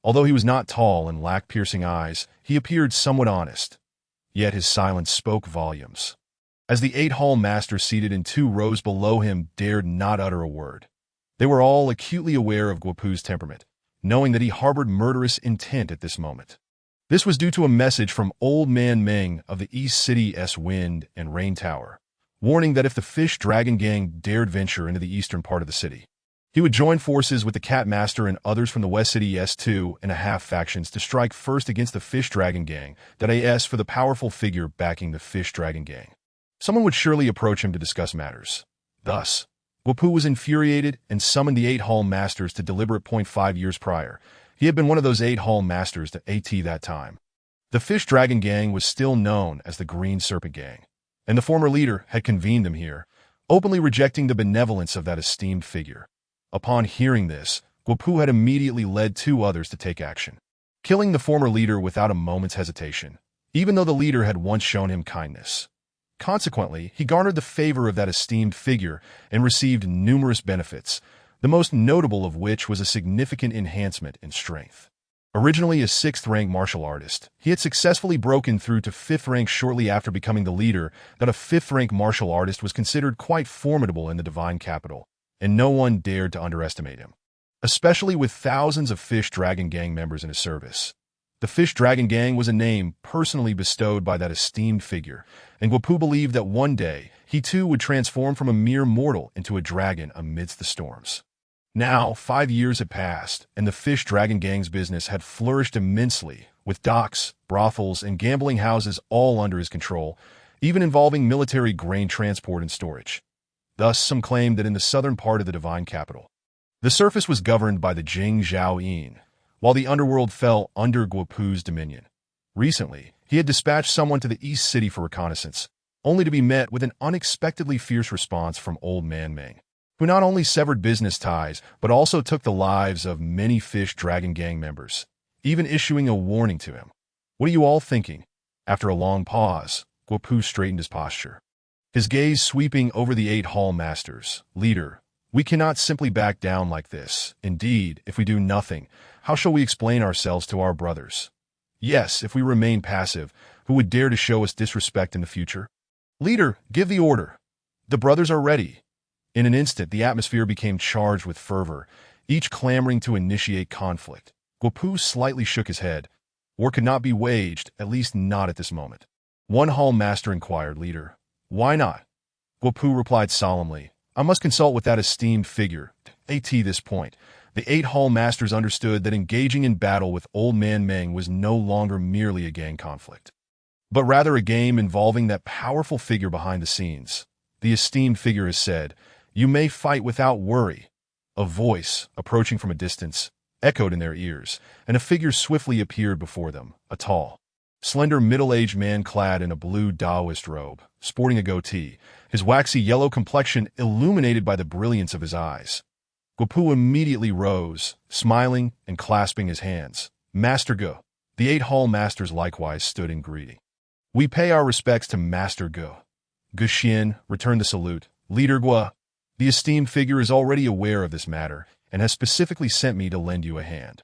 Although he was not tall and lacked piercing eyes, he appeared somewhat honest. Yet his silence spoke volumes. As the 8 hall masters seated in 2 rows below him dared not utter a word. They were all acutely aware of Guopu's temperament, knowing that he harbored murderous intent at this moment. This was due to a message from Old Man Meng of the East City's Wind and Rain Tower, warning that if the Fish Dragon Gang dared venture into the eastern part of the city, he would join forces with the Cat Master and others from the West City's 2.5 factions to strike first against the Fish Dragon Gang, that is for the powerful figure backing the Fish Dragon Gang. Someone would surely approach him to discuss matters. Thus, Guopu was infuriated and summoned the 8 hall masters to deliberate. 5 years prior, he had been one of those 8 hall masters to that time. The Fish Dragon Gang was still known as the Green Serpent Gang, and the former leader had convened them here, openly rejecting the benevolence of that esteemed figure. Upon hearing this, Guopu had immediately led 2 others to take action, killing the former leader without a moment's hesitation, even though the leader had once shown him kindness. Consequently, he garnered the favor of that esteemed figure and received numerous benefits, the most notable of which was a significant enhancement in strength. Originally a 6th-rank martial artist, he had successfully broken through to 5th rank shortly after becoming the leader. That a 5th-rank martial artist was considered quite formidable in the divine capital, and no one dared to underestimate him, especially with thousands of Fish Dragon Gang members in his service. The Fish Dragon Gang was a name personally bestowed by that esteemed figure, and Guopu believed that one day he too would transform from a mere mortal into a dragon amidst the storms. Now, 5 years had passed, and the Fish Dragon Gang's business had flourished immensely, with docks, brothels, and gambling houses all under his control, even involving military grain transport and storage. Thus, some claimed that in the southern part of the divine capital, the surface was governed by the Jing Zhao Yin, while the underworld fell under Guopu's dominion. Recently, he had dispatched someone to the East City for reconnaissance, only to be met with an unexpectedly fierce response from Old Man Meng, who not only severed business ties, but also took the lives of many Fish Dragon Gang members, even issuing a warning to him. What are you all thinking? After a long pause, Guopu straightened his posture, his gaze sweeping over the 8 hall masters. Leader, we cannot simply back down like this. Indeed, if we do nothing, how shall we explain ourselves to our brothers? Yes, if we remain passive, who would dare to show us disrespect in the future? Leader, give the order. The brothers are ready. In an instant, the atmosphere became charged with fervor, each clamoring to initiate conflict. Guopu slightly shook his head. War could not be waged, at least not at this moment. One hall master inquired, Leader, why not? Guopu replied solemnly, I must consult with that esteemed figure. At this point, the 8 hall masters understood that engaging in battle with Old Man Meng was no longer merely a gang conflict, but rather a game involving that powerful figure behind the scenes. The esteemed figure has said, you may fight without worry. A voice, approaching from a distance, echoed in their ears, and a figure swiftly appeared before them, a tall, slender middle-aged man clad in a blue Taoist robe, sporting a goatee, his waxy yellow complexion illuminated by the brilliance of his eyes. Guopu immediately rose, smiling and clasping his hands. Master Ge. The 8 hall masters likewise stood in greeting. We pay our respects to Master Ge. Ge Xian returned the salute. Leader Gue, the esteemed figure is already aware of this matter and has specifically sent me to lend you a hand.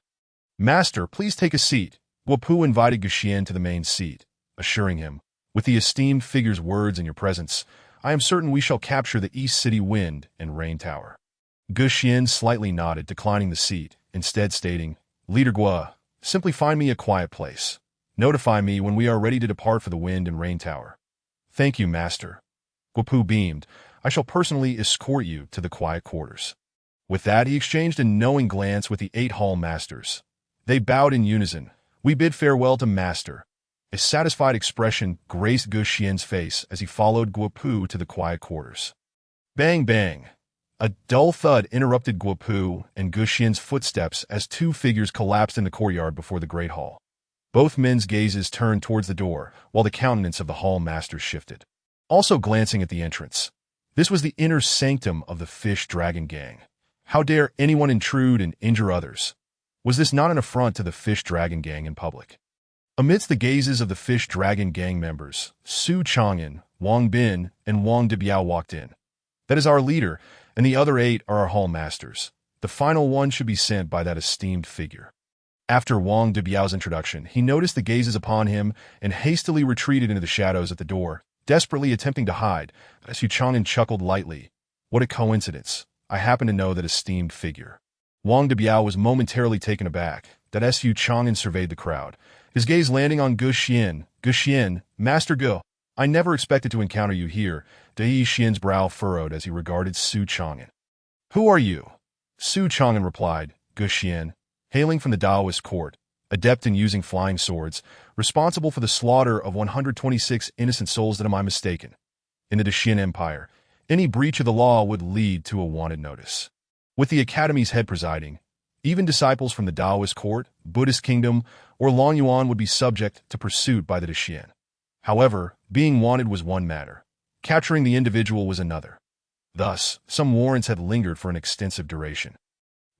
Master, please take a seat. Guopu invited Ge Xian to the main seat, assuring him, with the esteemed figure's words in your presence, I am certain we shall capture the East City Wind and Rain Tower. Ge Xian slightly nodded, declining the seat, instead stating, Leader Gue, simply find me a quiet place. Notify me when we are ready to depart for the Wind and Rain Tower. Thank you, Master. Guopu beamed. I shall personally escort you to the quiet quarters. With that, he exchanged a knowing glance with the 8 hall masters. They bowed in unison. We bid farewell to Master. A satisfied expression graced Ge Xian's face as he followed Guopu to the quiet quarters. Bang, bang. A dull thud interrupted Guopu and Ge Xian's footsteps as 2 figures collapsed in the courtyard before the great hall. Both men's gazes turned towards the door, while the countenance of the hall masters shifted. Also glancing at the entrance. This was the inner sanctum of the Fish Dragon Gang. How dare anyone intrude and injure others? Was this not an affront to the Fish Dragon Gang in public? Amidst the gazes of the Fish Dragon Gang members, Su Chang'an, Wang Bin, and Wang Debiao walked in. That is our leader, and the other 8 are our hall masters. The final one should be sent by that esteemed figure. After Wang Debiao's introduction, he noticed the gazes upon him and hastily retreated into the shadows at the door, desperately attempting to hide. Su Chang'an chuckled lightly. What a coincidence. I happen to know that esteemed figure. Wang Debiao was momentarily taken aback. That Su Chang'an surveyed the crowd, his gaze landing on Ge Xian. Ge Xian, Master Ge, I never expected to encounter you here. Ge Xian's brow furrowed as he regarded Su Chang'an. Who are you? Su Chang'an replied, Ge Xian, hailing from the Taoist court, adept in using flying swords, responsible for the slaughter of 126 innocent souls that am I mistaken. In the Dacian Empire, any breach of the law would lead to a wanted notice. With the Academy's head presiding, even disciples from the Taoist court, Buddhist kingdom, or Longyuan would be subject to pursuit by the Dacian. However, being wanted was one matter. Capturing the individual was another. Thus, some warrants had lingered for an extensive duration.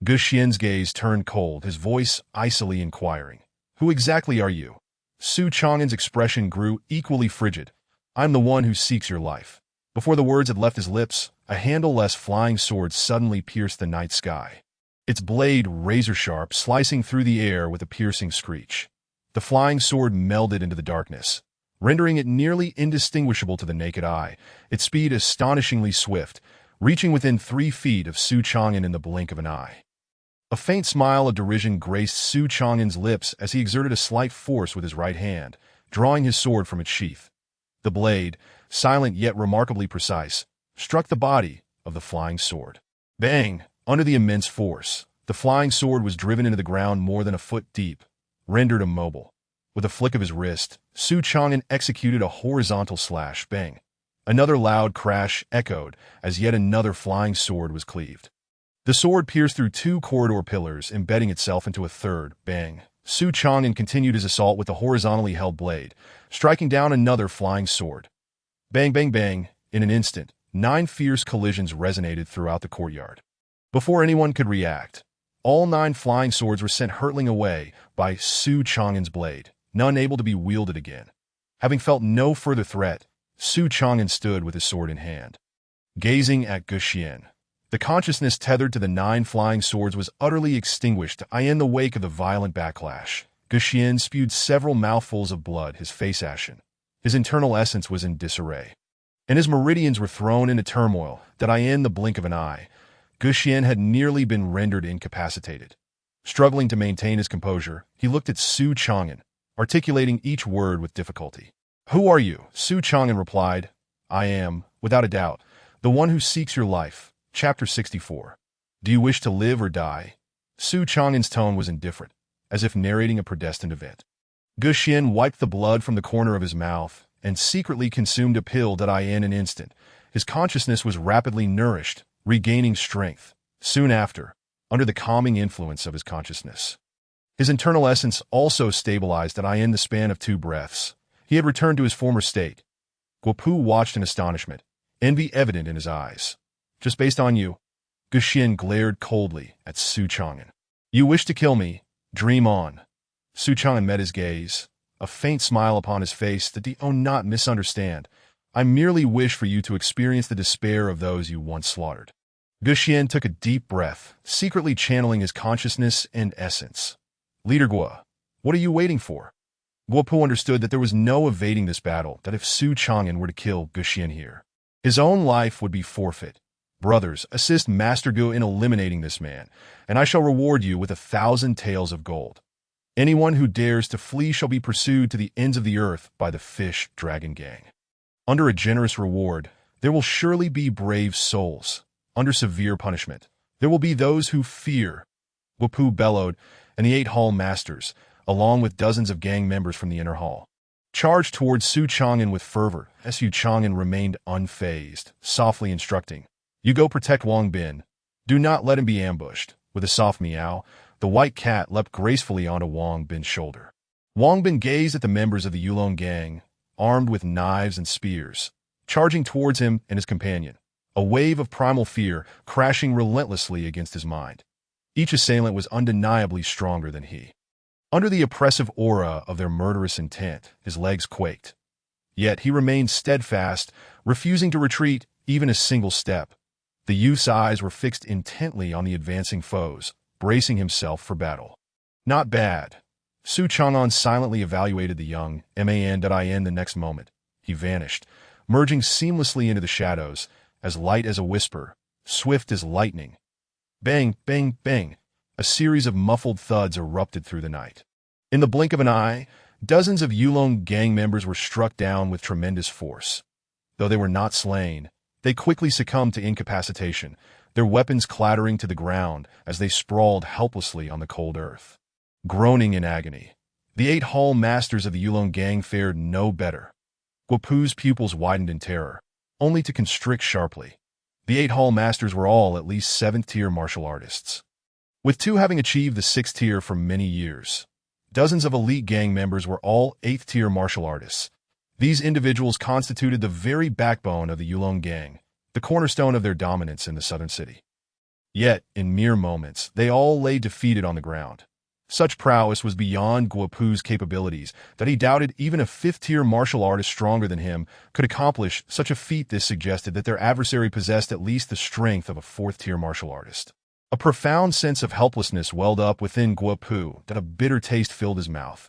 Ge Xian's gaze turned cold, his voice icily inquiring. Who exactly are you? Su Chang'an's expression grew equally frigid. I'm the one who seeks your life. Before the words had left his lips, a handle-less flying sword suddenly pierced the night sky. Its blade razor-sharp, slicing through the air with a piercing screech. The flying sword melded into the darkness, rendering it nearly indistinguishable to the naked eye, its speed astonishingly swift, reaching within 3 feet of Su Chang'an in the blink of an eye. A faint smile of derision graced Su Chang'an's lips as he exerted a slight force with his right hand, drawing his sword from its sheath. The blade, silent yet remarkably precise, struck the body of the flying sword. Bang! Under the immense force, the flying sword was driven into the ground more than a foot deep, rendered immobile. With a flick of his wrist, Su Chang'an executed a horizontal slash. Bang! Another loud crash echoed as yet another flying sword was cleaved. The sword pierced through 2 corridor pillars, embedding itself into a third. Bang! Su Chang'an continued his assault with the horizontally held blade, striking down another flying sword. Bang, bang, bang! In an instant, 9 fierce collisions resonated throughout the courtyard. Before anyone could react, all 9 flying swords were sent hurtling away by Su Chang'an's blade, none able to be wielded again. Having felt no further threat, Su Chang'an stood with his sword in hand, gazing at Ge Xian. The consciousness tethered to the 9 flying swords was utterly extinguished in the wake of the violent backlash. Ge Xian spewed several mouthfuls of blood, his face ashen. His internal essence was in disarray, and his meridians were thrown into turmoil that in the blink of an eye, Ge Xian had nearly been rendered incapacitated. Struggling to maintain his composure, he looked at Su Chang'an, articulating each word with difficulty. Who are you? Su Chang'an replied. I am, without a doubt, the one who seeks your life. Chapter 64. Do you wish to live or die? Su Chang'an's tone was indifferent, as if narrating a predestined event. Ge Xian wiped the blood from the corner of his mouth and secretly consumed a pill that in an instant. His consciousness was rapidly nourished, regaining strength. Soon after, under the calming influence of his consciousness. His internal essence also stabilized in the span of 2 breaths. He had returned to his former state. Guopu watched in astonishment, envy evident in his eyes. Just based on you, Guxian glared coldly at Su Chang'an. You wish to kill me? Dream on. Su Chang'an met his gaze, a faint smile upon his face that do not misunderstand. I merely wish for you to experience the despair of those you once slaughtered. Guxian took a deep breath, secretly channeling his consciousness and essence. Leader Guo, what are you waiting for? Guopu understood that there was no evading this battle, that if Su Chang'an were to kill Guxian here, his own life would be forfeit. Brothers, assist Master Gu in eliminating this man, and I shall reward you with 1,000 taels of gold. Anyone who dares to flee shall be pursued to the ends of the earth by the Fish Dragon Gang. Under a generous reward, there will surely be brave souls. Under severe punishment, there will be those who fear. Guopu bellowed, and the 8 hall masters, along with dozens of gang members from the inner hall, charged towards Su Chang'an with fervor. Su Chang'an remained unfazed, softly instructing, You go protect Wang Bin. Do not let him be ambushed. With a soft meow, the white cat leapt gracefully onto Wang Bin's shoulder. Wang Bin gazed at the members of the Yulong gang, armed with knives and spears, charging towards him and his companion, a wave of primal fear crashing relentlessly against his mind. Each assailant was undeniably stronger than he. Under the oppressive aura of their murderous intent, his legs quaked. Yet he remained steadfast, refusing to retreat even a single step. The youth's eyes were fixed intently on the advancing foes, bracing himself for battle. Not bad. Su Chang'an silently evaluated the young man. The next moment, he vanished, merging seamlessly into the shadows, as light as a whisper, swift as lightning. Bang, bang, bang. A series of muffled thuds erupted through the night. In the blink of an eye, dozens of Yulong gang members were struck down with tremendous force. Though they were not slain, they quickly succumbed to incapacitation, their weapons clattering to the ground as they sprawled helplessly on the cold earth. Groaning in agony, the 8 hall masters of the Yulong gang fared no better. Guopu's pupils widened in terror, only to constrict sharply. The 8 hall masters were all at least 7th-tier martial artists, with 2 having achieved the 6th tier for many years. Dozens of elite gang members were all 8th-tier martial artists. These individuals constituted the very backbone of the Yulong gang, the cornerstone of their dominance in the southern city. Yet, in mere moments, they all lay defeated on the ground. Such prowess was beyond Guopu's capabilities that he doubted even a 5th-tier martial artist stronger than him could accomplish such a feat. This suggested that their adversary possessed at least the strength of a 4th-tier martial artist. A profound sense of helplessness welled up within Guopu that a bitter taste filled his mouth.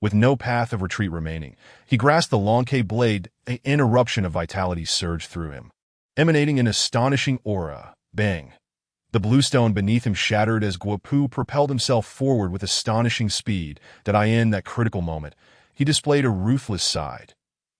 With no path of retreat remaining, he grasped the Longke blade. An eruption of vitality surged through him, emanating an astonishing aura. Bang! The bluestone beneath him shattered as Guopu propelled himself forward with astonishing speed. In that critical moment, he displayed a ruthless side.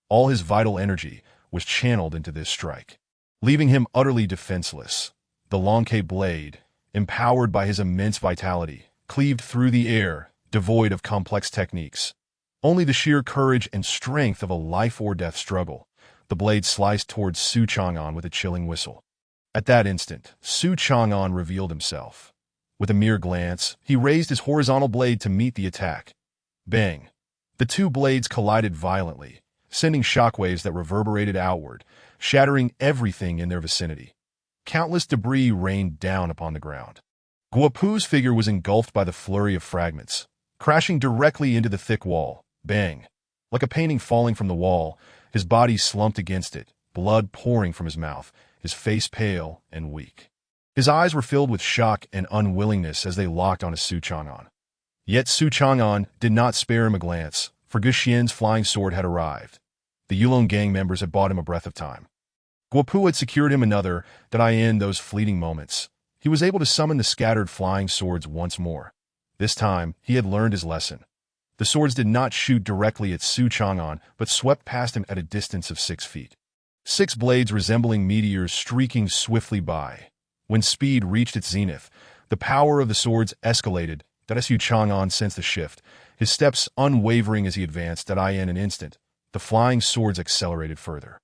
All his vital energy was channeled into this strike, leaving him utterly defenseless. The Longke blade, empowered by his immense vitality, cleaved through the air, devoid of complex techniques. Only the sheer courage and strength of a life-or-death struggle. The blade sliced towards Su Chang'an with a chilling whistle. At that instant, Su Chang'an revealed himself. With a mere glance, he raised his horizontal blade to meet the attack. Bang! The 2 blades collided violently, sending shockwaves that reverberated outward, shattering everything in their vicinity. Countless debris rained down upon the ground. Guopu's figure was engulfed by the flurry of fragments, crashing directly into the thick wall. Bang! Like a painting falling from the wall, his body slumped against it, blood pouring from his mouth, his face pale and weak. His eyes were filled with shock and unwillingness as they locked onto Su Chang'an. Yet Su Chang'an did not spare him a glance, for Guxian's flying sword had arrived. The Yulong gang members had bought him a breath of time. Guopu had secured him another. In those fleeting moments, he was able to summon the scattered flying swords once more. This time, he had learned his lesson. The swords did not shoot directly at Su Chang'an, but swept past him at a distance of 6 feet. 6 blades resembling meteors streaking swiftly by. When speed reached its zenith, the power of the swords escalated. Su Chang'an sensed the shift, his steps unwavering as he advanced. In an instant, the flying swords accelerated further.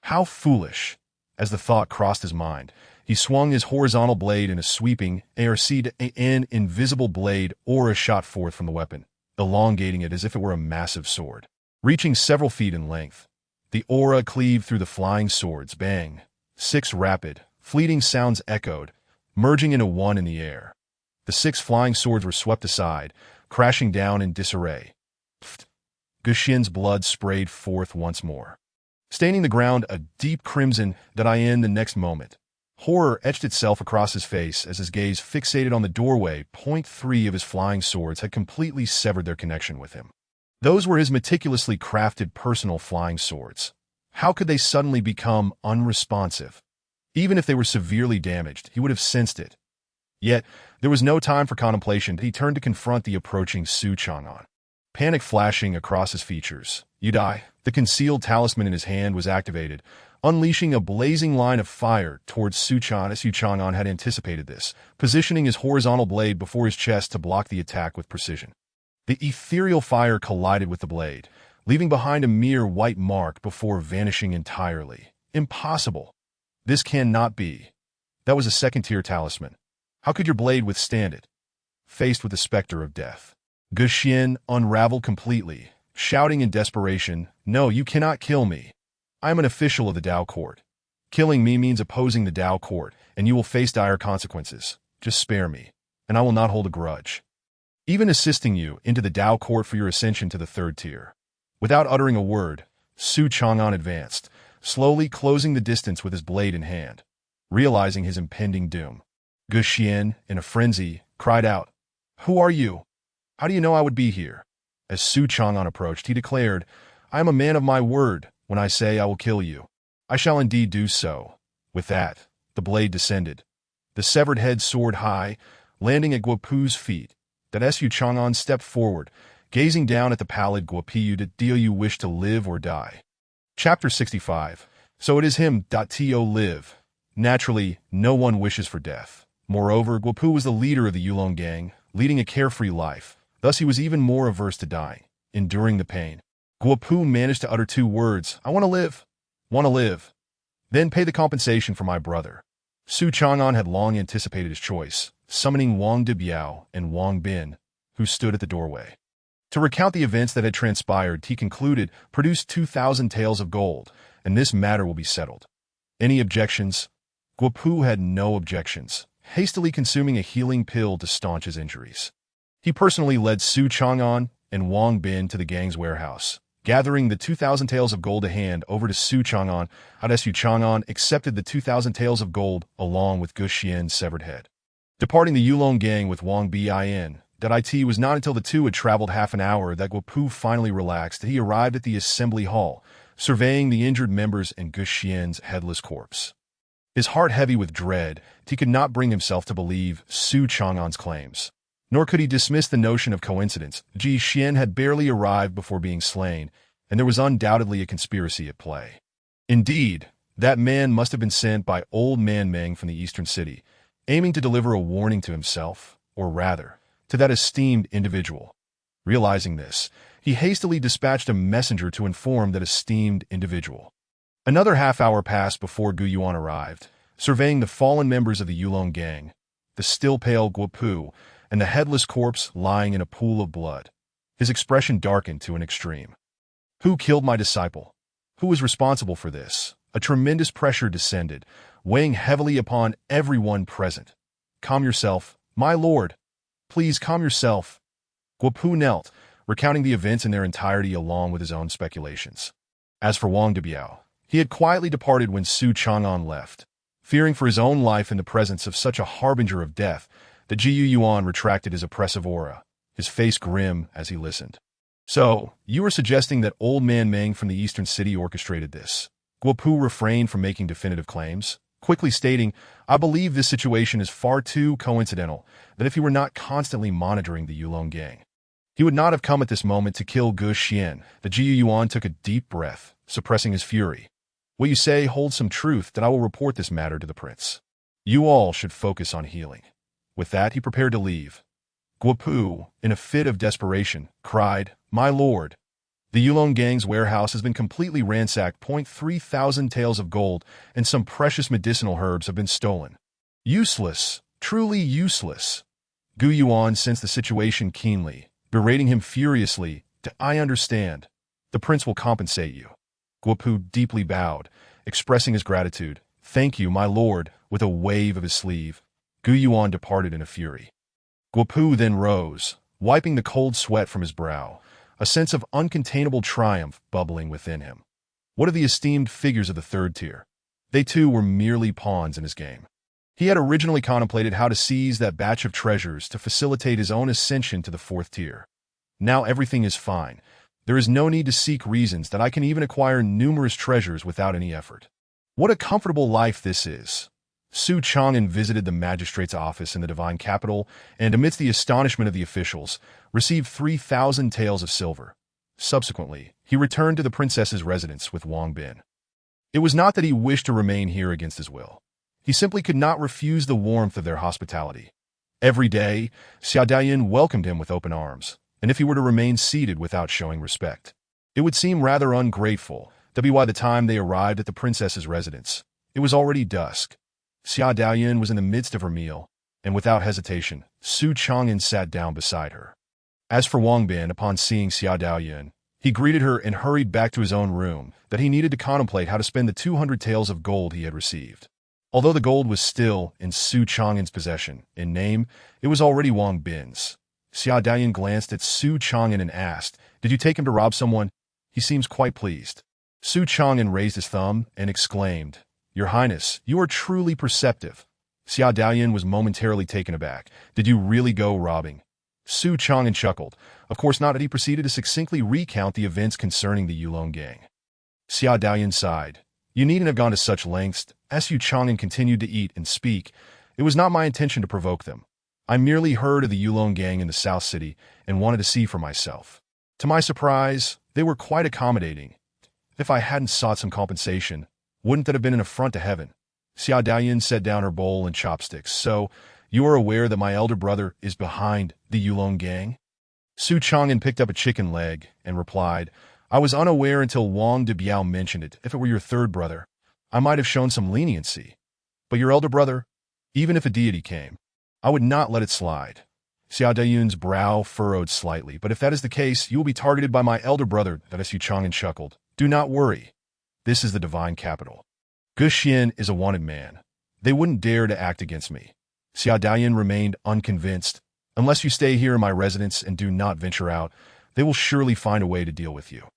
How foolish! As the thought crossed his mind, he swung his horizontal blade in a sweeping ARC-an invisible blade aura shot forth from the weapon, elongating it as if it were a massive sword. Reaching several feet in length, the aura cleaved through the flying swords. Bang! 6 rapid, fleeting sounds echoed, merging into one in the air. The 6 flying swords were swept aside, crashing down in disarray. Guxian's blood sprayed forth once more, staining the ground a deep crimson. In the next moment, horror etched itself across his face as his gaze fixated on the doorway. 3 of his flying swords had completely severed their connection with him. Those were his meticulously crafted personal flying swords. How could they suddenly become unresponsive? Even if they were severely damaged, he would have sensed it. Yet, there was no time for contemplation. He turned to confront the approaching Su Chang'an. Panic flashing across his features. You die. The concealed talisman in his hand was activated, unleashing a blazing line of fire towards Su Chang'an. Su Chang'an had anticipated this, positioning his horizontal blade before his chest to block the attack with precision. The ethereal fire collided with the blade, leaving behind a mere white mark before vanishing entirely. Impossible. This cannot be. That was a second-tier talisman. How could your blade withstand it? Faced with the specter of death, Guxian unraveled completely, shouting in desperation, "No, you cannot kill me. I am an official of the Dao Court. Killing me means opposing the Dao Court, and you will face dire consequences. Just spare me, and I will not hold a grudge. Even assisting you into the Dao Court for your ascension to the 3rd tier." Without uttering a word, Su Chang'an advanced, slowly closing the distance with his blade in hand. Realizing his impending doom, Guxian, in a frenzy, cried out, "Who are you? How do you know I would be here?" As Su Chang'an approached, he declared, "I am a man of my word. When I say I will kill you, I shall indeed do so." With that, the blade descended. The severed head soared high, landing at Guopu's feet. Su Chang'an stepped forward, gazing down at the pallid Guopu. "Do you wish to live or die?" Chapter 65. So it is him. To live. Naturally, no one wishes for death. Moreover, Guopu was the leader of the Yulong gang, leading a carefree life. Thus he was even more averse to dying, enduring the pain. Guopu managed to utter 2 words, "I want to live. Want to live. Then pay the compensation for my brother." Su Chang'an had long anticipated his choice, summoning Wang Dibiao and Wang Bin, who stood at the doorway. To recount the events that had transpired, he concluded, "Produce 2,000 taels of gold, and this matter will be settled." Any objections? Guopu had no objections, hastily consuming a healing pill to staunch his injuries. He personally led Su Chang'an and Wang Bin to the gang's warehouse, gathering the 2,000 taels of gold to hand over to Su Chang'an. Su Chang'an accepted the 2,000 taels of gold along with Guxian's severed head. Departing the Yulong gang with Wang Bin, it was not until the two had traveled half an hour that Guopu finally relaxed. He arrived at the assembly hall, surveying the injured members and Guxian's headless corpse. His heart heavy with dread, he could not bring himself to believe Su Chang'an's claims. Nor could he dismiss the notion of coincidence. Ji Xian had barely arrived before being slain, and there was undoubtedly a conspiracy at play. Indeed, that man must have been sent by old man Meng from the eastern city, aiming to deliver a warning to himself, or rather, to that esteemed individual. Realizing this, he hastily dispatched a messenger to inform that esteemed individual. Another half-hour passed before Gu Yuan arrived, surveying the fallen members of the Yulong gang, the still pale Guopu, and the headless corpse lying in a pool of blood. His expression darkened to an extreme. "Who killed my disciple? Who is responsible for this?" A tremendous pressure descended, weighing heavily upon everyone present. "Calm yourself, my lord. Please calm yourself." Guopu knelt, recounting the events in their entirety along with his own speculations. As for Wang Dibiao, he had quietly departed when Su Chang'an left. Fearing for his own life in the presence of such a harbinger of death, the Ji Yuan retracted his oppressive aura, his face grim as he listened. "So, you are suggesting that old man Meng from the eastern city orchestrated this?" Guopu refrained from making definitive claims, quickly stating, "I believe this situation is far too coincidental that if he were not constantly monitoring the Yulong gang, he would not have come at this moment to kill Gu Xian." The Ji Yuan took a deep breath, suppressing his fury. "What you say holds some truth that I will report this matter to the prince. You all should focus on healing." With that, he prepared to leave. Guopu, in a fit of desperation, cried, "My lord, The Yulong gang's warehouse has been completely ransacked. 3,000 taels of gold and some precious medicinal herbs have been stolen. Useless. Truly useless. Gu Yuan sensed the situation keenly, berating him furiously. I understand. The prince will compensate you. Guopu deeply bowed, expressing his gratitude. Thank you, my lord, with a wave of his sleeve. Gu Yuan departed in a fury. Guopu then rose, wiping the cold sweat from his brow, a sense of uncontainable triumph bubbling within him. What of the esteemed figures of the third tier? They too were merely pawns in his game. He had originally contemplated how to seize that batch of treasures to facilitate his own ascension to the fourth tier. Now everything is fine. There is no need to seek reasons that I can even acquire numerous treasures without any effort. What a comfortable life this is. Su Chang'an visited the magistrate's office in the divine capital and, amidst the astonishment of the officials, received 3,000 taels of silver. Subsequently, he returned to the princess's residence with Wang Bin. It was not that he wished to remain here against his will. He simply could not refuse the warmth of their hospitality. Every day, Xiao Daoyin welcomed him with open arms, and if he were to remain seated without showing respect, it would seem rather ungrateful. By the time they arrived at the princess's residence, it was already dusk. Xiao Daoyin was in the midst of her meal, and without hesitation, Su Chang'an sat down beside her. As for Wang Bin, upon seeing Xiao Daoyin, he greeted her and hurried back to his own room, that he needed to contemplate how to spend the 200 taels of gold he had received. Although the gold was still in Su Chang'an's possession, in name, it was already Wang Bin's. Xiao Daoyin glanced at Su Chang'an and asked, "Did you take him to rob someone?" He seems quite pleased. Su Chang'an raised his thumb and exclaimed, "Your Highness, you are truly perceptive." Xiao Daoyin was momentarily taken aback. "Did you really go robbing?" Su Chang'an chuckled. Of course not, and he proceeded to succinctly recount the events concerning the Yulong gang. Xiao Daoyin sighed. "You needn't have gone to such lengths." As Su Chang'an continued to eat and speak, "It was not my intention to provoke them. I merely heard of the Yulong gang in the South City and wanted to see for myself. To my surprise, they were quite accommodating. If I hadn't sought some compensation, wouldn't that have been an affront to heaven?" Xiao Daoyin set down her bowl and chopsticks. "So, you are aware that my elder brother is behind the Yulong gang?" Su Chang'an picked up a chicken leg and replied, "I was unaware until Wang de Biao mentioned it. If it were your third brother, I might have shown some leniency. But your elder brother, even if a deity came, I would not let it slide." Xiao Daoyin's brow furrowed slightly. "But if that is the case, you will be targeted by my elder brother." That Su Chang'an chuckled. "Do not worry. This is the divine capital. Gu Xian is a wanted man. They wouldn't dare to act against me." Xiao Daoyin remained unconvinced. "Unless you stay here in my residence and do not venture out, they will surely find a way to deal with you."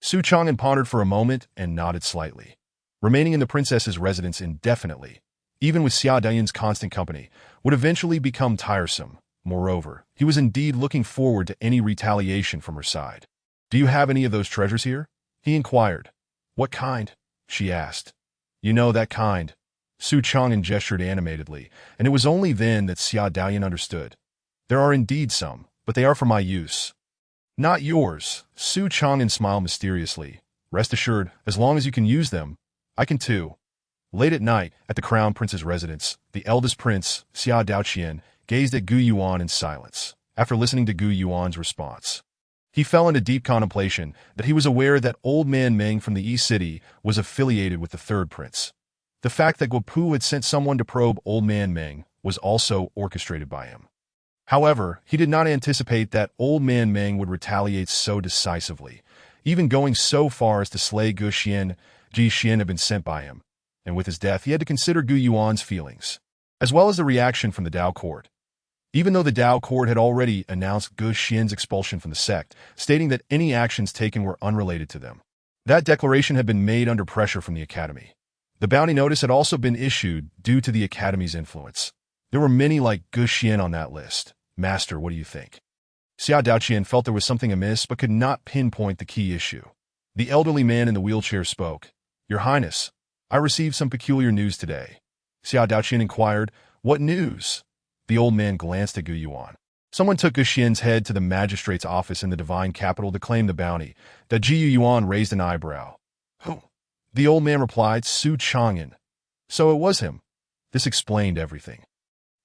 Su Chang'an pondered for a moment and nodded slightly. Remaining in the princess's residence indefinitely, even with Xiao Daoyin's constant company, would eventually become tiresome. Moreover, he was indeed looking forward to any retaliation from her side. "Do you have any of those treasures here?" he inquired. "What kind?" she asked. "You know that kind." Su Chang'an gestured animatedly, and it was only then that Xiao Daoyin understood. "There are indeed some, but they are for my use." "Not yours." Su Chang'an smiled mysteriously. "Rest assured, as long as you can use them, I can too." Late at night, at the crown prince's residence, the eldest prince, Xiao Daoqian, gazed at Gu Yuan in silence. After listening to Gu Yuan's response, he fell into deep contemplation that he was aware that old man Meng from the East City was affiliated with the third prince. The fact that Guopu had sent someone to probe old man Meng was also orchestrated by him. However, he did not anticipate that old man Meng would retaliate so decisively, even going so far as to slay Gu Xian. Ji Xian had been sent by him, and with his death he had to consider Gu Yuan's feelings, as well as the reaction from the Dao court. Even though the Dao court had already announced Gu Xian's expulsion from the sect, stating that any actions taken were unrelated to them. That declaration had been made under pressure from the academy. The bounty notice had also been issued due to the academy's influence. There were many like Gu Xian on that list. "Master, what do you think?" Xiao Daoqian felt there was something amiss but could not pinpoint the key issue. The elderly man in the wheelchair spoke. "Your Highness, I received some peculiar news today." Xiao Daoqian inquired, "What news?" The old man glanced at Gu Yuan. "Someone took Gu Xian's head to the magistrate's office in the divine capital to claim the bounty." That Ji Yuan raised an eyebrow. "Who?" The old man replied, "Su Chang'an." "So it was him." This explained everything.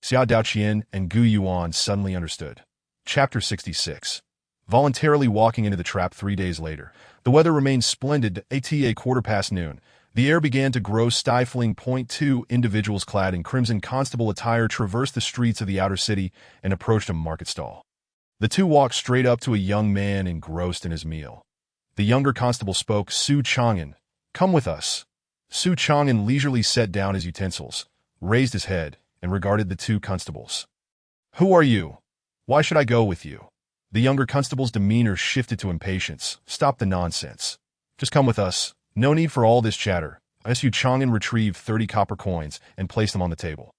Xiao Daoqian and Gu Yuan suddenly understood. Chapter 66. voluntarily walking into the trap 3 days later. The weather remained splendid at a quarter past noon. The air began to grow stifling. Two individuals clad in crimson constable attire traversed the streets of the outer city and approached a market stall. The two walked straight up to a young man engrossed in his meal. The younger constable spoke, "Su Chang'an, come with us." Su Chang'an leisurely set down his utensils, raised his head, and regarded the two constables. "Who are you? Why should I go with you?" The younger constable's demeanor shifted to impatience. "Stop the nonsense. Just come with us. No need for all this chatter." Su Chang'an retrieved 30 copper coins and placed them on the table.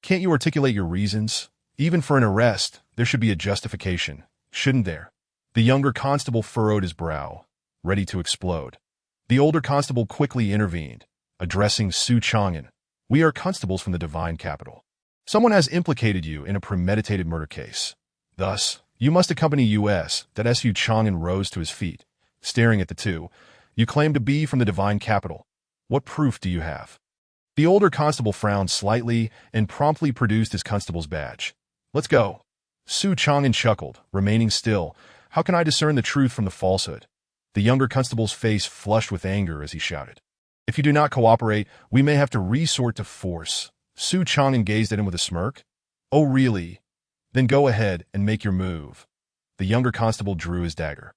"Can't you articulate your reasons? Even for an arrest, there should be a justification, shouldn't there?" The younger constable furrowed his brow, ready to explode. The older constable quickly intervened, addressing Su Chang'an. "We are constables from the divine capital. Someone has implicated you in a premeditated murder case. Thus, you must accompany us." Su Chang'an rose to his feet, staring at the two. "You claim to be from the divine capital. What proof do you have?" The older constable frowned slightly and promptly produced his constable's badge. "Let's go." Su Chang'an chuckled, remaining still. "How can I discern the truth from the falsehood?" The younger constable's face flushed with anger as he shouted, "If you do not cooperate, we may have to resort to force." Su Chang'an gazed at him with a smirk. "Oh, really? Then go ahead and make your move." The younger constable drew his dagger,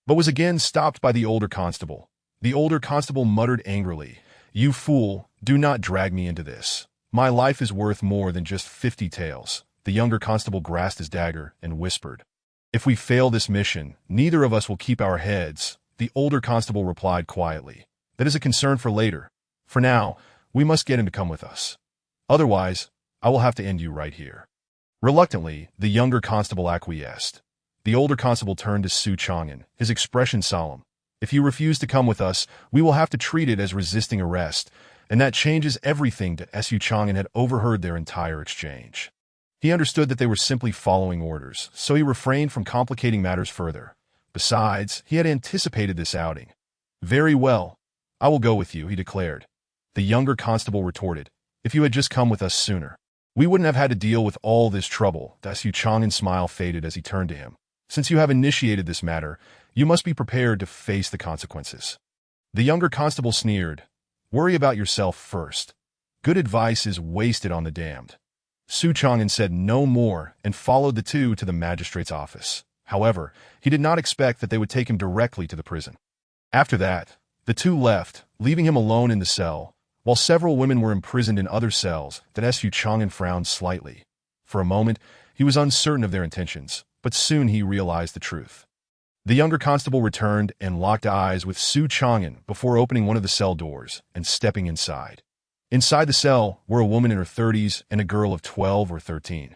but was again stopped by the older constable. The older constable muttered angrily, "You fool, do not drag me into this. My life is worth more than just 50 taels." The younger constable grasped his dagger and whispered, "If we fail this mission, neither of us will keep our heads." The older constable replied quietly, "That is a concern for later. For now, we must get him to come with us. Otherwise, I will have to end you right here." Reluctantly, the younger constable acquiesced. The older constable turned to Su Chang'an, his expression solemn. "If you refuse to come with us, we will have to treat it as resisting arrest, and that changes everything." Su Chang'an had overheard their entire exchange. He understood that they were simply following orders, so he refrained from complicating matters further. Besides, he had anticipated this outing. "Very well, I will go with you," he declared. The younger constable retorted, "If you had just come with us sooner, we wouldn't have had to deal with all this trouble." Su Chang'an's smile faded as he turned to him. "Since you have initiated this matter, you must be prepared to face the consequences." The younger constable sneered, "Worry about yourself first. Good advice is wasted on the damned." Su Chang'an said no more and followed the two to the magistrate's office. However, he did not expect that they would take him directly to the prison. After that, the two left, leaving him alone in the cell, while several women were imprisoned in other cells. Su Chang'an frowned slightly. For a moment, he was uncertain of their intentions, but soon he realized the truth. The younger constable returned and locked eyes with Su Chang'an before opening one of the cell doors and stepping inside. Inside the cell were a woman in her 30s and a girl of 12 or 13.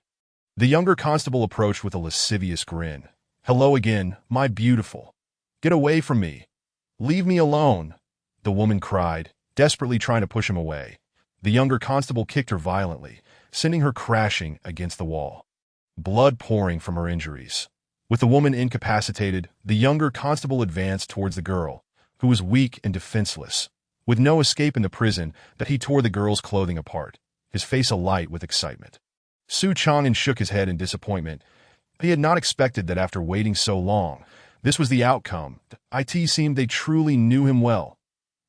The younger constable approached with a lascivious grin. "Hello again, my beautiful. Get away from me. Leave me alone," the woman cried, desperately trying to push him away. The younger constable kicked her violently, sending her crashing against the wall, blood pouring from her injuries. With the woman incapacitated, the younger constable advanced towards the girl, who was weak and defenseless. With no escape in the prison, he tore the girl's clothing apart, his face alight with excitement. Su Chang'an shook his head in disappointment. He had not expected that after waiting so long, this was the outcome. It seemed they truly knew him well.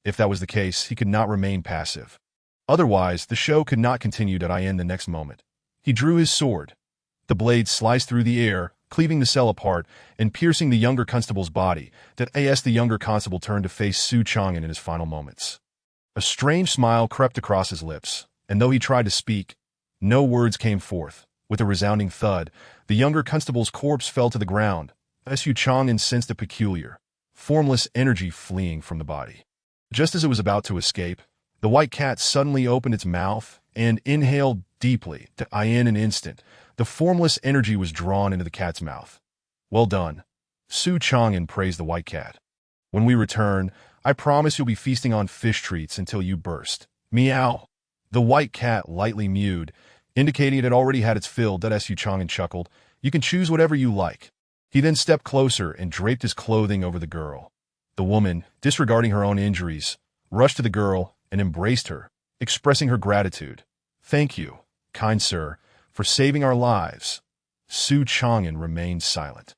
If that was the case, he could not remain passive. Otherwise, the show could not continue. The next moment, he drew his sword. The blade sliced through the air, cleaving the cell apart and piercing the younger constable's body. The younger constable turned to face Su Chang'an in his final moments. A strange smile crept across his lips, and though he tried to speak, no words came forth. With a resounding thud, the younger constable's corpse fell to the ground. Su Chang'an sensed a peculiar, formless energy fleeing from the body. Just as it was about to escape, the white cat suddenly opened its mouth and inhaled deeply. In an instant, the formless energy was drawn into the cat's mouth. "Well done." Su Chang'an praised the white cat. "When we return, I promise you'll be feasting on fish treats until you burst." "Meow." The white cat lightly mewed, indicating it had already had its fill. Su Chang'an chuckled. "You can choose whatever you like." He then stepped closer and draped his clothing over the girl. The woman, disregarding her own injuries, rushed to the girl and embraced her, expressing her gratitude. "Thank you, kind sir, for saving our lives." Su Chang'an remained silent.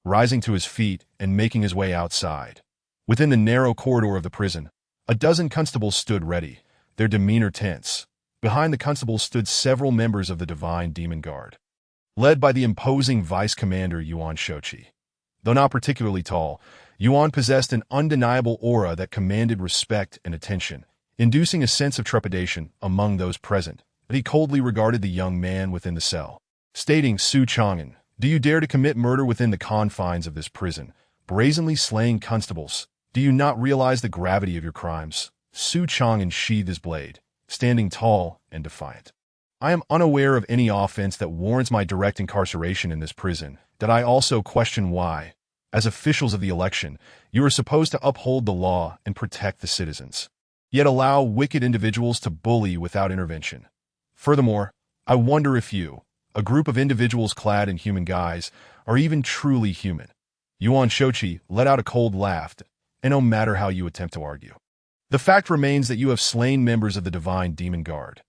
rising to his feet and making his way outside. Within the narrow corridor of the prison, a dozen constables stood ready, their demeanor tense. Behind the constables stood several members of the Divine Demon Guard, led by the imposing Vice Commander Yuan Shochi. Though not particularly tall, Yuan possessed an undeniable aura that commanded respect and attention, inducing a sense of trepidation among those present. But he coldly regarded the young man within the cell, stating, "Su Chang'an, do you dare to commit murder within the confines of this prison, brazenly slaying constables? Do you not realize the gravity of your crimes?" Su Chang'an sheathed his blade, standing tall and defiant. "I am unaware of any offense that warrants my direct incarceration in this prison. Did I also question why? As officials of the election, you are supposed to uphold the law and protect the citizens, yet allow wicked individuals to bully without intervention. Furthermore, I wonder if you, a group of individuals clad in human guise, are even truly human." Yuan Shochi let out a cold laugh, "And no matter how you attempt to argue, the fact remains that you have slain members of the Divine Demon Guard.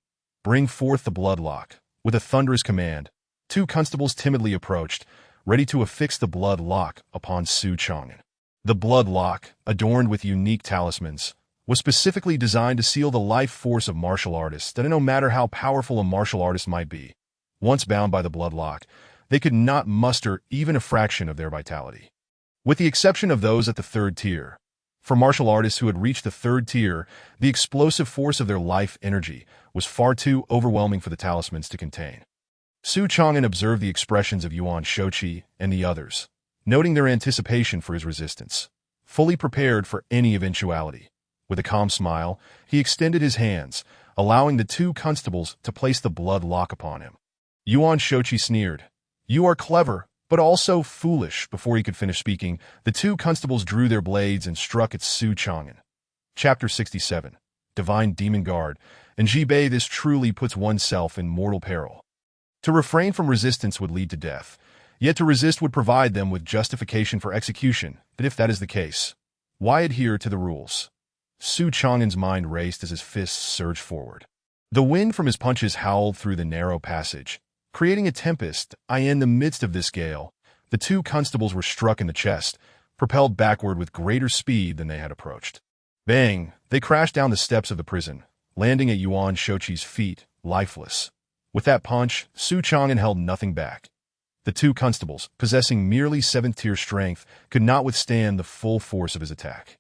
Bring forth the bloodlock." With a thunderous command, two constables timidly approached, ready to affix the bloodlock upon Su Chang'an. The bloodlock, adorned with unique talismans, was specifically designed to seal the life force of martial artists that no matter how powerful a martial artist might be, once bound by the bloodlock, they could not muster even a fraction of their vitality. With the exception of those at the third tier, for martial artists who had reached the third tier, the explosive force of their life energy was far too overwhelming for the talismans to contain. Su Chang'an observed the expressions of Yuan Shochi and the others, noting their anticipation for his resistance. Fully prepared for any eventuality, with a calm smile, he extended his hands, allowing the two constables to place the blood lock upon him. Yuan Shochi sneered, "You are clever, but also foolish." Before he could finish speaking, the two constables drew their blades and struck at Su Chang'an. Chapter 67. Divine Demon Guard. In Jibei, this truly puts oneself in mortal peril. To refrain from resistance would lead to death, yet to resist would provide them with justification for execution. But if that is the case, why adhere to the rules? Su Chang'an's mind raced as his fists surged forward. The wind from his punches howled through the narrow passage, creating a tempest. In the midst of this gale, the two constables were struck in the chest, propelled backward with greater speed than they had approached. Bang! They crashed down the steps of the prison, landing at Yuan Shochi's feet, lifeless. With that punch, Su Chang'an held nothing back. The two constables, possessing merely 7th-tier strength, could not withstand the full force of his attack.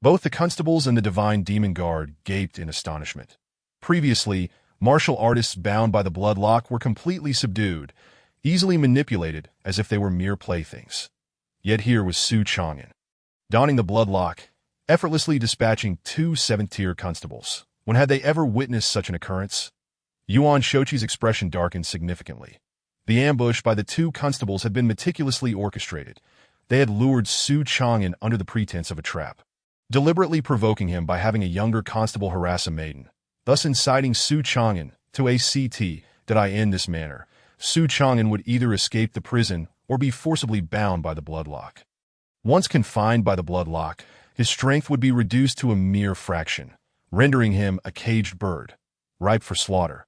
Both the constables and the Divine Demon Guard gaped in astonishment. Previously, martial artists bound by the bloodlock were completely subdued, easily manipulated as if they were mere playthings. Yet here was Su Chang'an, donning the bloodlock, effortlessly dispatching two 7th-tier constables. When had they ever witnessed such an occurrence? Yuan Shochi's expression darkened significantly. The ambush by the two constables had been meticulously orchestrated. They had lured Su Chang'an under the pretense of a trap, deliberately provoking him by having a younger constable harass a maiden, thus inciting Su Chang'an to act. Did I in this manner, Su Chang'an would either escape the prison or be forcibly bound by the bloodlock. Once confined by the bloodlock, his strength would be reduced to a mere fraction, rendering him a caged bird, ripe for slaughter.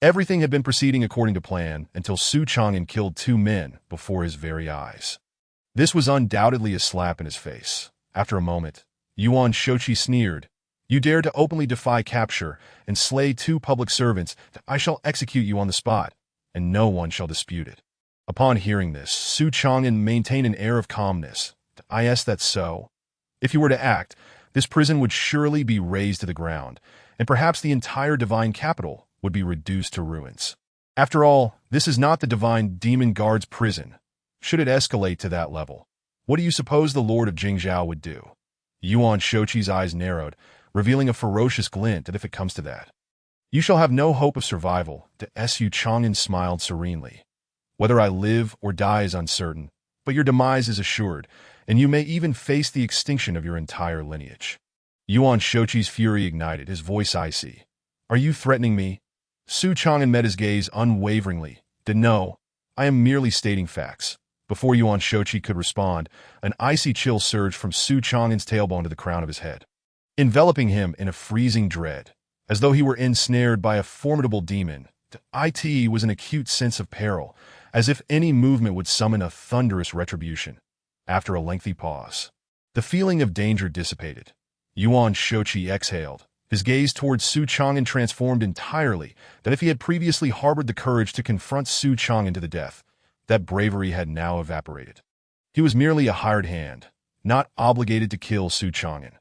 Everything had been proceeding according to plan until Su Chang'an killed two men before his very eyes. This was undoubtedly a slap in his face. After a moment, Yuan Shochi sneered, "You dare to openly defy capture and slay two public servants. I shall execute you on the spot, and no one shall dispute it." Upon hearing this, Su Chang'an maintained an air of calmness. That's so. If he were to act, this prison would surely be razed to the ground, and perhaps the entire divine capital would be reduced to ruins. After all, this is not the Divine Demon Guard's prison. Should it escalate to that level, what do you suppose the Lord of Jingzhou would do? Yuan Shochi's eyes narrowed, revealing a ferocious glint. "And if it comes to that, you shall have no hope of survival." Su Chang'an smiled serenely. "Whether I live or die is uncertain, but your demise is assured, and you may even face the extinction of your entire lineage." Yuan Shochi's fury ignited, his voice icy. "Are you threatening me?" Su Chang'an met his gaze unwaveringly. "No, I am merely stating facts." Before Yuan Shochi could respond, an icy chill surged from Su Chang'an's tailbone to the crown of his head, enveloping him in a freezing dread, as though he were ensnared by a formidable demon. It was an acute sense of peril, as if any movement would summon a thunderous retribution. After a lengthy pause, the feeling of danger dissipated. Yuan Shochi exhaled. His gaze towards Su Chang'an transformed entirely, that if he had previously harbored the courage to confront Su Chang'an to the death, that bravery had now evaporated. He was merely a hired hand, not obligated to kill Su Chang'an.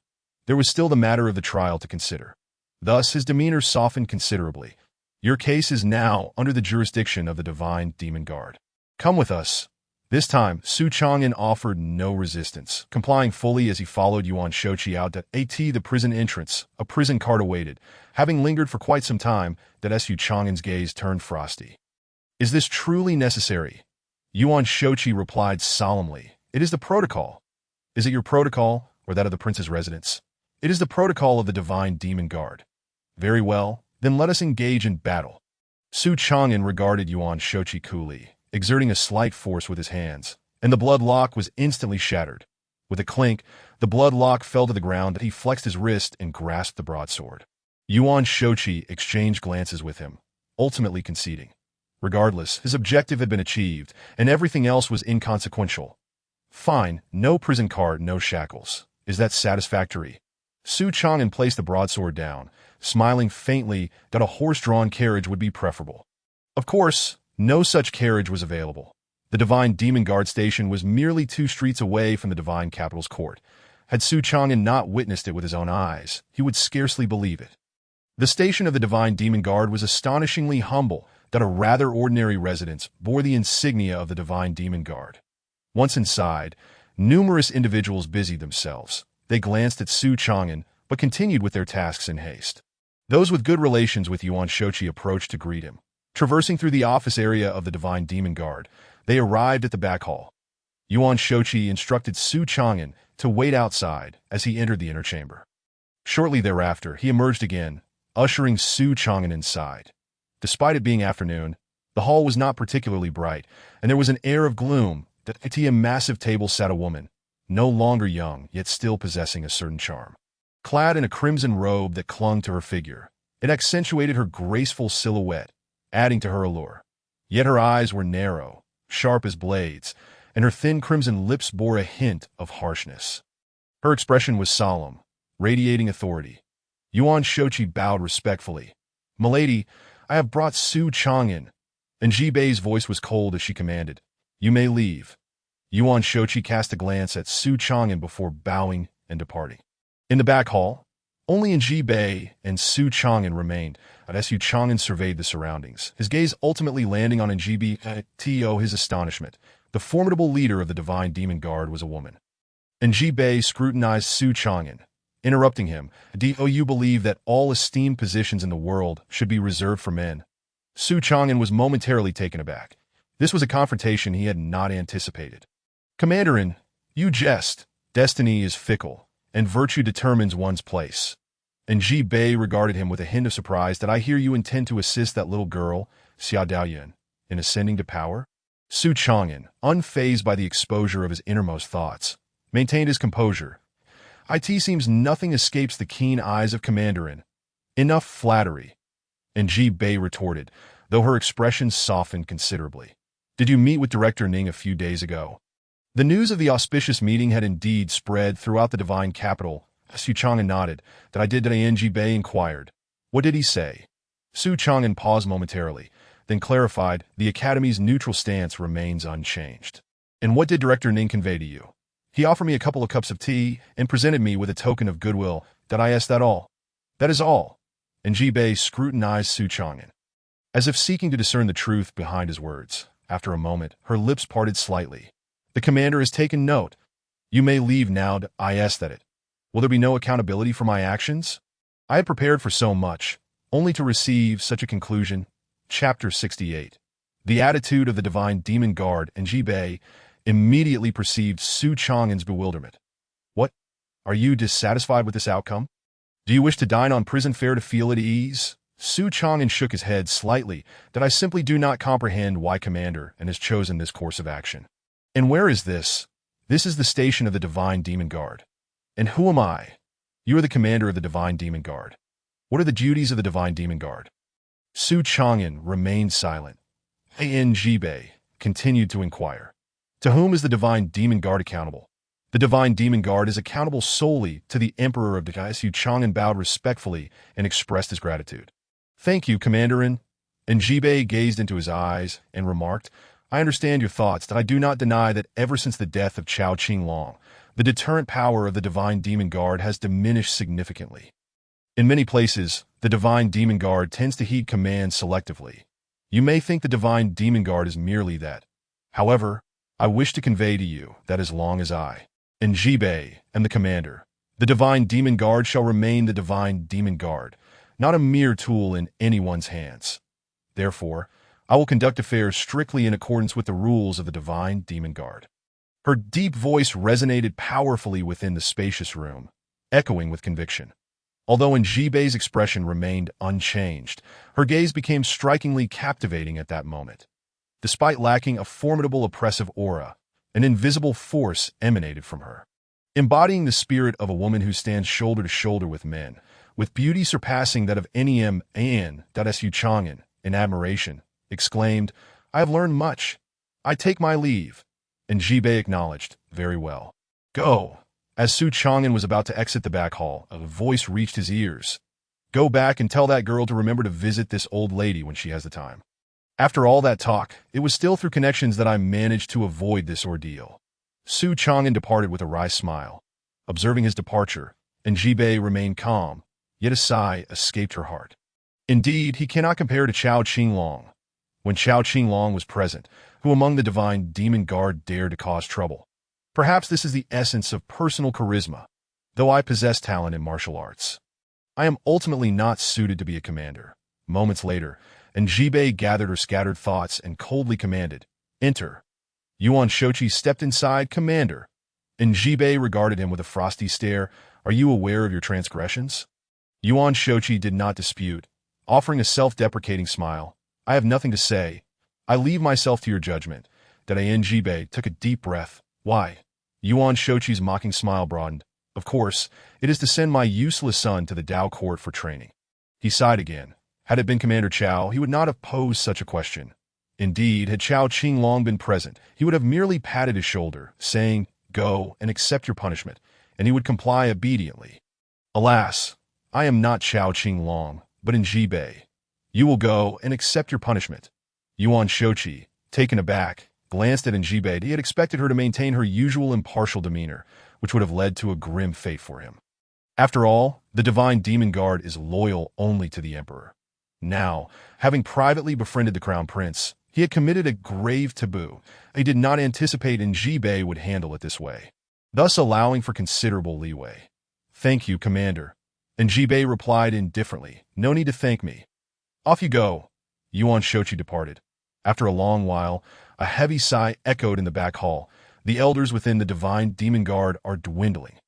There was still the matter of the trial to consider. Thus, his demeanor softened considerably. Your case is now under the jurisdiction of the Divine Demon Guard. Come with us. This time, Su Chang'an offered no resistance, complying fully as he followed Yuan Shochi out at the prison entrance. A prison cart awaited. Having lingered for quite some time, that Su Chang'an's gaze turned frosty. Is this truly necessary? Yuan Shochi replied solemnly. It is the protocol. Is it your protocol, or that of the prince's residence? It is the protocol of the Divine Demon Guard. Very well, then let us engage in battle. Su Chang'an regarded Yuan Shochi coolly, exerting a slight force with his hands, and the blood lock was instantly shattered. With a clink, the blood lock fell to the ground. He flexed his wrist and grasped the broadsword. Yuan Shochi exchanged glances with him, ultimately conceding. Regardless, his objective had been achieved, and everything else was inconsequential. Fine, no prison cart, no shackles. Is that satisfactory? Su Chang'an placed the broadsword down, smiling faintly that a horse-drawn carriage would be preferable. Of course, no such carriage was available. The Divine Demon Guard station was merely 2 streets away from the Divine Capital's court. Had Su Chang'an not witnessed it with his own eyes, he would scarcely believe it. The station of the Divine Demon Guard was astonishingly humble, that a rather ordinary residence bore the insignia of the Divine Demon Guard. Once inside, numerous individuals busied themselves. They glanced at Su Chang'an, but continued with their tasks in haste. Those with good relations with Yuan Shochi approached to greet him. Traversing through the office area of the Divine Demon Guard, they arrived at the back hall. Yuan Shochi instructed Su Chang'an to wait outside as he entered the inner chamber. Shortly thereafter, he emerged again, ushering Su Chang'an inside. Despite it being afternoon, the hall was not particularly bright, and there was an air of gloom. At a massive table sat a woman, no longer young, yet still possessing a certain charm. Clad in a crimson robe that clung to her figure, it accentuated her graceful silhouette, adding to her allure. Yet her eyes were narrow, sharp as blades, and her thin crimson lips bore a hint of harshness. Her expression was solemn, radiating authority. Yuan Shochi bowed respectfully. "Milady, I have brought Su Chang'an," and Jibei's voice was cold as she commanded. "You may leave." Yuan Shochi cast a glance at Su Chang'an before bowing and departing. In the back hall, only Jibei and Su Chang'an remained. As Su Chang'an surveyed the surroundings, his gaze ultimately landing on Jibei. To his astonishment, the formidable leader of the Divine Demon Guard was a woman. Jibei scrutinized Su Chang'an, interrupting him. "Do you believe that all esteemed positions in the world should be reserved for men?" Su Chang'an was momentarily taken aback. This was a confrontation he had not anticipated. "Commanderin, you jest. Destiny is fickle, and virtue determines one's place." And Jibei regarded him with a hint of surprise. "That I hear you intend to assist that little girl, Xia Daoyuan, in ascending to power?" Su Chang'an, unfazed by the exposure of his innermost thoughts, maintained his composure. "It seems nothing escapes the keen eyes of Commanderin. Enough flattery." And Jibei retorted, though her expression softened considerably. "Did you meet with Director Ning a few days ago?" The news of the auspicious meeting had indeed spread throughout the Divine Capital. Su Chang'an nodded. "That I did." Jibei inquired. "What did he say?" Su Chang'an paused momentarily, then clarified, "The Academy's neutral stance remains unchanged." "And what did Director Ning convey to you?" "He offered me a couple of cups of tea and presented me with a token of goodwill. That all?" "That is all." And Jibei scrutinized Su Chang'an, as if seeking to discern the truth behind his words. After a moment, her lips parted slightly. "The commander has taken note. You may leave now. Will there be no accountability for my actions?" I had prepared for so much, only to receive such a conclusion. Chapter 68. The attitude of the Divine Demon Guard. And Jibei immediately perceived Su Chang'an's bewilderment. "What? Are you dissatisfied with this outcome? Do you wish to dine on prison fare to feel at ease?" Su Chang'an shook his head slightly. "That I simply do not comprehend why Commander and has chosen this course of action." "And where is this?" "This is the station of the Divine Demon Guard." "And who am I?" "You are the commander of the Divine Demon Guard." "What are the duties of the Divine Demon Guard?" Su Chang'an remained silent. Jibei continued to inquire. To whom is the Divine Demon Guard accountable? The Divine Demon Guard is accountable solely to the Emperor of Dai. Su Chang'an bowed respectfully and expressed his gratitude. Thank you, Commander. And Jibei gazed into his eyes and remarked, I understand your thoughts, that I do not deny that ever since the death of Chao Qinglong, the deterrent power of the Divine Demon Guard has diminished significantly. In many places, the Divine Demon Guard tends to heed commands selectively. You may think the Divine Demon Guard is merely that. However, I wish to convey to you that as long as I, Jibei, am the commander, the Divine Demon Guard shall remain the Divine Demon Guard, not a mere tool in anyone's hands. Therefore, I will conduct affairs strictly in accordance with the rules of the Divine Demon Guard. Her deep voice resonated powerfully within the spacious room, echoing with conviction. Although Njibei's expression remained unchanged, her gaze became strikingly captivating at that moment. Despite lacking a formidable oppressive aura, an invisible force emanated from her. Embodying the spirit of a woman who stands shoulder to shoulder with men, with beauty surpassing that of any Su Chang'an, in admiration, exclaimed, I have learned much. I take my leave. And Jibei acknowledged, very well. Go. As Su Chang'an was about to exit the back hall, a voice reached his ears. Go back and tell that girl to remember to visit this old lady when she has the time. After all that talk, it was still through connections that I managed to avoid this ordeal. Su Chang'an departed with a wry smile. Observing his departure, and Jibei remained calm, yet a sigh escaped her heart. Indeed, he cannot compare to Chao Qinglong. When Chao Qinglong was present, who among the Divine Demon Guard dared to cause trouble? Perhaps this is the essence of personal charisma, though I possess talent in martial arts. I am ultimately not suited to be a commander. Moments later, Jibei gathered her scattered thoughts and coldly commanded, Enter. Yuan Shochi stepped inside, Commander. Jibei regarded him with a frosty stare. Are you aware of your transgressions? Yuan Shochi did not dispute, offering a self-deprecating smile. I have nothing to say. I leave myself to your judgment. Jibei took a deep breath. Why? Yuan Shochi's mocking smile broadened. Of course, it is to send my useless son to the Dao court for training. He sighed again. Had it been Commander Chao, he would not have posed such a question. Indeed, had Chao Qinglong been present, he would have merely patted his shoulder, saying, Go and accept your punishment, and he would comply obediently. Alas, I am not Chao Qinglong, but Jibei. You will go and accept your punishment. Yuan Shochi, taken aback, glanced at Jibei. He had expected her to maintain her usual impartial demeanor, which would have led to a grim fate for him. After all, the Divine Demon Guard is loyal only to the Emperor. Now, having privately befriended the Crown Prince, he had committed a grave taboo. He did not anticipate Jibei would handle it this way, thus allowing for considerable leeway. Thank you, Commander. Jibei replied indifferently, No need to thank me. Off you go. Yuan Shochi departed. After a long while, a heavy sigh echoed in the back hall. The elders within the Divine Demon Guard are dwindling.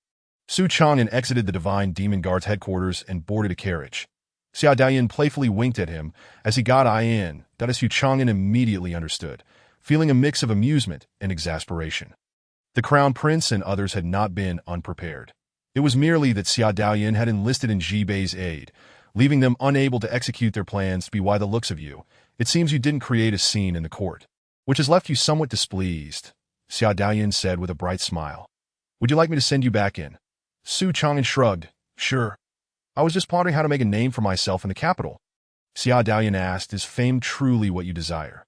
Su Chang'an exited the Divine Demon Guard's headquarters and boarded a carriage. Xia Daoyan playfully winked at him as he got in. Su Chang'an immediately understood, feeling a mix of amusement and exasperation. The Crown Prince and others had not been unprepared. It was merely that Xia Daoyan had enlisted in Jibei's aid, leaving them unable to execute their plans to be by the looks of you. It seems you didn't create a scene in the court, which has left you somewhat displeased, Xia Daoyan said with a bright smile. Would you like me to send you back in? Su Chang'an shrugged. Sure. I was just pondering how to make a name for myself in the capital. Xia Daoyan asked, Is fame truly what you desire?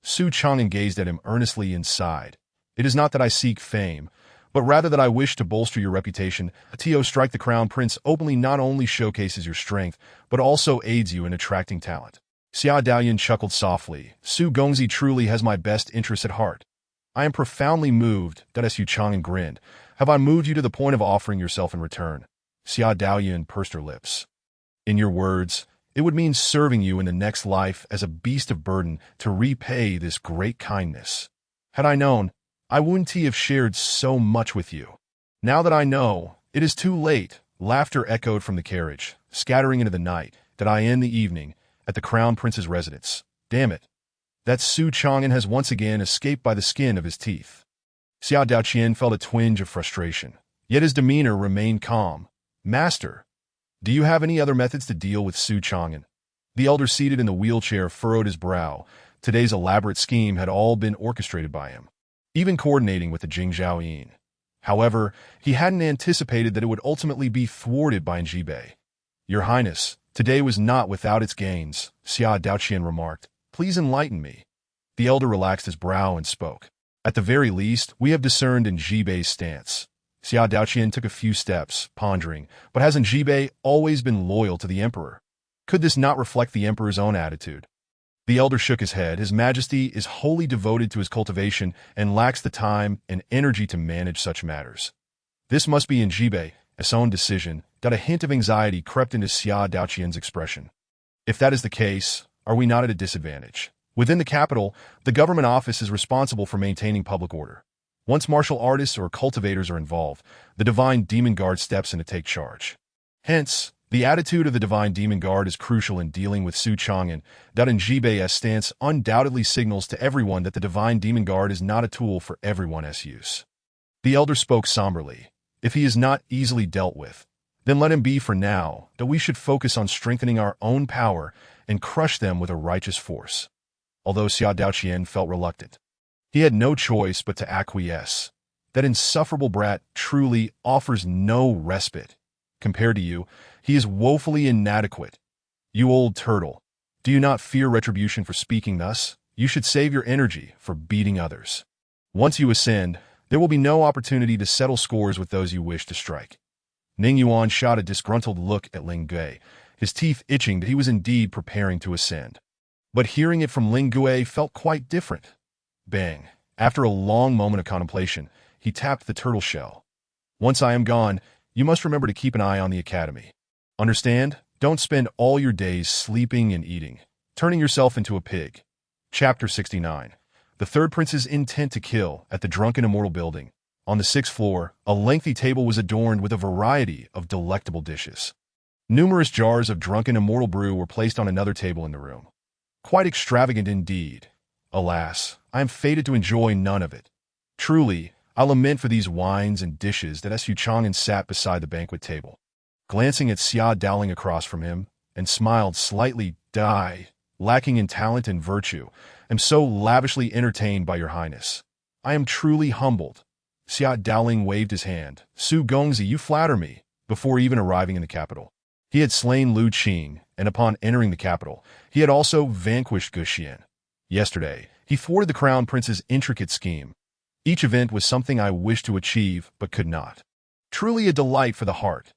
Su Chang'an gazed at him earnestly and sighed. It is not that I seek fame, but rather that I wish to bolster your reputation. To strike the Crown Prince openly not only showcases your strength, but also aids you in attracting talent. Xia Daoyan chuckled softly. Su Gongzi truly has my best interests at heart. I am profoundly moved, Su Chang'an grinned. Have I moved you to the point of offering yourself in return? Xia Daoyan pursed her lips. In your words, it would mean serving you in the next life as a beast of burden to repay this great kindness. Had I known, I wouldn't have shared so much with you. Now that I know, it is too late. Laughter echoed from the carriage, scattering into the night, in the evening, at the Crown Prince's residence. Damn it. That Su Chang'an has once again escaped by the skin of his teeth. Xiao Daoqian felt a twinge of frustration, yet his demeanor remained calm. Master, do you have any other methods to deal with Su Chang'an? The elder seated in the wheelchair furrowed his brow. Today's elaborate scheme had all been orchestrated by him. even coordinating with the Jingzhaoyin. However, he hadn't anticipated that it would ultimately be thwarted by Njibei. Your Highness, today was not without its gains, Xia Daoqian remarked. Please enlighten me. The elder relaxed his brow and spoke. At the very least, we have discerned Njibei's stance. Xia Daoqian took a few steps, pondering, but has Njibei always been loyal to the emperor? Could this not reflect the emperor's own attitude? The elder shook his head. His Majesty is wholly devoted to his cultivation and lacks the time and energy to manage such matters. This must be Njibei's own decision. A hint of anxiety crept into Xia Daoqian's expression. If that is the case, are we not at a disadvantage? Within the capital, the government office is responsible for maintaining public order. Once martial artists or cultivators are involved, the Divine Demon Guard steps in to take charge. Hence, the attitude of the Divine Demon Guard is crucial in dealing with Su Chang'an. Njibei's stance undoubtedly signals to everyone that the Divine Demon Guard is not a tool for everyone's use. The elder spoke somberly. If he is not easily dealt with, then let him be for now, that we should focus on strengthening our own power and crush them with a righteous force. Although Xia Daoqian felt reluctant, he had no choice but to acquiesce. That insufferable brat truly offers no respite. Compared to you, he is woefully inadequate. You old turtle, do you not fear retribution for speaking thus? You should save your energy for beating others. Once you ascend, there will be no opportunity to settle scores with those you wish to strike. Ning Yuan shot a disgruntled look at Ling Gui, his teeth itching that he was indeed preparing to ascend. But hearing it from Ling Gui felt quite different. Bang! After a long moment of contemplation, he tapped the turtle shell. Once I am gone, you must remember to keep an eye on the academy. Understand? Don't spend all your days sleeping and eating, turning yourself into a pig. Chapter 69. The third prince's intent to kill at the Drunken Immortal building. On the 6th floor, a lengthy table was adorned with a variety of delectable dishes. Numerous jars of Drunken Immortal brew were placed on another table in the room. Quite extravagant indeed. Alas, I am fated to enjoy none of it. Truly, I lament for these wines and dishes that Su Chang'an sat beside the banquet table, glancing at Xia Daoling across from him, and smiled slightly. Lacking in talent and virtue, am so lavishly entertained by your highness. I am truly humbled. Xia Daoling waved his hand. Su Gongzi, you flatter me. Before even arriving in the capital, he had slain Lu Qing, and upon entering the capital, he had also vanquished Guxian. Yesterday, he thwarted the crown prince's intricate scheme. Each event was something I wished to achieve, but could not. Truly a delight for the heart.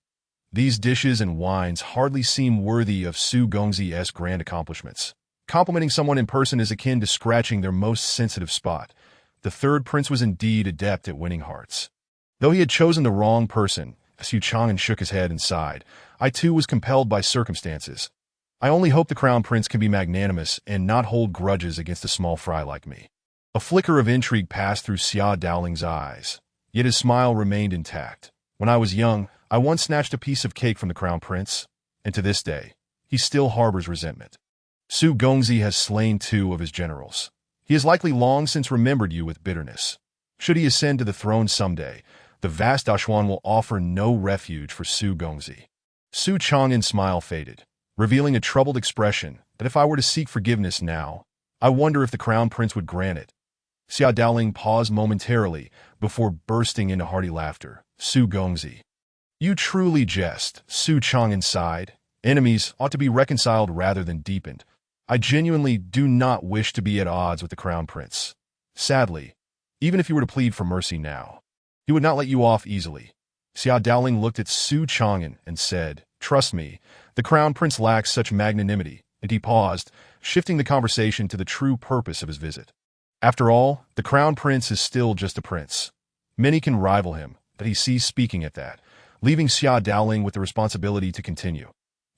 These dishes and wines hardly seem worthy of Su Gongzi's grand accomplishments. Complimenting someone in person is akin to scratching their most sensitive spot. The third prince was indeed adept at winning hearts. Though he had chosen the wrong person, Su Chang'an shook his head and sighed. I too was compelled by circumstances. I only hope the crown prince can be magnanimous and not hold grudges against a small fry like me. A flicker of intrigue passed through Xia Daoling's eyes, yet his smile remained intact. When I was young, I once snatched a piece of cake from the crown prince, and to this day, he still harbors resentment. Su Gongzi has slain 2 of his generals. He has likely long since remembered you with bitterness. Should he ascend to the throne someday, the vast Dashuan will offer no refuge for Su Gongzi. Su Chang'an's smile faded, revealing a troubled expression that if I were to seek forgiveness now, I wonder if the crown prince would grant it. Xia Daoling paused momentarily before bursting into hearty laughter. Su Gongzi, you truly jest, Su Chang'an sighed. Enemies ought to be reconciled rather than deepened. I genuinely do not wish to be at odds with the crown prince. Sadly, even if you were to plead for mercy now, he would not let you off easily. Xia Daoling looked at Su Chang'an and said, trust me, the crown prince lacks such magnanimity, and he paused, shifting the conversation to the true purpose of his visit. After all, the crown prince is still just a prince. Many can rival him, but he ceased speaking at that, leaving Xia Daoling with the responsibility to continue.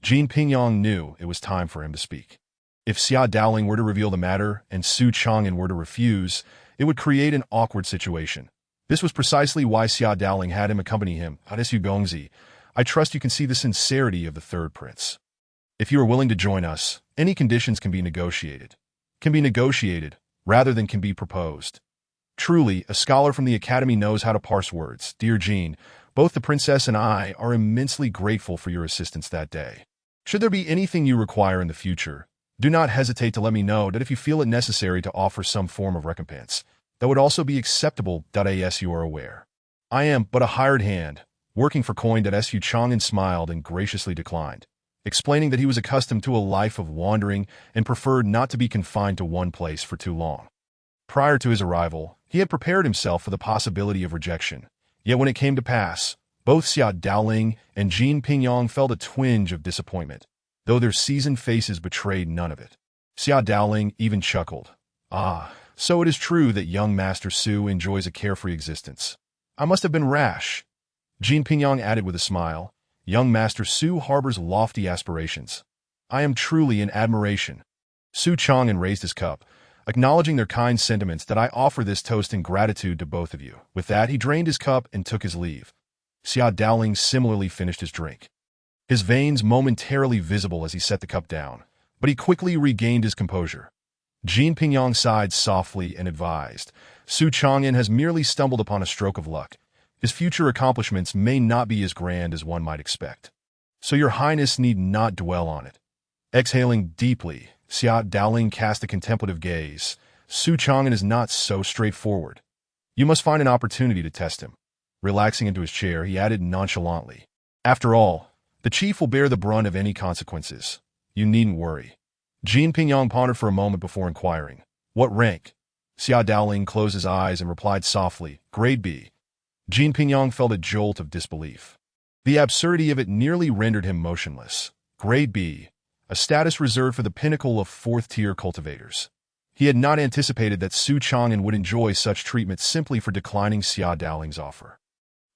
Jin Pingyang knew it was time for him to speak. If Xia Daoling were to reveal the matter and Su Chang'an were to refuse, it would create an awkward situation. This was precisely why Xia Daoling had him accompany him. Su Gongzi, I trust you can see the sincerity of the third prince. If you are willing to join us, any conditions can be negotiated. Rather than can be proposed. Truly, a scholar from the academy knows how to parse words. Dear Jean, both the princess and I are immensely grateful for your assistance that day. Should there be anything you require in the future, do not hesitate to let me know that if you feel it necessary to offer some form of recompense. That would also be acceptable. As you are aware. I am but a hired hand, working for coin.su. Chang'an smiled and graciously declined, explaining that he was accustomed to a life of wandering and preferred not to be confined to one place for too long. Prior to his arrival, he had prepared himself for the possibility of rejection. Yet when it came to pass, both Xia Daoling and Jin Pingyang felt a twinge of disappointment, though their seasoned faces betrayed none of it. Xia Daoling even chuckled. Ah, so it is true that young Master Su enjoys a carefree existence. I must have been rash. Jin Pingyang added with a smile. Young Master Su harbors lofty aspirations. I am truly in admiration. Su Chang'an raised his cup, acknowledging their kind sentiments that I offer this toast in gratitude to both of you. With that, he drained his cup and took his leave. Xia Daoling similarly finished his drink, his veins momentarily visible as he set the cup down, but he quickly regained his composure. Jin Pingyang sighed softly and advised, Su Chang'an has merely stumbled upon a stroke of luck. His future accomplishments may not be as grand as one might expect. So your highness need not dwell on it. Exhaling deeply, Xia Daoling cast a contemplative gaze. Su Chang'an is not so straightforward. You must find an opportunity to test him. Relaxing into his chair, he added nonchalantly, after all, the chief will bear the brunt of any consequences. You needn't worry. Jin Pingyang pondered for a moment before inquiring, what rank? Xia Daoling closed his eyes and replied softly, Grade B. Jin Pingyang felt a jolt of disbelief. The absurdity of it nearly rendered him motionless. Grade B, a status reserved for the pinnacle of fourth-tier cultivators. He had not anticipated that Su Chang'an would enjoy such treatment simply for declining Xia Daoling's offer.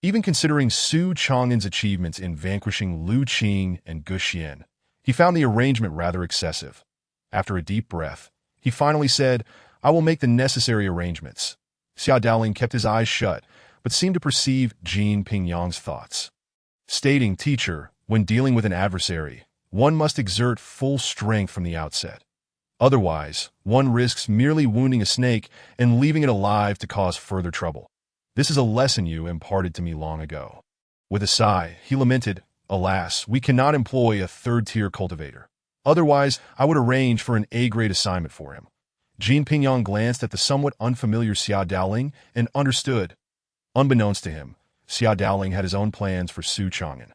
Even considering Su Chang'an's achievements in vanquishing Lu Qing and Gu Xian, he found the arrangement rather excessive. After a deep breath, he finally said, I will make the necessary arrangements. Xia Daoling kept his eyes shut, but seemed to perceive Jin Pingyang's thoughts. Stating, teacher, when dealing with an adversary, one must exert full strength from the outset. Otherwise, one risks merely wounding a snake and leaving it alive to cause further trouble. This is a lesson you imparted to me long ago. With a sigh, he lamented, alas, we cannot employ a third-tier cultivator. Otherwise, I would arrange for an A-grade assignment for him. Jin Pingyang glanced at the somewhat unfamiliar Xia Daoling and understood. Unbeknownst to him, Xia Daoling had his own plans for Su Chang'an.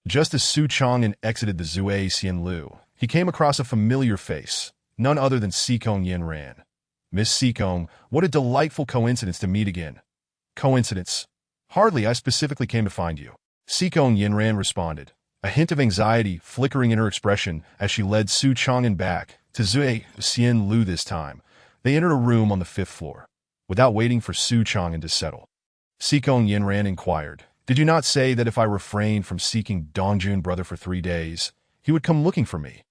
Just as Su Chang'an exited the Zui Xianlu, he came across a familiar face, none other than Sikong Yinran. Miss Sikong, what a delightful coincidence to meet again. Coincidence? Hardly, I specifically came to find you. Sikong Yinran responded, a hint of anxiety flickering in her expression as she led Su Chang'an back to Zui Xianlu this time. They entered a room on the 5th floor, without waiting for Su Chang'an to settle. Sikong Yinran inquired, did you not say that if I refrained from seeking Dongjun brother for 3 days, he would come looking for me?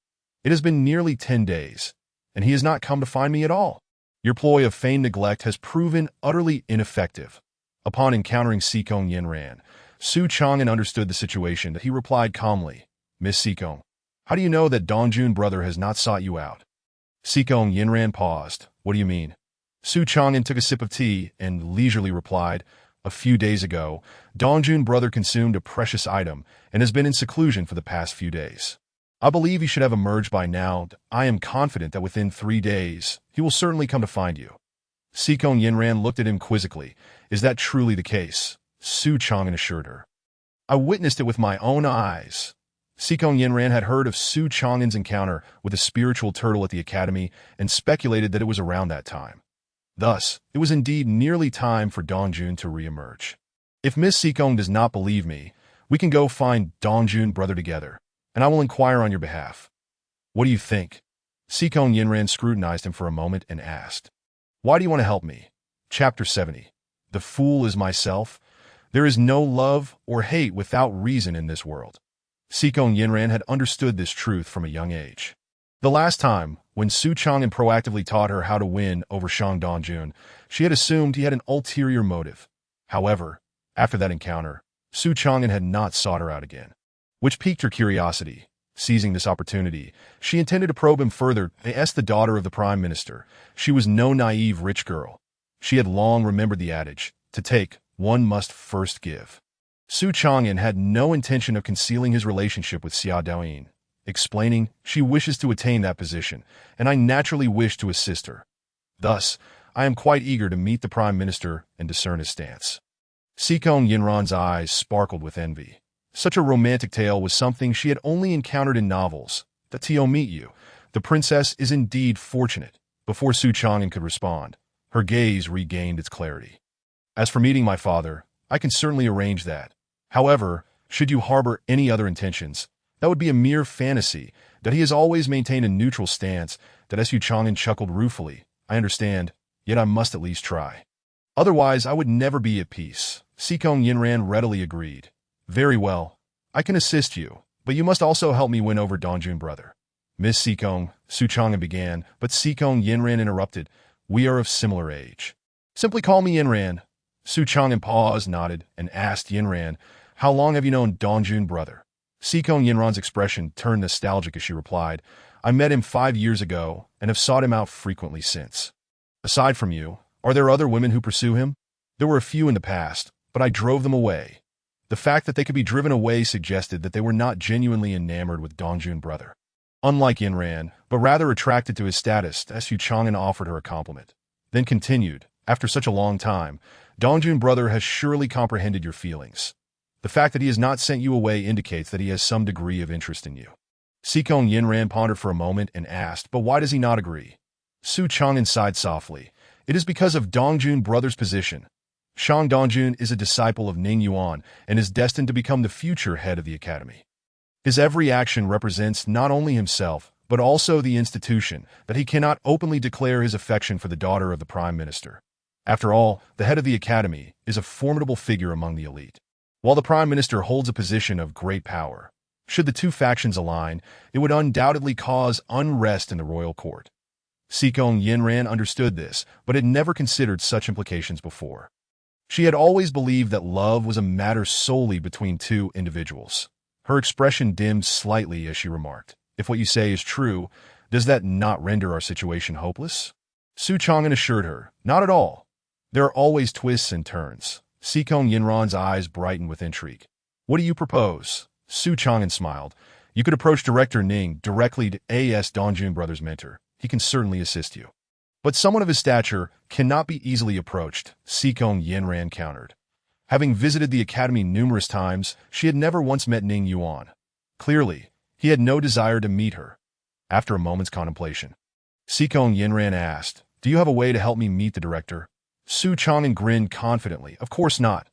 It has been nearly 10 days, and he has not come to find me at all. Your ploy of feigned neglect has proven utterly ineffective. Upon encountering Sikong Yinran, Su Chang'an understood the situation. He replied calmly, Miss Sikong, how do you know that Dongjun brother has not sought you out? Sikong Yinran paused. What do you mean? Su Chang'an took a sip of tea and leisurely replied, a few days ago, Dongjun brother consumed a precious item and has been in seclusion for the past few days. I believe he should have emerged by now. I am confident that within 3 days, he will certainly come to find you. Sikong Yinran looked at him quizzically. Is that truly the case? Su Chang'an assured her. I witnessed it with my own eyes. Sikong Yinran had heard of Su Chang'an's encounter with a spiritual turtle at the academy and speculated that it was around that time. Thus, it was indeed nearly time for Dongjun to re-emerge. If Miss Sikong does not believe me, we can go find Dongjun brother together, and I will inquire on your behalf. What do you think? Sikong Yinran scrutinized him for a moment and asked, why do you want to help me? Chapter 70. The fool is myself. There is no love or hate without reason in this world. Sikong Yinran had understood this truth from a young age. The last time, when Su Chang'an proactively taught her how to win over Shang Dongjun, she had assumed he had an ulterior motive. However, after that encounter, Su Chang'an had not sought her out again, which piqued her curiosity. Seizing this opportunity, she intended to probe him further. As the daughter of the prime minister, she was no naive rich girl. She had long remembered the adage, to take, one must first give. Su Chang'an had no intention of concealing his relationship with Xia Daoyin, explaining, she wishes to attain that position, and I naturally wish to assist her. Thus, I am quite eager to meet the Prime Minister and discern his stance. Seekong Yinran's eyes sparkled with envy. Such a romantic tale was something she had only encountered in novels. The Tio meet you. The princess is indeed fortunate. Before Su Chang'an could respond, her gaze regained its clarity. As for meeting my father, I can certainly arrange that. However, should you harbor any other intentions, that would be a mere fantasy, that he has always maintained a neutral stance, that Su Chang'an chuckled ruefully. I understand, yet I must at least try. Otherwise, I would never be at peace. Seekong Yinran readily agreed. Very well. I can assist you, but you must also help me win over Dongjun brother. Miss Seekong, Su Chang'an began, but Seekong Yinran interrupted. We are of similar age. Simply call me Yinran. Su Chang'an paused, nodded, and asked Yinran, how long have you known Dongjun brother? Seekong Yinran's expression turned nostalgic as she replied, I met him 5 years ago and have sought him out frequently since. Aside from you, are there other women who pursue him? There were a few in the past, but I drove them away. The fact that they could be driven away suggested that they were not genuinely enamored with Dongjun brother. Unlike Yinran, but rather attracted to his status, Su Chang'an offered her a compliment. Then continued, after such a long time, Dongjun brother has surely comprehended your feelings. The fact that he has not sent you away indicates that he has some degree of interest in you. Seekong Yinran pondered for a moment and asked, but why does he not agree? Su Chang'an sighed softly. It is because of Dongjun brother's position. Shang Dongjun is a disciple of Ning Yuan and is destined to become the future head of the academy. His every action represents not only himself, but also the institution, that he cannot openly declare his affection for the daughter of the Prime Minister. After all, the head of the academy is a formidable figure among the elite. While the Prime Minister holds a position of great power, should the two factions align, it would undoubtedly cause unrest in the royal court. Seekong Yinran understood this, but had never considered such implications before. She had always believed that love was a matter solely between two individuals. Her expression dimmed slightly as she remarked, if what you say is true, does that not render our situation hopeless? Su Chang'an assured her, not at all. There are always twists and turns. Seekong Yinran's eyes brightened with intrigue. What do you propose? Su Chang'an smiled. You could approach Director Ning directly to A.S. Dongjun brother's mentor. He can certainly assist you. But someone of his stature cannot be easily approached, Seekong Yinran countered. Having visited the academy numerous times, she had never once met Ning Yuan. Clearly, he had no desire to meet her. After a moment's contemplation, Seekong Yinran asked, do you have a way to help me meet the director? Su Chang'an grinned confidently. Of course not.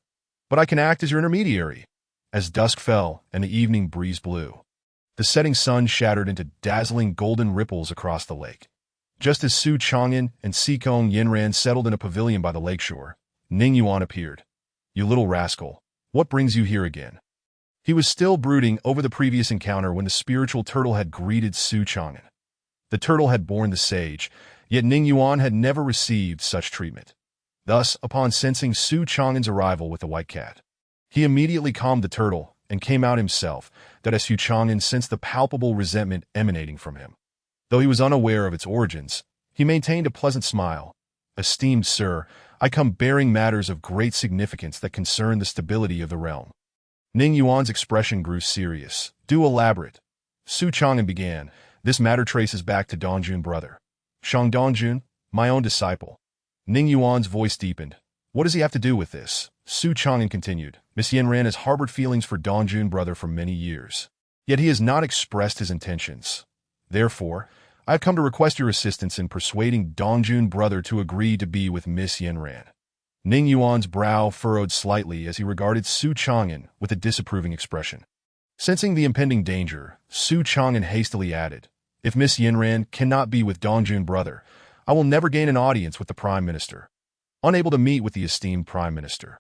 But I can act as your intermediary. As dusk fell and the evening breeze blew, the setting sun shattered into dazzling golden ripples across the lake. Just as Su Chang'an and Seekong Yinran settled in a pavilion by the lakeshore, Ning Yuan appeared. You little rascal, what brings you here again? He was still brooding over the previous encounter when the spiritual turtle had greeted Su Chang'an. The turtle had borne the sage, yet Ning Yuan had never received such treatment. Thus, upon sensing Su Chang'an's arrival with the white cat, he immediately calmed the turtle and came out himself, that as Su Chang'an sensed the palpable resentment emanating from him. Though he was unaware of its origins, he maintained a pleasant smile. Esteemed sir, I come bearing matters of great significance that concern the stability of the realm. Ning Yuan's expression grew serious. Do elaborate. Su Chang'an began. This matter traces back to Dongjun brother. Shang Dongjun, my own disciple. Ning Yuan's voice deepened. What does he have to do with this? Su Chang'an continued. Miss Yinran has harbored feelings for Dongjun brother for many years. Yet he has not expressed his intentions. Therefore, I have come to request your assistance in persuading Dongjun brother to agree to be with Miss Yinran. Ning Yuan's brow furrowed slightly as he regarded Su Chang'an with a disapproving expression. Sensing the impending danger, Su Chang'an hastily added, if Miss Yinran cannot be with Dongjun brother, I will never gain an audience with the Prime Minister. Unable to meet with the esteemed Prime Minister,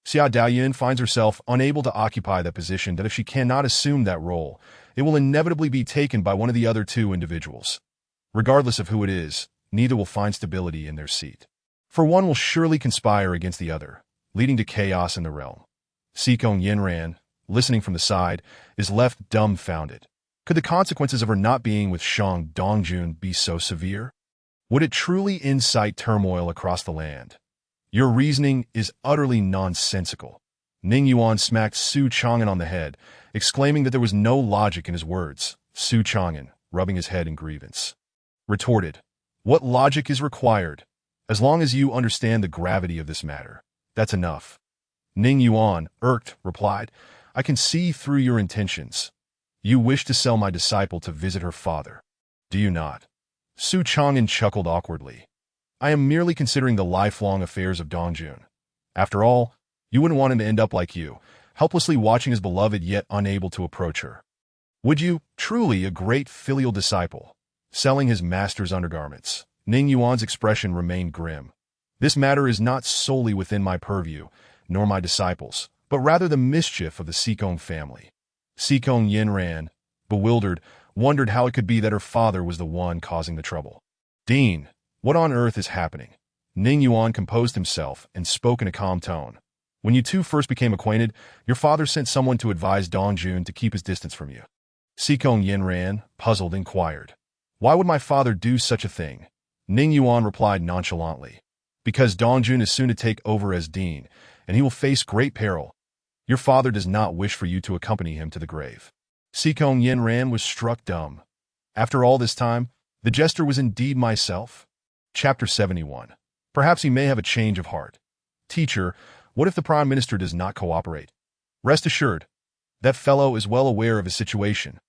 Xia Daoyun finds herself unable to occupy that position that if she cannot assume that role, it will inevitably be taken by one of the other two individuals. Regardless of who it is, neither will find stability in their seat. For one will surely conspire against the other, leading to chaos in the realm. Seekong Yinran, listening from the side, is left dumbfounded. Could the consequences of her not being with Shang Dongjun be so severe? Would it truly incite turmoil across the land? Your reasoning is utterly nonsensical. Ning Yuan smacked Su Chang'an on the head, exclaiming that there was no logic in his words. Su Chang'an, rubbing his head in grievance, retorted, what logic is required? As long as you understand the gravity of this matter, that's enough. Ning Yuan, irked, replied, I can see through your intentions. You wish to sell my disciple to visit her father. Do you not? Su Chang'an chuckled awkwardly. I am merely considering the lifelong affairs of Dongjun. After all, you wouldn't want him to end up like you, helplessly watching his beloved yet unable to approach her. Would you, truly a great filial disciple, selling his master's undergarments? Ning Yuan's expression remained grim. This matter is not solely within my purview, nor my disciples, but rather the mischief of the Sikong family. Sikong Yinran, bewildered, wondered how it could be that her father was the one causing the trouble. Dean, what on earth is happening? Ning Yuan composed himself and spoke in a calm tone. When you two first became acquainted, your father sent someone to advise Dongjun to keep his distance from you. Sikong Yinran, puzzled, inquired. Why would my father do such a thing? Ning Yuan replied nonchalantly. Because Dongjun is soon to take over as dean, and he will face great peril. Your father does not wish for you to accompany him to the grave. Sikong Yinran was struck dumb. After all this time, the jester was indeed myself. Chapter 71. Perhaps he may have a change of heart. Teacher, what if the Prime Minister does not cooperate? Rest assured, that fellow is well aware of his situation.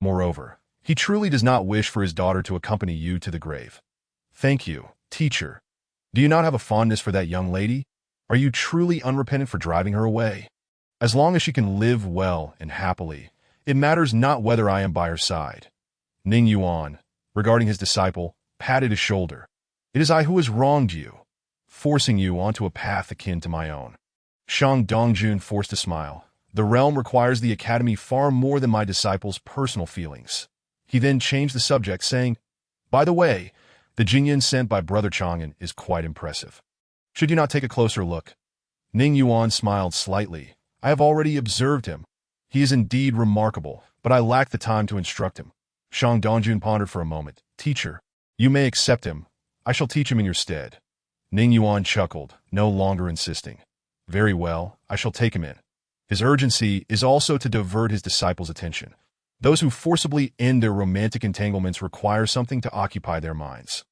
Moreover, he truly does not wish for his daughter to accompany you to the grave. Thank you, teacher. Do you not have a fondness for that young lady? Are you truly unrepentant for driving her away? As long as she can live well and happily, it matters not whether I am by her side. Ning Yuan, regarding his disciple, patted his shoulder. It is I who has wronged you, forcing you onto a path akin to my own. Shang Dongjun forced a smile. The realm requires the academy far more than my disciple's personal feelings. He then changed the subject, saying, By the way, the Jingyan sent by Brother Chang'an is quite impressive. Should you not take a closer look? Ning Yuan smiled slightly. I have already observed him. He is indeed remarkable, but I lack the time to instruct him. Shang Dongjun pondered for a moment. Teacher, you may accept him. I shall teach him in your stead. Ning Yuan chuckled, no longer insisting. Very well, I shall take him in. His urgency is also to divert his disciples' attention. Those who forcibly end their romantic entanglements require something to occupy their minds.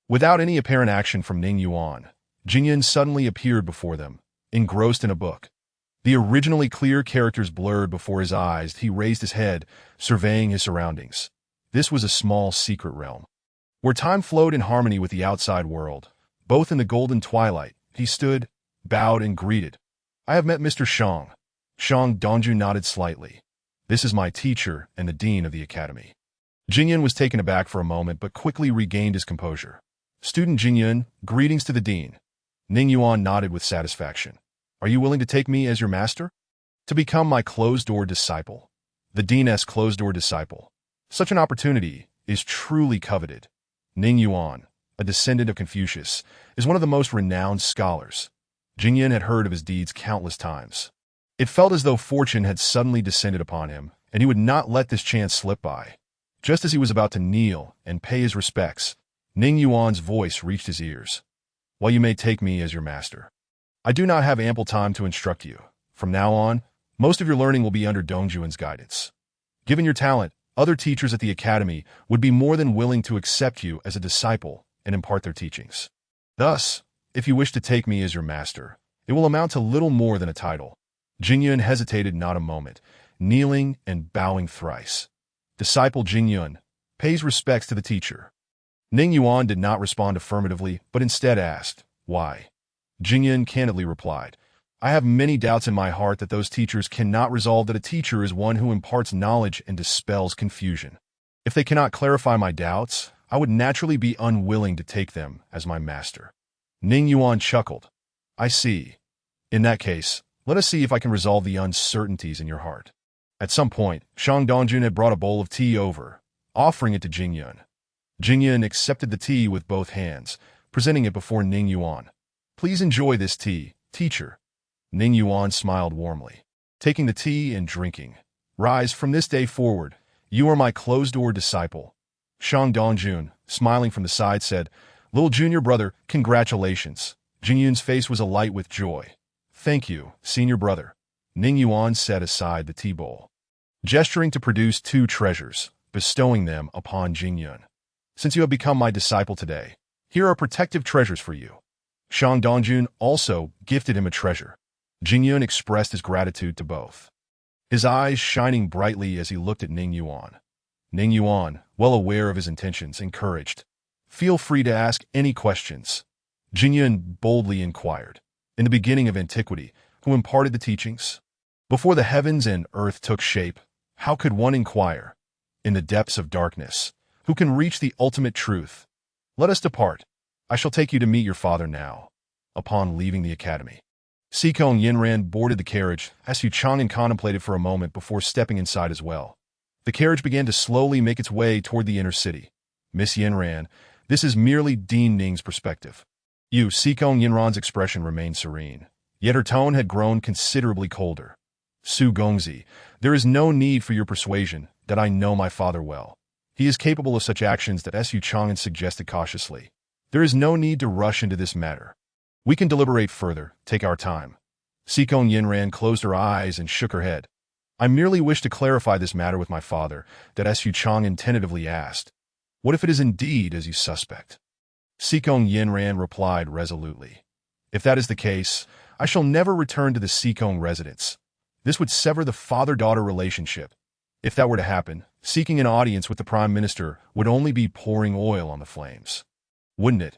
Without any apparent action from Ning Yuan, Jingyan suddenly appeared before them, engrossed in a book. The originally clear characters blurred before his eyes. He raised his head, surveying his surroundings. This was a small secret realm, where time flowed in harmony with the outside world. Both in the golden twilight, he stood, bowed, and greeted. I have met Mr. Shang. Shang Dongjun nodded slightly. This is my teacher and the dean of the academy. Jingyan was taken aback for a moment, but quickly regained his composure. Student Jingyan, greetings to the dean. Ning Yuan nodded with satisfaction. Are you willing to take me as your master? To become my closed-door disciple. The dean's closed-door disciple. Such an opportunity is truly coveted. Ning Yuan, a descendant of Confucius, is one of the most renowned scholars. Jingyan had heard of his deeds countless times. It felt as though fortune had suddenly descended upon him, and he would not let this chance slip by. Just as he was about to kneel and pay his respects, Ning Yuan's voice reached his ears. Well, you may take me as your master. I do not have ample time to instruct you. From now on, most of your learning will be under Dongjun's guidance. Given your talent, other teachers at the academy would be more than willing to accept you as a disciple and impart their teachings. Thus, if you wish to take me as your master, it will amount to little more than a title. Jingyun hesitated not a moment, kneeling and bowing thrice. Disciple Jingyun pays respects to the teacher. Ning Yuan did not respond affirmatively, but instead asked, Why? Jingyun candidly replied, I have many doubts in my heart that those teachers cannot resolve that a teacher is one who imparts knowledge and dispels confusion. If they cannot clarify my doubts, I would naturally be unwilling to take them as my master. Ning Yuan chuckled. I see. In that case, let us see if I can resolve the uncertainties in your heart. At some point, Shang Dongjun had brought a bowl of tea over, offering it to Jingyun. Jingyun accepted the tea with both hands, presenting it before Ning Yuan. Please enjoy this tea, teacher. Ning Yuan smiled warmly, taking the tea and drinking. Rise from this day forward. You are my closed-door disciple. Shang Dongjun, smiling from the side, said, Little junior brother, congratulations. Jingyun's face was alight with joy. Thank you, senior brother. Ning Yuan set aside the tea bowl, gesturing to produce two treasures, bestowing them upon Jingyun. Since you have become my disciple today, Here are protective treasures for you. Shang Dongjun also gifted him a treasure. Jingyun expressed his gratitude to both, his eyes shining brightly as he looked at Ning Yuan. Ning Yuan, well aware of his intentions, encouraged, "Feel free to ask any questions." Jingyun boldly inquired, "In the beginning of antiquity, who imparted the teachings? Before the heavens and earth took shape, how could one inquire? In the depths of darkness, who can reach the ultimate truth? Let us depart. I shall take you to meet your father now." Upon leaving the academy, Sikong Yinran boarded the carriage as Yu Chang'an contemplated for a moment before stepping inside as well. The carriage began to slowly make its way toward the inner city. "Miss Yinran, this is merely Dean Ning's perspective." Sikong Yinran's expression remained serene, yet her tone had grown considerably colder. "Su Gongzi, there is no need for your persuasion that I know my father well. He is capable of such actions that Yu Chang'an suggested cautiously. There is no need to rush into this matter. We can deliberate further, take our time." Sikong Yinran closed her eyes and shook her head. "I merely wish to clarify this matter with my father," that Yu Chang'an tentatively asked. "What if it is indeed as you suspect?" Sikong Yinran replied resolutely. "If that is the case, I shall never return to the Sikong residence. This would sever the father-daughter relationship. If that were to happen, seeking an audience with the Prime Minister would only be pouring oil on the flames. Wouldn't it?"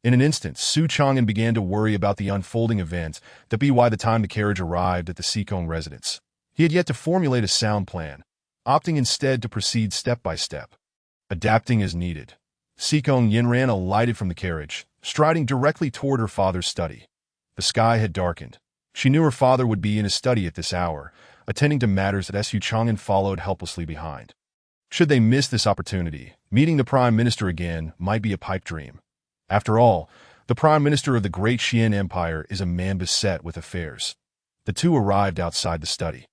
In an instant, Su Chang'an began to worry about the unfolding events that be by the time the carriage arrived at the Sikong residence. He had yet to formulate a sound plan, opting instead to proceed step by step. Adapting as needed. Sikong Yinran alighted from the carriage, striding directly toward her father's study. The sky had darkened. She knew her father would be in his study at this hour, attending to matters that Yu Chang'an followed helplessly behind. Should they miss this opportunity, meeting the Prime Minister again might be a pipe dream. After all, the Prime Minister of the Great Xian Empire is a man beset with affairs. The two arrived outside the study,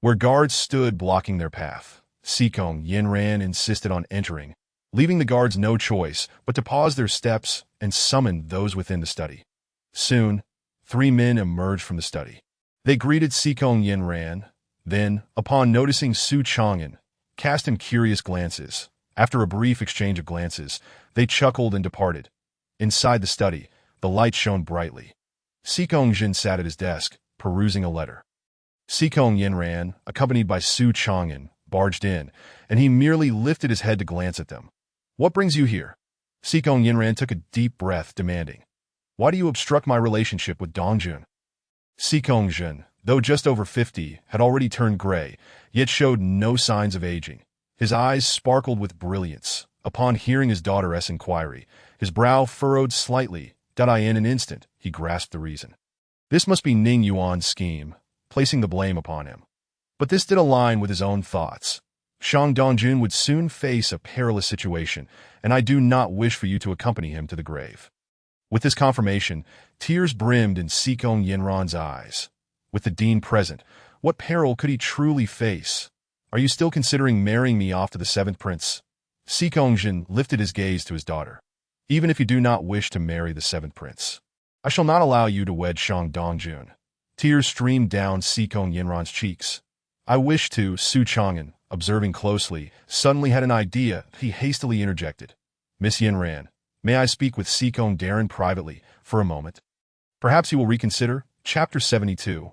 where guards stood blocking their path. Sikong Yinran insisted on entering, leaving the guards no choice but to pause their steps and summon those within the study. Soon, 3 men emerged from the study. They greeted Sikong Yinran, then, upon noticing Su Chang'an, cast him curious glances. After a brief exchange of glances, they chuckled and departed. Inside the study, the light shone brightly. Sikong Jin sat at his desk, perusing a letter. Sikong Yinran, accompanied by Su Chang'an, barged in, and he merely lifted his head to glance at them. "What brings you here?" Sikong Yinran took a deep breath, demanding. "Why do you obstruct my relationship with Dongjun?" Sikong Jin, though just over 50, had already turned gray, yet showed no signs of aging. His eyes sparkled with brilliance. Upon hearing his daughter's inquiry, his brow furrowed slightly. In an instant, he grasped the reason. This must be Ning Yuan's scheme, placing the blame upon him. But this did align with his own thoughts. Shang Dongjun would soon face a perilous situation, and I do not wish for you to accompany him to the grave. With this confirmation, tears brimmed in Sikong Yinran's eyes. With the dean present, what peril could he truly face? "Are you still considering marrying me off to the 7th prince?" Sikong Jin lifted his gaze to his daughter. "Even if you do not wish to marry the 7th prince, I shall not allow you to wed Shang Dongjun." Tears streamed down Sikong Yinran's cheeks. "I wish to," Su Chang'an, observing closely, suddenly had an idea. He hastily interjected. "Miss Yinran, may I speak with Sikong Darren privately for a moment? Perhaps he will reconsider." Chapter 72.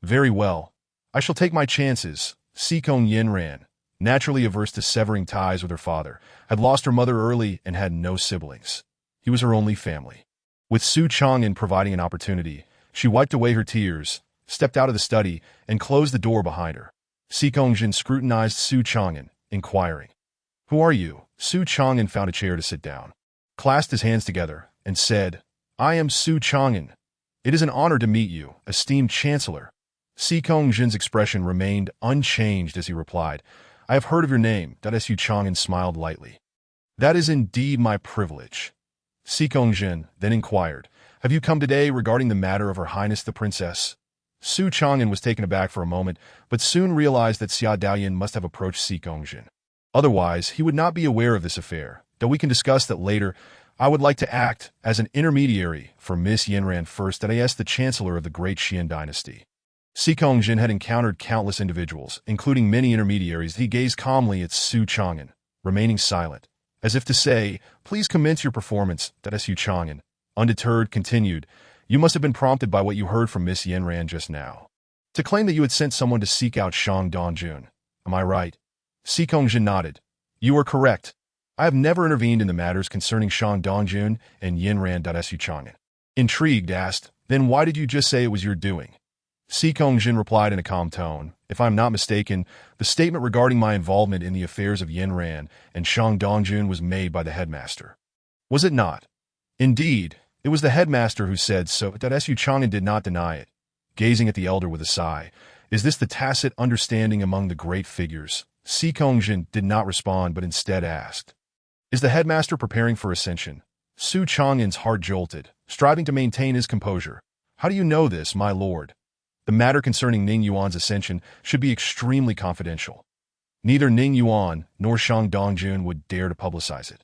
"Very well. I shall take my chances." Sikong Yinran, naturally averse to severing ties with her father, had lost her mother early and had no siblings. He was her only family. With Su Chang'an providing an opportunity, she wiped away her tears, stepped out of the study, and closed the door behind her. Sikong Jin scrutinized Su Chang'an, inquiring, "Who are you?" Su Chang'an found a chair to sit down, clasped his hands together, and said, "I am Su Chang'an. It is an honor to meet you, esteemed Chancellor." Sikong Jin's expression remained unchanged as he replied, "I have heard of your name." Yu Chang'an smiled lightly. "That is indeed my privilege." Sikong Jin then inquired, "Have you come today regarding the matter of Her Highness the Princess?" Su Chang'an was taken aback for a moment, but soon realized that Xia Daoyan must have approached Sikong Jin. Otherwise, he would not be aware of this affair, though we can discuss that later. "I would like to act as an intermediary for Miss Yinran first," I asked the Chancellor of the Great Xian Dynasty. Sikong Jin had encountered countless individuals, including many intermediaries. He gazed calmly at Su Chang'an, remaining silent. as if to say, "Please commence your performance." Su Chang'an, undeterred, continued, "You must have been prompted by what you heard from Miss Yanran just now, to claim that you had sent someone to seek out Shang Dongjun. Am I right?" Si Kongjin nodded. "You are correct. I have never intervened in the matters concerning Shang Dongjun and Yanran. Su Chang'an, intrigued, asked, "Then why did you just say it was your doing?" Si Kongjin replied in a calm tone, "If I am not mistaken, the statement regarding my involvement in the affairs of Yanran and Shang Dongjun was made by the headmaster. Was it not?" "Indeed, it was the headmaster who said so." Su Chang'an did not deny it, gazing at the elder with a sigh. "Is this the tacit understanding among the great figures?" Si Kongjin did not respond, but instead asked, "Is the headmaster preparing for ascension?" Su Chang'an's heart jolted, striving to maintain his composure. "How do you know this, my lord? The matter concerning Ning Yuan's ascension should be extremely confidential. Neither Ning Yuan nor Shang Dongjun would dare to publicize it,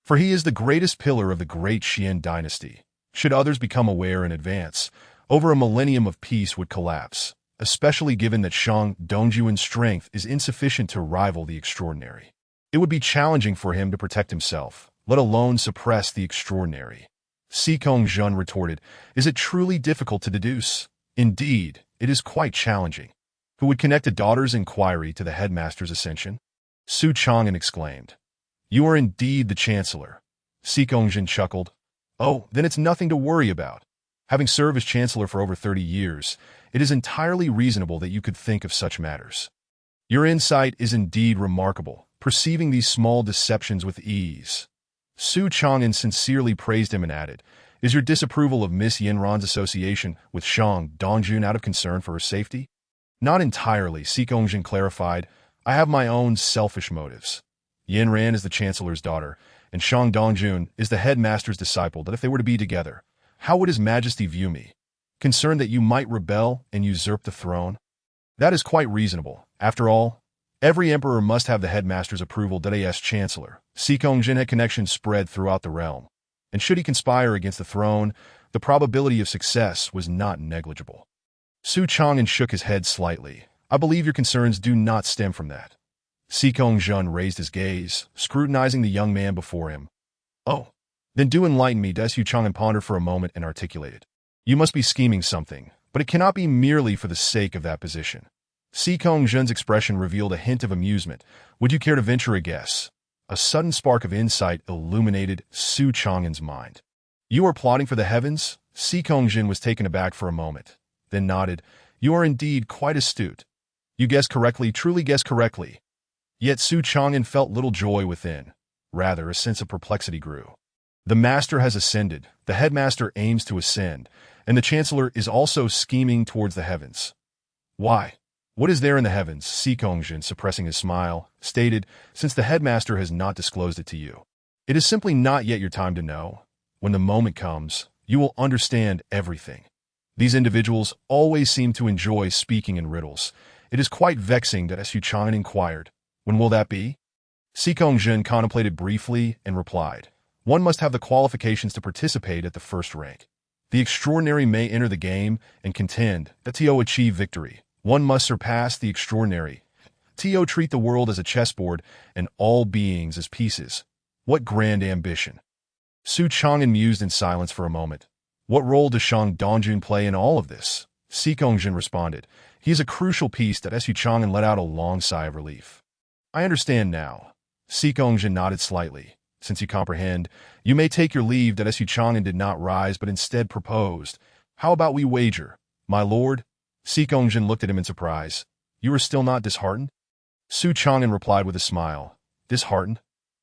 for he is the greatest pillar of the great Qian dynasty. Should others become aware in advance, over a millennium of peace would collapse, especially given that Shang Dongjun's strength is insufficient to rival the extraordinary. It would be challenging for him to protect himself, let alone suppress the extraordinary." Si Kongjun retorted, "Is it truly difficult to deduce? Indeed, it is quite challenging. Who would connect a daughter's inquiry to the headmaster's ascension?" Su Chang'an exclaimed, "You are indeed the chancellor." Si Kongjin chuckled, "Oh, then it's nothing to worry about. Having served as chancellor for over 30 years, it is entirely reasonable that you could think of such matters. Your insight is indeed remarkable, perceiving these small deceptions with ease." Su Chang'an sincerely praised him and added, "Is your disapproval of Miss Yanran's association with Shang Dongjun out of concern for her safety?" "Not entirely," Si Kongjin clarified. "I have my own selfish motives. Yanran is the chancellor's daughter, and Shang Dongjun is the headmaster's disciple. That if they were to be together, how would His Majesty view me? Concerned that you might rebel and usurp the throne? That is quite reasonable. After all, every emperor must have the headmaster's approval. As chancellor, Si Kongjin had connections spread throughout the realm, and should he conspire against the throne, the probability of success was not negligible." Su Chang'an shook his head slightly. "I believe your concerns do not stem from that." Si Kongjun raised his gaze, scrutinizing the young man before him. "Oh, then do enlighten me." Su Chang'an pondered for a moment and articulated, "You must be scheming something, but it cannot be merely for the sake of that position." Si Kongjun's expression revealed a hint of amusement. "Would you care to venture a guess?" A sudden spark of insight illuminated Su Chang'an's mind. "You are plotting for the heavens?" Si Kongjun was taken aback for a moment, then nodded. "You are indeed quite astute. You guessed correctly, truly guessed correctly." Yet Su Chang'an felt little joy within. Rather, a sense of perplexity grew. The master has ascended, the headmaster aims to ascend, and the chancellor is also scheming towards the heavens. Why? What is there in the heavens? Si Kongjin, suppressing his smile, stated, "Since the headmaster has not disclosed it to you, it is simply not yet your time to know. When the moment comes, you will understand everything." These individuals always seem to enjoy speaking in riddles. It is quite vexing that Su Chang'an inquired, "When will that be?" Si Kongjin contemplated briefly and replied, "One must have the qualifications to participate at the first rank. The extraordinary may enter the game and contend that to achieve victory. One must surpass the extraordinary. To treat the world as a chessboard and all beings as pieces. What grand ambition." Su Chang'an mused in silence for a moment. "What role does Shang Dongjun play in all of this?" Si Kongjin responded, "He is a crucial piece." Su Chang'an let out a long sigh of relief. "I understand now." Si Kongjin nodded slightly. "Since you comprehend, you may take your leave." Su Chang'an did not rise, but instead proposed, "How about we wager, my lord?" Si Kongjin looked at him in surprise. "You are still not disheartened?" Su Chang'an replied with a smile, "Disheartened?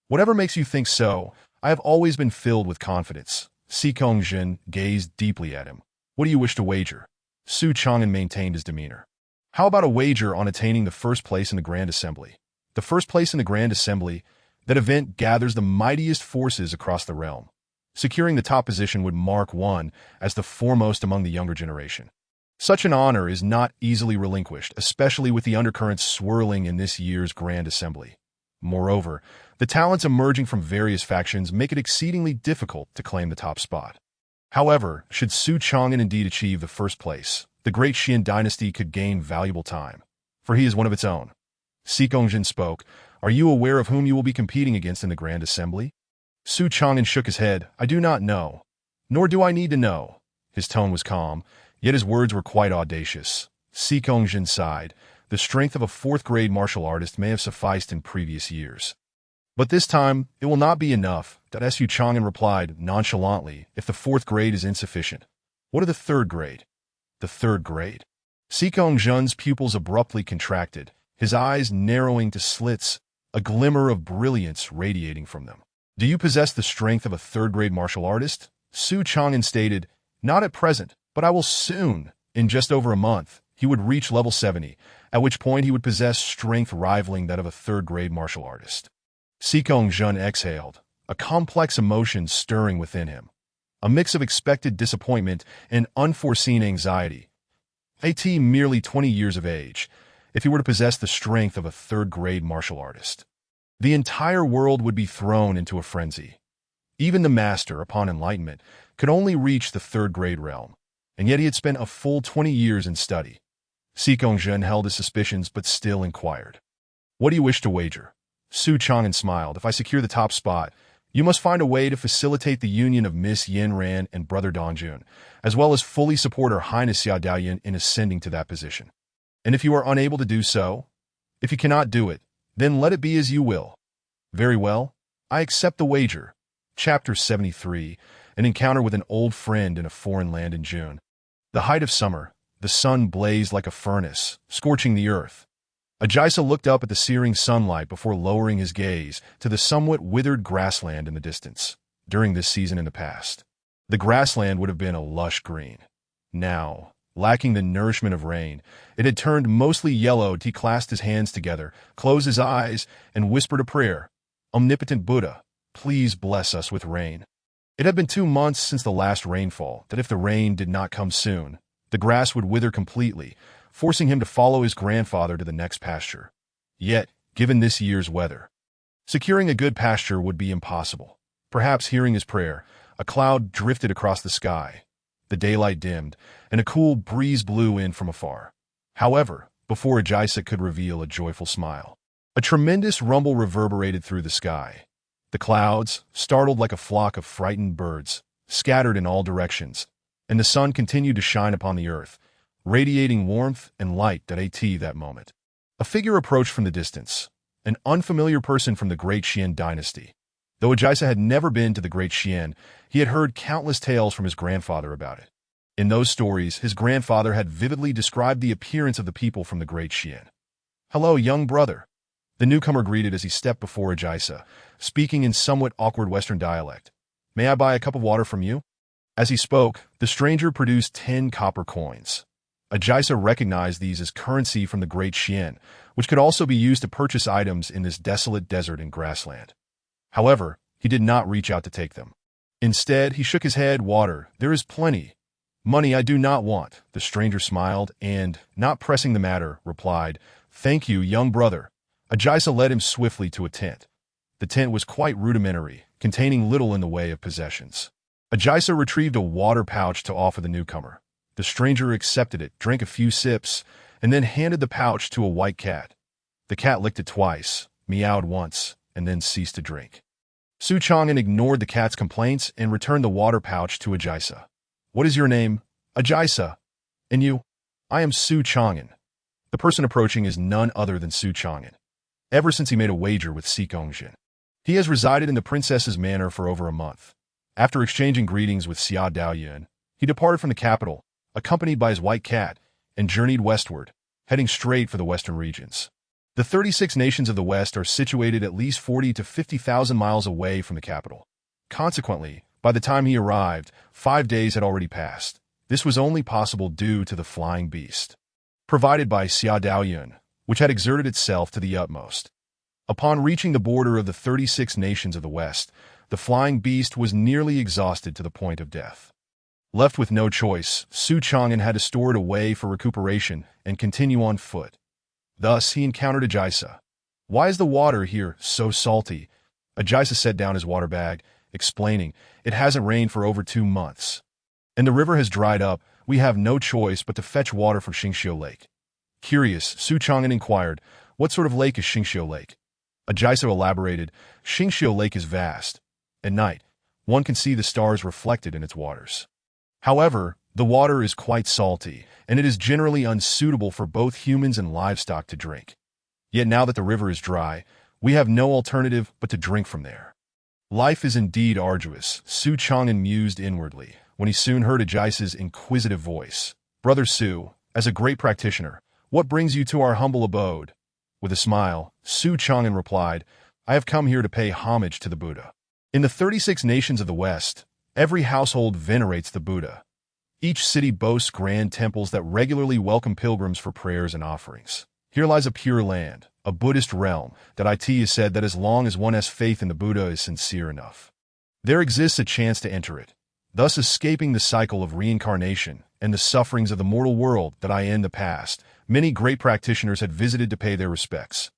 Whatever makes you think so, I have always been filled with confidence." Si Kongjin gazed deeply at him. "What do you wish to wager?" Su Chang'an maintained his demeanor. "How about a wager on attaining the first place in the Grand Assembly?" The first place in the Grand Assembly, that event gathers the mightiest forces across the realm. Securing the top position would mark one as the foremost among the younger generation. Such an honor is not easily relinquished, especially with the undercurrents swirling in this year's Grand Assembly. Moreover, the talents emerging from various factions make it exceedingly difficult to claim the top spot. However, should Su Chang'an indeed achieve the first place, the great Qian dynasty could gain valuable time, for he is one of its own. Si Kongjin spoke, Are you aware of whom you will be competing against in the Grand Assembly? Su Chang'an shook his head. I do not know. Nor do I need to know. His tone was calm, yet his words were quite audacious. Si Kongjin sighed. The strength of a fourth-grade martial artist may have sufficed in previous years. But this time, it will not be enough, Su Chang'an replied nonchalantly, if the fourth grade is insufficient. What of the third grade? The third grade? Si Kongjin's pupils abruptly contracted, his eyes narrowing to slits, a glimmer of brilliance radiating from them. Do you possess the strength of a third-grade martial artist? Su Chang'an stated, not at present, but I will soon. In just over a month, he would reach level 70, at which point he would possess strength rivaling that of a third-grade martial artist. Si Kongjin exhaled, a complex emotion stirring within him. A mix of expected disappointment and unforeseen anxiety. At merely 20 years of age, if he were to possess the strength of a third-grade martial artist, the entire world would be thrown into a frenzy. Even the master, upon enlightenment, could only reach the third-grade realm, and yet he had spent a full 20 years in study. Si Kongjin held his suspicions but still inquired. What do you wish to wager? Su Chang'an smiled. If I secure the top spot, you must find a way to facilitate the union of Miss Yin Ran and Brother Dongjun, as well as fully support Her Highness Xia Daoyun in ascending to that position. And if you are unable to do so, if you cannot do it, then let it be as you will. Very well, I accept the wager. Chapter 73, An Encounter with an Old Friend in a Foreign Land in June. The height of summer, the sun blazed like a furnace, scorching the earth. Ajisa looked up at the searing sunlight before lowering his gaze to the somewhat withered grassland in the distance. During this season in the past, the grassland would have been a lush green. Now, lacking the nourishment of rain, it had turned mostly yellow. He clasped his hands together, closed his eyes, and whispered a prayer. Omnipotent Buddha, please bless us with rain. It had been 2 months since the last rainfall, that if the rain did not come soon, the grass would wither completely, forcing him to follow his grandfather to the next pasture. Yet, given this year's weather, securing a good pasture would be impossible. Perhaps hearing his prayer, a cloud drifted across the sky. The daylight dimmed, and a cool breeze blew in from afar. However, before Ajisa could reveal a joyful smile, a tremendous rumble reverberated through the sky. The clouds, startled like a flock of frightened birds, scattered in all directions, and the sun continued to shine upon the earth, radiating warmth and light that moment. A figure approached from the distance, an unfamiliar person from the Great Xian dynasty. Though Ajisa had never been to the Great Xian, he had heard countless tales from his grandfather about it. In those stories, his grandfather had vividly described the appearance of the people from the Great Xian. Hello, young brother. The newcomer greeted as he stepped before Ajisa, speaking in somewhat awkward Western dialect. May I buy a cup of water from you? As he spoke, the stranger produced 10 copper coins. Ajisa recognized these as currency from the Great Xian, which could also be used to purchase items in this desolate desert and grassland. However, he did not reach out to take them. Instead, he shook his head. Water, there is plenty. Money I do not want. The stranger smiled and, not pressing the matter, replied, Thank you, young brother. Ajisa led him swiftly to a tent. The tent was quite rudimentary, containing little in the way of possessions. Ajisa retrieved a water pouch to offer the newcomer. The stranger accepted it, drank a few sips, and then handed the pouch to a white cat. The cat licked it twice, meowed once, and then ceased to drink. Su Chang'an ignored the cat's complaints and returned the water pouch to Ajisa. What is your name? Ajisa. And you? I am Su Chang'an. The person approaching is none other than Su Chang'an. Ever since he made a wager with Si Kongjin, he has resided in the princess's manor for over a month. After exchanging greetings with Xia Daoyun, he departed from the capital, accompanied by his white cat, and journeyed westward, heading straight for the western regions. The 36 nations of the West are situated at least 40 to 50,000 miles away from the capital. Consequently, by the time he arrived, 5 days had already passed. This was only possible due to the flying beast, provided by Xia Daoyun, which had exerted itself to the utmost. Upon reaching the border of the 36 nations of the West, the flying beast was nearly exhausted to the point of death. Left with no choice, Su Chang'an had to store it away for recuperation and continue on foot. Thus, he encountered Ajisa. Why is the water here so salty? Ajisa set down his water bag, explaining, It hasn't rained for over 2 months. And the river has dried up. We have no choice but to fetch water from Xingxiu Lake. Curious, Su Chang'an inquired, What sort of lake is Xingxiu Lake? Ajaiso elaborated, Xingqiu Lake is vast. At night, one can see the stars reflected in its waters. However, the water is quite salty, and it is generally unsuitable for both humans and livestock to drink. Yet now that the river is dry, we have no alternative but to drink from there. Life is indeed arduous, Su Chang'an mused inwardly, when he soon heard Ajaisa's inquisitive voice. Brother Su, as a great practitioner, what brings you to our humble abode? With a smile, Su Chang'an replied, I have come here to pay homage to the Buddha. In the 36 nations of the West, every household venerates the Buddha. Each city boasts grand temples that regularly welcome pilgrims for prayers and offerings. Here lies a pure land, a Buddhist realm, that it is said that as long as one has faith in the Buddha is sincere enough, there exists a chance to enter it, thus escaping the cycle of reincarnation and the sufferings of the mortal world that in the past, many great practitioners had visited to pay their respects.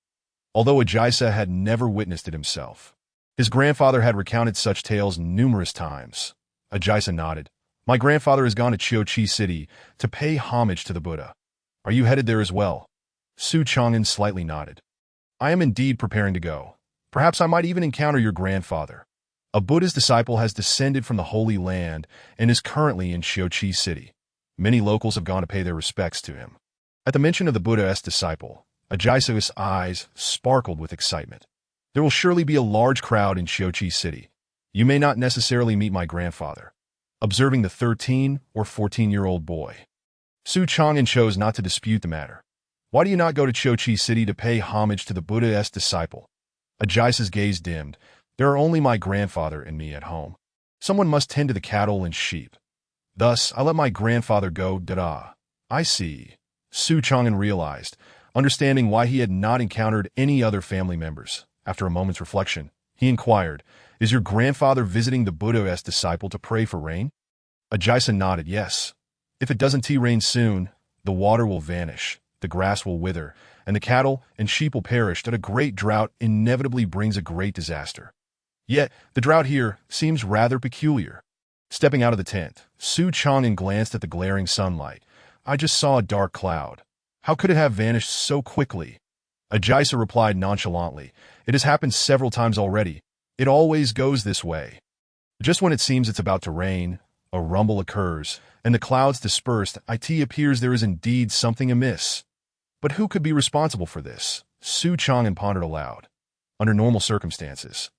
Although Ajaiso had never witnessed it himself, his grandfather had recounted such tales numerous times. Ajaiso nodded. My grandfather has gone to Chiochi City to pay homage to the Buddha. Are you headed there as well? Su Chang'an slightly nodded. I am indeed preparing to go. Perhaps I might even encounter your grandfather. A Buddha's disciple has descended from the Holy Land and is currently in Chiochi City. Many locals have gone to pay their respects to him. At the mention of the Buddha's disciple, Ajaiso's eyes sparkled with excitement. There will surely be a large crowd in Chiochi City. You may not necessarily meet my grandfather. Observing the 13 or 14-year-old boy, Su Chang'an chose not to dispute the matter. Why do you not go to Chiochi City to pay homage to the Buddha's disciple? Ajaiso's gaze dimmed. There are only my grandfather and me at home. Someone must tend to the cattle and sheep. Thus, I let my grandfather go. I see. Su Chang'an realized, understanding why he had not encountered any other family members. After a moment's reflection, he inquired, Is your grandfather visiting the Buddha's disciple to pray for rain? Ajaiso nodded, yes. If it doesn't rain soon, the water will vanish, the grass will wither, and the cattle and sheep will perish. That a great drought inevitably brings a great disaster. Yet, the drought here seems rather peculiar. Stepping out of the tent, Su Chang'an glanced at the glaring sunlight. I just saw a dark cloud. How could it have vanished so quickly? Ajaiso replied nonchalantly, It has happened several times already. It always goes this way. Just when it seems it's about to rain, a rumble occurs, and the clouds disperse. It appears there is indeed something amiss. But who could be responsible for this? Su Chang'an pondered aloud. Under normal circumstances,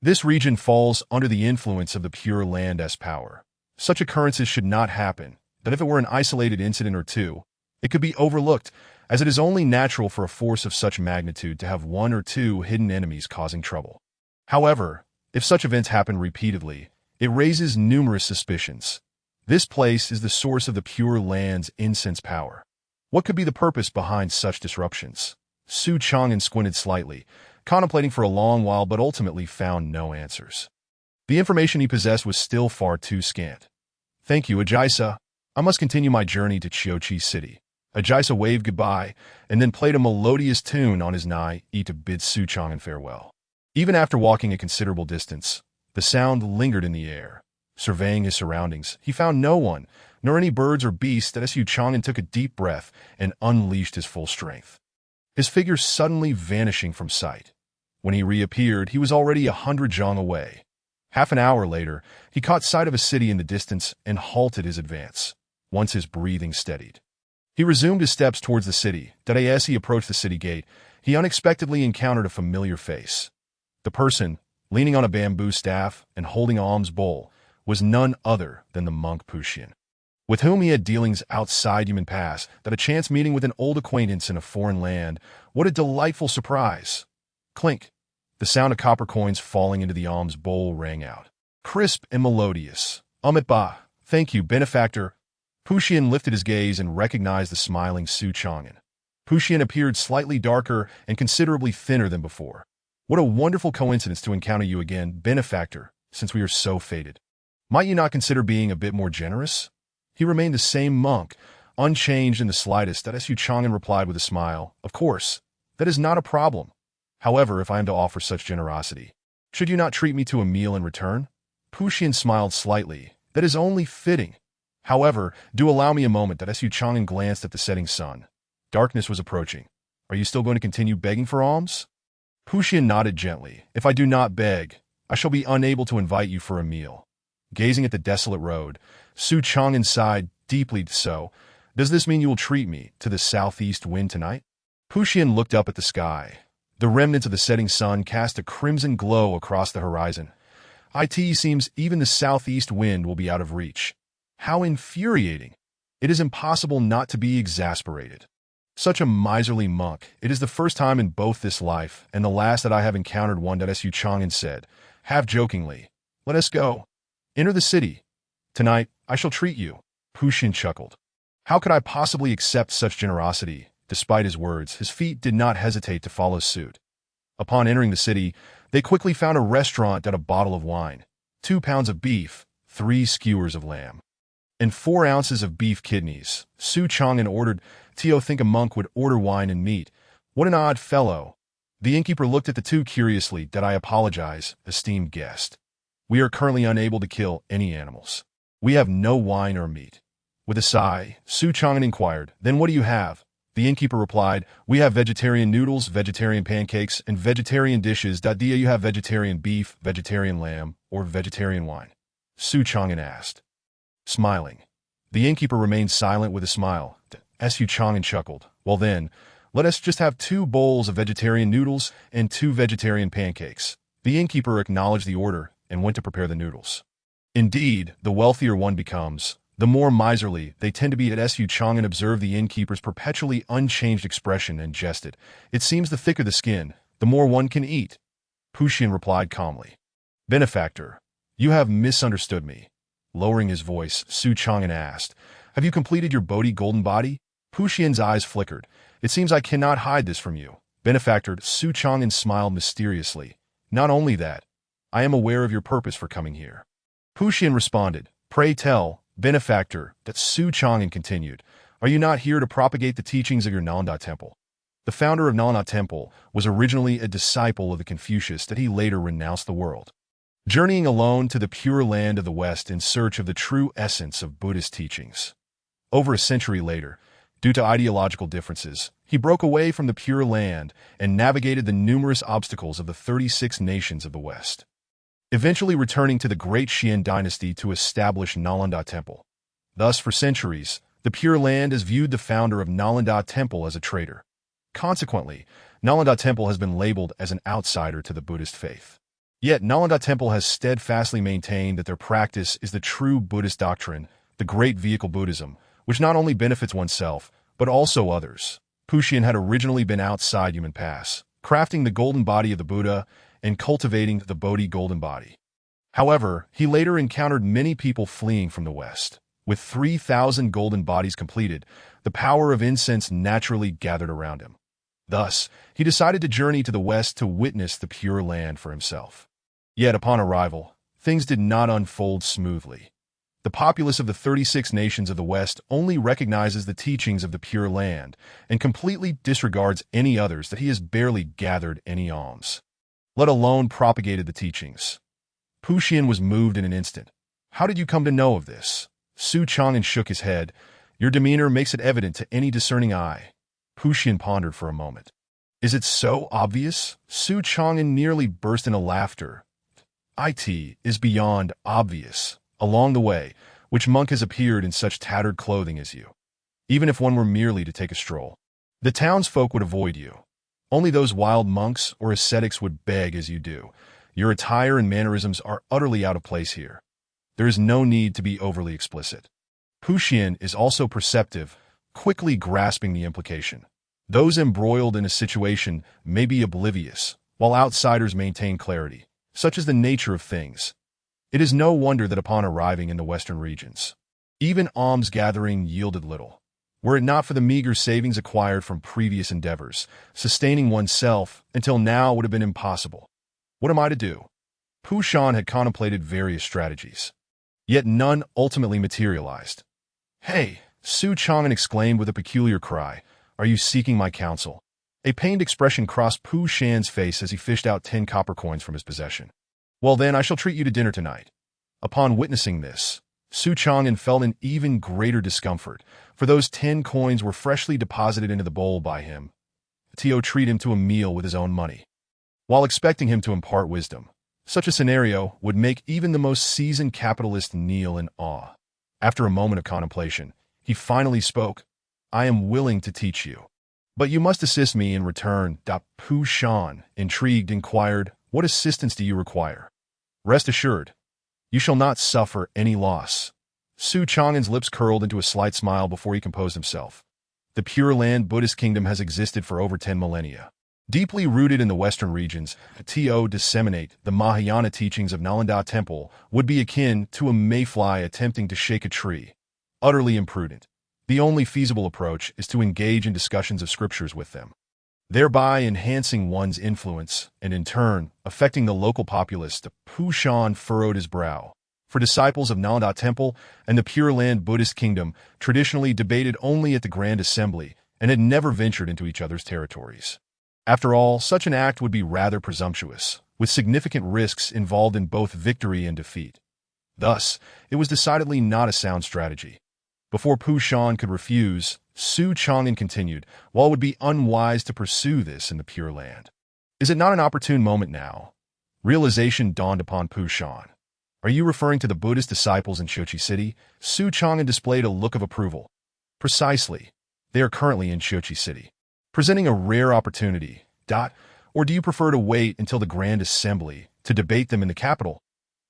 this region falls under the influence of the Pure Land's power. Such occurrences should not happen, but if it were an isolated incident or two, it could be overlooked, as it is only natural for a force of such magnitude to have one or two hidden enemies causing trouble. However, if such events happen repeatedly, it raises numerous suspicions. This place is the source of the Pure Land's incense power. What could be the purpose behind such disruptions? Su Chang'an squinted slightly, contemplating for a long while but ultimately found no answers. The information he possessed was still far too scant. Thank you, Ajaiso. I must continue my journey to Chiochi City. Ajaiso waved goodbye and then played a melodious tune on his nai to bid Su Chang'an farewell. Even after walking a considerable distance, the sound lingered in the air. Surveying his surroundings, he found no one, nor any birds or beasts. That Su Chang'an took a deep breath and unleashed his full strength, his figure suddenly vanishing from sight. When he reappeared, he was already 100 zhang away. Half an hour later, he caught sight of a city in the distance and halted his advance. Once his breathing steadied, he resumed his steps towards the city. As he approached the city gate, he unexpectedly encountered a familiar face. The person, leaning on a bamboo staff and holding an alms bowl, was none other than the monk Puxian, with whom he had dealings outside human paths. That a chance meeting with an old acquaintance in a foreign land. What a delightful surprise! Clink! The sound of copper coins falling into the alms bowl rang out, crisp and melodious. Ba, thank you, benefactor. Puxian lifted his gaze and recognized the smiling Su Chang'an. Puxian appeared slightly darker and considerably thinner than before. What a wonderful coincidence to encounter you again, benefactor, since we are so fated. Might you not consider being a bit more generous? He remained the same monk, unchanged in the slightest. That Su Chang'an replied with a smile, Of course, that is not a problem. However, if I am to offer such generosity, should you not treat me to a meal in return? Puxian smiled slightly. That is only fitting. However, do allow me a moment. That Su Chang'an glanced at the setting sun. Darkness was approaching. Are you still going to continue begging for alms? Xian nodded gently. If I do not beg, I shall be unable to invite you for a meal. Gazing at the desolate road, Su Chang'an sighed deeply. So, does this mean you will treat me to the southeast wind tonight? Xian looked up at the sky. The remnants of the setting sun cast a crimson glow across the horizon. It seems even the southeast wind will be out of reach. How infuriating! It is impossible not to be exasperated. Such a miserly monk. It is the first time in both this life and the last that I have encountered one. Su Chang'an said, half jokingly. Let us go. Enter the city. Tonight, I shall treat you. Xian chuckled. How could I possibly accept such generosity? Despite his words, his feet did not hesitate to follow suit. Upon entering the city, they quickly found a restaurant and a bottle of wine, 2 pounds of beef, 3 skewers of lamb, and 4 ounces of beef kidneys. Su Chang'an ordered. Tio, think a monk would order wine and meat. What an odd fellow. The innkeeper looked at the two curiously. Did I apologize, esteemed guest? We are currently unable to kill any animals. We have no wine or meat. With a sigh, Su Chang'an inquired, then what do you have? The innkeeper replied, we have vegetarian noodles, vegetarian pancakes, and vegetarian dishes. Do you have vegetarian beef, vegetarian lamb, or vegetarian wine? Su Chang'an asked. Smiling. The innkeeper remained silent with a smile. Su Chang'an chuckled. Well then, let us just have 2 bowls of vegetarian noodles and 2 vegetarian pancakes. The innkeeper acknowledged the order and went to prepare the noodles. Indeed, the wealthier one becomes, the more miserly they tend to be. Su Chang'an observed the innkeeper's perpetually unchanged expression and jested. It seems the thicker the skin, the more one can eat. Xian replied calmly. Benefactor, you have misunderstood me. Lowering his voice, Su Chang'an asked, have you completed your Bodhi golden body? Xian's eyes flickered. It seems I cannot hide this from you. Benefactor, Su Chang'an smiled mysteriously. Not only that, I am aware of your purpose for coming here. Xian responded, pray tell, benefactor, that Su Chang'an continued, are you not here to propagate the teachings of your Nalanda temple? The founder of Nalanda temple was originally a disciple of the Confucius that he later renounced the world, journeying alone to the pure land of the West in search of the true essence of Buddhist teachings. Over a century later, due to ideological differences, he broke away from the Pure Land and navigated the numerous obstacles of the 36 nations of the West, eventually returning to the great Xian dynasty to establish Nalanda Temple. Thus, for centuries, the Pure Land has viewed the founder of Nalanda Temple as a traitor. Consequently, Nalanda Temple has been labeled as an outsider to the Buddhist faith. Yet, Nalanda Temple has steadfastly maintained that their practice is the true Buddhist doctrine, the Great Vehicle Buddhism, which not only benefits oneself, but also others. Xian had originally been outside human paths, crafting the golden body of the Buddha and cultivating the Bodhi golden body. However, he later encountered many people fleeing from the West. With 3,000 golden bodies completed, the power of incense naturally gathered around him. Thus, he decided to journey to the West to witness the Pure Land for himself. Yet upon arrival, things did not unfold smoothly. The populace of the 36 nations of the West only recognizes the teachings of the Pure Land and completely disregards any others that he has barely gathered any alms, let alone propagated the teachings. Xian was moved in an instant. How did you come to know of this? Su Chang'an shook his head. Your demeanor makes it evident to any discerning eye. Xian pondered for a moment. Is it so obvious? Su Chang'an nearly burst into laughter. It is beyond obvious. Along the way, which monk has appeared in such tattered clothing as you? Even if one were merely to take a stroll, the townsfolk would avoid you. Only those wild monks or ascetics would beg as you do. Your attire and mannerisms are utterly out of place here. There is no need to be overly explicit. Xian is also perceptive, quickly grasping the implication. Those embroiled in a situation may be oblivious, while outsiders maintain clarity, such is the nature of things. It is no wonder that upon arriving in the western regions, even alms-gathering yielded little. Were it not for the meager savings acquired from previous endeavors, sustaining oneself until now would have been impossible. What am I to do? Xian had contemplated various strategies, yet none ultimately materialized. Hey, Su Chang'an exclaimed with a peculiar cry, are you seeking my counsel? A pained expression crossed Xian's face as he fished out 10 copper coins from his possession. Well then, I shall treat you to dinner tonight. Upon witnessing this, Su Chang'an felt an even greater discomfort, for those 10 coins were freshly deposited into the bowl by him. Tio treated him to a meal with his own money. while expecting him to impart wisdom. Such a scenario would make even the most seasoned capitalist kneel in awe. After a moment of contemplation, he finally spoke. "I am willing to teach you, but you must assist me in return." Pu Shan, intrigued, inquired, "What assistance do you require?" "Rest assured, you shall not suffer any loss." Su Chang'an's lips curled into a slight smile before he composed himself. The Pure Land Buddhist kingdom has existed for over 10 millennia. Deeply rooted in the western regions, to disseminate the Mahayana teachings of Nalanda Temple would be akin to a mayfly attempting to shake a tree. Utterly imprudent. The only feasible approach is to engage in discussions of scriptures with them, thereby enhancing one's influence and, in turn, affecting the local populace. Pu Shan furrowed his brow. For disciples of Nalanda Temple and the Pure Land Buddhist kingdom traditionally debated only at the Grand Assembly and had never ventured into each other's territories. After all, such an act would be rather presumptuous, with significant risks involved in both victory and defeat. Thus, it was decidedly not a sound strategy. Before Pu Shan could refuse, Su Chang'an continued, "While it would be unwise to pursue this in the Pure Land, is it not an opportune moment now?" Realization dawned upon Pu Shan. "Are you referring to the Buddhist disciples in Shochi City?" Su Chang'an displayed a look of approval. "Precisely. They are currently in Shochi City, presenting a rare opportunity. Or do you prefer to wait until the Grand Assembly to debate them in the capital?"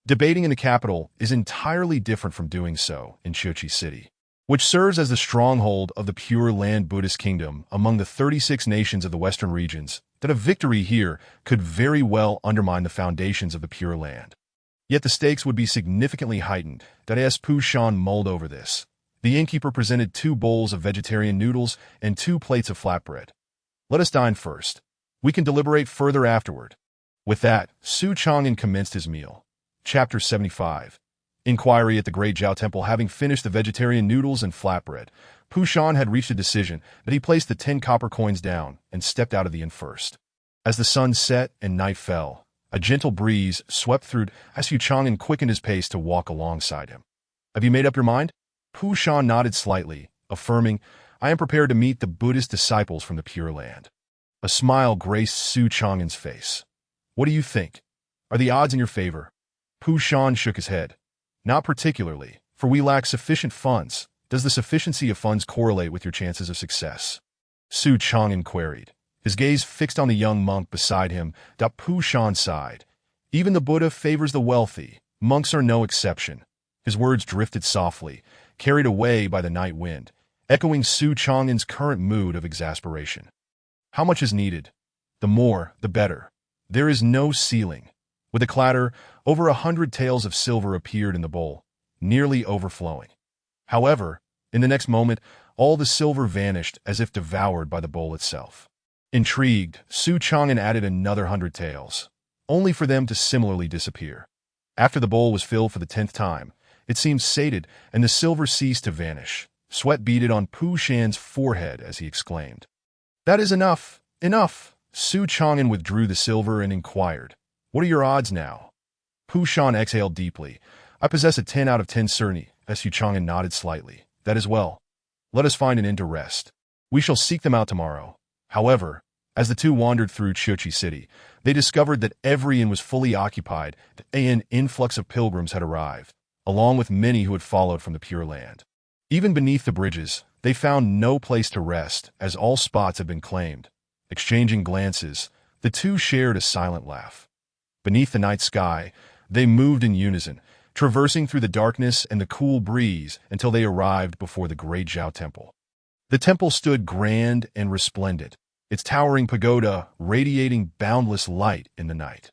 Debating in the capital is entirely different from doing so in Shochi City, which serves as the stronghold of the Pure Land Buddhist kingdom among the 36 nations of the western regions. That a victory here could very well undermine the foundations of the Pure Land. Yet the stakes would be significantly heightened. As Pu Shan mulled over this, the innkeeper presented 2 bowls of vegetarian noodles and 2 plates of flatbread. "Let us dine first. We can deliberate further afterward." With that, Su Chang'an commenced his meal. Chapter 75. Inquiry at the Great Jiao Temple. Having finished the vegetarian noodles and flatbread, Pu Shan had reached a decision that he placed the 10 copper coins down and stepped out of the inn first. As the sun set and night fell, a gentle breeze swept through as Su Chang'an quickened his pace to walk alongside him. "Have you made up your mind?" Pu Shan nodded slightly, affirming, "I am prepared to meet the Buddhist disciples from the Pure Land." A smile graced Su Chang'an's face. "What do you think? Are the odds in your favor?" Pu Shan shook his head. "Not particularly, for we lack sufficient funds. Does the sufficiency of funds correlate with your chances of success?" Su Chang'an queried, his gaze fixed on the young monk beside him. Pu Shan sighed. "Even the Buddha favors the wealthy. Monks are no exception." His words drifted softly, carried away by the night wind, echoing Su Chang'an's current mood of exasperation. "How much is needed? The more, the better. There is no ceiling." With a clatter, over 100 taels of silver appeared in the bowl, nearly overflowing. However, in the next moment, all the silver vanished as if devoured by the bowl itself. Intrigued, Su Chang'an added another 100 taels, only for them to similarly disappear. After the bowl was filled for the 10th time, it seemed sated, and the silver ceased to vanish. Sweat beaded on Pu Shan's forehead as he exclaimed, "That is enough! Enough!" Su Chang'an withdrew the silver and inquired, "What are your odds now?" Pu Shan exhaled deeply. "I possess a 10 out of 10 certainty." Su Chang'an nodded slightly. "That is well. Let us find an inn to rest. We shall seek them out tomorrow." However, as the two wandered through Shochi City, they discovered that every inn was fully occupied. An influx of pilgrims had arrived, along with many who had followed from the Pure Land. Even beneath the bridges, they found no place to rest, as all spots had been claimed. Exchanging glances, the two shared a silent laugh. Beneath the night sky, they moved in unison, traversing through the darkness and the cool breeze until they arrived before the Great Jiao Temple. The temple stood grand and resplendent, its towering pagoda radiating boundless light in the night.